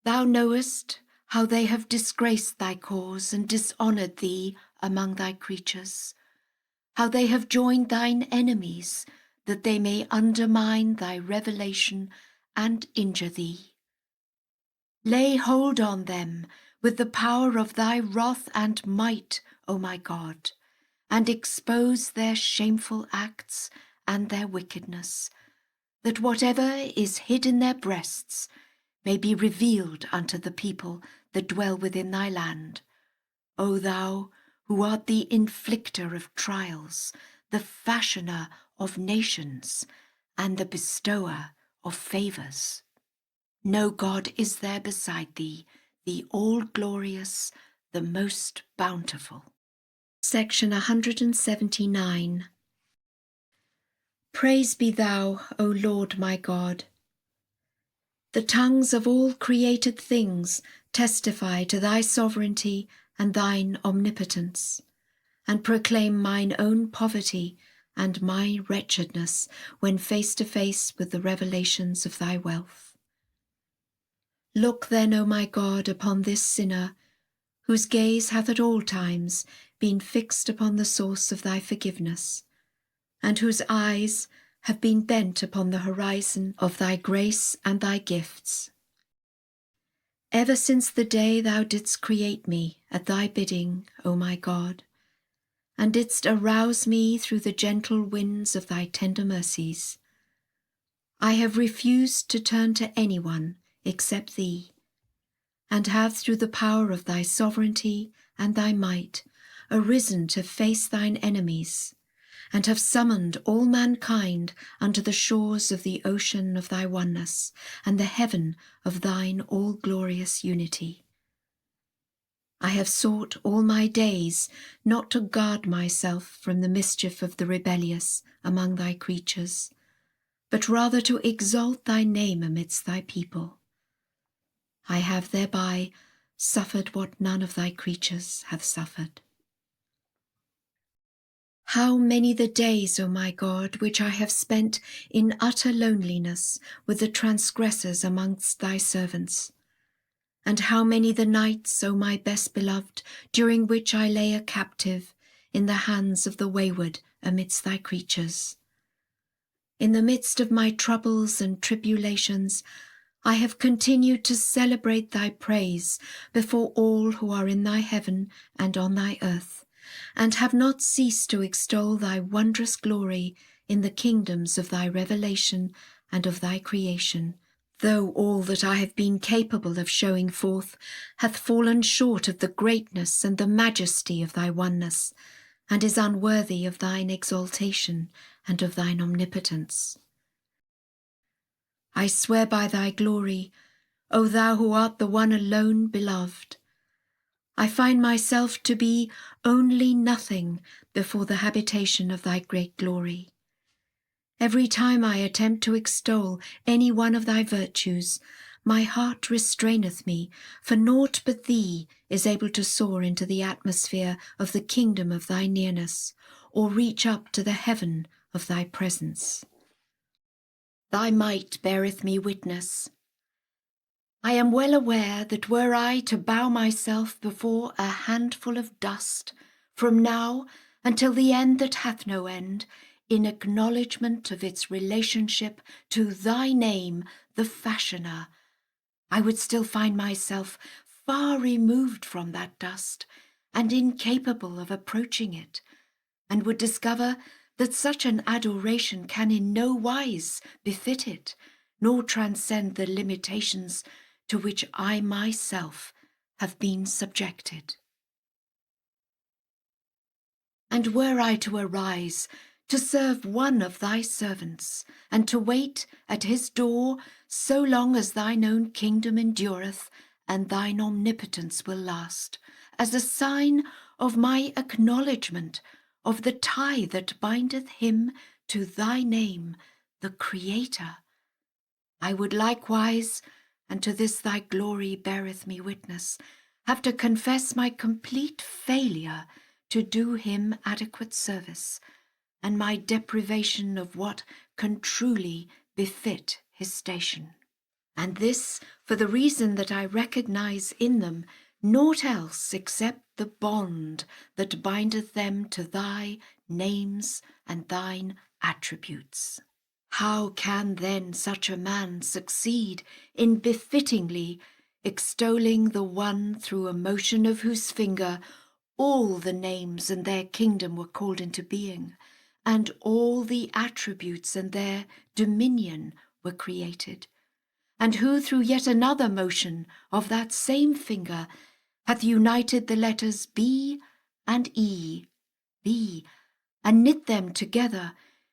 thou knowest how they have disgraced thy cause and dishonoured thee among thy creatures, how they have joined thine enemies, that they may undermine thy revelation and injure thee. Lay hold on them with the power of thy wrath and might, O my God, and expose their shameful acts and their wickedness, that whatever is hid in their breasts may be revealed unto the people that dwell within thy land. O thou, who art the inflicter of trials, the fashioner of nations, and the bestower of favours. No God is there beside thee, the all-glorious, the most bountiful. Section 179. Praise be thou, O Lord my God. The tongues of all created things testify to thy sovereignty and thine omnipotence, and proclaim mine own poverty and my wretchedness when face to face with the revelations of thy wealth. Look then, O my God, upon this sinner, whose gaze hath at all times been fixed upon the source of thy forgiveness, and whose eyes have been bent upon the horizon of thy grace and thy gifts. Ever since the day thou didst create me at thy bidding, O my God, and didst arouse me through the gentle winds of thy tender mercies, I have refused to turn to anyone except thee, and have through the power of thy sovereignty and thy might arisen to face thine enemies, and have summoned all mankind unto the shores of the ocean of thy oneness and the heaven of thine all-glorious unity. I have sought all my days not to guard myself from the mischief of the rebellious among thy creatures, but rather to exalt thy name amidst thy people. I have thereby suffered what none of thy creatures hath suffered. How many the days, O my God, which I have spent in utter loneliness with the transgressors amongst thy servants, and how many the nights, O my best beloved, during which I lay a captive in the hands of the wayward amidst thy creatures. In the midst of my troubles and tribulations, I have continued to celebrate thy praise before all who are in thy heaven and on thy earth, and have not ceased to extol thy wondrous glory in the kingdoms of thy revelation and of thy creation, though all that I have been capable of showing forth hath fallen short of the greatness and the majesty of thy oneness, and is unworthy of thine exaltation and of thine omnipotence. I swear by thy glory, O thou who art the one alone beloved, I find myself to be only nothing before the habitation of thy great glory, Every time I attempt to extol any one of thy virtues, my heart restraineth me, for naught but thee is able to soar into the atmosphere of the kingdom of thy nearness, or reach up to the heaven of thy presence. Thy might beareth me witness. I am well aware that were I to bow myself before a handful of dust, from now until the end that hath no end, in acknowledgement of its relationship to thy name, the Fashioner, I would still find myself far removed from that dust, and incapable of approaching it, and would discover that such an adoration can in no wise befit it, nor transcend the limitations to which I myself have been subjected. And were I to arise to serve one of thy servants, and to wait at his door so long as thine own kingdom endureth, and thine omnipotence will last, as a sign of my acknowledgement of the tie that bindeth him to thy name, the Creator, I would likewise, and to this thy glory beareth me witness, have to confess my complete failure to do him adequate service, and my deprivation of what can truly befit his station. And this for the reason that I recognize in them naught else except the bond that bindeth them to thy names and thine attributes. How can then such a man succeed in befittingly extolling the one through a motion of whose finger all the names and their kingdom were called into being, and all the attributes and their dominion were created, and who through yet another motion of that same finger hath united the letters B and E, B, and knit them together,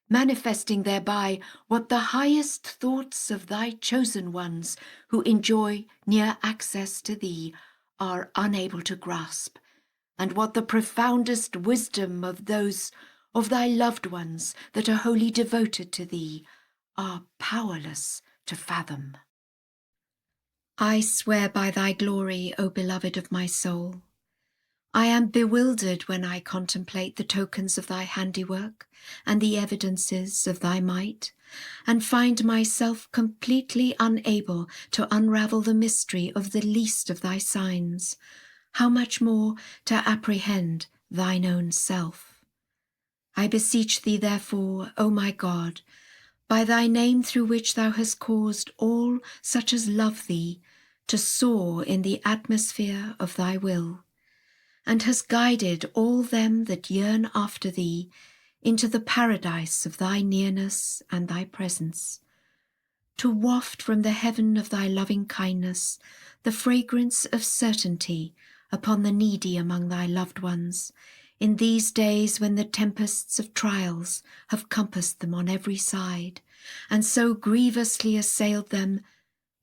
manifesting thereby what the highest thoughts of thy chosen ones who enjoy near access to thee are unable to grasp, and what the profoundest wisdom of those of thy loved ones that are wholly devoted to thee are powerless to fathom. I swear by thy glory, O beloved of my soul, I am bewildered when I contemplate the tokens of thy handiwork and the evidences of thy might, and find myself completely unable to unravel the mystery of the least of thy signs, how much more to apprehend thine own self. I beseech thee, therefore, O my God, by thy name through which thou hast caused all such as love thee to soar in the atmosphere of thy will, and hast guided all them that yearn after thee into the paradise of thy nearness and thy presence, to waft from the heaven of thy loving kindness the fragrance of certainty upon the needy among thy loved ones, in these days when the tempests of trials have compassed them on every side, and so grievously assailed them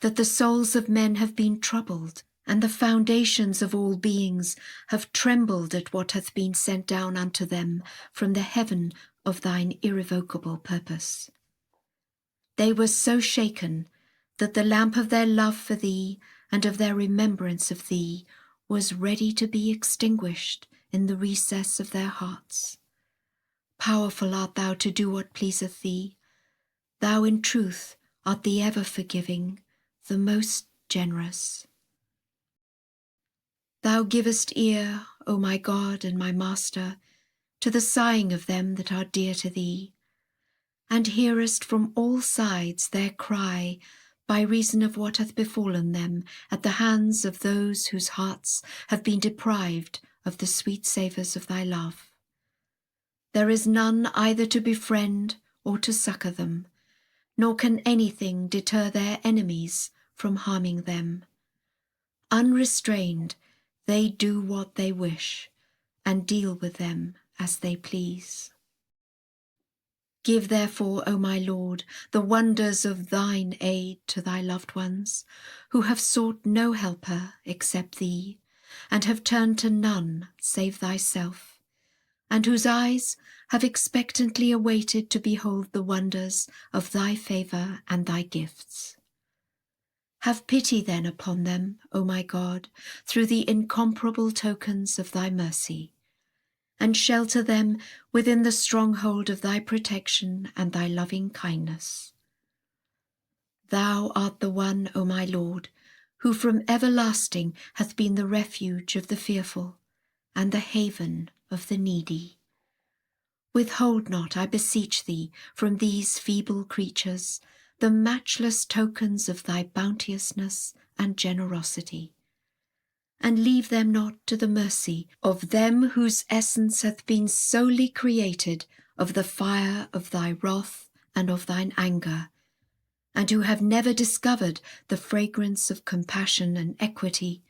that the souls of men have been troubled, and the foundations of all beings have trembled at what hath been sent down unto them from the heaven of thine irrevocable purpose. They were so shaken that the lamp of their love for thee and of their remembrance of thee was ready to be extinguished in the recess of their hearts. Powerful art thou to do what pleaseth thee. Thou in truth art the ever forgiving, the most generous. Thou givest ear, O my God and my Master, to the sighing of them that are dear to thee, and hearest from all sides their cry by reason of what hath befallen them at the hands of those whose hearts have been deprived of the sweet savours of thy love. There is none either to befriend or to succour them, nor can anything deter their enemies from harming them. Unrestrained, they do what they wish, and deal with them as they please. Give therefore, O my Lord, the wonders of thine aid to thy loved ones, who have sought no helper except thee, and have turned to none save thyself, and whose eyes have expectantly awaited to behold the wonders of thy favour and thy gifts. Have pity then upon them, O my God, through the incomparable tokens of thy mercy, and shelter them within the stronghold of thy protection and thy loving kindness. Thou art the one, O my Lord, who from everlasting hath been the refuge of the fearful and the haven of the needy. Withhold not, I beseech thee, from these feeble creatures the matchless tokens of thy bounteousness and generosity, and leave them not to the mercy of them whose essence hath been solely created of the fire of thy wrath and of thine anger, and who have never discovered the fragrance of compassion and equity,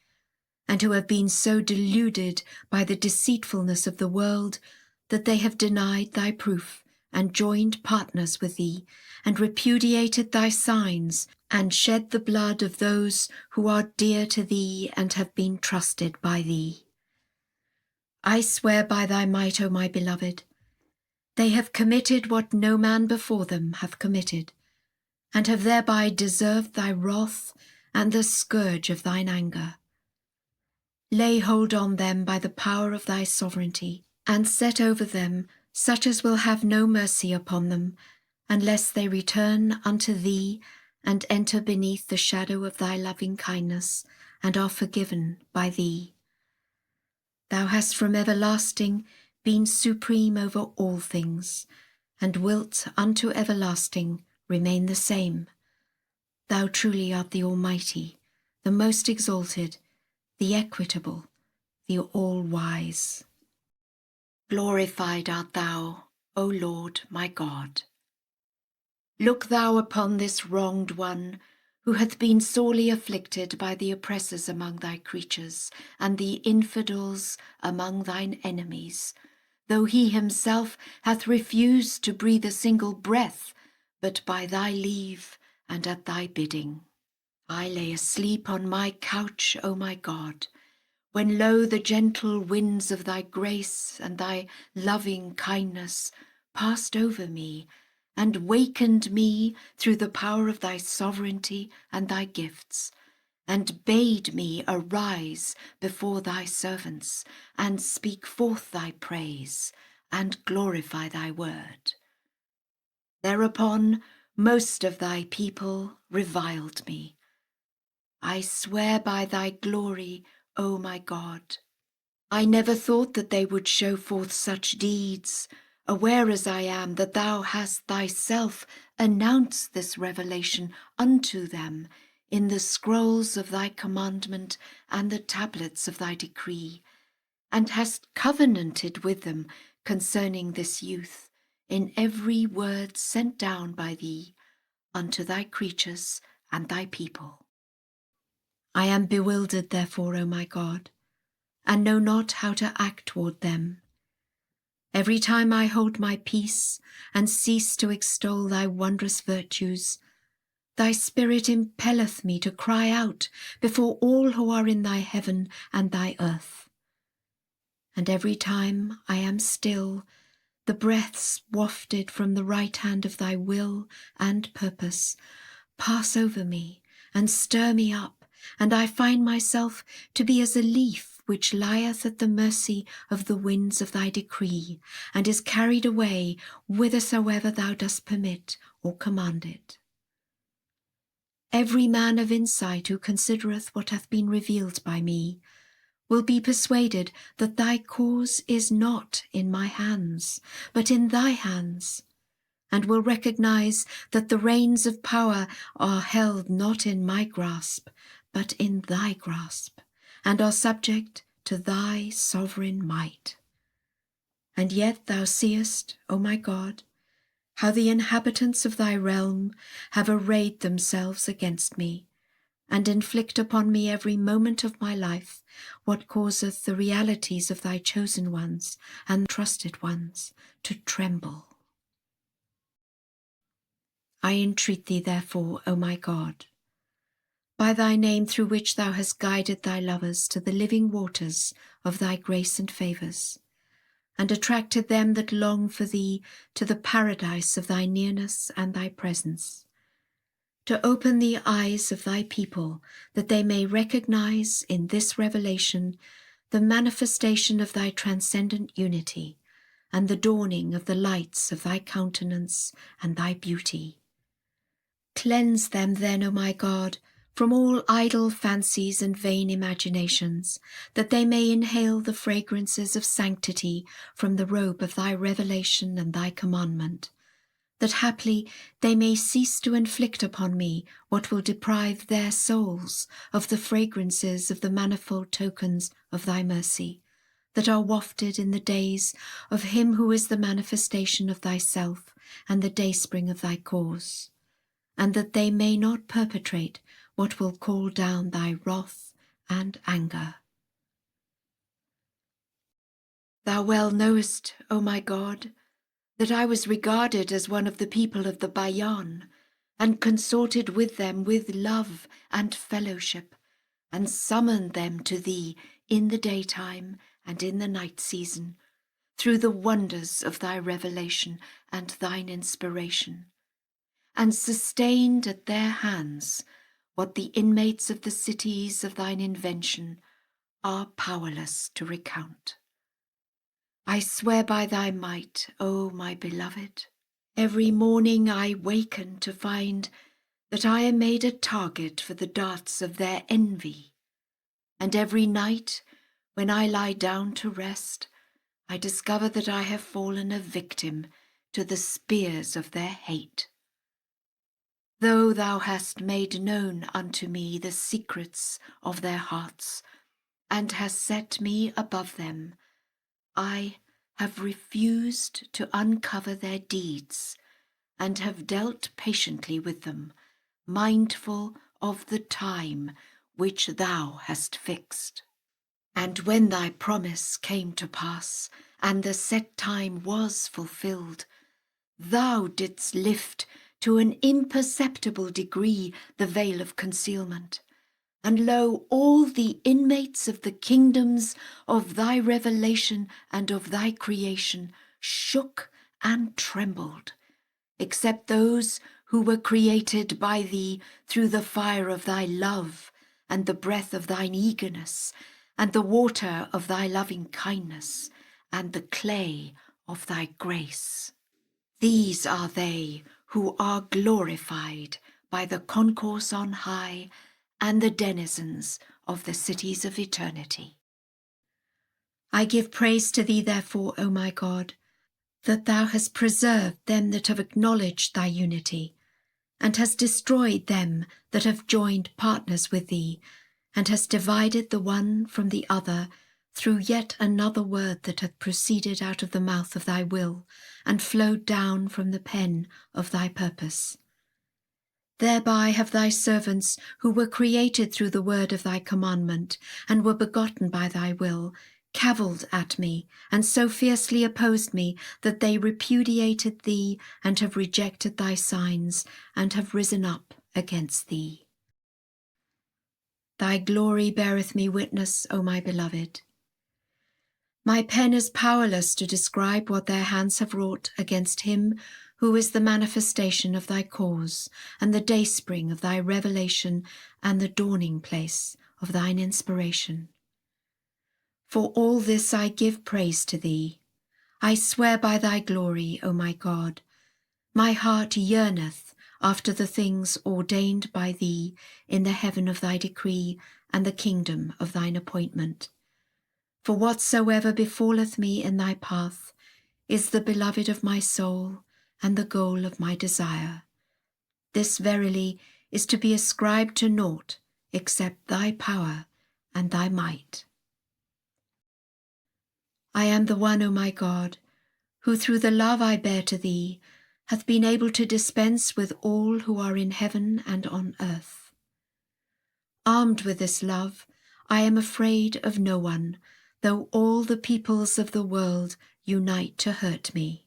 and who have been so deluded by the deceitfulness of the world that they have denied thy proof and joined partners with thee, and repudiated thy signs, and shed the blood of those who are dear to thee and have been trusted by thee. I swear by thy might, O my beloved, they have committed what no man before them hath committed, and have thereby deserved thy wrath and the scourge of thine anger. Lay hold on them by the power of thy sovereignty, and set over them such as will have no mercy upon them, unless they return unto thee and enter beneath the shadow of thy loving kindness, and are forgiven by thee. Thou hast from everlasting been supreme over all things, and wilt unto everlasting remain the same. Thou truly art the Almighty, the most exalted, the equitable, the all-wise. Glorified art thou, O Lord my God. Look thou upon this wronged one, who hath been sorely afflicted by the oppressors among thy creatures, and the infidels among thine enemies, though he himself hath refused to breathe a single breath, but by thy leave and at thy bidding. I lay asleep on my couch, O my God, when lo, the gentle winds of thy grace and thy loving kindness passed over me, and wakened me through the power of thy sovereignty and thy gifts, and bade me arise before thy servants, and speak forth thy praise, and glorify thy word. Thereupon most of thy people reviled me. I swear by thy glory, O my God, I never thought that they would show forth such deeds, aware as I am that thou hast thyself announced this revelation unto them in the scrolls of thy commandment and the tablets of thy decree, and hast covenanted with them concerning this youth in every word sent down by thee unto thy creatures and thy people. I am bewildered, therefore, O my God, and know not how to act toward them. Every time I hold my peace and cease to extol thy wondrous virtues, thy spirit impelleth me to cry out before all who are in thy heaven and thy earth. And every time I am still, the breaths wafted from the right hand of thy will and purpose pass over me and stir me up, and I find myself to be as a leaf which lieth at the mercy of the winds of thy decree, and is carried away whithersoever thou dost permit or command it. Every man of insight who considereth what hath been revealed by me will be persuaded that thy cause is not in my hands, but in thy hands, and will recognize that the reins of power are held not in my grasp, but in thy grasp, and are subject to thy sovereign might. And yet thou seest, O my God, how the inhabitants of thy realm have arrayed themselves against me, and inflict upon me every moment of my life what causeth the realities of thy chosen ones and trusted ones to tremble. I entreat thee, therefore, O my God, by thy name through which thou hast guided thy lovers to the living waters of thy grace and favours, and attracted them that long for thee to the paradise of thy nearness and thy presence. To open the eyes of thy people, that they may recognize in this revelation the manifestation of thy transcendent unity, and the dawning of the lights of thy countenance and thy beauty. Cleanse them then, O my God, from all idle fancies and vain imaginations, that they may inhale the fragrances of sanctity from the robe of thy revelation and thy commandment, that haply they may cease to inflict upon me what will deprive their souls of the fragrances of the manifold tokens of thy mercy, that are wafted in the days of him who is the manifestation of thyself and the dayspring of thy cause, and that they may not perpetrate what will call down thy wrath and anger. Thou well knowest, O my God, that I was regarded as one of the people of the Bayan, and consorted with them with love and fellowship, and summoned them to thee in the daytime and in the night season, through the wonders of thy revelation and thine inspiration, and sustained at their hands what the inmates of the cities of thine invention are powerless to recount. I swear by thy might, O my beloved, every morning I waken to find that I am made a target for the darts of their envy, and every night when I lie down to rest, I discover that I have fallen a victim to the spears of their hate. Though thou hast made known unto me the secrets of their hearts, and hast set me above them, I have refused to uncover their deeds, and have dealt patiently with them, mindful of the time which thou hast fixed. And when thy promise came to pass, and the set time was fulfilled, thou didst lift to an imperceptible degree the veil of concealment, and lo, all the inmates of the kingdoms of thy revelation and of thy creation shook and trembled, except those who were created by thee through the fire of thy love, and the breath of thine eagerness, and the water of thy loving kindness, and the clay of thy grace. These are they who are glorified by the concourse on high and the denizens of the cities of eternity. I give praise to thee, therefore, O my God, that thou hast preserved them that have acknowledged thy unity, and hast destroyed them that have joined partners with thee, and hast divided the one from the other through yet another word that hath proceeded out of the mouth of thy will, and flowed down from the pen of thy purpose. Thereby have thy servants, who were created through the word of thy commandment, and were begotten by thy will, cavilled at me, and so fiercely opposed me, that they repudiated thee, and have rejected thy signs, and have risen up against thee. Thy glory beareth me witness, O my beloved. My pen is powerless to describe what their hands have wrought against him who is the manifestation of thy cause, and the dayspring of thy revelation, and the dawning place of thine inspiration. For all this I give praise to thee. I swear by thy glory, O my God. My heart yearneth after the things ordained by thee in the heaven of thy decree and the kingdom of thine appointment. For whatsoever befalleth me in thy path is the beloved of my soul and the goal of my desire. This verily is to be ascribed to naught except thy power and thy might. I am the one, O my God, who through the love I bear to thee hath been able to dispense with all who are in heaven and on earth. Armed with this love, I am afraid of no one, though all the peoples of the world unite to hurt me.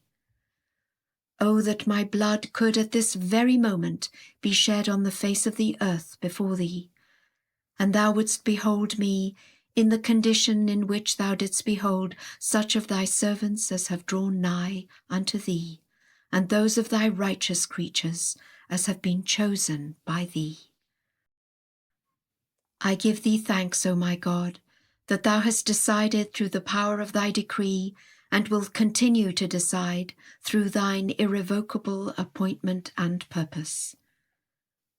Oh, that my blood could at this very moment be shed on the face of the earth before thee, and thou wouldst behold me in the condition in which thou didst behold such of thy servants as have drawn nigh unto thee, and those of thy righteous creatures as have been chosen by thee. I give thee thanks, O my God, that thou hast decided through the power of thy decree, and will continue to decide through thine irrevocable appointment and purpose.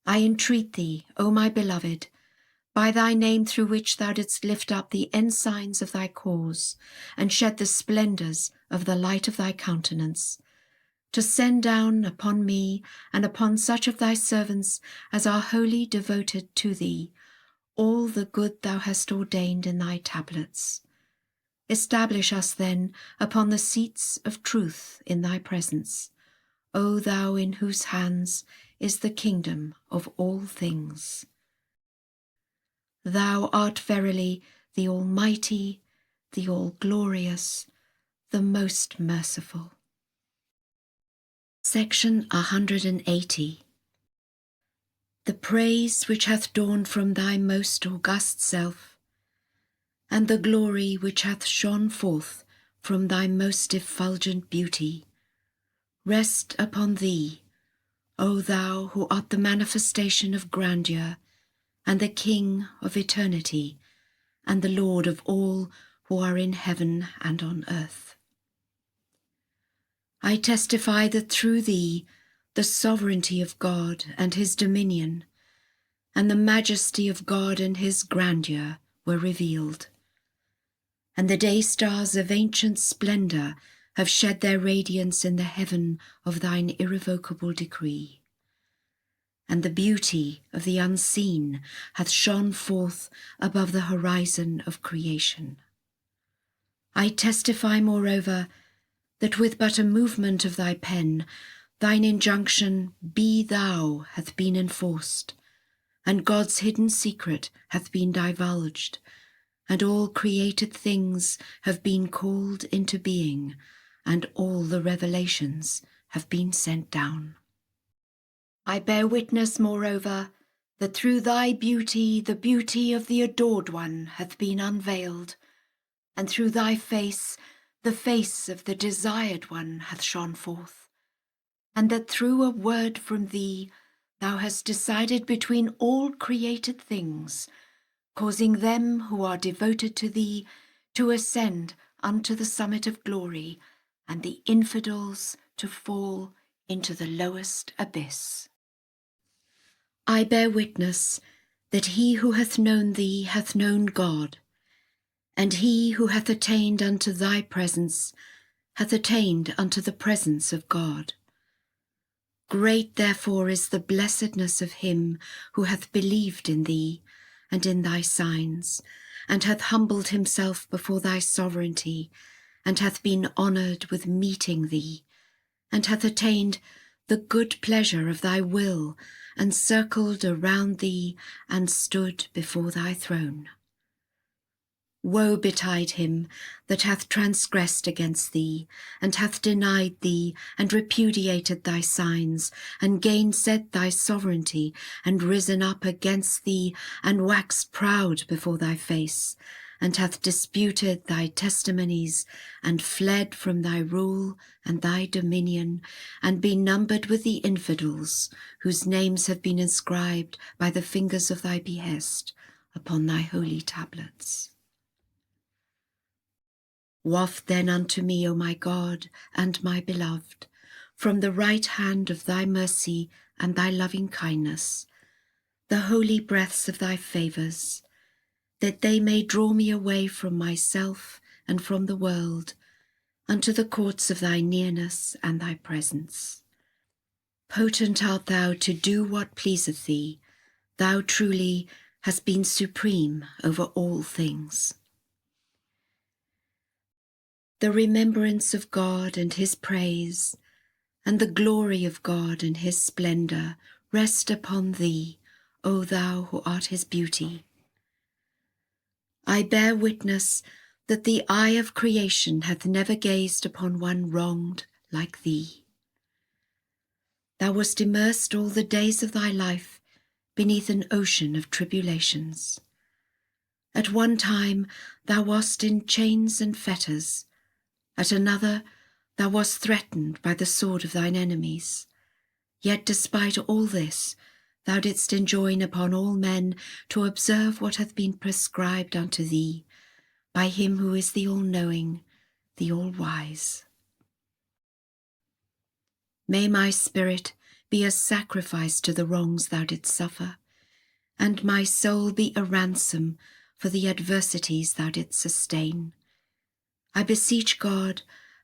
I entreat thee, O my beloved, by thy name through which thou didst lift up the ensigns of thy cause, and shed the splendours of the light of thy countenance, to send down upon me and upon such of thy servants as are wholly devoted to thee, all the good thou hast ordained in thy tablets. Establish us then upon the seats of truth in thy presence, O thou in whose hands is the kingdom of all things. Thou art verily the Almighty, the All-Glorious, the Most Merciful. Section 180. The praise which hath dawned from thy most august self, and the glory which hath shone forth from thy most effulgent beauty, rest upon thee, O thou who art the manifestation of grandeur, and the King of eternity, and the Lord of all who are in heaven and on earth. I testify that through thee the sovereignty of God and his dominion, and the majesty of God and his grandeur were revealed, and the day stars of ancient splendour have shed their radiance in the heaven of thine irrevocable decree. And the beauty of the unseen hath shone forth above the horizon of creation. I testify, moreover, that with but a movement of thy pen, thine injunction, Be thou, hath been enforced, and God's hidden secret hath been divulged, and all created things have been called into being, and all the revelations have been sent down. I bear witness, moreover, that through thy beauty the beauty of the adored one hath been unveiled, and through thy face the face of the desired one hath shone forth, and that through a word from thee thou hast decided between all created things, causing them who are devoted to thee to ascend unto the summit of glory, and the infidels to fall into the lowest abyss. I bear witness that he who hath known thee hath known God, and he who hath attained unto thy presence hath attained unto the presence of God. Great therefore is the blessedness of him who hath believed in thee and in thy signs, and hath humbled himself before thy sovereignty, and hath been honoured with meeting thee, and hath attained the good pleasure of thy will, and circled around thee, and stood before thy throne. Woe betide him that hath transgressed against thee, and hath denied thee, and repudiated thy signs, and gainsaid thy sovereignty, and risen up against thee, and waxed proud before thy face, and hath disputed thy testimonies, and fled from thy rule and thy dominion, and been numbered with the infidels, whose names have been inscribed by the fingers of thy behest upon thy holy tablets. Waft then unto me, O my God and my beloved, from the right hand of thy mercy and thy loving kindness, the holy breaths of thy favours, that they may draw me away from myself and from the world, unto the courts of thy nearness and thy presence. Potent art thou to do what pleaseth thee, thou truly hast been supreme over all things. The remembrance of God and his praise, and the glory of God and his splendour rest upon thee, O thou who art his beauty. I bear witness that the eye of creation hath never gazed upon one wronged like thee. Thou wast immersed all the days of thy life beneath an ocean of tribulations, At one time thou wast in chains and fetters, at another thou wast threatened by the sword of thine enemies. Yet despite all this, thou didst enjoin upon all men to observe what hath been prescribed unto thee by him who is the all-knowing, the all-wise. May my spirit be a sacrifice to the wrongs thou didst suffer, and my soul be a ransom for the adversities thou didst sustain. I beseech God,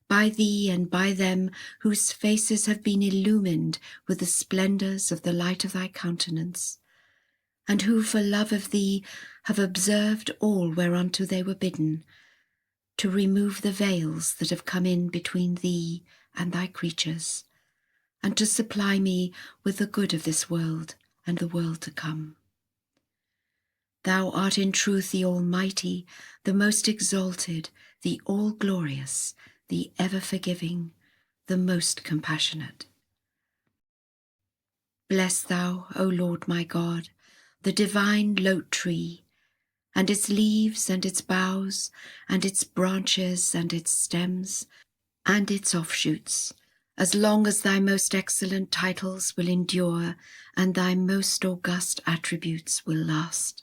by thee and by them whose faces have been illumined with the splendours of the light of thy countenance, and who for love of thee have observed all whereunto they were bidden, to remove the veils that have come in between thee and thy creatures, and to supply me with the good of this world and the world to come. Thou art in truth the Almighty, the most exalted, the all-glorious, the ever-forgiving, the most compassionate. Bless thou, O Lord my God, the divine lote tree, and its leaves and its boughs, and its branches and its stems, and its offshoots, as long as thy most excellent titles will endure and thy most august attributes will last.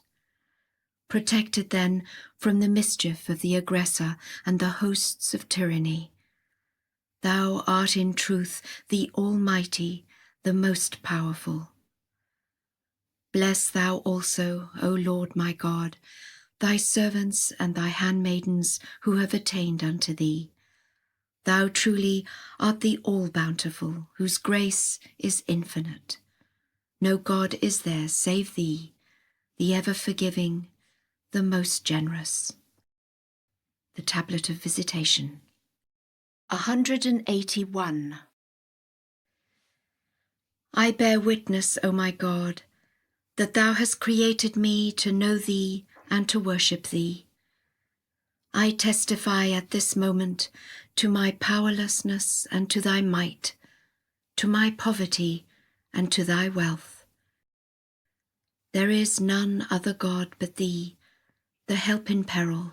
Protect it then from the mischief of the aggressor and the hosts of tyranny. Thou art in truth the Almighty, the most powerful. Bless thou also, O Lord my God, thy servants and thy handmaidens who have attained unto thee. Thou truly art the all-bountiful, whose grace is infinite. No God is there save thee, the ever-forgiving, the most generous. The Tablet of Visitation. 181. I bear witness, O my God, that thou hast created me to know thee and to worship thee. I testify at this moment to my powerlessness and to thy might, to my poverty and to thy wealth. There is none other God but thee, the help in peril,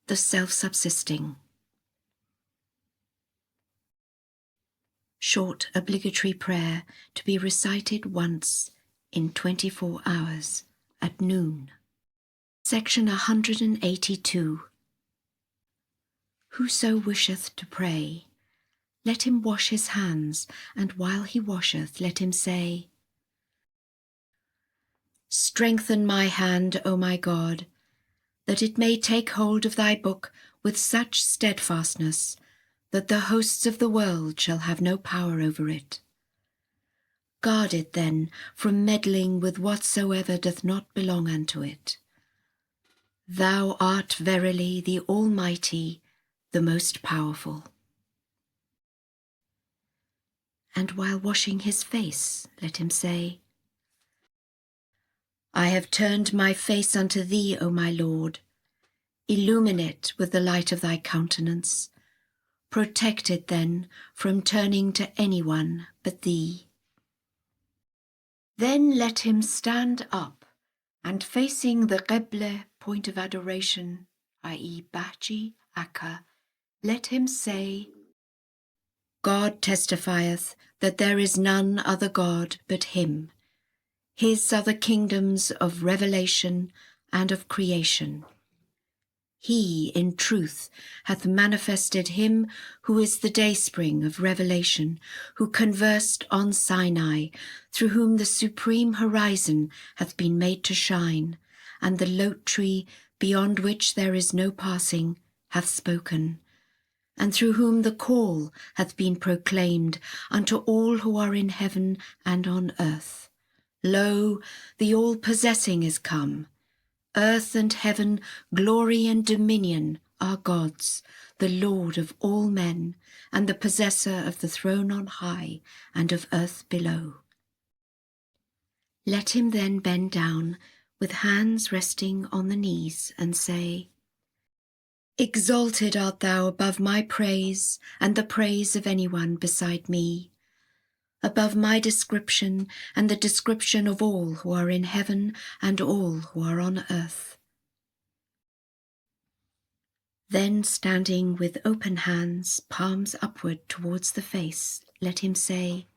the self-subsisting. Short obligatory prayer to be recited once in 24 hours at noon. Section 182. Whoso wisheth to pray, let him wash his hands, and while he washeth, let him say, Strengthen my hand, O my God, that it may take hold of thy book with such steadfastness that the hosts of the world shall have no power over it. Guard it then from meddling with whatsoever doth not belong unto it. Thou art verily the Almighty, the most powerful. And while washing his face, let him say, I have turned my face unto thee, O my Lord. Illumine it with the light of thy countenance. Protect it then from turning to anyone but thee. Then let him stand up, and facing the Qibla, point of adoration, i.e. Bahji, Akka, let him say, God testifieth that there is none other God but him. His are the kingdoms of revelation and of creation. He, in truth, hath manifested him who is the dayspring of revelation, who conversed on Sinai, through whom the supreme horizon hath been made to shine, and the lote tree, beyond which there is no passing, hath spoken, and through whom the call hath been proclaimed unto all who are in heaven and on earth. Lo, the all-possessing is come. Earth and heaven, glory and dominion are God's, the Lord of all men, and the possessor of the throne on high and of earth below. Let him then bend down, with hands resting on the knees, and say, Exalted art thou above my praise and the praise of anyone beside me, above my description and the description of all who are in heaven and all who are on earth. Then, standing with open hands, palms upward towards the face, let him say,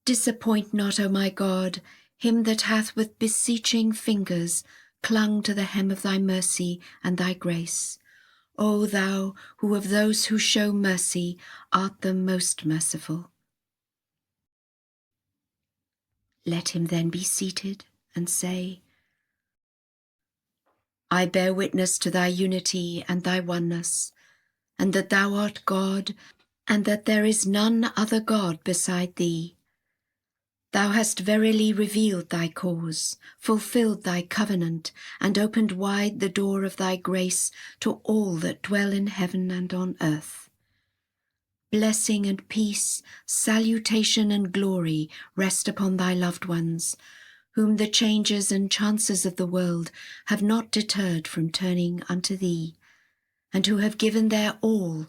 Disappoint not, O my God, him that hath with beseeching fingers clung to the hem of thy mercy and thy grace. O thou, who of those who show mercy art the most merciful. Let him then be seated and say, I bear witness to thy unity and thy oneness, and that thou art God, and that there is none other God beside thee. Thou hast verily revealed thy cause, fulfilled thy covenant, and opened wide the door of thy grace to all that dwell in heaven and on earth. Blessing and peace, salutation and glory rest upon thy loved ones, whom the changes and chances of the world have not deterred from turning unto thee, and who have given their all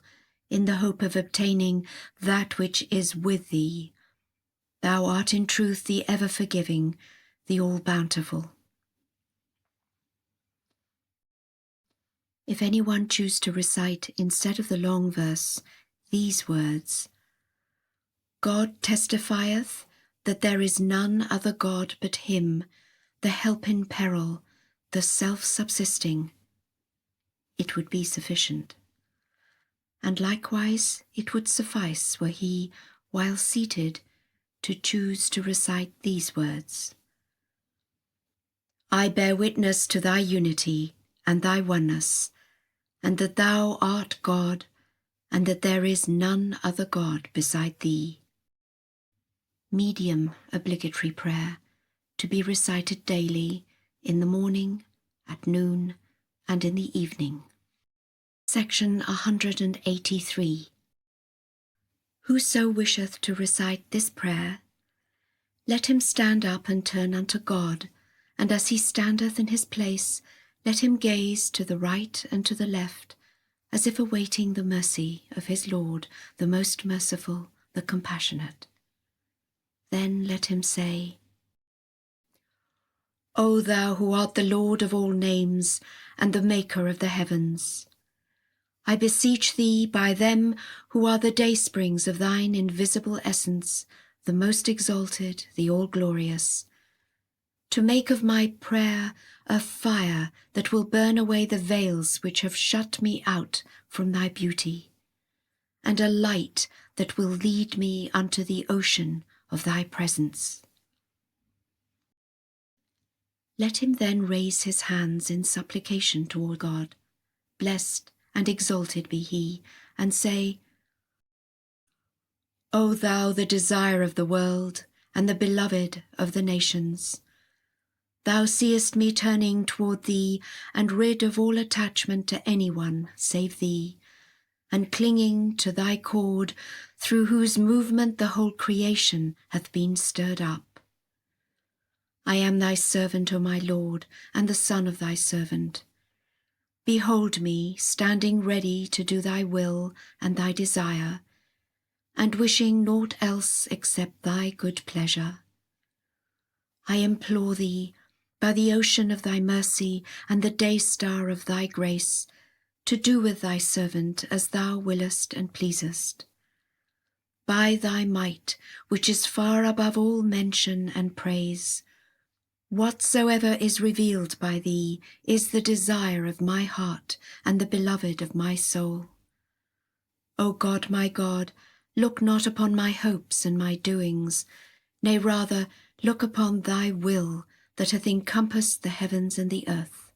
in the hope of obtaining that which is with thee. Thou art in truth the ever-forgiving, the all-bountiful. If anyone choose to recite instead of the long verse these words, God testifieth that there is none other God but him, the help in peril, the self-subsisting, it would be sufficient. And likewise it would suffice were he, while seated, to choose to recite these words. I bear witness to thy unity and thy oneness, and that thou art God, and that there is none other God beside thee. Medium obligatory prayer, to be recited daily, in the morning, at noon, and in the evening. Section 183. Whoso wisheth to recite this prayer, let him stand up and turn unto God, and as he standeth in his place, let him gaze to the right and to the left, as if awaiting the mercy of his Lord, the most merciful, the compassionate. Then let him say, O thou who art the Lord of all names, and the maker of the heavens, I beseech thee by them who are the daysprings of thine invisible essence, the most exalted, the all-glorious, to make of my prayer a fire that will burn away the veils which have shut me out from thy beauty, and a light that will lead me unto the ocean of thy presence. Let him then raise his hands in supplication toward God, blessed and exalted be he, and say, O thou, the desire of the world, and the beloved of the nations, thou seest me turning toward thee, and rid of all attachment to anyone save thee, and clinging to thy cord, through whose movement the whole creation hath been stirred up. I am thy servant, O my Lord, and the son of thy servant. Behold me, standing ready to do thy will and thy desire, and wishing naught else except thy good pleasure. I implore thee, by the ocean of thy mercy and the day-star of thy grace, to do with thy servant as thou willest and pleasest. By thy might, which is far above all mention and praise, whatsoever is revealed by thee is the desire of my heart and the beloved of my soul. O God, my God, look not upon my hopes and my doings, nay, rather look upon thy will that hath encompassed the heavens and the earth.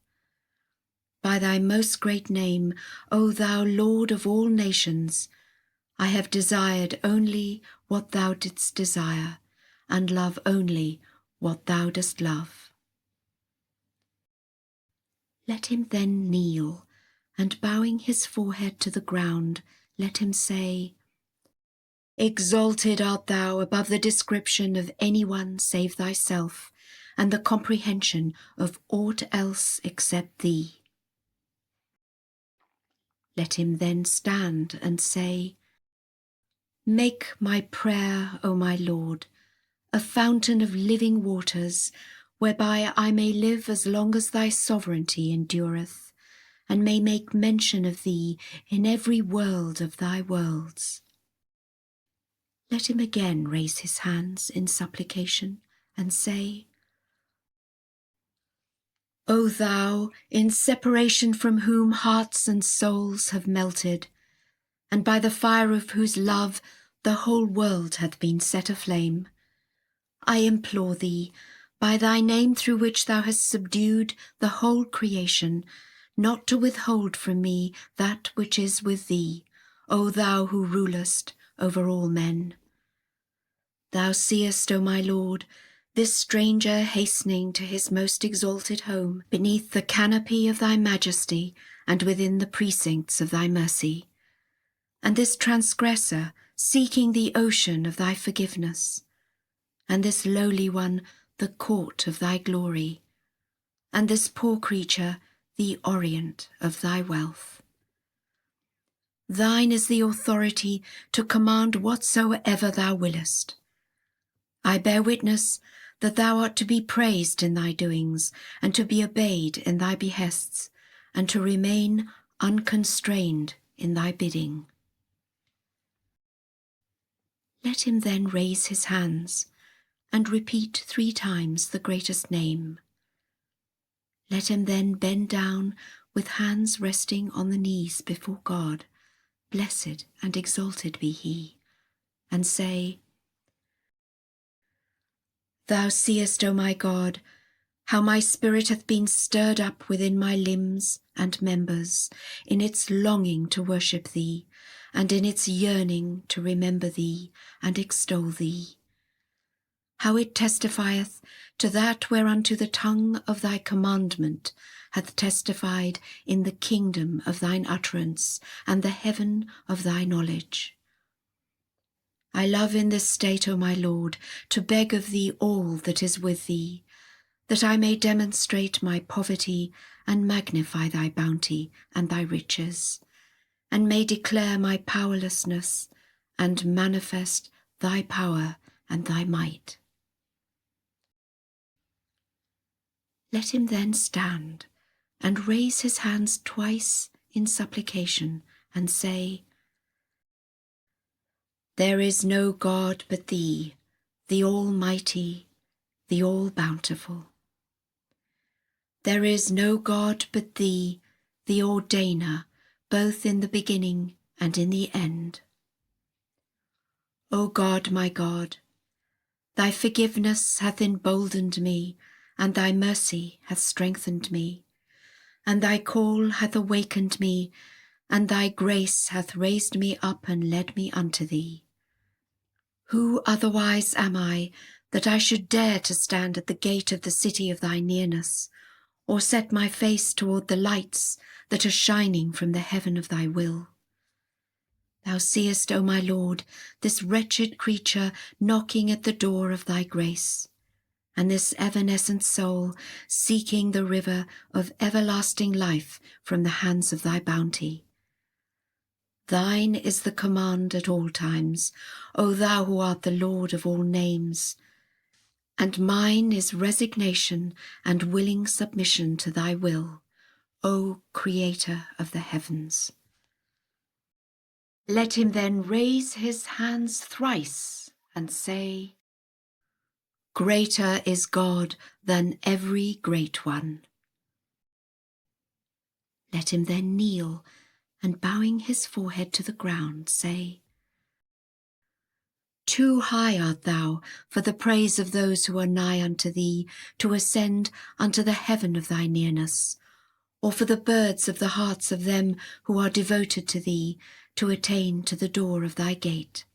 By thy most great name, O thou Lord of all nations, I have desired only what thou didst desire, and love only what thou dost love. Let him then kneel, and bowing his forehead to the ground, let him say, Exalted art thou above the description of anyone save thyself, and the comprehension of aught else except thee. Let him then stand and say, Make my prayer, O my Lord, a fountain of living waters, whereby I may live as long as thy sovereignty endureth, and may make mention of thee in every world of thy worlds. Let him again raise his hands in supplication and say, O thou, in separation from whom hearts and souls have melted, and by the fire of whose love the whole world hath been set aflame, I implore thee, by thy name through which thou hast subdued the whole creation, not to withhold from me that which is with thee, O thou who rulest over all men. Thou seest, O my Lord, this stranger hastening to his most exalted home beneath the canopy of thy majesty and within the precincts of thy mercy, and this transgressor seeking the ocean of thy forgiveness, and this lowly one the court of thy glory, and this poor creature the orient of thy wealth. Thine is the authority to command whatsoever thou willest. I bear witness that thou art to be praised in thy doings, and to be obeyed in thy behests, and to remain unconstrained in thy bidding. Let him then raise his hands and repeat 3 times the greatest name. Let him then bend down with hands resting on the knees before God, blessed and exalted be he, and say, Thou seest, O my God, how my spirit hath been stirred up within my limbs and members, in its longing to worship thee, and in its yearning to remember thee and extol thee. How it testifieth to that whereunto the tongue of thy commandment hath testified in the kingdom of thine utterance and the heaven of thy knowledge. I love in this state, O my Lord, to beg of thee all that is with thee, that I may demonstrate my poverty and magnify thy bounty and thy riches, and may declare my powerlessness and manifest thy power and thy might. Let him then stand and raise his hands twice in supplication and say, There is no God but thee, the Almighty, the All-Bountiful. There is no God but thee, the Ordainer, both in the beginning and in the end. O God, my God, thy forgiveness hath emboldened me, and thy mercy hath strengthened me, and thy call hath awakened me, and thy grace hath raised me up and led me unto thee. Who otherwise am I, that I should dare to stand at the gate of the city of thy nearness, or set my face toward the lights that are shining from the heaven of thy will? Thou seest, O my Lord, this wretched creature knocking at the door of thy grace, and this evanescent soul seeking the river of everlasting life from the hands of thy bounty. Thine is the command at all times, O thou who art the Lord of all names, and mine is resignation and willing submission to thy will, O Creator of the heavens. Let him then raise his hands thrice and say, Greater is God than every great one. Let him then kneel and bowing his forehead to the ground say, Too high art thou for the praise of those who are nigh unto thee to ascend unto the heaven of thy nearness, or for the birds of the hearts of them who are devoted to thee to attain to the door of thy gate.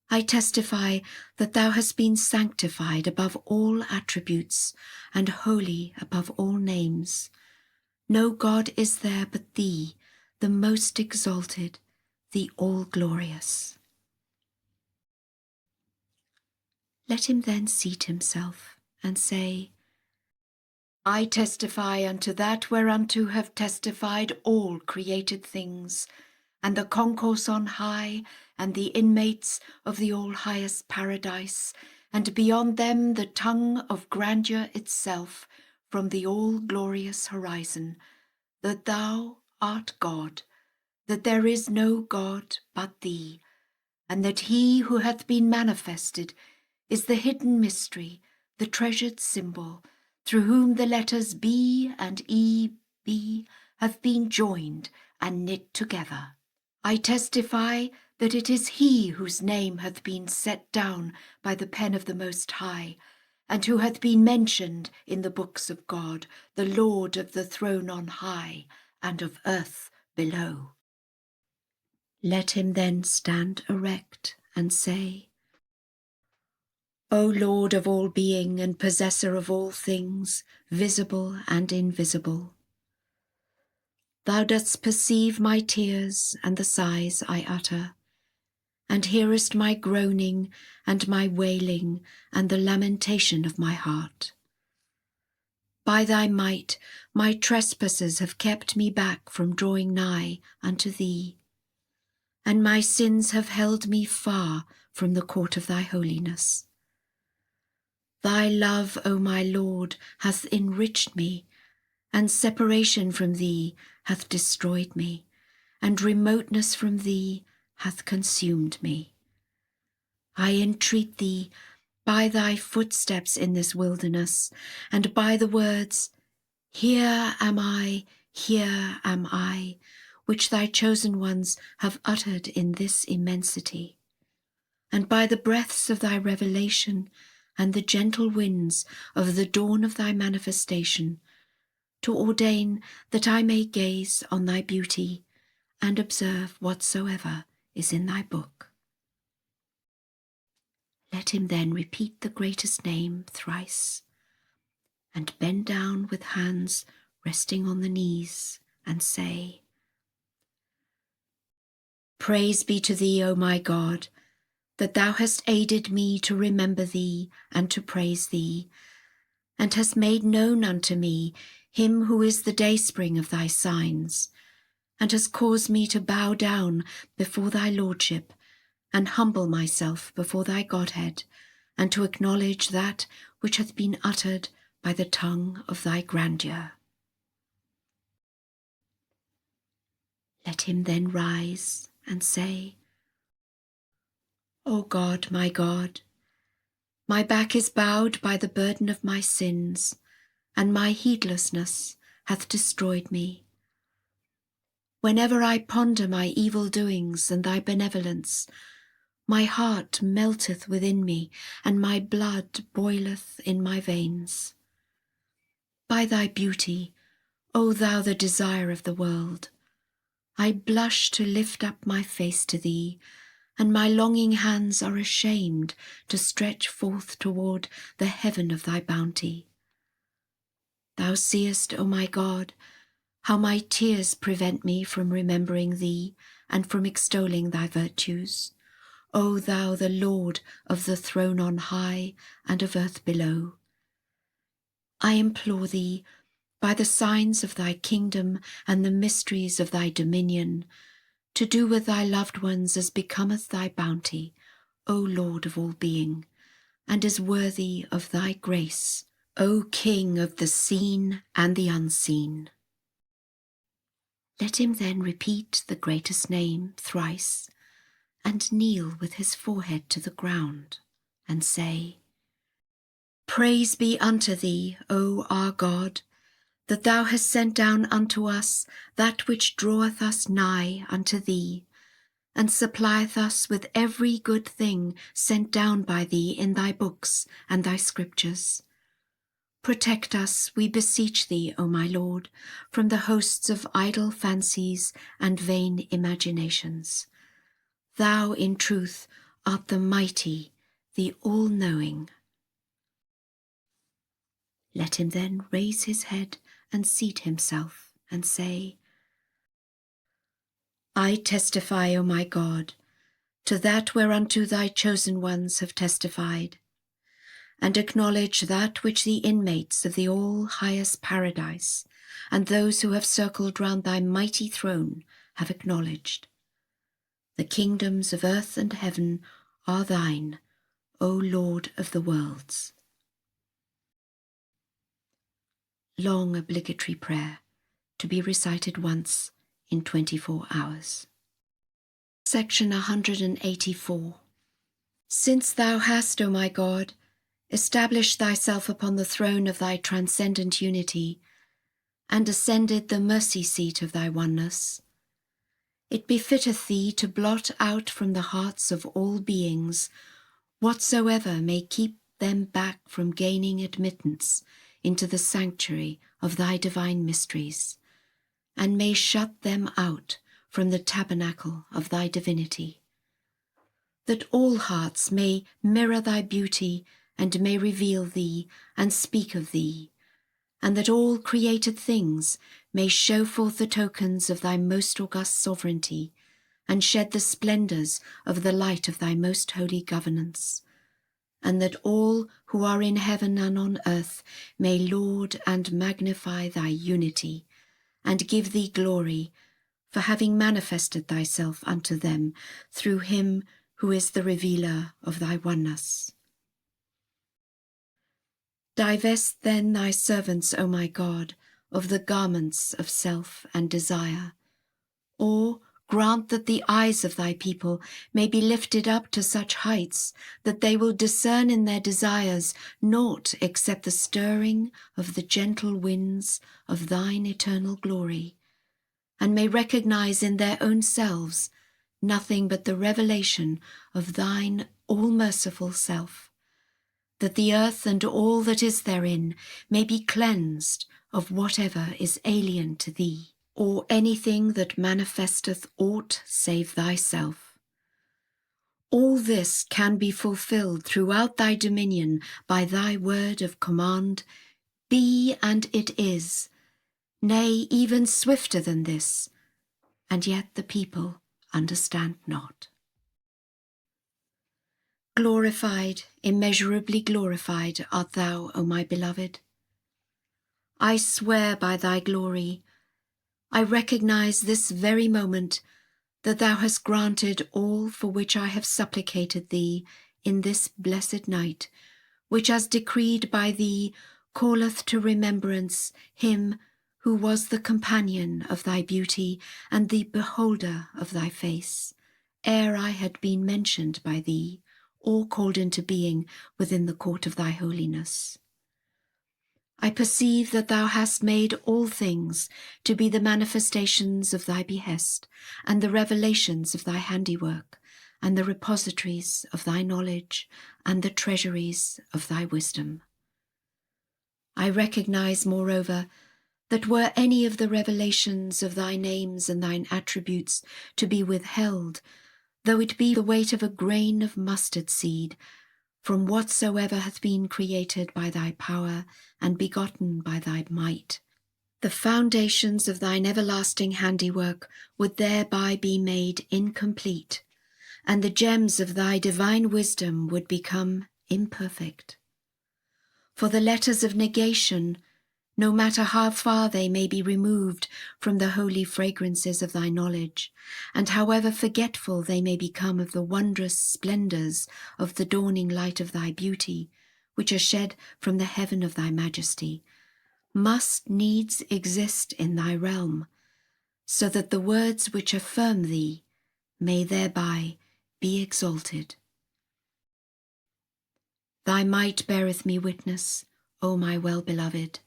I testify that thou hast been sanctified above all attributes and holy above all names. No God is there but thee, the most exalted, the all-glorious. Let him then seat himself and say, I testify unto that whereunto have testified all created things, and the concourse on high, and the inmates of the all-highest paradise, and beyond them the tongue of grandeur itself from the all-glorious horizon, that thou art God, that there is no God but thee, and that he who hath been manifested is the hidden mystery, the treasured symbol, through whom the letters B and EB have been joined and knit together. I testify that it is he whose name hath been set down by the pen of the Most High, and who hath been mentioned in the books of God, the Lord of the throne on high, and of earth below. Let him then stand erect and say, O Lord of all being and possessor of all things, visible and invisible, thou dost perceive my tears and the sighs I utter, and hearest my groaning and my wailing and the lamentation of my heart. By thy might my trespasses have kept me back from drawing nigh unto thee, and my sins have held me far from the court of thy holiness. Thy love, O my Lord, hath enriched me, and separation from thee hath destroyed me, and remoteness from thee hath consumed me. I entreat thee, by thy footsteps in this wilderness, and by the words, Here am I, which thy chosen ones have uttered in this immensity, and by the breaths of thy revelation and the gentle winds of the dawn of thy manifestation, to ordain that I may gaze on thy beauty and observe whatsoever is in thy book. Let him then repeat the greatest name thrice, and bend down with hands resting on the knees, and say, Praise be to thee, O my God, that thou hast aided me to remember thee and to praise thee, and hast made known unto me him who is the dayspring of thy signs, and hast caused me to bow down before thy lordship, and humble myself before thy Godhead, and to acknowledge that which hath been uttered by the tongue of thy grandeur. Let him then rise and say, O God, my back is bowed by the burden of my sins, and my heedlessness hath destroyed me. Whenever I ponder my evil doings and thy benevolence, my heart melteth within me, and my blood boileth in my veins. By thy beauty, O thou the desire of the world, I blush to lift up my face to thee, and my longing hands are ashamed to stretch forth toward the heaven of thy bounty. Thou seest, O my God, how my tears prevent me from remembering thee and from extolling thy virtues, O thou the Lord of the throne on high and of earth below. I implore thee, by the signs of thy kingdom and the mysteries of thy dominion, to do with thy loved ones as becometh thy bounty, O Lord of all being, and as worthy of thy grace, O King of the seen and the unseen. Let him then repeat the greatest name thrice, and kneel with his forehead to the ground, and say, Praise be unto thee, O our God, that thou hast sent down unto us that which draweth us nigh unto thee, and supplieth us with every good thing sent down by thee in thy books and thy scriptures. Protect us, we beseech thee, O my Lord, from the hosts of idle fancies and vain imaginations. Thou, in truth, art the mighty, the all-knowing. Let him then raise his head and seat himself, and say, I testify, O my God, to that whereunto thy chosen ones have testified, and acknowledge that which the inmates of the all-highest paradise and those who have circled round thy mighty throne have acknowledged. The kingdoms of earth and heaven are thine, O Lord of the worlds. Long obligatory prayer to be recited once in 24 hours. Section 184. Since thou hast, O my God, established thyself upon the throne of thy transcendent unity, and ascended the mercy seat of thy oneness, it befitteth thee to blot out from the hearts of all beings whatsoever may keep them back from gaining admittance into the sanctuary of thy divine mysteries, and may shut them out from the tabernacle of thy divinity, that all hearts may mirror thy beauty and may reveal thee and speak of thee, and that all created things may show forth the tokens of thy most august sovereignty, and shed the splendours of the light of thy most holy governance, and that all who are in heaven and on earth may laud and magnify thy unity, and give thee glory, for having manifested thyself unto them through him who is the revealer of thy oneness. Divest then thy servants, O my God, of the garments of self and desire, or grant that the eyes of thy people may be lifted up to such heights that they will discern in their desires naught except the stirring of the gentle winds of thine eternal glory, and may recognize in their own selves nothing but the revelation of thine all-merciful self, that the earth and all that is therein may be cleansed of whatever is alien to thee, or anything that manifesteth aught save thyself. All this can be fulfilled throughout thy dominion by thy word of command, be and it is, nay, even swifter than this, and yet the people understand not. Glorified, immeasurably glorified art thou, O my beloved. I swear by thy glory, I recognize this very moment that thou hast granted all for which I have supplicated thee in this blessed night, which as decreed by thee calleth to remembrance him who was the companion of thy beauty and the beholder of thy face, ere I had been mentioned by thee, or called into being within the court of thy holiness. I perceive that thou hast made all things to be the manifestations of thy behest, and the revelations of thy handiwork, and the repositories of thy knowledge, and the treasuries of thy wisdom. I recognize, moreover, that were any of the revelations of thy names and thine attributes to be withheld, though it be the weight of a grain of mustard seed, from whatsoever hath been created by thy power and begotten by thy might, the foundations of thine everlasting handiwork would thereby be made incomplete, and the gems of thy divine wisdom would become imperfect. For the letters of negation, no matter how far they may be removed from the holy fragrances of thy knowledge, and however forgetful they may become of the wondrous splendours of the dawning light of thy beauty, which are shed from the heaven of thy majesty, must needs exist in thy realm, so that the words which affirm thee may thereby be exalted. Thy might beareth me witness, O my well-beloved.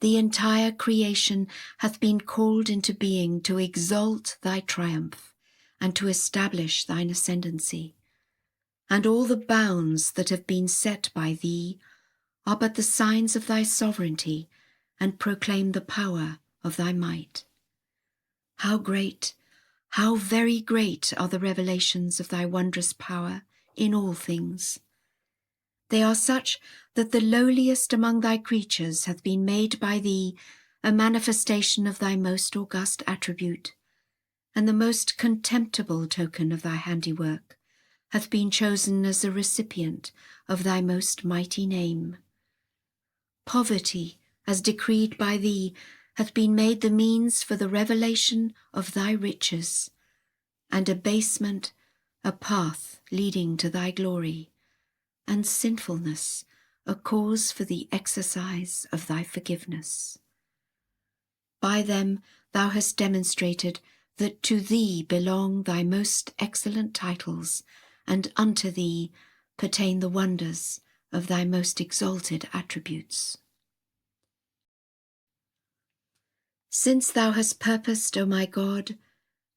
The entire creation hath been called into being to exalt thy triumph and to establish thine ascendancy, and all the bounds that have been set by thee are but the signs of thy sovereignty and proclaim the power of thy might. How great, how very great are the revelations of thy wondrous power in all things! They are such that the lowliest among thy creatures hath been made by thee a manifestation of thy most august attribute, and the most contemptible token of thy handiwork hath been chosen as a recipient of thy most mighty name. Poverty, as decreed by thee, hath been made the means for the revelation of thy riches, and abasement a path leading to thy glory, and sinfulness a cause for the exercise of thy forgiveness. By them thou hast demonstrated that to thee belong thy most excellent titles, and unto thee pertain the wonders of thy most exalted attributes. Since thou hast purposed, O my God,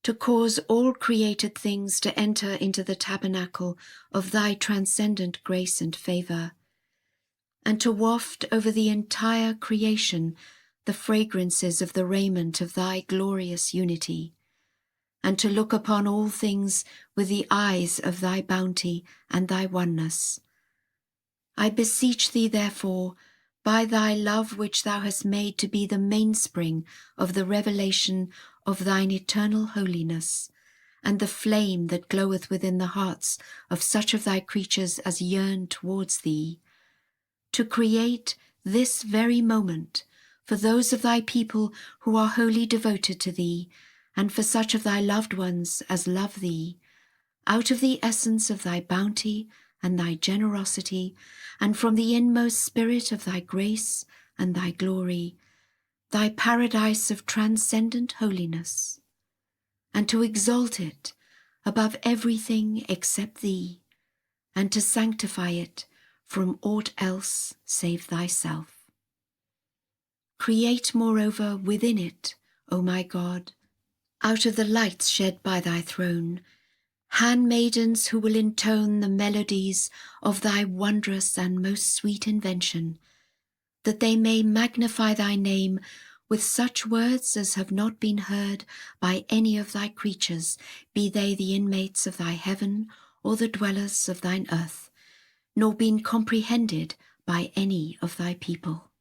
to cause all created things to enter into the tabernacle of thy transcendent grace and favour, and to waft over the entire creation the fragrances of the raiment of thy glorious unity, and to look upon all things with the eyes of thy bounty and thy oneness. I beseech thee, therefore, by thy love which thou hast made to be the mainspring of the revelation of thine eternal holiness, and the flame that gloweth within the hearts of such of thy creatures as yearn towards thee, to create this very moment for those of thy people who are wholly devoted to thee, and for such of thy loved ones as love thee, out of the essence of thy bounty and thy generosity, and from the inmost spirit of thy grace and thy glory, thy paradise of transcendent holiness, and to exalt it above everything except thee, and to sanctify it from aught else save thyself. Create, moreover, within it, O my God, out of the lights shed by thy throne, handmaidens who will intone the melodies of thy wondrous and most sweet invention, that they may magnify thy name with such words as have not been heard by any of thy creatures, be they the inmates of thy heaven or the dwellers of thine earth, nor been comprehended by any of thy people.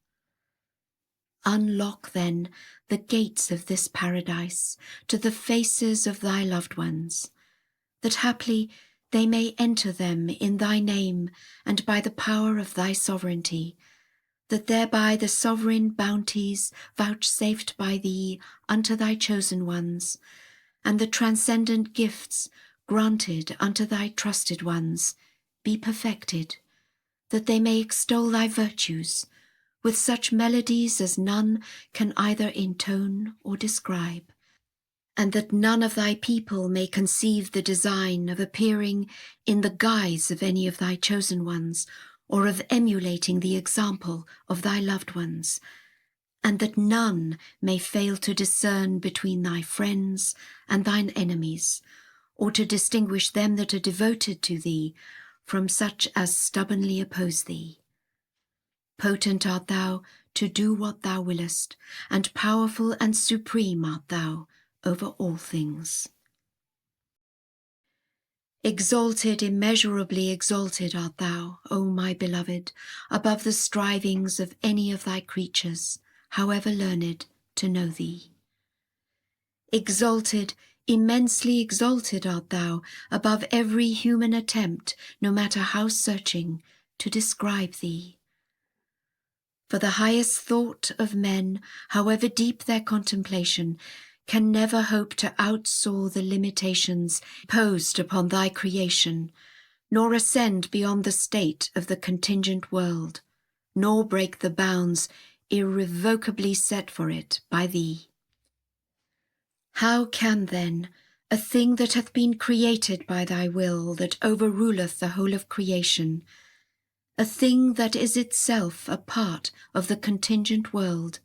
Unlock, then, the gates of this paradise to the faces of thy loved ones, that haply they may enter them in thy name and by the power of thy sovereignty, that thereby the sovereign bounties vouchsafed by thee unto thy chosen ones, and the transcendent gifts granted unto thy trusted ones, be perfected, that they may extol thy virtues with such melodies as none can either intone or describe, and that none of thy people may conceive the design of appearing in the guise of any of thy chosen ones, or of emulating the example of thy loved ones, and that none may fail to discern between thy friends and thine enemies, or to distinguish them that are devoted to thee from such as stubbornly oppose thee. Potent art thou to do what thou willest, and powerful and supreme art thou over all things. Exalted, immeasurably exalted art thou, O my beloved, above the strivings of any of thy creatures, however learned, to know thee. Exalted, immensely exalted art thou above every human attempt, no matter how searching, to describe thee. For the highest thought of men, however deep their contemplation, can never hope to outsoar the limitations imposed upon thy creation, nor ascend beyond the state of the contingent world, nor break the bounds irrevocably set for it by thee. How can, then, a thing that hath been created by thy will, that overruleth the whole of creation, a thing that is itself a part of the contingent world,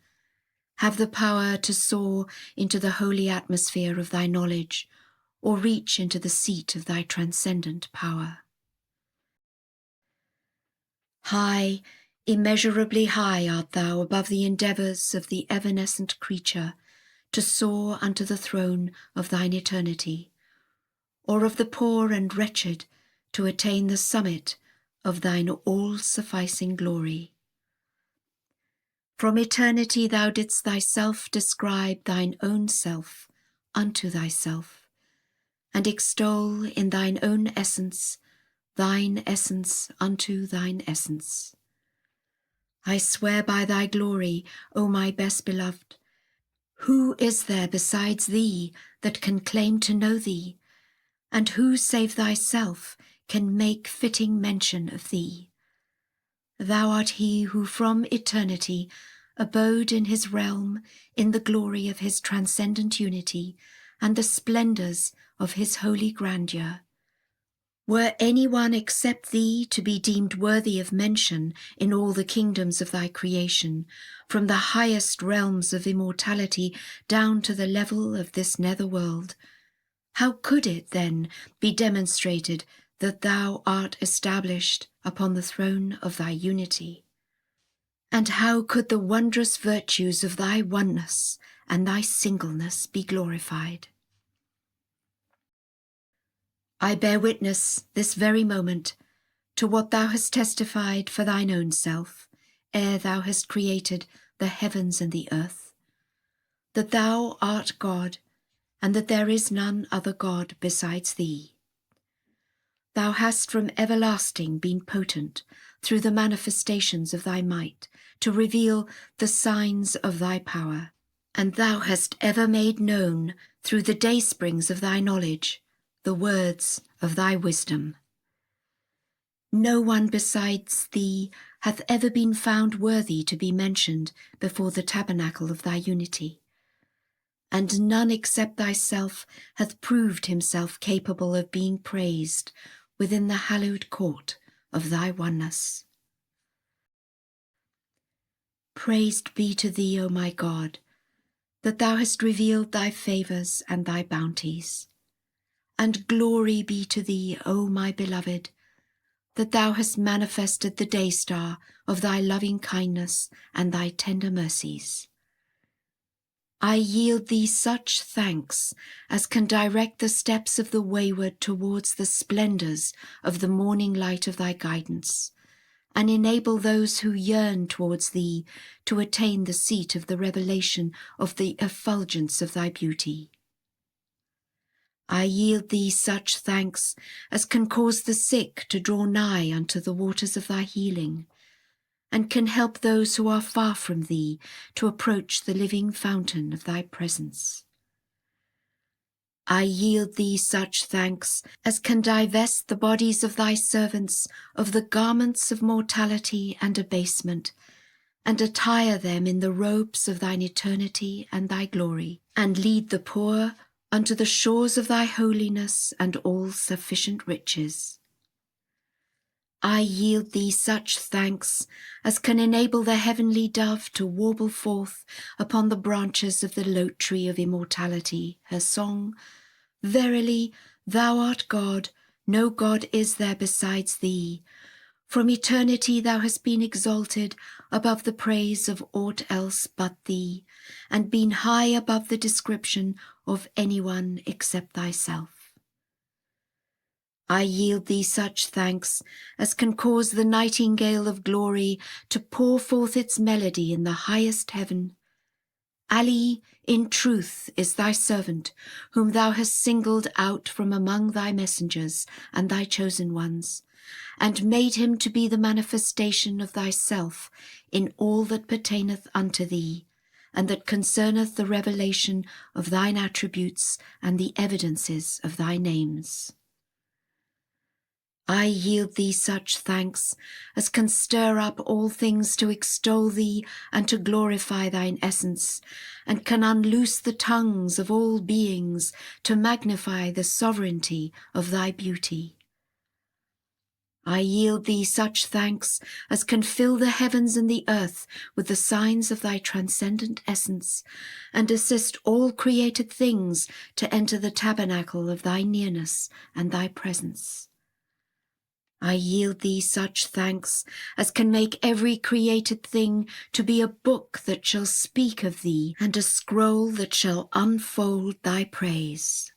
have the power to soar into the holy atmosphere of thy knowledge, or reach into the seat of thy transcendent power? High, immeasurably high art thou above the endeavours of the evanescent creature to soar unto the throne of thine eternity, or of the poor and wretched to attain the summit of thine all-sufficing glory. From eternity thou didst thyself describe thine own self unto thyself, and extol in thine own essence thine essence unto thine essence. I swear by thy glory, O my best beloved, who is there besides thee that can claim to know thee, and who save thyself can make fitting mention of thee? Thou art he who from eternity abode in his realm in the glory of his transcendent unity and the splendours of his holy grandeur. Were anyone except thee to be deemed worthy of mention in all the kingdoms of thy creation, from the highest realms of immortality down to the level of this nether world, how could it then be demonstrated that thou art established upon the throne of thy unity? And how could the wondrous virtues of thy oneness and thy singleness be glorified? I bear witness this very moment to what thou hast testified for thine own self, ere thou hast created the heavens and the earth, that thou art God, and that there is none other God besides thee. Thou hast from everlasting been potent through the manifestations of thy might to reveal the signs of thy power, and thou hast ever made known through the daysprings of thy knowledge the words of thy wisdom. No one besides thee hath ever been found worthy to be mentioned before the tabernacle of thy unity, and none except thyself hath proved himself capable of being praised within the hallowed court of thy oneness. Praised be to thee, O my God, that thou hast revealed thy favours and thy bounties. And glory be to thee, O my beloved, that thou hast manifested the day star of thy loving kindness and thy tender mercies. I yield thee such thanks as can direct the steps of the wayward towards the splendours of the morning light of thy guidance, and enable those who yearn towards thee to attain the seat of the revelation of the effulgence of thy beauty. I yield thee such thanks as can cause the sick to draw nigh unto the waters of thy healing, and can help those who are far from thee to approach the living fountain of thy presence. I yield thee such thanks as can divest the bodies of thy servants of the garments of mortality and abasement, and attire them in the robes of thine eternity and thy glory, and lead the poor unto the shores of thy holiness and all-sufficient riches. I yield thee such thanks as can enable the heavenly dove to warble forth upon the branches of the lote tree of immortality her song, Verily, thou art God, no God is there besides thee. From eternity thou hast been exalted above the praise of aught else but thee, and been high above the description of anyone except thyself. I yield thee such thanks as can cause the nightingale of glory to pour forth its melody in the highest heaven. Ali, in truth, is thy servant, whom thou hast singled out from among thy messengers and thy chosen ones, and made him to be the manifestation of thyself in all that pertaineth unto thee, and that concerneth the revelation of thine attributes and the evidences of thy names. I yield thee such thanks as can stir up all things to extol thee and to glorify thine essence, and can unloose the tongues of all beings to magnify the sovereignty of thy beauty. I yield thee such thanks as can fill the heavens and the earth with the signs of thy transcendent essence, and assist all created things to enter the tabernacle of thy nearness and thy presence. I yield thee such thanks as can make every created thing to be a book that shall speak of thee, and a scroll that shall unfold thy praise.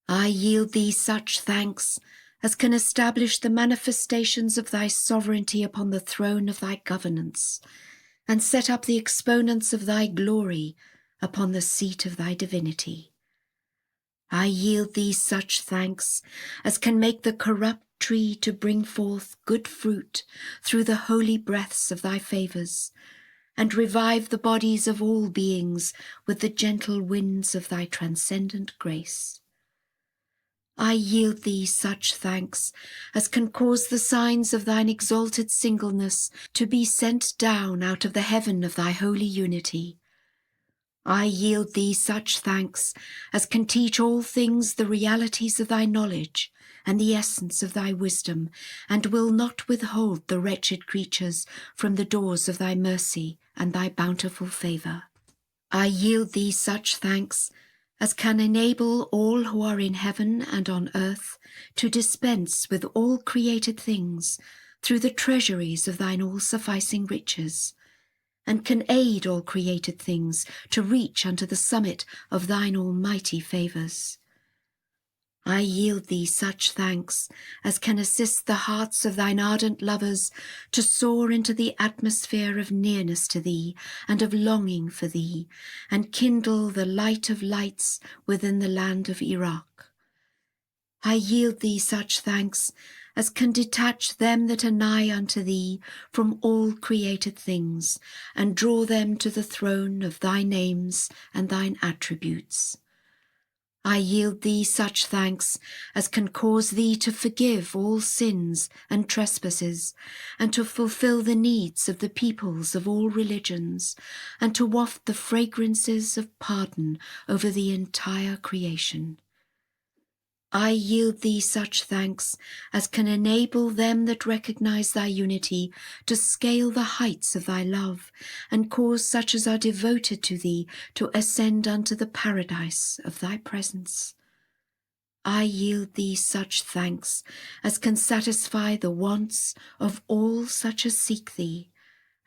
I yield thee such thanks as can establish the manifestations of thy sovereignty upon the throne of thy governance, and set up the exponents of thy glory upon the seat of thy divinity. I yield thee such thanks as can make the corrupt tree to bring forth good fruit through the holy breaths of thy favours, and revive the bodies of all beings with the gentle winds of thy transcendent grace. I yield thee such thanks as can cause the signs of thine exalted singleness to be sent down out of the heaven of thy holy unity. I yield thee such thanks as can teach all things the realities of thy knowledge and the essence of thy wisdom, and will not withhold the wretched creatures from the doors of thy mercy and thy bountiful favour. I yield thee such thanks as can enable all who are in heaven and on earth to dispense with all created things through the treasuries of thine all-sufficing riches, and can aid all created things to reach unto the summit of thine almighty favours. I yield thee such thanks as can assist the hearts of thine ardent lovers to soar into the atmosphere of nearness to thee and of longing for thee, and kindle the light of lights within the land of Iraq. I yield thee such thanks as can detach them that are nigh unto thee from all created things, and draw them to the throne of thy names and thine attributes. I yield thee such thanks as can cause thee to forgive all sins and trespasses, and to fulfill the needs of the peoples of all religions, and to waft the fragrances of pardon over the entire creation. I yield thee such thanks as can enable them that recognize thy unity to scale the heights of thy love, and cause such as are devoted to thee to ascend unto the paradise of thy presence. I yield thee such thanks as can satisfy the wants of all such as seek thee,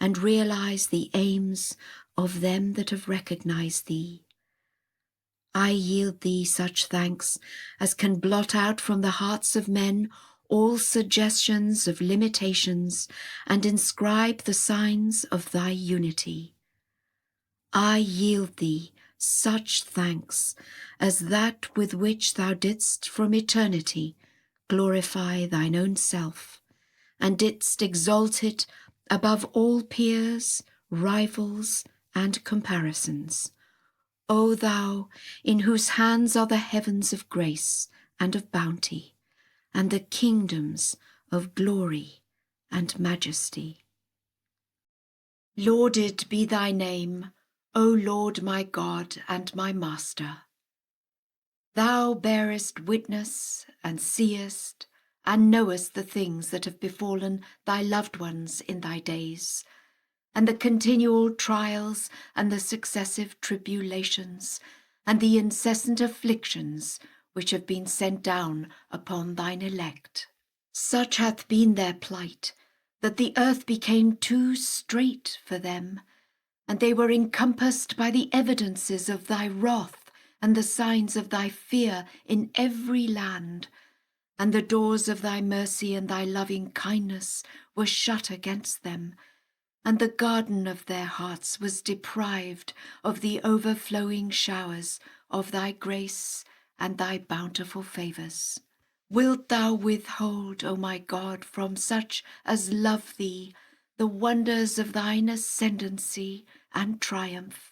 and realize the aims of them that have recognized thee. I yield thee such thanks as can blot out from the hearts of men all suggestions of limitations, and inscribe the signs of thy unity. I yield thee such thanks as that with which thou didst from eternity glorify thine own self, and didst exalt it above all peers, rivals, and comparisons. O thou, in whose hands are the heavens of grace and of bounty, and the kingdoms of glory and majesty. Lauded be thy name, O Lord my God and my Master. Thou bearest witness and seest and knowest the things that have befallen thy loved ones in thy days, and the continual trials and the successive tribulations and the incessant afflictions which have been sent down upon thine elect. Such hath been their plight, that the earth became too strait for them, and they were encompassed by the evidences of thy wrath and the signs of thy fear in every land, and the doors of thy mercy and thy loving kindness were shut against them, and the garden of their hearts was deprived of the overflowing showers of thy grace and thy bountiful favours. Wilt thou withhold, O my God, from such as love thee, the wonders of thine ascendancy and triumph?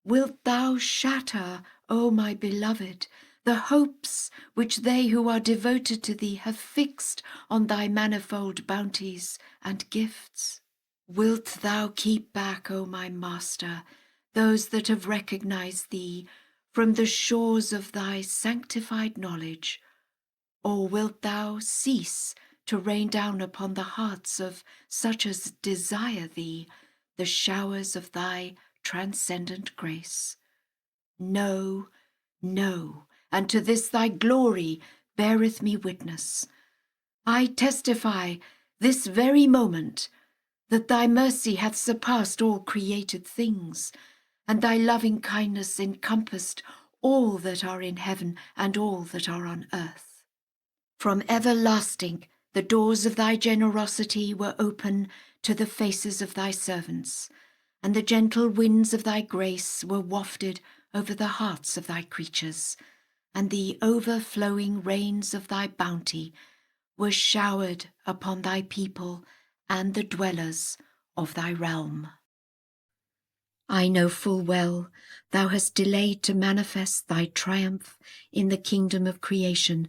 Wilt thou shatter, O my beloved, the hopes which they who are devoted to thee have fixed on thy manifold bounties and gifts? Wilt thou keep back, O my Master, those that have recognized thee from the shores of thy sanctified knowledge? Or wilt thou cease to rain down upon the hearts of such as desire thee the showers of thy transcendent grace? No, no, and to this thy glory beareth me witness. I testify this very moment that thy mercy hath surpassed all created things, and thy loving kindness encompassed all that are in heaven and all that are on earth. From everlasting the doors of thy generosity were open to the faces of thy servants, and the gentle winds of thy grace were wafted over the hearts of thy creatures, and the overflowing rains of thy bounty were showered upon thy people and the dwellers of thy realm. I know full well thou hast delayed to manifest thy triumph in the kingdom of creation,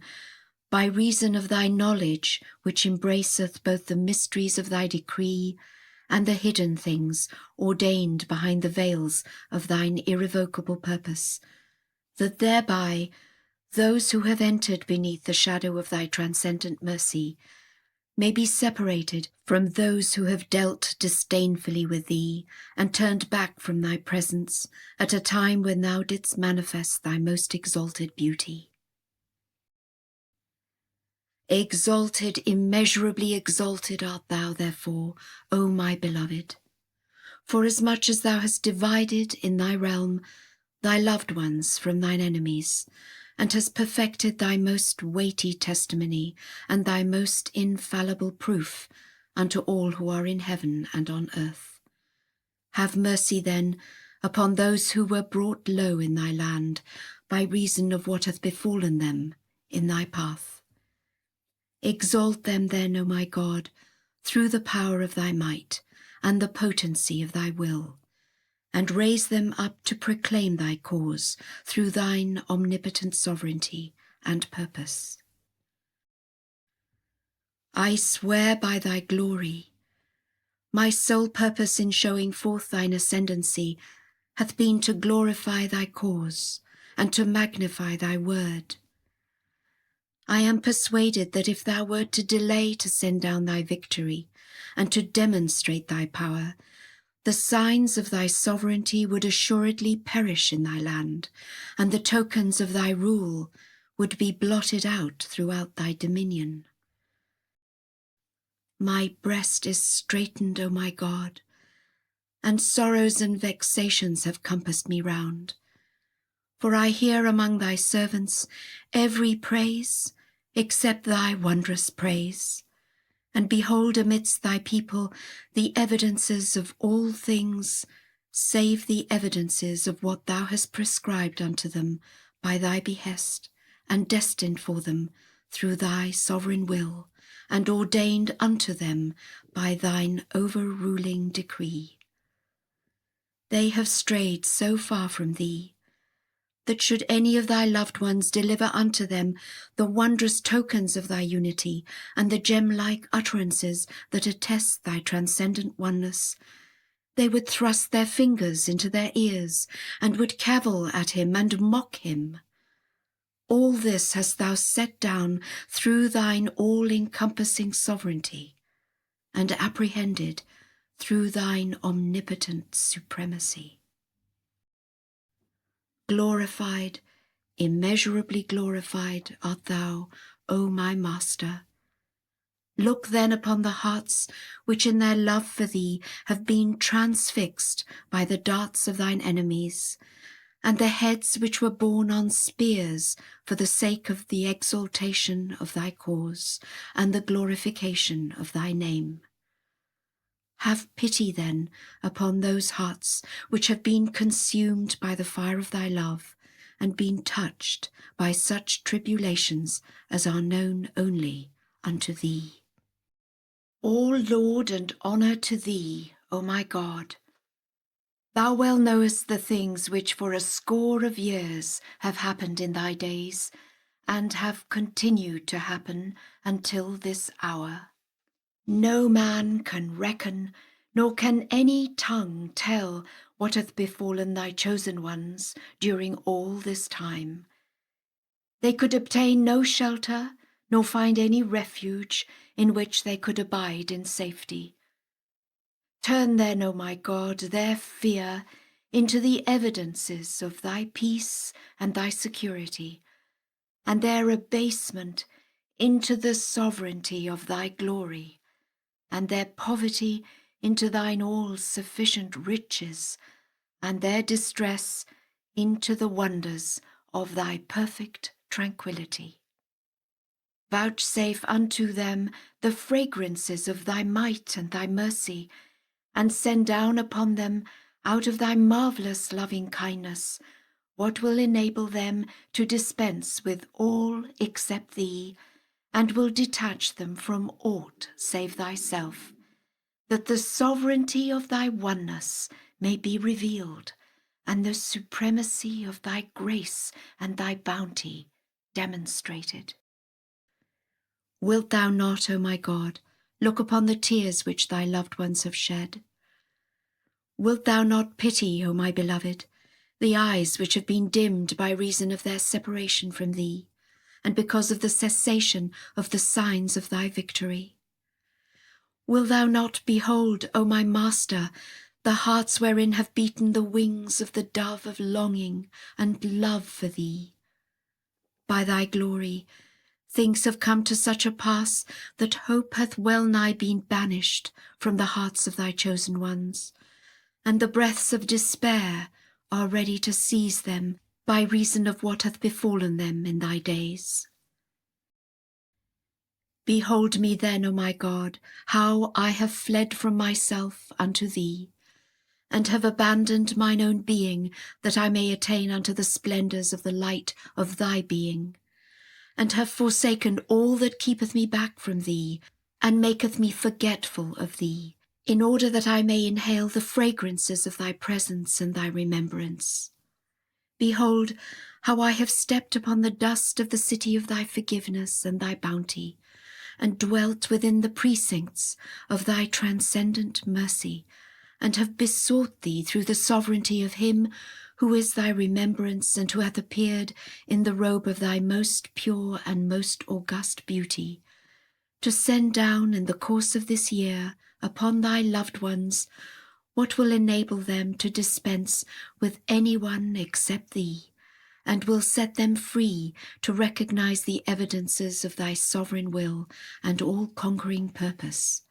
by reason of thy knowledge which embraceth both the mysteries of thy decree and the hidden things ordained behind the veils of thine irrevocable purpose, that thereby those who have entered beneath the shadow of thy transcendent mercy may be separated from those who have dealt disdainfully with thee and turned back from thy presence at a time when thou didst manifest thy most exalted beauty. Exalted, immeasurably exalted art thou, therefore, O my beloved, forasmuch as thou hast divided in thy realm thy loved ones from thine enemies, and hast perfected thy most weighty testimony and thy most infallible proof unto all who are in heaven and on earth. Have mercy then upon those who were brought low in thy land by reason of what hath befallen them in thy path. Exalt them then, O my God, through the power of thy might and the potency of thy will, and raise them up to proclaim thy cause through thine omnipotent sovereignty and purpose. I swear by thy glory, my sole purpose in showing forth thine ascendancy hath been to glorify thy cause and to magnify thy word. I am persuaded that if thou wert to delay to send down thy victory and to demonstrate thy power, the signs of thy sovereignty would assuredly perish in thy land, and the tokens of thy rule would be blotted out throughout thy dominion. My breast is straitened, O my God, and sorrows and vexations have compassed me round. For I hear among thy servants every praise except thy wondrous praise, and behold amidst thy people the evidences of all things, save the evidences of what thou hast prescribed unto them by thy behest, and destined for them through thy sovereign will, and ordained unto them by thine overruling decree. They have strayed so far from thee, that should any of thy loved ones deliver unto them the wondrous tokens of thy unity and the gem-like utterances that attest thy transcendent oneness, they would thrust their fingers into their ears and would cavil at him and mock him. All this hast thou set down through thine all-encompassing sovereignty, and apprehended through thine omnipotent supremacy. Glorified, immeasurably glorified art thou, O my Master. Look then upon the hearts which in their love for thee have been transfixed by the darts of thine enemies, and the heads which were borne on spears for the sake of the exaltation of thy cause and the glorification of thy name. Have pity then upon those hearts which have been consumed by the fire of thy love, and been touched by such tribulations as are known only unto thee. All laud and honour to thee, O my God. Thou well knowest the things which for a score of years have happened in thy days, and have continued to happen until this hour. No man can reckon, nor can any tongue tell what hath befallen thy chosen ones during all this time. They could obtain no shelter, nor find any refuge in which they could abide in safety. Turn then, O my God, their fear into the evidences of thy peace and thy security, and their abasement into the sovereignty of thy glory, and their poverty into thine all-sufficient riches, and their distress into the wonders of thy perfect tranquillity. Vouchsafe unto them the fragrances of thy might and thy mercy, and send down upon them out of thy marvellous loving kindness what will enable them to dispense with all except thee, and will detach them from aught save thyself, that the sovereignty of thy oneness may be revealed, and the supremacy of thy grace and thy bounty demonstrated. Wilt thou not, O my God, look upon the tears which thy loved ones have shed? Wilt thou not pity, O my beloved, the eyes which have been dimmed by reason of their separation from thee, and because of the cessation of the signs of thy victory? Wilt thou not behold, O my Master, the hearts wherein have beaten the wings of the dove of longing and love for thee? By thy glory, things have come to such a pass that hope hath well nigh been banished from the hearts of thy chosen ones, and the breaths of despair are ready to seize them by reason of what hath befallen them in thy days. Behold me then, O my God, how I have fled from myself unto thee, and have abandoned mine own being, that I may attain unto the splendours of the light of thy being, and have forsaken all that keepeth me back from thee, and maketh me forgetful of thee, in order that I may inhale the fragrances of thy presence and thy remembrance. Behold, how I have stepped upon the dust of the city of thy forgiveness and thy bounty, and dwelt within the precincts of thy transcendent mercy, and have besought thee through the sovereignty of him who is thy remembrance, and who hath appeared in the robe of thy most pure and most august beauty, to send down in the course of this year upon thy loved ones what will enable them to dispense with any one except thee, and will set them free to recognize the evidences of thy sovereign will and all-conquering purpose,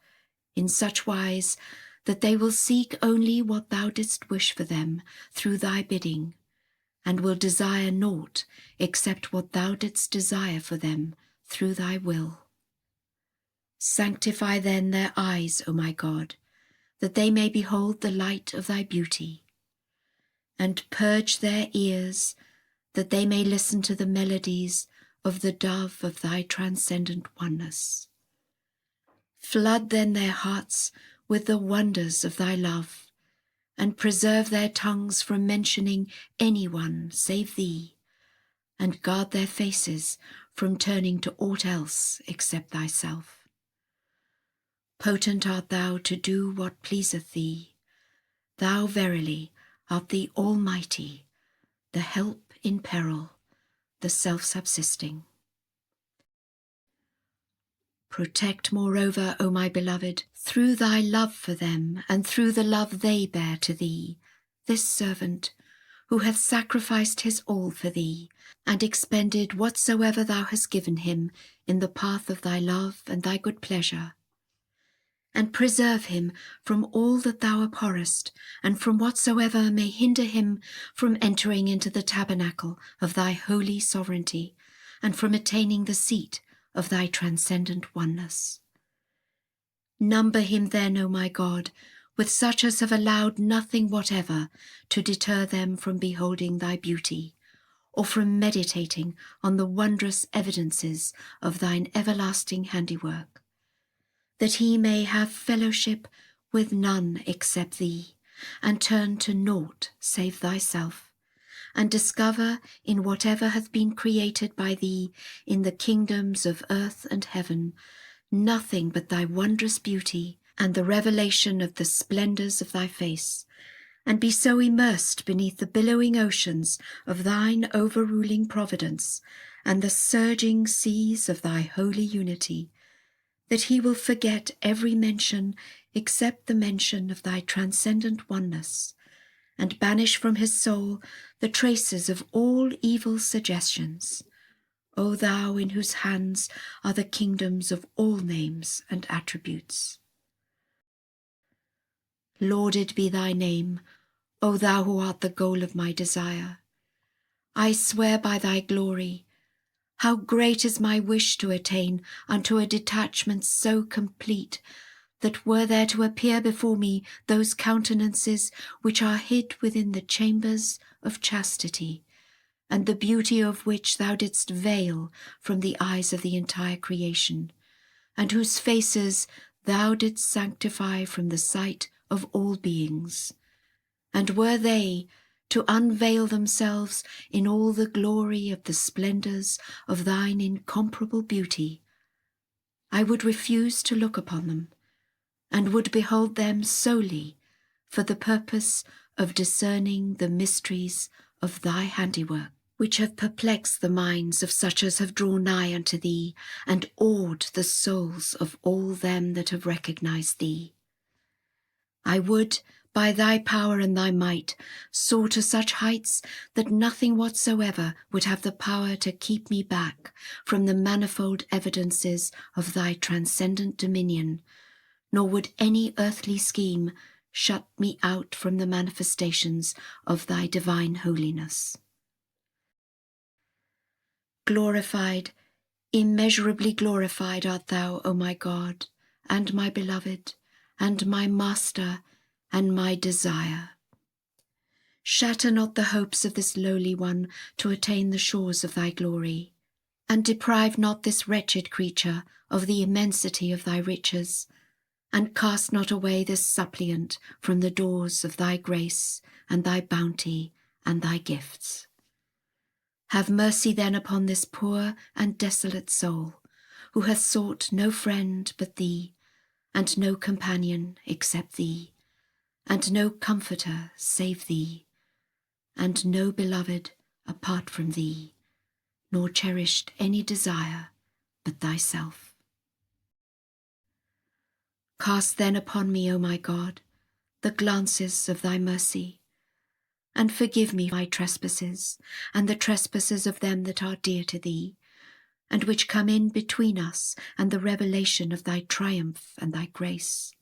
in such wise that they will seek only what thou didst wish for them through thy bidding, and will desire naught except what thou didst desire for them through thy will. Sanctify then their eyes, O my God, that they may behold the light of thy beauty, and purge their ears, that they may listen to the melodies of the dove of thy transcendent oneness. Flood then their hearts with the wonders of thy love, and preserve their tongues from mentioning any one save thee, and guard their faces from turning to aught else except thyself. Potent art thou to do what pleaseth thee. Thou verily art the Almighty, the help in peril, the self-subsisting. Protect, moreover, O my beloved, through thy love for them, and through the love they bear to thee, this servant, who hath sacrificed his all for thee, and expended whatsoever thou hast given him in the path of thy love and thy good pleasure. And preserve him from all that thou abhorrest, and from whatsoever may hinder him from entering into the tabernacle of thy holy sovereignty, and from attaining the seat of thy transcendent oneness. Number him then, O my God, with such as have allowed nothing whatever to deter them from beholding thy beauty, or from meditating on the wondrous evidences of thine everlasting handiwork, that he may have fellowship with none except thee, and turn to naught save thyself, and discover in whatever hath been created by thee in the kingdoms of earth and heaven nothing but thy wondrous beauty and the revelation of the splendours of thy face, and be so immersed beneath the billowing oceans of thine overruling providence and the surging seas of thy holy unity, that he will forget every mention except the mention of thy transcendent oneness, and banish from his soul the traces of all evil suggestions, O thou in whose hands are the kingdoms of all names and attributes. Lauded be thy name, O thou who art the goal of my desire. I swear by thy glory, how great is my wish to attain unto a detachment so complete, that were there to appear before me those countenances which are hid within the chambers of chastity, and the beauty of which thou didst veil from the eyes of the entire creation, and whose faces thou didst sanctify from the sight of all beings, And were they to unveil themselves in all the glory of the splendours of thine incomparable beauty, I would refuse to look upon them, and would behold them solely for the purpose of discerning the mysteries of thy handiwork, which have perplexed the minds of such as have drawn nigh unto thee, and awed the souls of all them that have recognized thee. I would, by thy power and thy might, soar to such heights that nothing whatsoever would have the power to keep me back from the manifold evidences of thy transcendent dominion, nor would any earthly scheme shut me out from the manifestations of thy divine holiness. Glorified, immeasurably glorified art thou, O my God, and my beloved, and my Master, and my desire. Shatter not the hopes of this lowly one to attain the shores of thy glory, and deprive not this wretched creature of the immensity of thy riches, and cast not away this suppliant from the doors of thy grace and thy bounty and thy gifts. Have mercy then upon this poor and desolate soul, who hath sought no friend but thee, and no companion except thee, and no comforter save thee, and no beloved apart from thee, nor cherished any desire but thyself. Cast then upon me, O my God, the glances of thy mercy, and forgive me my trespasses, and the trespasses of them that are dear to thee, and which come in between us and the revelation of thy triumph and thy grace.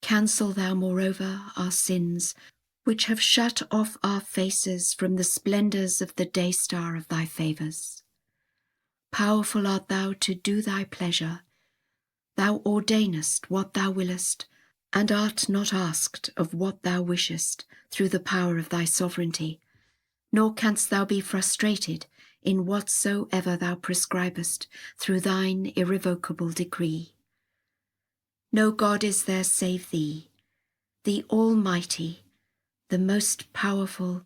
Cancel thou, moreover, our sins, which have shut off our faces from the splendours of the day-star of thy favours. Powerful art thou to do thy pleasure. Thou ordainest what thou willest, and art not asked of what thou wishest through the power of thy sovereignty, nor canst thou be frustrated in whatsoever thou prescribest through thine irrevocable decree. No God is there save thee, the Almighty, the most powerful,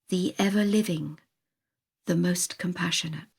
the ever-living, the most compassionate.